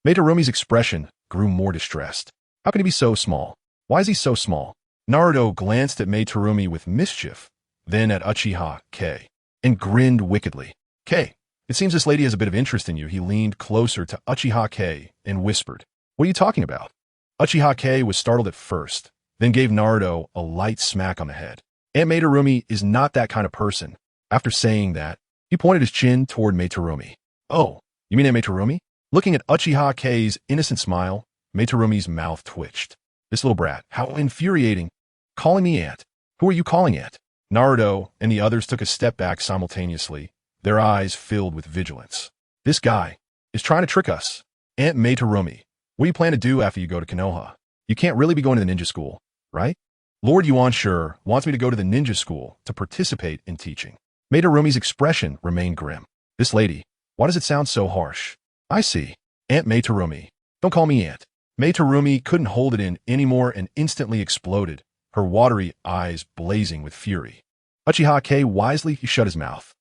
May Terumi's expression grew more distressed. How can he be so small? Why is he so small? Naruto glanced at May Terumi with mischief, then at Uchiha Kei, and grinned wickedly. Kei, it seems this lady has a bit of interest in you. He leaned closer to Uchiha Kei and whispered, "What are you talking about?" Uchiha Kei was startled at first, then gave Naruto a light smack on the head. Aunt May Terumi is not that kind of person. After saying that, he pointed his chin toward May Terumi. "Oh, you mean Aunt May Terumi?" Looking at Uchiha Kei's innocent smile, May Terumi's mouth twitched. This little brat, how infuriating. Calling me aunt. Who are you calling aunt? Naruto and the others took a step back simultaneously, their eyes filled with vigilance. This guy is trying to trick us. Aunt May Terumi, what do you plan to do after you go to Konoha? You can't really be going to the ninja school, right? Lord Yuan sure wants me to go to the ninja school to participate in teaching. May Terumi's expression remained grim. This lady, why does it sound so harsh? I see. Aunt May Terumi. Don't call me aunt. May Terumi couldn't hold it in anymore and instantly exploded, her watery eyes blazing with fury. Uchiha Kei wisely shut his mouth.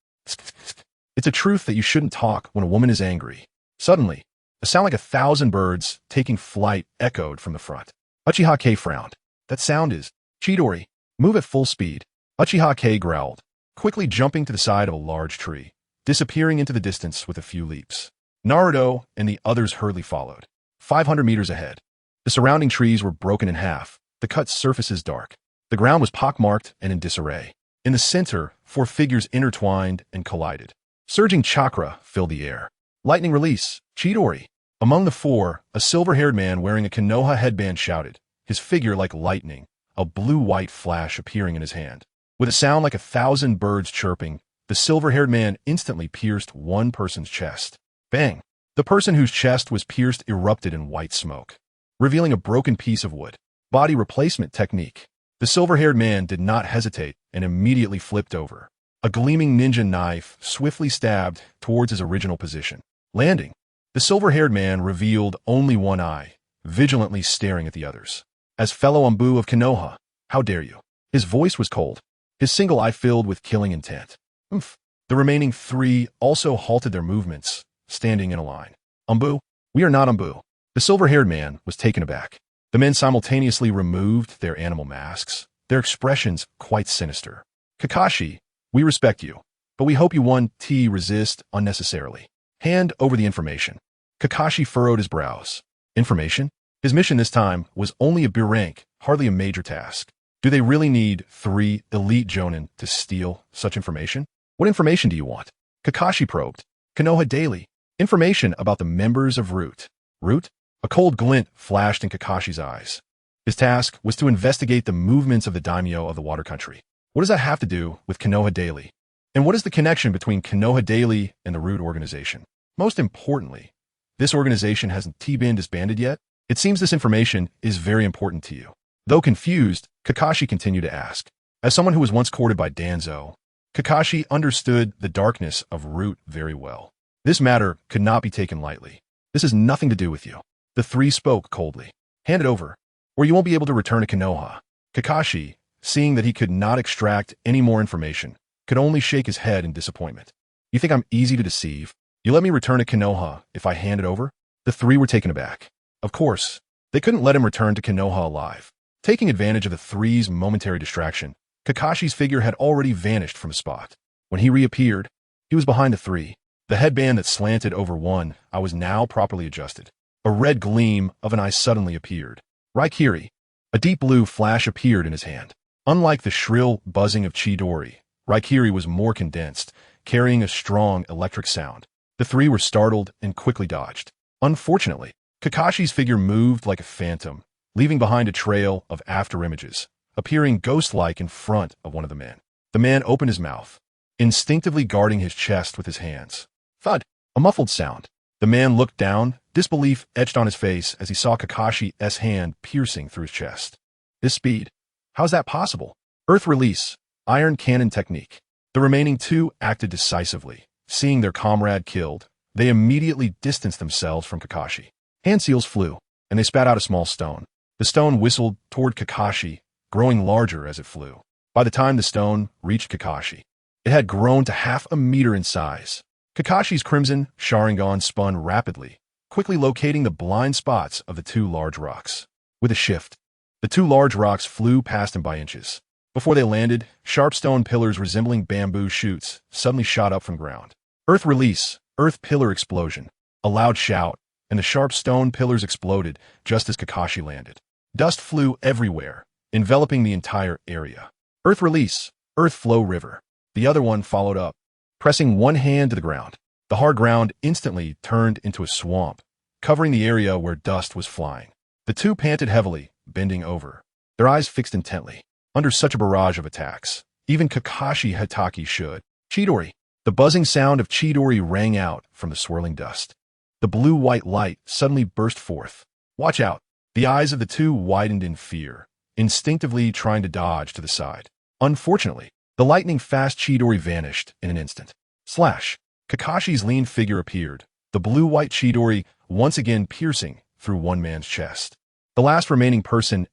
It's a truth that you shouldn't talk when a woman is angry. Suddenly, a sound like 1,000 birds taking flight echoed from the front. Uchiha Kei frowned. That sound is Chidori. Move at full speed. Uchiha Kei growled, quickly jumping to the side of a large tree, disappearing into the distance with a few leaps. Naruto and the others hurriedly followed. 500 meters ahead, the surrounding trees were broken in half, the cut surfaces dark. The ground was pockmarked and in disarray. In the center, 4 figures intertwined and collided. Surging chakra filled the air. Lightning release, Chidori. Among the 4, a silver-haired man wearing a Konoha headband shouted, his figure like lightning, a blue-white flash appearing in his hand. With a sound like 1,000 birds chirping, the silver-haired man instantly pierced one person's chest. Bang! The person whose chest was pierced erupted in white smoke, revealing a broken piece of wood. Body replacement technique. The silver-haired man did not hesitate and immediately flipped over. A gleaming ninja knife swiftly stabbed towards his original position. Landing. The silver-haired man revealed only one eye, vigilantly staring at the others. As fellow Umbu of Konoha, how dare you? His voice was cold, his single eye filled with killing intent. Oomph. The remaining 3 also halted their movements, standing in a line. Umbu? We are not Umbu. The silver-haired man was taken aback. The men simultaneously removed their animal masks, their expressions quite sinister. Kakashi, we respect you, but we hope you won't resist unnecessarily. Hand over the information. Kakashi furrowed his brows. Information? His mission this time was only a B rank, hardly a major task. Do they really need 3 elite jonin to steal such information? What information do you want? Kakashi probed. Konoha Daily. Information about the members of Root. Root? A cold glint flashed in Kakashi's eyes. His task was to investigate the movements of the daimyo of the water country. What does that have to do with Konoha Daily? And what is the connection between Konoha Daily and the Root Organization? Most importantly, this organization hasn't been disbanded yet. It seems this information is very important to you. Though confused, Kakashi continued to ask. As someone who was once courted by Danzo, Kakashi understood the darkness of Root very well. This matter could not be taken lightly. This has nothing to do with you. The 3 spoke coldly. Hand it over, or you won't be able to return to Konoha. Kakashi, seeing that he could not extract any more information, could only shake his head in disappointment. You think I'm easy to deceive? You let me return to Konoha if I hand it over? The 3 were taken aback. Of course, they couldn't let him return to Konoha alive. Taking advantage of the 3's momentary distraction, Kakashi's figure had already vanished from the spot. When he reappeared, he was behind the 3. The headband that slanted over one eye was now properly adjusted. A red gleam of an eye suddenly appeared. Raikiri. A deep blue flash appeared in his hand. Unlike the shrill buzzing of Chidori, Raikiri was more condensed, carrying a strong electric sound. The 3 were startled and quickly dodged. Unfortunately, Kakashi's figure moved like a phantom, leaving behind a trail of afterimages, appearing ghost-like in front of one of the men. The man opened his mouth, instinctively guarding his chest with his hands. Thud! A muffled sound. The man looked down, disbelief etched on his face as he saw Kakashi's hand piercing through his chest. This speed. How's that possible? Earth release. Iron cannon technique. The remaining 2 acted decisively. Seeing their comrade killed, they immediately distanced themselves from Kakashi. Hand seals flew, and they spat out a small stone. The stone whistled toward Kakashi, growing larger as it flew. By the time the stone reached Kakashi, it had grown to half a meter in size. Kakashi's crimson Sharingan spun rapidly, quickly locating the blind spots of the two large rocks. With a shift, the two large rocks flew past him by inches. Before they landed, sharp stone pillars resembling bamboo shoots suddenly shot up from ground. Earth release, earth pillar explosion. A loud shout, and the sharp stone pillars exploded just as Kakashi landed. Dust flew everywhere, enveloping the entire area. Earth release, earth flow river. The other one followed up, pressing one hand to the ground. The hard ground instantly turned into a swamp, covering the area where dust was flying. The two panted heavily, bending over, their eyes fixed intently. Under such a barrage of attacks, even Kakashi Hatake should. Chidori. The buzzing sound of Chidori rang out from the swirling dust. The blue-white light suddenly burst forth. Watch out. The eyes of the two widened in fear, instinctively trying to dodge to the side. Unfortunately, the lightning-fast Chidori vanished in an instant. Slash. Kakashi's lean figure appeared, the blue-white Chidori once again piercing through one man's chest. The last remaining person's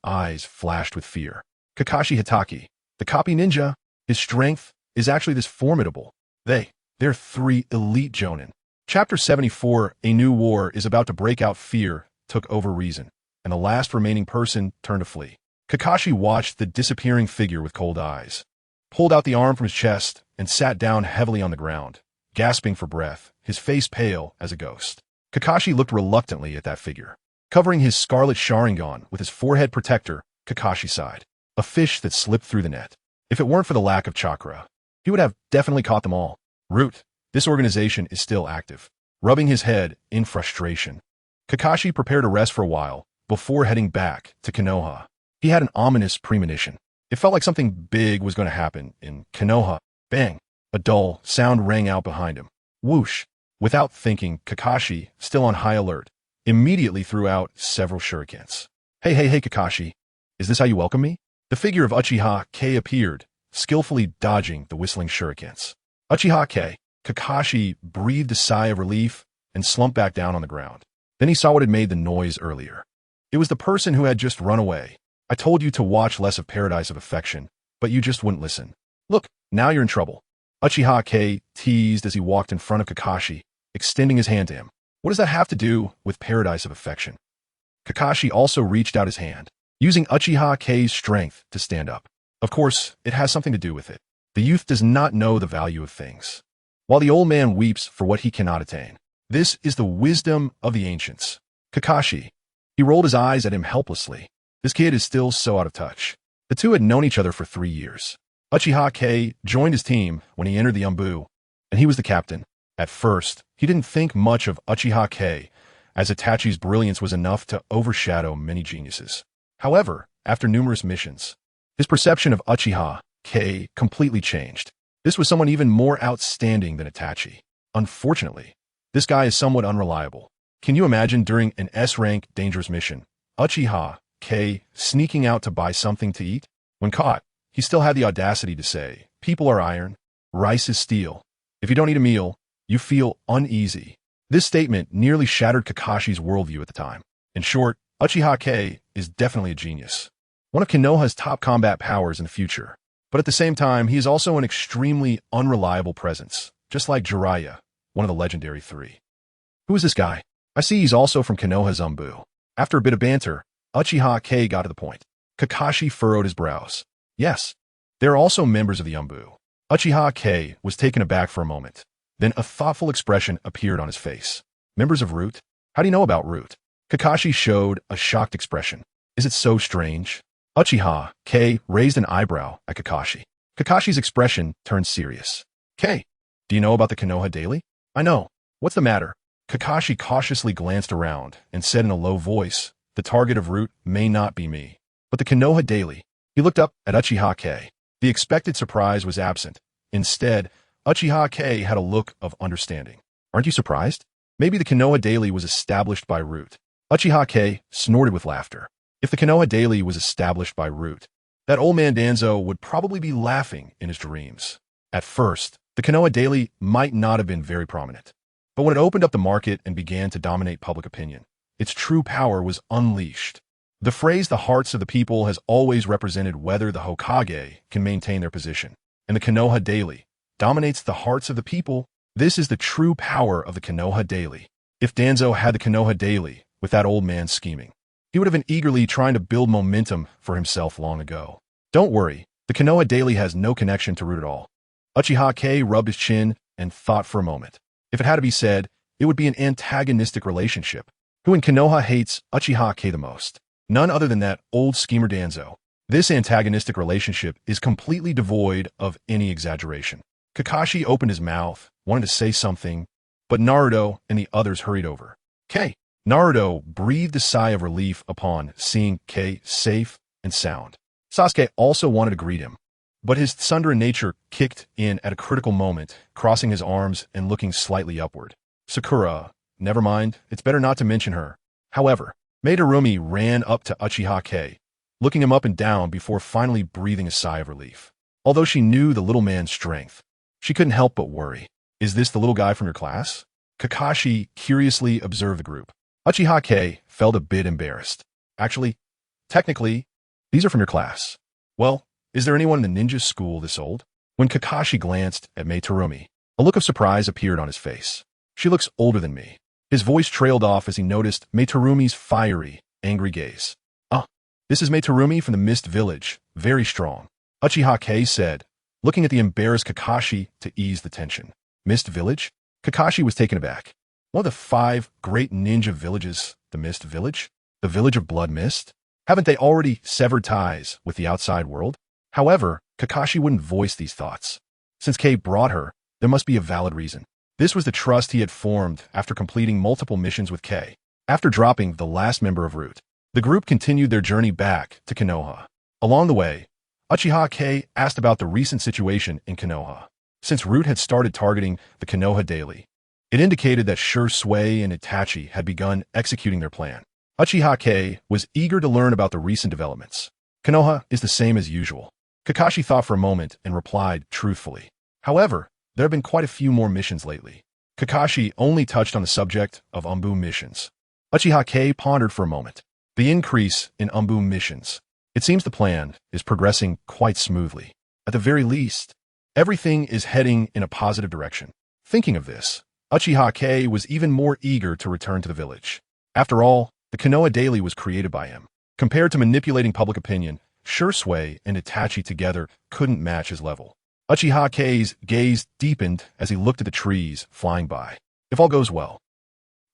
eyes flashed with fear. Kakashi Hatake, the copy ninja, his strength is actually this formidable. They're three elite jonin. Chapter 74, A New War is about to break out. Fear took over reason, and the last remaining person turned to flee. Kakashi watched the disappearing figure with cold eyes, pulled out the arm from his chest, and sat down heavily on the ground, gasping for breath, his face pale as a ghost. Kakashi looked reluctantly at that figure. Covering his scarlet Sharingan with his forehead protector, Kakashi sighed. A fish that slipped through the net. If it weren't for the lack of chakra, he would have definitely caught them all. Root. This organization is still active. Rubbing his head in frustration, Kakashi prepared to rest for a while before heading back to Konoha. He had an ominous premonition. It felt like something big was going to happen in Konoha. Bang! A dull sound rang out behind him. Whoosh! Without thinking, Kakashi, still on high alert, immediately threw out several shurikens. Hey, Kakashi. Is this how you welcome me? The figure of Uchiha Kei appeared, skillfully dodging the whistling shurikens. Uchiha Kei. Kakashi breathed a sigh of relief and slumped back down on the ground. Then he saw what had made the noise earlier. It was the person who had just run away. I told you to watch less of Paradise of Affection, but you just wouldn't listen. Look, now you're in trouble. Uchiha Kei teased as he walked in front of Kakashi, extending his hand to him. What does that have to do with Paradise of Affection? Kakashi also reached out his hand, using Uchiha Kei's strength to stand up. Of course, it has something to do with it. The youth does not know the value of things, while the old man weeps for what he cannot attain. This is the wisdom of the ancients. Kakashi. He rolled his eyes at him helplessly. This kid is still so out of touch. The two had known each other for 3 years. Uchiha Kei joined his team when he entered the Umbu, and he was the captain. At first, he didn't think much of Uchiha Kei, as Itachi's brilliance was enough to overshadow many geniuses. However, after numerous missions, his perception of Uchiha Kei completely changed. This was someone even more outstanding than Itachi. Unfortunately, this guy is somewhat unreliable. Can you imagine during an S-rank dangerous mission, Uchiha Kei sneaking out to buy something to eat? When caught, he still had the audacity to say, "People are iron, rice is steel. If you don't eat a meal, you feel uneasy." This statement nearly shattered Kakashi's worldview at the time. In short, Uchiha Kei is definitely a genius, one of Konoha's top combat powers in the future. But at the same time, he is also an extremely unreliable presence, just like Jiraiya, one of the legendary three. Who is this guy? I see he's also from Konoha's Umbu. After a bit of banter, Uchiha Kei got to the point. Kakashi furrowed his brows. Yes, they're also members of the Umbu. Uchiha Kei was taken aback for a moment. Then a thoughtful expression appeared on his face. Members of Root? How do you know about Root? Kakashi showed a shocked expression. Is it so strange? Uchiha Kei raised an eyebrow at Kakashi. Kakashi's expression turned serious. Kei, do you know about the Konoha Daily? I know. What's the matter? Kakashi cautiously glanced around and said in a low voice, the target of Root may not be me, but the Konoha Daily. He looked up at Uchiha Kei. The expected surprise was absent. Instead, Uchiha Kei had a look of understanding. Aren't you surprised? Maybe the Konoha Daily was established by Root. Uchiha Kei snorted with laughter. If the Konoha Daily was established by Root, that old man Danzo would probably be laughing in his dreams. At first, the Konoha Daily might not have been very prominent, but when it opened up the market and began to dominate public opinion, its true power was unleashed. The phrase "the hearts of the people" has always represented whether the Hokage can maintain their position. And the Konoha Daily dominates the hearts of the people. This is the true power of the Konoha Daily. If Danzo had the Konoha Daily with that old man scheming, he would have been eagerly trying to build momentum for himself long ago. Don't worry, the Konoha Daily has no connection to Root at all. Uchiha Kei rubbed his chin and thought for a moment. If it had to be said, it would be an antagonistic relationship. Who in Konoha hates Uchiha Kei the most? None other than that old schemer Danzo. This antagonistic relationship is completely devoid of any exaggeration. Kakashi opened his mouth, wanted to say something, but Naruto and the others hurried over. Kei. Naruto breathed a sigh of relief upon seeing Kei safe and sound. Sasuke also wanted to greet him, but his Tsundere nature kicked in at a critical moment, crossing his arms and looking slightly upward. Sakura, never mind, it's better not to mention her. However, Terumi ran up to Uchiha Kei, looking him up and down before finally breathing a sigh of relief. Although she knew the little man's strength, she couldn't help but worry. Is this the little guy from your class? Kakashi curiously observed the group. Uchiha Kei felt a bit embarrassed. Actually, technically, these are from your class. Well, is there anyone in the ninja school this old? When Kakashi glanced at Terumi, a look of surprise appeared on his face. She looks older than me. His voice trailed off as he noticed Terumi's fiery, angry gaze. This is Terumi from the Mist Village, very strong. Uchiha Kei said, looking at the embarrassed Kakashi to ease the tension. Mist Village? Kakashi was taken aback. One of the 5 great ninja villages, the Mist Village? The Village of Blood Mist? Haven't they already severed ties with the outside world? However, Kakashi wouldn't voice these thoughts. Since Kei brought her, there must be a valid reason. This was the trust he had formed after completing multiple missions with Kei. After dropping the last member of Root, the group continued their journey back to Konoha. Along the way, Uchiha Kei asked about the recent situation in Konoha. Since Root had started targeting the Konoha Daily, it indicated that Shisui and Itachi had begun executing their plan. Uchiha Kei was eager to learn about the recent developments. Konoha is the same as usual. Kakashi thought for a moment and replied truthfully. However, there have been quite a few more missions lately. Kakashi only touched on the subject of Umbu missions. Uchiha Kei pondered for a moment. The increase in Umbu missions. It seems the plan is progressing quite smoothly. At the very least, everything is heading in a positive direction. Thinking of this, Uchiha Kei was even more eager to return to the village. After all, the Konoha Daily was created by him. Compared to manipulating public opinion, Shisui and Itachi together couldn't match his level. Uchiha Kei's gaze deepened as he looked at the trees flying by. If all goes well,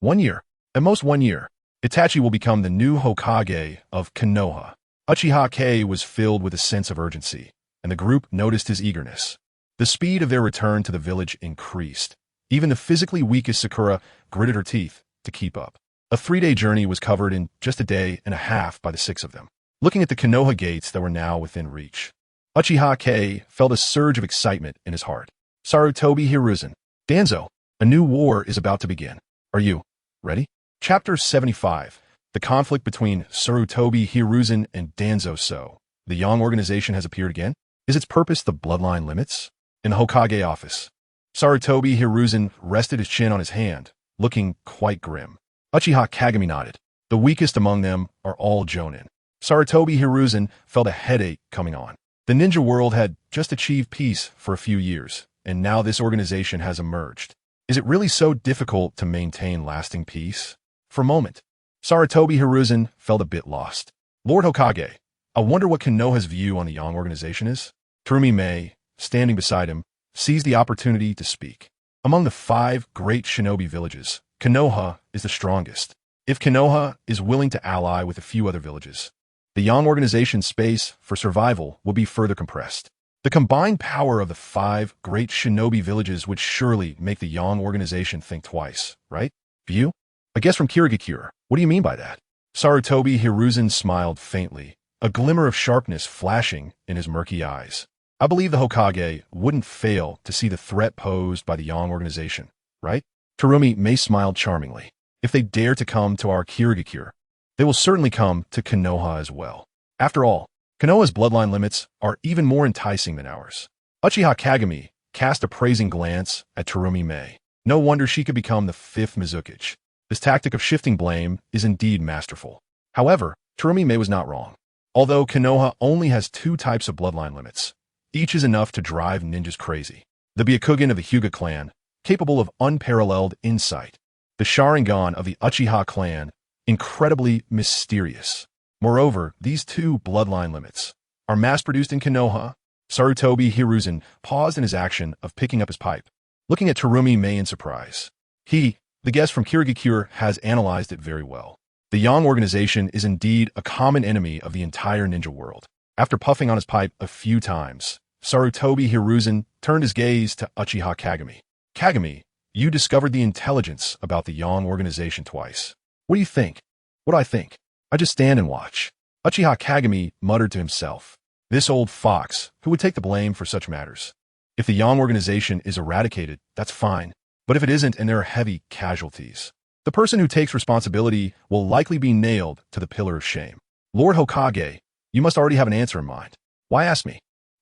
1 year, at most 1 year, Itachi will become the new Hokage of Konoha. Uchiha Kei was filled with a sense of urgency, and the group noticed his eagerness. The speed of their return to the village increased. Even the physically weakest Sakura gritted her teeth to keep up. A 3-day journey was covered in just a day and a half by the 6 of them. Looking at the Konoha gates that were now within reach, Uchiha Kei felt a surge of excitement in his heart. Sarutobi Hiruzen. Danzo, a new war is about to begin. Are you ready? Chapter 75. The conflict between Sarutobi Hiruzen and Danzo. So, the Yong Organization has appeared again? Is its purpose the bloodline limits? In the Hokage office, Sarutobi Hiruzen rested his chin on his hand, looking quite grim. Uchiha Kagami nodded. The weakest among them are all jonin. Sarutobi Hiruzen felt a headache coming on. The ninja world had just achieved peace for a few years, and now this organization has emerged. Is it really so difficult to maintain lasting peace? For a moment, Sarutobi Hiruzen felt a bit lost. Lord Hokage, I wonder what Konoha's view on the Yong Organization is? Terumi May, standing beside him, seized the opportunity to speak. Among the 5 great shinobi villages, Konoha is the strongest. If Konoha is willing to ally with a few other villages, the Yong Organization's space for survival will be further compressed. The combined power of the 5 great shinobi villages would surely make the Yong Organization think twice, right? View? I guess from Kirigakure. What do you mean by that? Sarutobi Hiruzen smiled faintly, a glimmer of sharpness flashing in his murky eyes. I believe the Hokage wouldn't fail to see the threat posed by the Yong Organization, right? Terumi May smiled charmingly. If they dare to come to our Kirigakure, they will certainly come to Konoha as well. After all, Konoha's bloodline limits are even more enticing than ours. Uchiha Kagami cast a praising glance at Terumi May. No wonder she could become the 5th Mizukage. This tactic of shifting blame is indeed masterful. However, Terumi May was not wrong. Although Konoha only has 2 types of bloodline limits, each is enough to drive ninjas crazy. The Byakugan of the Hyuga clan, capable of unparalleled insight. The Sharingan of the Uchiha clan, incredibly mysterious. Moreover, these 2 bloodline limits are mass-produced in Konoha. Sarutobi Hiruzen paused in his action of picking up his pipe, looking at Terumi May in surprise. He, the guest from Kirigakure, has analyzed it very well. The Yong Organization is indeed a common enemy of the entire ninja world. After puffing on his pipe a few times, Sarutobi Hiruzen turned his gaze to Uchiha Kagami. Kagami, you discovered the intelligence about the Yong Organization twice. What do you think? What do I think? I just stand and watch. Uchiha Kagami muttered to himself. This old fox, who would take the blame for such matters? If the Yong Organization is eradicated, that's fine. But if it isn't and there are heavy casualties, the person who takes responsibility will likely be nailed to the pillar of shame. Lord Hokage, you must already have an answer in mind. Why ask me?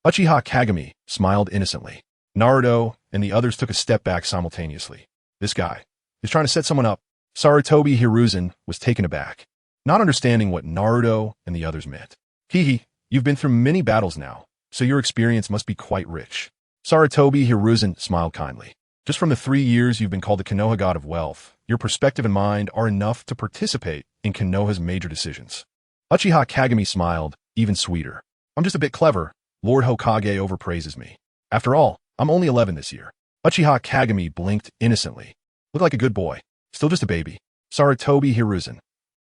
Uchiha Kagami smiled innocently. Naruto and the others took a step back simultaneously. This guy is trying to set someone up. Sarutobi Hiruzen was taken aback, not understanding what Naruto and the others meant. Hihi, you've been through many battles now, so your experience must be quite rich. Sarutobi Hiruzen smiled kindly. Just from the 3 years you've been called the Konoha God of Wealth, your perspective and mind are enough to participate in Konoha's major decisions. Uchiha Kagami smiled, even sweeter. I'm just a bit clever. Lord Hokage overpraises me. After all, I'm only 11 this year. Uchiha Kagami blinked innocently. Look like a good boy. Still just a baby. Sarutobi Hiruzen.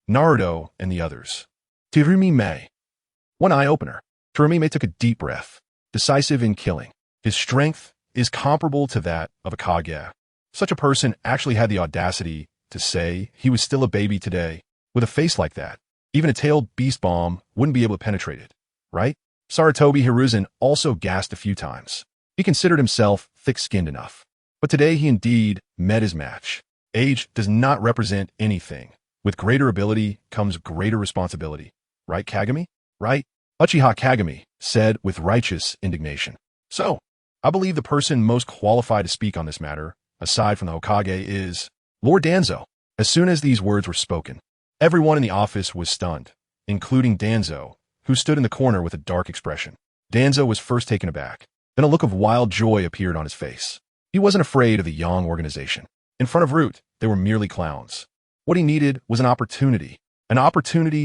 Naruto and the others. Terumi May. One eye-opener. Terumi May took a deep breath. Decisive in killing. His strength is comparable to that of a Kage. Such a person actually had the audacity to say he was still a baby today. With a face like that, even a tailed beast bomb wouldn't be able to penetrate it, right? Sarutobi Hiruzen also gasped a few times. He considered himself thick-skinned enough. But today he indeed met his match. Age does not represent anything. With greater ability comes greater responsibility. Right, Kagami? Right? Uchiha Kagami said with righteous indignation. So, I believe the person most qualified to speak on this matter, aside from the Hokage, is Lord Danzo. As soon as these words were spoken, everyone in the office was stunned, including Danzo, who stood in the corner with a dark expression. Danzo was first taken aback. Then a look of wild joy appeared on his face. He wasn't afraid of the Yong Organization. In front of Root, they were merely clowns. What he needed was an opportunity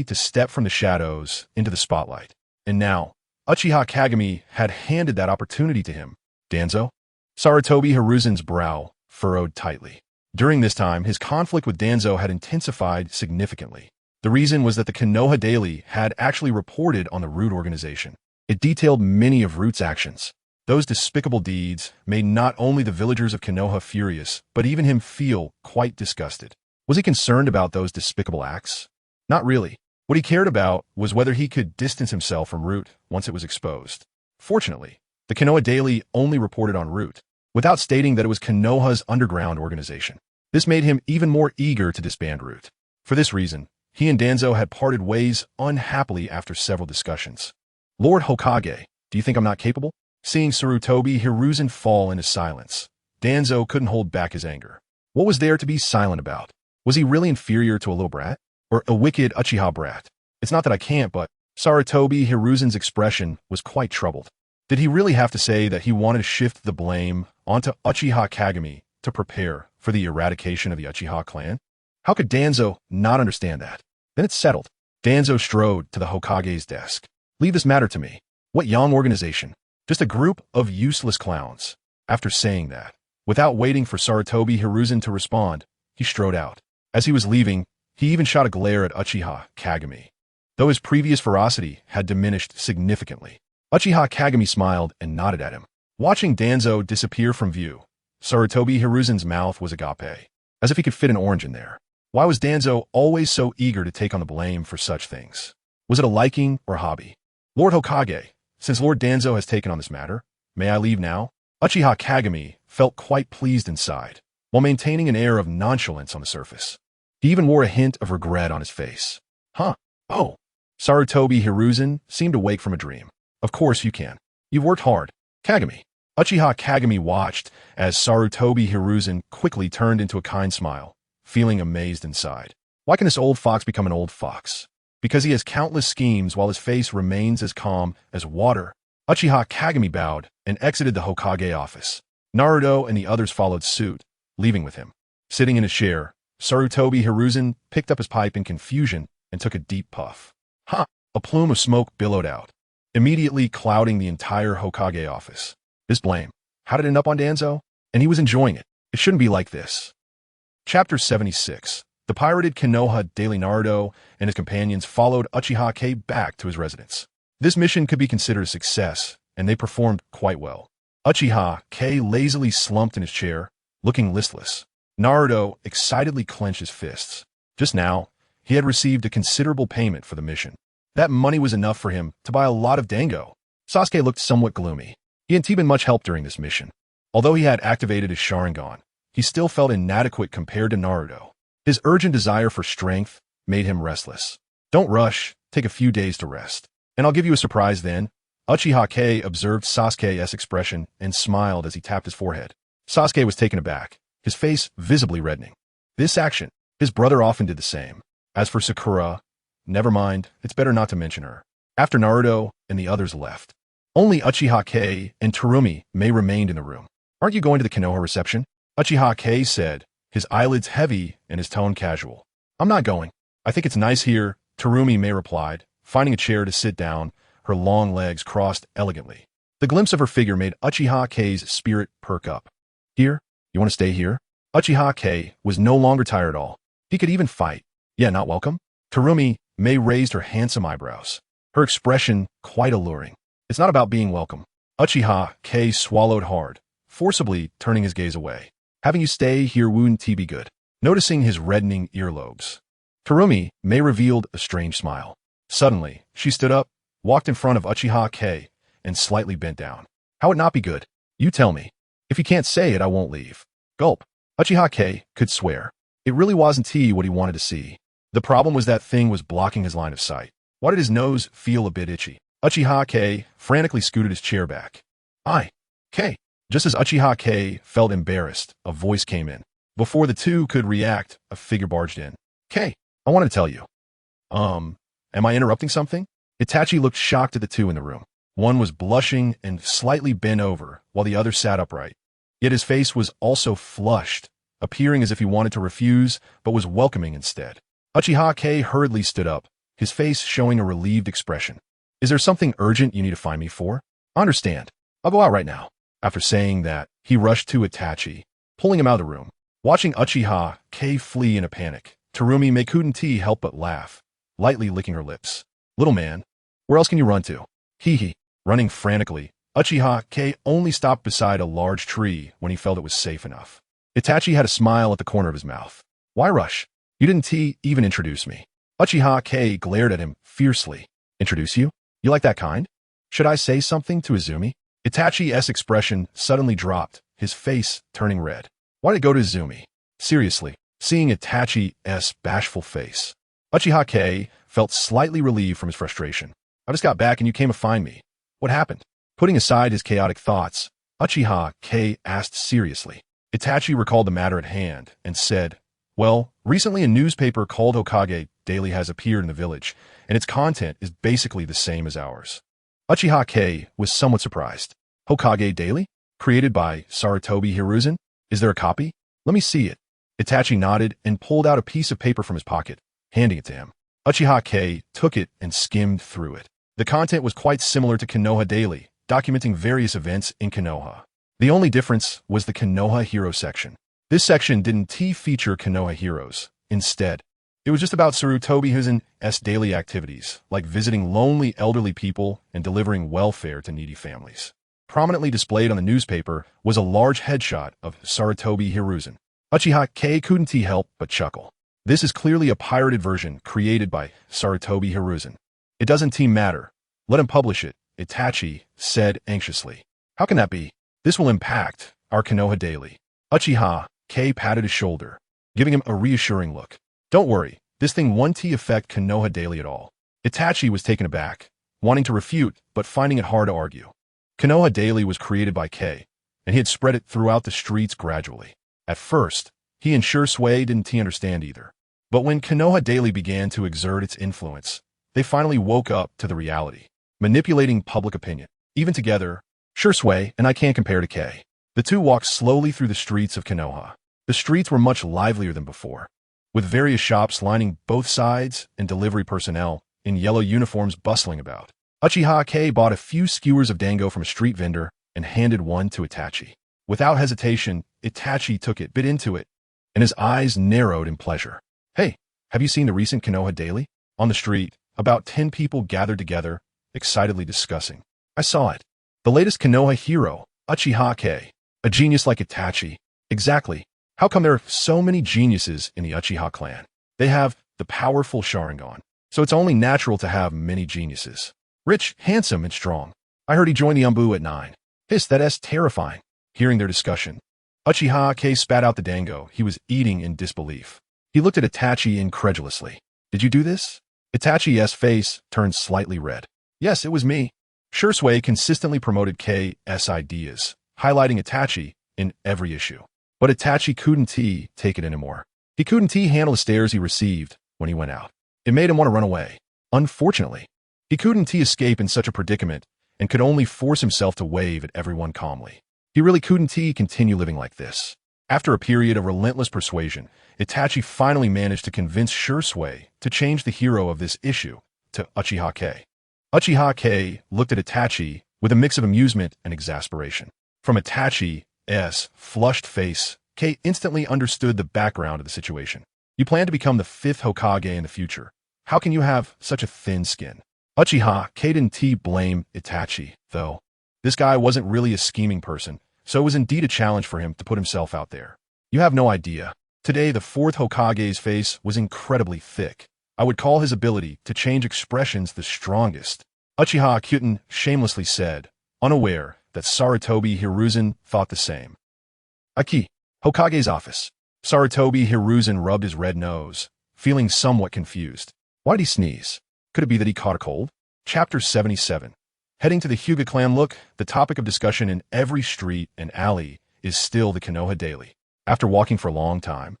to step from the shadows into the spotlight. And now, Uchiha Kagami had handed that opportunity to him. Danzo? Sarutobi Hiruzen's brow furrowed tightly. During this time, his conflict with Danzo had intensified significantly. The reason was that the Konoha Daily had actually reported on the Root organization. It detailed many of Root's actions. Those despicable deeds made not only the villagers of Konoha furious, but even him feel quite disgusted. Was he concerned about those despicable acts? Not really. What he cared about was whether he could distance himself from Root once it was exposed. Fortunately, the Konoha Daily only reported on Root, without stating that it was Konoha's underground organization. This made him even more eager to disband Root. For this reason, he and Danzo had parted ways unhappily after several discussions. Lord Hokage, do you think I'm not capable? Seeing Sarutobi Hiruzen fall into silence, Danzo couldn't hold back his anger. What was there to be silent about? Was he really inferior to a little brat? Or a wicked Uchiha brat? It's not that I can't, but Sarutobi Hiruzen's expression was quite troubled. Did he really have to say that he wanted to shift the blame onto Uchiha Kagami to prepare for the eradication of the Uchiha clan? How could Danzo not understand that? Then it's settled. Danzo strode to the Hokage's desk. Leave this matter to me. What Yong Organization? Just a group of useless clowns. After saying that, without waiting for Sarutobi Hiruzen to respond, he strode out. As he was leaving, he even shot a glare at Uchiha Kagami, though his previous ferocity had diminished significantly. Uchiha Kagami smiled and nodded at him. Watching Danzo disappear from view, Sarutobi Hiruzen's mouth was agape, as if he could fit an orange in there. Why was Danzo always so eager to take on the blame for such things? Was it a liking or hobby? Lord Hokage, since Lord Danzo has taken on this matter, may I leave now? Uchiha Kagami felt quite pleased inside, while maintaining an air of nonchalance on the surface. He even wore a hint of regret on his face. Huh? Oh. Sarutobi Hiruzen seemed to wake from a dream. Of course you can. You've worked hard. Kagami. Uchiha Kagami watched as Sarutobi Hiruzen quickly turned into a kind smile, feeling amazed inside. Why can this old fox become an old fox? because he has countless schemes while his face remains as calm as water. Uchiha Kagami bowed and exited the Hokage office. Naruto and the others followed suit, leaving with him. Sitting in his chair, Sarutobi Hiruzen picked up his pipe in confusion and took a deep puff. Ha! A plume of smoke billowed out, immediately clouding the entire Hokage office. This blame. How did it end up on Danzo? And he was enjoying it. It shouldn't be like this. Chapter 76. The pirated Konoha Daily. Naruto and his companions followed Uchiha Kei back to his residence. This mission could be considered a success, and they performed quite well. Uchiha Kei lazily slumped in his chair, looking listless. Naruto excitedly clenched his fists. Just now, he had received a considerable payment for the mission. That money was enough for him to buy a lot of dango. Sasuke looked somewhat gloomy. He hadn't been much help during this mission. Although he had activated his Sharingan, he still felt inadequate compared to Naruto. His urgent desire for strength made him restless. Don't rush, take a few days to rest. And I'll give you a surprise then. Uchiha Kei observed Sasuke's expression and smiled as he tapped his forehead. Sasuke was taken aback, his face visibly reddening. This action, his brother often did the same. As for Sakura, never mind, it's better not to mention her. After Naruto and the others left, only Uchiha Kei and Terumi May remained in the room. Aren't you going to the Konoha reception? Uchiha Kei said, his eyelids heavy and his tone casual. I'm not going. I think it's nice here, Terumi May replied, finding a chair to sit down, her long legs crossed elegantly. The glimpse of her figure made Uchiha Kei's spirit perk up. Here? You want to stay here? Uchiha Kei was no longer tired at all. He could even fight. Yeah, not welcome? Terumi May raised her handsome eyebrows, her expression quite alluring. It's not about being welcome. Uchiha Kei swallowed hard, forcibly turning his gaze away. Having you stay here wouldn't be good. Noticing his reddening earlobes, Terumi May revealed a strange smile. Suddenly, she stood up, walked in front of Uchiha Kei, and slightly bent down. How would not be good? You tell me. If you can't say it, I won't leave. Gulp. Uchiha Kei could swear. It really wasn't what he wanted to see. The problem was that thing was blocking his line of sight. Why did his nose feel a bit itchy? Uchiha Kei frantically scooted his chair back. Kei. Just as Uchiha Kei felt embarrassed, a voice came in. Before the two could react, a figure barged in. Kei, I wanted to tell you. Am I interrupting something? Itachi looked shocked at the two in the room. One was blushing and slightly bent over, while the other sat upright. Yet his face was also flushed, appearing as if he wanted to refuse, but was welcoming instead. Uchiha Kei hurriedly stood up, his face showing a relieved expression. Is there something urgent you need to find me for? I understand. I'll go out right now. After saying that, he rushed to Itachi, pulling him out of the room. Watching Uchiha Kei flee in a panic, Terumi May couldn't help but laugh, lightly licking her lips. Little man, where else can you run to? Hee. Running frantically, Uchiha Kei only stopped beside a large tree when he felt it was safe enough. Itachi had a smile at the corner of his mouth. Why rush? You didn't even introduce me. Uchiha Kei glared at him fiercely. Introduce you? You like that kind? Should I say something to Izumi? Itachi's expression suddenly dropped, his face turning red. Why did it go to Izumi? Seriously, seeing Itachi's bashful face, Uchiha Kei felt slightly relieved from his frustration. I just got back and you came to find me. What happened? Putting aside his chaotic thoughts, Uchiha Kei asked seriously. Itachi recalled the matter at hand and said, well, recently a newspaper called Hokage Daily has appeared in the village, and its content is basically the same as ours. Uchiha Kei was somewhat surprised. Hokage Daily? Created by Sarutobi Hiruzen? Is there a copy? Let me see it. Itachi nodded and pulled out a piece of paper from his pocket, handing it to him. Uchiha Kei took it and skimmed through it. The content was quite similar to Konoha Daily, documenting various events in Konoha. The only difference was the Konoha Hero section. This section didn't feature Konoha heroes. Instead, it was just about Sarutobi Hiruzen's daily activities, like visiting lonely elderly people and delivering welfare to needy families. Prominently displayed on the newspaper was a large headshot of Sarutobi Hiruzen. Uchiha Kei couldn't help but chuckle. This is clearly a pirated version created by Sarutobi Hiruzen. It doesn't matter. Let him publish it, Itachi said anxiously. How can that be? This will impact our Konoha Daily. Uchiha Kei patted his shoulder, giving him a reassuring look. Don't worry, this thing won't affect Konoha Daily at all. Itachi was taken aback, wanting to refute, but finding it hard to argue. Konoha Daily was created by Kei, and he had spread it throughout the streets gradually. At first, he and Shisui didn't understand either. But when Konoha Daily began to exert its influence, They finally woke up to the reality. Manipulating public opinion. Even together, Shisui and I can't compare to Kei. The two walked slowly through the streets of Konoha. The streets were much livelier than before, with various shops lining both sides and delivery personnel in yellow uniforms bustling about. Uchiha Kei bought a few skewers of dango from a street vendor and handed one to Itachi. Without hesitation, Itachi took it, bit into it, and his eyes narrowed in pleasure. Hey, have you seen the recent Konoha Daily? On the street, about 10 people gathered together, excitedly discussing. I saw it. The latest Konoha hero, Uchiha Kei. A genius like Itachi. Exactly. How come there are so many geniuses in the Uchiha clan? They have the powerful Sharingan, so it's only natural to have many geniuses. Rich, handsome, and strong. I heard he joined the Umbu at 9. That's terrifying. Hearing their discussion, Uchiha Kei spat out the dango he was eating in disbelief. He looked at Itachi incredulously. Did you do this? Itachi's face turned slightly red. Yes, it was me. Shisui consistently promoted Kei's ideas, highlighting Itachi in every issue. But Itachi couldn't take it anymore. He couldn't handle the stares he received when he went out. It made him want to run away. Unfortunately, he couldn't escape in such a predicament and could only force himself to wave at everyone calmly. He really couldn't continue living like this. After a period of relentless persuasion, Itachi finally managed to convince Shisui to change the hero of this issue to Uchiha Kei. Uchiha Kei looked at Itachi with a mix of amusement and exasperation. From Itachi's flushed face, Kei instantly understood the background of the situation. You plan to become the 5th Hokage in the future. How can you have such a thin skin? Uchiha Kei didn't blame Itachi, though. This guy wasn't really a scheming person, so it was indeed a challenge for him to put himself out there. You have no idea. Today, the 4th Hokage's face was incredibly thick. I would call his ability to change expressions the strongest. Uchiha Kei shamelessly said, unaware that Sarutobi Hiruzen thought the same. Aki, Hokage's office. Sarutobi Hiruzen rubbed his red nose, feeling somewhat confused. Why did he sneeze? Could it be that he caught a cold? Chapter 77. Heading to the Hyuga clan. Look, the topic of discussion in every street and alley is still the Konoha Daily. After walking for a long time,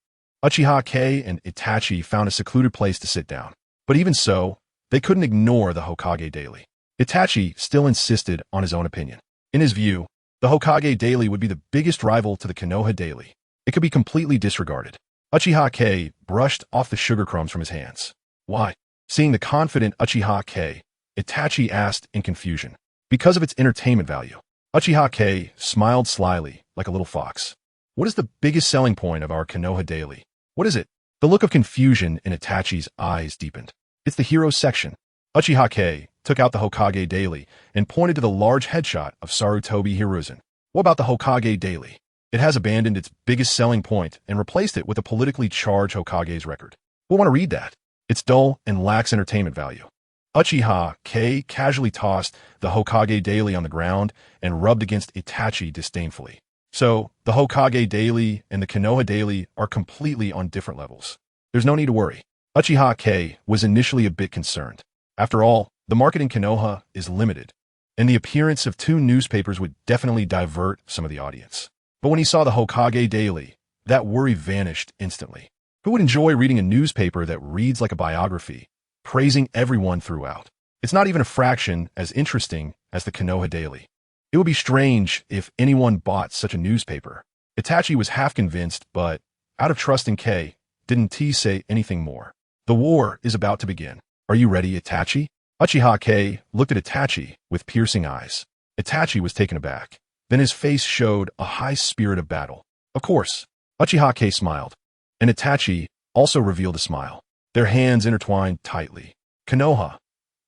Uchiha Kei and Itachi found a secluded place to sit down. But even so, they couldn't ignore the Hokage Daily. Itachi still insisted on his own opinion. In his view, the Hokage Daily would be the biggest rival to the Konoha Daily. It could be completely disregarded. Uchiha Kei brushed off the sugar crumbs from his hands. Why? Seeing the confident Uchiha Kei, Itachi asked in confusion. Because of its entertainment value. Uchiha Kei smiled slyly, like a little fox. What is the biggest selling point of our Konoha Daily? What is it? The look of confusion in Itachi's eyes deepened. It's the heroes section. Uchiha Kei took out the Hokage Daily and pointed to the large headshot of Sarutobi Hiruzen. What about the Hokage Daily? It has abandoned its biggest selling point and replaced it with a politically charged Hokage's record. We'll want to read that. It's dull and lacks entertainment value. Uchiha Kei casually tossed the Hokage Daily on the ground and rubbed against Itachi disdainfully. So, the Hokage Daily and the Konoha Daily are completely on different levels. There's no need to worry. Uchiha Kei was initially a bit concerned. After all, the market in Konoha is limited, and the appearance of 2 newspapers would definitely divert some of the audience. But when he saw the Hokage Daily, that worry vanished instantly. Who would enjoy reading a newspaper that reads like a biography, praising everyone throughout? It's not even a fraction as interesting as the Konoha Daily. It would be strange if anyone bought such a newspaper. Itachi was half convinced, but, out of trust in Kei, didn't say anything more. The war is about to begin. Are you ready, Itachi? Uchiha Kei looked at Itachi with piercing eyes. Itachi was taken aback. Then his face showed a high spirit of battle. Of course. Uchiha Kei smiled, and Itachi also revealed a smile. Their hands intertwined tightly. Konoha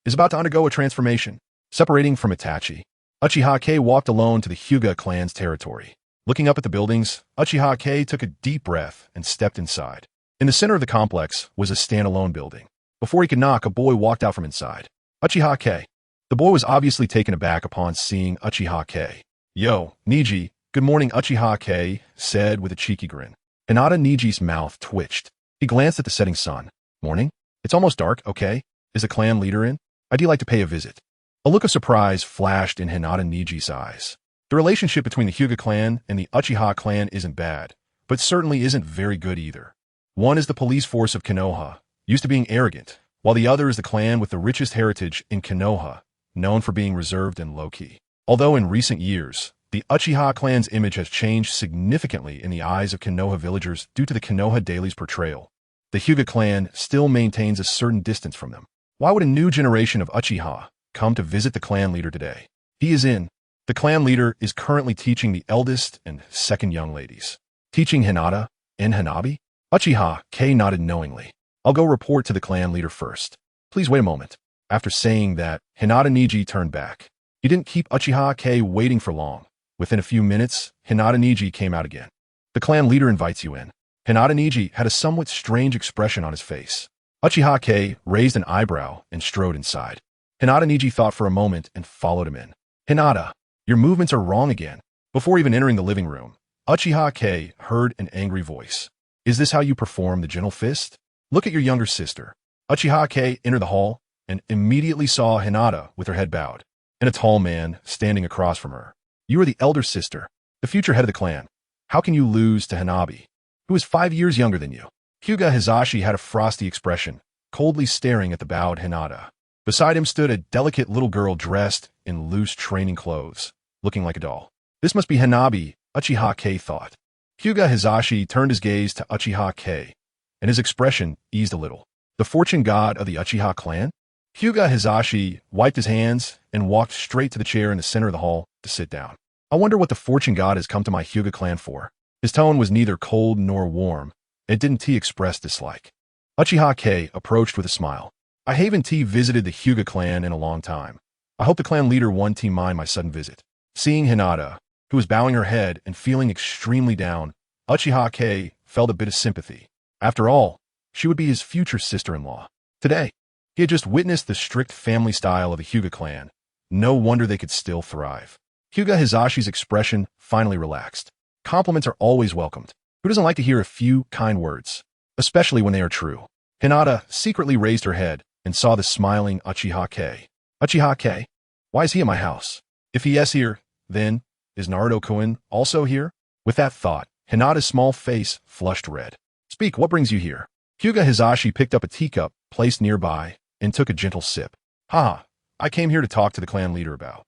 is about to undergo a transformation. Separating from Itachi, Uchiha Kei walked alone to the Hyuga clan's territory. Looking up at the buildings, Uchiha Kei took a deep breath and stepped inside. In the center of the complex was a standalone building. Before he could knock, a boy walked out from inside. Uchiha Kei. The boy was obviously taken aback upon seeing Uchiha Kei. Yo, Niji, good morning, Uchiha Kei said with a cheeky grin. Hinata Niji's mouth twitched. He glanced at the setting sun. Morning? It's almost dark, okay? Is the clan leader in? I'd like to pay a visit. A look of surprise flashed in Hinata Niji's eyes. The relationship between the Hyuga clan and the Uchiha clan isn't bad, but certainly isn't very good either. One is the police force of Konoha, used to being arrogant, while the other is the clan with the richest heritage in Konoha, known for being reserved and low-key. Although in recent years, the Uchiha clan's image has changed significantly in the eyes of Konoha villagers due to the Konoha Daily's portrayal, the Hyuga clan still maintains a certain distance from them. Why would a new generation of Uchiha come to visit the clan leader today? He is in. The clan leader is currently teaching the eldest and second young ladies. Teaching Hinata and Hanabi? Uchiha Kei nodded knowingly. I'll go report to the clan leader first. Please wait a moment. After saying that, Hinata Niji turned back. He didn't keep Uchiha Kei waiting for long. Within a few minutes, Hinata Niji came out again. The clan leader invites you in. Hinata Niji had a somewhat strange expression on his face. Uchiha Kei raised an eyebrow and strode inside. Hinata Niji thought for a moment and followed him in. Hinata, your movements are wrong again. Before even entering the living room, Uchiha Kei heard an angry voice. Is this how you perform the gentle fist? Look at your younger sister. Uchiha Kei entered the hall and immediately saw Hinata with her head bowed, and a tall man standing across from her. You are the elder sister, the future head of the clan. How can you lose to Hanabi, who is 5 years younger than you? Hyuga Hizashi had a frosty expression, coldly staring at the bowed Hinata. Beside him stood a delicate little girl dressed in loose training clothes, looking like a doll. This must be Hanabi, Uchiha Kei thought. Hyuga Hizashi turned his gaze to Uchiha Kei, and his expression eased a little. The fortune god of the Uchiha clan? Hyuga Hizashi wiped his hands and walked straight to the chair in the center of the hall to sit down. I wonder what the fortune god has come to my Hyuga clan for. His tone was neither cold nor warm, and didn't he express dislike. Uchiha Kei approached with a smile. I haven't visited the Hyuga clan in a long time. I hope the clan leader won't mind my sudden visit. Seeing Hinata, who was bowing her head and feeling extremely down, Uchiha Kei felt a bit of sympathy. After all, she would be his future sister-in-law. Today, he had just witnessed the strict family style of the Hyuga clan. No wonder they could still thrive. Hyuga Hizashi's expression finally relaxed. Compliments are always welcomed. Who doesn't like to hear a few kind words, especially when they are true? Hinata secretly raised her head and saw the smiling Uchiha Kei. Uchiha Kei? Why is he at my house? If he is here, then is Naruto-kun also here? With that thought, Hinata's small face flushed red. Speak, what brings you here? Hyuga Hizashi picked up a teacup placed nearby and took a gentle sip. Ha! I came here to talk to the clan leader about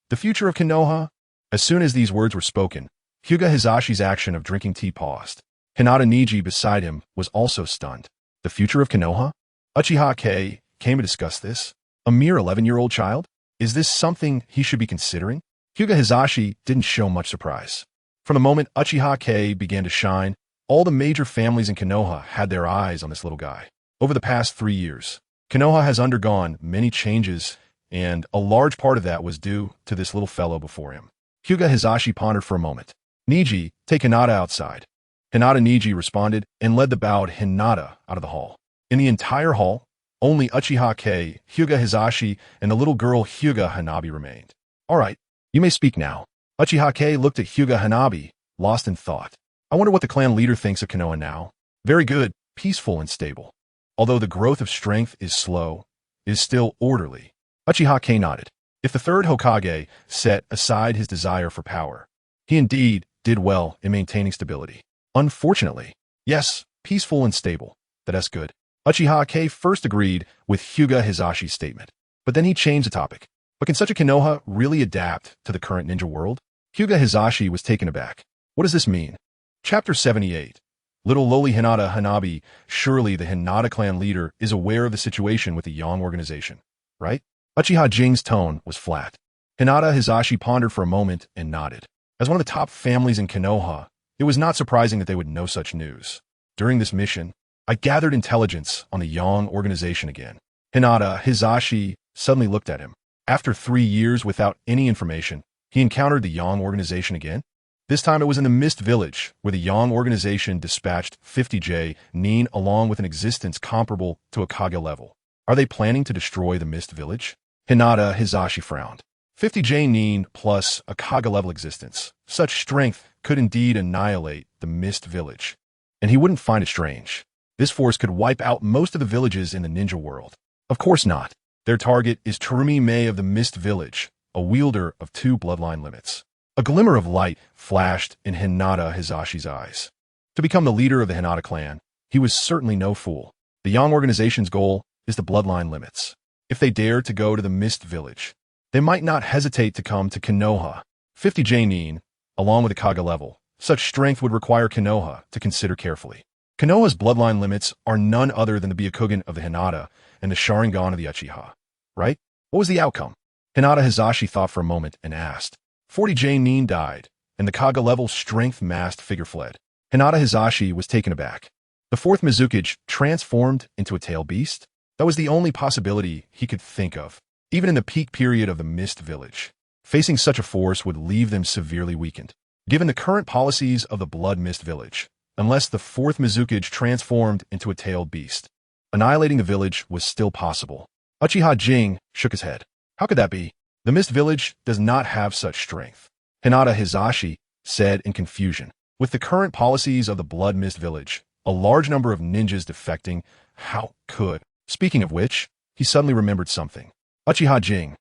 the future of Konoha. As soon as these words were spoken, Hyuga Hizashi's action of drinking tea paused. Hinata Niji beside him was also stunned. The future of Konoha? Uchiha Kei came to discuss this? A mere 11-year-old child? Is this something he should be considering? Hyuga Hizashi didn't show much surprise. From the moment Uchiha Kei began to shine, all the major families in Konoha had their eyes on this little guy. Over the past 3 years, Konoha has undergone many changes, and a large part of that was due to this little fellow before him. Hyuga Hizashi pondered for a moment. Niji, take Hinata outside. Hinata Niji responded and led the bowed Hinata out of the hall. In the entire hall, only Uchiha Kei, Hyuga Hizashi, and the little girl Hyuga Hanabi remained. All right, you may speak now. Uchiha Kei looked at Hyuga Hanabi, lost in thought. I wonder what the clan leader thinks of Konoha now. Very good, peaceful and stable. Although the growth of strength is slow, it is still orderly. Uchiha Kei nodded. If the third Hokage set aside his desire for power, he indeed did well in maintaining stability. Unfortunately, yes, peaceful and stable. That's good. Uchiha Kei first agreed with Hyuga Hizashi's statement, but then he changed the topic. But can such a Konoha really adapt to the current ninja world? Hyuga Hizashi was taken aback. What does this mean? Chapter 78. Little lowly Hinata Hanabi. Surely the Hinata clan leader is aware of the situation with the Yong Organization, right? Uchiha Jing's tone was flat. Hinata Hizashi pondered for a moment and nodded. As one of the top families in Konoha, it was not surprising that they would know such news. During this mission, I gathered intelligence on the Yong Organization again. Hinata Hizashi suddenly looked at him. After 3 years without any information, he encountered the Yong Organization again. This time it was in the Mist Village, where the Yong Organization dispatched 50J Nin along with an existence comparable to a Kage level. Are they planning to destroy the Mist Village? Hinata Hizashi frowned. 50J Nin plus a Kage level existence. Such strength could indeed annihilate the Mist Village. And he wouldn't find it strange. This force could wipe out most of the villages in the ninja world. Of course not. Their target is Terumi May of the Mist Village, a wielder of 2 bloodline limits. A glimmer of light flashed in Hinata Hizashi's eyes. To become the leader of the Hinata clan, he was certainly no fool. The Yong Organization's goal is the bloodline limits. If they dare to go to the Mist Village, they might not hesitate to come to Konoha. 50 J-nin, along with the Kage level. Such strength would require Konoha to consider carefully. Konoha's bloodline limits are none other than the Byakugan of the Hinata and the Sharingan of the Uchiha. Right? What was the outcome? Hinata Hizashi thought for a moment and asked. 40 J-nin died, and the Kage level strength masked figure fled. Hinata Hizashi was taken aback. The fourth Mizukage transformed into a tail beast? That was the only possibility he could think of, even in the peak period of the Mist Village. Facing such a force would leave them severely weakened. Given the current policies of the Blood Mist Village, unless the fourth Mizukage transformed into a tailed beast, annihilating the village was still possible. Uchiha Jing shook his head. How could that be? The Mist Village does not have such strength. Hinata Hizashi said in confusion. With the current policies of the Blood Mist Village, a large number of ninjas defecting, how could? Speaking of which, he suddenly remembered something. Uchiha Jing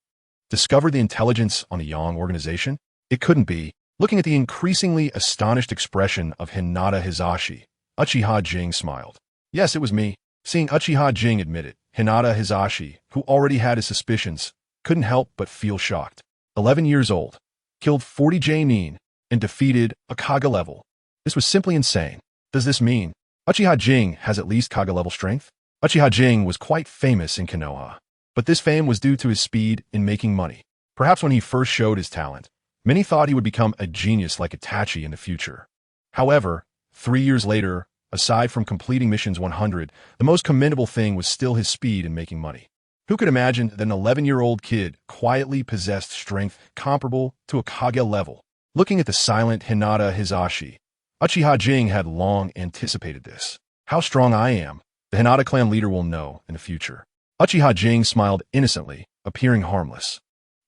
discovered the intelligence on the Yong Organization? It couldn't be. Looking at the increasingly astonished expression of Hinata Hizashi, Uchiha Jing smiled. Yes, it was me. Seeing Uchiha Jing admit it, Hinata Hizashi, who already had his suspicions, couldn't help but feel shocked. 11 years old, killed 40 J-nin, and defeated a Kage level. This was simply insane. Does this mean Uchiha Jing has at least Kage level strength? Uchiha Jing was quite famous in Konoha, but this fame was due to his speed in making money. Perhaps when he first showed his talent, many thought he would become a genius like Itachi in the future. However, 3 years later, aside from completing missions 100, the most commendable thing was still his speed in making money. Who could imagine that an 11-year-old kid quietly possessed strength comparable to a Kage level? Looking at the silent Hinata Hizashi, Uchiha Jing had long anticipated this. How strong I am, the Hinata clan leader will know in the future. Uchiha Jing smiled innocently, appearing harmless.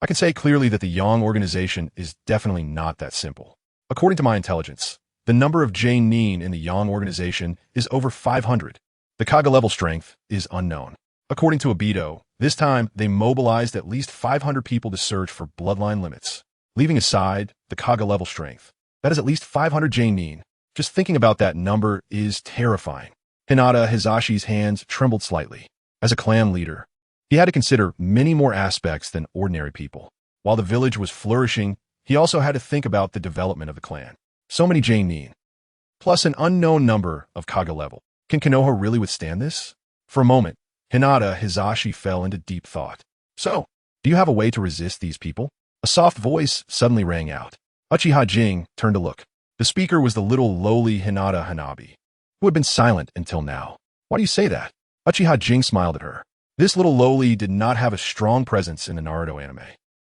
I can say clearly that the Yong Organization is definitely not that simple. According to my intelligence, the number of J-nin in the Yong Organization is over 500. The Kage level strength is unknown. According to Obito, this time they mobilized at least 500 people to search for bloodline limits. Leaving aside the Kage level strength, that is at least 500 J-nin. Just thinking about that number is terrifying. Hinata Hizashi's hands trembled slightly. As a clan leader, he had to consider many more aspects than ordinary people. While the village was flourishing, he also had to think about the development of the clan. So many J-nin, plus an unknown number of Kage level. Can Konoha really withstand this? For a moment, Hinata Hizashi fell into deep thought. So, do you have a way to resist these people? A soft voice suddenly rang out. Uchiha Jing turned to look. The speaker was the little lowly Hinata Hanabi, who had been silent until now. Why do you say that? Uchiha Jing smiled at her. This little lowly did not have a strong presence in the Naruto anime.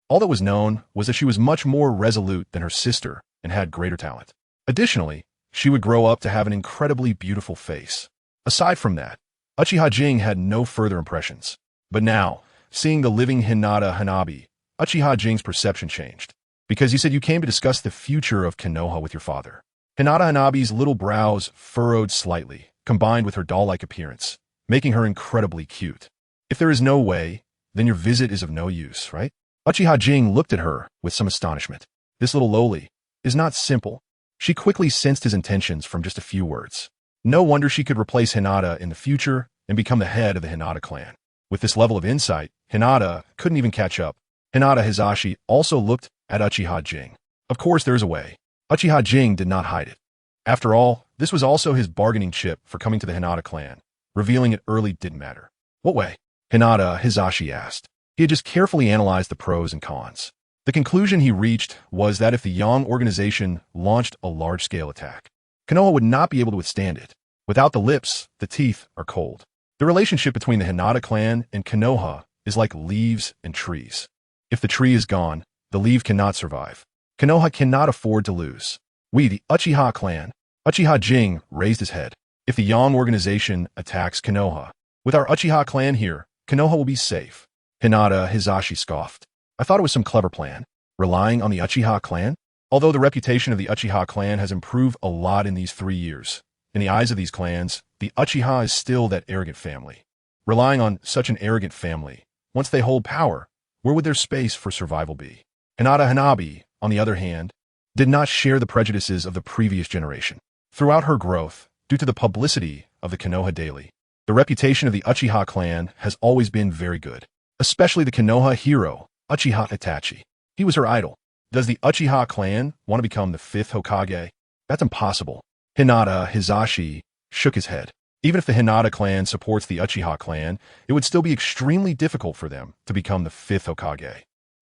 All that was known was that she was much more resolute than her sister and had greater talent. Additionally, she would grow up to have an incredibly beautiful face. Aside from that, Uchiha Jing had no further impressions. But now, seeing the living Hinata Hanabi, Uchiha Jing's perception changed. Because you said you came to discuss the future of Konoha with your father. Hinata Hanabi's little brows furrowed slightly, combined with her doll-like appearance, making her incredibly cute. If there is no way, then your visit is of no use, right? Uchiha Jing looked at her with some astonishment. This little lowly is not simple. She quickly sensed his intentions from just a few words. No wonder she could replace Hinata in the future and become the head of the Hinata clan. With this level of insight, Hinata couldn't even catch up. Hinata Hizashi also looked at Uchiha Jing. Of course there is a way. Uchiha Jing did not hide it. After all, this was also his bargaining chip for coming to the Hinata clan. Revealing it early didn't matter. What way? Hinata Hizashi asked. He had just carefully analyzed the pros and cons. The conclusion he reached was that if the Yong Organization launched a large-scale attack, Konoha would not be able to withstand it. Without the lips, the teeth are cold. The relationship between the Hinata clan and Konoha is like leaves and trees. If the tree is gone, the leaf cannot survive. Konoha cannot afford to lose. We, the Uchiha clan. Uchiha Jing raised his head. If the Yong Organization attacks Konoha, with our Uchiha clan here, Konoha will be safe. Hinata Hizashi scoffed. I thought it was some clever plan, relying on the Uchiha clan. Although the reputation of the Uchiha clan has improved a lot in these 3 years, in the eyes of these clans, the Uchiha is still that arrogant family. Relying on such an arrogant family, once they hold power, where would their space for survival be? Hinata Hanabi, on the other hand, did not share the prejudices of the previous generation. Throughout her growth, due to the publicity of the Konoha Daily, The reputation of the Uchiha clan has always been very good, especially the Konoha hero, Uchiha Itachi. He was her idol. Does the Uchiha clan want to become the fifth Hokage? That's impossible. Hinata Hisashi shook his head. Even if the Hinata clan supports the Uchiha clan, it would still be extremely difficult for them to become the fifth Hokage.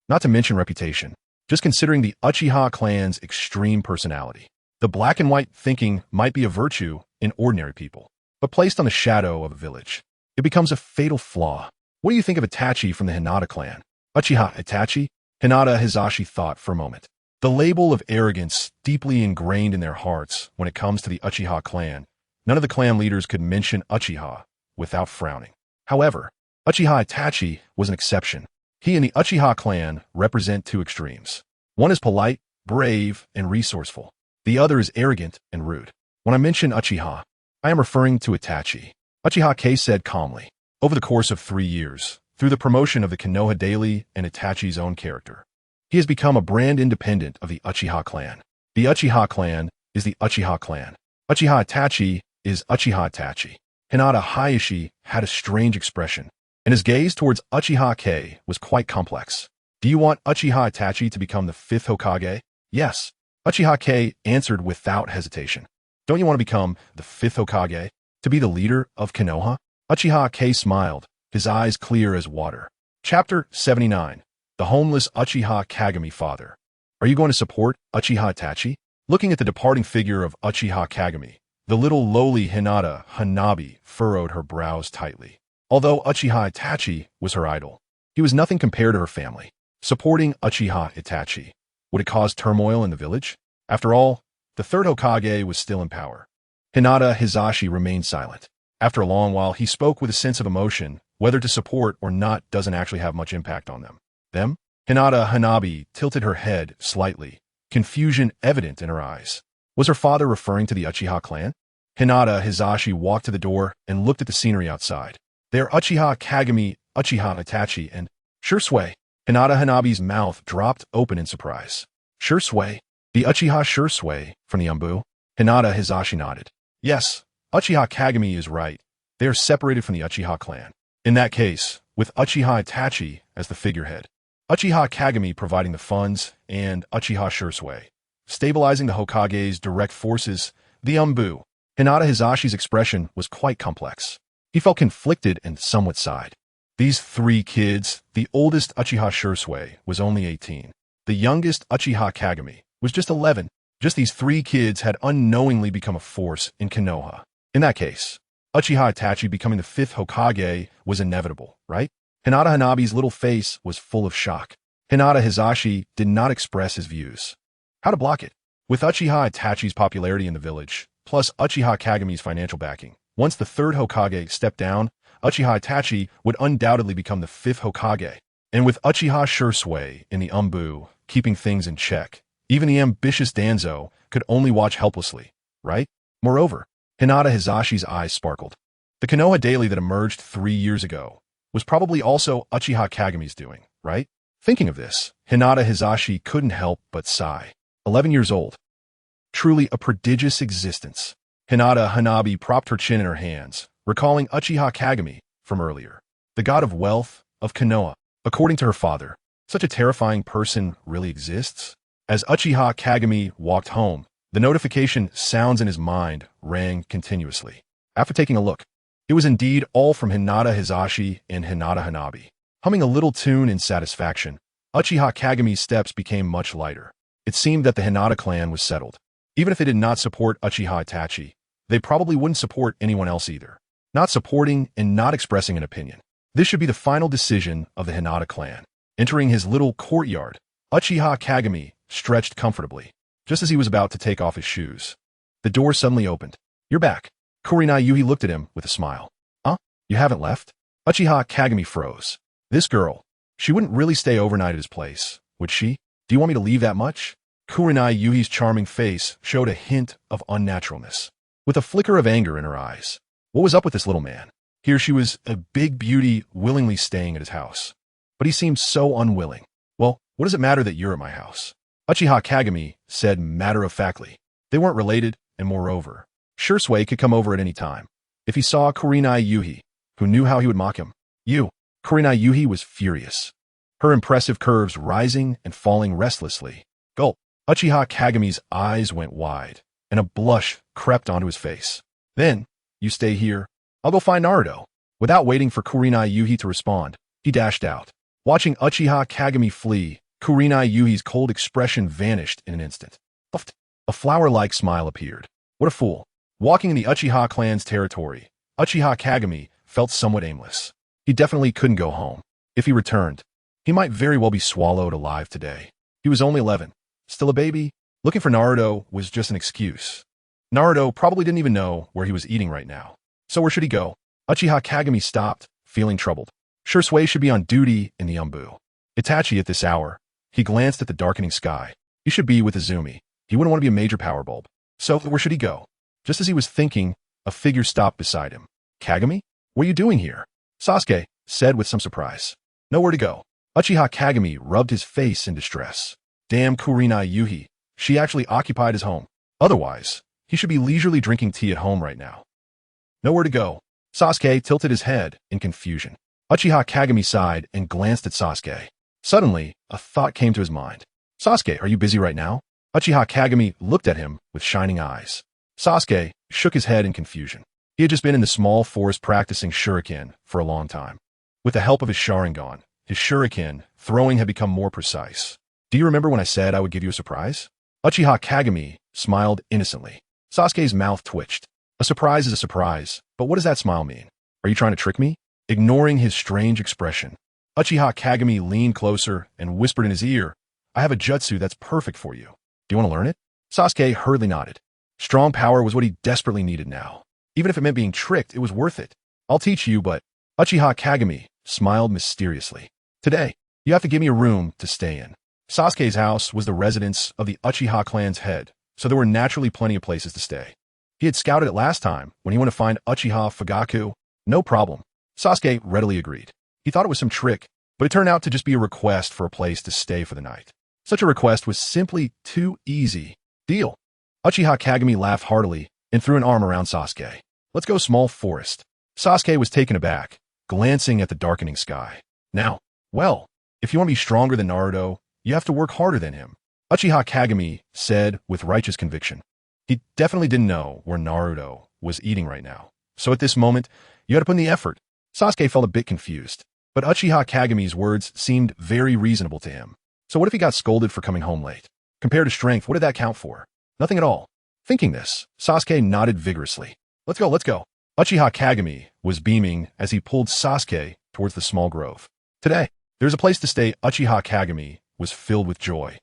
Not to mention reputation. Just considering the Uchiha clan's extreme personality. The black and white thinking might be a virtue in ordinary people, but placed on the shadow of a village, it becomes a fatal flaw. What do you think of Itachi from the Hinata clan? Uchiha Itachi? Hinata Hisashi thought for a moment. The label of arrogance deeply ingrained in their hearts when it comes to the Uchiha clan. None of the clan leaders could mention Uchiha without frowning. However, Uchiha Itachi was an exception. He and the Uchiha clan represent two extremes. One is polite, brave, and resourceful. The other is arrogant and rude. When I mention Uchiha, I am referring to Itachi. Uchiha Kei said calmly. Over the course of 3 years, through the promotion of the Konoha Daily and Itachi's own character, he has become a brand independent of the Uchiha clan. The Uchiha clan is the Uchiha clan. Uchiha Itachi is Uchiha Itachi. Hinata Hayashi had a strange expression, and his gaze towards Uchiha Kei was quite complex. Do you want Uchiha Itachi to become the fifth Hokage? Yes. Uchiha Kei answered without hesitation. Don't you want to become the fifth Hokage? To be the leader of Konoha? Uchiha Kei smiled, his eyes clear as water. Chapter 79. The Homeless Uchiha Kagami Father. Are you going to support Uchiha Itachi? Looking at the departing figure of Uchiha Kagami, the little lowly Hinata Hanabi furrowed her brows tightly. Although Uchiha Itachi was her idol, he was nothing compared to her family. Supporting Uchiha Itachi, would it cause turmoil in the village? After all, the third Hokage was still in power. Hinata Hisashi remained silent. After a long while, he spoke with a sense of emotion. Whether to support or not doesn't actually have much impact on them. Them? Hinata Hanabi tilted her head slightly, confusion evident in her eyes. Was her father referring to the Uchiha clan? Hinata Hisashi walked to the door and looked at the scenery outside. There Uchiha Kagami, Uchiha Itachi, and Shisui. Hinata Hanabi's mouth dropped open in surprise. Shisui? The Uchiha Shisui from the Umbu? Hinata Hisashi nodded. Yes, Uchiha Kagami is right. They are separated from the Uchiha clan. In that case, with Uchiha Itachi as the figurehead, Uchiha Kagami providing the funds, and Uchiha Shisui stabilizing the Hokage's direct forces, the Umbu. Hinata Hisashi's expression was quite complex. He felt conflicted and somewhat sighed. These 3 kids, the oldest Uchiha Shisui was only 18. The youngest Uchiha Kagami was just 11. Just these 3 kids had unknowingly become a force in Konoha. In that case, Uchiha Itachi becoming the 5th Hokage was inevitable, right? Hinata Hanabi's little face was full of shock. Hinata Hisashi did not express his views. How to block it? With Uchiha Itachi's popularity in the village, plus Uchiha Kagami's financial backing, once the 3rd Hokage stepped down, Uchiha Itachi would undoubtedly become the 5th Hokage. And with Uchiha Shisui in the Umbu keeping things in check, even the ambitious Danzo could only watch helplessly, right? Moreover, Hinata Hisashi's eyes sparkled. The Konoha Daily that emerged 3 years ago was probably also Uchiha Kagami's doing, right? Thinking of this, Hinata Hisashi couldn't help but sigh. 11 years old. Truly a prodigious existence. Hinata Hanabi propped her chin in her hands, recalling Uchiha Kagami from earlier. The god of wealth, of Konoha. According to her father, such a terrifying person really exists? As Uchiha Kagami walked home, the notification sounds in his mind rang continuously. After taking a look, it was indeed all from Hinata Hisashi and Hinata Hanabi. Humming a little tune in satisfaction, Uchiha Kagami's steps became much lighter. It seemed that the Hinata clan was settled. Even if they did not support Uchiha Itachi, they probably wouldn't support anyone else either. Not supporting and not expressing an opinion. This should be the final decision of the Hinata clan. Entering his little courtyard, Uchiha Kagami stretched comfortably, just as he was about to take off his shoes. The door suddenly opened. You're back. Kurenai Yuhi looked at him with a smile. Huh? You haven't left? Uchiha Kagami froze. This girl, she wouldn't really stay overnight at his place, would she? Do you want me to leave that much? Kurenai Yuhi's charming face showed a hint of unnaturalness, with a flicker of anger in her eyes. What was up with this little man? Here she was, a big beauty willingly staying at his house. But he seemed so unwilling. Well, what does it matter that you're at my house? Uchiha Kagami said matter-of-factly. They weren't related, and moreover, Shisui could come over at any time. if he saw Kurenai Yuhi, who knew how he would mock him. Kurenai Yuhi was furious, her impressive curves rising and falling restlessly. Gulp. Uchiha Kageme's eyes went wide, and a blush crept onto his face. Then, you stay here. I'll go find Naruto. Without waiting for Kurenai Yuhi to respond, he dashed out. Watching Uchiha Kagame flee, Kurenai Yuhi's cold expression vanished in an instant. A flower-like smile appeared. What a fool. Walking in the Uchiha clan's territory, Uchiha Kagame felt somewhat aimless. He definitely couldn't go home. If he returned, he might very well be swallowed alive today. He was only 11. Still a baby? Looking for Naruto was just an excuse. Naruto probably didn't even know where he was eating right now. So where should he go? Uchiha Kagame stopped, feeling troubled. Shisui should be on duty in the Umbu. Itachi at this hour. He glanced at the darkening sky. He should be with Izumi. He wouldn't want to be a major power bulb. So where should he go? Just as he was thinking, a figure stopped beside him. Kagame? What are you doing here? Sasuke said with some surprise. Nowhere to go. Uchiha Kagame rubbed his face in distress. Damn Kurenai Yuhi. She actually occupied his home. Otherwise, he should be leisurely drinking tea at home right now. Nowhere to go. Sasuke tilted his head in confusion. Uchiha Kagame sighed and glanced at Sasuke. Suddenly, a thought came to his mind. Sasuke, are you busy right now? Uchiha Kagame looked at him with shining eyes. Sasuke shook his head in confusion. He had just been in the small forest practicing shuriken for a long time. With the help of his Sharingan, his shuriken throwing had become more precise. Do you remember when I said I would give you a surprise? Uchiha Kagame smiled innocently. Sasuke's mouth twitched. A surprise is a surprise, but what does that smile mean? Are you trying to trick me? Ignoring his strange expression, Uchiha Kagame leaned closer and whispered in his ear, I have a jutsu that's perfect for you. Do you want to learn it? Sasuke hurriedly nodded. Strong power was what he desperately needed now. Even if it meant being tricked, it was worth it. I'll teach you, but Uchiha Kagame smiled mysteriously. Today, you have to give me a room to stay in. Sasuke's house was the residence of the Uchiha clan's head, so there were naturally plenty of places to stay. He had scouted it last time when he went to find Uchiha Fugaku. No problem. Sasuke readily agreed. He thought it was some trick, but it turned out to just be a request for a place to stay for the night. Such a request was simply too easy. Deal. Uchiha Kagame laughed heartily and threw an arm around Sasuke. Let's go small forest. Sasuke was taken aback, glancing at the darkening sky. Now, well, if you want to be stronger than Naruto, you have to work harder than him. Uchiha Kagame said with righteous conviction. He definitely didn't know where Naruto was eating right now. So at this moment, you had to put in the effort. Sasuke felt a bit confused, but Uchiha Kagame's words seemed very reasonable to him. So what if he got scolded for coming home late? Compared to strength, what did that count for? Nothing at all. Thinking this, Sasuke nodded vigorously. Let's go, let's go. Uchiha Kagame was beaming as he pulled Sasuke towards the small grove. Today, there's a place to stay. Uchiha Kagame was filled with joy.